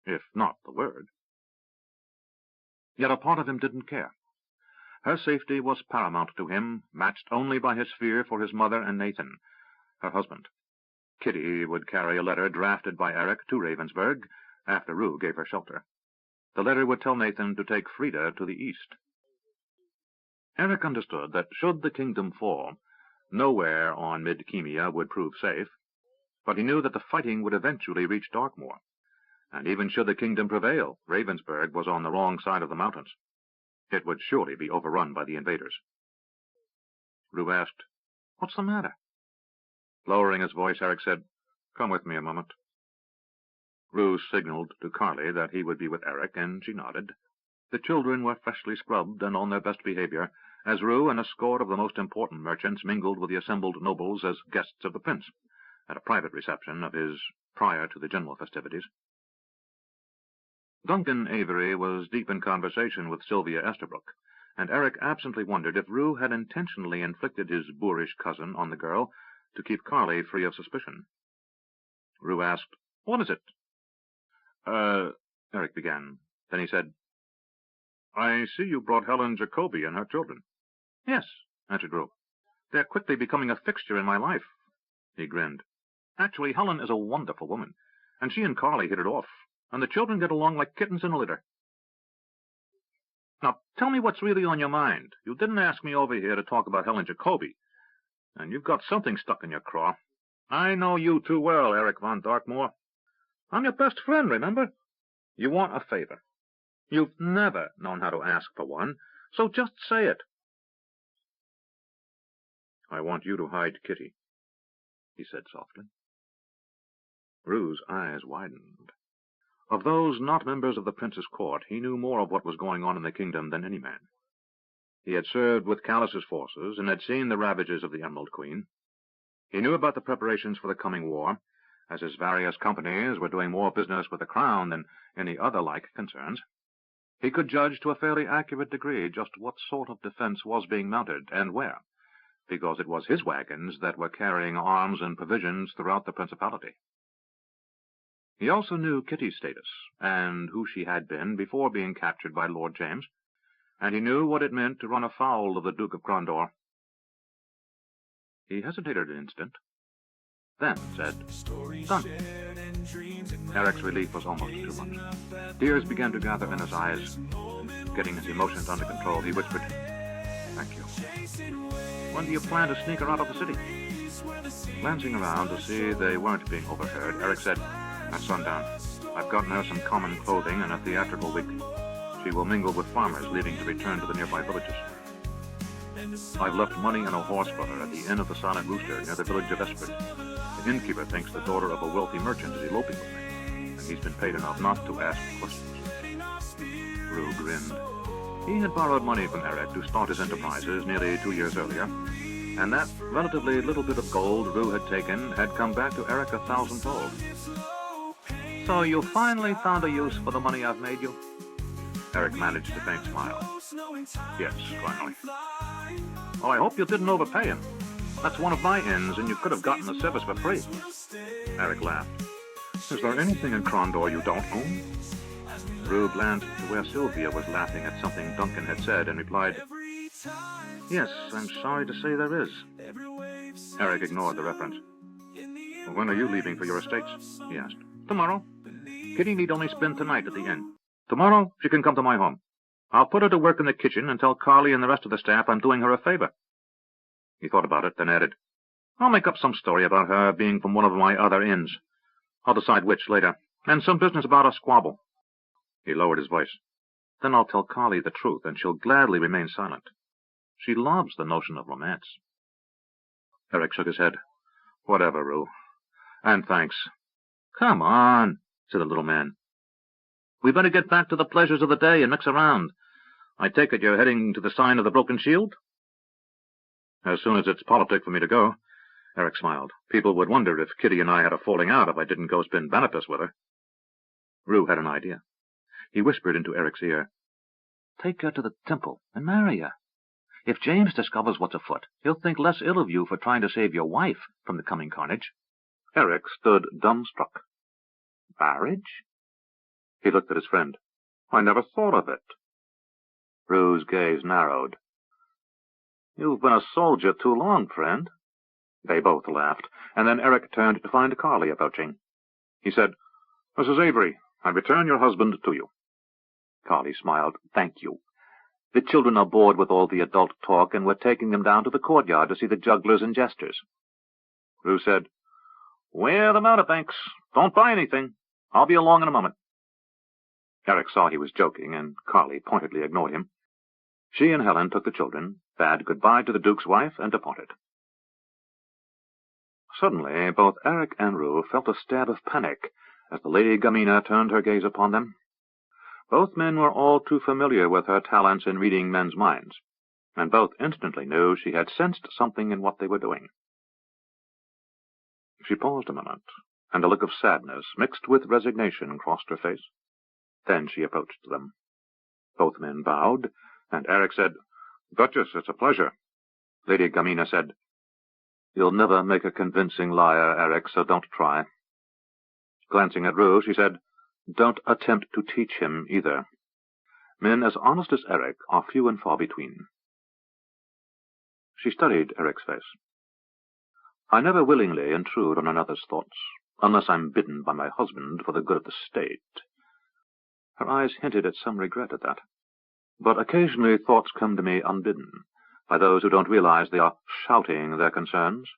[SPEAKER 2] if not the word. Yet a part of him didn't care. Her safety was paramount to him, matched only by his fear for his mother and Nathan, her husband. Kitty would carry a letter drafted by Eric to Ravensburg, after Rue gave her shelter. The letter would tell Nathan to take Frida to the east. Eric understood that should the kingdom fall, nowhere on Midkemia would prove safe, but he knew that the fighting would eventually reach Darkmoor, and even should the kingdom prevail, Ravensburg was on the wrong side of the mountains. It would surely be overrun by the invaders. Rue asked, "What's the matter?" Lowering his voice, Eric said, "Come with me a moment." Rue signaled to Carly that he would be with Eric, and she nodded. The children were freshly scrubbed and on their best behavior, as Rue and a score of the most important merchants mingled with the assembled nobles as guests of the prince, at a private reception of his prior to the general festivities. Duncan Avery was deep in conversation with Sylvia Esterbrook, and Eric absently wondered if Rue had intentionally inflicted his boorish cousin on the girl to keep Carly free of suspicion. Rue asked, "What is it?" Eric began. Then he said, "I see you brought Helen Jacoby and her children." "Yes," answered Rue. "They're quickly becoming a fixture in my life." He grinned. "Actually, Helen is a wonderful woman, and she and Carly hit it off, and the children get along like kittens in a litter. Now, tell me what's really on your mind. You didn't ask me over here to talk about Helen Jacoby, and you've got something stuck in your craw. I know you too well, Eric von Darkmoor. I'm your best friend, remember? You want a favor. You've never known how to ask for one, so just say it." "I want you to hide Kitty," he said softly. Rue's eyes widened. Of those not members of the prince's court, he knew more of what was going on in the kingdom than any man. He had served with Callus's forces and had seen the ravages of the Emerald Queen. He knew about the preparations for the coming war, as his various companies were doing more business with the crown than any other like concerns. He could judge to a fairly accurate degree just what sort of defense was being mounted and where, because it was his wagons that were carrying arms and provisions throughout the principality. He also knew Kitty's status, and who she had been before being captured by Lord James, and he knew what it meant to run afoul of the Duke of Grandor. He hesitated an instant, then said, "Done." Eric's relief was almost too much. Tears began to gather in his eyes. Getting his emotions under control, he whispered, "Thank you. When do you plan to sneak her out of the city?" Glancing around to see they weren't being overheard, Eric said, "At sundown. I've gotten her some common clothing and a theatrical wig. She will mingle with farmers leaving to return to the nearby villages. I've left money and a horse for her at the Inn of the Silent Rooster near the village of Esprit. The innkeeper thinks the daughter of a wealthy merchant is eloping with me, and he's been paid enough not to ask questions." Rue grinned. He had borrowed money from Eric to start his enterprises nearly 2 years earlier, and that relatively little bit of gold Rue had taken had come back to Eric 1,000-fold. "So you finally found a use for the money I've made you?" Eric managed a faint smile. "Yes, finally." "Well, I hope you didn't overpay him. That's one of my inns, and you could have gotten the service for free." Eric laughed. "Is there anything in Crondor you don't own?" Rue glanced to where Sylvia was laughing at something Duncan had said and replied, "Yes, I'm sorry to say there is." Eric ignored the reference. "When are you leaving for your estates?" he asked. "Tomorrow. Kitty need only spend tonight at the inn. Tomorrow she can come to my home. I'll put her to work in the kitchen and tell Carly and the rest of the staff I'm doing her a favor." He thought about it, then added, "I'll make up some story about her being from one of my other inns. I'll decide which later, and some business about a squabble." He lowered his voice. "Then I'll tell Carly the truth, and she'll gladly remain silent. She loves the notion of romance." Eric shook his head. "Whatever, Rue. And thanks." "Come on," said the little man. "We better get back to the pleasures of the day and mix around. I take it you're heading to the sign of the Broken Shield?" "As soon as it's politic for me to go," Eric smiled. "People would wonder if Kitty and I had a falling out if I didn't go spin Banapus with her." Rue had an idea. He whispered into Eric's ear, "Take her to the temple and marry her. If James discovers what's afoot, he'll think less ill of you for trying to save your wife from the coming carnage." Eric stood dumbstruck. "Marriage?" He looked at his friend. "I never thought of it." Rue's gaze narrowed. "You've been a soldier too long, friend." They both laughed, and then Eric turned to find Carly approaching. He said, "Mrs. Avery, I return your husband to you." Carly smiled. "Thank you. The children are bored with all the adult talk, and we're taking them down to the courtyard to see the jugglers and jesters." Rue said, "Wear the mountebanks. Don't buy anything. I'll be along in a moment." Eric saw he was joking, and Carly pointedly ignored him. She and Helen took the children, bade goodbye to the Duke's wife, and departed. Suddenly, both Eric and Rue felt a stab of panic as the Lady Gamina turned her gaze upon them. Both men were all too familiar with her talents in reading men's minds, and both instantly knew she had sensed something in what they were doing. She paused a moment, and a look of sadness mixed with resignation crossed her face. Then she approached them. Both men bowed, And Eric said, "Duchess, it's a pleasure." Lady Gamina said, "You'll never make a convincing liar, Eric, so don't try." Glancing at Rue, she said, "Don't attempt to teach him, either. Men as honest as Eric are few and far between." She studied Eric's face. "I never willingly intrude on another's thoughts, unless I'm bidden by my husband for the good of the state." Her eyes hinted at some regret at that. "But occasionally thoughts come to me unbidden, by those who don't realize they are shouting their concerns.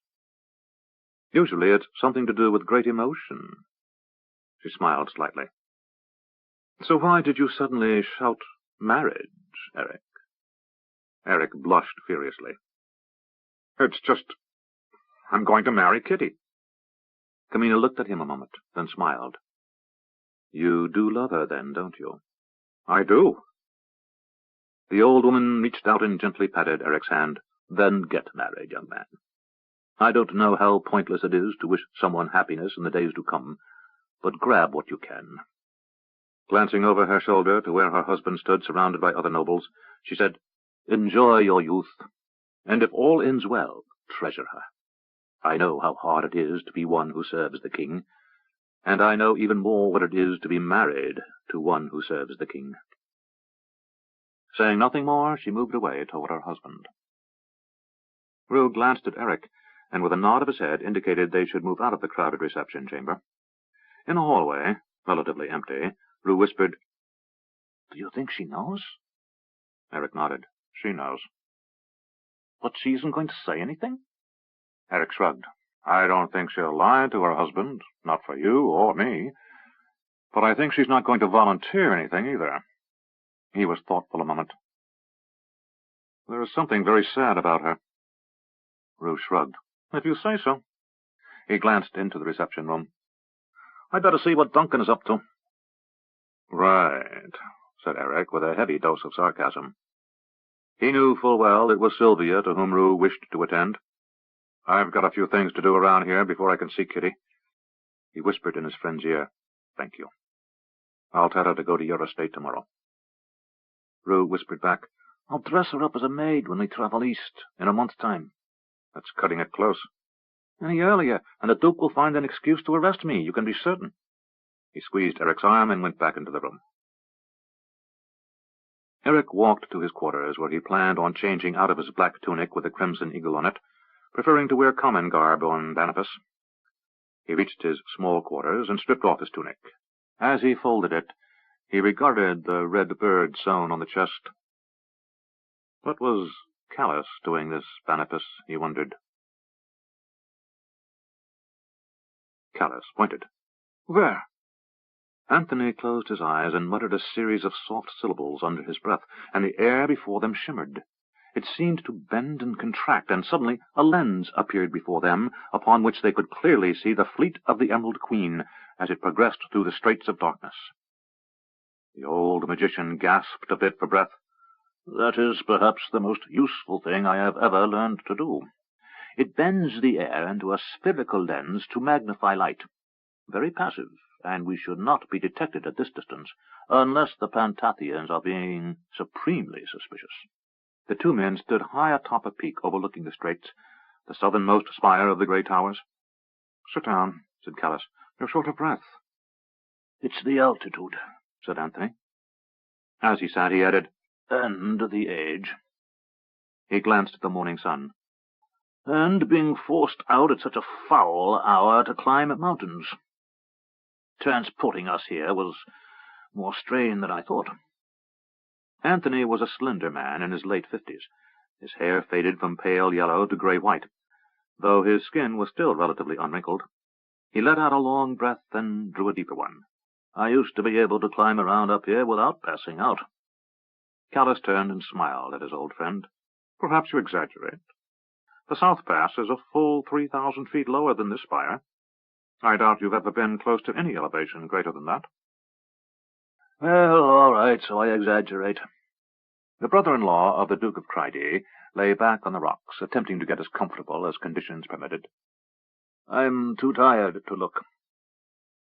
[SPEAKER 2] Usually it's something to do with great emotion." She smiled slightly. "So why did you suddenly shout marriage, Eric?" Eric blushed furiously. "It's just, I'm going to marry Kitty." Gamina looked at him a moment, then smiled. "You do love her, then, don't you?" "I do." The old woman reached out and gently patted Eric's hand. "Then get married, young man. I don't know how pointless it is to wish someone happiness in the days to come, but grab what you can." Glancing over her shoulder to where her husband stood surrounded by other nobles, she said, "Enjoy your youth, and if all ends well, treasure her. I know how hard it is to be one who serves the king, and I know even more what it is to be married to one who serves the king." Saying nothing more, she moved away toward her husband. Rue glanced at Eric, and with a nod of his head indicated they should move out of the crowded reception chamber. In the hallway, relatively empty, Rue whispered, "Do you think she knows?" Eric nodded. "She knows." "But she isn't going to say anything?" Eric shrugged. "I don't think she'll lie to her husband, not for you or me. But I think she's not going to volunteer anything either." He was thoughtful a moment. "There is something very sad about her." Rue shrugged. "If you say so." He glanced into the reception room. "I'd better see what Duncan is up to." "Right," said Eric, with a heavy dose of sarcasm. He knew full well it was Sylvia to whom Rue wished to attend. "I've got a few things to do around here before I can see Kitty." He whispered in his friend's ear, "Thank you. I'll tell her to go to your estate tomorrow." Rue whispered back, "I'll dress her up as a maid when we travel east, in a month's time." "That's cutting it close." "Any earlier, and the Duke will find an excuse to arrest me, you can be certain." He squeezed Eric's arm and went back into the room. Eric walked to his quarters, where he planned on changing out of his black tunic with a crimson eagle on it, preferring to wear common garb on Baniface. He reached his small quarters and stripped off his tunic. As he folded it, he regarded the red bird sewn on the chest. What was Callus doing this Baniface, he wondered. Callus pointed. "Where?" Anthony closed his eyes and muttered a series of soft syllables under his breath, and the air before them shimmered. It seemed to bend and contract, and suddenly a lens appeared before them, upon which they could clearly see the fleet of the Emerald Queen as it progressed through the straits of darkness. The old magician gasped a bit for breath. "That is perhaps the most useful thing I have ever learned to do. It bends the air into a spherical lens to magnify light. Very passive, and we should not be detected at this distance, unless the Pantathians are being supremely suspicious." The two men stood high atop a peak overlooking the straits, the southernmost spire of the grey towers. "Sit down," said Callus. "You're short of breath." "It's the altitude," said Anthony. As he sat, he added, "And the age." He glanced at the morning sun. "And being forced out at such a foul hour to climb mountains. Transporting us here was more strain than I thought." Anthony was a slender man in his late 50s. His hair faded from pale yellow to grey-white, though his skin was still relatively unwrinkled. He let out a long breath and drew a deeper one. "I used to be able to climb around up here without passing out." Callus turned and smiled at his old friend. "Perhaps you exaggerate. The South Pass is a full 3,000 feet lower than this spire. I doubt you've ever been close to any elevation greater than that." "Well, all right, so I exaggerate." The brother-in-law of the Duke of Cride lay back on the rocks, attempting to get as comfortable as conditions permitted. "I'm too tired to look.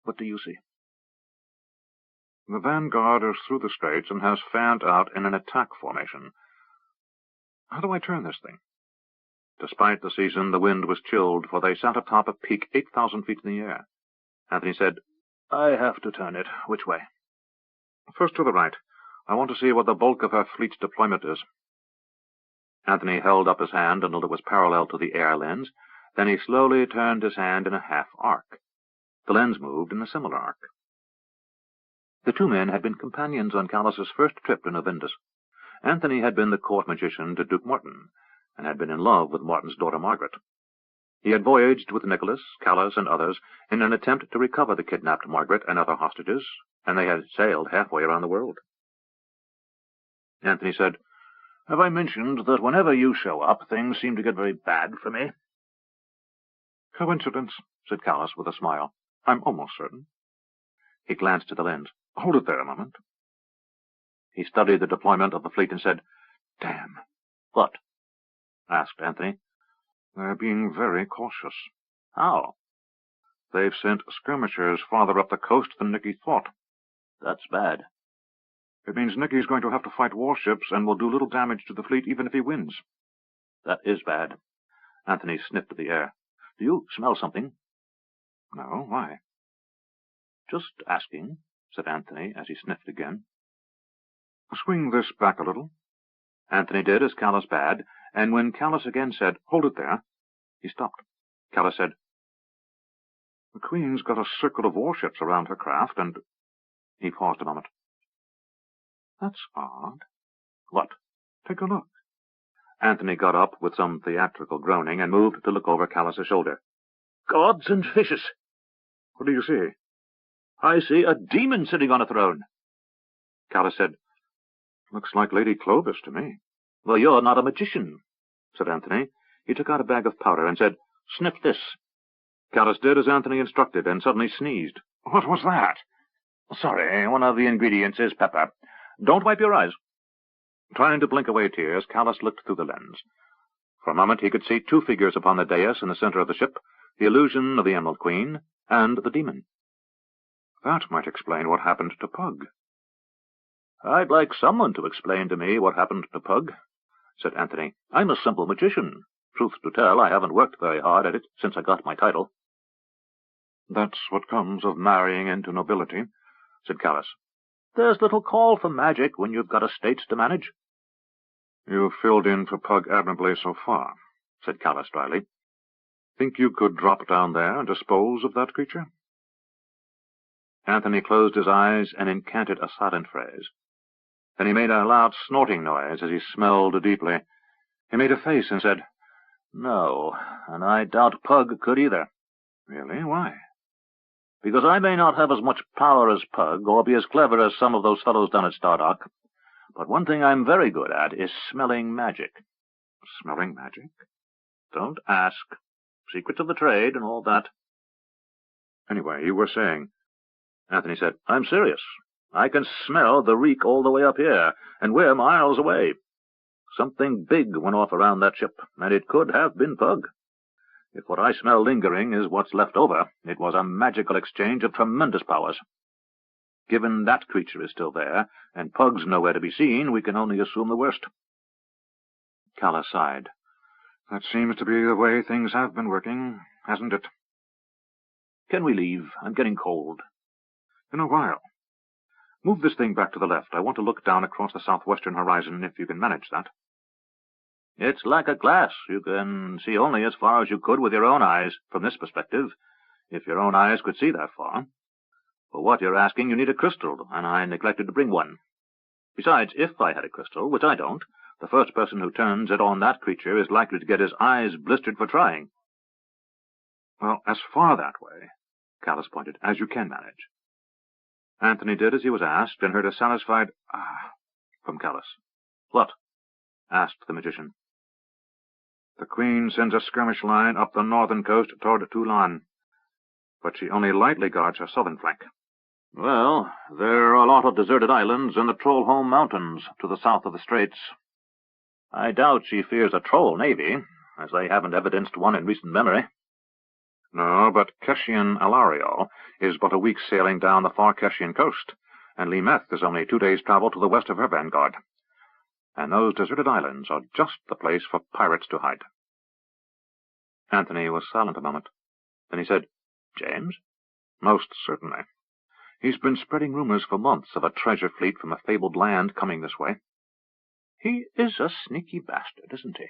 [SPEAKER 2] What do you see?" The vanguard is through the straits and has fanned out in an attack formation. How do I turn this thing? Despite the season, the wind was chilled, for they sat atop a peak 8,000 feet in the air. Anthony said, I have to turn it. Which way? First to the right. I want to see what the bulk of her fleet's deployment is. Anthony held up his hand until it was parallel to the air lens. Then he slowly turned his hand in a half-arc. The lens moved in a similar arc. The two men had been companions on Callus's first trip to Novindus. Anthony had been the court magician to Duke Morton, and had been in love with Morton's daughter Margaret. He had voyaged with Nicholas, Callus, and others in an attempt to recover the kidnapped Margaret and other hostages, and they had sailed halfway around the world. Anthony said, Have I mentioned that whenever you show up, things seem to get very bad for me? Coincidence, said Callus with a smile. I'm almost certain. He glanced at the lens. Hold it there a moment. He studied the deployment of the fleet and said, Damn. What? Asked Anthony. They're being very cautious. How? They've sent skirmishers farther up the coast than Nicky thought. That's bad. It means Nicky's going to have to fight warships and will do little damage to the fleet even if he wins. That is bad. Anthony sniffed at the air. Do you smell something? No, why? Just asking, said Anthony as he sniffed again. Swing this back a little. Anthony did as Callus bade, and when Callus again said, Hold it there, he stopped. Callus said, The Queen's got a circle of warships around her craft, and... He paused a moment. That's odd. What? Take a look. Anthony got up with some theatrical groaning and moved to look over Callus's shoulder. Gods and fishes! What do you see? I see a demon sitting on a throne. Callus said, Looks like Lady Clovis to me. Well, you're not a magician, said Anthony. He took out a bag of powder and said, Sniff this. Callus did as Anthony instructed and suddenly sneezed. What was that? Sorry, one of the ingredients is pepper. Don't wipe your eyes. Trying to blink away tears, Callus looked through the lens. For a moment he could see two figures upon the dais in the center of the ship, the illusion of the Emerald Queen and the demon. That might explain what happened to Pug. I'd like someone to explain to me what happened to Pug, said Anthony. I'm a simple magician. Truth to tell, I haven't worked very hard at it since I got my title. That's what comes of marrying into nobility, said Callus. There's little call for magic when you've got estates to manage. You've filled in for Pug admirably so far, said Callus dryly. Think you could drop down there and dispose of that creature? Anthony closed his eyes and incanted a silent phrase. Then he made a loud snorting noise as he smelled deeply. He made a face and said, No, and I doubt Pug could either. Really? Why? Because I may not have as much power as Pug, or be as clever as some of those fellows down at Stardock, but one thing I'm very good at is smelling magic. Smelling magic? Don't ask. Secrets of the trade and all that. Anyway, you were saying... Anthony said, I'm serious. I can smell the reek all the way up here, and we're miles away. Something big went off around that ship, and it could have been Pug. If what I smell lingering is what's left over, it was a magical exchange of tremendous powers. Given that creature is still there, and Pug's nowhere to be seen, we can only assume the worst. Callus sighed. That seems to be the way things have been working, hasn't it? Can we leave? I'm getting cold. In a while. Move this thing back to the left. I want to look down across the southwestern horizon, if you can manage that. It's like a glass. You can see only as far as you could with your own eyes, from this perspective, if your own eyes could see that far. For what you're asking, you need a crystal, and I neglected to bring one. Besides, if I had a crystal, which I don't, the first person who turns it on that creature is likely to get his eyes blistered for trying. Well, as far that way, Callus pointed, as you can manage. Anthony did as he was asked, and heard a satisfied "ah" from Callus. What? Asked the magician. The Queen sends a skirmish line up the northern coast toward Toulon, but she only lightly guards her southern flank. Well, there are a lot of deserted islands in the Trollholm Mountains to the south of the straits. I doubt she fears a troll navy, as they haven't evidenced one in recent memory. No, but Keshian Alario is but a week's sailing down the far Keshian coast,
[SPEAKER 1] and Limeth is only 2 days' travel to the west of her vanguard. And those deserted islands are just the place for pirates to hide. Anthony was silent a moment. Then he said, James? Most certainly. He's been spreading rumors for months of a treasure fleet from a fabled land coming this way. He is a sneaky bastard, isn't he?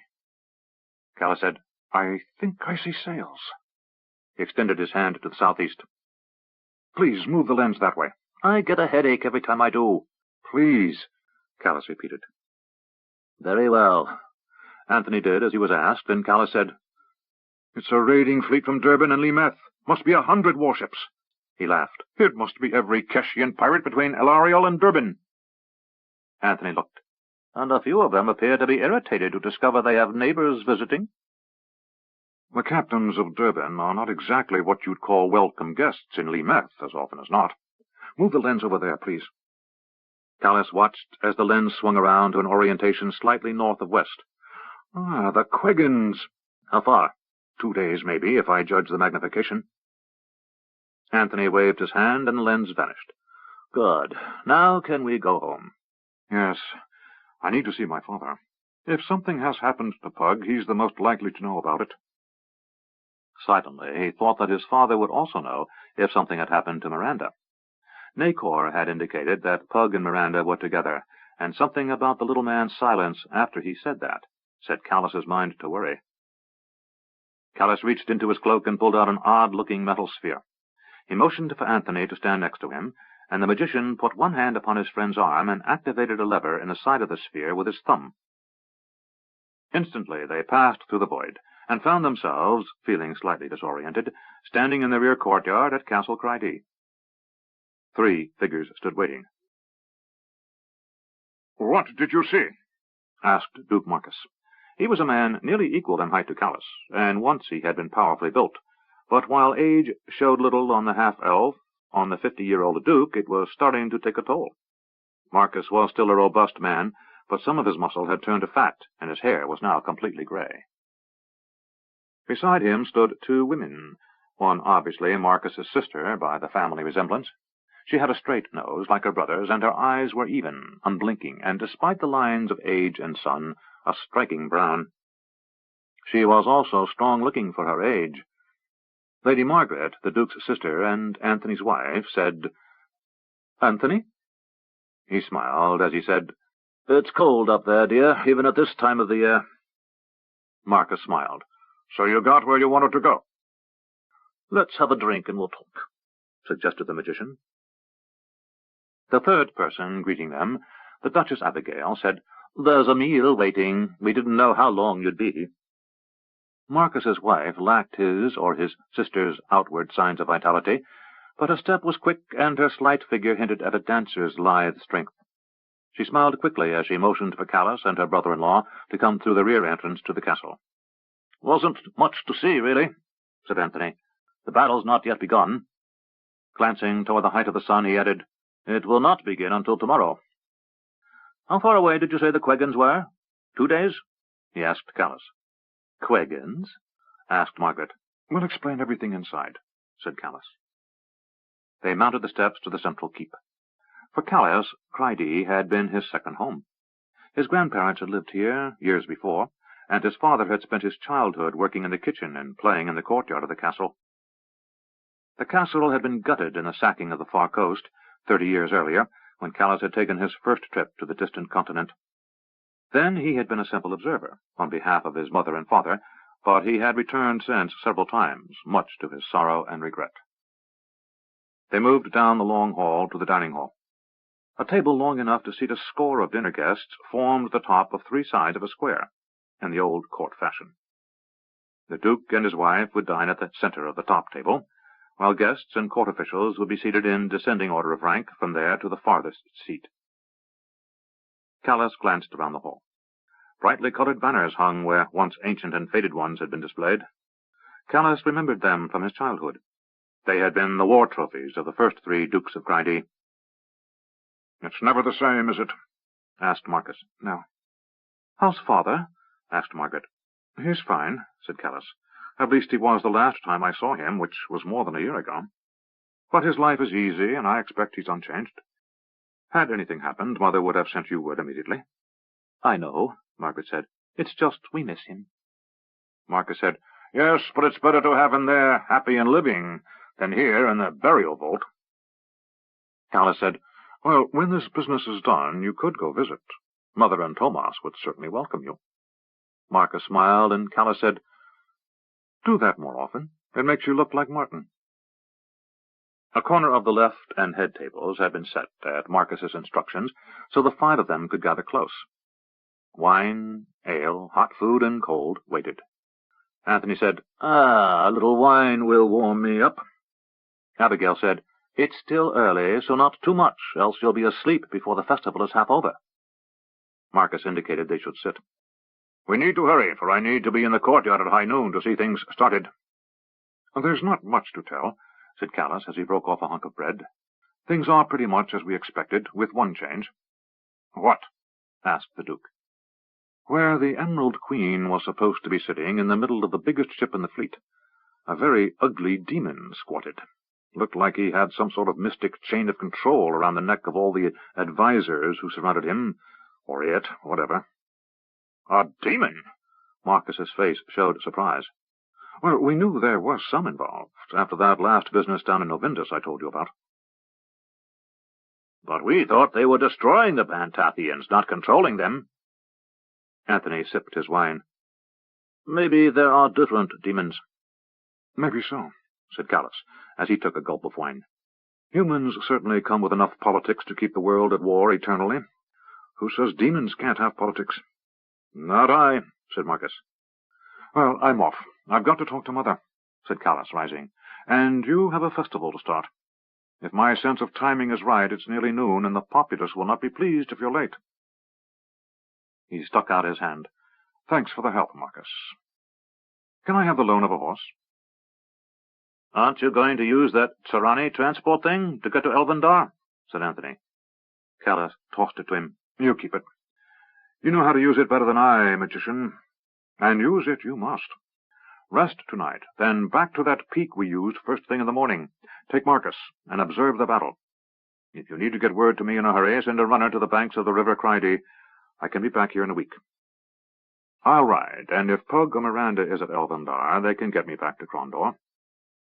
[SPEAKER 1] Callus said, I think I see sails. He extended his hand to the southeast. Please, move the lens that way. I get a headache every time I do. Please, Callus repeated. Very well. Anthony did as he was asked, and Callus said, It's a raiding fleet from Durban and Limeth. Must be 100 warships. He laughed. It must be every Keshian pirate between El Ariel and Durban. Anthony looked, and a few of them appear to be irritated to discover they have neighbors visiting. The captains of Durban are not exactly what you'd call welcome guests in Limeth, as often as not. Move the lens over there, please. Callus watched as the lens swung around to an orientation slightly north of west. Ah, the Quegans. How far? 2 days, maybe, if I judge the magnification. Anthony waved his hand, and the lens vanished. Good. Now can we go home? Yes. I need to see my father. If something has happened to Pug, he's the most likely to know about it. Silently, he thought that his father would also know if something had happened to Miranda. Nacor had indicated that Pug and Miranda were together, and something about the little man's silence after he said that set Callus's mind to worry. Callus reached into his cloak and pulled out an odd-looking metal sphere. He motioned for Anthony to stand next to him, and the magician put one hand upon his friend's arm and activated a lever in the side of the sphere with his thumb. Instantly they passed through the void, and found themselves, feeling slightly disoriented, standing in the rear courtyard at Castle Cryde. 3 figures stood waiting. What did you see? Asked Duke Marcus. He was a man nearly equal in height to Callus, and once he had been powerfully built. But while age showed little on the half-elf, on the 50-year-old Duke it was starting to take a toll. Marcus was still a robust man, but some of his muscle had turned to fat, and his hair was now completely gray. Beside him stood 2 women, one obviously Marcus's sister by the family resemblance. She had a straight nose like her brother's, and her eyes were even, unblinking, and despite the lines of age and sun, a striking brown. She was also strong-looking for her age. Lady Margaret, the Duke's sister and Anthony's wife, said, Anthony? He smiled as he said, It's cold up there, dear, even at this time of the year. Marcus smiled. So you got where you wanted to go? Let's have a drink and we'll talk, suggested the magician. The third person greeting them, the Duchess Abigail, said, There's a meal waiting. We didn't know how long you'd be. Marcus's wife lacked his or his sister's outward signs of vitality, but her step was quick and her slight figure hinted at a dancer's lithe strength. She smiled quickly as she motioned for Callus and her brother-in-law to come through the rear entrance to the castle. Wasn't much to see, really, said Anthony. The battle's not yet begun. Glancing toward the height of the sun, he added, It will not begin until tomorrow. How far away did you say the Quegans were? 2 days? He asked Callus. Quegans? Asked Margaret. We'll explain everything inside, said Callus. They mounted the steps to the central keep. For Callus, Cryde had been his second home. His grandparents had lived here years before, and his father had spent his childhood working in the kitchen and playing in the courtyard of the castle. The castle had been gutted in the sacking of the far coast 30 years earlier, when Callus had taken his first trip to the distant continent. Then he had been a simple observer, on behalf of his mother and father, but he had returned since several times, much to his sorrow and regret. They moved down the long hall to the dining hall. A table long enough to seat a score of dinner guests formed the top of 3 sides of a square, in the old court fashion. The Duke and his wife would dine at the center of the top table, while guests and court officials would be seated in descending order of rank from there to the farthest seat. Callus glanced around the hall. Brightly colored banners hung where once ancient and faded ones had been displayed. Callus remembered them from his childhood. They had been the war trophies of the first 3 Dukes of Cryde. It's never the same, is it? Asked Marcus. No. How's father? Asked Margaret. He's fine, said Callus. At least he was the last time I saw him, which was more than a year ago. But his life is easy, and I expect he's unchanged.
[SPEAKER 2] Had anything happened, Mother would have sent you word immediately.
[SPEAKER 1] I know, Margaret said. It's just we miss him.
[SPEAKER 2] Marcus said, Yes, but it's better to have him there, happy and living, than here in the burial vault.
[SPEAKER 1] Callus said, Well, when this business is done, you could go visit. Mother and Tomas would certainly welcome you. Marcus smiled, and Callus said, Do that more often. It makes you look like Martin. A corner of the left and head tables had been set at Marcus's instructions, so the 5 of them could gather close. Wine, ale, hot food, and cold waited. Anthony said, A little wine will warm me up. Abigail said, It's still early, so not too much, else you'll be asleep before the festival is half over. Marcus indicated they should sit.
[SPEAKER 2] We need to hurry, for I need to be in the courtyard at high noon to see things started.
[SPEAKER 1] There's not much to tell, said Callus as he broke off a hunk of bread. Things are pretty much as we expected, with one change.
[SPEAKER 2] What?
[SPEAKER 1] Asked the Duke. Where the Emerald Queen was supposed to be sitting, in the middle of the biggest ship in the fleet, a very ugly demon squatted. Looked like he had some sort of mystic chain of control around the neck of all the advisors who surrounded him, or it, whatever.
[SPEAKER 2] A demon?
[SPEAKER 1] Marcus's face showed surprise. Well, we knew there was some involved, after that last business down in Novindus I told you about.
[SPEAKER 2] But we thought they were destroying the Pantathians, not controlling them.
[SPEAKER 1] Anthony sipped his wine.
[SPEAKER 2] Maybe there are different demons.
[SPEAKER 1] Maybe so, said Callus, as he took a gulp of wine. Humans certainly come with enough politics to keep the world at war eternally. Who says demons can't have politics?
[SPEAKER 2] Not I, said Marcus.
[SPEAKER 1] Well, I'm off. I've got to talk to Mother, said Callus, rising. And you have a festival to start. If my sense of timing is right, it's nearly noon, and the populace will not be pleased if you're late. He stuck out his hand. Thanks for the help, Marcus. Can I have the loan of a horse?
[SPEAKER 2] Aren't you going to use that Tsarani transport thing to get to Elvendar? Said Anthony.
[SPEAKER 1] Callus tossed it to him. You keep it. You know how to use it better than I, magician. And use it you must. Rest tonight, then back to that peak we used first thing in the morning. Take Marcus, and observe the battle. If you need to get word to me in a hurry, send a runner to the banks of the River Cryde. I can be back here in a week. I'll ride, and if Pug or Miranda is at Elvendar, they can get me back to Crondor.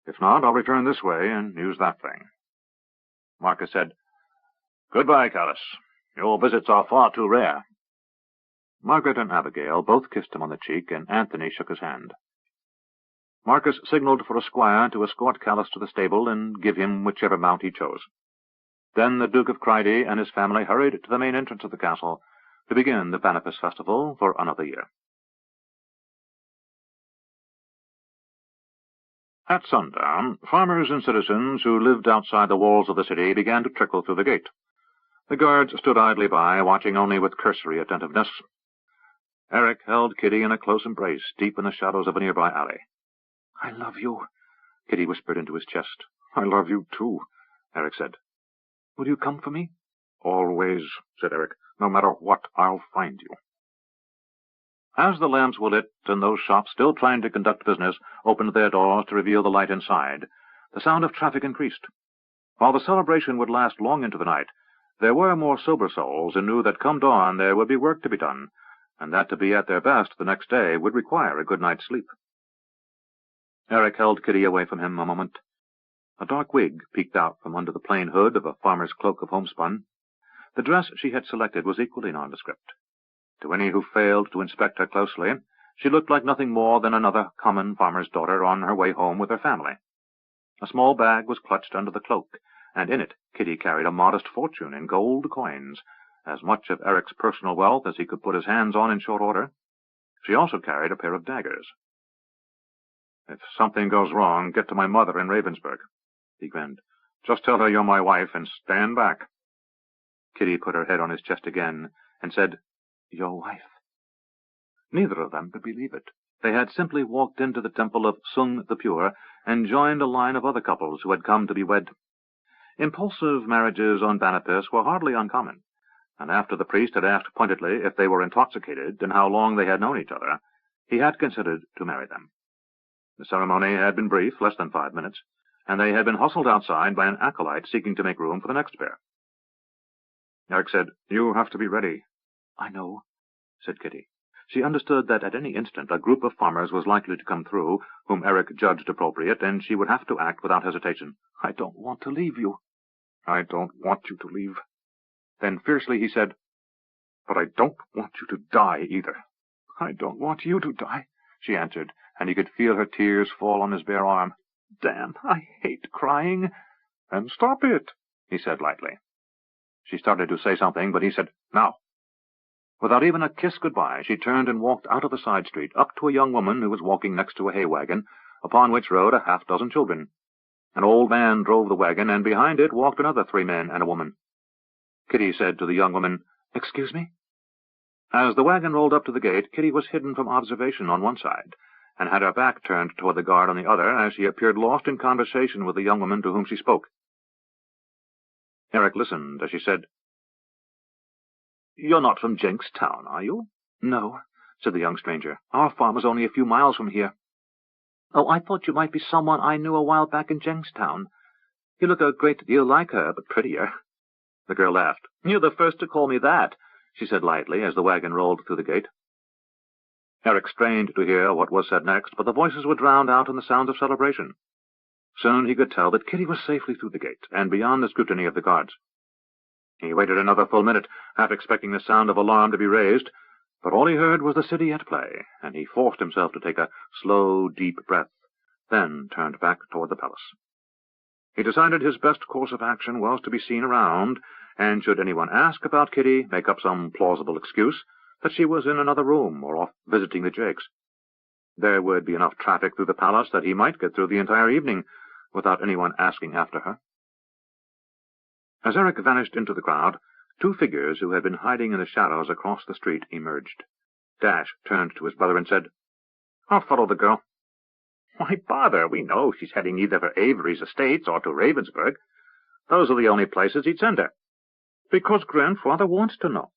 [SPEAKER 1] If not, I'll return this way and use that thing.
[SPEAKER 2] Marcus said, Goodbye, Callus. Your visits are far too rare.
[SPEAKER 1] Margaret and Abigail both kissed him on the cheek, and Anthony shook his hand. Marcus signaled for a squire to escort Callus to the stable and give him whichever mount he chose. Then the Duke of Cryde and his family hurried to the main entrance of the castle to begin the Banifus festival for another year. At sundown, farmers and citizens who lived outside the walls of the city began to trickle through the gate. The guards stood idly by, watching only with cursory attentiveness. Eric held Kitty in a close embrace, deep in the shadows of a nearby alley. I love you, Kitty whispered into his chest. I love you, too, Eric said. Will you come for me? Always, said Eric. No matter what, I'll find you. As the lamps were lit, and those shops still trying to conduct business opened their doors to reveal the light inside, the sound of traffic increased. While the celebration would last long into the night, there were more sober souls who knew that come dawn there would be work to be done, and that to be at their best the next day would require a good night's sleep. Eric held Kitty away from him a moment. A dark wig peeked out from under the plain hood of a farmer's cloak of homespun. The dress she had selected was equally nondescript. To any who failed to inspect her closely, she looked like nothing more than another common farmer's daughter on her way home with her family. A small bag was clutched under the cloak, and in it Kitty carried a modest fortune in gold coins, as much of Eric's personal wealth as he could put his hands on in short order. She also carried a pair of daggers. If something goes wrong, get to my mother in Ravensburg, he grinned. Just tell her you're my wife and stand back. Kitty put her head on his chest again and said, Your wife. Neither of them could believe it. They had simply walked into the temple of Sung the Pure and joined a line of other couples who had come to be wed. Impulsive marriages on Banifus were hardly uncommon, and after the priest had asked pointedly if they were intoxicated and how long they had known each other, he had considered to marry them. The ceremony had been brief, less than 5 minutes, and they had been hustled outside by an acolyte seeking to make room for the next pair.
[SPEAKER 2] Eric said, "You have to be ready."
[SPEAKER 1] "I know," said Kitty. She understood that at any instant a group of farmers was likely to come through, whom Eric judged appropriate, and she would have to act without hesitation. "I don't want to leave you."
[SPEAKER 2] "I don't want you to leave."
[SPEAKER 1] Then fiercely he said,
[SPEAKER 2] "But I don't want you to die either."
[SPEAKER 1] "I don't want you to die," she answered, and he could feel her tears fall on his bare arm. "Damn, I hate crying."
[SPEAKER 2] "And stop it,"
[SPEAKER 1] he said lightly. She started to say something, but he said, "Now." Without even a kiss goodbye, she turned and walked out of the side street, up to a young woman who was walking next to a hay wagon, upon which rode a half-dozen children. An old man drove the wagon, and behind it walked another 3 men and a woman. Kitty said to the young woman, "Excuse me?" As the wagon rolled up to the gate, Kitty was hidden from observation on one side, and had her back turned toward the guard on the other, as she appeared lost in conversation with the young woman to whom she spoke. Eric listened as she said, "You're not from Jenks-town, are you?" "No," said the young stranger. "Our farm is only a few miles from here." "Oh, I thought you might be someone I knew a while back in Jenks-town. You look a great deal like her, but prettier." The girl laughed. "You're the first to call me that," she said lightly, as the wagon rolled through the gate. Eric strained to hear what was said next, but the voices were drowned out in the sounds of celebration. Soon he could tell that Kitty was safely through the gate, and beyond the scrutiny of the guards. He waited another full minute, half expecting the sound of alarm to be raised, but all he heard was the city at play, and he forced himself to take a slow, deep breath, then turned back toward the palace. He decided his best course of action was to be seen around, and should anyone ask about Kitty, make up some plausible excuse that she was in another room or off visiting the Jakes. There would be enough traffic through the palace that he might get through the entire evening without anyone asking after her. As Eric vanished into the crowd, 2 figures who had been hiding in the shadows across the street emerged. Dash turned to his brother and said, "I'll follow the girl." "Why bother? We know she's heading either for Avery's estates or to Ravensburg. Those are the only places he'd send her." "Because Grandfather wants to know,"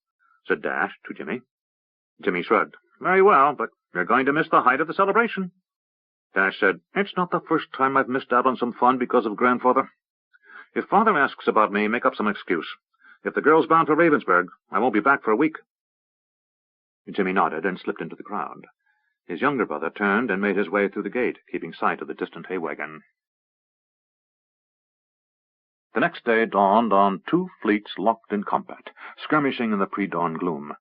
[SPEAKER 1] said Dash to Jimmy. Jimmy shrugged. "Very well, but you're going to miss the height of the celebration." Dash said, "It's not the first time I've missed out on some fun because of Grandfather. If Father asks about me, make up some excuse. If the girl's bound for Ravensburg, I won't be back for a week." Jimmy nodded and slipped into the crowd. His younger brother turned and made his way through the gate, keeping sight of the distant hay wagon. The next day dawned on 2 fleets locked in combat, skirmishing in the pre-dawn gloom.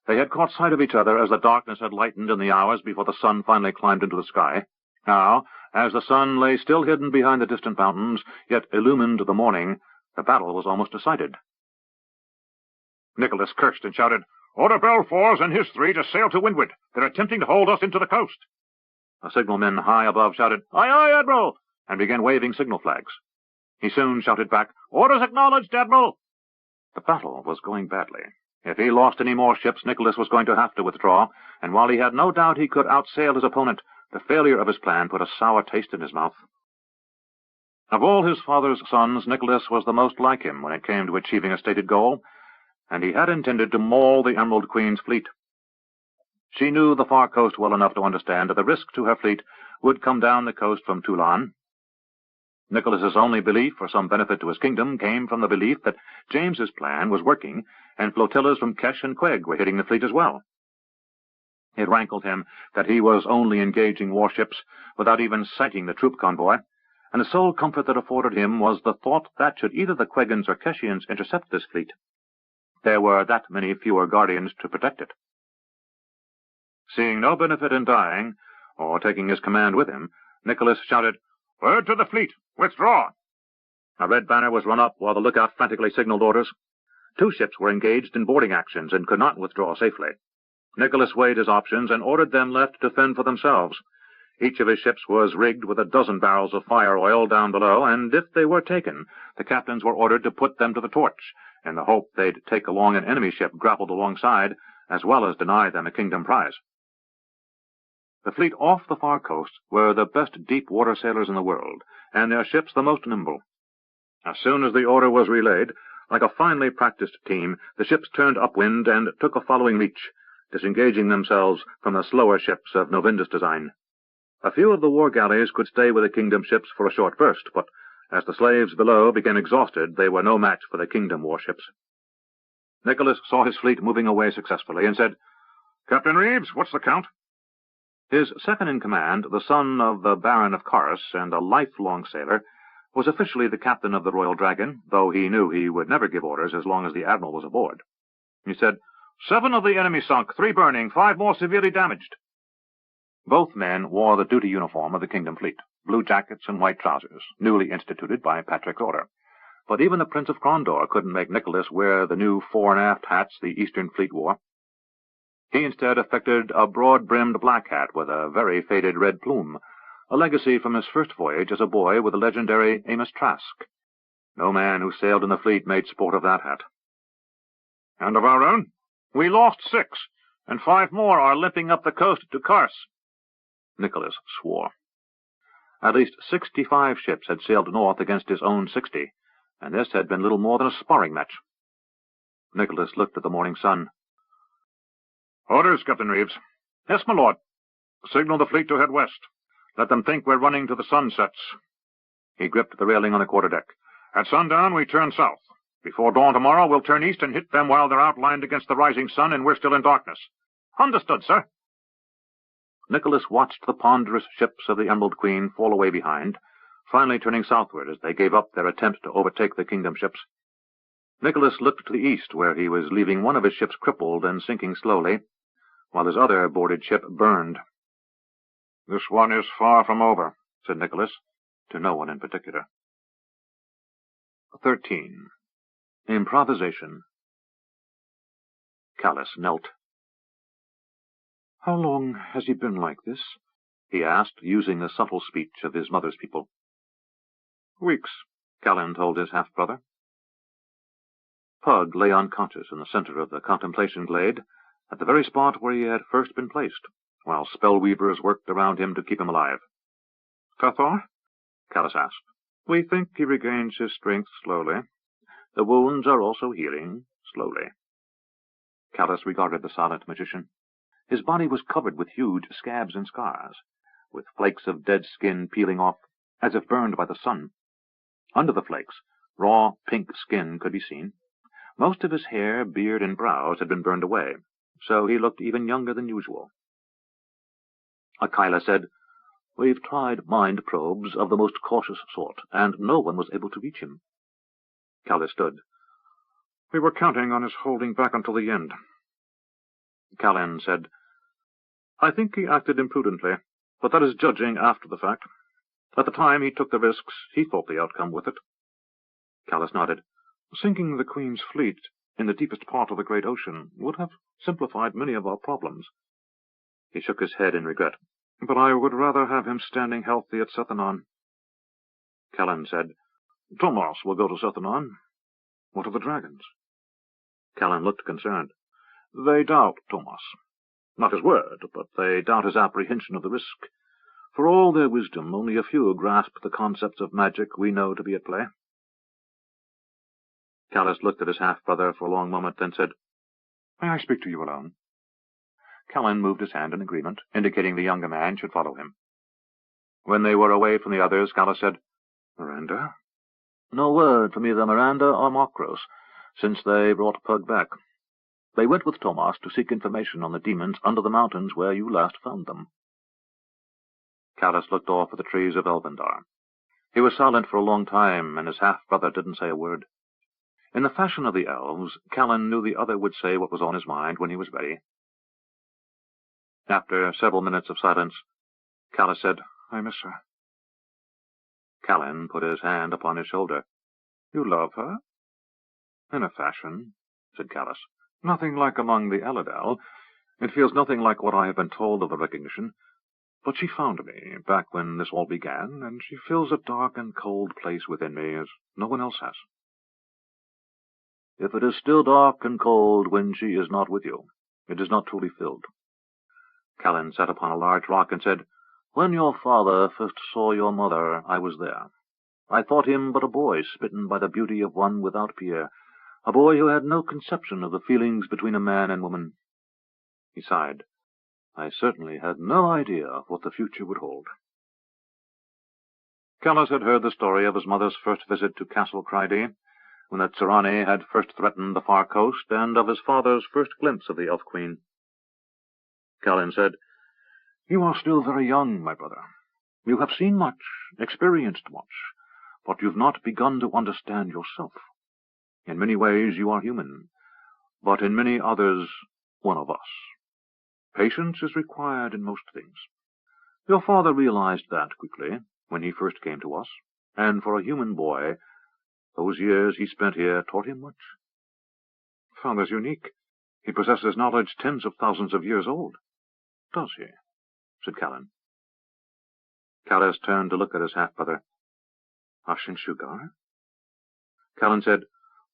[SPEAKER 1] They had caught sight of each other as the darkness had lightened in the hours before the sun finally climbed into the sky. Now, as the sun lay still hidden behind the distant mountains, yet illumined the morning, the battle was almost decided. Nicholas cursed and shouted, "Order Belfours and his 3 to sail to windward. They're attempting to hold us into the coast." A signalman high above shouted, "Aye, aye, Admiral," and began waving signal flags. He soon shouted back, "Orders acknowledged, Admiral." The battle was going badly. If he lost any more ships, Nicholas was going to have to withdraw, and while he had no doubt he could outsail his opponent, the failure of his plan put a sour taste in his mouth. Of all his father's sons, Nicholas was the most like him when it came to achieving a stated goal, and he had intended to maul the Emerald Queen's fleet. She knew the far coast well enough to understand that the risk to her fleet would come down the coast from Toulon. Nicholas's only belief for some benefit to his kingdom came from the belief that James's plan was working, and flotillas from Kesh and Queg were hitting the fleet as well. It rankled him that he was only engaging warships without even sighting the troop convoy, and the sole comfort that afforded him was the thought that should either the Quegans or Keshians intercept this fleet, there were that many fewer guardians to protect it. Seeing no benefit in dying, or taking his command with him, Nicholas shouted, "Word to the fleet! Withdraw!" A red banner was run up while the lookout frantically signaled orders. 2 ships were engaged in boarding actions and could not withdraw safely. Nicholas weighed his options and ordered them left to fend for themselves. Each of his ships was rigged with a dozen barrels of fire oil down below, and if they were taken, the captains were ordered to put them to the torch, in the hope they'd take along an enemy ship grappled alongside, as well as deny them a kingdom prize. The fleet off the far coast were the best deep-water sailors in the world, and their ships the most nimble. As soon as the order was relayed, like a finely practiced team, the ships turned upwind and took a following reach, disengaging themselves from the slower ships of Novinda's design. A few of the war galleys could stay with the kingdom ships for a short burst, but as the slaves below became exhausted, they were no match for the kingdom warships. Nicholas saw his fleet moving away successfully and said, "Captain Reeves, what's the count?" His second-in-command, the son of the Baron of Kars and a lifelong sailor, was officially the captain of the Royal Dragon, though he knew he would never give orders as long as the admiral was aboard. He said, "7 of the enemy sunk, 3 burning, 5 more severely damaged." Both men wore the duty uniform of the Kingdom fleet, blue jackets and white trousers, newly instituted by Patrick's order. But even the Prince of Krondor couldn't make Nicholas wear the new fore-and-aft hats the Eastern Fleet wore. He instead affected a broad-brimmed black hat with a very faded red plume, a legacy from his first voyage as a boy with the legendary Amos Trask. No man who sailed in the fleet made sport of that hat. "And of our own? We lost 6, and 5 more are limping up the coast to Kars." Nicholas swore. At least 65 ships had sailed north against his own 60, and this had been little more than a sparring match. Nicholas looked at the morning sun. "Orders, Captain Reeves." "Yes, my lord." "Signal the fleet to head west. Let them think we're running to the sunsets." He gripped the railing on the quarterdeck. "At sundown, we turn south. Before dawn tomorrow, we'll turn east and hit them while they're outlined against the rising sun and we're still in darkness." "Understood, sir." Nicholas watched the ponderous ships of the Emerald Queen fall away behind, finally turning southward as they gave up their attempt to overtake the Kingdom ships. Nicholas looked to the east, where he was leaving one of his ships crippled and sinking slowly, while his other boarded ship burned. "This one is far from over," said Nicholas, to no one in particular. 13. Improvisation. Callus knelt. "How long has he been like this?" he asked, using the subtle speech of his mother's people. "Weeks," Callan told his half-brother. Pug lay unconscious in the center of the contemplation glade, at the very spot where he had first been placed, while spellweavers worked around him to keep him alive. "Cathar?" Callus asked. "We think he regains his strength slowly. The wounds are also healing slowly." Callus regarded the silent magician. His body was covered with huge scabs and scars, with flakes of dead skin peeling off, as if burned by the sun. Under the flakes, raw pink skin could be seen. Most of his hair, beard, and brows had been burned away, so he looked even younger than usual. Akila said, "We've tried mind probes of the most cautious sort, and no one was able to reach him." Callus stood. "We were counting on his holding back until the end." Callan said, "I think he acted imprudently, but that is judging after the fact. At the time he took the risks, he thought the outcome with it." Callus nodded. "Sinking the Queen's fleet in the deepest part of the great ocean would have simplified many of our problems." He shook his head in regret. "But I would rather have him standing healthy at Sethanon." Callan said, "Tomas will go to Sethanon. What of the dragons?" Callan looked concerned. "They doubt Tomas. Not his word, but they doubt his apprehension of the risk. For all their wisdom, only a few grasp the concepts of magic we know to be at play." Callus looked at his half-brother for a long moment, then said, "May I speak to you alone?" Callan moved his hand in agreement, indicating the younger man should follow him. When they were away from the others, Callus said, "Miranda?" "No word from either Miranda or Makros, since they brought Pug back. They went with Tomas to seek information on the demons under the mountains where you last found them." Callus looked off at the trees of Elvendar. He was silent for a long time, and his half-brother didn't say a word. In the fashion of the elves, Callan knew the other would say what was on his mind when he was ready. After several minutes of silence, Callus said, "I miss her." Callan put his hand upon his shoulder. "You love her?" "In a fashion," said Callus. "Nothing like among the Eladel. It feels nothing like what I have been told of the recognition. But she found me, back when this all began, and she fills a dark and cold place within me as no one else has." "If it is still dark and cold when she is not with you, it is not truly filled." Callan sat upon a large rock and said, "When your father first saw your mother, I was there. I thought him but a boy smitten by the beauty of one without peer, a boy who had no conception of the feelings between a man and woman." He sighed. "I certainly had no idea of what the future would hold." Callus had heard the story of his mother's first visit to Castle Cryde, when the Tsirani had first threatened the far coast, and of his father's first glimpse of the Elf Queen. Callan said, "You are still very young, my brother. You have seen much, experienced much, but you've not begun to understand yourself. In many ways you are human, but in many others one of us. Patience is required in most things. Your father realized that quickly when he first came to us, and for a human boy, those years he spent here taught him much." "Father's unique. He possesses knowledge tens of thousands of years old." "Does he?" said Callan. Callas turned to look at his half-brother. "Ashen Shugar?" Callan said,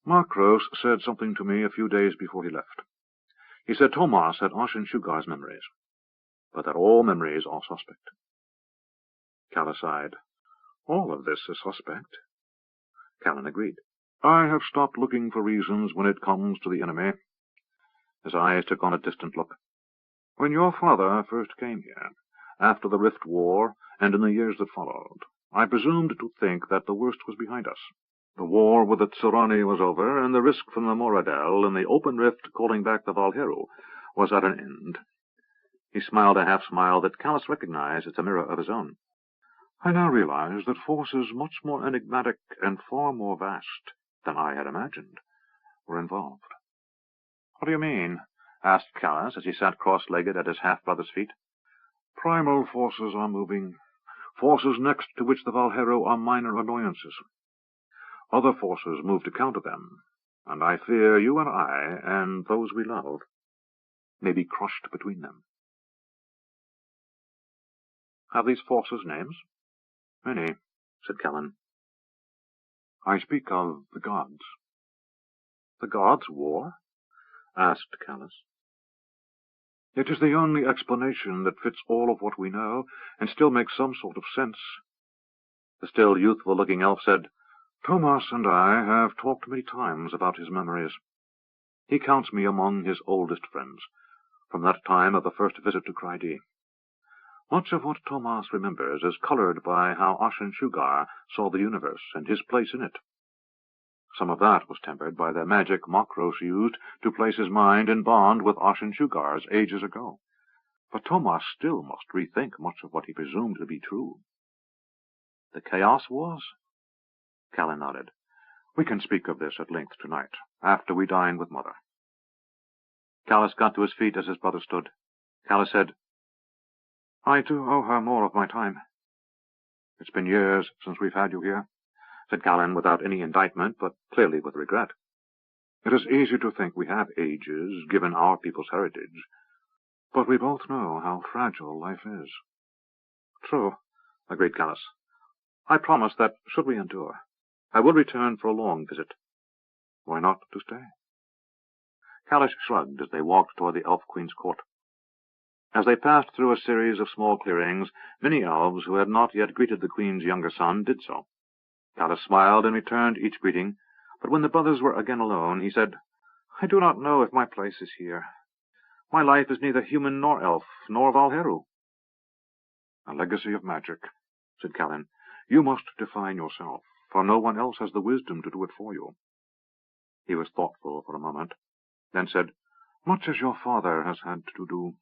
[SPEAKER 1] "Markros said something to me a few days before he left. He said Tomas had Ashen Shugar's memories, but that all memories are suspect." Callas sighed. "All of this is suspect." Callan agreed. "I have stopped looking for reasons when it comes to the enemy." His eyes took on a distant look. "When your father first came here, after the Rift War and in the years that followed, I presumed to think that the worst was behind us. The war with the Tsirani was over, and the risk from the Moradel and the open rift calling back the Valheru was at an end." He smiled a half-smile that Callas recognized as a mirror of his own. "I now realize that forces much more enigmatic and far more vast than I had imagined were involved." "What do you mean?" asked Callas as he sat cross-legged at his half-brother's feet. "Primal forces are moving, forces next to which the Valheru are minor annoyances. Other forces move to counter them, and I fear you and I, and those we love, may be crushed between them." "Have these forces names?" "Many," said Callan. "I speak of the gods." "The gods' war?" asked Callas. "It is the only explanation that fits all of what we know, and still makes some sort of sense." The still youthful-looking elf said, "Tomas and I have talked many times about his memories. He counts me among his oldest friends, from that time of the first visit to Cryde. Much of what Tomas remembers is colored by how Ashen Shugar saw the universe and his place in it. Some of that was tempered by the magic Makros used to place his mind in bond with Ashen Shugar's ages ago. But Tomas still must rethink much of what he presumed to be true." "The Chaos Wars?" Callan nodded. "We can speak of this at length tonight, after we dine with Mother." Callas got to his feet as his brother stood. Callas said, "I do owe her more of my time." "It's been years since we've had you here," said Callan, without any indictment, but clearly with regret. "It is easy to think we have ages, given our people's heritage, but we both know how fragile life is." "True," agreed Callas. "I promise that, should we endure, I will return for a long visit." "Why not to stay?" Callas shrugged as they walked toward the Elf Queen's court. As they passed through a series of small clearings, many elves who had not yet greeted the Queen's younger son did so. Callas smiled and returned each greeting, but when the brothers were again alone, he said, "I do not know if my place is here. My life is neither human nor elf, nor Valheru." "A legacy of magic," said Callan. "You must define yourself, for no one else has the wisdom to do it for you." He was thoughtful for a moment, then said, "Much as your father has had to do.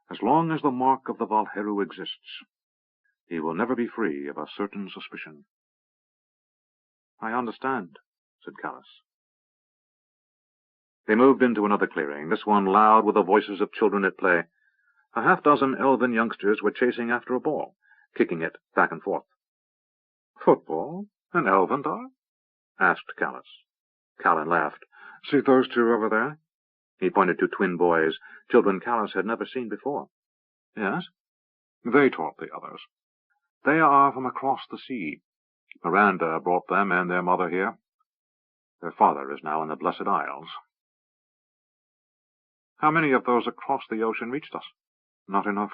[SPEAKER 1] As long as the mark of the Valheru exists, he will never be free of a certain suspicion." "I understand," said Callas. They moved into another clearing, this one loud with the voices of children at play. A half-dozen elven youngsters were chasing after a ball, kicking it back and forth. "Football? In Elvendar?" asked Callas. Callan laughed. "See those two over there?" He pointed to twin boys, children Callas had never seen before. "Yes?" "They taught the others. They are from across the sea. Miranda brought them and their mother here. Their father is now in the Blessed Isles." "How many of those across the ocean reached us?" "Not enough,"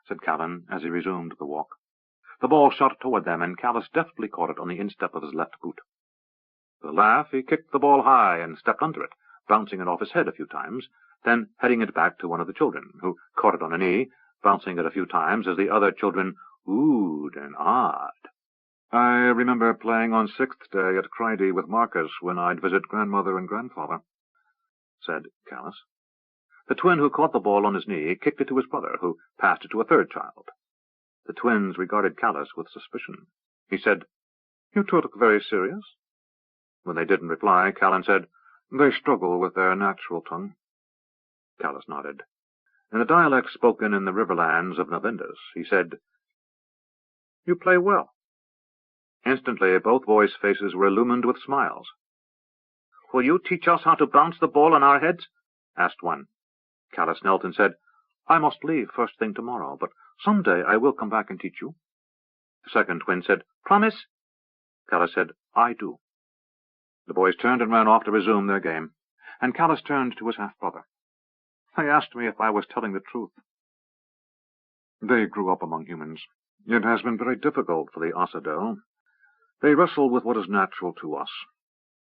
[SPEAKER 1] said Callan as he resumed the walk. The ball shot toward them, and Callas deftly caught it on the instep of his left boot. With a laugh, he kicked the ball high and stepped under it, bouncing it off his head a few times, then heading it back to one of the children, who caught it on a knee, bouncing it a few times as the other children oohed and ahed. I remember playing on 6th Day at Cridey with Marcus when I'd visit grandmother and grandfather, said Callus. The twin who caught the ball on his knee kicked it to his brother, who passed it to a third child. The twins regarded Callus with suspicion. He said, "You two look very serious." When they didn't reply, Callan said, "They struggle with their natural tongue." Callus nodded. In the dialect spoken in the riverlands of Navindus, he said, "You play well." Instantly, both boys' faces were illumined with smiles. "Will you teach us how to bounce the ball on our heads?" asked one. Callus knelt and said, "I must leave first thing tomorrow, but some day I will come back and teach you." The second twin said, "Promise?" Callus said, "I do." The boys turned and ran off to resume their game, and Callus turned to his half-brother. They asked me if I was telling the truth. They grew up among humans. It has been very difficult for the Osadel. They wrestle with what is natural to us.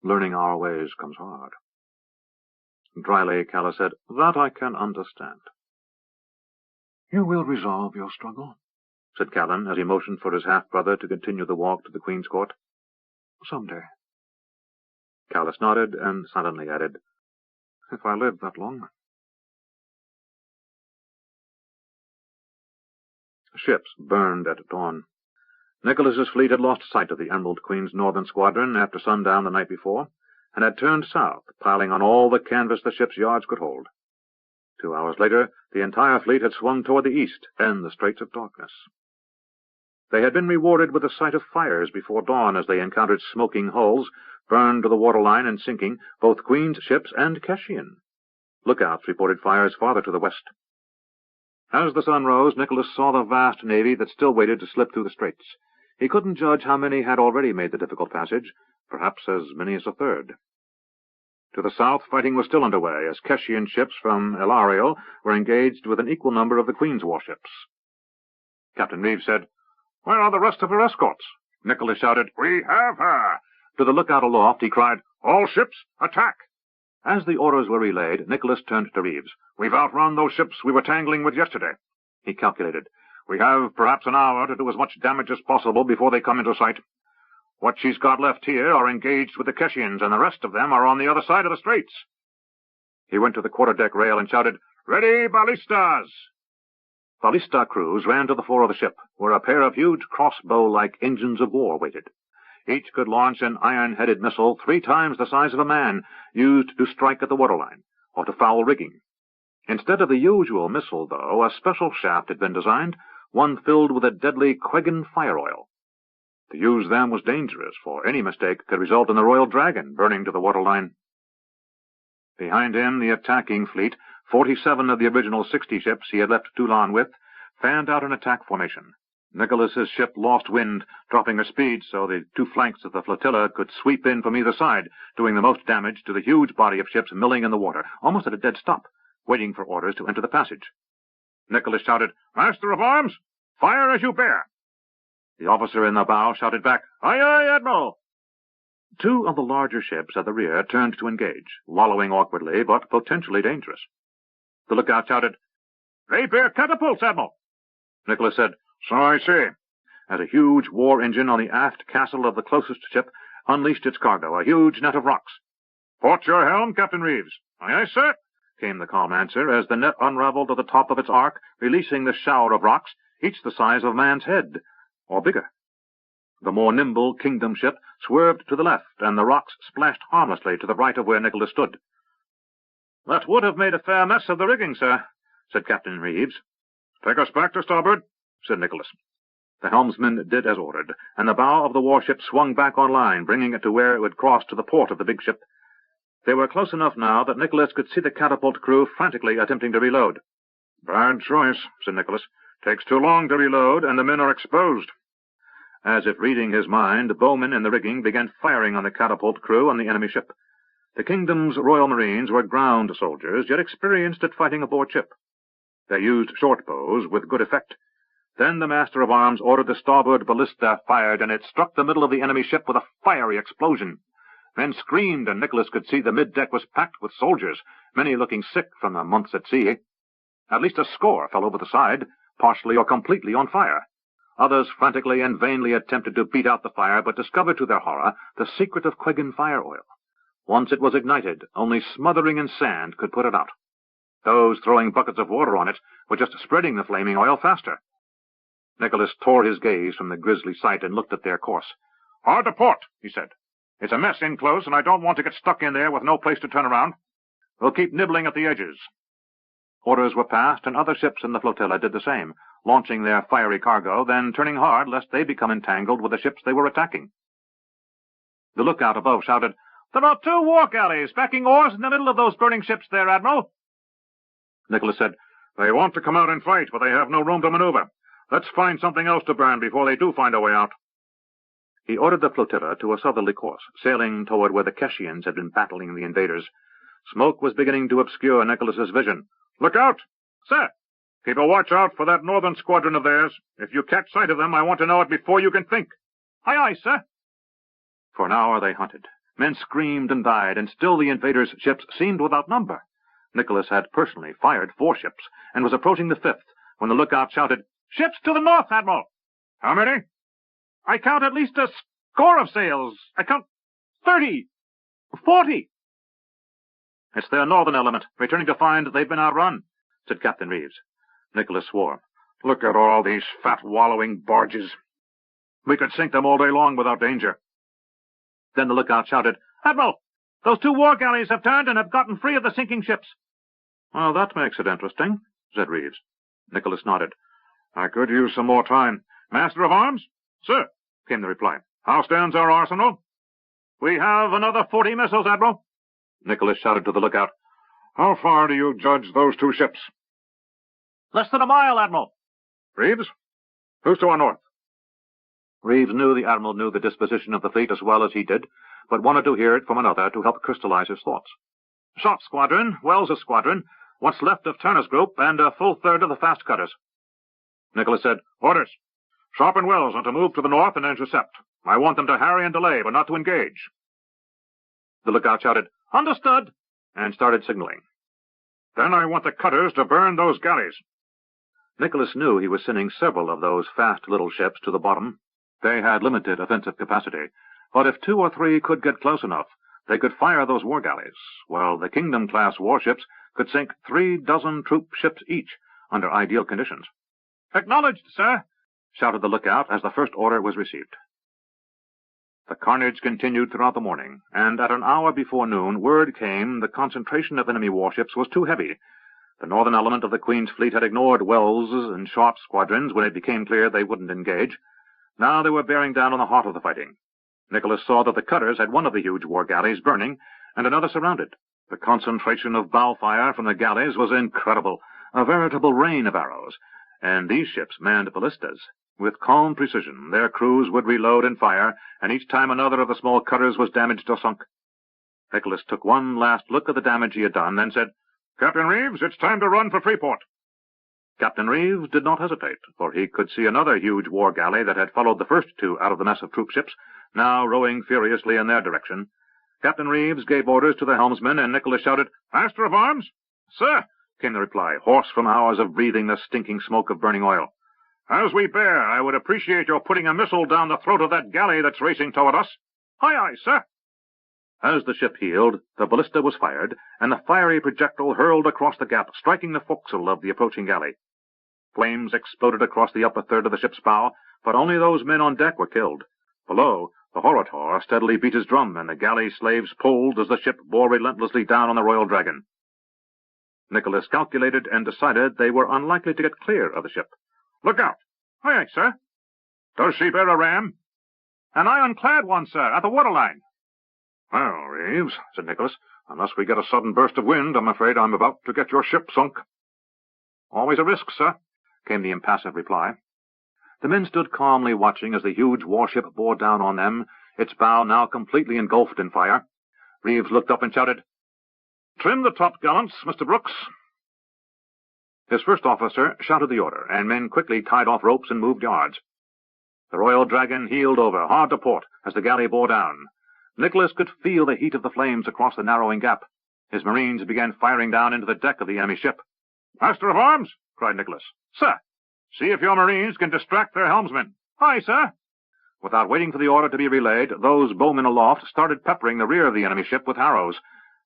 [SPEAKER 1] Learning our ways comes hard. Dryly, Callus said, "That I can understand." "You will resolve your struggle," said Callan, as he motioned for his half-brother to continue the walk to the Queen's Court. "Some day." Callus nodded and silently added, "If I live that long." Ships burned at dawn. Nicholas's fleet had lost sight of the Emerald Queen's northern squadron after sundown the night before, and had turned south, piling on all the canvas the ship's yards could hold. 2 hours later, the entire fleet had swung toward the east and the Straits of Darkness. They had been rewarded with the sight of fires before dawn as they encountered smoking hulls, burned to the waterline and sinking, both Queen's ships and Keshian. Lookouts reported fires farther to the west. As the sun rose, Nicholas saw the vast navy that still waited to slip through the straits. He couldn't judge how many had already made the difficult passage, perhaps as many as a third. To the south, fighting was still underway, as Keshian ships from Elario were engaged with an equal number of the Queen's warships. Captain Reeves said, "Where are the rest of her escorts?" Nicholas shouted, "We have her!" To the lookout aloft, he cried, "All ships, attack!" As the orders were relayed, Nicholas turned to Reeves. "We've outrun those ships we were tangling with yesterday." He calculated. "We have perhaps an hour to do as much damage as possible before they come into sight. What she's got left here are engaged with the Keshians, and the rest of them are on the other side of the straits." He went to the quarterdeck rail and shouted, "Ready, ballistas!" Ballista crews ran to the fore of the ship, where a pair of huge crossbow-like engines of war waited. Each could launch an iron-headed missile 3 times the size of a man, used to strike at the waterline, or to foul rigging. Instead of the usual missile, though, a special shaft had been designed, one filled with a deadly Quegan fire oil. To use them was dangerous, for any mistake could result in the Royal Dragon burning to the waterline. Behind him, the attacking fleet, 47 of the original 60 ships he had left Toulon with, fanned out in attack formation. Nicholas's ship lost wind, dropping her speed so the 2 flanks of the flotilla could sweep in from either side, doing the most damage to the huge body of ships milling in the water, almost at a dead stop, waiting for orders to enter the passage. Nicholas shouted, "Master of arms, fire as you bear!" The officer in the bow shouted back, "Aye, aye, Admiral!" 2 of the larger ships at the rear turned to engage, wallowing awkwardly, but potentially dangerous. The lookout shouted, "They bear catapults, Admiral!" Nicholas said, "So I see," as a huge war engine on the aft castle of the closest ship unleashed its cargo, a huge net of rocks. "Port your helm, Captain Reeves." "Aye, aye, sir," came the calm answer, as the net unraveled at the top of its arc, releasing the shower of rocks, each the size of a man's head, or bigger. The more nimble Kingdom ship swerved to the left, and the rocks splashed harmlessly to the right of where Nicholas stood. "That would have made a fair mess of the rigging, sir," said Captain Reeves. "Take us back to starboard," said Nicholas. The helmsman did as ordered, and the bow of the warship swung back on line, bringing it to where it would cross to the port of the big ship. They were close enough now that Nicholas could see the catapult crew frantically attempting to reload. "Bad choice," said Nicholas. "Takes too long to reload, and the men are exposed." As if reading his mind, bowmen in the rigging began firing on the catapult crew on the enemy ship. The Kingdom's Royal Marines were ground soldiers, yet experienced at fighting aboard ship. They used short bows with good effect. Then the Master of Arms ordered the starboard ballista fired, and it struck the middle of the enemy ship with a fiery explosion. Men screamed, and Nicholas could see the mid-deck was packed with soldiers, many looking sick from the months at sea. At least a score fell over the side, partially or completely on fire. Others frantically and vainly attempted to beat out the fire, but discovered to their horror the secret of Quegan fire oil. Once it was ignited, only smothering in sand could put it out. Those throwing buckets of water on it were just spreading the flaming oil faster. Nicholas tore his gaze from the grisly sight and looked at their course. "Hard to port," he said. "It's a mess in close, and I don't want to get stuck in there with no place to turn around. We'll keep nibbling at the edges." Orders were passed, and other ships in the flotilla did the same, launching their fiery cargo, then turning hard lest they become entangled with the ships they were attacking. The lookout above shouted, "There are 2 war galleys backing oars in the middle of those burning ships there, Admiral." Nicholas said, "They want to come out and fight, but they have no room to maneuver. Let's find something else to burn before they do find a way out." He ordered the flotilla to a southerly course, sailing toward where the Keshians had been battling the invaders. Smoke was beginning to obscure Nicholas's vision. "Look out!" "Sir!" "Keep a watch out for that northern squadron of theirs. If you catch sight of them, I want to know it before you can think." "Aye, aye, sir." For an hour they hunted. Men screamed and died, and still the invaders' ships seemed without number. Nicholas had personally fired 4 ships, and was approaching the 5th, when the lookout shouted, "Ships to the north, Admiral!" "How many?" "I count at least a score of sails. I count 30, 40. "It's their northern element, returning to find that they've been outrun," said Captain Reeves. Nicholas swore. "Look at all these fat, wallowing barges. We could sink them all day long without danger." Then the lookout shouted, "Admiral, those 2 war galleys have turned and have gotten free of the sinking ships." "Well, that makes it interesting," said Reeves. Nicholas nodded. "I could use some more time. Master of arms?" "Sir," came the reply. "How stands our arsenal?" "We have another 40 missiles, Admiral." Nicholas shouted to the lookout, "How far do you judge those 2 ships?" "Less than a mile, Admiral." "Reeves? Who's to our north?" Reeves knew the Admiral knew the disposition of the fleet as well as he did, but wanted to hear it from another to help crystallize his thoughts. "Shot squadron, Wells's squadron, what's left of Turner's group, and a full third of the fast cutters." Nicholas said, "Orders. Sharp and Wells are to move to the north and intercept. I want them to harry and delay, but not to engage." The lookout shouted, "Understood," and started signaling. "Then I want the cutters to burn those galleys." Nicholas knew he was sending several of those fast little ships to the bottom. They had limited offensive capacity, but if 2 or 3 could get close enough, they could fire those war galleys, while the Kingdom-class warships could sink 3 dozen troop ships each under ideal conditions. "Acknowledged, sir," shouted the lookout as the first order was received. The carnage continued throughout the morning, and at an hour before noon word came the concentration of enemy warships was too heavy. The northern element of the Queen's fleet had ignored Wells's and Sharp's squadrons when it became clear they wouldn't engage. Now they were bearing down on the heart of the fighting. Nicholas saw that the cutters had one of the huge war galleys burning, and another surrounded. The concentration of bow fire from the galleys was incredible, a veritable rain of arrows, and these ships manned ballistas. With calm precision, their crews would reload and fire, and each time another of the small cutters was damaged or sunk. Nicholas took one last look at the damage he had done, then said, "Captain Reeves, it's time to run for Freeport." Captain Reeves did not hesitate, for he could see another huge war galley that had followed the first 2 out of the mess of troop ships, now rowing furiously in their direction. Captain Reeves gave orders to the helmsman, and Nicholas shouted, "Master of arms?" "Sir," came the reply, hoarse from hours of breathing the stinking smoke of burning oil. "As we bear, I would appreciate your putting a missile down the throat of that galley that's racing toward us." "Aye, aye, sir." As the ship heeled, the ballista was fired, and the fiery projectile hurled across the gap, striking the forecastle of the approaching galley. Flames exploded across the upper third of the ship's bow, but only those men on deck were killed. Below, the Horator steadily beat his drum, and the galley slaves pulled as the ship bore relentlessly down on the Royal Dragon. Nicholas calculated and decided they were unlikely to get clear of the ship. "Look out!" "Aye, aye, sir." "Does she bear a ram?" "An ironclad one, sir, at the waterline." "Well, Reeves," said Nicholas, "unless we get a sudden burst of wind, I'm afraid I'm about to get your ship sunk." "Always a risk, sir," came the impassive reply. The men stood calmly watching as the huge warship bore down on them, its bow now completely engulfed in fire. Reeves looked up and shouted, "Trim the topgallants, Mr. Brooks." His first officer shouted the order, and men quickly tied off ropes and moved yards. The Royal Dragon heeled over, hard to port, as the galley bore down. Nicholas could feel the heat of the flames across the narrowing gap. His marines began firing down into the deck of the enemy ship. "Master of arms!" cried Nicholas. "Sir."
[SPEAKER 2] See if your marines can distract their helmsmen. Aye, sir. Without waiting for the order to be relayed, those bowmen aloft started peppering the rear of the enemy ship with arrows.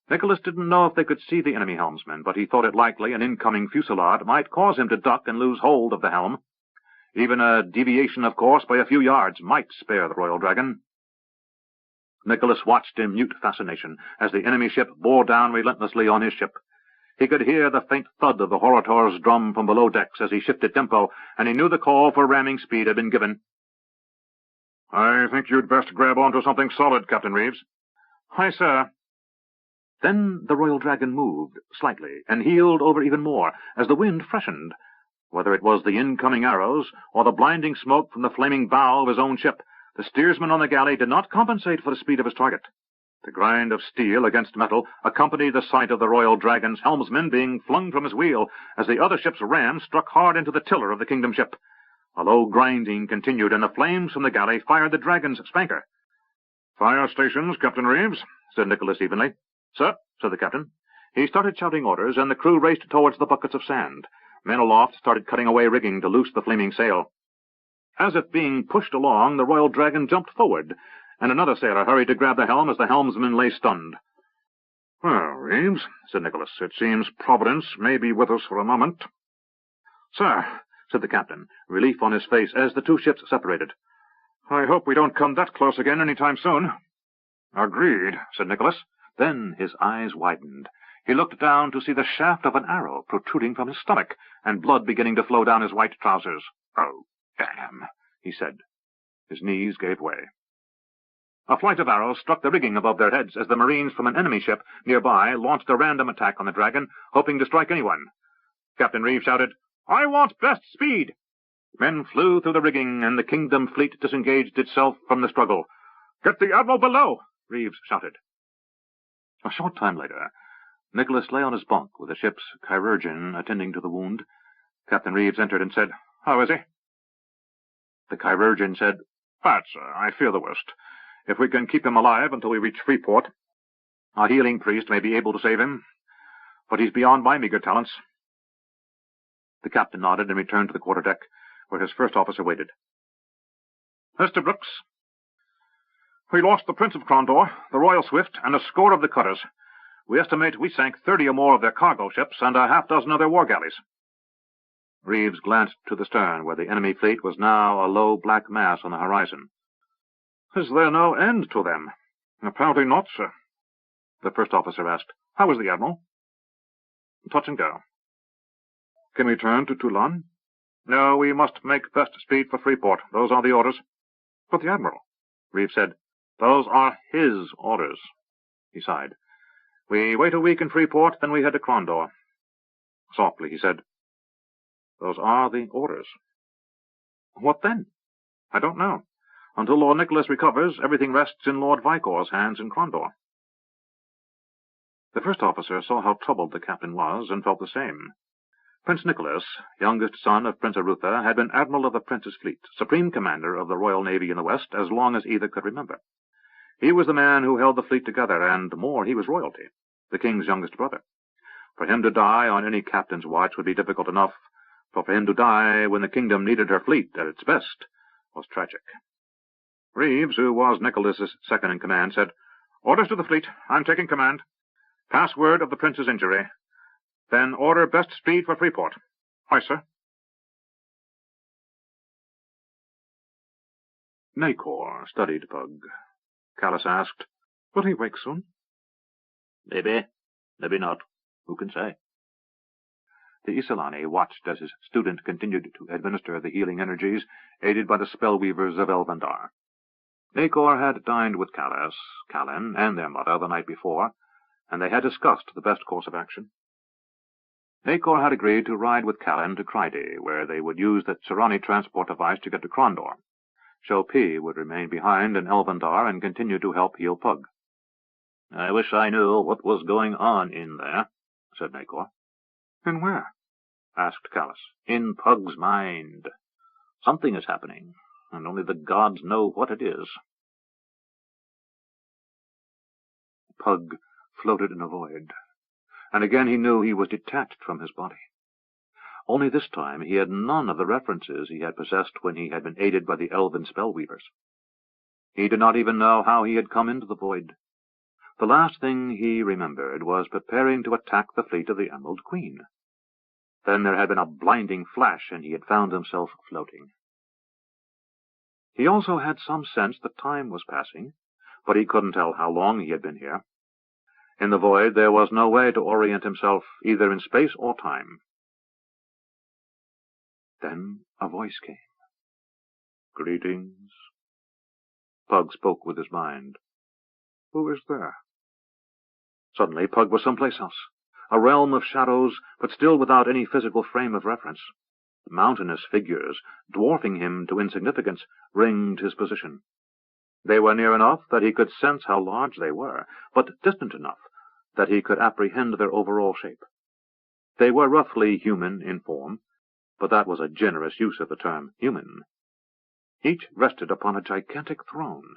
[SPEAKER 2] Nicholas didn't know if they could see the enemy helmsman, but he thought it likely an incoming fusillade might cause him to duck and lose hold of the helm. Even a deviation of course by a few yards might spare the Royal Dragon. Nicholas watched in mute fascination as the enemy ship bore down relentlessly on his ship. He could hear the faint thud of the Hortor's drum from below decks as he shifted tempo, and he knew the call for ramming speed had been given. "I think you'd best grab onto something solid, Captain Reeves." "Aye, sir." Then the Royal Dragon moved slightly and heeled over even more as the wind freshened. Whether it was the incoming arrows or the blinding smoke from the flaming bow of his own ship, the steersman on the galley did not compensate for the speed of his target. The grind of steel against metal accompanied the sight of the Royal Dragon's helmsman being flung from his wheel as the other ship's ram struck hard into the tiller of the Kingdom ship. A low grinding continued, and the flames from the galley fired the Dragon's spanker. "Fire stations, Captain Reeves," said Nicholas evenly. "Sir," said the captain. He started shouting orders, and the crew raced towards the buckets of sand. Men aloft started cutting away rigging to loose the flaming sail. As if being pushed along, the Royal Dragon jumped forward, and another sailor hurried to grab the helm as the helmsman lay stunned. "Well, Reeves," said Nicholas, "it seems Providence may be with us for a moment." "Sir," said the captain, relief on his face as the two ships separated. "I hope we don't come that close again any time soon." "Agreed," said Nicholas. Then his eyes widened. He looked down to see the shaft of an arrow protruding from his stomach, and blood beginning to flow down his white trousers. "Oh, damn," he said. His knees gave way. A flight of arrows struck the rigging above their heads as the marines from an enemy ship nearby launched a random attack on the Dragon, hoping to strike anyone. Captain Reeves shouted, "I want best speed!" Men flew through the rigging, and the Kingdom fleet disengaged itself from the struggle. "Get the Admiral below!" Reeves shouted. A short time later, Nicholas lay on his bunk with the ship's chirurgeon attending to the wound. Captain Reeves entered and said, "How is he?" The chirurgeon said, "Bad, sir. I fear the worst. If we can keep him alive until we reach Freeport, our healing priest may be able to save him, but he's beyond my meager talents." The captain nodded and returned to the quarterdeck, where his first officer waited. "Mr. Brooks, we lost the Prince of Crondor, the Royal Swift, and a score of the cutters. We estimate we sank 30 or more of their cargo ships and a half-dozen of their war galleys." Reeves glanced to the stern, where the enemy fleet was now a low black mass on the horizon. "Is there no end to them?" "Apparently not, sir." The first officer asked, "How is the Admiral?" "Touch and go." "Can we turn to Toulon?" "No, we must make best speed for Freeport. Those are the orders." "But the Admiral?" Reeves said, "Those are his orders." He sighed. "We wait a week in Freeport, then we head to Crondor." Softly he said, "Those are the orders." "What then?" "I don't know. Until Lord Nicholas recovers, everything rests in Lord Vicor's hands in Crondor." The first officer saw how troubled the captain was, and felt the same. Prince Nicholas, youngest son of Prince Arutha, had been admiral of the Prince's fleet, supreme commander of the Royal Navy in the West, as long as either could remember. He was the man who held the fleet together, and more, he was royalty, the king's youngest brother. For him to die on any captain's watch would be difficult enough, but for him to die when the kingdom needed her fleet at its best was tragic. Reeves, who was Nicholas's second-in-command, said, "Orders to the fleet. I'm taking command. Pass word of the Prince's injury. Then order best speed for Freeport." "Aye, sir." Nacor studied Pug. Callus asked, "Will he wake soon?" "Maybe. Maybe not. Who can say?" The Isolani watched as his student continued to administer the healing energies, aided by the spellweavers of Elvendar. Nacor had dined with Callus, Callan, and their mother the night before, and they had discussed the best course of action. Nacor had agreed to ride with Callan to Cryde, where they would use the Tsarani transport device to get to Crondor. Shopi would remain behind in Elvendar and continue to help heal Pug. "I wish I knew what was going on in there," said Nacor. "In where?" asked Callus. "In Pug's mind. Something is happening, and only the gods know what it is." Pug floated in a void, and again he knew he was detached from his body.
[SPEAKER 1] only this time he had none of the references he had possessed when he had been aided by the elven spellweavers. He did not even know how he had come into the void. The last thing he remembered was preparing to attack the fleet of the Emerald Queen. Then there had been a blinding flash, and he had found himself floating. He also had some sense that time was passing, but he couldn't tell how long he had been here. In the void there was no way to orient himself either in space or time. Then a voice came. "Greetings." Pug spoke with his mind. "Who is there?" Suddenly Pug was someplace else, a realm of shadows, but still without any physical frame of reference. Mountainous figures, dwarfing him to insignificance, ringed his position. They were near enough that he could sense how large they were, but distant enough that he could apprehend their overall shape. They were roughly human in form, but that was a generous use of the term human. Each rested upon a gigantic throne.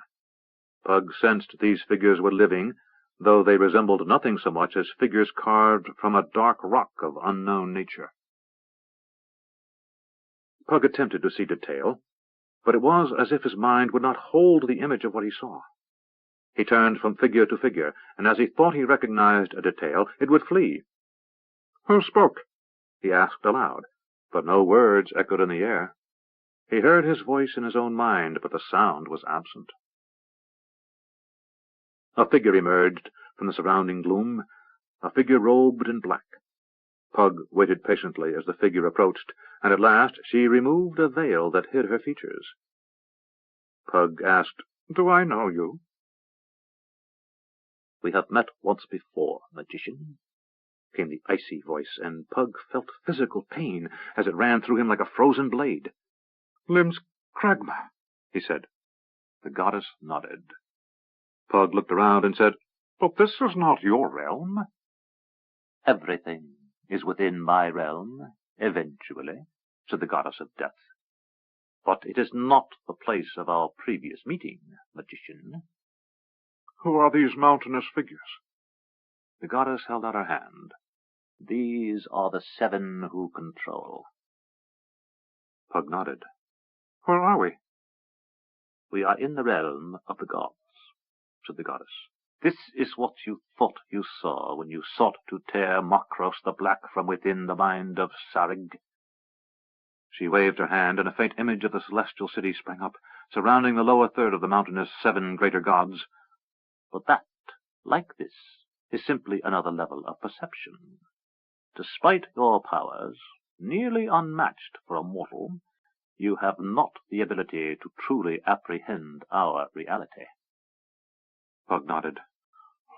[SPEAKER 1] Pug sensed these figures were living, though they resembled nothing so much as figures carved from a dark rock of unknown nature. Pug attempted to see detail, but it was as if his mind would not hold the image of what he saw. He turned from figure to figure, and as he thought he recognized a detail, it would flee. "Who spoke?" he asked aloud, but no words echoed in the air. He heard his voice in his own mind, but the sound was absent. A figure emerged from the surrounding gloom, a figure robed in black. Pug waited patiently as the figure approached, and at last she removed a veil that hid her features. Pug asked, "Do I know you?" "We have met once before, magician," came the icy voice, and Pug felt physical pain as it ran through him like a frozen blade. "Limbs Kragma," he said. The goddess nodded. Pug looked around and said, "But this is not your realm." "Everything is within my realm, eventually," said the goddess of death. "But it is not the place of our previous meeting, magician." "Who are these mountainous figures?" The goddess held out her hand. "These are the 7 who control." Pug nodded. "Where are we?" "We are in the realm of the gods," said the goddess. "This is what you thought you saw when you sought to tear Makros the Black from within the mind of Sarig." She waved her hand, and a faint image of the celestial city sprang up, surrounding the lower third of the mountainous 7 greater gods. "But that, like this, is simply another level of perception. Despite your powers, nearly unmatched for a mortal, you have not the ability to truly apprehend our reality." Pug nodded.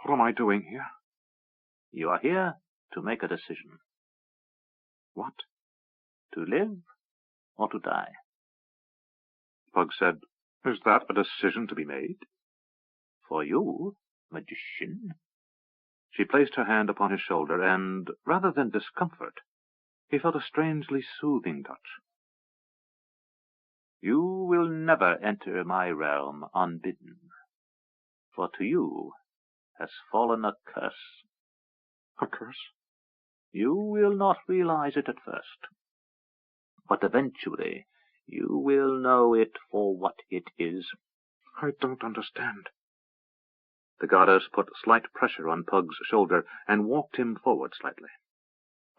[SPEAKER 1] "What am I doing here?" "You are here to make a decision." "What?" "To live or to die." Pug said, "Is that a decision to be made?" "For you, magician." She placed her hand upon his shoulder, and, rather than discomfort, he felt a strangely soothing touch. "You will never enter my realm unbidden, for to you has fallen a curse." "A curse?" "You will not realize it at first, but eventually you will know it for what it is." "I don't understand." The goddess put slight pressure on Pug's shoulder and walked him forward slightly.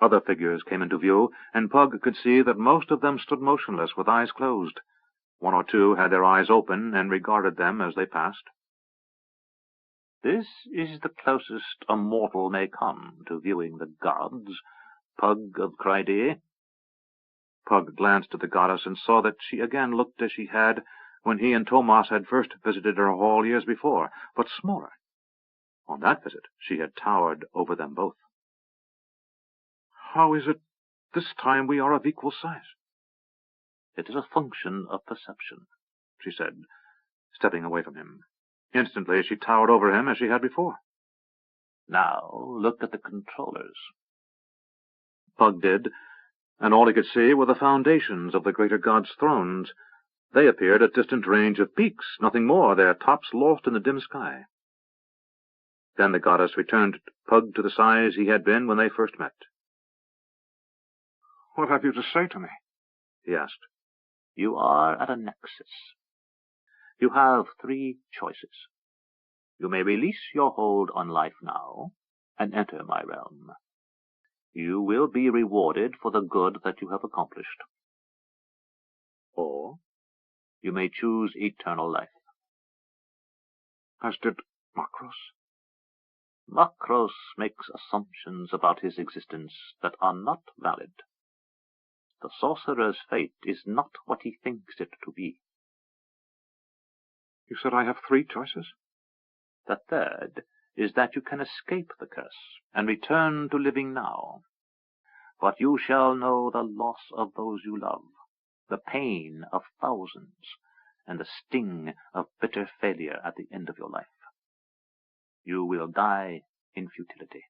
[SPEAKER 1] Other figures came into view, and Pug could see that most of them stood motionless with eyes closed. 1 or 2 had their eyes open and regarded them as they passed. "This is the closest a mortal may come to viewing the gods, Pug of Cryde." Pug glanced at the goddess and saw that she again looked as she had when he and Tomas had first visited her hall years before, but smaller. On that visit she had towered over them both. "How is it this time we are of equal size?" "It is a function of perception," she said, stepping away from him. Instantly she towered over him as she had before. "Now look at the controllers." Pug did, and all he could see were the foundations of the greater gods' thrones. They appeared a distant range of peaks, nothing more, their tops lost in the dim sky. Then the goddess returned Pug to the size he had been when they first met.
[SPEAKER 2] What have you to say to me? He asked.
[SPEAKER 1] You are at a nexus. You have three choices. You may release your hold on life now and enter my realm. You will be rewarded for the good that you have accomplished. Or you may choose eternal life.
[SPEAKER 2] As did Makros?
[SPEAKER 1] Makros makes assumptions about his existence that are not valid. The sorcerer's fate is not what he thinks it to be.
[SPEAKER 2] You said I have three choices?
[SPEAKER 1] The third is that you can escape the curse and return to living now. But you shall know the loss of those you love, the pain of thousands, and the sting of bitter failure at the end of your life. You will die in futility.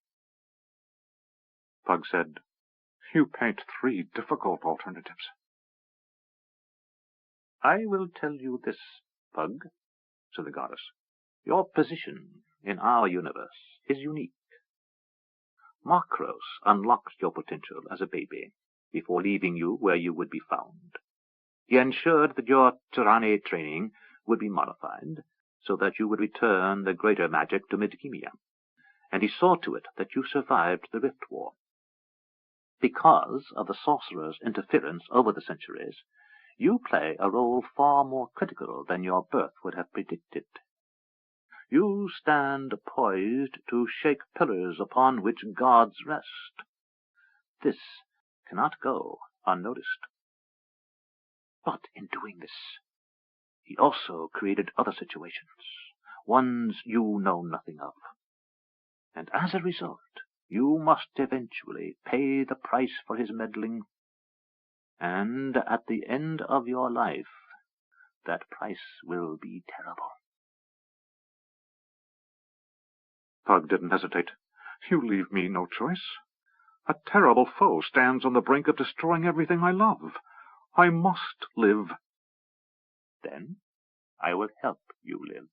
[SPEAKER 2] Pug said, You paint three difficult alternatives.
[SPEAKER 1] I will tell you this, Pug, said the goddess. Your position in our universe is unique. Makros unlocked your potential as a baby before leaving you where you would be found. He ensured that your tyranny training would be modified so that you would return the greater magic to Midkemia, and he saw to it that you survived the Rift War. Because of the sorcerer's interference over the centuries, you play a role far more critical than your birth would have predicted. You stand poised to shake pillars upon which gods rest. This cannot go unnoticed. But in doing this, he also created other situations, ones you know nothing of. And as a result, you must eventually pay the price for his meddling. And at the end of your life, that price will be terrible.
[SPEAKER 2] Pug didn't hesitate. You leave me no choice. A terrible foe stands on the brink of destroying everything I love. I must live.
[SPEAKER 1] Then I will help you live.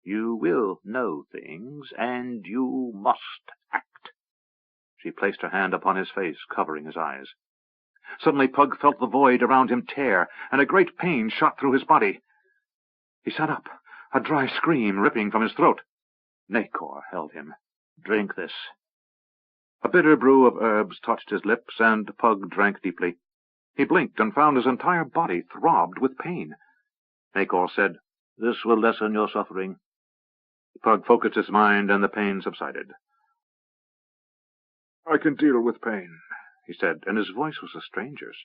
[SPEAKER 1] You will know things, and you must act.
[SPEAKER 2] She placed her hand upon his face, covering his eyes. Suddenly Pug felt the void around him tear, and a great pain shot through his body. He sat up, a dry scream ripping from his throat. Nakor held him. Drink this. A bitter brew of herbs touched his lips, and Pug drank deeply. He blinked and found his entire body throbbed with pain.
[SPEAKER 1] Nakor said, This will lessen your suffering.
[SPEAKER 2] Pug focused his mind, and the pain subsided. I can deal with pain, he said, and his voice was a stranger's.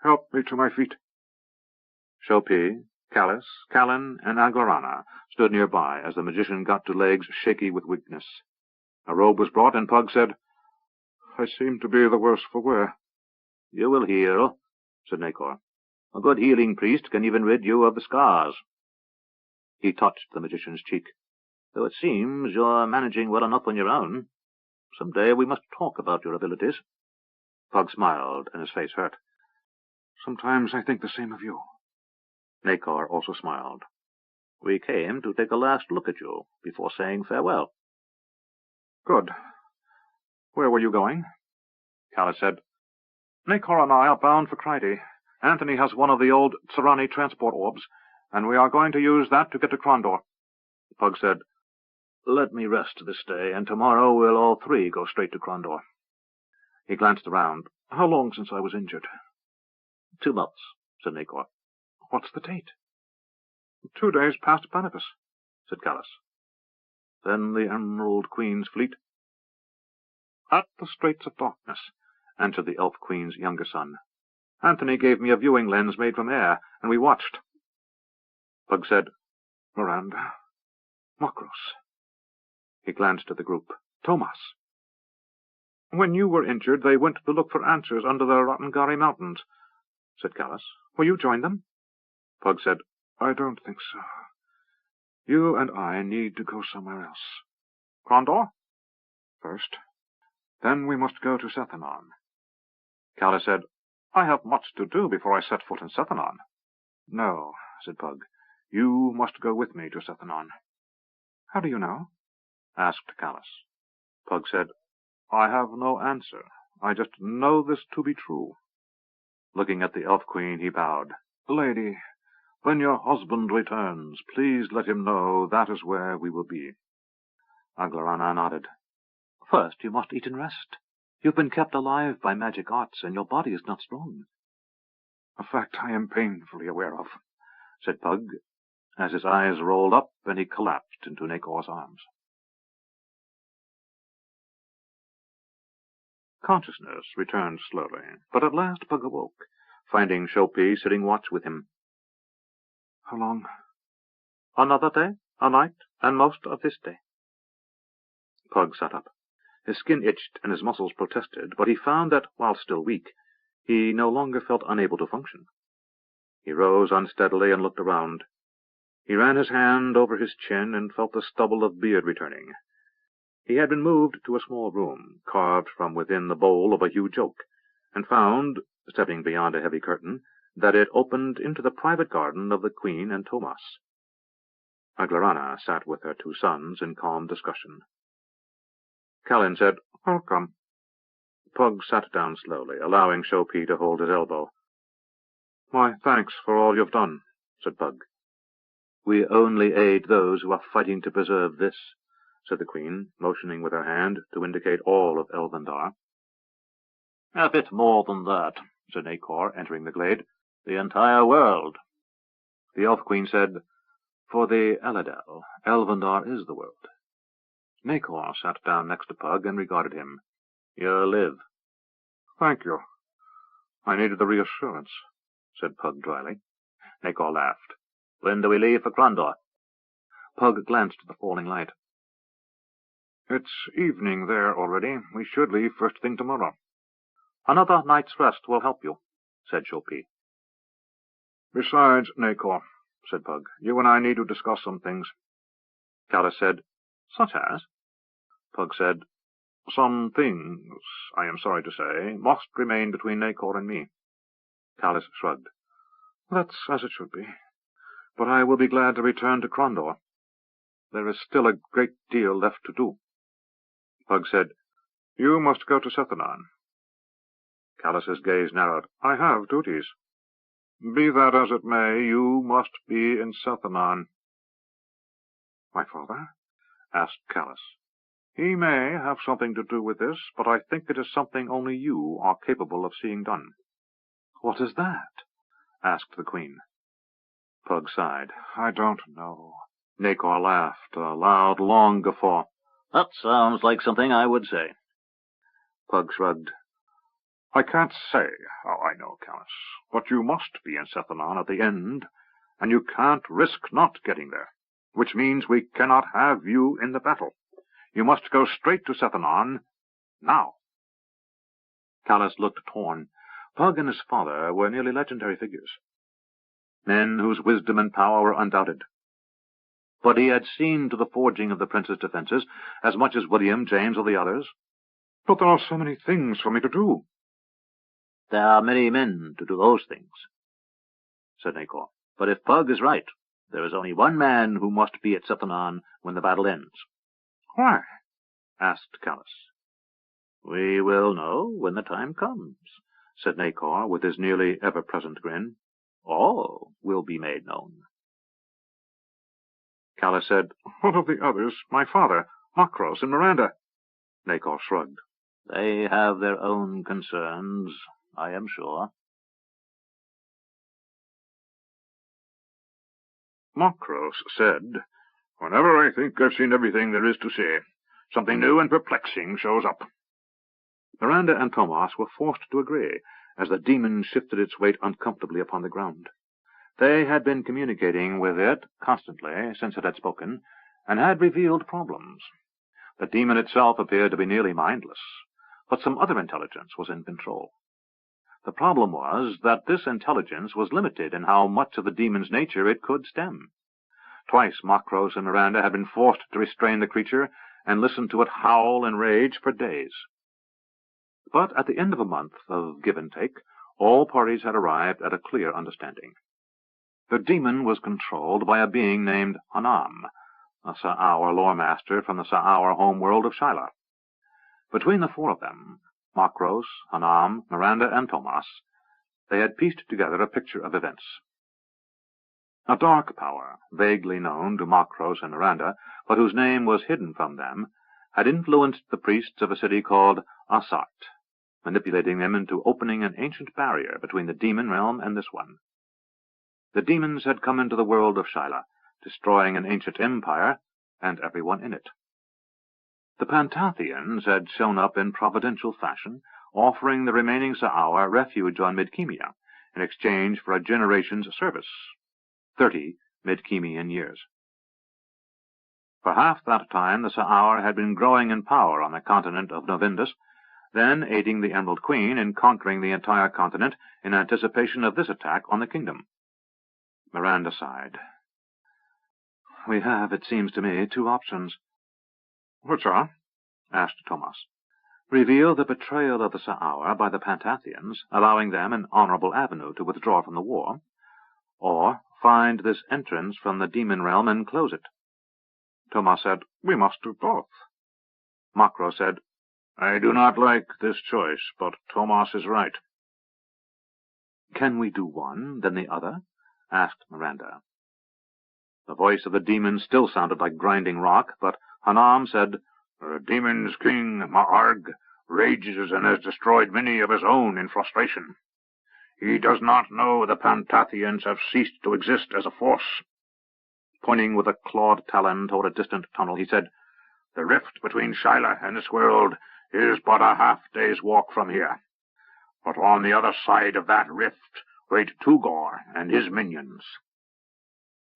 [SPEAKER 2] Help me to my feet. Shopi, Callis, Callan, and Aglarana stood nearby as the magician got to legs shaky with weakness. A robe was brought, and Pug said, I seem to be the worse for wear.
[SPEAKER 1] You will heal, said Nakor. A good healing priest can even rid you of the scars. He touched the magician's cheek. Though it seems you're managing well enough on your own. Some day we must talk about your abilities.
[SPEAKER 2] Pug smiled, and his face hurt. Sometimes I think the same of you.
[SPEAKER 1] Nakor also smiled. We came to take a last look at you before saying farewell.
[SPEAKER 2] Good. Where were you going? Callis said, Nakor and I are bound for Kryde. Anthony has one of the old Tsarani transport orbs, and we are going to use that to get to Krondor.
[SPEAKER 1] Pug said, Let me rest this day, and tomorrow we'll all three go straight to Krondor.
[SPEAKER 2] He glanced around. How long since I was injured?
[SPEAKER 1] 2 months, said Nakor.
[SPEAKER 2] What's the date? 2 days past Benefice, said Callis. Then the Emerald Queen's fleet? At the Straits of Darkness, answered the Elf Queen's younger son. Anthony gave me a viewing lens made from air, and we watched. Pug said, Miranda, Makros. He glanced at the group. Tomas. When you were injured, they went to look for answers under the Rotengari Mountains, said Callis. Will you join them? Pug said, I don't think so. You and I need to go somewhere else. Krondor? First. Then we must go to Sethanon. Callis said, I have much to do before I set foot in Sethanon. No, said Pug. You must go with me to Sethanon. How do you know? Asked Callis. Pug said, I have no answer. I just know this to be true." Looking at the Elf Queen, he bowed. "Lady, when your husband returns, please let him know that is where we will be." Aglarana nodded. "First, you must eat and rest. You've been kept alive by magic arts, and your body is not strong." "A fact I am painfully aware of," said Pug, as his eyes rolled up and he collapsed into Nakor's arms. Consciousness returned slowly, but at last Pug awoke, finding Shopi sitting watch with him. "How long?" "Another day, a night, and most of this day." Pug sat up. His skin itched and his muscles protested, but he found that, while still weak, he no longer felt unable to function. He rose unsteadily and looked around. He ran his hand over his chin and felt the stubble of beard returning. He had been moved to a small room, carved from within the bole of a huge oak, and found, stepping beyond a heavy curtain, that it opened into the private garden of the Queen and Tomas. Aglarana sat with her 2 sons in calm discussion. Kalin said, "Welcome." Pug sat down slowly, allowing Shopi to hold his elbow. "Why, thanks for all you've done," said Pug. "We only aid those who are fighting to preserve this," said the Queen, motioning with her hand to indicate all of Elvendar. "A bit more than that," said Nakor, entering the glade. "The entire world." The Elf Queen said, "For the Eladel, Elvendar is the world." Nakor sat down next to Pug and regarded him. "You live." "Thank you. I needed the reassurance," said Pug dryly. Nakor laughed. "When do we leave for Krondor?" Pug glanced at the falling light. "It's evening there already. We should leave first thing tomorrow." "Another night's rest will help you," said Shopi. "Besides, Nakor," said Pug, "you and I need to discuss some things." Callis said, "Such as?" Pug said, "Some things, I am sorry to say, must remain between Nakor and me." Callis shrugged. "That's as it should be. But I will be glad to return to Krondor. There is still a great deal left to do." Pug said, "You must go to Sethanan." Callis's gaze narrowed. "I have duties." "Be that as it may, you must be in Sethanan." "My father?" asked Callis. "He may have something to do with this, but I think it is something only you are capable of seeing done." "What is that?" asked the Queen. Pug sighed. "I don't know." Nakor laughed, a loud, long guffaw. "That sounds like something I would say." Pug shrugged. "I can't say how I know, Callis, but you must be in Sethanan at the end, and you can't risk not getting there, which means we cannot have you in the battle. You must go straight to Sethanan, now." Callis looked torn. Pug and his father were nearly legendary figures, men whose wisdom and power were undoubted. But he had seen to the forging of the prince's defences as much as William, James, or the others. "But there are so many things for me to do." "There are many men to do those things," said Nakor. "But if Pug is right, there is only one man who must be at Sethanan when the battle ends." "Why?" asked Callis. "We will know when the time comes," said Nakor, with his nearly ever-present grin. "All will be made known." Callis said, "What of the others? My father, Makros, and Miranda?" Nakor shrugged. "They have their own concerns, I am sure." Makros said, "Whenever I think I've seen everything there is to see, something new and perplexing shows up." Miranda and Tomas were forced to agree, as the demon shifted its weight uncomfortably upon the ground. They had been communicating with it constantly since it had spoken, and had revealed problems. The demon itself appeared to be nearly mindless, but some other intelligence was in control. The problem was that this intelligence was limited in how much of the demon's nature it could stem. Twice Makros and Miranda had been forced to restrain the creature and listen to it howl and rage for days. But at the end of a month of give and take, all parties had arrived at a clear understanding. The demon was controlled by a being named Hanam, a Sa'aur lore master from the Sa'aur homeworld of Shyla. Between the 4 of them,
[SPEAKER 1] Makros, Hanam, Miranda, and Tomas, they had pieced together a picture of events. A dark power, vaguely known to Makros and Miranda, but whose name was hidden from them, had influenced the priests of a city called Asart, manipulating them into opening an ancient barrier between the demon realm and this one. The demons had come into the world of Shyla, destroying an ancient empire and everyone in it. The Pantathians had shown up in providential fashion, offering the remaining Sa'aur refuge on Midkemia in exchange for a generation's service, 30 Midkemian years. For half that time the Sa'aur had been growing in power on the continent of Novindus, then aiding the Emerald Queen in conquering the entire continent in anticipation of this attack on the kingdom. Miranda sighed. "We have, it seems to me, two options." "Which are?" asked Tomas. "Reveal the betrayal of the Sa'aur by the Pantathians, allowing them an honorable avenue to withdraw from the war, or find this entrance from the demon realm and close it." Tomas said, "We must do both." Makro said, "I do not like this choice, but Tomas is right." "Can we do one, then the other?" asked Miranda. The voice of the demon still sounded like grinding rock, but Hanam said, "The demon's king, Ma'arg, rages and has destroyed many of his own in frustration. He does not know the Pantathians have ceased to exist as a force." Pointing with a clawed talon toward a distant tunnel, he said, "The rift between Shyla and this world is but a half-day's walk from here. But on the other side of that rift wait Tugor and his minions."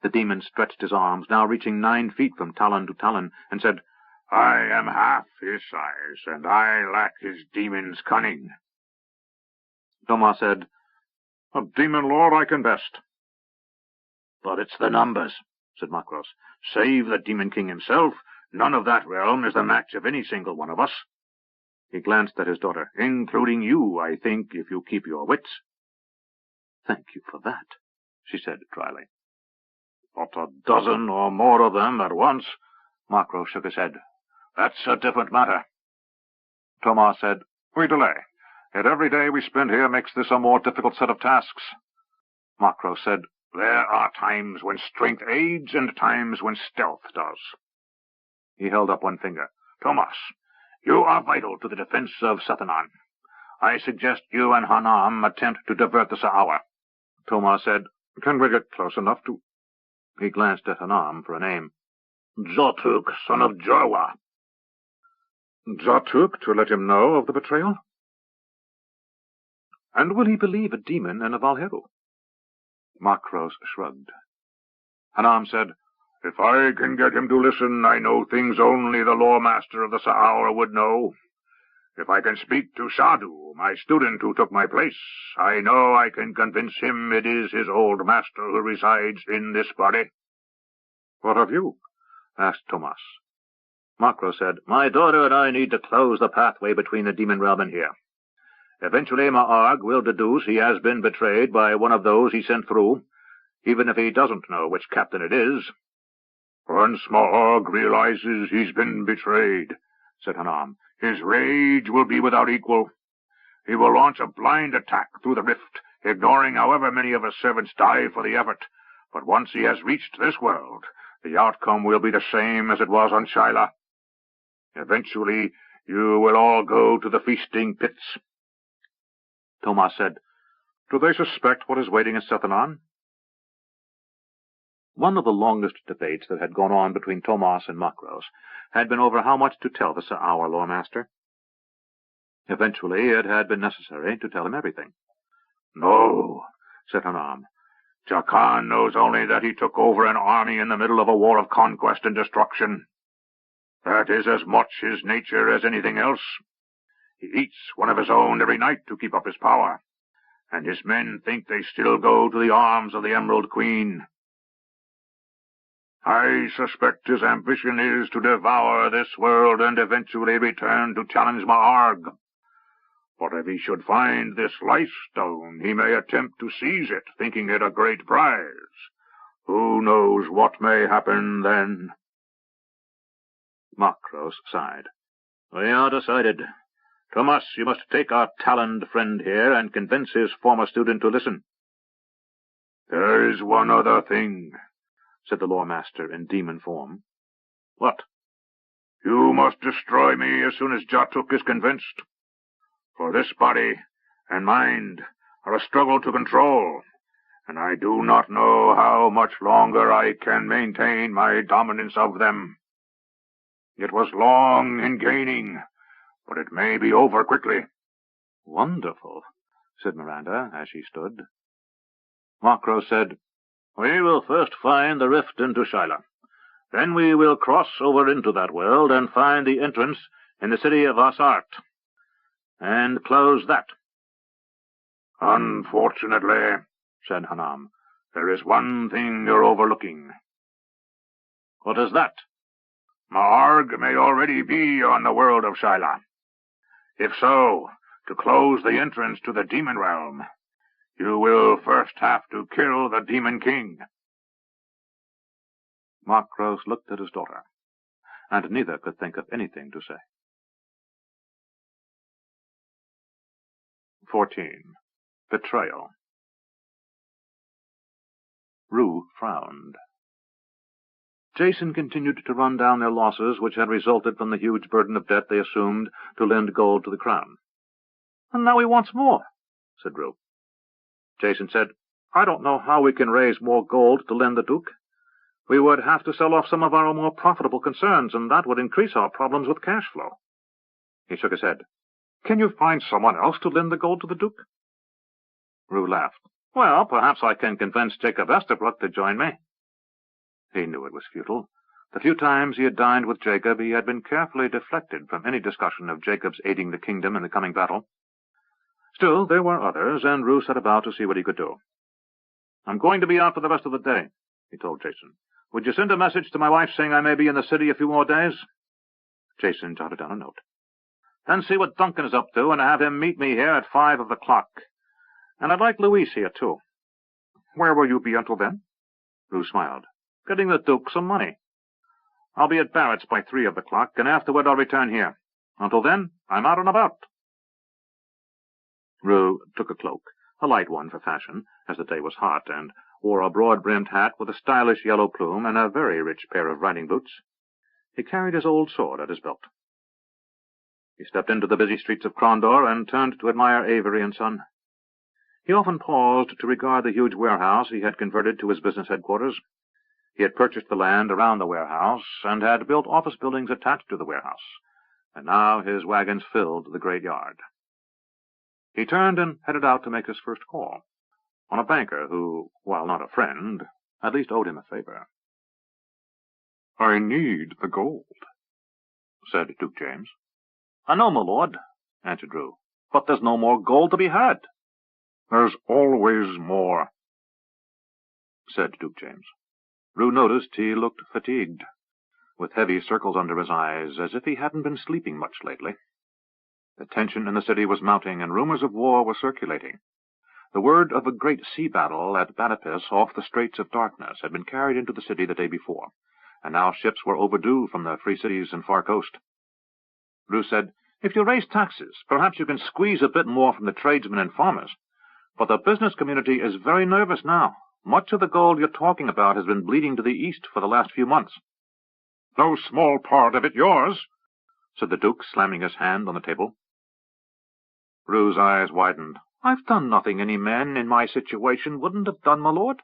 [SPEAKER 1] The demon stretched his arms, now reaching 9 feet from talon to talon, and said, "I am half his size, and I lack his demon's cunning." Tomas said, "A demon lord I can best." "But it's the numbers," said Makros. "Save the demon king himself, none of that realm is the match of any single one of us." He glanced at his daughter. "Including you, I think, if you keep your wits." "Thank you for that," she said dryly. "But a dozen or more of them at once," Makros shook his head. "That's a different matter." Tomas said, "We delay. Yet every day we spend here makes this a more difficult set of tasks." Makros said, "There are times when strength aids and times when stealth does." He held up one finger. "Tomas, you are vital to the defense of Sethanon. I suggest you and Hanam attempt to divert the Sa'aur." Tomas said, "Can we get close enough to—" He glanced at Hanam for a name. "Jotuk, son of Jorwa." "Jotuk, to let him know of the betrayal? And will he believe a demon and a Valheru?" Makros shrugged. Hanam said, "If I can get him to listen, I know things only the lore-master of the Sa'aur would know. If I can speak to Shadu, my student who took my place, I know I can convince him it is his old master who resides in this body." "What of you?" asked Tomas. Makros said, "My daughter and I need to close the pathway between the demon realm and here. Eventually Ma'arg will deduce he has been betrayed by one of those he sent through, even if he doesn't know which captain it is." "Once Ma'arg realizes he's been betrayed," said Hanam, "his rage will be without equal. He will launch a blind attack through the rift, ignoring however many of his servants die for the effort. But once he has reached this world, the outcome will be the same as it was on Shyla. Eventually, you will all go to the feasting pits." Tomas said, "Do they suspect what is waiting in Sethanon?" One of the longest debates that had gone on between Tomas and Makros had been over how much to tell the Sa'aur lore-master. Eventually, it had been necessary to tell him everything. "No," said Hanam. "Jakan knows only that he took over an army in the middle of a war of conquest and destruction. That is as much his nature as anything else. He eats one of his own every night to keep up his power, and his men think they still go to the arms of the Emerald Queen. I suspect his ambition is to devour this world and eventually return to challenge Ma'arg. But if he should find this life stone, he may attempt to seize it, thinking it a great prize. Who knows what may happen then?" Makros sighed. "We are decided. From us, you must take our taloned friend here and convince his former student to listen.
[SPEAKER 2] There is one other thing, said the lore-master in demon form.
[SPEAKER 1] What?
[SPEAKER 2] You must destroy me as soon as Jatuk is convinced. For this body and mind are a struggle to control, and I do not know how much longer I can maintain my dominance of them. It was long in gaining, but it may be over quickly.
[SPEAKER 1] Wonderful, said Miranda as she stood. Makro said, We will first find the rift into Shyla. Then we will cross over into that world and find the entrance in the city of Asart, and close that.
[SPEAKER 2] Unfortunately, said Hanam, there is one thing you're overlooking.
[SPEAKER 1] What is that?
[SPEAKER 2] Ma'arg may already be on the world of Shyla. If so, to close the entrance to the demon realm, you will first have to kill the demon king.
[SPEAKER 1] Makros looked at his daughter, and neither could think of anything to say. 14. Betrayal. Rue frowned. Jason continued to run down their losses, which had resulted from the huge burden of debt they assumed to lend gold to the crown. And now he wants more, said Rue. Jason said, I don't know how we can raise more gold to lend the Duke. We would have to sell off some of our more profitable concerns, and that would increase our problems with cash flow. He shook his head. Can you find someone else to lend the gold to the Duke? Rue laughed. Well, perhaps I can convince Jacob Estabrook to join me. He knew it was futile. The few times he had dined with Jacob, he had been carefully deflected from any discussion of Jacob's aiding the kingdom in the coming battle. Still, there were others, and Rue set about to see what he could do. I'm going to be out for the rest of the day, he told Jason. Would you send a message to my wife saying I may be in the city a few more days? Jason jotted down a note. Then see what Duncan is up to, and have him meet me here at 5 o'clock. And I'd like Louise here, too. Where will you be until then? Rue smiled. Getting the Duke some money. I'll be at Barrett's by 3 o'clock, and afterward I'll return here. Until then, I'm out and about. Rue took a cloak, a light one for fashion, as the day was hot, and wore a broad-brimmed hat with a stylish yellow plume and a very rich pair of riding boots. He carried his old sword at his belt. He stepped into the busy streets of Krondor and turned to admire Avery and Son. He often paused to regard the huge warehouse he had converted to his business headquarters. He had purchased the land around the warehouse and had built office buildings attached to the warehouse, and now his wagons filled the great yard. He turned and headed out to make his first call on a banker who, while not a friend, at least owed him a favor. I need the gold, said Duke James. I know, my lord, answered Rue, but there's no more gold to be had. There's always more, said Duke James. Rue noticed he looked fatigued, with heavy circles under his eyes, as if he hadn't been sleeping much lately. The tension in the city was mounting, and rumors of war were circulating. The word of a great sea battle at Batapis off the Straits of Darkness had been carried into the city the day before, and now ships were overdue from the free cities and far coast. Rue said, If you raise taxes, perhaps you can squeeze a bit more from the tradesmen and farmers. But the business community is very nervous now. Much of the gold you're talking about has been bleeding to the east for the last few months. No small part of it yours, said the Duke, slamming his hand on the table. Rue's eyes widened. I've done nothing any man in my situation wouldn't have done, my lord.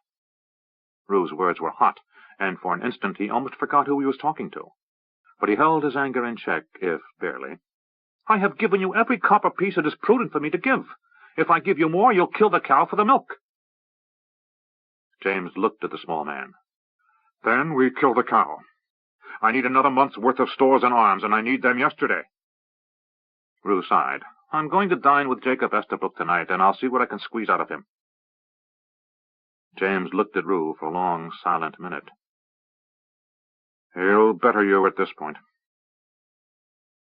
[SPEAKER 1] Rue's words were hot, and for an instant he almost forgot who he was talking to. But he held his anger in check, if barely. I have given you every copper piece it is prudent for me to give. If I give you more, you'll kill the cow for the milk. James looked at the small man. Then we kill the cow. I need another month's worth of stores and arms, and I need them yesterday. Rue sighed. I'm going to dine with Jacob Estabrook tonight, and I'll see what I can squeeze out of him. James looked at Rue for a long, silent minute. He'll better you at this point.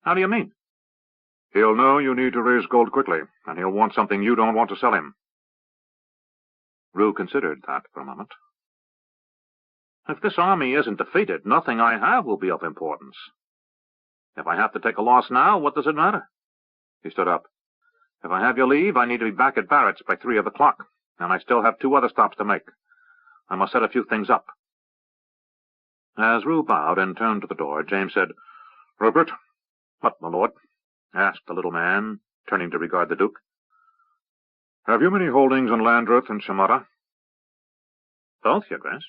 [SPEAKER 1] How do you mean? He'll know you need to raise gold quickly, and he'll want something you don't want to sell him. Rue considered that for a moment. If this army isn't defeated, nothing I have will be of importance. If I have to take a loss now, what does it matter? He stood up. "If I have your leave, I need to be back at Barrett's by 3 o'clock, and I still have 2 other stops to make. I must set a few things up." As Rue bowed and turned to the door, James said, "Rupert." "What, my lord?" asked the little man, turning to regard the Duke. "Have you many holdings on Landreth and Shamara?" "Both, your grace."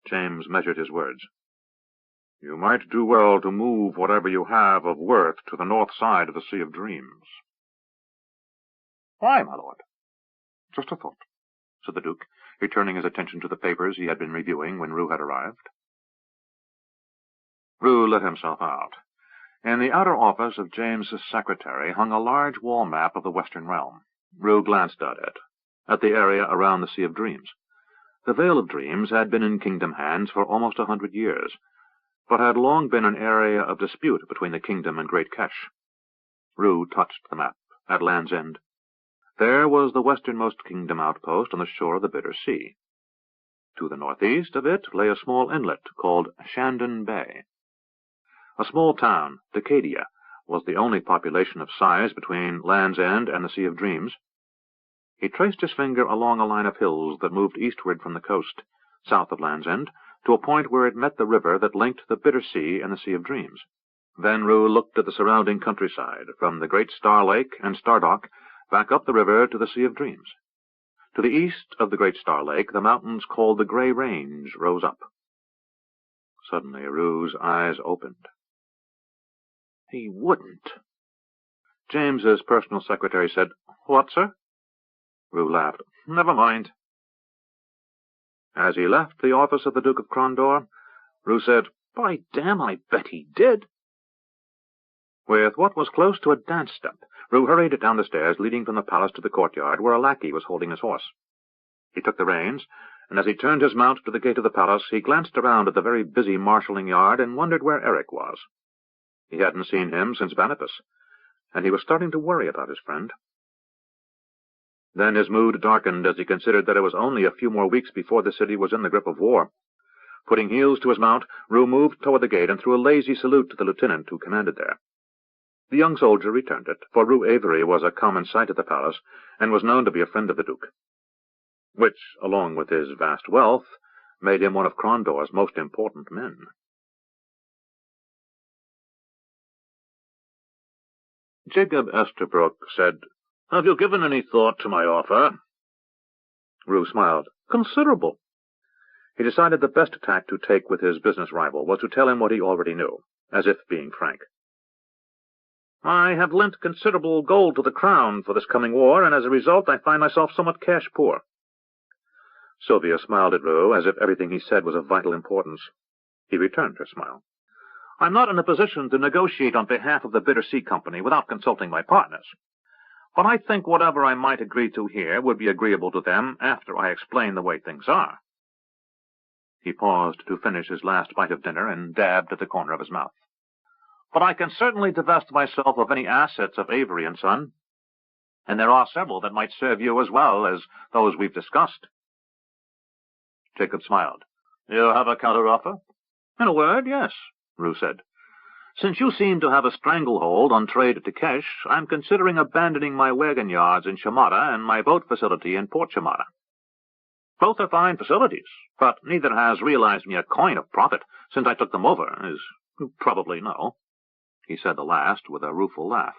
[SPEAKER 1] James measured his words. "You might do well to move whatever you have of worth to the north side of the Sea of Dreams." "Why, my lord?" "Just a thought," said the Duke, returning his attention to the papers he had been reviewing when Rue had arrived. Rue let himself out. In the outer office of James's secretary hung a large wall map of the Western Realm. Rue glanced at it, at the area around the Sea of Dreams. The Vale of Dreams had been in kingdom hands for almost 100 years, but had long been an area of dispute between the kingdom and Great Kesh. Rue touched the map at Land's End. There was the westernmost kingdom outpost on the shore of the Bitter Sea. To the northeast of it lay a small inlet called Shandon Bay. A small town, Decadia, was the only population of size between Land's End and the Sea of Dreams. He traced his finger along a line of hills that moved eastward from the coast, south of Land's End, to a point where it met the river that linked the Bitter Sea and the Sea of Dreams. Then Rue looked at the surrounding countryside, from the Great Star Lake and Stardock, back up the river to the Sea of Dreams. To the east of the Great Star Lake, the mountains called the Grey Range rose up. Suddenly Rue's eyes opened. "He wouldn't." James's personal secretary said, "What, sir?" Rue laughed. "Never mind." As he left the office of the Duke of Crondor, Rue said, "By damn, I bet he did." With what was close to a dance step, Rue hurried down the stairs leading from the palace to the courtyard, where a lackey was holding his horse. He took the reins, and as he turned his mount to the gate of the palace, he glanced around at the very busy marshalling yard and wondered where Eric was. He hadn't seen him since Banipus, and he was starting to worry about his friend. Then his mood darkened as he considered that it was only a few more weeks before the city was in the grip of war. Putting heels to his mount, Rue moved toward the gate and threw a lazy salute to the lieutenant who commanded there. The young soldier returned it, for Rue Avery was a common sight at the palace, and was known to be a friend of the Duke, which, along with his vast wealth, made him one of Crondor's most important men. Jacob Estabrook said, "Have you given any thought to my offer?" Rue smiled. "Considerable." He decided the best tack to take with his business rival was to tell him what he already knew, as if being frank. "I have lent considerable gold to the Crown for this coming war, and as a result I find myself somewhat cash-poor." Sylvia smiled at Rue, as if everything he said was of vital importance. He returned her smile. "I'm not in a position to negotiate on behalf of the Bitter Sea Company without consulting my partners. But I think whatever I might agree to here would be agreeable to them after I explain the way things are." He paused to finish his last bite of dinner and dabbed at the corner of his mouth. "But I can certainly divest myself of any assets of Avery and Son, and there are several that might serve you as well as those we've discussed." Jacob smiled. "You have a counter-offer?" "In a word, yes," Rue said. "Since you seem to have a stranglehold on trade to Kesh, I'm considering abandoning my wagon yards in Shamara and my boat facility in Port Shamara. Both are fine facilities, but neither has realized me a coin of profit since I took them over, as you probably know." He said the last with a rueful laugh.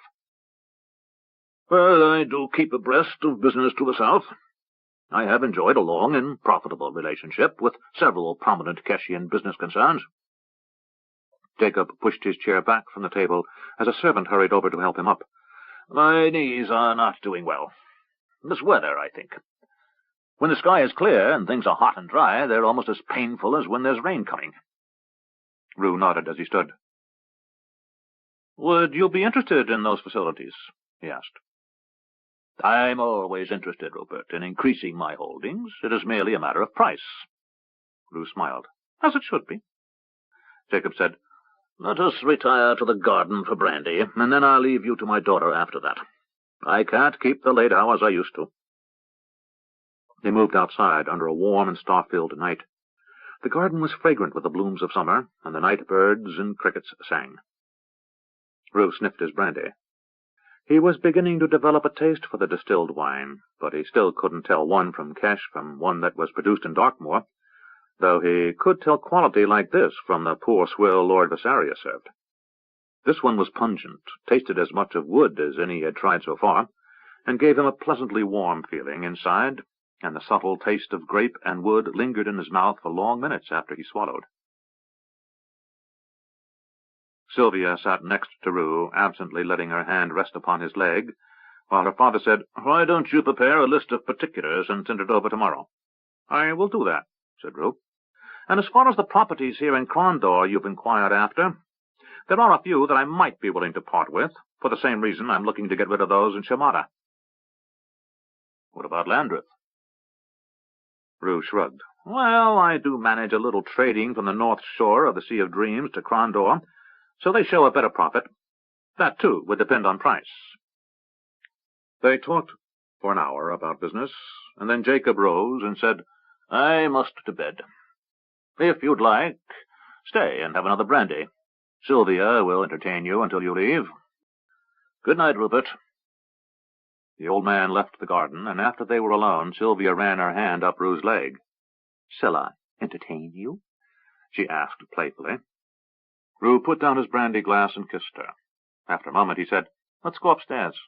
[SPEAKER 1] "Well, I do keep abreast of business to the south. I have enjoyed a long and profitable relationship with several prominent Keshian business concerns." Jacob pushed his chair back from the table as a servant hurried over to help him up. "My knees are not doing well. This weather, I think. When the sky is clear and things are hot and dry, they're almost as painful as when there's rain coming." Rue nodded as he stood. "Would you be interested in those facilities?" he asked. "I'm always interested, Rupert, in increasing my holdings. It is merely a matter of price." Rue smiled. "As it should be." Jacob said, "Let us retire to the garden for brandy, and then I'll leave you to my daughter after that. I can't keep the late hours I used to." They moved outside under a warm and star-filled night. The garden was fragrant with the blooms of summer, and the night birds and crickets sang. Rue sniffed his brandy. He was beginning to develop a taste for the distilled wine, but he still couldn't tell one from Kesh from one that was produced in Darkmoor, though he could tell quality like this from the poor swill Lord Visaria served. This one was pungent, tasted as much of wood as any he had tried so far, and gave him a pleasantly warm feeling inside, and the subtle taste of grape and wood lingered in his mouth for long minutes after he swallowed. Sylvia sat next to Rue, absently letting her hand rest upon his leg, while her father said, "Why don't you prepare a list of particulars and send it over tomorrow?" "I will do that," said Rue. "And as far as the properties here in Crondor you've inquired after, there are a few that I might be willing to part with, for the same reason I'm looking to get rid of those in Shamada." "What about Landreth?" Rue shrugged. "Well, I do manage a little trading from the north shore of the Sea of Dreams to Crondor, so they show a better profit. That, too, would depend on price." They talked for an hour about business, and then Jacob rose and said, "I must to bed. If you'd like, stay and have another brandy. Sylvia will entertain you until you leave. Good night, Rupert." The old man left the garden, and after they were alone, Sylvia ran her hand up Rue's leg. "Shall I entertain you?" she asked playfully. Rue put down his brandy glass and kissed her. After a moment he said, "Let's go upstairs.